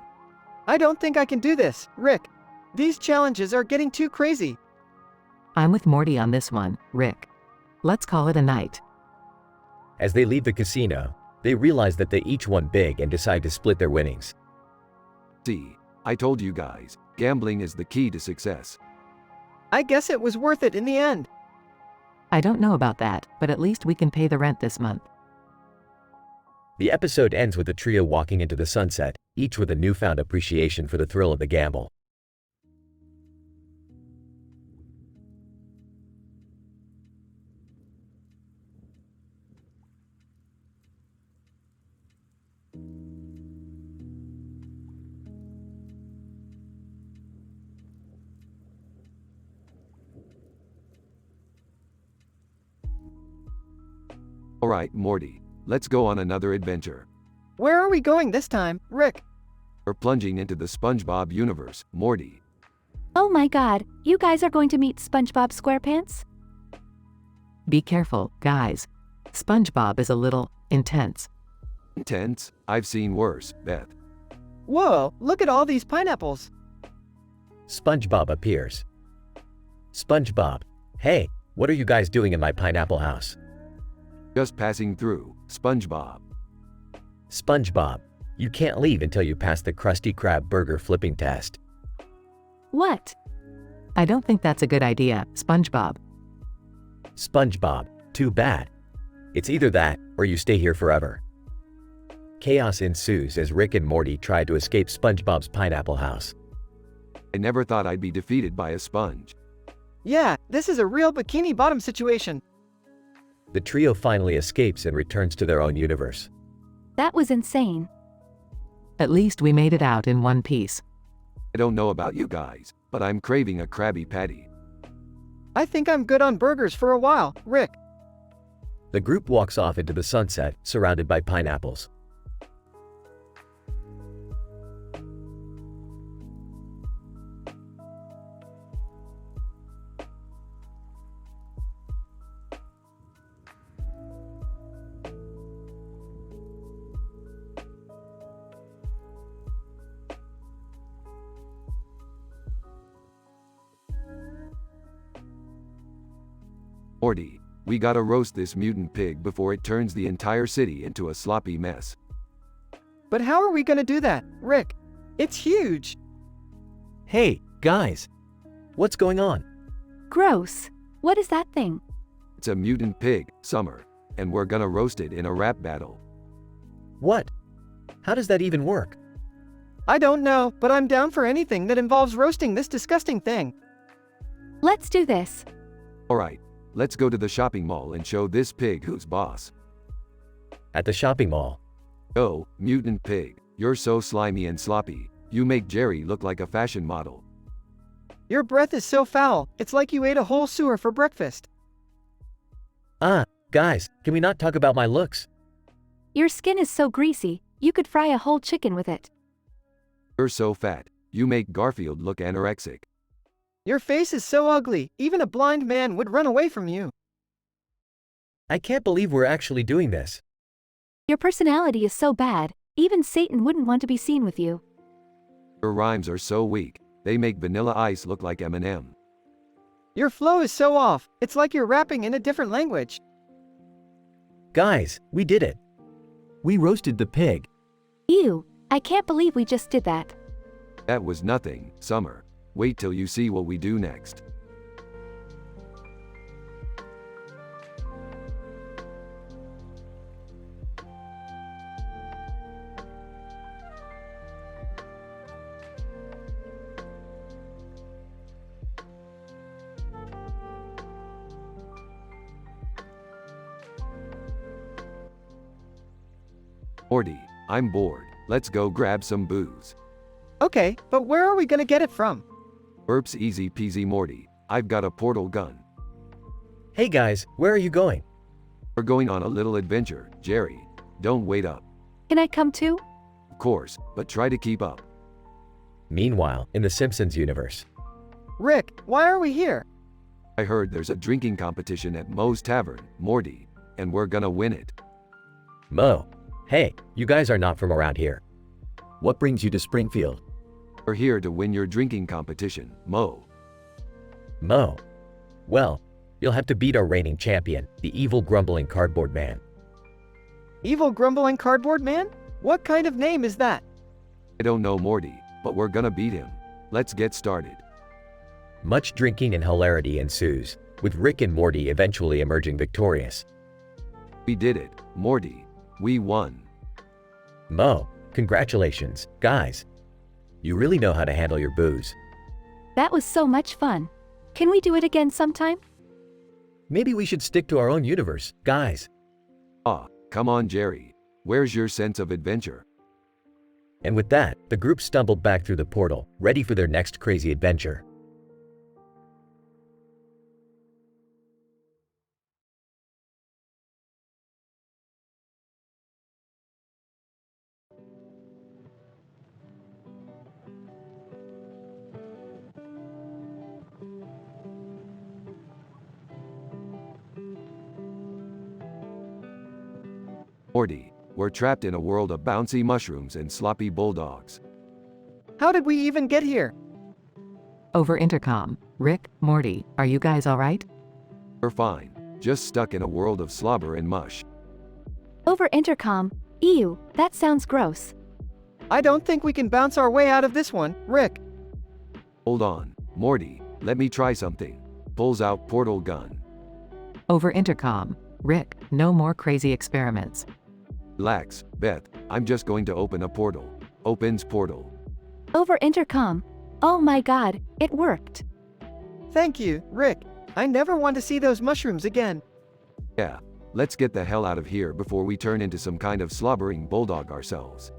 I don't think I can do this, Rick. These challenges are getting too crazy. I'm with Morty on this one, Rick. Let's call it a night. As they leave the casino, they realize that they each won big and decide to split their winnings. See, I told you guys, gambling is the key to success. I guess it was worth it in the end. I don't know about that, but at least we can pay the rent this month. The episode ends with the trio walking into the sunset, each with a newfound appreciation for the thrill of the gamble. Alright, Morty. Let's go on another adventure. Where are we going this time, Rick? We're plunging into the SpongeBob universe, Morty. Oh my god, you guys are going to meet SpongeBob SquarePants? Be careful, guys. SpongeBob is a little intense. Intense? I've seen worse, Beth. Whoa, look at all these pineapples. SpongeBob appears. SpongeBob: hey, what are you guys doing in my pineapple house? Just passing through, SpongeBob. SpongeBob: you can't leave until you pass the Krusty Krab burger flipping test. What? I don't think that's a good idea, SpongeBob. SpongeBob: too bad. It's either that, or you stay here forever. Chaos ensues as Rick and Morty try to escape SpongeBob's pineapple house. I never thought I'd be defeated by a sponge. Yeah, this is a real bikini bottom situation. The trio finally escapes and returns to their own universe. That was insane. At least we made it out in one piece. I don't know about you guys, but I'm craving a Krabby Patty. I think I'm good on burgers for a while, Rick. The group walks off into the sunset, surrounded by pineapples. Morty, we gotta roast this mutant pig before it turns the entire city into a sloppy mess. But how are we gonna do that, Rick? It's huge. Hey, guys! What's going on? Gross. What is that thing? It's a mutant pig, Summer, and we're gonna roast it in a rap battle. What? How does that even work? I don't know, but I'm down for anything that involves roasting this disgusting thing. Let's do this. Alright, let's go to the shopping mall and show this pig who's boss. At the shopping mall, Oh, mutant pig, you're so slimy and sloppy. You make Jerry look like a fashion model. Your breath is so foul, it's like you ate a whole sewer for breakfast. guys, can we not talk about my looks? Your skin is so greasy, you could fry a whole chicken with it. You're so fat. You make Garfield look anorexic. Your face is so ugly, even a blind man would run away from you. I can't believe we're actually doing this. Your personality is so bad, even Satan wouldn't want to be seen with you. Your rhymes are so weak, they make Vanilla Ice look like Eminem. Your flow is so off, it's like you're rapping in a different language. Guys, we did it. We roasted the pig. Ew, I can't believe we just did that. That was nothing, Summer. Wait till you see what we do next. Morty, I'm bored. Let's go grab some booze. Okay, but where are we gonna get it from? Burps easy peasy Morty. I've got a portal gun. Hey guys, where are you going? We're going on a little adventure, Jerry. Don't wait up. Can I come too? Of course, but try to keep up. Meanwhile, in the Simpsons universe. Rick, why are we here? I heard there's a drinking competition at Moe's Tavern, Morty, and we're gonna win it. Mo. Hey, you guys are not from around here. What brings you to Springfield? We're here to win your drinking competition, Mo. Mo. Well, you'll have to beat our reigning champion, the evil grumbling cardboard man. Evil grumbling cardboard man? What kind of name is that? I don't know Morty, but we're gonna beat him. Let's get started. Much drinking and hilarity ensues, with Rick and Morty eventually emerging victorious. We did it, Morty. We won. Mo, congratulations, guys. You really know how to handle your booze. That was so much fun. Can we do it again sometime? Maybe we should stick to our own universe, guys. Ah, come on Jerry. Where's your sense of adventure? And with that, the group stumbled back through the portal, ready for their next crazy adventure. Morty, we're trapped in a world of bouncy mushrooms and sloppy bulldogs. How did we even get here? Over intercom. Rick, Morty, are you guys alright? We're fine, just stuck in a world of slobber and mush. Over intercom. Ew, that sounds gross. I don't think we can bounce our way out of this one, Rick. Hold on, Morty, let me try something. Pulls out portal gun. Over intercom. Rick, no more crazy experiments. Relax, Beth, I'm just going to open a portal. Opens portal. Over intercom. Oh my god, it worked. Thank you, Rick. I never want to see those mushrooms again. Yeah, let's get the hell out of here before we turn into some kind of slobbering bulldog ourselves.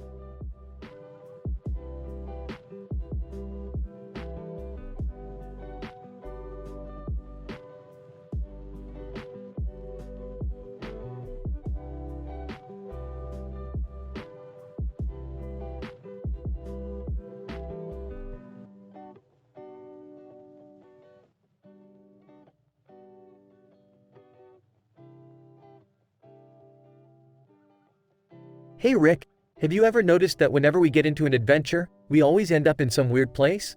Hey Rick, have you ever noticed that whenever we get into an adventure, we always end up in some weird place?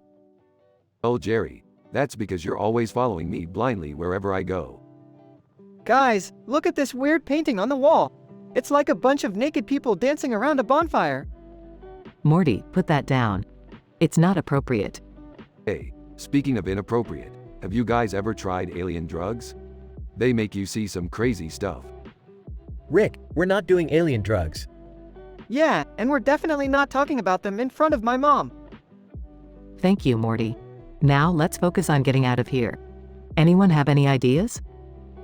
Oh Jerry, that's because you're always following me blindly wherever I go. Guys, look at this weird painting on the wall. It's like a bunch of naked people dancing around a bonfire. Morty, put that down. It's not appropriate. Hey, speaking of inappropriate, have you guys ever tried alien drugs? They make you see some crazy stuff. Rick, we're not doing alien drugs. Yeah, and we're definitely not talking about them in front of my mom. Thank you, Morty. Now let's focus on getting out of here. Anyone have any ideas?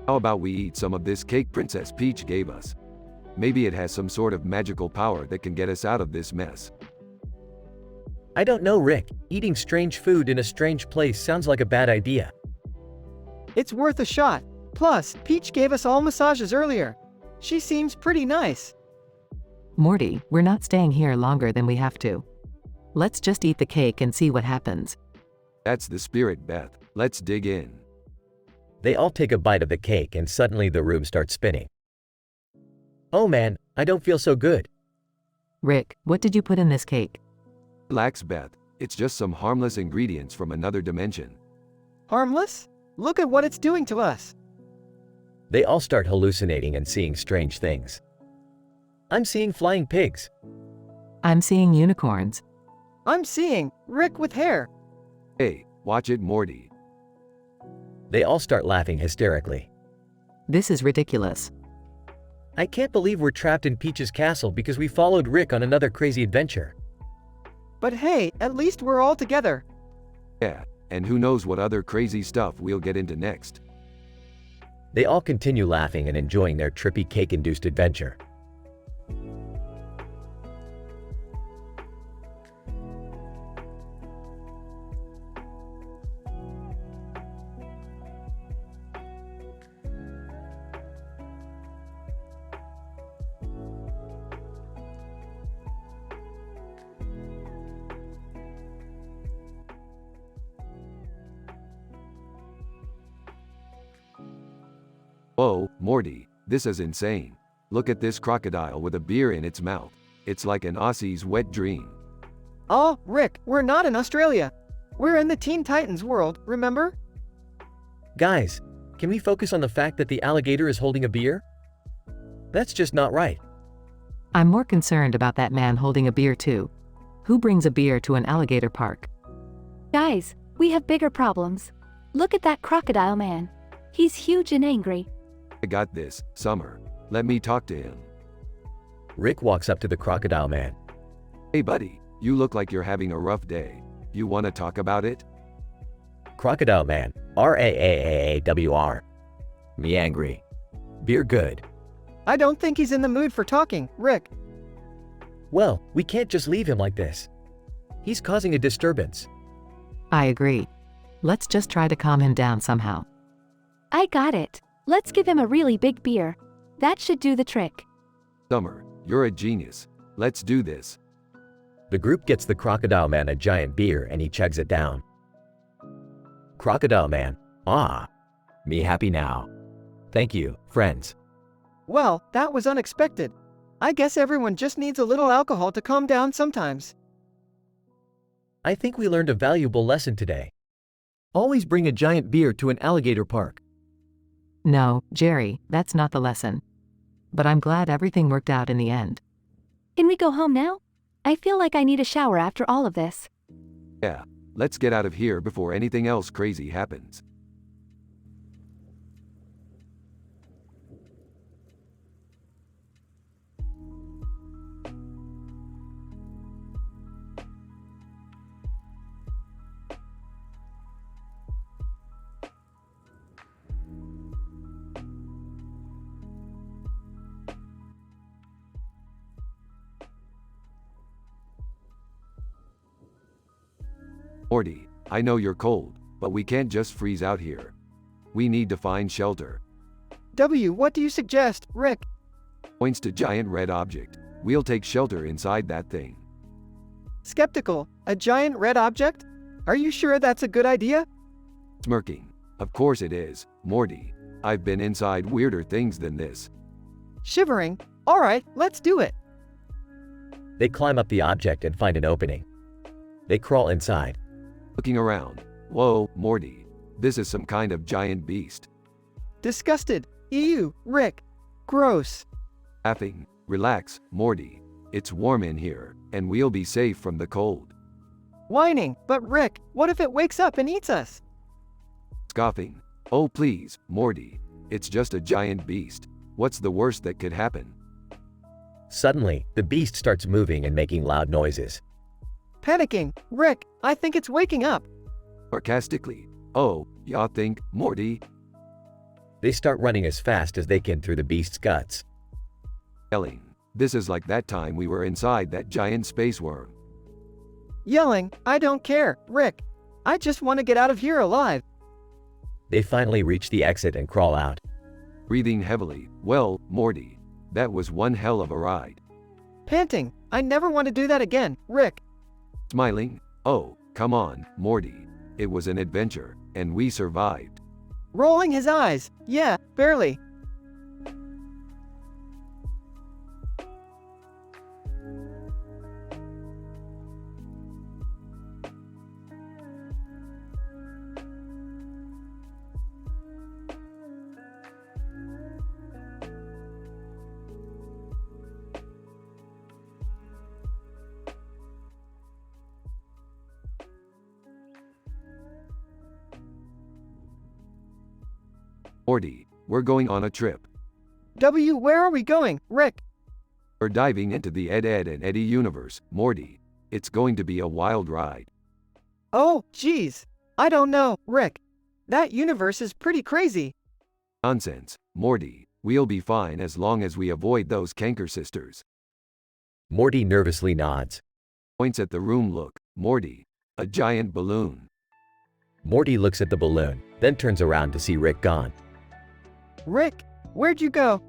How about we eat some of this cake Princess Peach gave us? Maybe it has some sort of magical power that can get us out of this mess. I don't know, Rick. Eating strange food in a strange place sounds like a bad idea. It's worth a shot. Plus, Peach gave us all massages earlier. She seems pretty nice. Morty, we're not staying here longer than we have to. Let's just eat the cake and see what happens. That's the spirit, Beth. Let's dig in. They all take a bite of the cake and suddenly the room starts spinning. Oh man, I don't feel so good. Rick, what did you put in this cake? Relax, Beth. It's just some harmless ingredients from another dimension. Harmless? Look at what it's doing to us. They all start hallucinating and seeing strange things. I'm seeing flying pigs. I'm seeing unicorns. I'm seeing Rick with hair. Hey, watch it, Morty. They all start laughing hysterically. This is ridiculous. I can't believe we're trapped in Peach's castle because we followed Rick on another crazy adventure. But hey, at least we're all together. Yeah, and who knows what other crazy stuff we'll get into next. They all continue laughing and enjoying their trippy cake-induced adventure. Whoa, Morty, this is insane. Look at this crocodile with a beer in its mouth. It's like an Aussie's wet dream. Oh, Rick, we're not in Australia. We're in the Teen Titans world, remember? Guys, can we focus on the fact that the alligator is holding a beer? That's just not right. I'm more concerned about that man holding a beer too. Who brings a beer to an alligator park? Guys, we have bigger problems. Look at that crocodile man. He's huge and angry. I got this, Summer. Let me talk to him. Rick walks up to the crocodile man. Hey buddy, you look like you're having a rough day. You wanna talk about it? Crocodile man, R-A-A-A-A-W-R. Me angry. Beer good. I don't think he's in the mood for talking, Rick. Well, we can't just leave him like this. He's causing a disturbance. I agree. Let's just try to calm him down somehow. I got it. Let's give him a really big beer. That should do the trick. Summer, you're a genius. Let's do this. The group gets the crocodile man a giant beer and he chugs it down. Crocodile man, ah. Me happy now. Thank you, friends. Well, that was unexpected. I guess everyone just needs a little alcohol to calm down sometimes. I think we learned a valuable lesson today. Always bring a giant beer to an alligator park. No, Jerry, that's not the lesson. But I'm glad everything worked out in the end. Can we go home now? I feel like I need a shower after all of this. Yeah, let's get out of here before anything else crazy happens. Morty, I know you're cold, but we can't just freeze out here. We need to find shelter. What do you suggest, Rick? Points to giant red object. We'll take shelter inside that thing. Skeptical. A giant red object? Are you sure that's a good idea? Smirking. Of course it is, Morty. I've been inside weirder things than this. Shivering. All right, let's do it. They climb up the object and find an opening. They crawl inside. Looking around. Whoa, Morty. This is some kind of giant beast. Disgusted. Ew, Rick. Gross. Laughing. Relax, Morty. It's warm in here, and we'll be safe from the cold. Whining. But Rick, what if it wakes up and eats us? Scoffing. Oh please, Morty. It's just a giant beast. What's the worst that could happen? Suddenly, the beast starts moving and making loud noises. Panicking. Rick, I think it's waking up. Sarcastically. Oh, y'all think, Morty? They start running as fast as they can through the beast's guts. Yelling. This is like that time we were inside that giant space worm. Yelling. I don't care, Rick. I just want to get out of here alive. They finally reach the exit and crawl out. Breathing heavily. Well, Morty. That was one hell of a ride. Panting. I never want to do that again, Rick. Smiling. Oh, come on, Morty. It was an adventure, and we survived. Rolling his eyes. Yeah, barely. Morty, we're going on a trip. Where are we going, Rick? We're diving into the Ed, Ed and Eddie universe, Morty. It's going to be a wild ride. Oh, geez. I don't know, Rick. That universe is pretty crazy. Nonsense, Morty. We'll be fine as long as we avoid those canker sisters. Morty nervously nods. Points at the room. Look, Morty. A giant balloon. Morty looks at the balloon, then turns around to see Rick gone. Rick, where'd you go?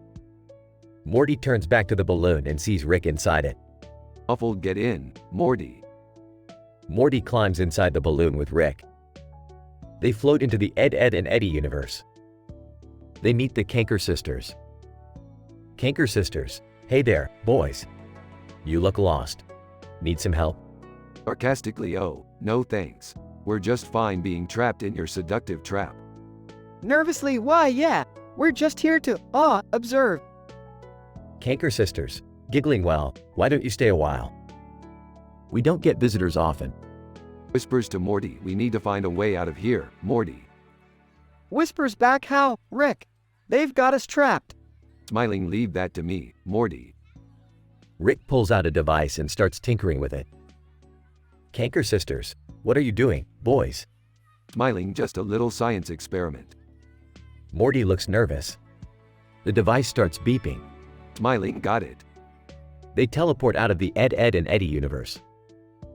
Morty turns back to the balloon and sees Rick inside it. Muffled, get in, Morty. Morty climbs inside the balloon with Rick. They float into the Ed, Ed and Eddie universe. They meet the Canker sisters. Canker sisters, hey there, boys. You look lost. Need some help? Sarcastically, oh, no thanks. We're just fine being trapped in your seductive trap. Nervously, why, yeah. We're just here to, observe. Canker sisters, giggling, well, why don't you stay a while? We don't get visitors often. Whispers to Morty, we need to find a way out of here, Morty. Whispers back, how, Rick? They've got us trapped. Smiling, leave that to me, Morty. Rick pulls out a device and starts tinkering with it. Canker sisters, what are you doing, boys? Smiling, just a little science experiment. Morty looks nervous. The device starts beeping. Smiling, got it. They teleport out of the Ed, Ed and Eddie universe.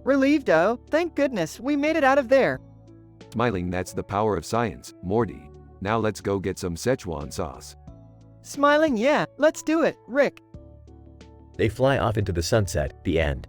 Relieved, oh, thank goodness we made it out of there. Smiling, that's the power of science, Morty. Now let's go get some Szechuan sauce. Smiling, yeah, let's do it, Rick. They fly off into the sunset, the end.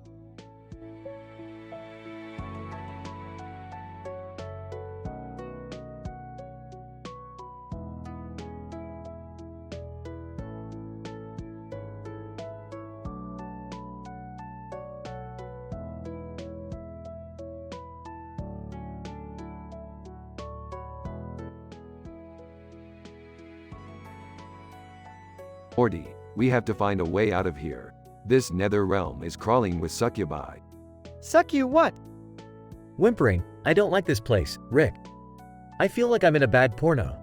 Morty, we have to find a way out of here. This nether realm is crawling with succubi. Suck you what? Whimpering, I don't like this place, Rick. I feel like I'm in a bad porno.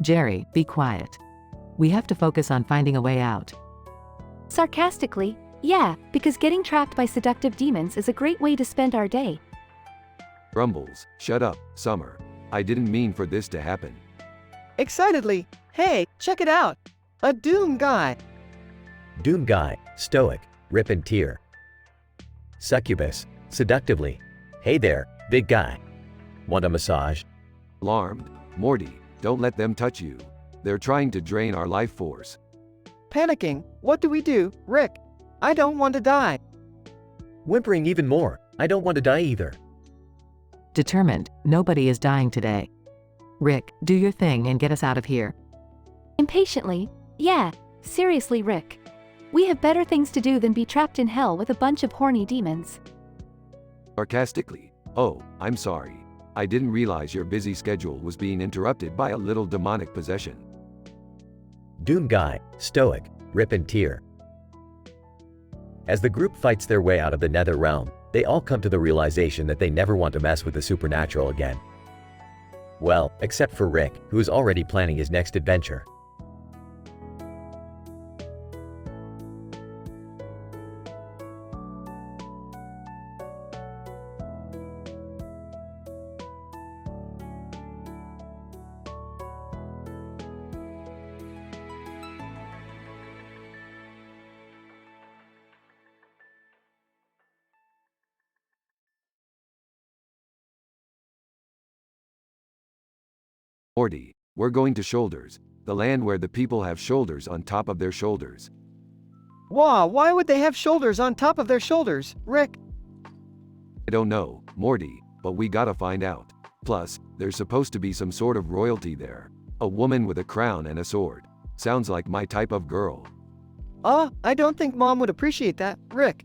Jerry, be quiet. We have to focus on finding a way out. Sarcastically, yeah, because getting trapped by seductive demons is a great way to spend our day. Grumbles, shut up, Summer. I didn't mean for this to happen. Excitedly, hey, check it out. A Doom guy. Doom guy, stoic, rip and tear. Succubus, seductively. Hey there, big guy. Want a massage? Alarmed, Morty, don't let them touch you. They're trying to drain our life force. Panicking, what do we do, Rick? I don't want to die. Whimpering even more, I don't want to die either. Determined, nobody is dying today. Rick, do your thing and get us out of here. Impatiently, yeah, seriously, Rick. We have better things to do than be trapped in hell with a bunch of horny demons. Sarcastically, oh, I'm sorry. I didn't realize your busy schedule was being interrupted by a little demonic possession. Doom guy, stoic, rip and tear. As the group fights their way out of the nether realm, they all come to the realization that they never want to mess with the supernatural again. Well, except for Rick, who is already planning his next adventure. Morty, we're going to Shoulders, the land where the people have shoulders on top of their shoulders. Wow, why would they have shoulders on top of their shoulders, Rick? I don't know, Morty, but we gotta find out. Plus, there's supposed to be some sort of royalty there. A woman with a crown and a sword. Sounds like my type of girl. I don't think Mom would appreciate that, Rick.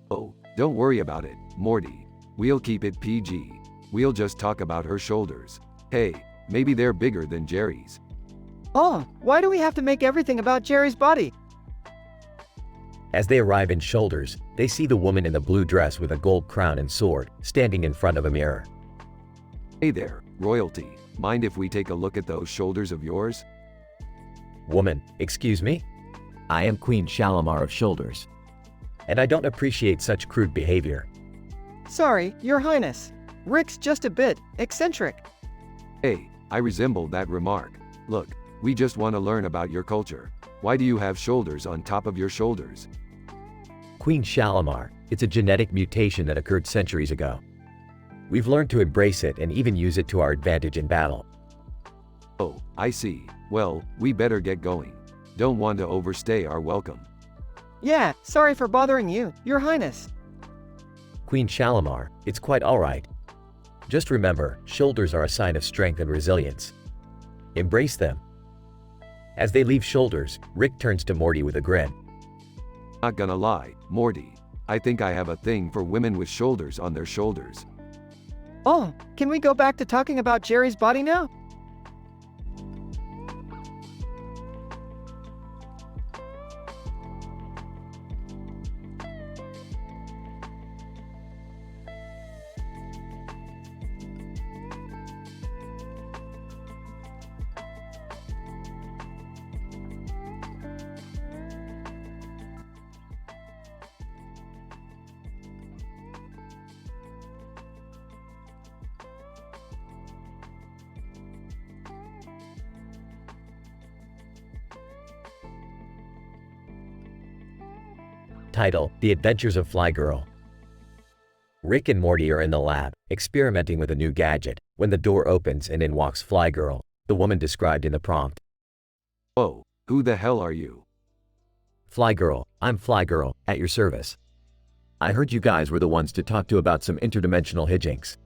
Oh, don't worry about it, Morty. We'll keep it PG. We'll just talk about her shoulders. Hey, maybe they're bigger than Jerry's. Why do we have to make everything about Jerry's body? As they arrive in Shoulders, they see the woman in the blue dress with a gold crown and sword standing in front of a mirror. Hey there, royalty. Mind if we take a look at those shoulders of yours? Woman, excuse me? I am Queen Shalimar of Shoulders. And I don't appreciate such crude behavior. Sorry, Your Highness. Rick's just a bit eccentric. Hey, I resemble that remark. Look, we just want to learn about your culture. Why do you have shoulders on top of your shoulders? Queen Shalimar, it's a genetic mutation that occurred centuries ago. We've learned to embrace it and even use it to our advantage in battle. Oh, I see. Well, we better get going. Don't want to overstay our welcome. Yeah, sorry for bothering you, Your Highness. Queen Shalimar, it's quite alright. Just remember, shoulders are a sign of strength and resilience. Embrace them. As they leave Shoulders, Rick turns to Morty with a grin. Not gonna lie, Morty. I think I have a thing for women with shoulders on their shoulders. Can we go back to talking about Jerry's body now? Title: The Adventures of Fly Girl. Rick and Morty are in the lab, experimenting with a new gadget, when the door opens and in walks Fly Girl, the woman described in the prompt. Whoa, who the hell are you? Fly Girl, I'm Fly Girl, at your service. I heard you guys were the ones to talk to about some interdimensional hijinks.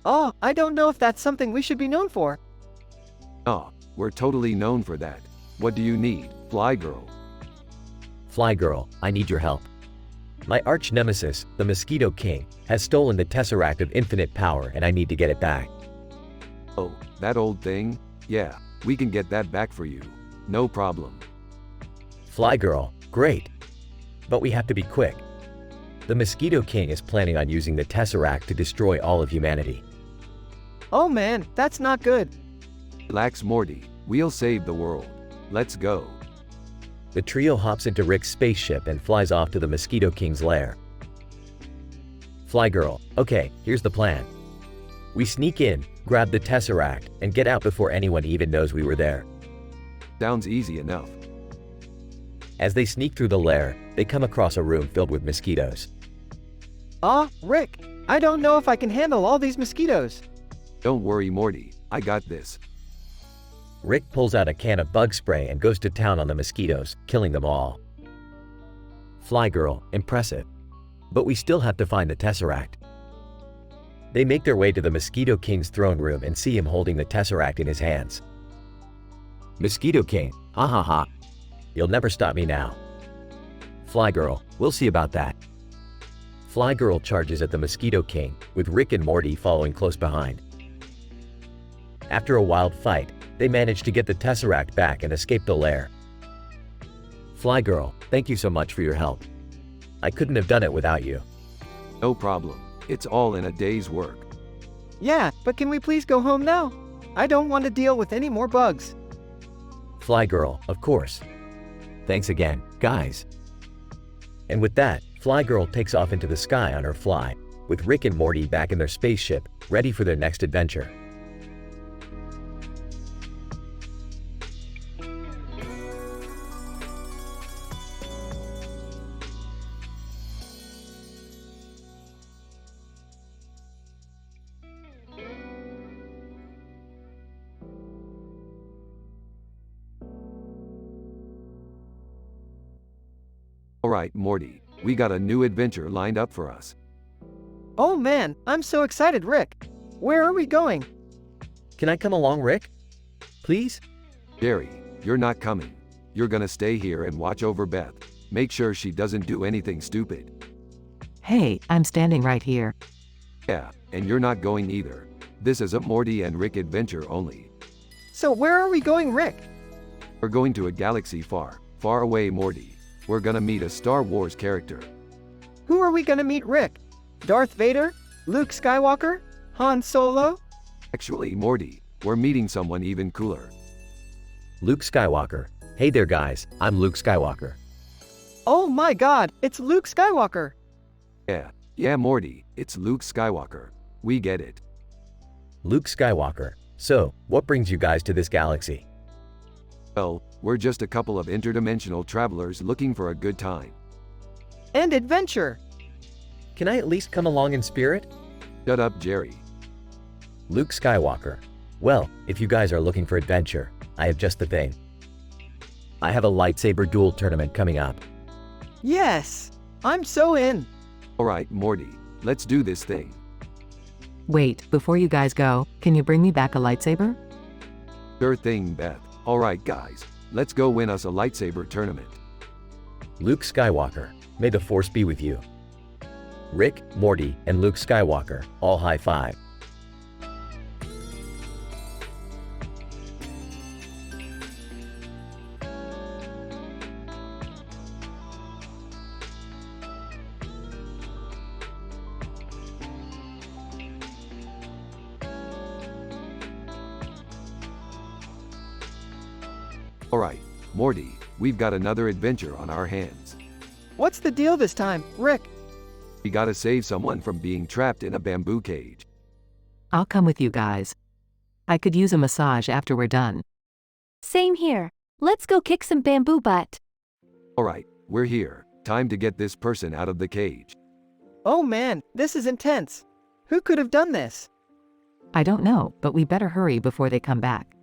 I don't know if that's something we should be known for. We're totally known for that. What do you need, Fly Girl? Fly Girl, I need your help. My arch nemesis, the Mosquito King, has stolen the Tesseract of Infinite Power and I need to get it back. Oh, that old thing? Yeah, we can get that back for you. No problem. Fly Girl, great. But we have to be quick. The Mosquito King is planning on using the Tesseract to destroy all of humanity. Oh man, that's not good. Relax, Morty. We'll save the world. Let's go. The trio hops into Rick's spaceship and flies off to the Mosquito King's lair. Fly Girl, okay, here's the plan. We sneak in, grab the Tesseract, and get out before anyone even knows we were there. Sounds easy enough. As they sneak through the lair, they come across a room filled with mosquitoes. Rick, I don't know if I can handle all these mosquitoes. Don't worry, Morty. I got this. Rick pulls out a can of bug spray and goes to town on the mosquitoes, killing them all. Fly Girl, impressive. But we still have to find the Tesseract. They make their way to the Mosquito King's throne room and see him holding the Tesseract in his hands. Mosquito King, ha ha ha. You'll never stop me now. Fly Girl, we'll see about that. Fly Girl charges at the Mosquito King, with Rick and Morty following close behind. After a wild fight, they manage to get the Tesseract back and escape the lair. Fly Girl, thank you so much for your help. I couldn't have done it without you. No problem. It's all in a day's work. Yeah, but can we please go home now? I don't want to deal with any more bugs. Fly Girl, of course. Thanks again, guys. And with that, Fly Girl takes off into the sky on her fly, with Rick and Morty back in their spaceship, ready for their next adventure. Alright, Morty. We got a new adventure lined up for us. Oh man, I'm so excited, Rick. Where are we going? Can I come along, Rick? Please? Jerry, you're not coming. You're gonna stay here and watch over Beth. Make sure she doesn't do anything stupid. Hey, I'm standing right here. Yeah, and you're not going either. This is a Morty and Rick adventure only. So where are we going, Rick? We're going to a galaxy far, far away, Morty. We're gonna meet a Star Wars character. Who are we gonna meet, Rick? Darth Vader? Luke Skywalker? Han Solo? Actually, Morty, we're meeting someone even cooler. Luke Skywalker. Hey there, guys. I'm Luke Skywalker. Oh my god, it's Luke Skywalker! Yeah, Morty, it's Luke Skywalker. We get it. Luke Skywalker. So, what brings you guys to this galaxy? Well, we're just a couple of interdimensional travelers looking for a good time. And adventure! Can I at least come along in spirit? Shut up, Jerry. Luke Skywalker. Well, if you guys are looking for adventure, I have just the thing. I have a lightsaber duel tournament coming up. Yes! I'm so in! Alright, Morty, let's do this thing. Wait, before you guys go, can you bring me back a lightsaber? Sure thing, Beth. Alright, guys, let's go win us a lightsaber tournament. Luke Skywalker. May the Force be with you. Rick, Morty, and Luke Skywalker, all high five. Alright, Morty, we've got another adventure on our hands. What's the deal this time, Rick? We gotta save someone from being trapped in a bamboo cage. I'll come with you guys. I could use a massage after we're done. Same here. Let's go kick some bamboo butt. Alright, we're here. Time to get this person out of the cage. Oh man, this is intense. Who could have done this? I don't know, but we better hurry before they come back.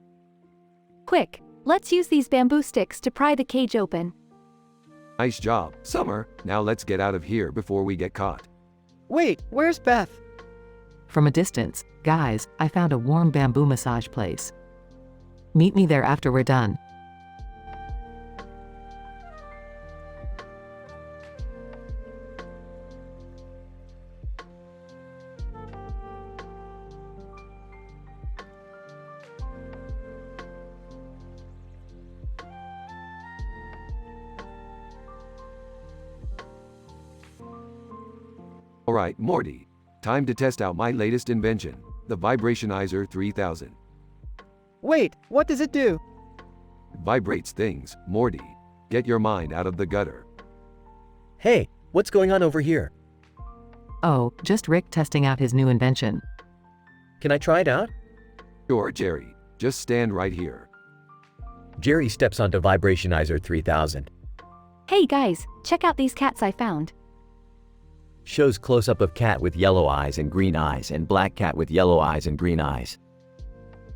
Quick, let's use these bamboo sticks to pry the cage open. Nice job, Summer. Now let's get out of here before we get caught. Wait, where's Beth? From a distance, guys, I found a warm bamboo massage place. Meet me there after we're done. Alright, Morty. Time to test out my latest invention, the Vibrationizer 3000. Wait, what does it do? It vibrates things, Morty. Get your mind out of the gutter. Hey, what's going on over here? Oh, just Rick testing out his new invention. Can I try it out? Sure, Jerry. Just stand right here. Jerry steps onto Vibrationizer 3000. Hey guys, check out these cats I found. Shows close-up of cat with yellow eyes and green eyes and black cat with yellow eyes and green eyes.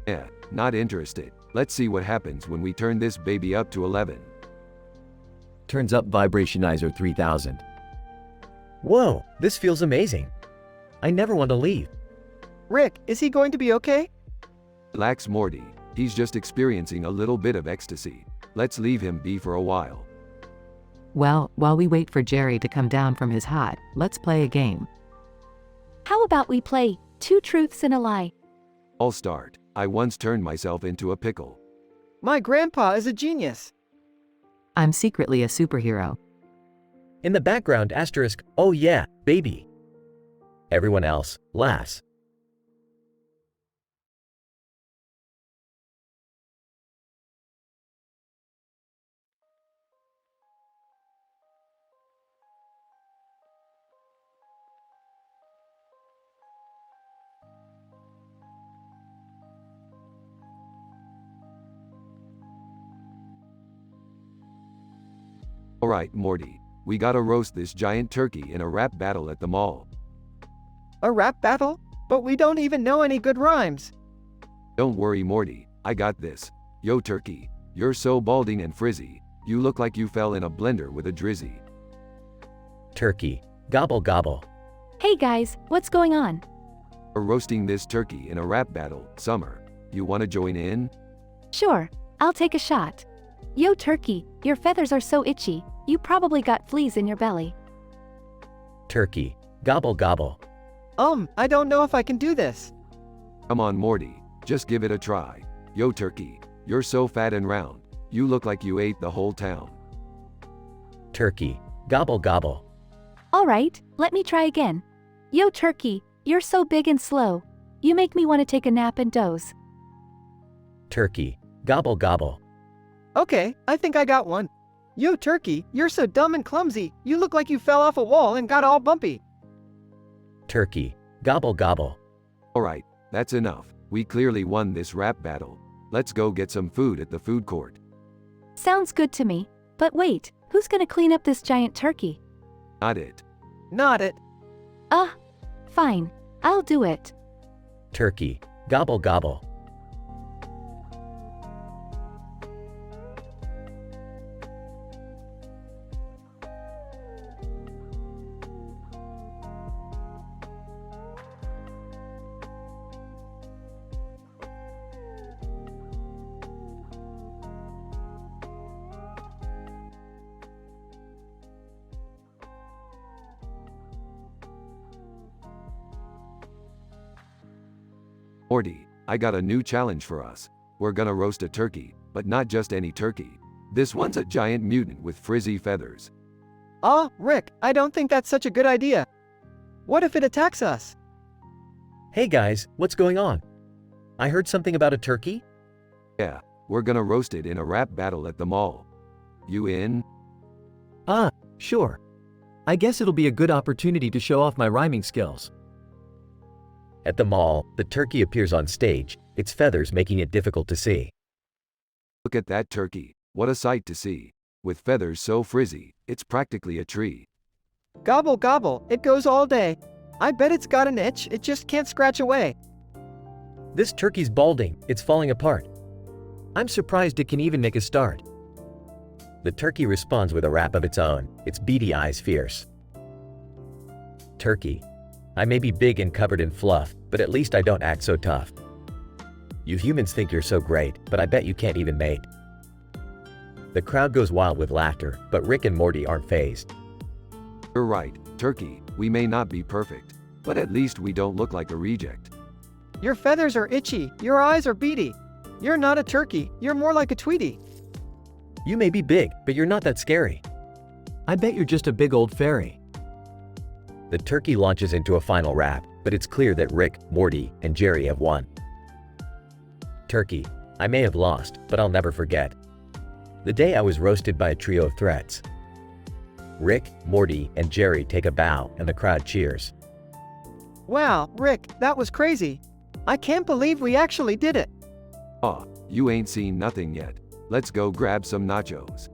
Yeah, not interested. Let's see what happens when we turn this baby up to 11. Turns up Vibrationizer 3000. Whoa, this feels amazing. I never want to leave. Rick, is he going to be okay? Relax, Morty. He's just experiencing a little bit of ecstasy. Let's leave him be for a while. Well, while we wait for Jerry to come down from his high, let's play a game. How about we play Two Truths and a Lie? I'll start. I once turned myself into a pickle. My grandpa is a genius. I'm secretly a superhero. In the background, asterisk, oh yeah, baby. Everyone else, lass. Alright, Morty. We gotta roast this giant turkey in a rap battle at the mall. A rap battle? But we don't even know any good rhymes. Don't worry, Morty. I got this. Yo, turkey. You're so balding and frizzy. You look like you fell in a blender with a drizzy. Turkey. Gobble gobble. Hey guys, what's going on? We're roasting this turkey in a rap battle, Summer. You wanna join in? Sure, I'll take a shot. Yo turkey, your feathers are so itchy, you probably got fleas in your belly. Turkey. Gobble gobble. I don't know if I can do this. Come on Morty, just give it a try. Yo turkey, you're so fat and round, you look like you ate the whole town. Turkey. Gobble gobble. Alright, let me try again. Yo turkey, you're so big and slow. You make me want to take a nap and doze. Turkey. Gobble gobble. Okay, I think I got one. Yo turkey, you're so dumb and clumsy, you look like you fell off a wall and got all bumpy. Turkey. Gobble gobble. Alright, that's enough. We clearly won this rap battle. Let's go get some food at the food court. Sounds good to me. But wait, who's gonna clean up this giant turkey? Not it. Not it. Fine. I'll do it. Turkey. Gobble gobble. Morty, I got a new challenge for us. We're gonna roast a turkey, but not just any turkey. This one's a giant mutant with frizzy feathers. Rick, I don't think that's such a good idea. What if it attacks us? Hey guys, what's going on? I heard something about a turkey? Yeah, we're gonna roast it in a rap battle at the mall. You in? Sure. I guess it'll be a good opportunity to show off my rhyming skills. At the mall, the turkey appears on stage, its feathers making it difficult to see. Look at that turkey. What a sight to see. With feathers so frizzy, it's practically a tree. Gobble gobble, it goes all day. I bet it's got an itch, it just can't scratch away. This turkey's balding, it's falling apart. I'm surprised it can even make a start. The turkey responds with a rap of its own, its beady eyes fierce. Turkey. I may be big and covered in fluff, but at least I don't act so tough. You humans think you're so great, but I bet you can't even mate. The crowd goes wild with laughter, but Rick and Morty aren't fazed. You're right, turkey, we may not be perfect, but at least we don't look like a reject. Your feathers are itchy, your eyes are beady. You're not a turkey, you're more like a Tweety. You may be big, but you're not that scary. I bet you're just a big old fairy. The turkey launches into a final rap, but it's clear that Rick, Morty, and Jerry have won. Turkey. I may have lost, but I'll never forget. The day I was roasted by a trio of threats. Rick, Morty, and Jerry take a bow, and the crowd cheers. Wow, Rick, that was crazy. I can't believe we actually did it. Aw, you ain't seen nothing yet. Let's go grab some nachos.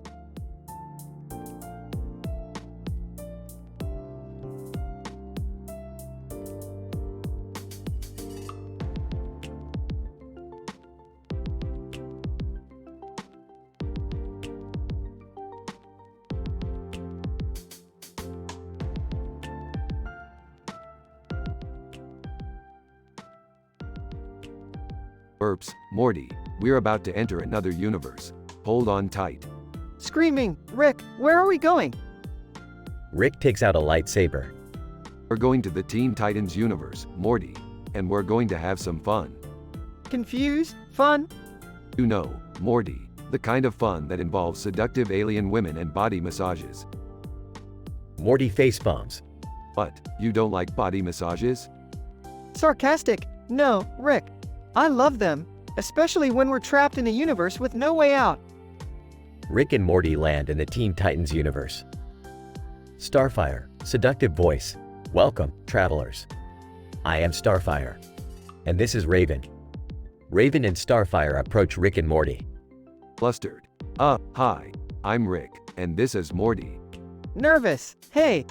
Burps, Morty, we're about to enter another universe. Hold on tight. Screaming, Rick, where are we going? Rick takes out a lightsaber. We're going to the Teen Titans universe, Morty, and we're going to have some fun. Confused? Fun? You know, Morty, the kind of fun that involves seductive alien women and body massages. Morty facepalms. What, you don't like body massages? Sarcastic? No, Rick. I love them, especially when we're trapped in a universe with no way out. Rick and Morty land in the Teen Titans universe. Starfire, seductive voice. Welcome, travelers. I am Starfire. And this is Raven. Raven and Starfire approach Rick and Morty. Flustered. Hi, I'm Rick, and this is Morty. Nervous. Hey.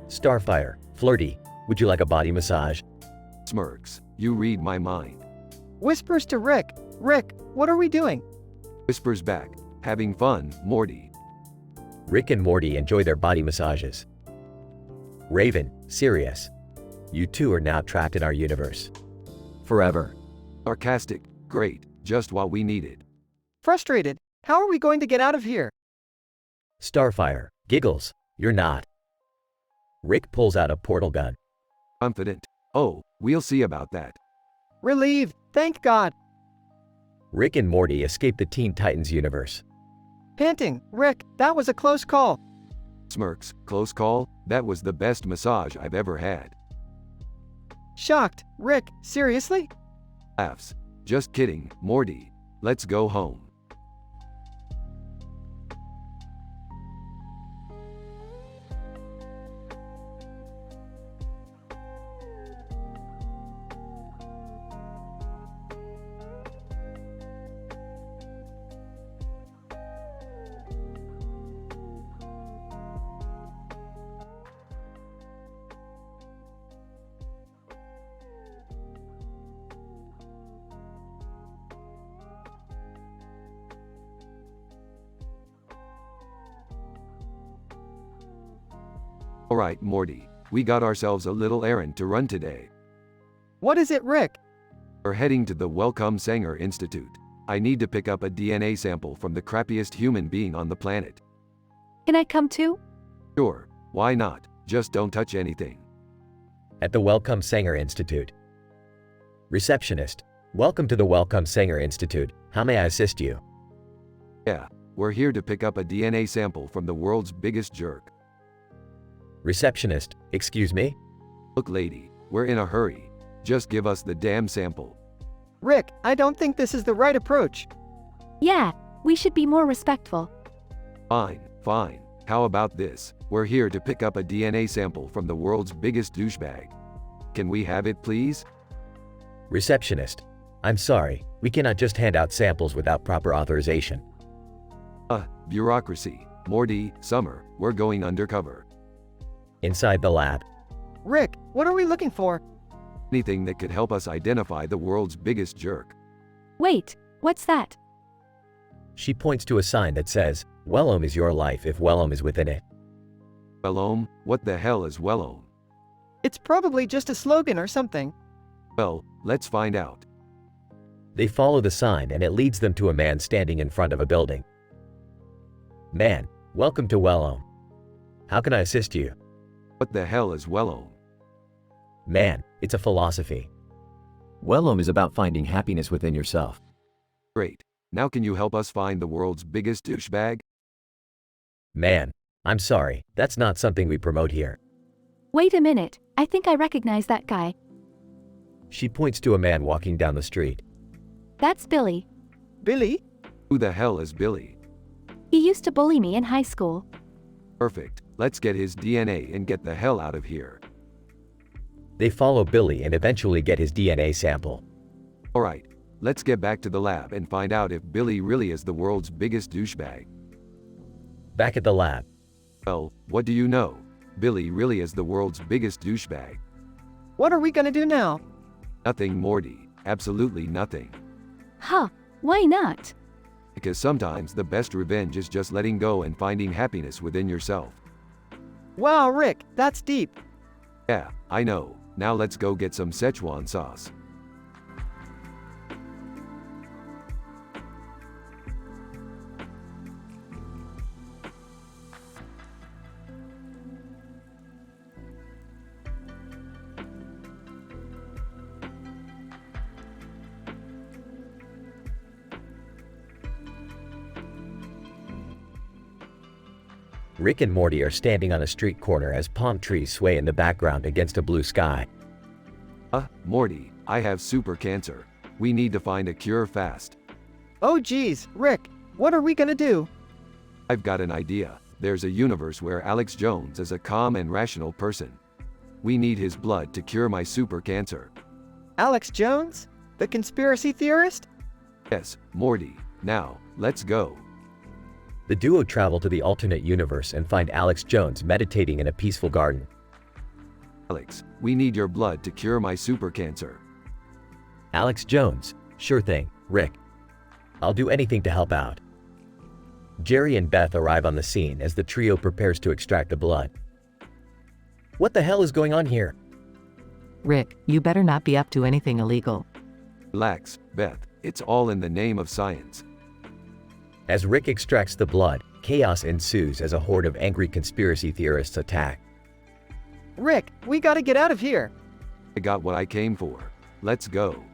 Starfire, flirty. Would you like a body massage? Smirks. You read my mind. Whispers to Rick. Rick, what are we doing? Whispers back. Having fun, Morty. Rick and Morty enjoy their body massages. Raven, serious. You two are now trapped in our universe. Forever. Sarcastic. Great. Just what we needed. Frustrated. How are we going to get out of here? Starfire. Giggles. You're not. Rick pulls out a portal gun. Confident. Oh, we'll see about that. Relieved. Thank God. Rick and Morty escape the Teen Titans universe. Panting. Rick, that was a close call. Smirks. Close call? That was the best massage I've ever had. Shocked. Rick, seriously? Laughs. Just kidding, Morty. Let's go home. Alright, Morty. We got ourselves a little errand to run today. What is it, Rick? We're heading to the Wellcome Sanger Institute. I need to pick up a DNA sample from the crappiest human being on the planet. Can I come too? Sure, why not? Just don't touch anything. At the Wellcome Sanger Institute. Receptionist. Welcome to the Wellcome Sanger Institute. How may I assist you? Yeah, we're here to pick up a DNA sample from the world's biggest jerk. Receptionist. Excuse me? Look, lady, we're in a hurry. Just give us the damn sample. Rick, I don't think this is the right approach. Yeah, we should be more respectful. Fine, fine. How about this? We're here to pick up a DNA sample from the world's biggest douchebag. Can we have it, please? Receptionist. I'm sorry, we cannot just hand out samples without proper authorization. Bureaucracy. Morty, Summer, we're going undercover. Inside the lab. Rick, what are we looking for? Anything that could help us identify the world's biggest jerk. Wait, what's that? She points to a sign that says, Wellome is your life if Wellome is within it. Wellome? What the hell is Wellome? It's probably just a slogan or something. Well, let's find out. They follow the sign and it leads them to a man standing in front of a building. Man, welcome to Wellome. How can I assist you? What the hell is Wellome? Man, it's a philosophy. Wellome is about finding happiness within yourself. Great. Now can you help us find the world's biggest douchebag? Man, I'm sorry, that's not something we promote here. Wait a minute, I think I recognize that guy. She points to a man walking down the street. That's Billy. Billy? Who the hell is Billy? He used to bully me in high school. Perfect. Let's get his DNA and get the hell out of here. They follow Billy and eventually get his DNA sample. Alright, let's get back to the lab and find out if Billy really is the world's biggest douchebag. Back at the lab. Well, what do you know? Billy really is the world's biggest douchebag. What are we gonna do now? Nothing, Morty. Absolutely nothing. Huh, why not? Because sometimes the best revenge is just letting go and finding happiness within yourself. Wow, Rick, that's deep. Yeah, I know. Now let's go get some Szechuan sauce. Rick and Morty are standing on a street corner as palm trees sway in the background against a blue sky. Morty, I have super cancer. We need to find a cure fast. Oh geez, Rick, what are we gonna do? I've got an idea. There's a universe where Alex Jones is a calm and rational person. We need his blood to cure my super cancer. Alex Jones? The conspiracy theorist? Yes, Morty. Now, let's go. The duo travel to the alternate universe and find Alex Jones meditating in a peaceful garden. Alex, we need your blood to cure my super cancer. Alex Jones, sure thing, Rick. I'll do anything to help out. Jerry and Beth arrive on the scene as the trio prepares to extract the blood. What the hell is going on here? Rick, you better not be up to anything illegal. Relax, Beth. It's all in the name of science. As Rick extracts the blood, chaos ensues as a horde of angry conspiracy theorists attack. Rick, we gotta get out of here. I got what I came for. Let's go.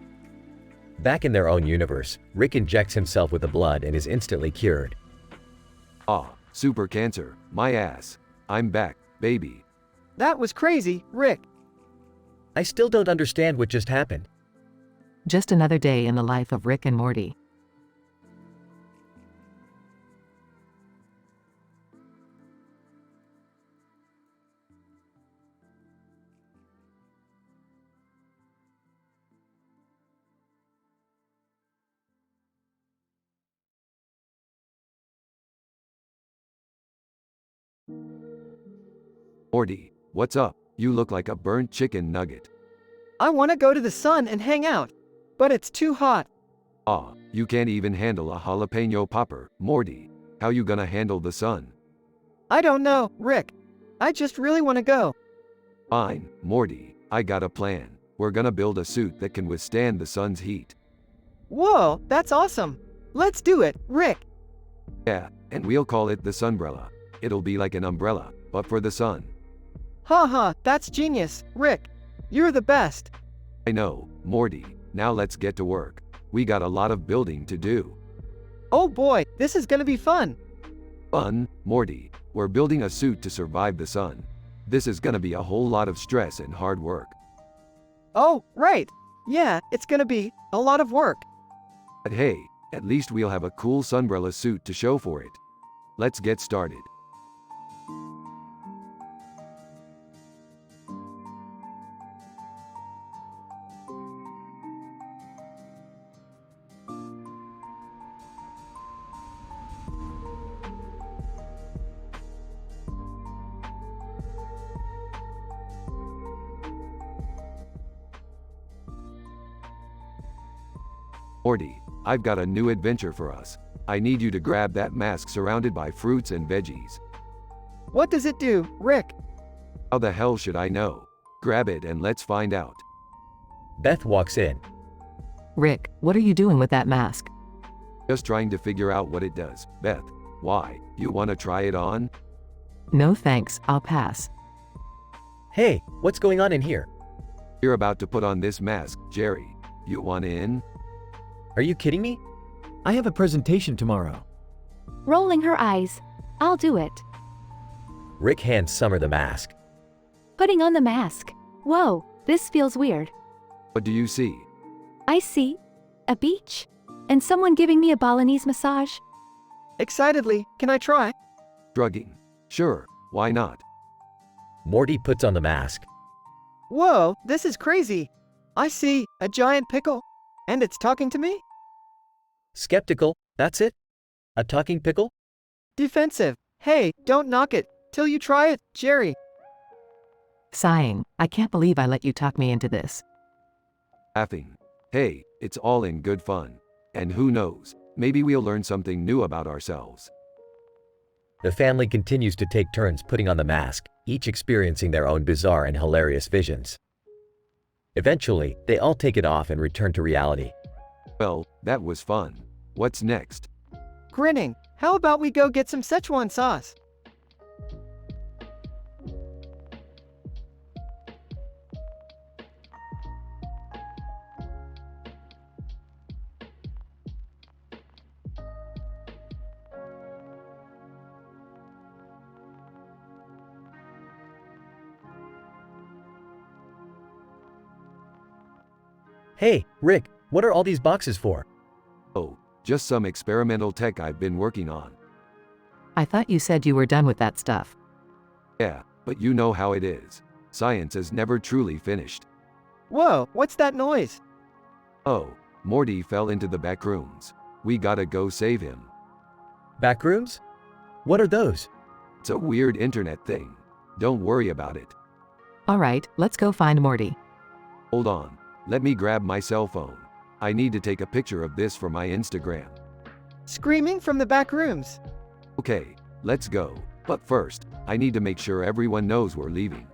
Back in their own universe, Rick injects himself with the blood and is instantly cured. Ah, super cancer, my ass. I'm back, baby. That was crazy, Rick. I still don't understand what just happened. Just another day in the life of Rick and Morty. Morty, what's up? You look like a burnt chicken nugget. I wanna go to the sun and hang out, but it's too hot. Ah, you can't even handle a jalapeno popper, Morty. How you gonna handle the sun? I don't know, Rick. I just really wanna go. Fine, Morty, I got a plan. We're gonna build a suit that can withstand the sun's heat. Whoa, that's awesome. Let's do it, Rick. Yeah, and we'll call it the Sunbrella. It'll be like an umbrella, but for the sun. Haha, that's genius, Rick. You're the best. I know, Morty. Now let's get to work. We got a lot of building to do. Oh boy, this is gonna be fun. Fun, Morty. We're building a suit to survive the sun. This is gonna be a whole lot of stress and hard work. Oh, right. Yeah, it's gonna be a lot of work. But hey, at least we'll have a cool Sunbrella suit to show for it. Let's get started. Morty, I've got a new adventure for us. I need you to grab that mask surrounded by fruits and veggies. What does it do, Rick? How the hell should I know? Grab it and let's find out. Beth walks in. Rick, what are you doing with that mask? Just trying to figure out what it does. Beth, why? You wanna try it on? No thanks, I'll pass. Hey, what's going on in here? You're about to put on this mask, Jerry. You want in? Are you kidding me? I have a presentation tomorrow. Rolling her eyes. I'll do it. Rick hands Summer the mask. Putting on the mask. Whoa, this feels weird. What do you see? I see a beach and someone giving me a Balinese massage. Excitedly, can I try? Drugging. Sure, why not? Morty puts on the mask. Whoa, this is crazy. I see a giant pickle, and it's talking to me? Skeptical, that's it? A talking pickle? Defensive. Hey, don't knock it till you try it, Jerry. Sighing, I can't believe I let you talk me into this. Laughing. Hey, it's all in good fun. And who knows, maybe we'll learn something new about ourselves. The family continues to take turns putting on the mask, each experiencing their own bizarre and hilarious visions. Eventually, they all take it off and return to reality. Well, that was fun. What's next? Grinning. How about we go get some Szechuan sauce? Hey, Rick, what are all these boxes for? Oh, just some experimental tech I've been working on. I thought you said you were done with that stuff. Yeah, but you know how it is. Science is never truly finished. Whoa, what's that noise? Oh, Morty fell into the back rooms. We gotta go save him. Backrooms? What are those? It's a weird internet thing. Don't worry about it. Alright, let's go find Morty. Hold on. Let me grab my cell phone. I need to take a picture of this for my Instagram. Screaming from the back rooms. Okay, let's go. But first, I need to make sure everyone knows we're leaving.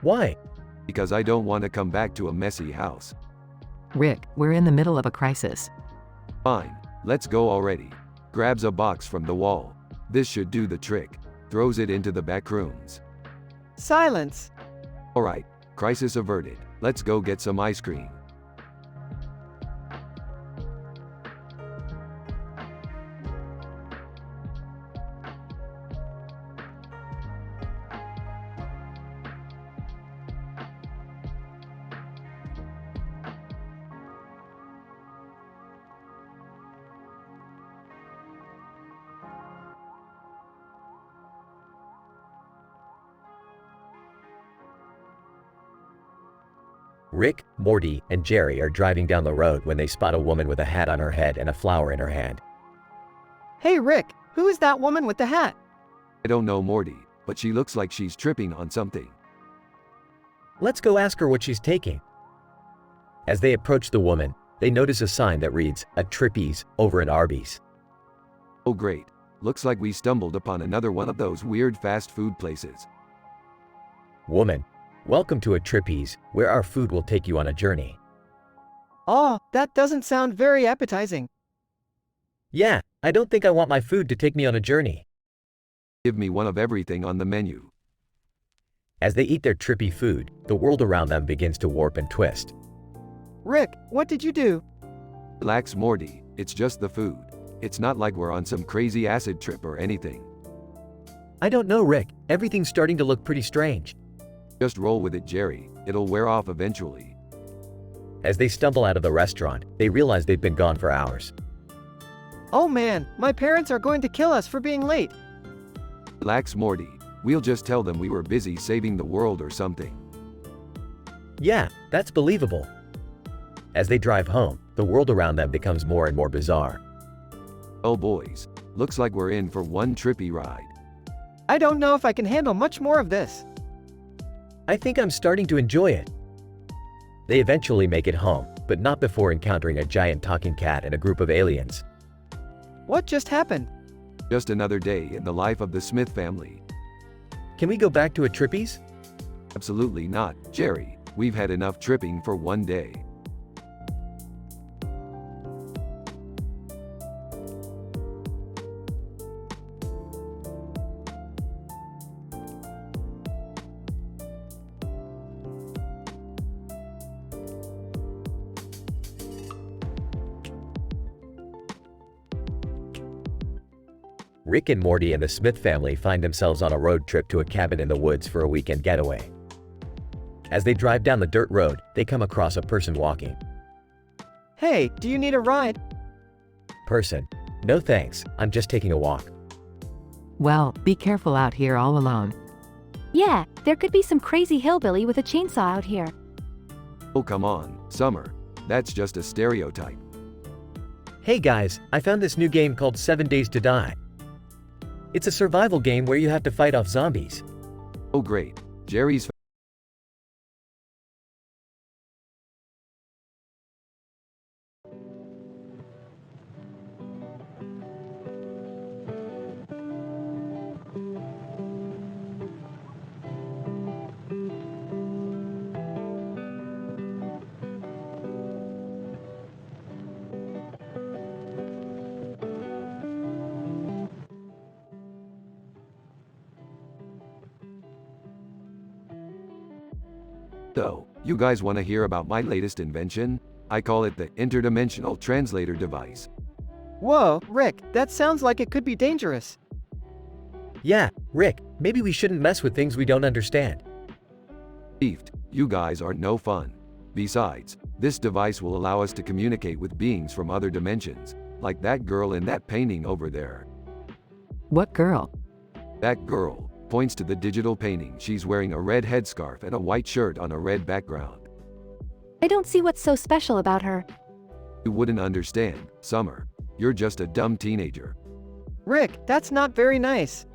Why? Because I don't want to come back to a messy house. Rick, we're in the middle of a crisis. Fine, let's go already. Grabs a box from the wall. This should do the trick. Throws it into the back rooms. Silence. Alright, crisis averted. Let's go get some ice cream. Rick, Morty, and Jerry are driving down the road when they spot a woman with a hat on her head and a flower in her hand. Hey Rick, who is that woman with the hat? I don't know Morty, but she looks like she's tripping on something. Let's go ask her what she's taking. As they approach the woman, they notice a sign that reads, "A Trippies," over at Arby's. Oh great, looks like we stumbled upon another one of those weird fast food places. Woman, welcome to a Trippies, where our food will take you on a journey. Oh, that doesn't sound very appetizing. Yeah, I don't think I want my food to take me on a journey. Give me one of everything on the menu. As they eat their trippy food, the world around them begins to warp and twist. Rick, what did you do? Relax Morty, it's just the food. It's not like we're on some crazy acid trip or anything. I don't know, Rick. Everything's starting to look pretty strange. Just roll with it Jerry, it'll wear off eventually. As they stumble out of the restaurant, they realize they've been gone for hours. Oh man, my parents are going to kill us for being late. Relax Morty, we'll just tell them we were busy saving the world or something. Yeah, that's believable. As they drive home, the world around them becomes more and more bizarre. Oh boys, looks like we're in for one trippy ride. I don't know if I can handle much more of this. I think I'm starting to enjoy it. They eventually make it home, but not before encountering a giant talking cat and a group of aliens. What just happened? Just another day in the life of the Smith family. Can we go back to a Trippies? Absolutely not, Jerry, we've had enough tripping for one day. Rick and Morty and the Smith family find themselves on a road trip to a cabin in the woods for a weekend getaway. As they drive down the dirt road, they come across a person walking. Hey, do you need a ride? Person: no thanks, I'm just taking a walk. Well, be careful out here all alone. Yeah, there could be some crazy hillbilly with a chainsaw out here. Oh come on, Summer, that's just a stereotype. Hey guys, I found this new game called 7 Days to Die. It's a survival game where you have to fight off zombies. Oh great, Jerry's So, you guys want to hear about my latest invention? I call it the interdimensional translator device. Whoa, Rick, that sounds like it could be dangerous. Yeah, Rick, maybe we shouldn't mess with things we don't understand. Beefed, you guys are no fun. Besides, this device will allow us to communicate with beings from other dimensions, like that girl in that painting over there. What girl? That girl points to the digital painting. She's wearing a red headscarf and a white shirt on a red background. I don't see what's so special about her. You wouldn't understand, Summer. You're just a dumb teenager. Rick, that's not very nice.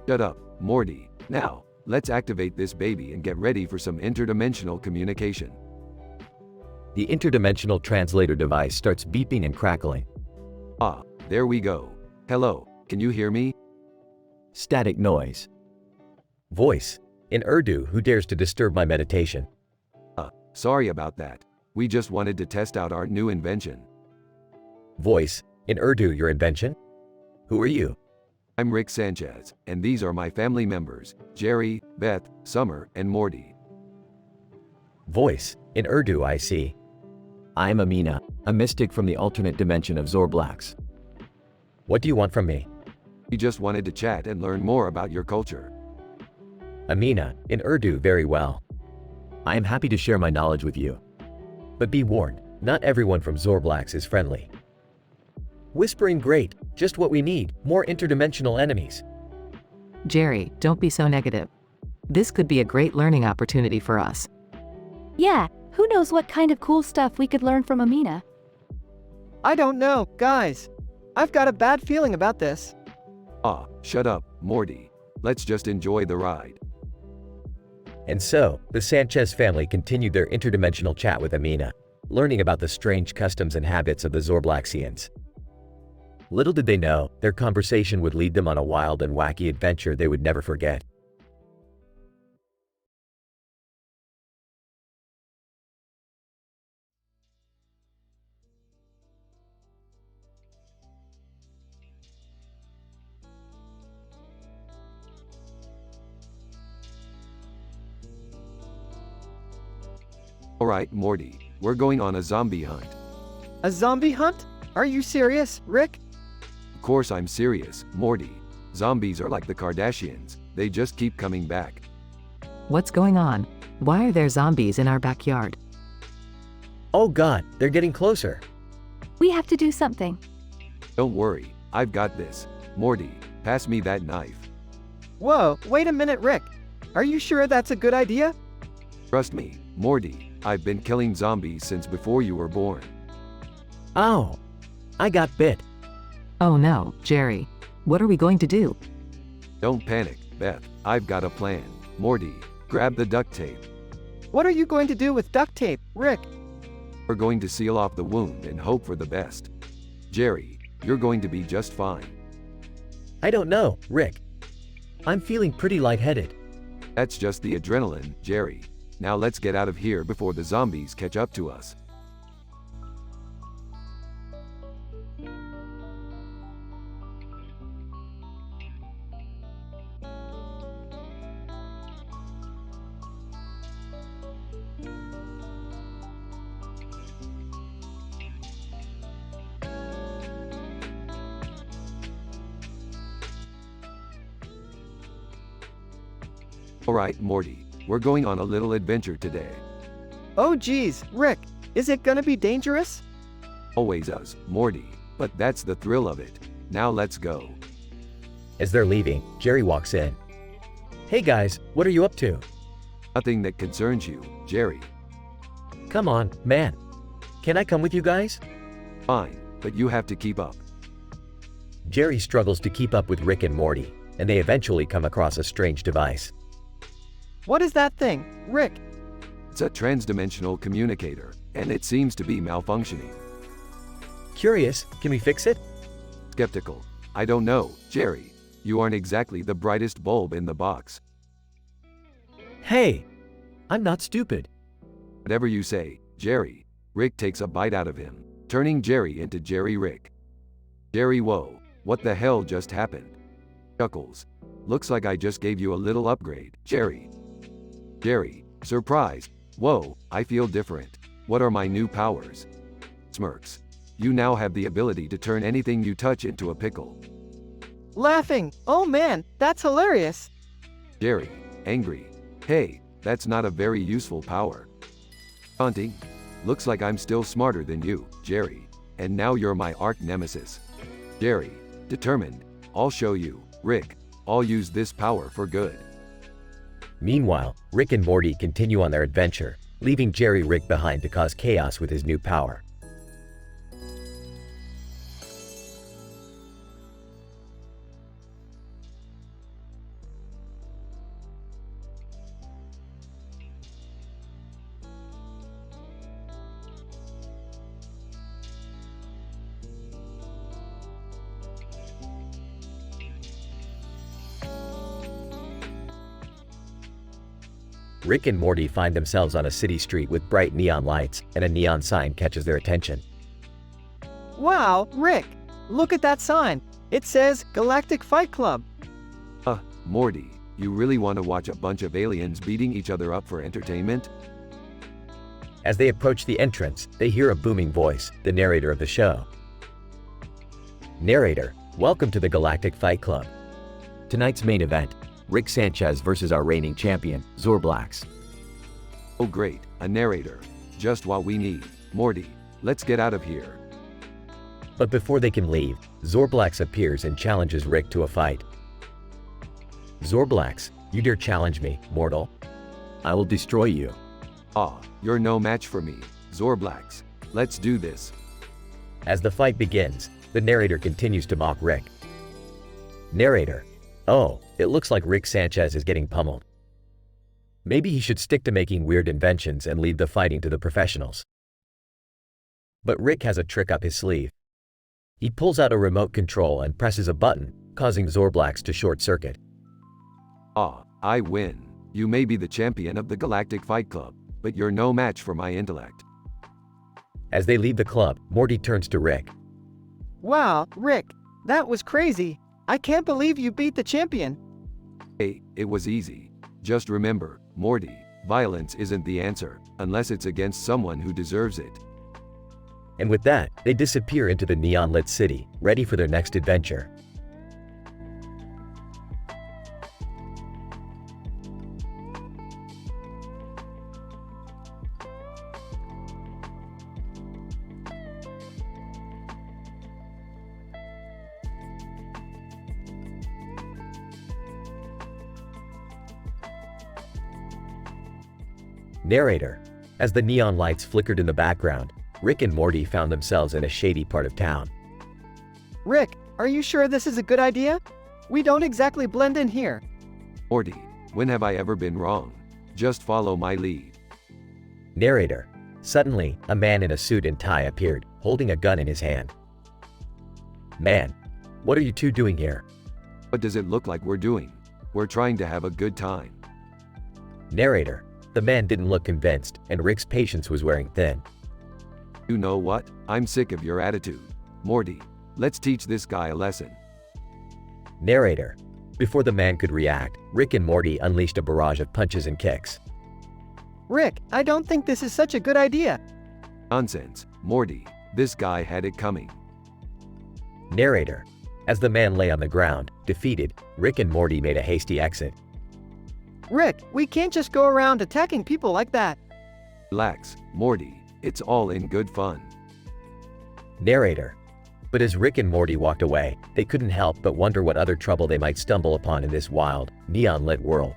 Shut up, Morty. Now, let's activate this baby and get ready for some interdimensional communication. The interdimensional translator device starts beeping and crackling. Ah, there we go. Hello, can you hear me? Static noise. Voice: in Urdu, who dares to disturb my meditation? Sorry about that. We just wanted to test out our new invention. Voice, in Urdu, your invention? Who are you? I'm Rick Sanchez, and these are my family members, Jerry, Beth, Summer, and Morty. Voice, in Urdu, I see. I'm Amina, a mystic from the alternate dimension of Zorblax. What do you want from me? We just wanted to chat and learn more about your culture. Amina, in Urdu, very well. I am happy to share my knowledge with you. But be warned, not everyone from Zorblax is friendly. Whispering great, just what we need, more interdimensional enemies. Jerry, don't be so negative. This could be a great learning opportunity for us. Yeah, who knows what kind of cool stuff we could learn from Amina? I don't know, guys. I've got a bad feeling about this. Shut up, Morty. Let's just enjoy the ride. And so, the Sanchez family continued their interdimensional chat with Amina, learning about the strange customs and habits of the Zorblaxians. Little did they know, their conversation would lead them on a wild and wacky adventure they would never forget. Alright, Morty, we're going on a zombie hunt. A zombie hunt? Are you serious, Rick? Of course I'm serious, Morty. Zombies are like the Kardashians, they just keep coming back. What's going on? Why are there zombies in our backyard? Oh God, they're getting closer. We have to do something. Don't worry, I've got this. Morty, pass me that knife. Whoa, wait a minute, Rick. Are you sure that's a good idea? Trust me, Morty, I've been killing zombies since before you were born. Ow! I got bit. Oh no, Jerry. What are we going to do? Don't panic, Beth, I've got a plan. Morty, grab the duct tape. What are you going to do with duct tape, Rick? We're going to seal off the wound and hope for the best. Jerry, you're going to be just fine. I don't know, Rick. I'm feeling pretty lightheaded. That's just the adrenaline, Jerry. Now let's get out of here before the zombies catch up to us. Alright, Morty, we're going on a little adventure today. Oh geez, Rick, is it gonna be dangerous? Always us, Morty, but that's the thrill of it. Now let's go. As they're leaving, Jerry walks in. Hey guys, what are you up to? Nothing that concerns you, Jerry. Come on, man. Can I come with you guys? Fine, but you have to keep up. Jerry struggles to keep up with Rick and Morty, and they eventually come across a strange device. What is that thing, Rick? It's a transdimensional communicator, and it seems to be malfunctioning. Curious, can we fix it? Skeptical. I don't know, Jerry. You aren't exactly the brightest bulb in the box. Hey, I'm not stupid. Whatever you say, Jerry. Rick takes a bite out of him, turning Jerry into Jerry Rick. Jerry, whoa, what the hell just happened? Chuckles. Looks like I just gave you a little upgrade, Jerry. Jerry, surprise. Whoa, I feel different. What are my new powers? Smirks. You now have the ability to turn anything you touch into a pickle. Laughing. Oh man, that's hilarious. Jerry, angry. Hey, that's not a very useful power. Taunting. Looks like I'm still smarter than you, Jerry. And now you're my arch nemesis. Jerry, determined. I'll show you, Rick. I'll use this power for good. Meanwhile, Rick and Morty continue on their adventure, leaving Jerry Rick behind to cause chaos with his new power. Rick and Morty find themselves on a city street with bright neon lights, and a neon sign catches their attention. Wow, Rick, look at that sign. It says Galactic Fight Club. Morty, you really want to watch a bunch of aliens beating each other up for entertainment? As they approach the entrance, they hear a booming voice, the narrator of the show. Narrator, welcome to the Galactic Fight Club. Tonight's main event, Rick Sanchez versus our reigning champion, Zorblax. Oh great, a narrator. Just what we need. Morty, let's get out of here. But before they can leave, Zorblax appears and challenges Rick to a fight. Zorblax, you dare challenge me, mortal? I will destroy you. You're no match for me, Zorblax. Let's do this. As the fight begins, the narrator continues to mock Rick. Narrator, oh, it looks like Rick Sanchez is getting pummeled. Maybe he should stick to making weird inventions and leave the fighting to the professionals. But Rick has a trick up his sleeve. He pulls out a remote control and presses a button, causing Zorblax to short circuit. I win. You may be the champion of the Galactic Fight Club, but you're no match for my intellect. As they leave the club, Morty turns to Rick. Wow, Rick, that was crazy. I can't believe you beat the champion. Hey, it was easy. Just remember, Morty, violence isn't the answer, unless it's against someone who deserves it. And with that, they disappear into the neon-lit city, ready for their next adventure. Narrator, as the neon lights flickered in the background, Rick and Morty found themselves in a shady part of town. Rick, are you sure this is a good idea? We don't exactly blend in here. Morty, when have I ever been wrong? Just follow my lead. Narrator, suddenly, a man in a suit and tie appeared, holding a gun in his hand. Man, what are you two doing here? What does it look like we're doing? We're trying to have a good time. Narrator, the man didn't look convinced, and Rick's patience was wearing thin. You know what? I'm sick of your attitude. Morty, let's teach this guy a lesson. Narrator, before the man could react, Rick and Morty unleashed a barrage of punches and kicks. Rick, I don't think this is such a good idea. Nonsense, Morty, this guy had it coming. Narrator, as the man lay on the ground, defeated, Rick and Morty made a hasty exit. Rick, we can't just go around attacking people like that. Relax, Morty, it's all in good fun. Narrator, but as Rick and Morty walked away, they couldn't help but wonder what other trouble they might stumble upon in this wild, neon-lit world.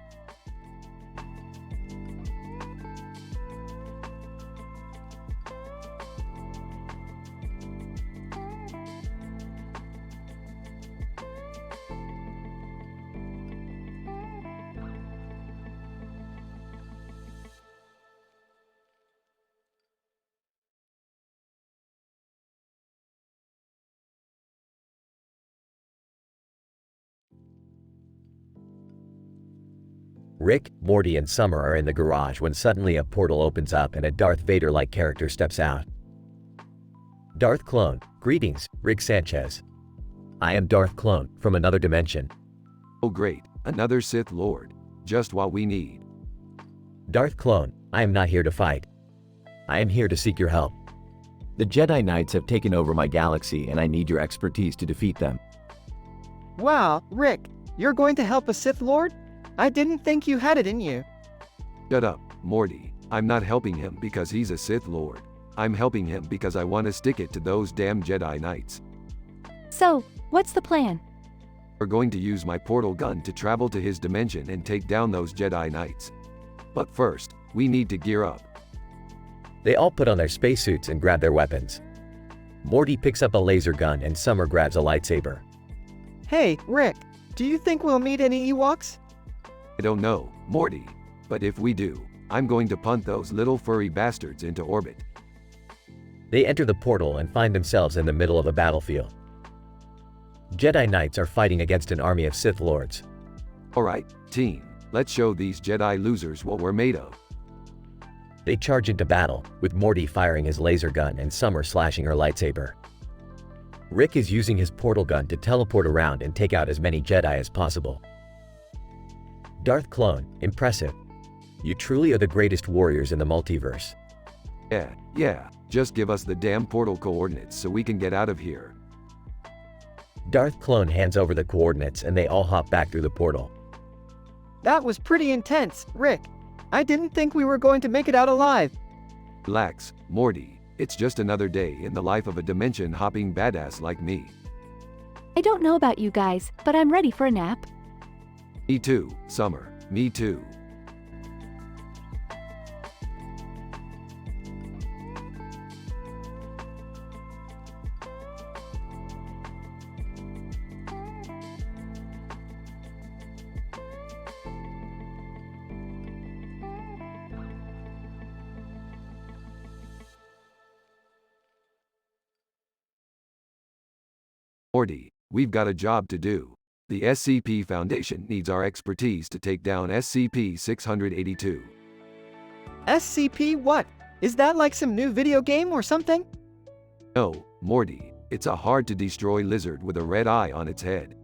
Rick, Morty, and Summer are in the garage when suddenly a portal opens up and a Darth Vader-like character steps out. Darth Clone, greetings, Rick Sanchez. I am Darth Clone, from another dimension. Oh great, another Sith Lord. Just what we need. Darth Clone, I am not here to fight. I am here to seek your help. The Jedi Knights have taken over my galaxy and I need your expertise to defeat them. Wow, Rick, you're going to help a Sith Lord? I didn't think you had it in you. Shut up, Morty. I'm not helping him because he's a Sith Lord. I'm helping him because I want to stick it to those damn Jedi Knights. So, what's the plan? We're going to use my portal gun to travel to his dimension and take down those Jedi Knights. But first, we need to gear up. They all put on their spacesuits and grab their weapons. Morty picks up a laser gun and Summer grabs a lightsaber. Hey, Rick, do you think we'll meet any Ewoks? I don't know, Morty. But if we do, I'm going to punt those little furry bastards into orbit. They enter the portal and find themselves in the middle of a battlefield. Jedi Knights are fighting against an army of Sith Lords. Alright, team, Let's show these Jedi losers what we're made of. They charge into battle, with Morty firing his laser gun and Summer slashing her lightsaber. Rick is using his portal gun to teleport around and take out as many Jedi as possible. Darth Clone, impressive. You truly are the greatest warriors in the multiverse. Yeah, just give us the damn portal coordinates so we can get out of here. Darth Clone hands over the coordinates and they all hop back through the portal. That was pretty intense, Rick. I didn't think we were going to make it out alive. Relax, Morty. It's just another day in the life of a dimension-hopping badass like me. I don't know about you guys, but I'm ready for a nap. Me too, Summer. Me too. Morty, we've got a job to do. The SCP Foundation needs our expertise to take down SCP-682. SCP what? Is that like some new video game or something? No, Morty, it's a hard-to-destroy lizard with a red eye on its head.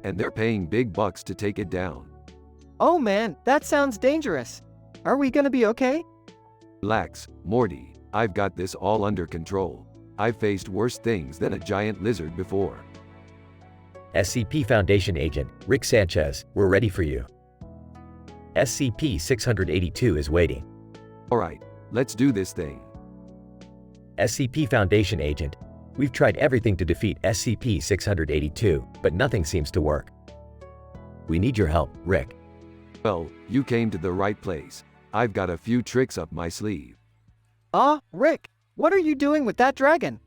And they're paying big bucks to take it down. Oh man, that sounds dangerous. Are we gonna be okay? Relax, Morty, I've got this all under control. I've faced worse things than a giant lizard before. SCP Foundation Agent, Rick Sanchez, we're ready for you. SCP-682 is waiting. Alright, let's do this thing. SCP Foundation Agent, we've tried everything to defeat SCP-682, but nothing seems to work. We need your help, Rick. Well, you came to the right place. I've got a few tricks up my sleeve. Rick, what are you doing with that dragon?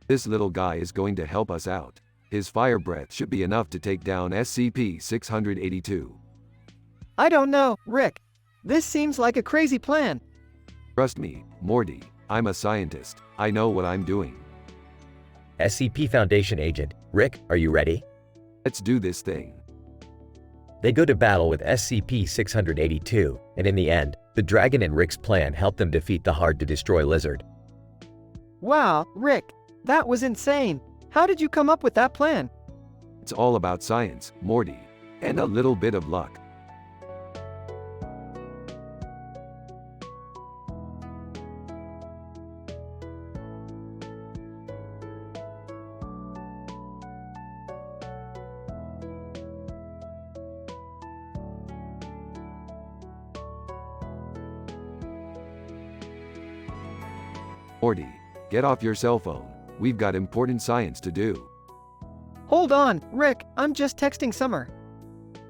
This little guy is going to help us out. His fire breath should be enough to take down SCP-682. I don't know, Rick. This seems like a crazy plan. Trust me, Morty, I'm a scientist. I know what I'm doing. SCP Foundation Agent, Rick, are you ready? Let's do this thing. They go to battle with SCP-682, and in the end, the dragon and Rick's plan help them defeat the hard-to-destroy lizard. Wow, Rick, that was insane. How did you come up with that plan? It's all about science, Morty, and a little bit of luck. Morty, get off your cell phone. We've got important science to do. Hold on, Rick, I'm just texting Summer.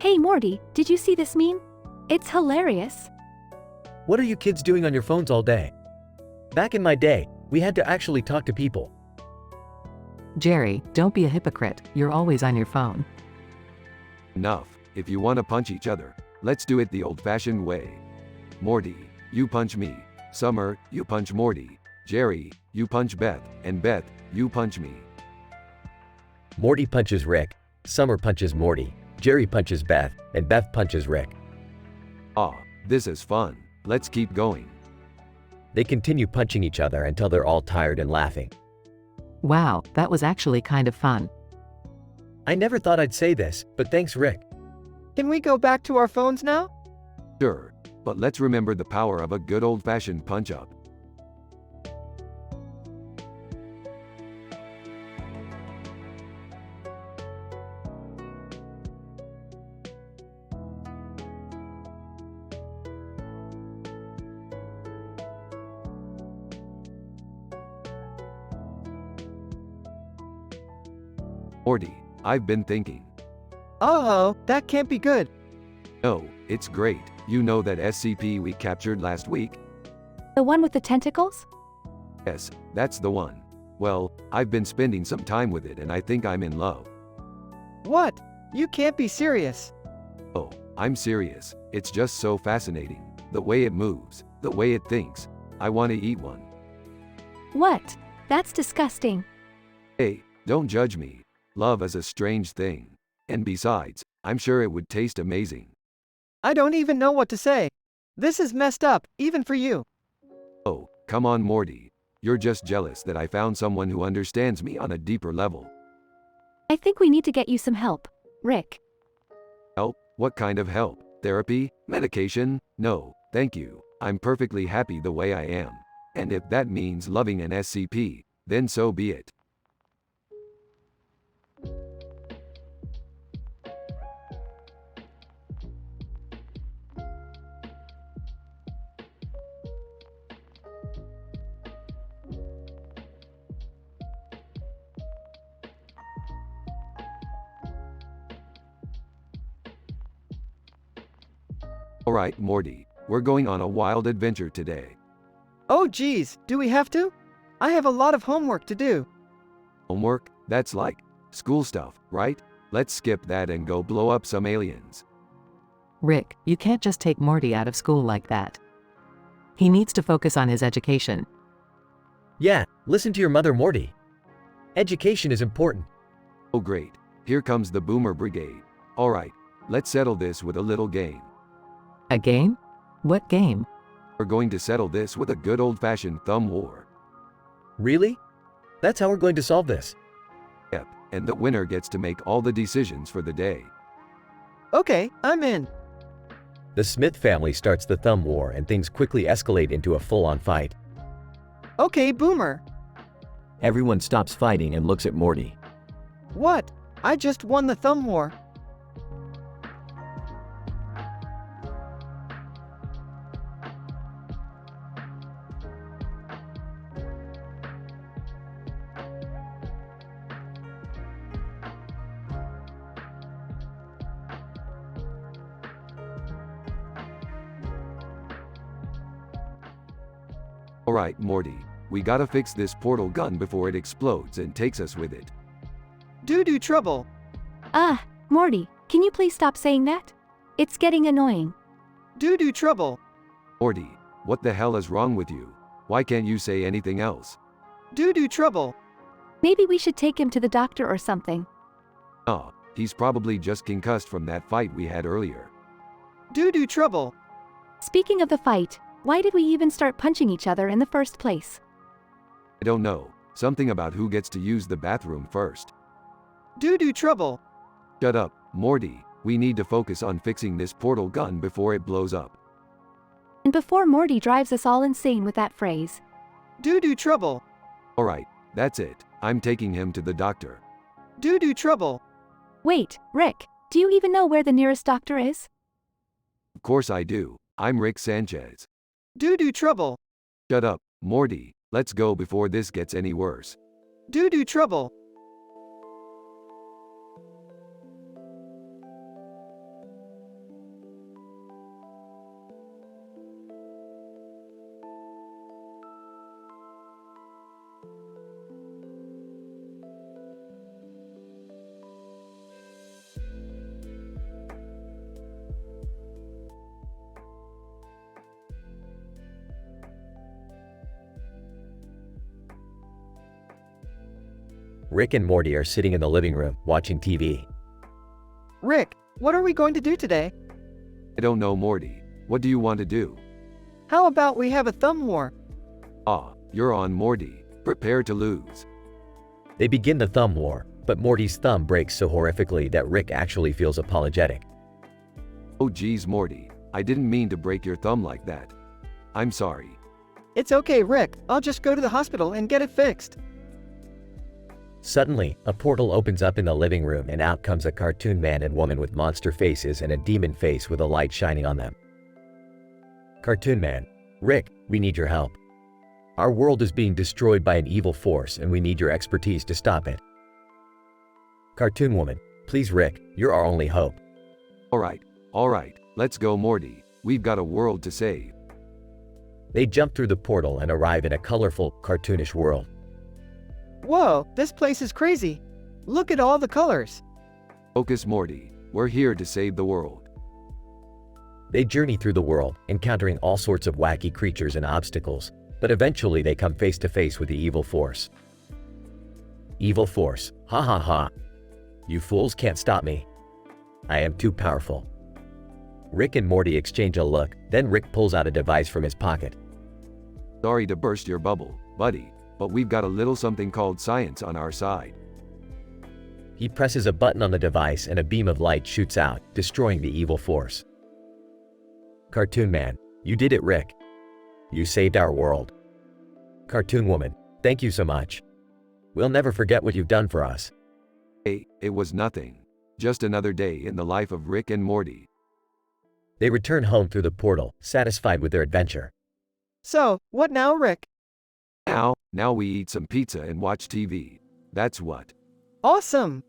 Hey Morty, did you see this meme? It's hilarious. What are you kids doing on your phones all day? Back in my day, we had to actually talk to people. Jerry, don't be a hypocrite, you're always on your phone. Enough. If you want to punch each other, let's do it the old-fashioned way. Morty, you punch me. Summer, you punch Morty. Jerry, you punch Beth, and Beth, you punch me. Morty punches Rick, Summer punches Morty, Jerry punches Beth, and Beth punches Rick. This is fun. Let's keep going. They continue punching each other until they're all tired and laughing. Wow, that was actually kind of fun. I never thought I'd say this, but thanks, Rick. Can we go back to our phones now? Sure, but let's remember the power of a good old-fashioned punch-up. Morty, I've been thinking. Oh, that can't be good. No, it's great. You know that SCP we captured last week? The one with the tentacles? Yes, that's the one. Well, I've been spending some time with it and I think I'm in love. What? You can't be serious. Oh, I'm serious. It's just so fascinating. The way it moves, the way it thinks. I want to eat one. What? That's disgusting. Hey, don't judge me. Love is a strange thing. And besides, I'm sure it would taste amazing. I don't even know what to say. This is messed up, even for you. Oh, come on, Morty. You're just jealous that I found someone who understands me on a deeper level. I think we need to get you some help, Rick. Help? What kind of help? Therapy? Medication? No, thank you. I'm perfectly happy the way I am. And if that means loving an SCP, then so be it. Alright, Morty, we're going on a wild adventure today. Oh geez, do we have to? I have a lot of homework to do. Homework? That's like school stuff, right? Let's skip that and go blow up some aliens. Rick, you can't just take Morty out of school like that. He needs to focus on his education. Yeah, listen to your mother, Morty. Education is important. Oh great, here comes the Boomer Brigade. Alright, let's settle this with a little game. A game? What game? We're going to settle this with a good old-fashioned thumb war. Really? That's how we're going to solve this. Yep, and the winner gets to make all the decisions for the day. Okay, I'm in. The Smith family starts the thumb war and things quickly escalate into a full-on fight. Okay, Boomer. Everyone stops fighting and looks at Morty. What? I just won the thumb war. Alright, Morty, we gotta fix this portal gun before it explodes and takes us with it. Doo-doo trouble. Morty, can you please stop saying that? It's getting annoying. Doo-doo trouble. Morty, what the hell is wrong with you? Why can't you say anything else? Doo-doo trouble. Maybe we should take him to the doctor or something. Oh, he's probably just concussed from that fight we had earlier. Doo-doo trouble. Speaking of the fight, why did we even start punching each other in the first place? I don't know, something about who gets to use the bathroom first. Doo-doo trouble. Shut up, Morty, we need to focus on fixing this portal gun before it blows up. And before Morty drives us all insane with that phrase. Doo-doo trouble. Alright, that's it, I'm taking him to the doctor. Doo-doo trouble. Wait, Rick, do you even know where the nearest doctor is? Of course I do, I'm Rick Sanchez. Doo-doo trouble. Shut up, Morty, let's go before this gets any worse. Doo-doo trouble. Rick and Morty are sitting in the living room, watching TV. Rick, what are we going to do today? I don't know, Morty, what do you want to do? How about we have a thumb war? Ah, you're on, Morty, prepare to lose. They begin the thumb war, but Morty's thumb breaks so horrifically that Rick actually feels apologetic. Oh geez, Morty, I didn't mean to break your thumb like that. I'm sorry. It's okay, Rick. I'll just go to the hospital and get it fixed. Suddenly, a portal opens up in the living room and out comes a cartoon man and woman with monster faces and a demon face with a light shining on them. Cartoon man: Rick, we need your help. Our world is being destroyed by an evil force and we need your expertise to stop it. Cartoon woman: please Rick, you're our only hope. Alright, let's go, Morty, we've got a world to save. They jump through the portal and arrive in a colorful, cartoonish world. Whoa, this place is crazy. Look at all the colors. Focus, Morty, we're here to save the world. They journey through the world, encountering all sorts of wacky creatures and obstacles, but eventually they come face to face with the evil force. Evil force: ha ha ha. You fools can't stop me. I am too powerful. Rick and Morty exchange a look, then Rick pulls out a device from his pocket. Sorry to burst your bubble, buddy, but we've got a little something called science on our side. He presses a button on the device and a beam of light shoots out, destroying the evil force. Cartoon Man, you did it, Rick. You saved our world. Cartoon Woman, thank you so much. We'll never forget what you've done for us. Hey, it was nothing. Just another day in the life of Rick and Morty. They return home through the portal, satisfied with their adventure. So, what now, Rick? Now we eat some pizza and watch TV. That's what. Awesome!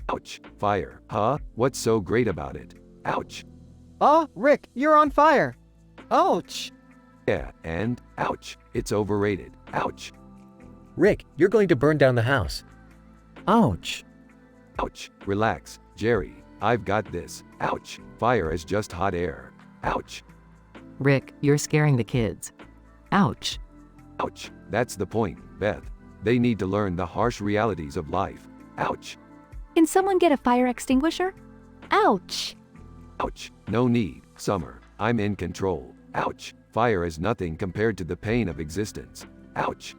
Ouch, fire, huh? What's so great about it? Ouch. Oh, Rick, you're on fire! Ouch! Yeah, and, ouch, it's overrated. Ouch. Rick, you're going to burn down the house. Ouch. Ouch, relax, Jerry, I've got this. Ouch, fire is just hot air. Ouch. Rick, you're scaring the kids. Ouch. Ouch, that's the point, Beth. They need to learn the harsh realities of life. Ouch. Can someone get a fire extinguisher? Ouch! Ouch, no need, Summer, I'm in control. Ouch, fire is nothing compared to the pain of existence. Ouch.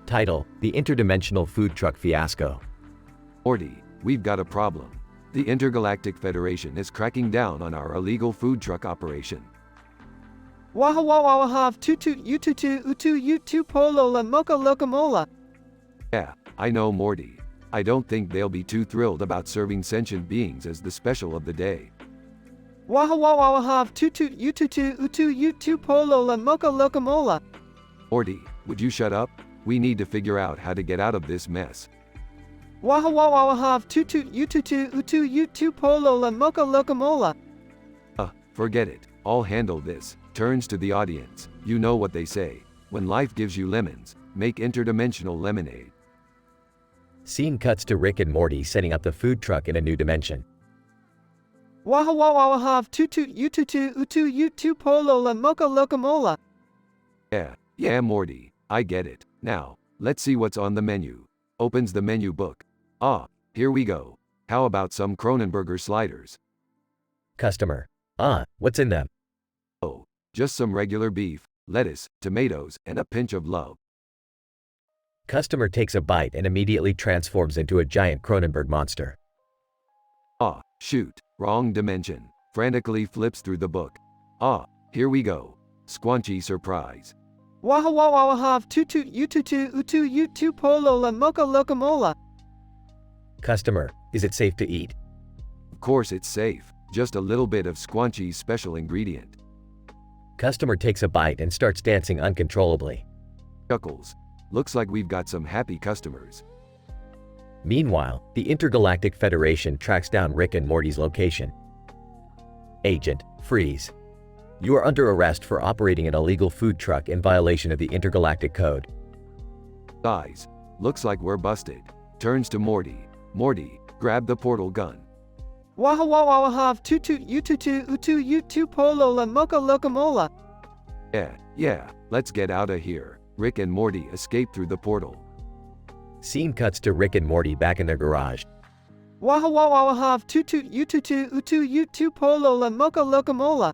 Title: The Interdimensional Food Truck Fiasco. Morty, we've got a problem. The Intergalactic Federation is cracking down on our illegal food truck operation. Waha wawa wahav tutu ututu utu utu polola mocha locomola. Yeah, I know, Morty. I don't think they'll be too thrilled about serving sentient beings as the special of the day. Waha wawa wahav tutu ututu utu utu polola mocha locomola. Morty, would you shut up? We need to figure out how to get out of this mess. Waha wawa wahav tutu ututu utu utu polola mocha locomola. Forget it. I'll handle this. Turns to the audience. You know what they say. When life gives you lemons, make interdimensional lemonade. Scene cuts to Rick and Morty setting up the food truck in a new dimension. Waha wawa wahav tutu ututu utu utu polola mocha locomola. Yeah, Morty. I get it. Now, let's see what's on the menu. Opens the menu book. Here we go. How about some Kronenberger sliders? Customer: what's in them? Oh, just some regular beef, lettuce, tomatoes, and a pinch of love. Customer takes a bite and immediately transforms into a giant Kronenberg monster. Shoot, wrong dimension. Frantically flips through the book. Here we go. Squanchy surprise. Waha wawa wahav tutu ututu utu utu polola mocha locomola. Customer: is it safe to eat? Of course it's safe. Just a little bit of Squanchy's special ingredient. Customer takes a bite and starts dancing uncontrollably. Chuckles. Looks like we've got some happy customers. Meanwhile, the Intergalactic Federation tracks down Rick and Morty's location. Agent: freeze. You are under arrest for operating an illegal food truck in violation of the Intergalactic Code. Guys, looks like we're busted. Turns to Morty. Morty, grab the portal gun. Waha wawa wahav tutu ututu utu utu polola mocha locomola. Yeah, let's get out of here. Rick and Morty escape through the portal. Scene cuts to Rick and Morty back in their garage. Waha wawa wahav tutu ututu utu utu polola mocha locomola.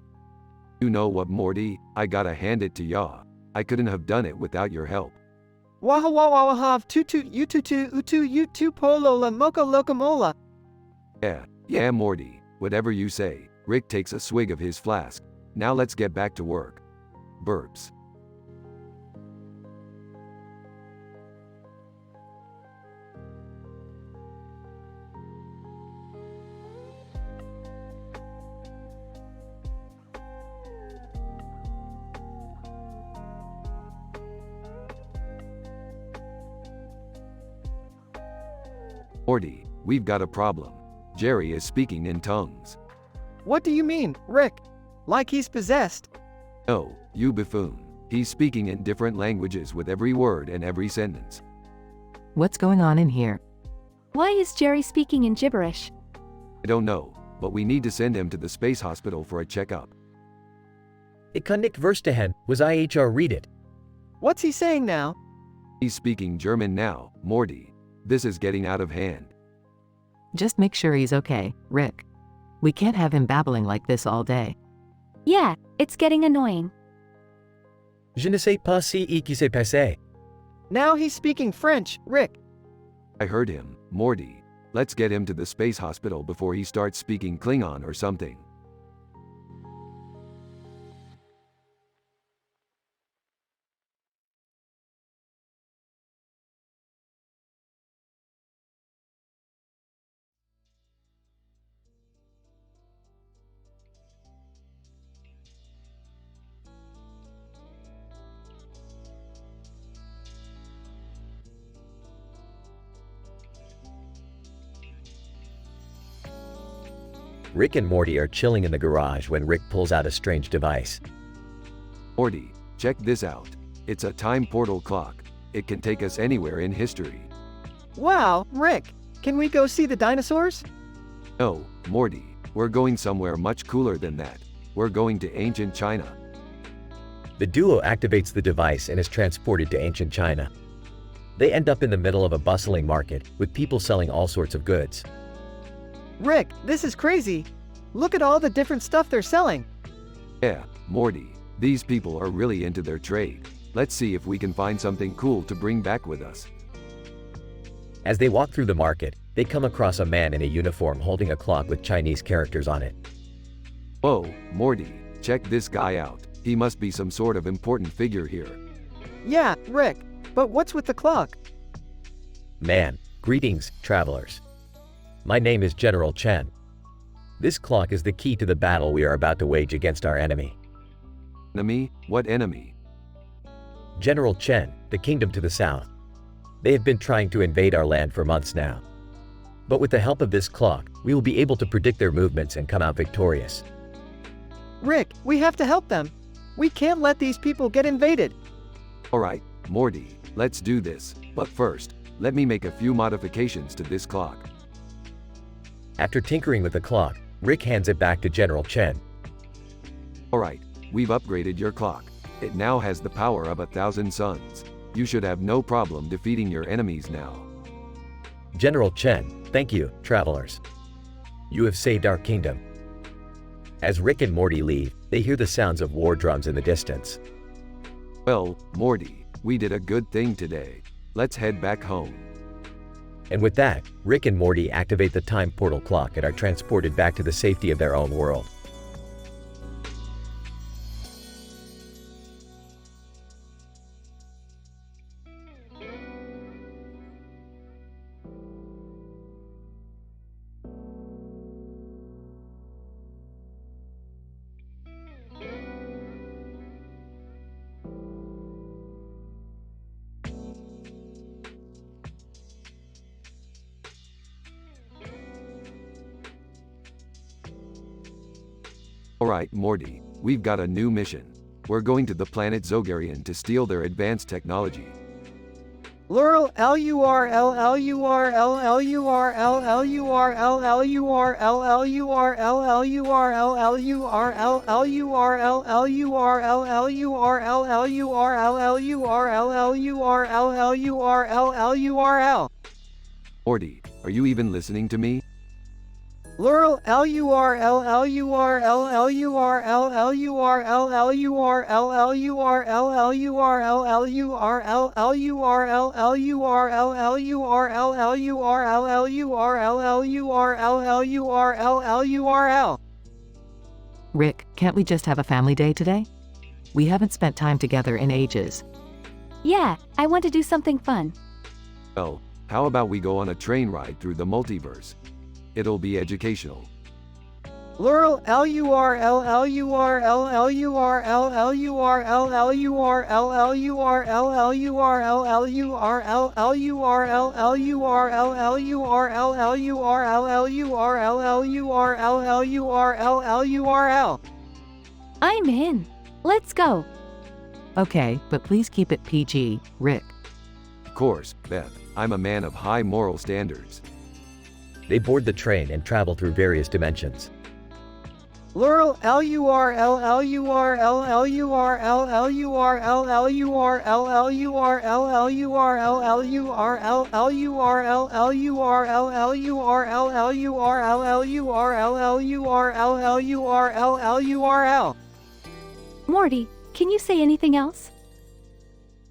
You know what, Morty? I gotta hand it to ya. I couldn't have done it without your help. Waha wawa wahav tutu ututu utu utu polola mocha locomola. Yeah, Morty. Whatever you say. Rick takes a swig of his flask. Now let's get back to work. Burps. Morty, we've got a problem. Jerry is speaking in tongues. What do you mean, Rick? Like he's possessed? No, you buffoon. He's speaking in different languages with every word and every sentence. What's going on in here? Why is Jerry speaking in gibberish? I don't know, but we need to send him to the space hospital for a checkup. Ich kann nicht verstehen, was IHR read it. What's he saying now? He's speaking German now, Morty. This is getting out of hand. Just make sure he's okay, Rick. We can't have him babbling like this all day. Yeah, it's getting annoying. Je ne sais pas si qui s'est passé. Now he's speaking French, Rick. I heard him, Morty. Let's get him to the space hospital before he starts speaking Klingon or something. Rick and Morty are chilling in the garage when Rick pulls out a strange device. Morty, check this out. It's a time portal clock. It can take us anywhere in history. Wow, Rick, can we go see the dinosaurs? No, Morty, we're going somewhere much cooler than that. We're going to ancient China. The duo activates the device and is transported to ancient China. They end up in the middle of a bustling market with people selling all sorts of goods. Rick, this is crazy. Look at all the different stuff they're selling. Yeah, Morty, these people are really into their trade. Let's see if we can find something cool to bring back with us. As they walk through the market, they come across a man in a uniform holding a clock with Chinese characters on it. Whoa, Morty, check this guy out. He must be some sort of important figure here. Yeah, Rick, but what's with the clock? Man, greetings, travelers. My name is General Chen. This clock is the key to the battle we are about to wage against our enemy. Enemy? What enemy? General Chen, the kingdom to the south. They have been trying to invade our land for months now. But with the help of this clock, we will be able to predict their movements and come out victorious. Rick, we have to help them. We can't let these people get invaded. Alright, Morty, let's do this. But first, let me make a few modifications to this clock. After tinkering with the clock, Rick hands it back to General Chen. Alright, we've upgraded your clock. It now has the power of 1,000 suns. You should have no problem defeating your enemies now. General Chen, thank you, travelers. You have saved our kingdom. As Rick and Morty leave, they hear the sounds of war drums in the distance. Well, Morty, we did a good thing today. Let's head back home. And with that, Rick and Morty activate the time portal clock and are transported back to the safety of their own world. Alright, Morty, we've got a new mission. We're going to the planet Zogarian to steal their advanced technology. Lurl L-U-R-L L-U-R-L L-U-R-L L-U-R-L L-U-R-L L-U-R-L L-U-R-L L-U-R-L L-U-R-L L-U-R-L L-U-R-L L-U-R-L L-U-R-L L-U-R-L L-U-R-L L-U-R-L. Morty, are you even listening to me? Lurl L-U-R-L L-U-R-L L-U-R-L L-U-R-L L-U-R-L L-U-R-L L-U-R-L L-U-R-L L-U-R-L L-U-R-L L-U-R-L L-U-R-L L-U-R-L L-U-R-L L-U-R-L L-U-R-L. Rick, can't we just have a family day today? We haven't spent time together in ages. Yeah, I want to do something fun. Well, how about we go on a train ride through the multiverse? It'll be educational. Lurl, L-U-R-L, L-U-R-L, L-U-R-L, L-U-R-L, L-U-R-L, L-U-R-L, L-U-R-L, L-U-R-L, L-U-R-L, L-U-R-L, L-U-R-L, L-U-R-L, L-U-R-L, L-U-R-L, L-U-R-L, L-U-R-L. I'm in. Let's go. Okay, but please keep it PG, Rick. Of course, Beth, I'm a man of high moral standards. They board the train and travel through various dimensions. Lurl, L-U-R-L, L-U-R-L, L-U-R-L, L-U-R-L, L-U-R-L, L-U-R-L, L-U-R-L, L-U-R-L, L-U-R-L, L-U-R-L, L-U-R-L, L-U-R-L, L-U-R-L, L-U-R-L, L-U-R-L, L-U-R-L. Morty, can you say anything else?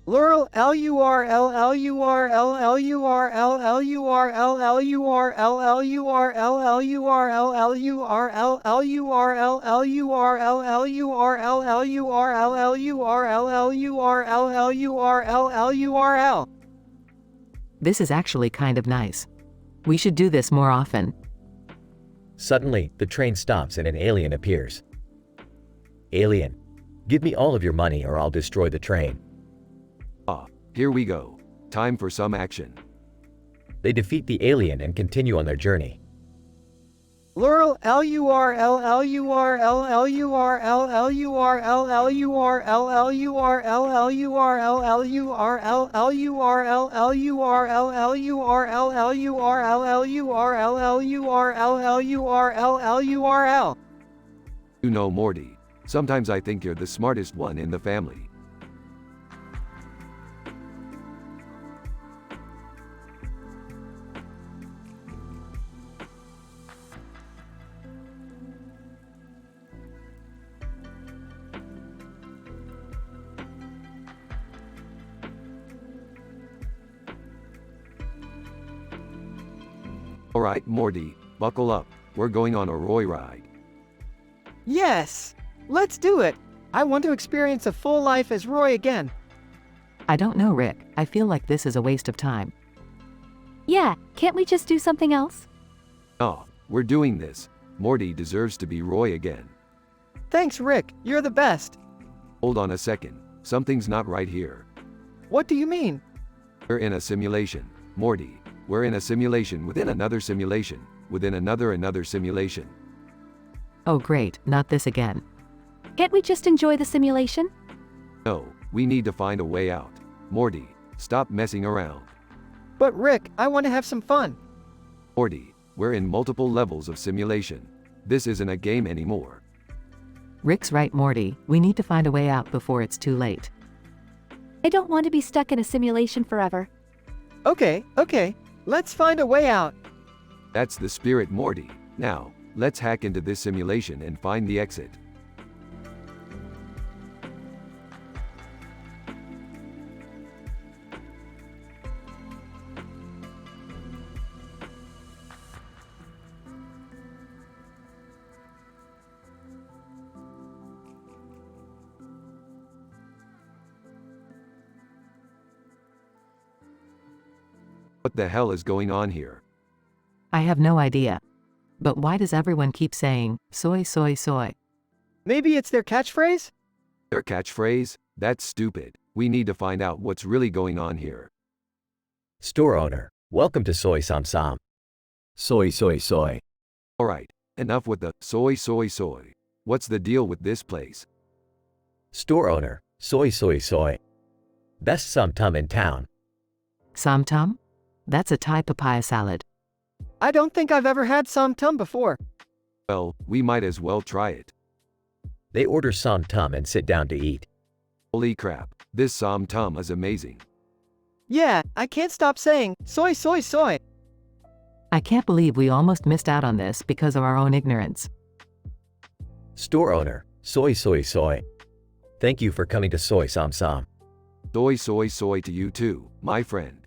Lurl, L-U-R-L, L-U-R-L, L-U-R-L, L-U-R-L, L-U-R-L, L-U-R-L, L-U-R-L, L-U-R-L, L-U-R-L, L-U-R-L, L-U-R-L, L-U-R-L, L-U-R-L, L-U-R-L, L-U-R-L, L-U-R-L. This is actually kind of nice. We should do this more often. Suddenly, the train stops and an alien appears. Alien, give me all of your money or I'll destroy the train. Ah, here we go. Time for some action. They defeat the alien and continue on their journey. Lurl, L-U-R-L, L-U-R-L, L-U-R-L, L-U-R-L, L-U-R-L, L-U-R-L, L-U-R-L, L-U-R-L, L-U-R-L, L-U-R-L, L-U-R-L, L-U-R-L, L-U-R-L, L-U-R-L, L-U-R-L, L-U-R-L. You know, Morty, sometimes I think you're the smartest one in the family. Alright, Morty, buckle up. We're going on a Roy ride. Yes! Let's do it! I want to experience a full life as Roy again. I don't know, Rick. I feel like this is a waste of time. Yeah, can't we just do something else? Oh, we're doing this. Morty deserves to be Roy again. Thanks, Rick. You're the best. Hold on a second. Something's not right here. What do you mean? We're in a simulation. Morty, we're in a simulation within another simulation, within another simulation. Oh great, not this again. Can't we just enjoy the simulation? No, we need to find a way out. Morty, stop messing around. But Rick, I want to have some fun. Morty, we're in multiple levels of simulation. This isn't a game anymore. Rick's right, Morty. We need to find a way out before it's too late. I don't want to be stuck in a simulation forever. Okay. Let's find a way out. That's the spirit, Morty. Now, let's hack into this simulation and find the exit. What the hell is going on here? I have no idea. But why does everyone keep saying, soy, soy, soy? Maybe it's their catchphrase? Their catchphrase? That's stupid. We need to find out what's really going on here. Store owner, welcome to Soy Sam Sam. Soy, soy, soy. Alright, enough with the soy, soy, soy. What's the deal with this place? Store owner, soy, soy, soy. Best Sam Tum in town. Samtum? That's a Thai papaya salad. I don't think I've ever had som tum before. Well, we might as well try it. They order Sam Tum and sit down to eat. Holy crap, this som tum is amazing. Yeah, I can't stop saying, soy, soy, soy. I can't believe we almost missed out on this because of our own ignorance. Store owner, soy, soy, soy. Thank you for coming to Soy Sam Sam. Soy, soy, soy to you too, my friend.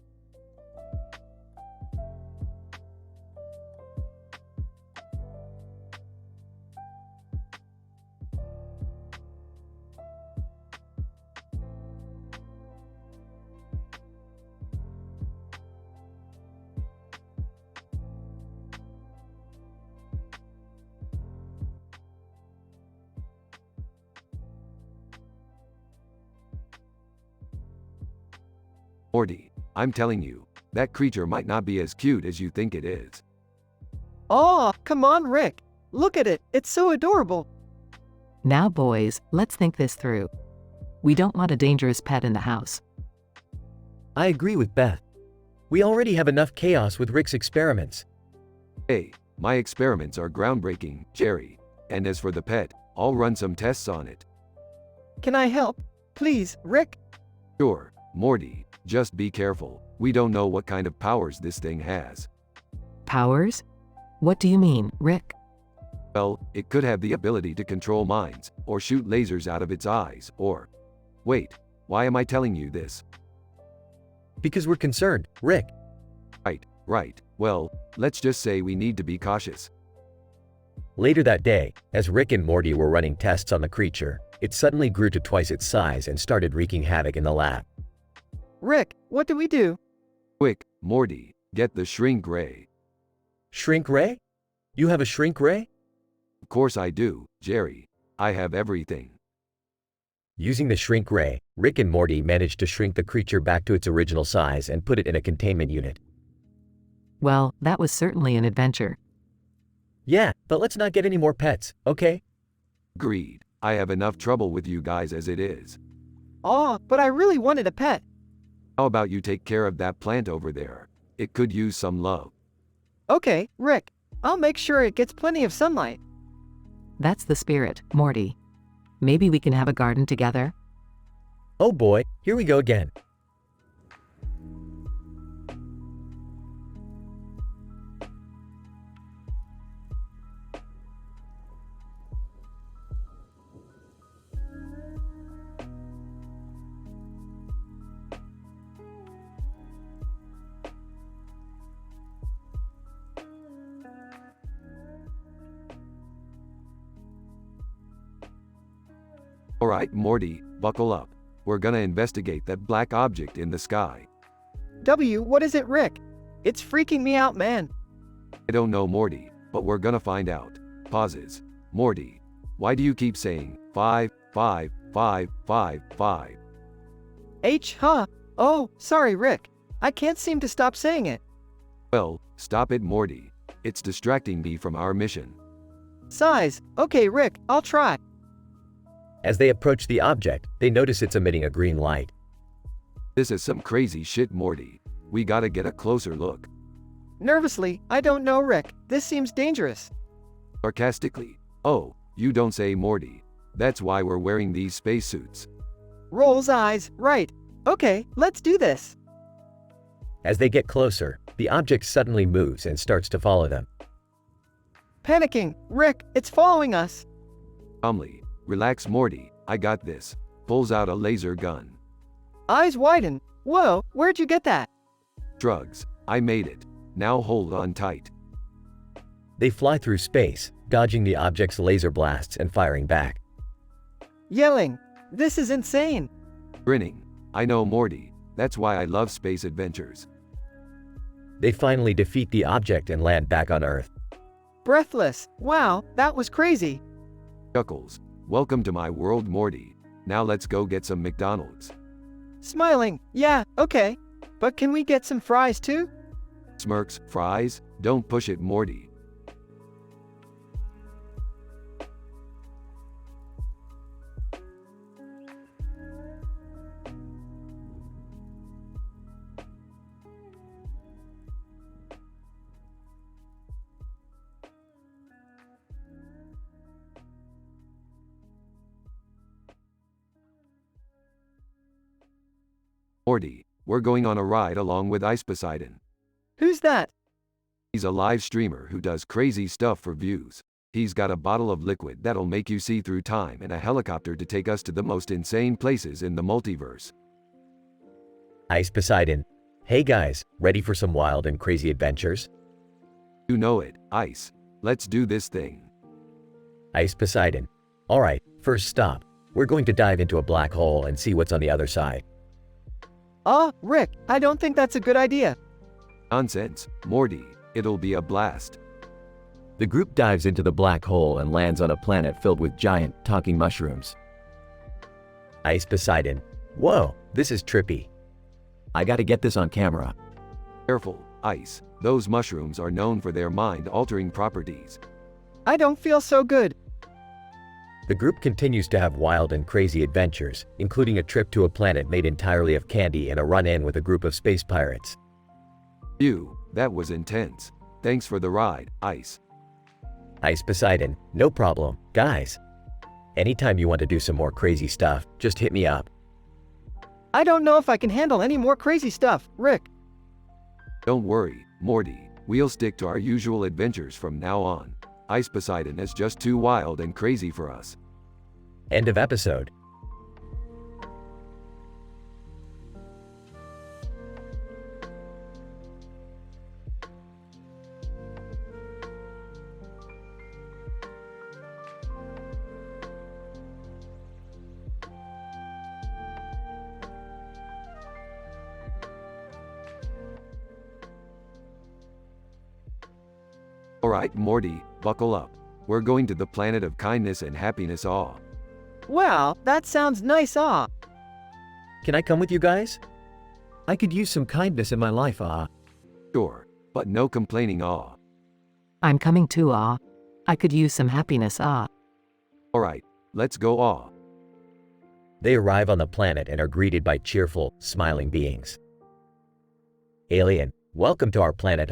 Morty, I'm telling you, that creature might not be as cute as you think it is. Oh, come on, Rick. Look at it. It's so adorable. Now boys, let's think this through. We don't want a dangerous pet in the house. I agree with Beth. We already have enough chaos with Rick's experiments. Hey, my experiments are groundbreaking, Jerry. And as for the pet, I'll run some tests on it. Can I help? Please, Rick? Sure, Morty, just be careful. We don't know what kind of powers this thing has. Powers? What do you mean, Rick? Well, it could have the ability to control minds, or shoot lasers out of its eyes, or… Wait, why am I telling you this? Because we're concerned, Rick. Right. Well, let's just say we need to be cautious. Later that day, as Rick and Morty were running tests on the creature, it suddenly grew to twice its size and started wreaking havoc in the lab. Rick, what do we do? Quick, Morty, get the shrink ray. Shrink ray? You have a shrink ray? Of course I do, Jerry. I have everything. Using the shrink ray, Rick and Morty managed to shrink the creature back to its original size and put it in a containment unit. Well, that was certainly an adventure. Yeah, but let's not get any more pets, okay? Agreed. I have enough trouble with you guys as it is. Oh, but I really wanted a pet. How about you take care of that plant over there? It could use some love. Okay, Rick. I'll make sure it gets plenty of sunlight. That's the spirit, Morty. Maybe we can have a garden together? Oh boy, here we go again. Alright, Morty, buckle up. We're gonna investigate that black object in the sky. What is it, Rick? It's freaking me out, man. I don't know, Morty, but we're gonna find out. Pauses. Morty, why do you keep saying 5, 5, 5, 5, 5? Huh? Oh, sorry, Rick. I can't seem to stop saying it. Well, stop it, Morty. It's distracting me from our mission. Size. Okay, Rick, I'll try. As they approach the object, they notice it's emitting a green light. This is some crazy shit, Morty. We gotta get a closer look. Nervously, I don't know, Rick. This seems dangerous. Sarcastically. Oh, you don't say, Morty. That's why we're wearing these spacesuits. Rolls eyes. Right. Okay, let's do this. As they get closer, the object suddenly moves and starts to follow them. Panicking. Rick, it's following us. Calmly. Relax, Morty. I got this. Pulls out a laser gun. Eyes widen. Whoa, where'd you get that? Shrugs. I made it. Now hold on tight. They fly through space, dodging the object's laser blasts and firing back. Yelling. This is insane. Grinning. I know, Morty. That's why I love space adventures. They finally defeat the object and land back on Earth. Breathless. Wow, that was crazy. Chuckles. Welcome to my world, Morty. Now let's go get some McDonald's. Smiling. Yeah, okay. But can we get some fries too? Smirks. Fries? Don't push it, Morty. Morty, we're going on a ride along with Ice Poseidon. Who's that? He's a live streamer who does crazy stuff for views. He's got a bottle of liquid that'll make you see through time and a helicopter to take us to the most insane places in the multiverse. Ice Poseidon. Hey guys, ready for some wild and crazy adventures? You know it, Ice. Let's do this thing. Ice Poseidon. Alright, first stop. We're going to dive into a black hole and see what's on the other side. Rick, I don't think that's a good idea. Nonsense, Morty. It'll be a blast. The group dives into the black hole and lands on a planet filled with giant, talking mushrooms. Ice Poseidon. Whoa, this is trippy. I gotta get this on camera. Careful, Ice. Those mushrooms are known for their mind-altering properties. I don't feel so good. The group continues to have wild and crazy adventures, including a trip to a planet made entirely of candy and a run-in with a group of space pirates. Phew, that was intense. Thanks for the ride, Ice. Ice Poseidon, no problem, guys. Anytime you want to do some more crazy stuff, just hit me up. I don't know if I can handle any more crazy stuff, Rick. Don't worry, Morty. We'll stick to our usual adventures from now on. Ice Poseidon is just too wild and crazy for us. End of episode. Alright, Morty, buckle up. We're going to the planet of kindness and happiness. Aw. Wow, that sounds nice. Can I come with you guys? I could use some kindness in my life, Sure, but no complaining. Aw. I'm coming too, I could use some happiness, Alright, let's go. Aw. They arrive on the planet and are greeted by cheerful, smiling beings. Alien, welcome to our planet.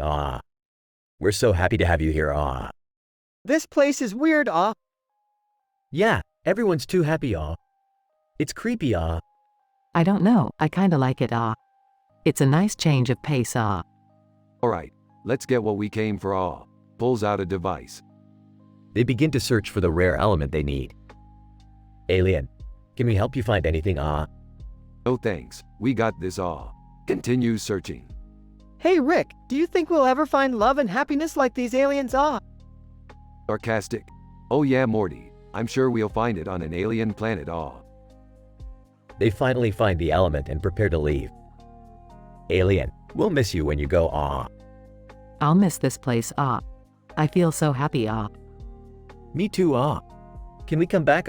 We're so happy to have you here. This place is weird. Yeah, everyone's too happy. It's creepy. I don't know, I kinda like it, It's a nice change of pace, Alright, let's get what we came for. Aw. Pulls out a device. They begin to search for the rare element they need. Alien, can we help you find anything? No thanks, we got this. Aw. Continues searching. Hey Rick, do you think we'll ever find love and happiness like these aliens? Sarcastic. Oh yeah, Morty. I'm sure we'll find it on an alien planet. Aw. They finally find the element and prepare to leave. Alien, we'll miss you when you go. I'll miss this place, I feel so happy, Me too. Can we come back?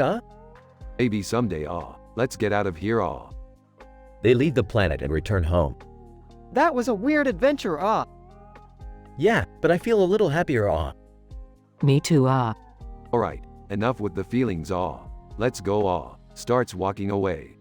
Maybe someday. Aw. Let's get out of here. Aw. They leave the planet and return home. That was a weird adventure. Yeah, but I feel a little happier. Me too, Alright, enough with the feelings. Aw. Let's go. Aw. Starts walking away.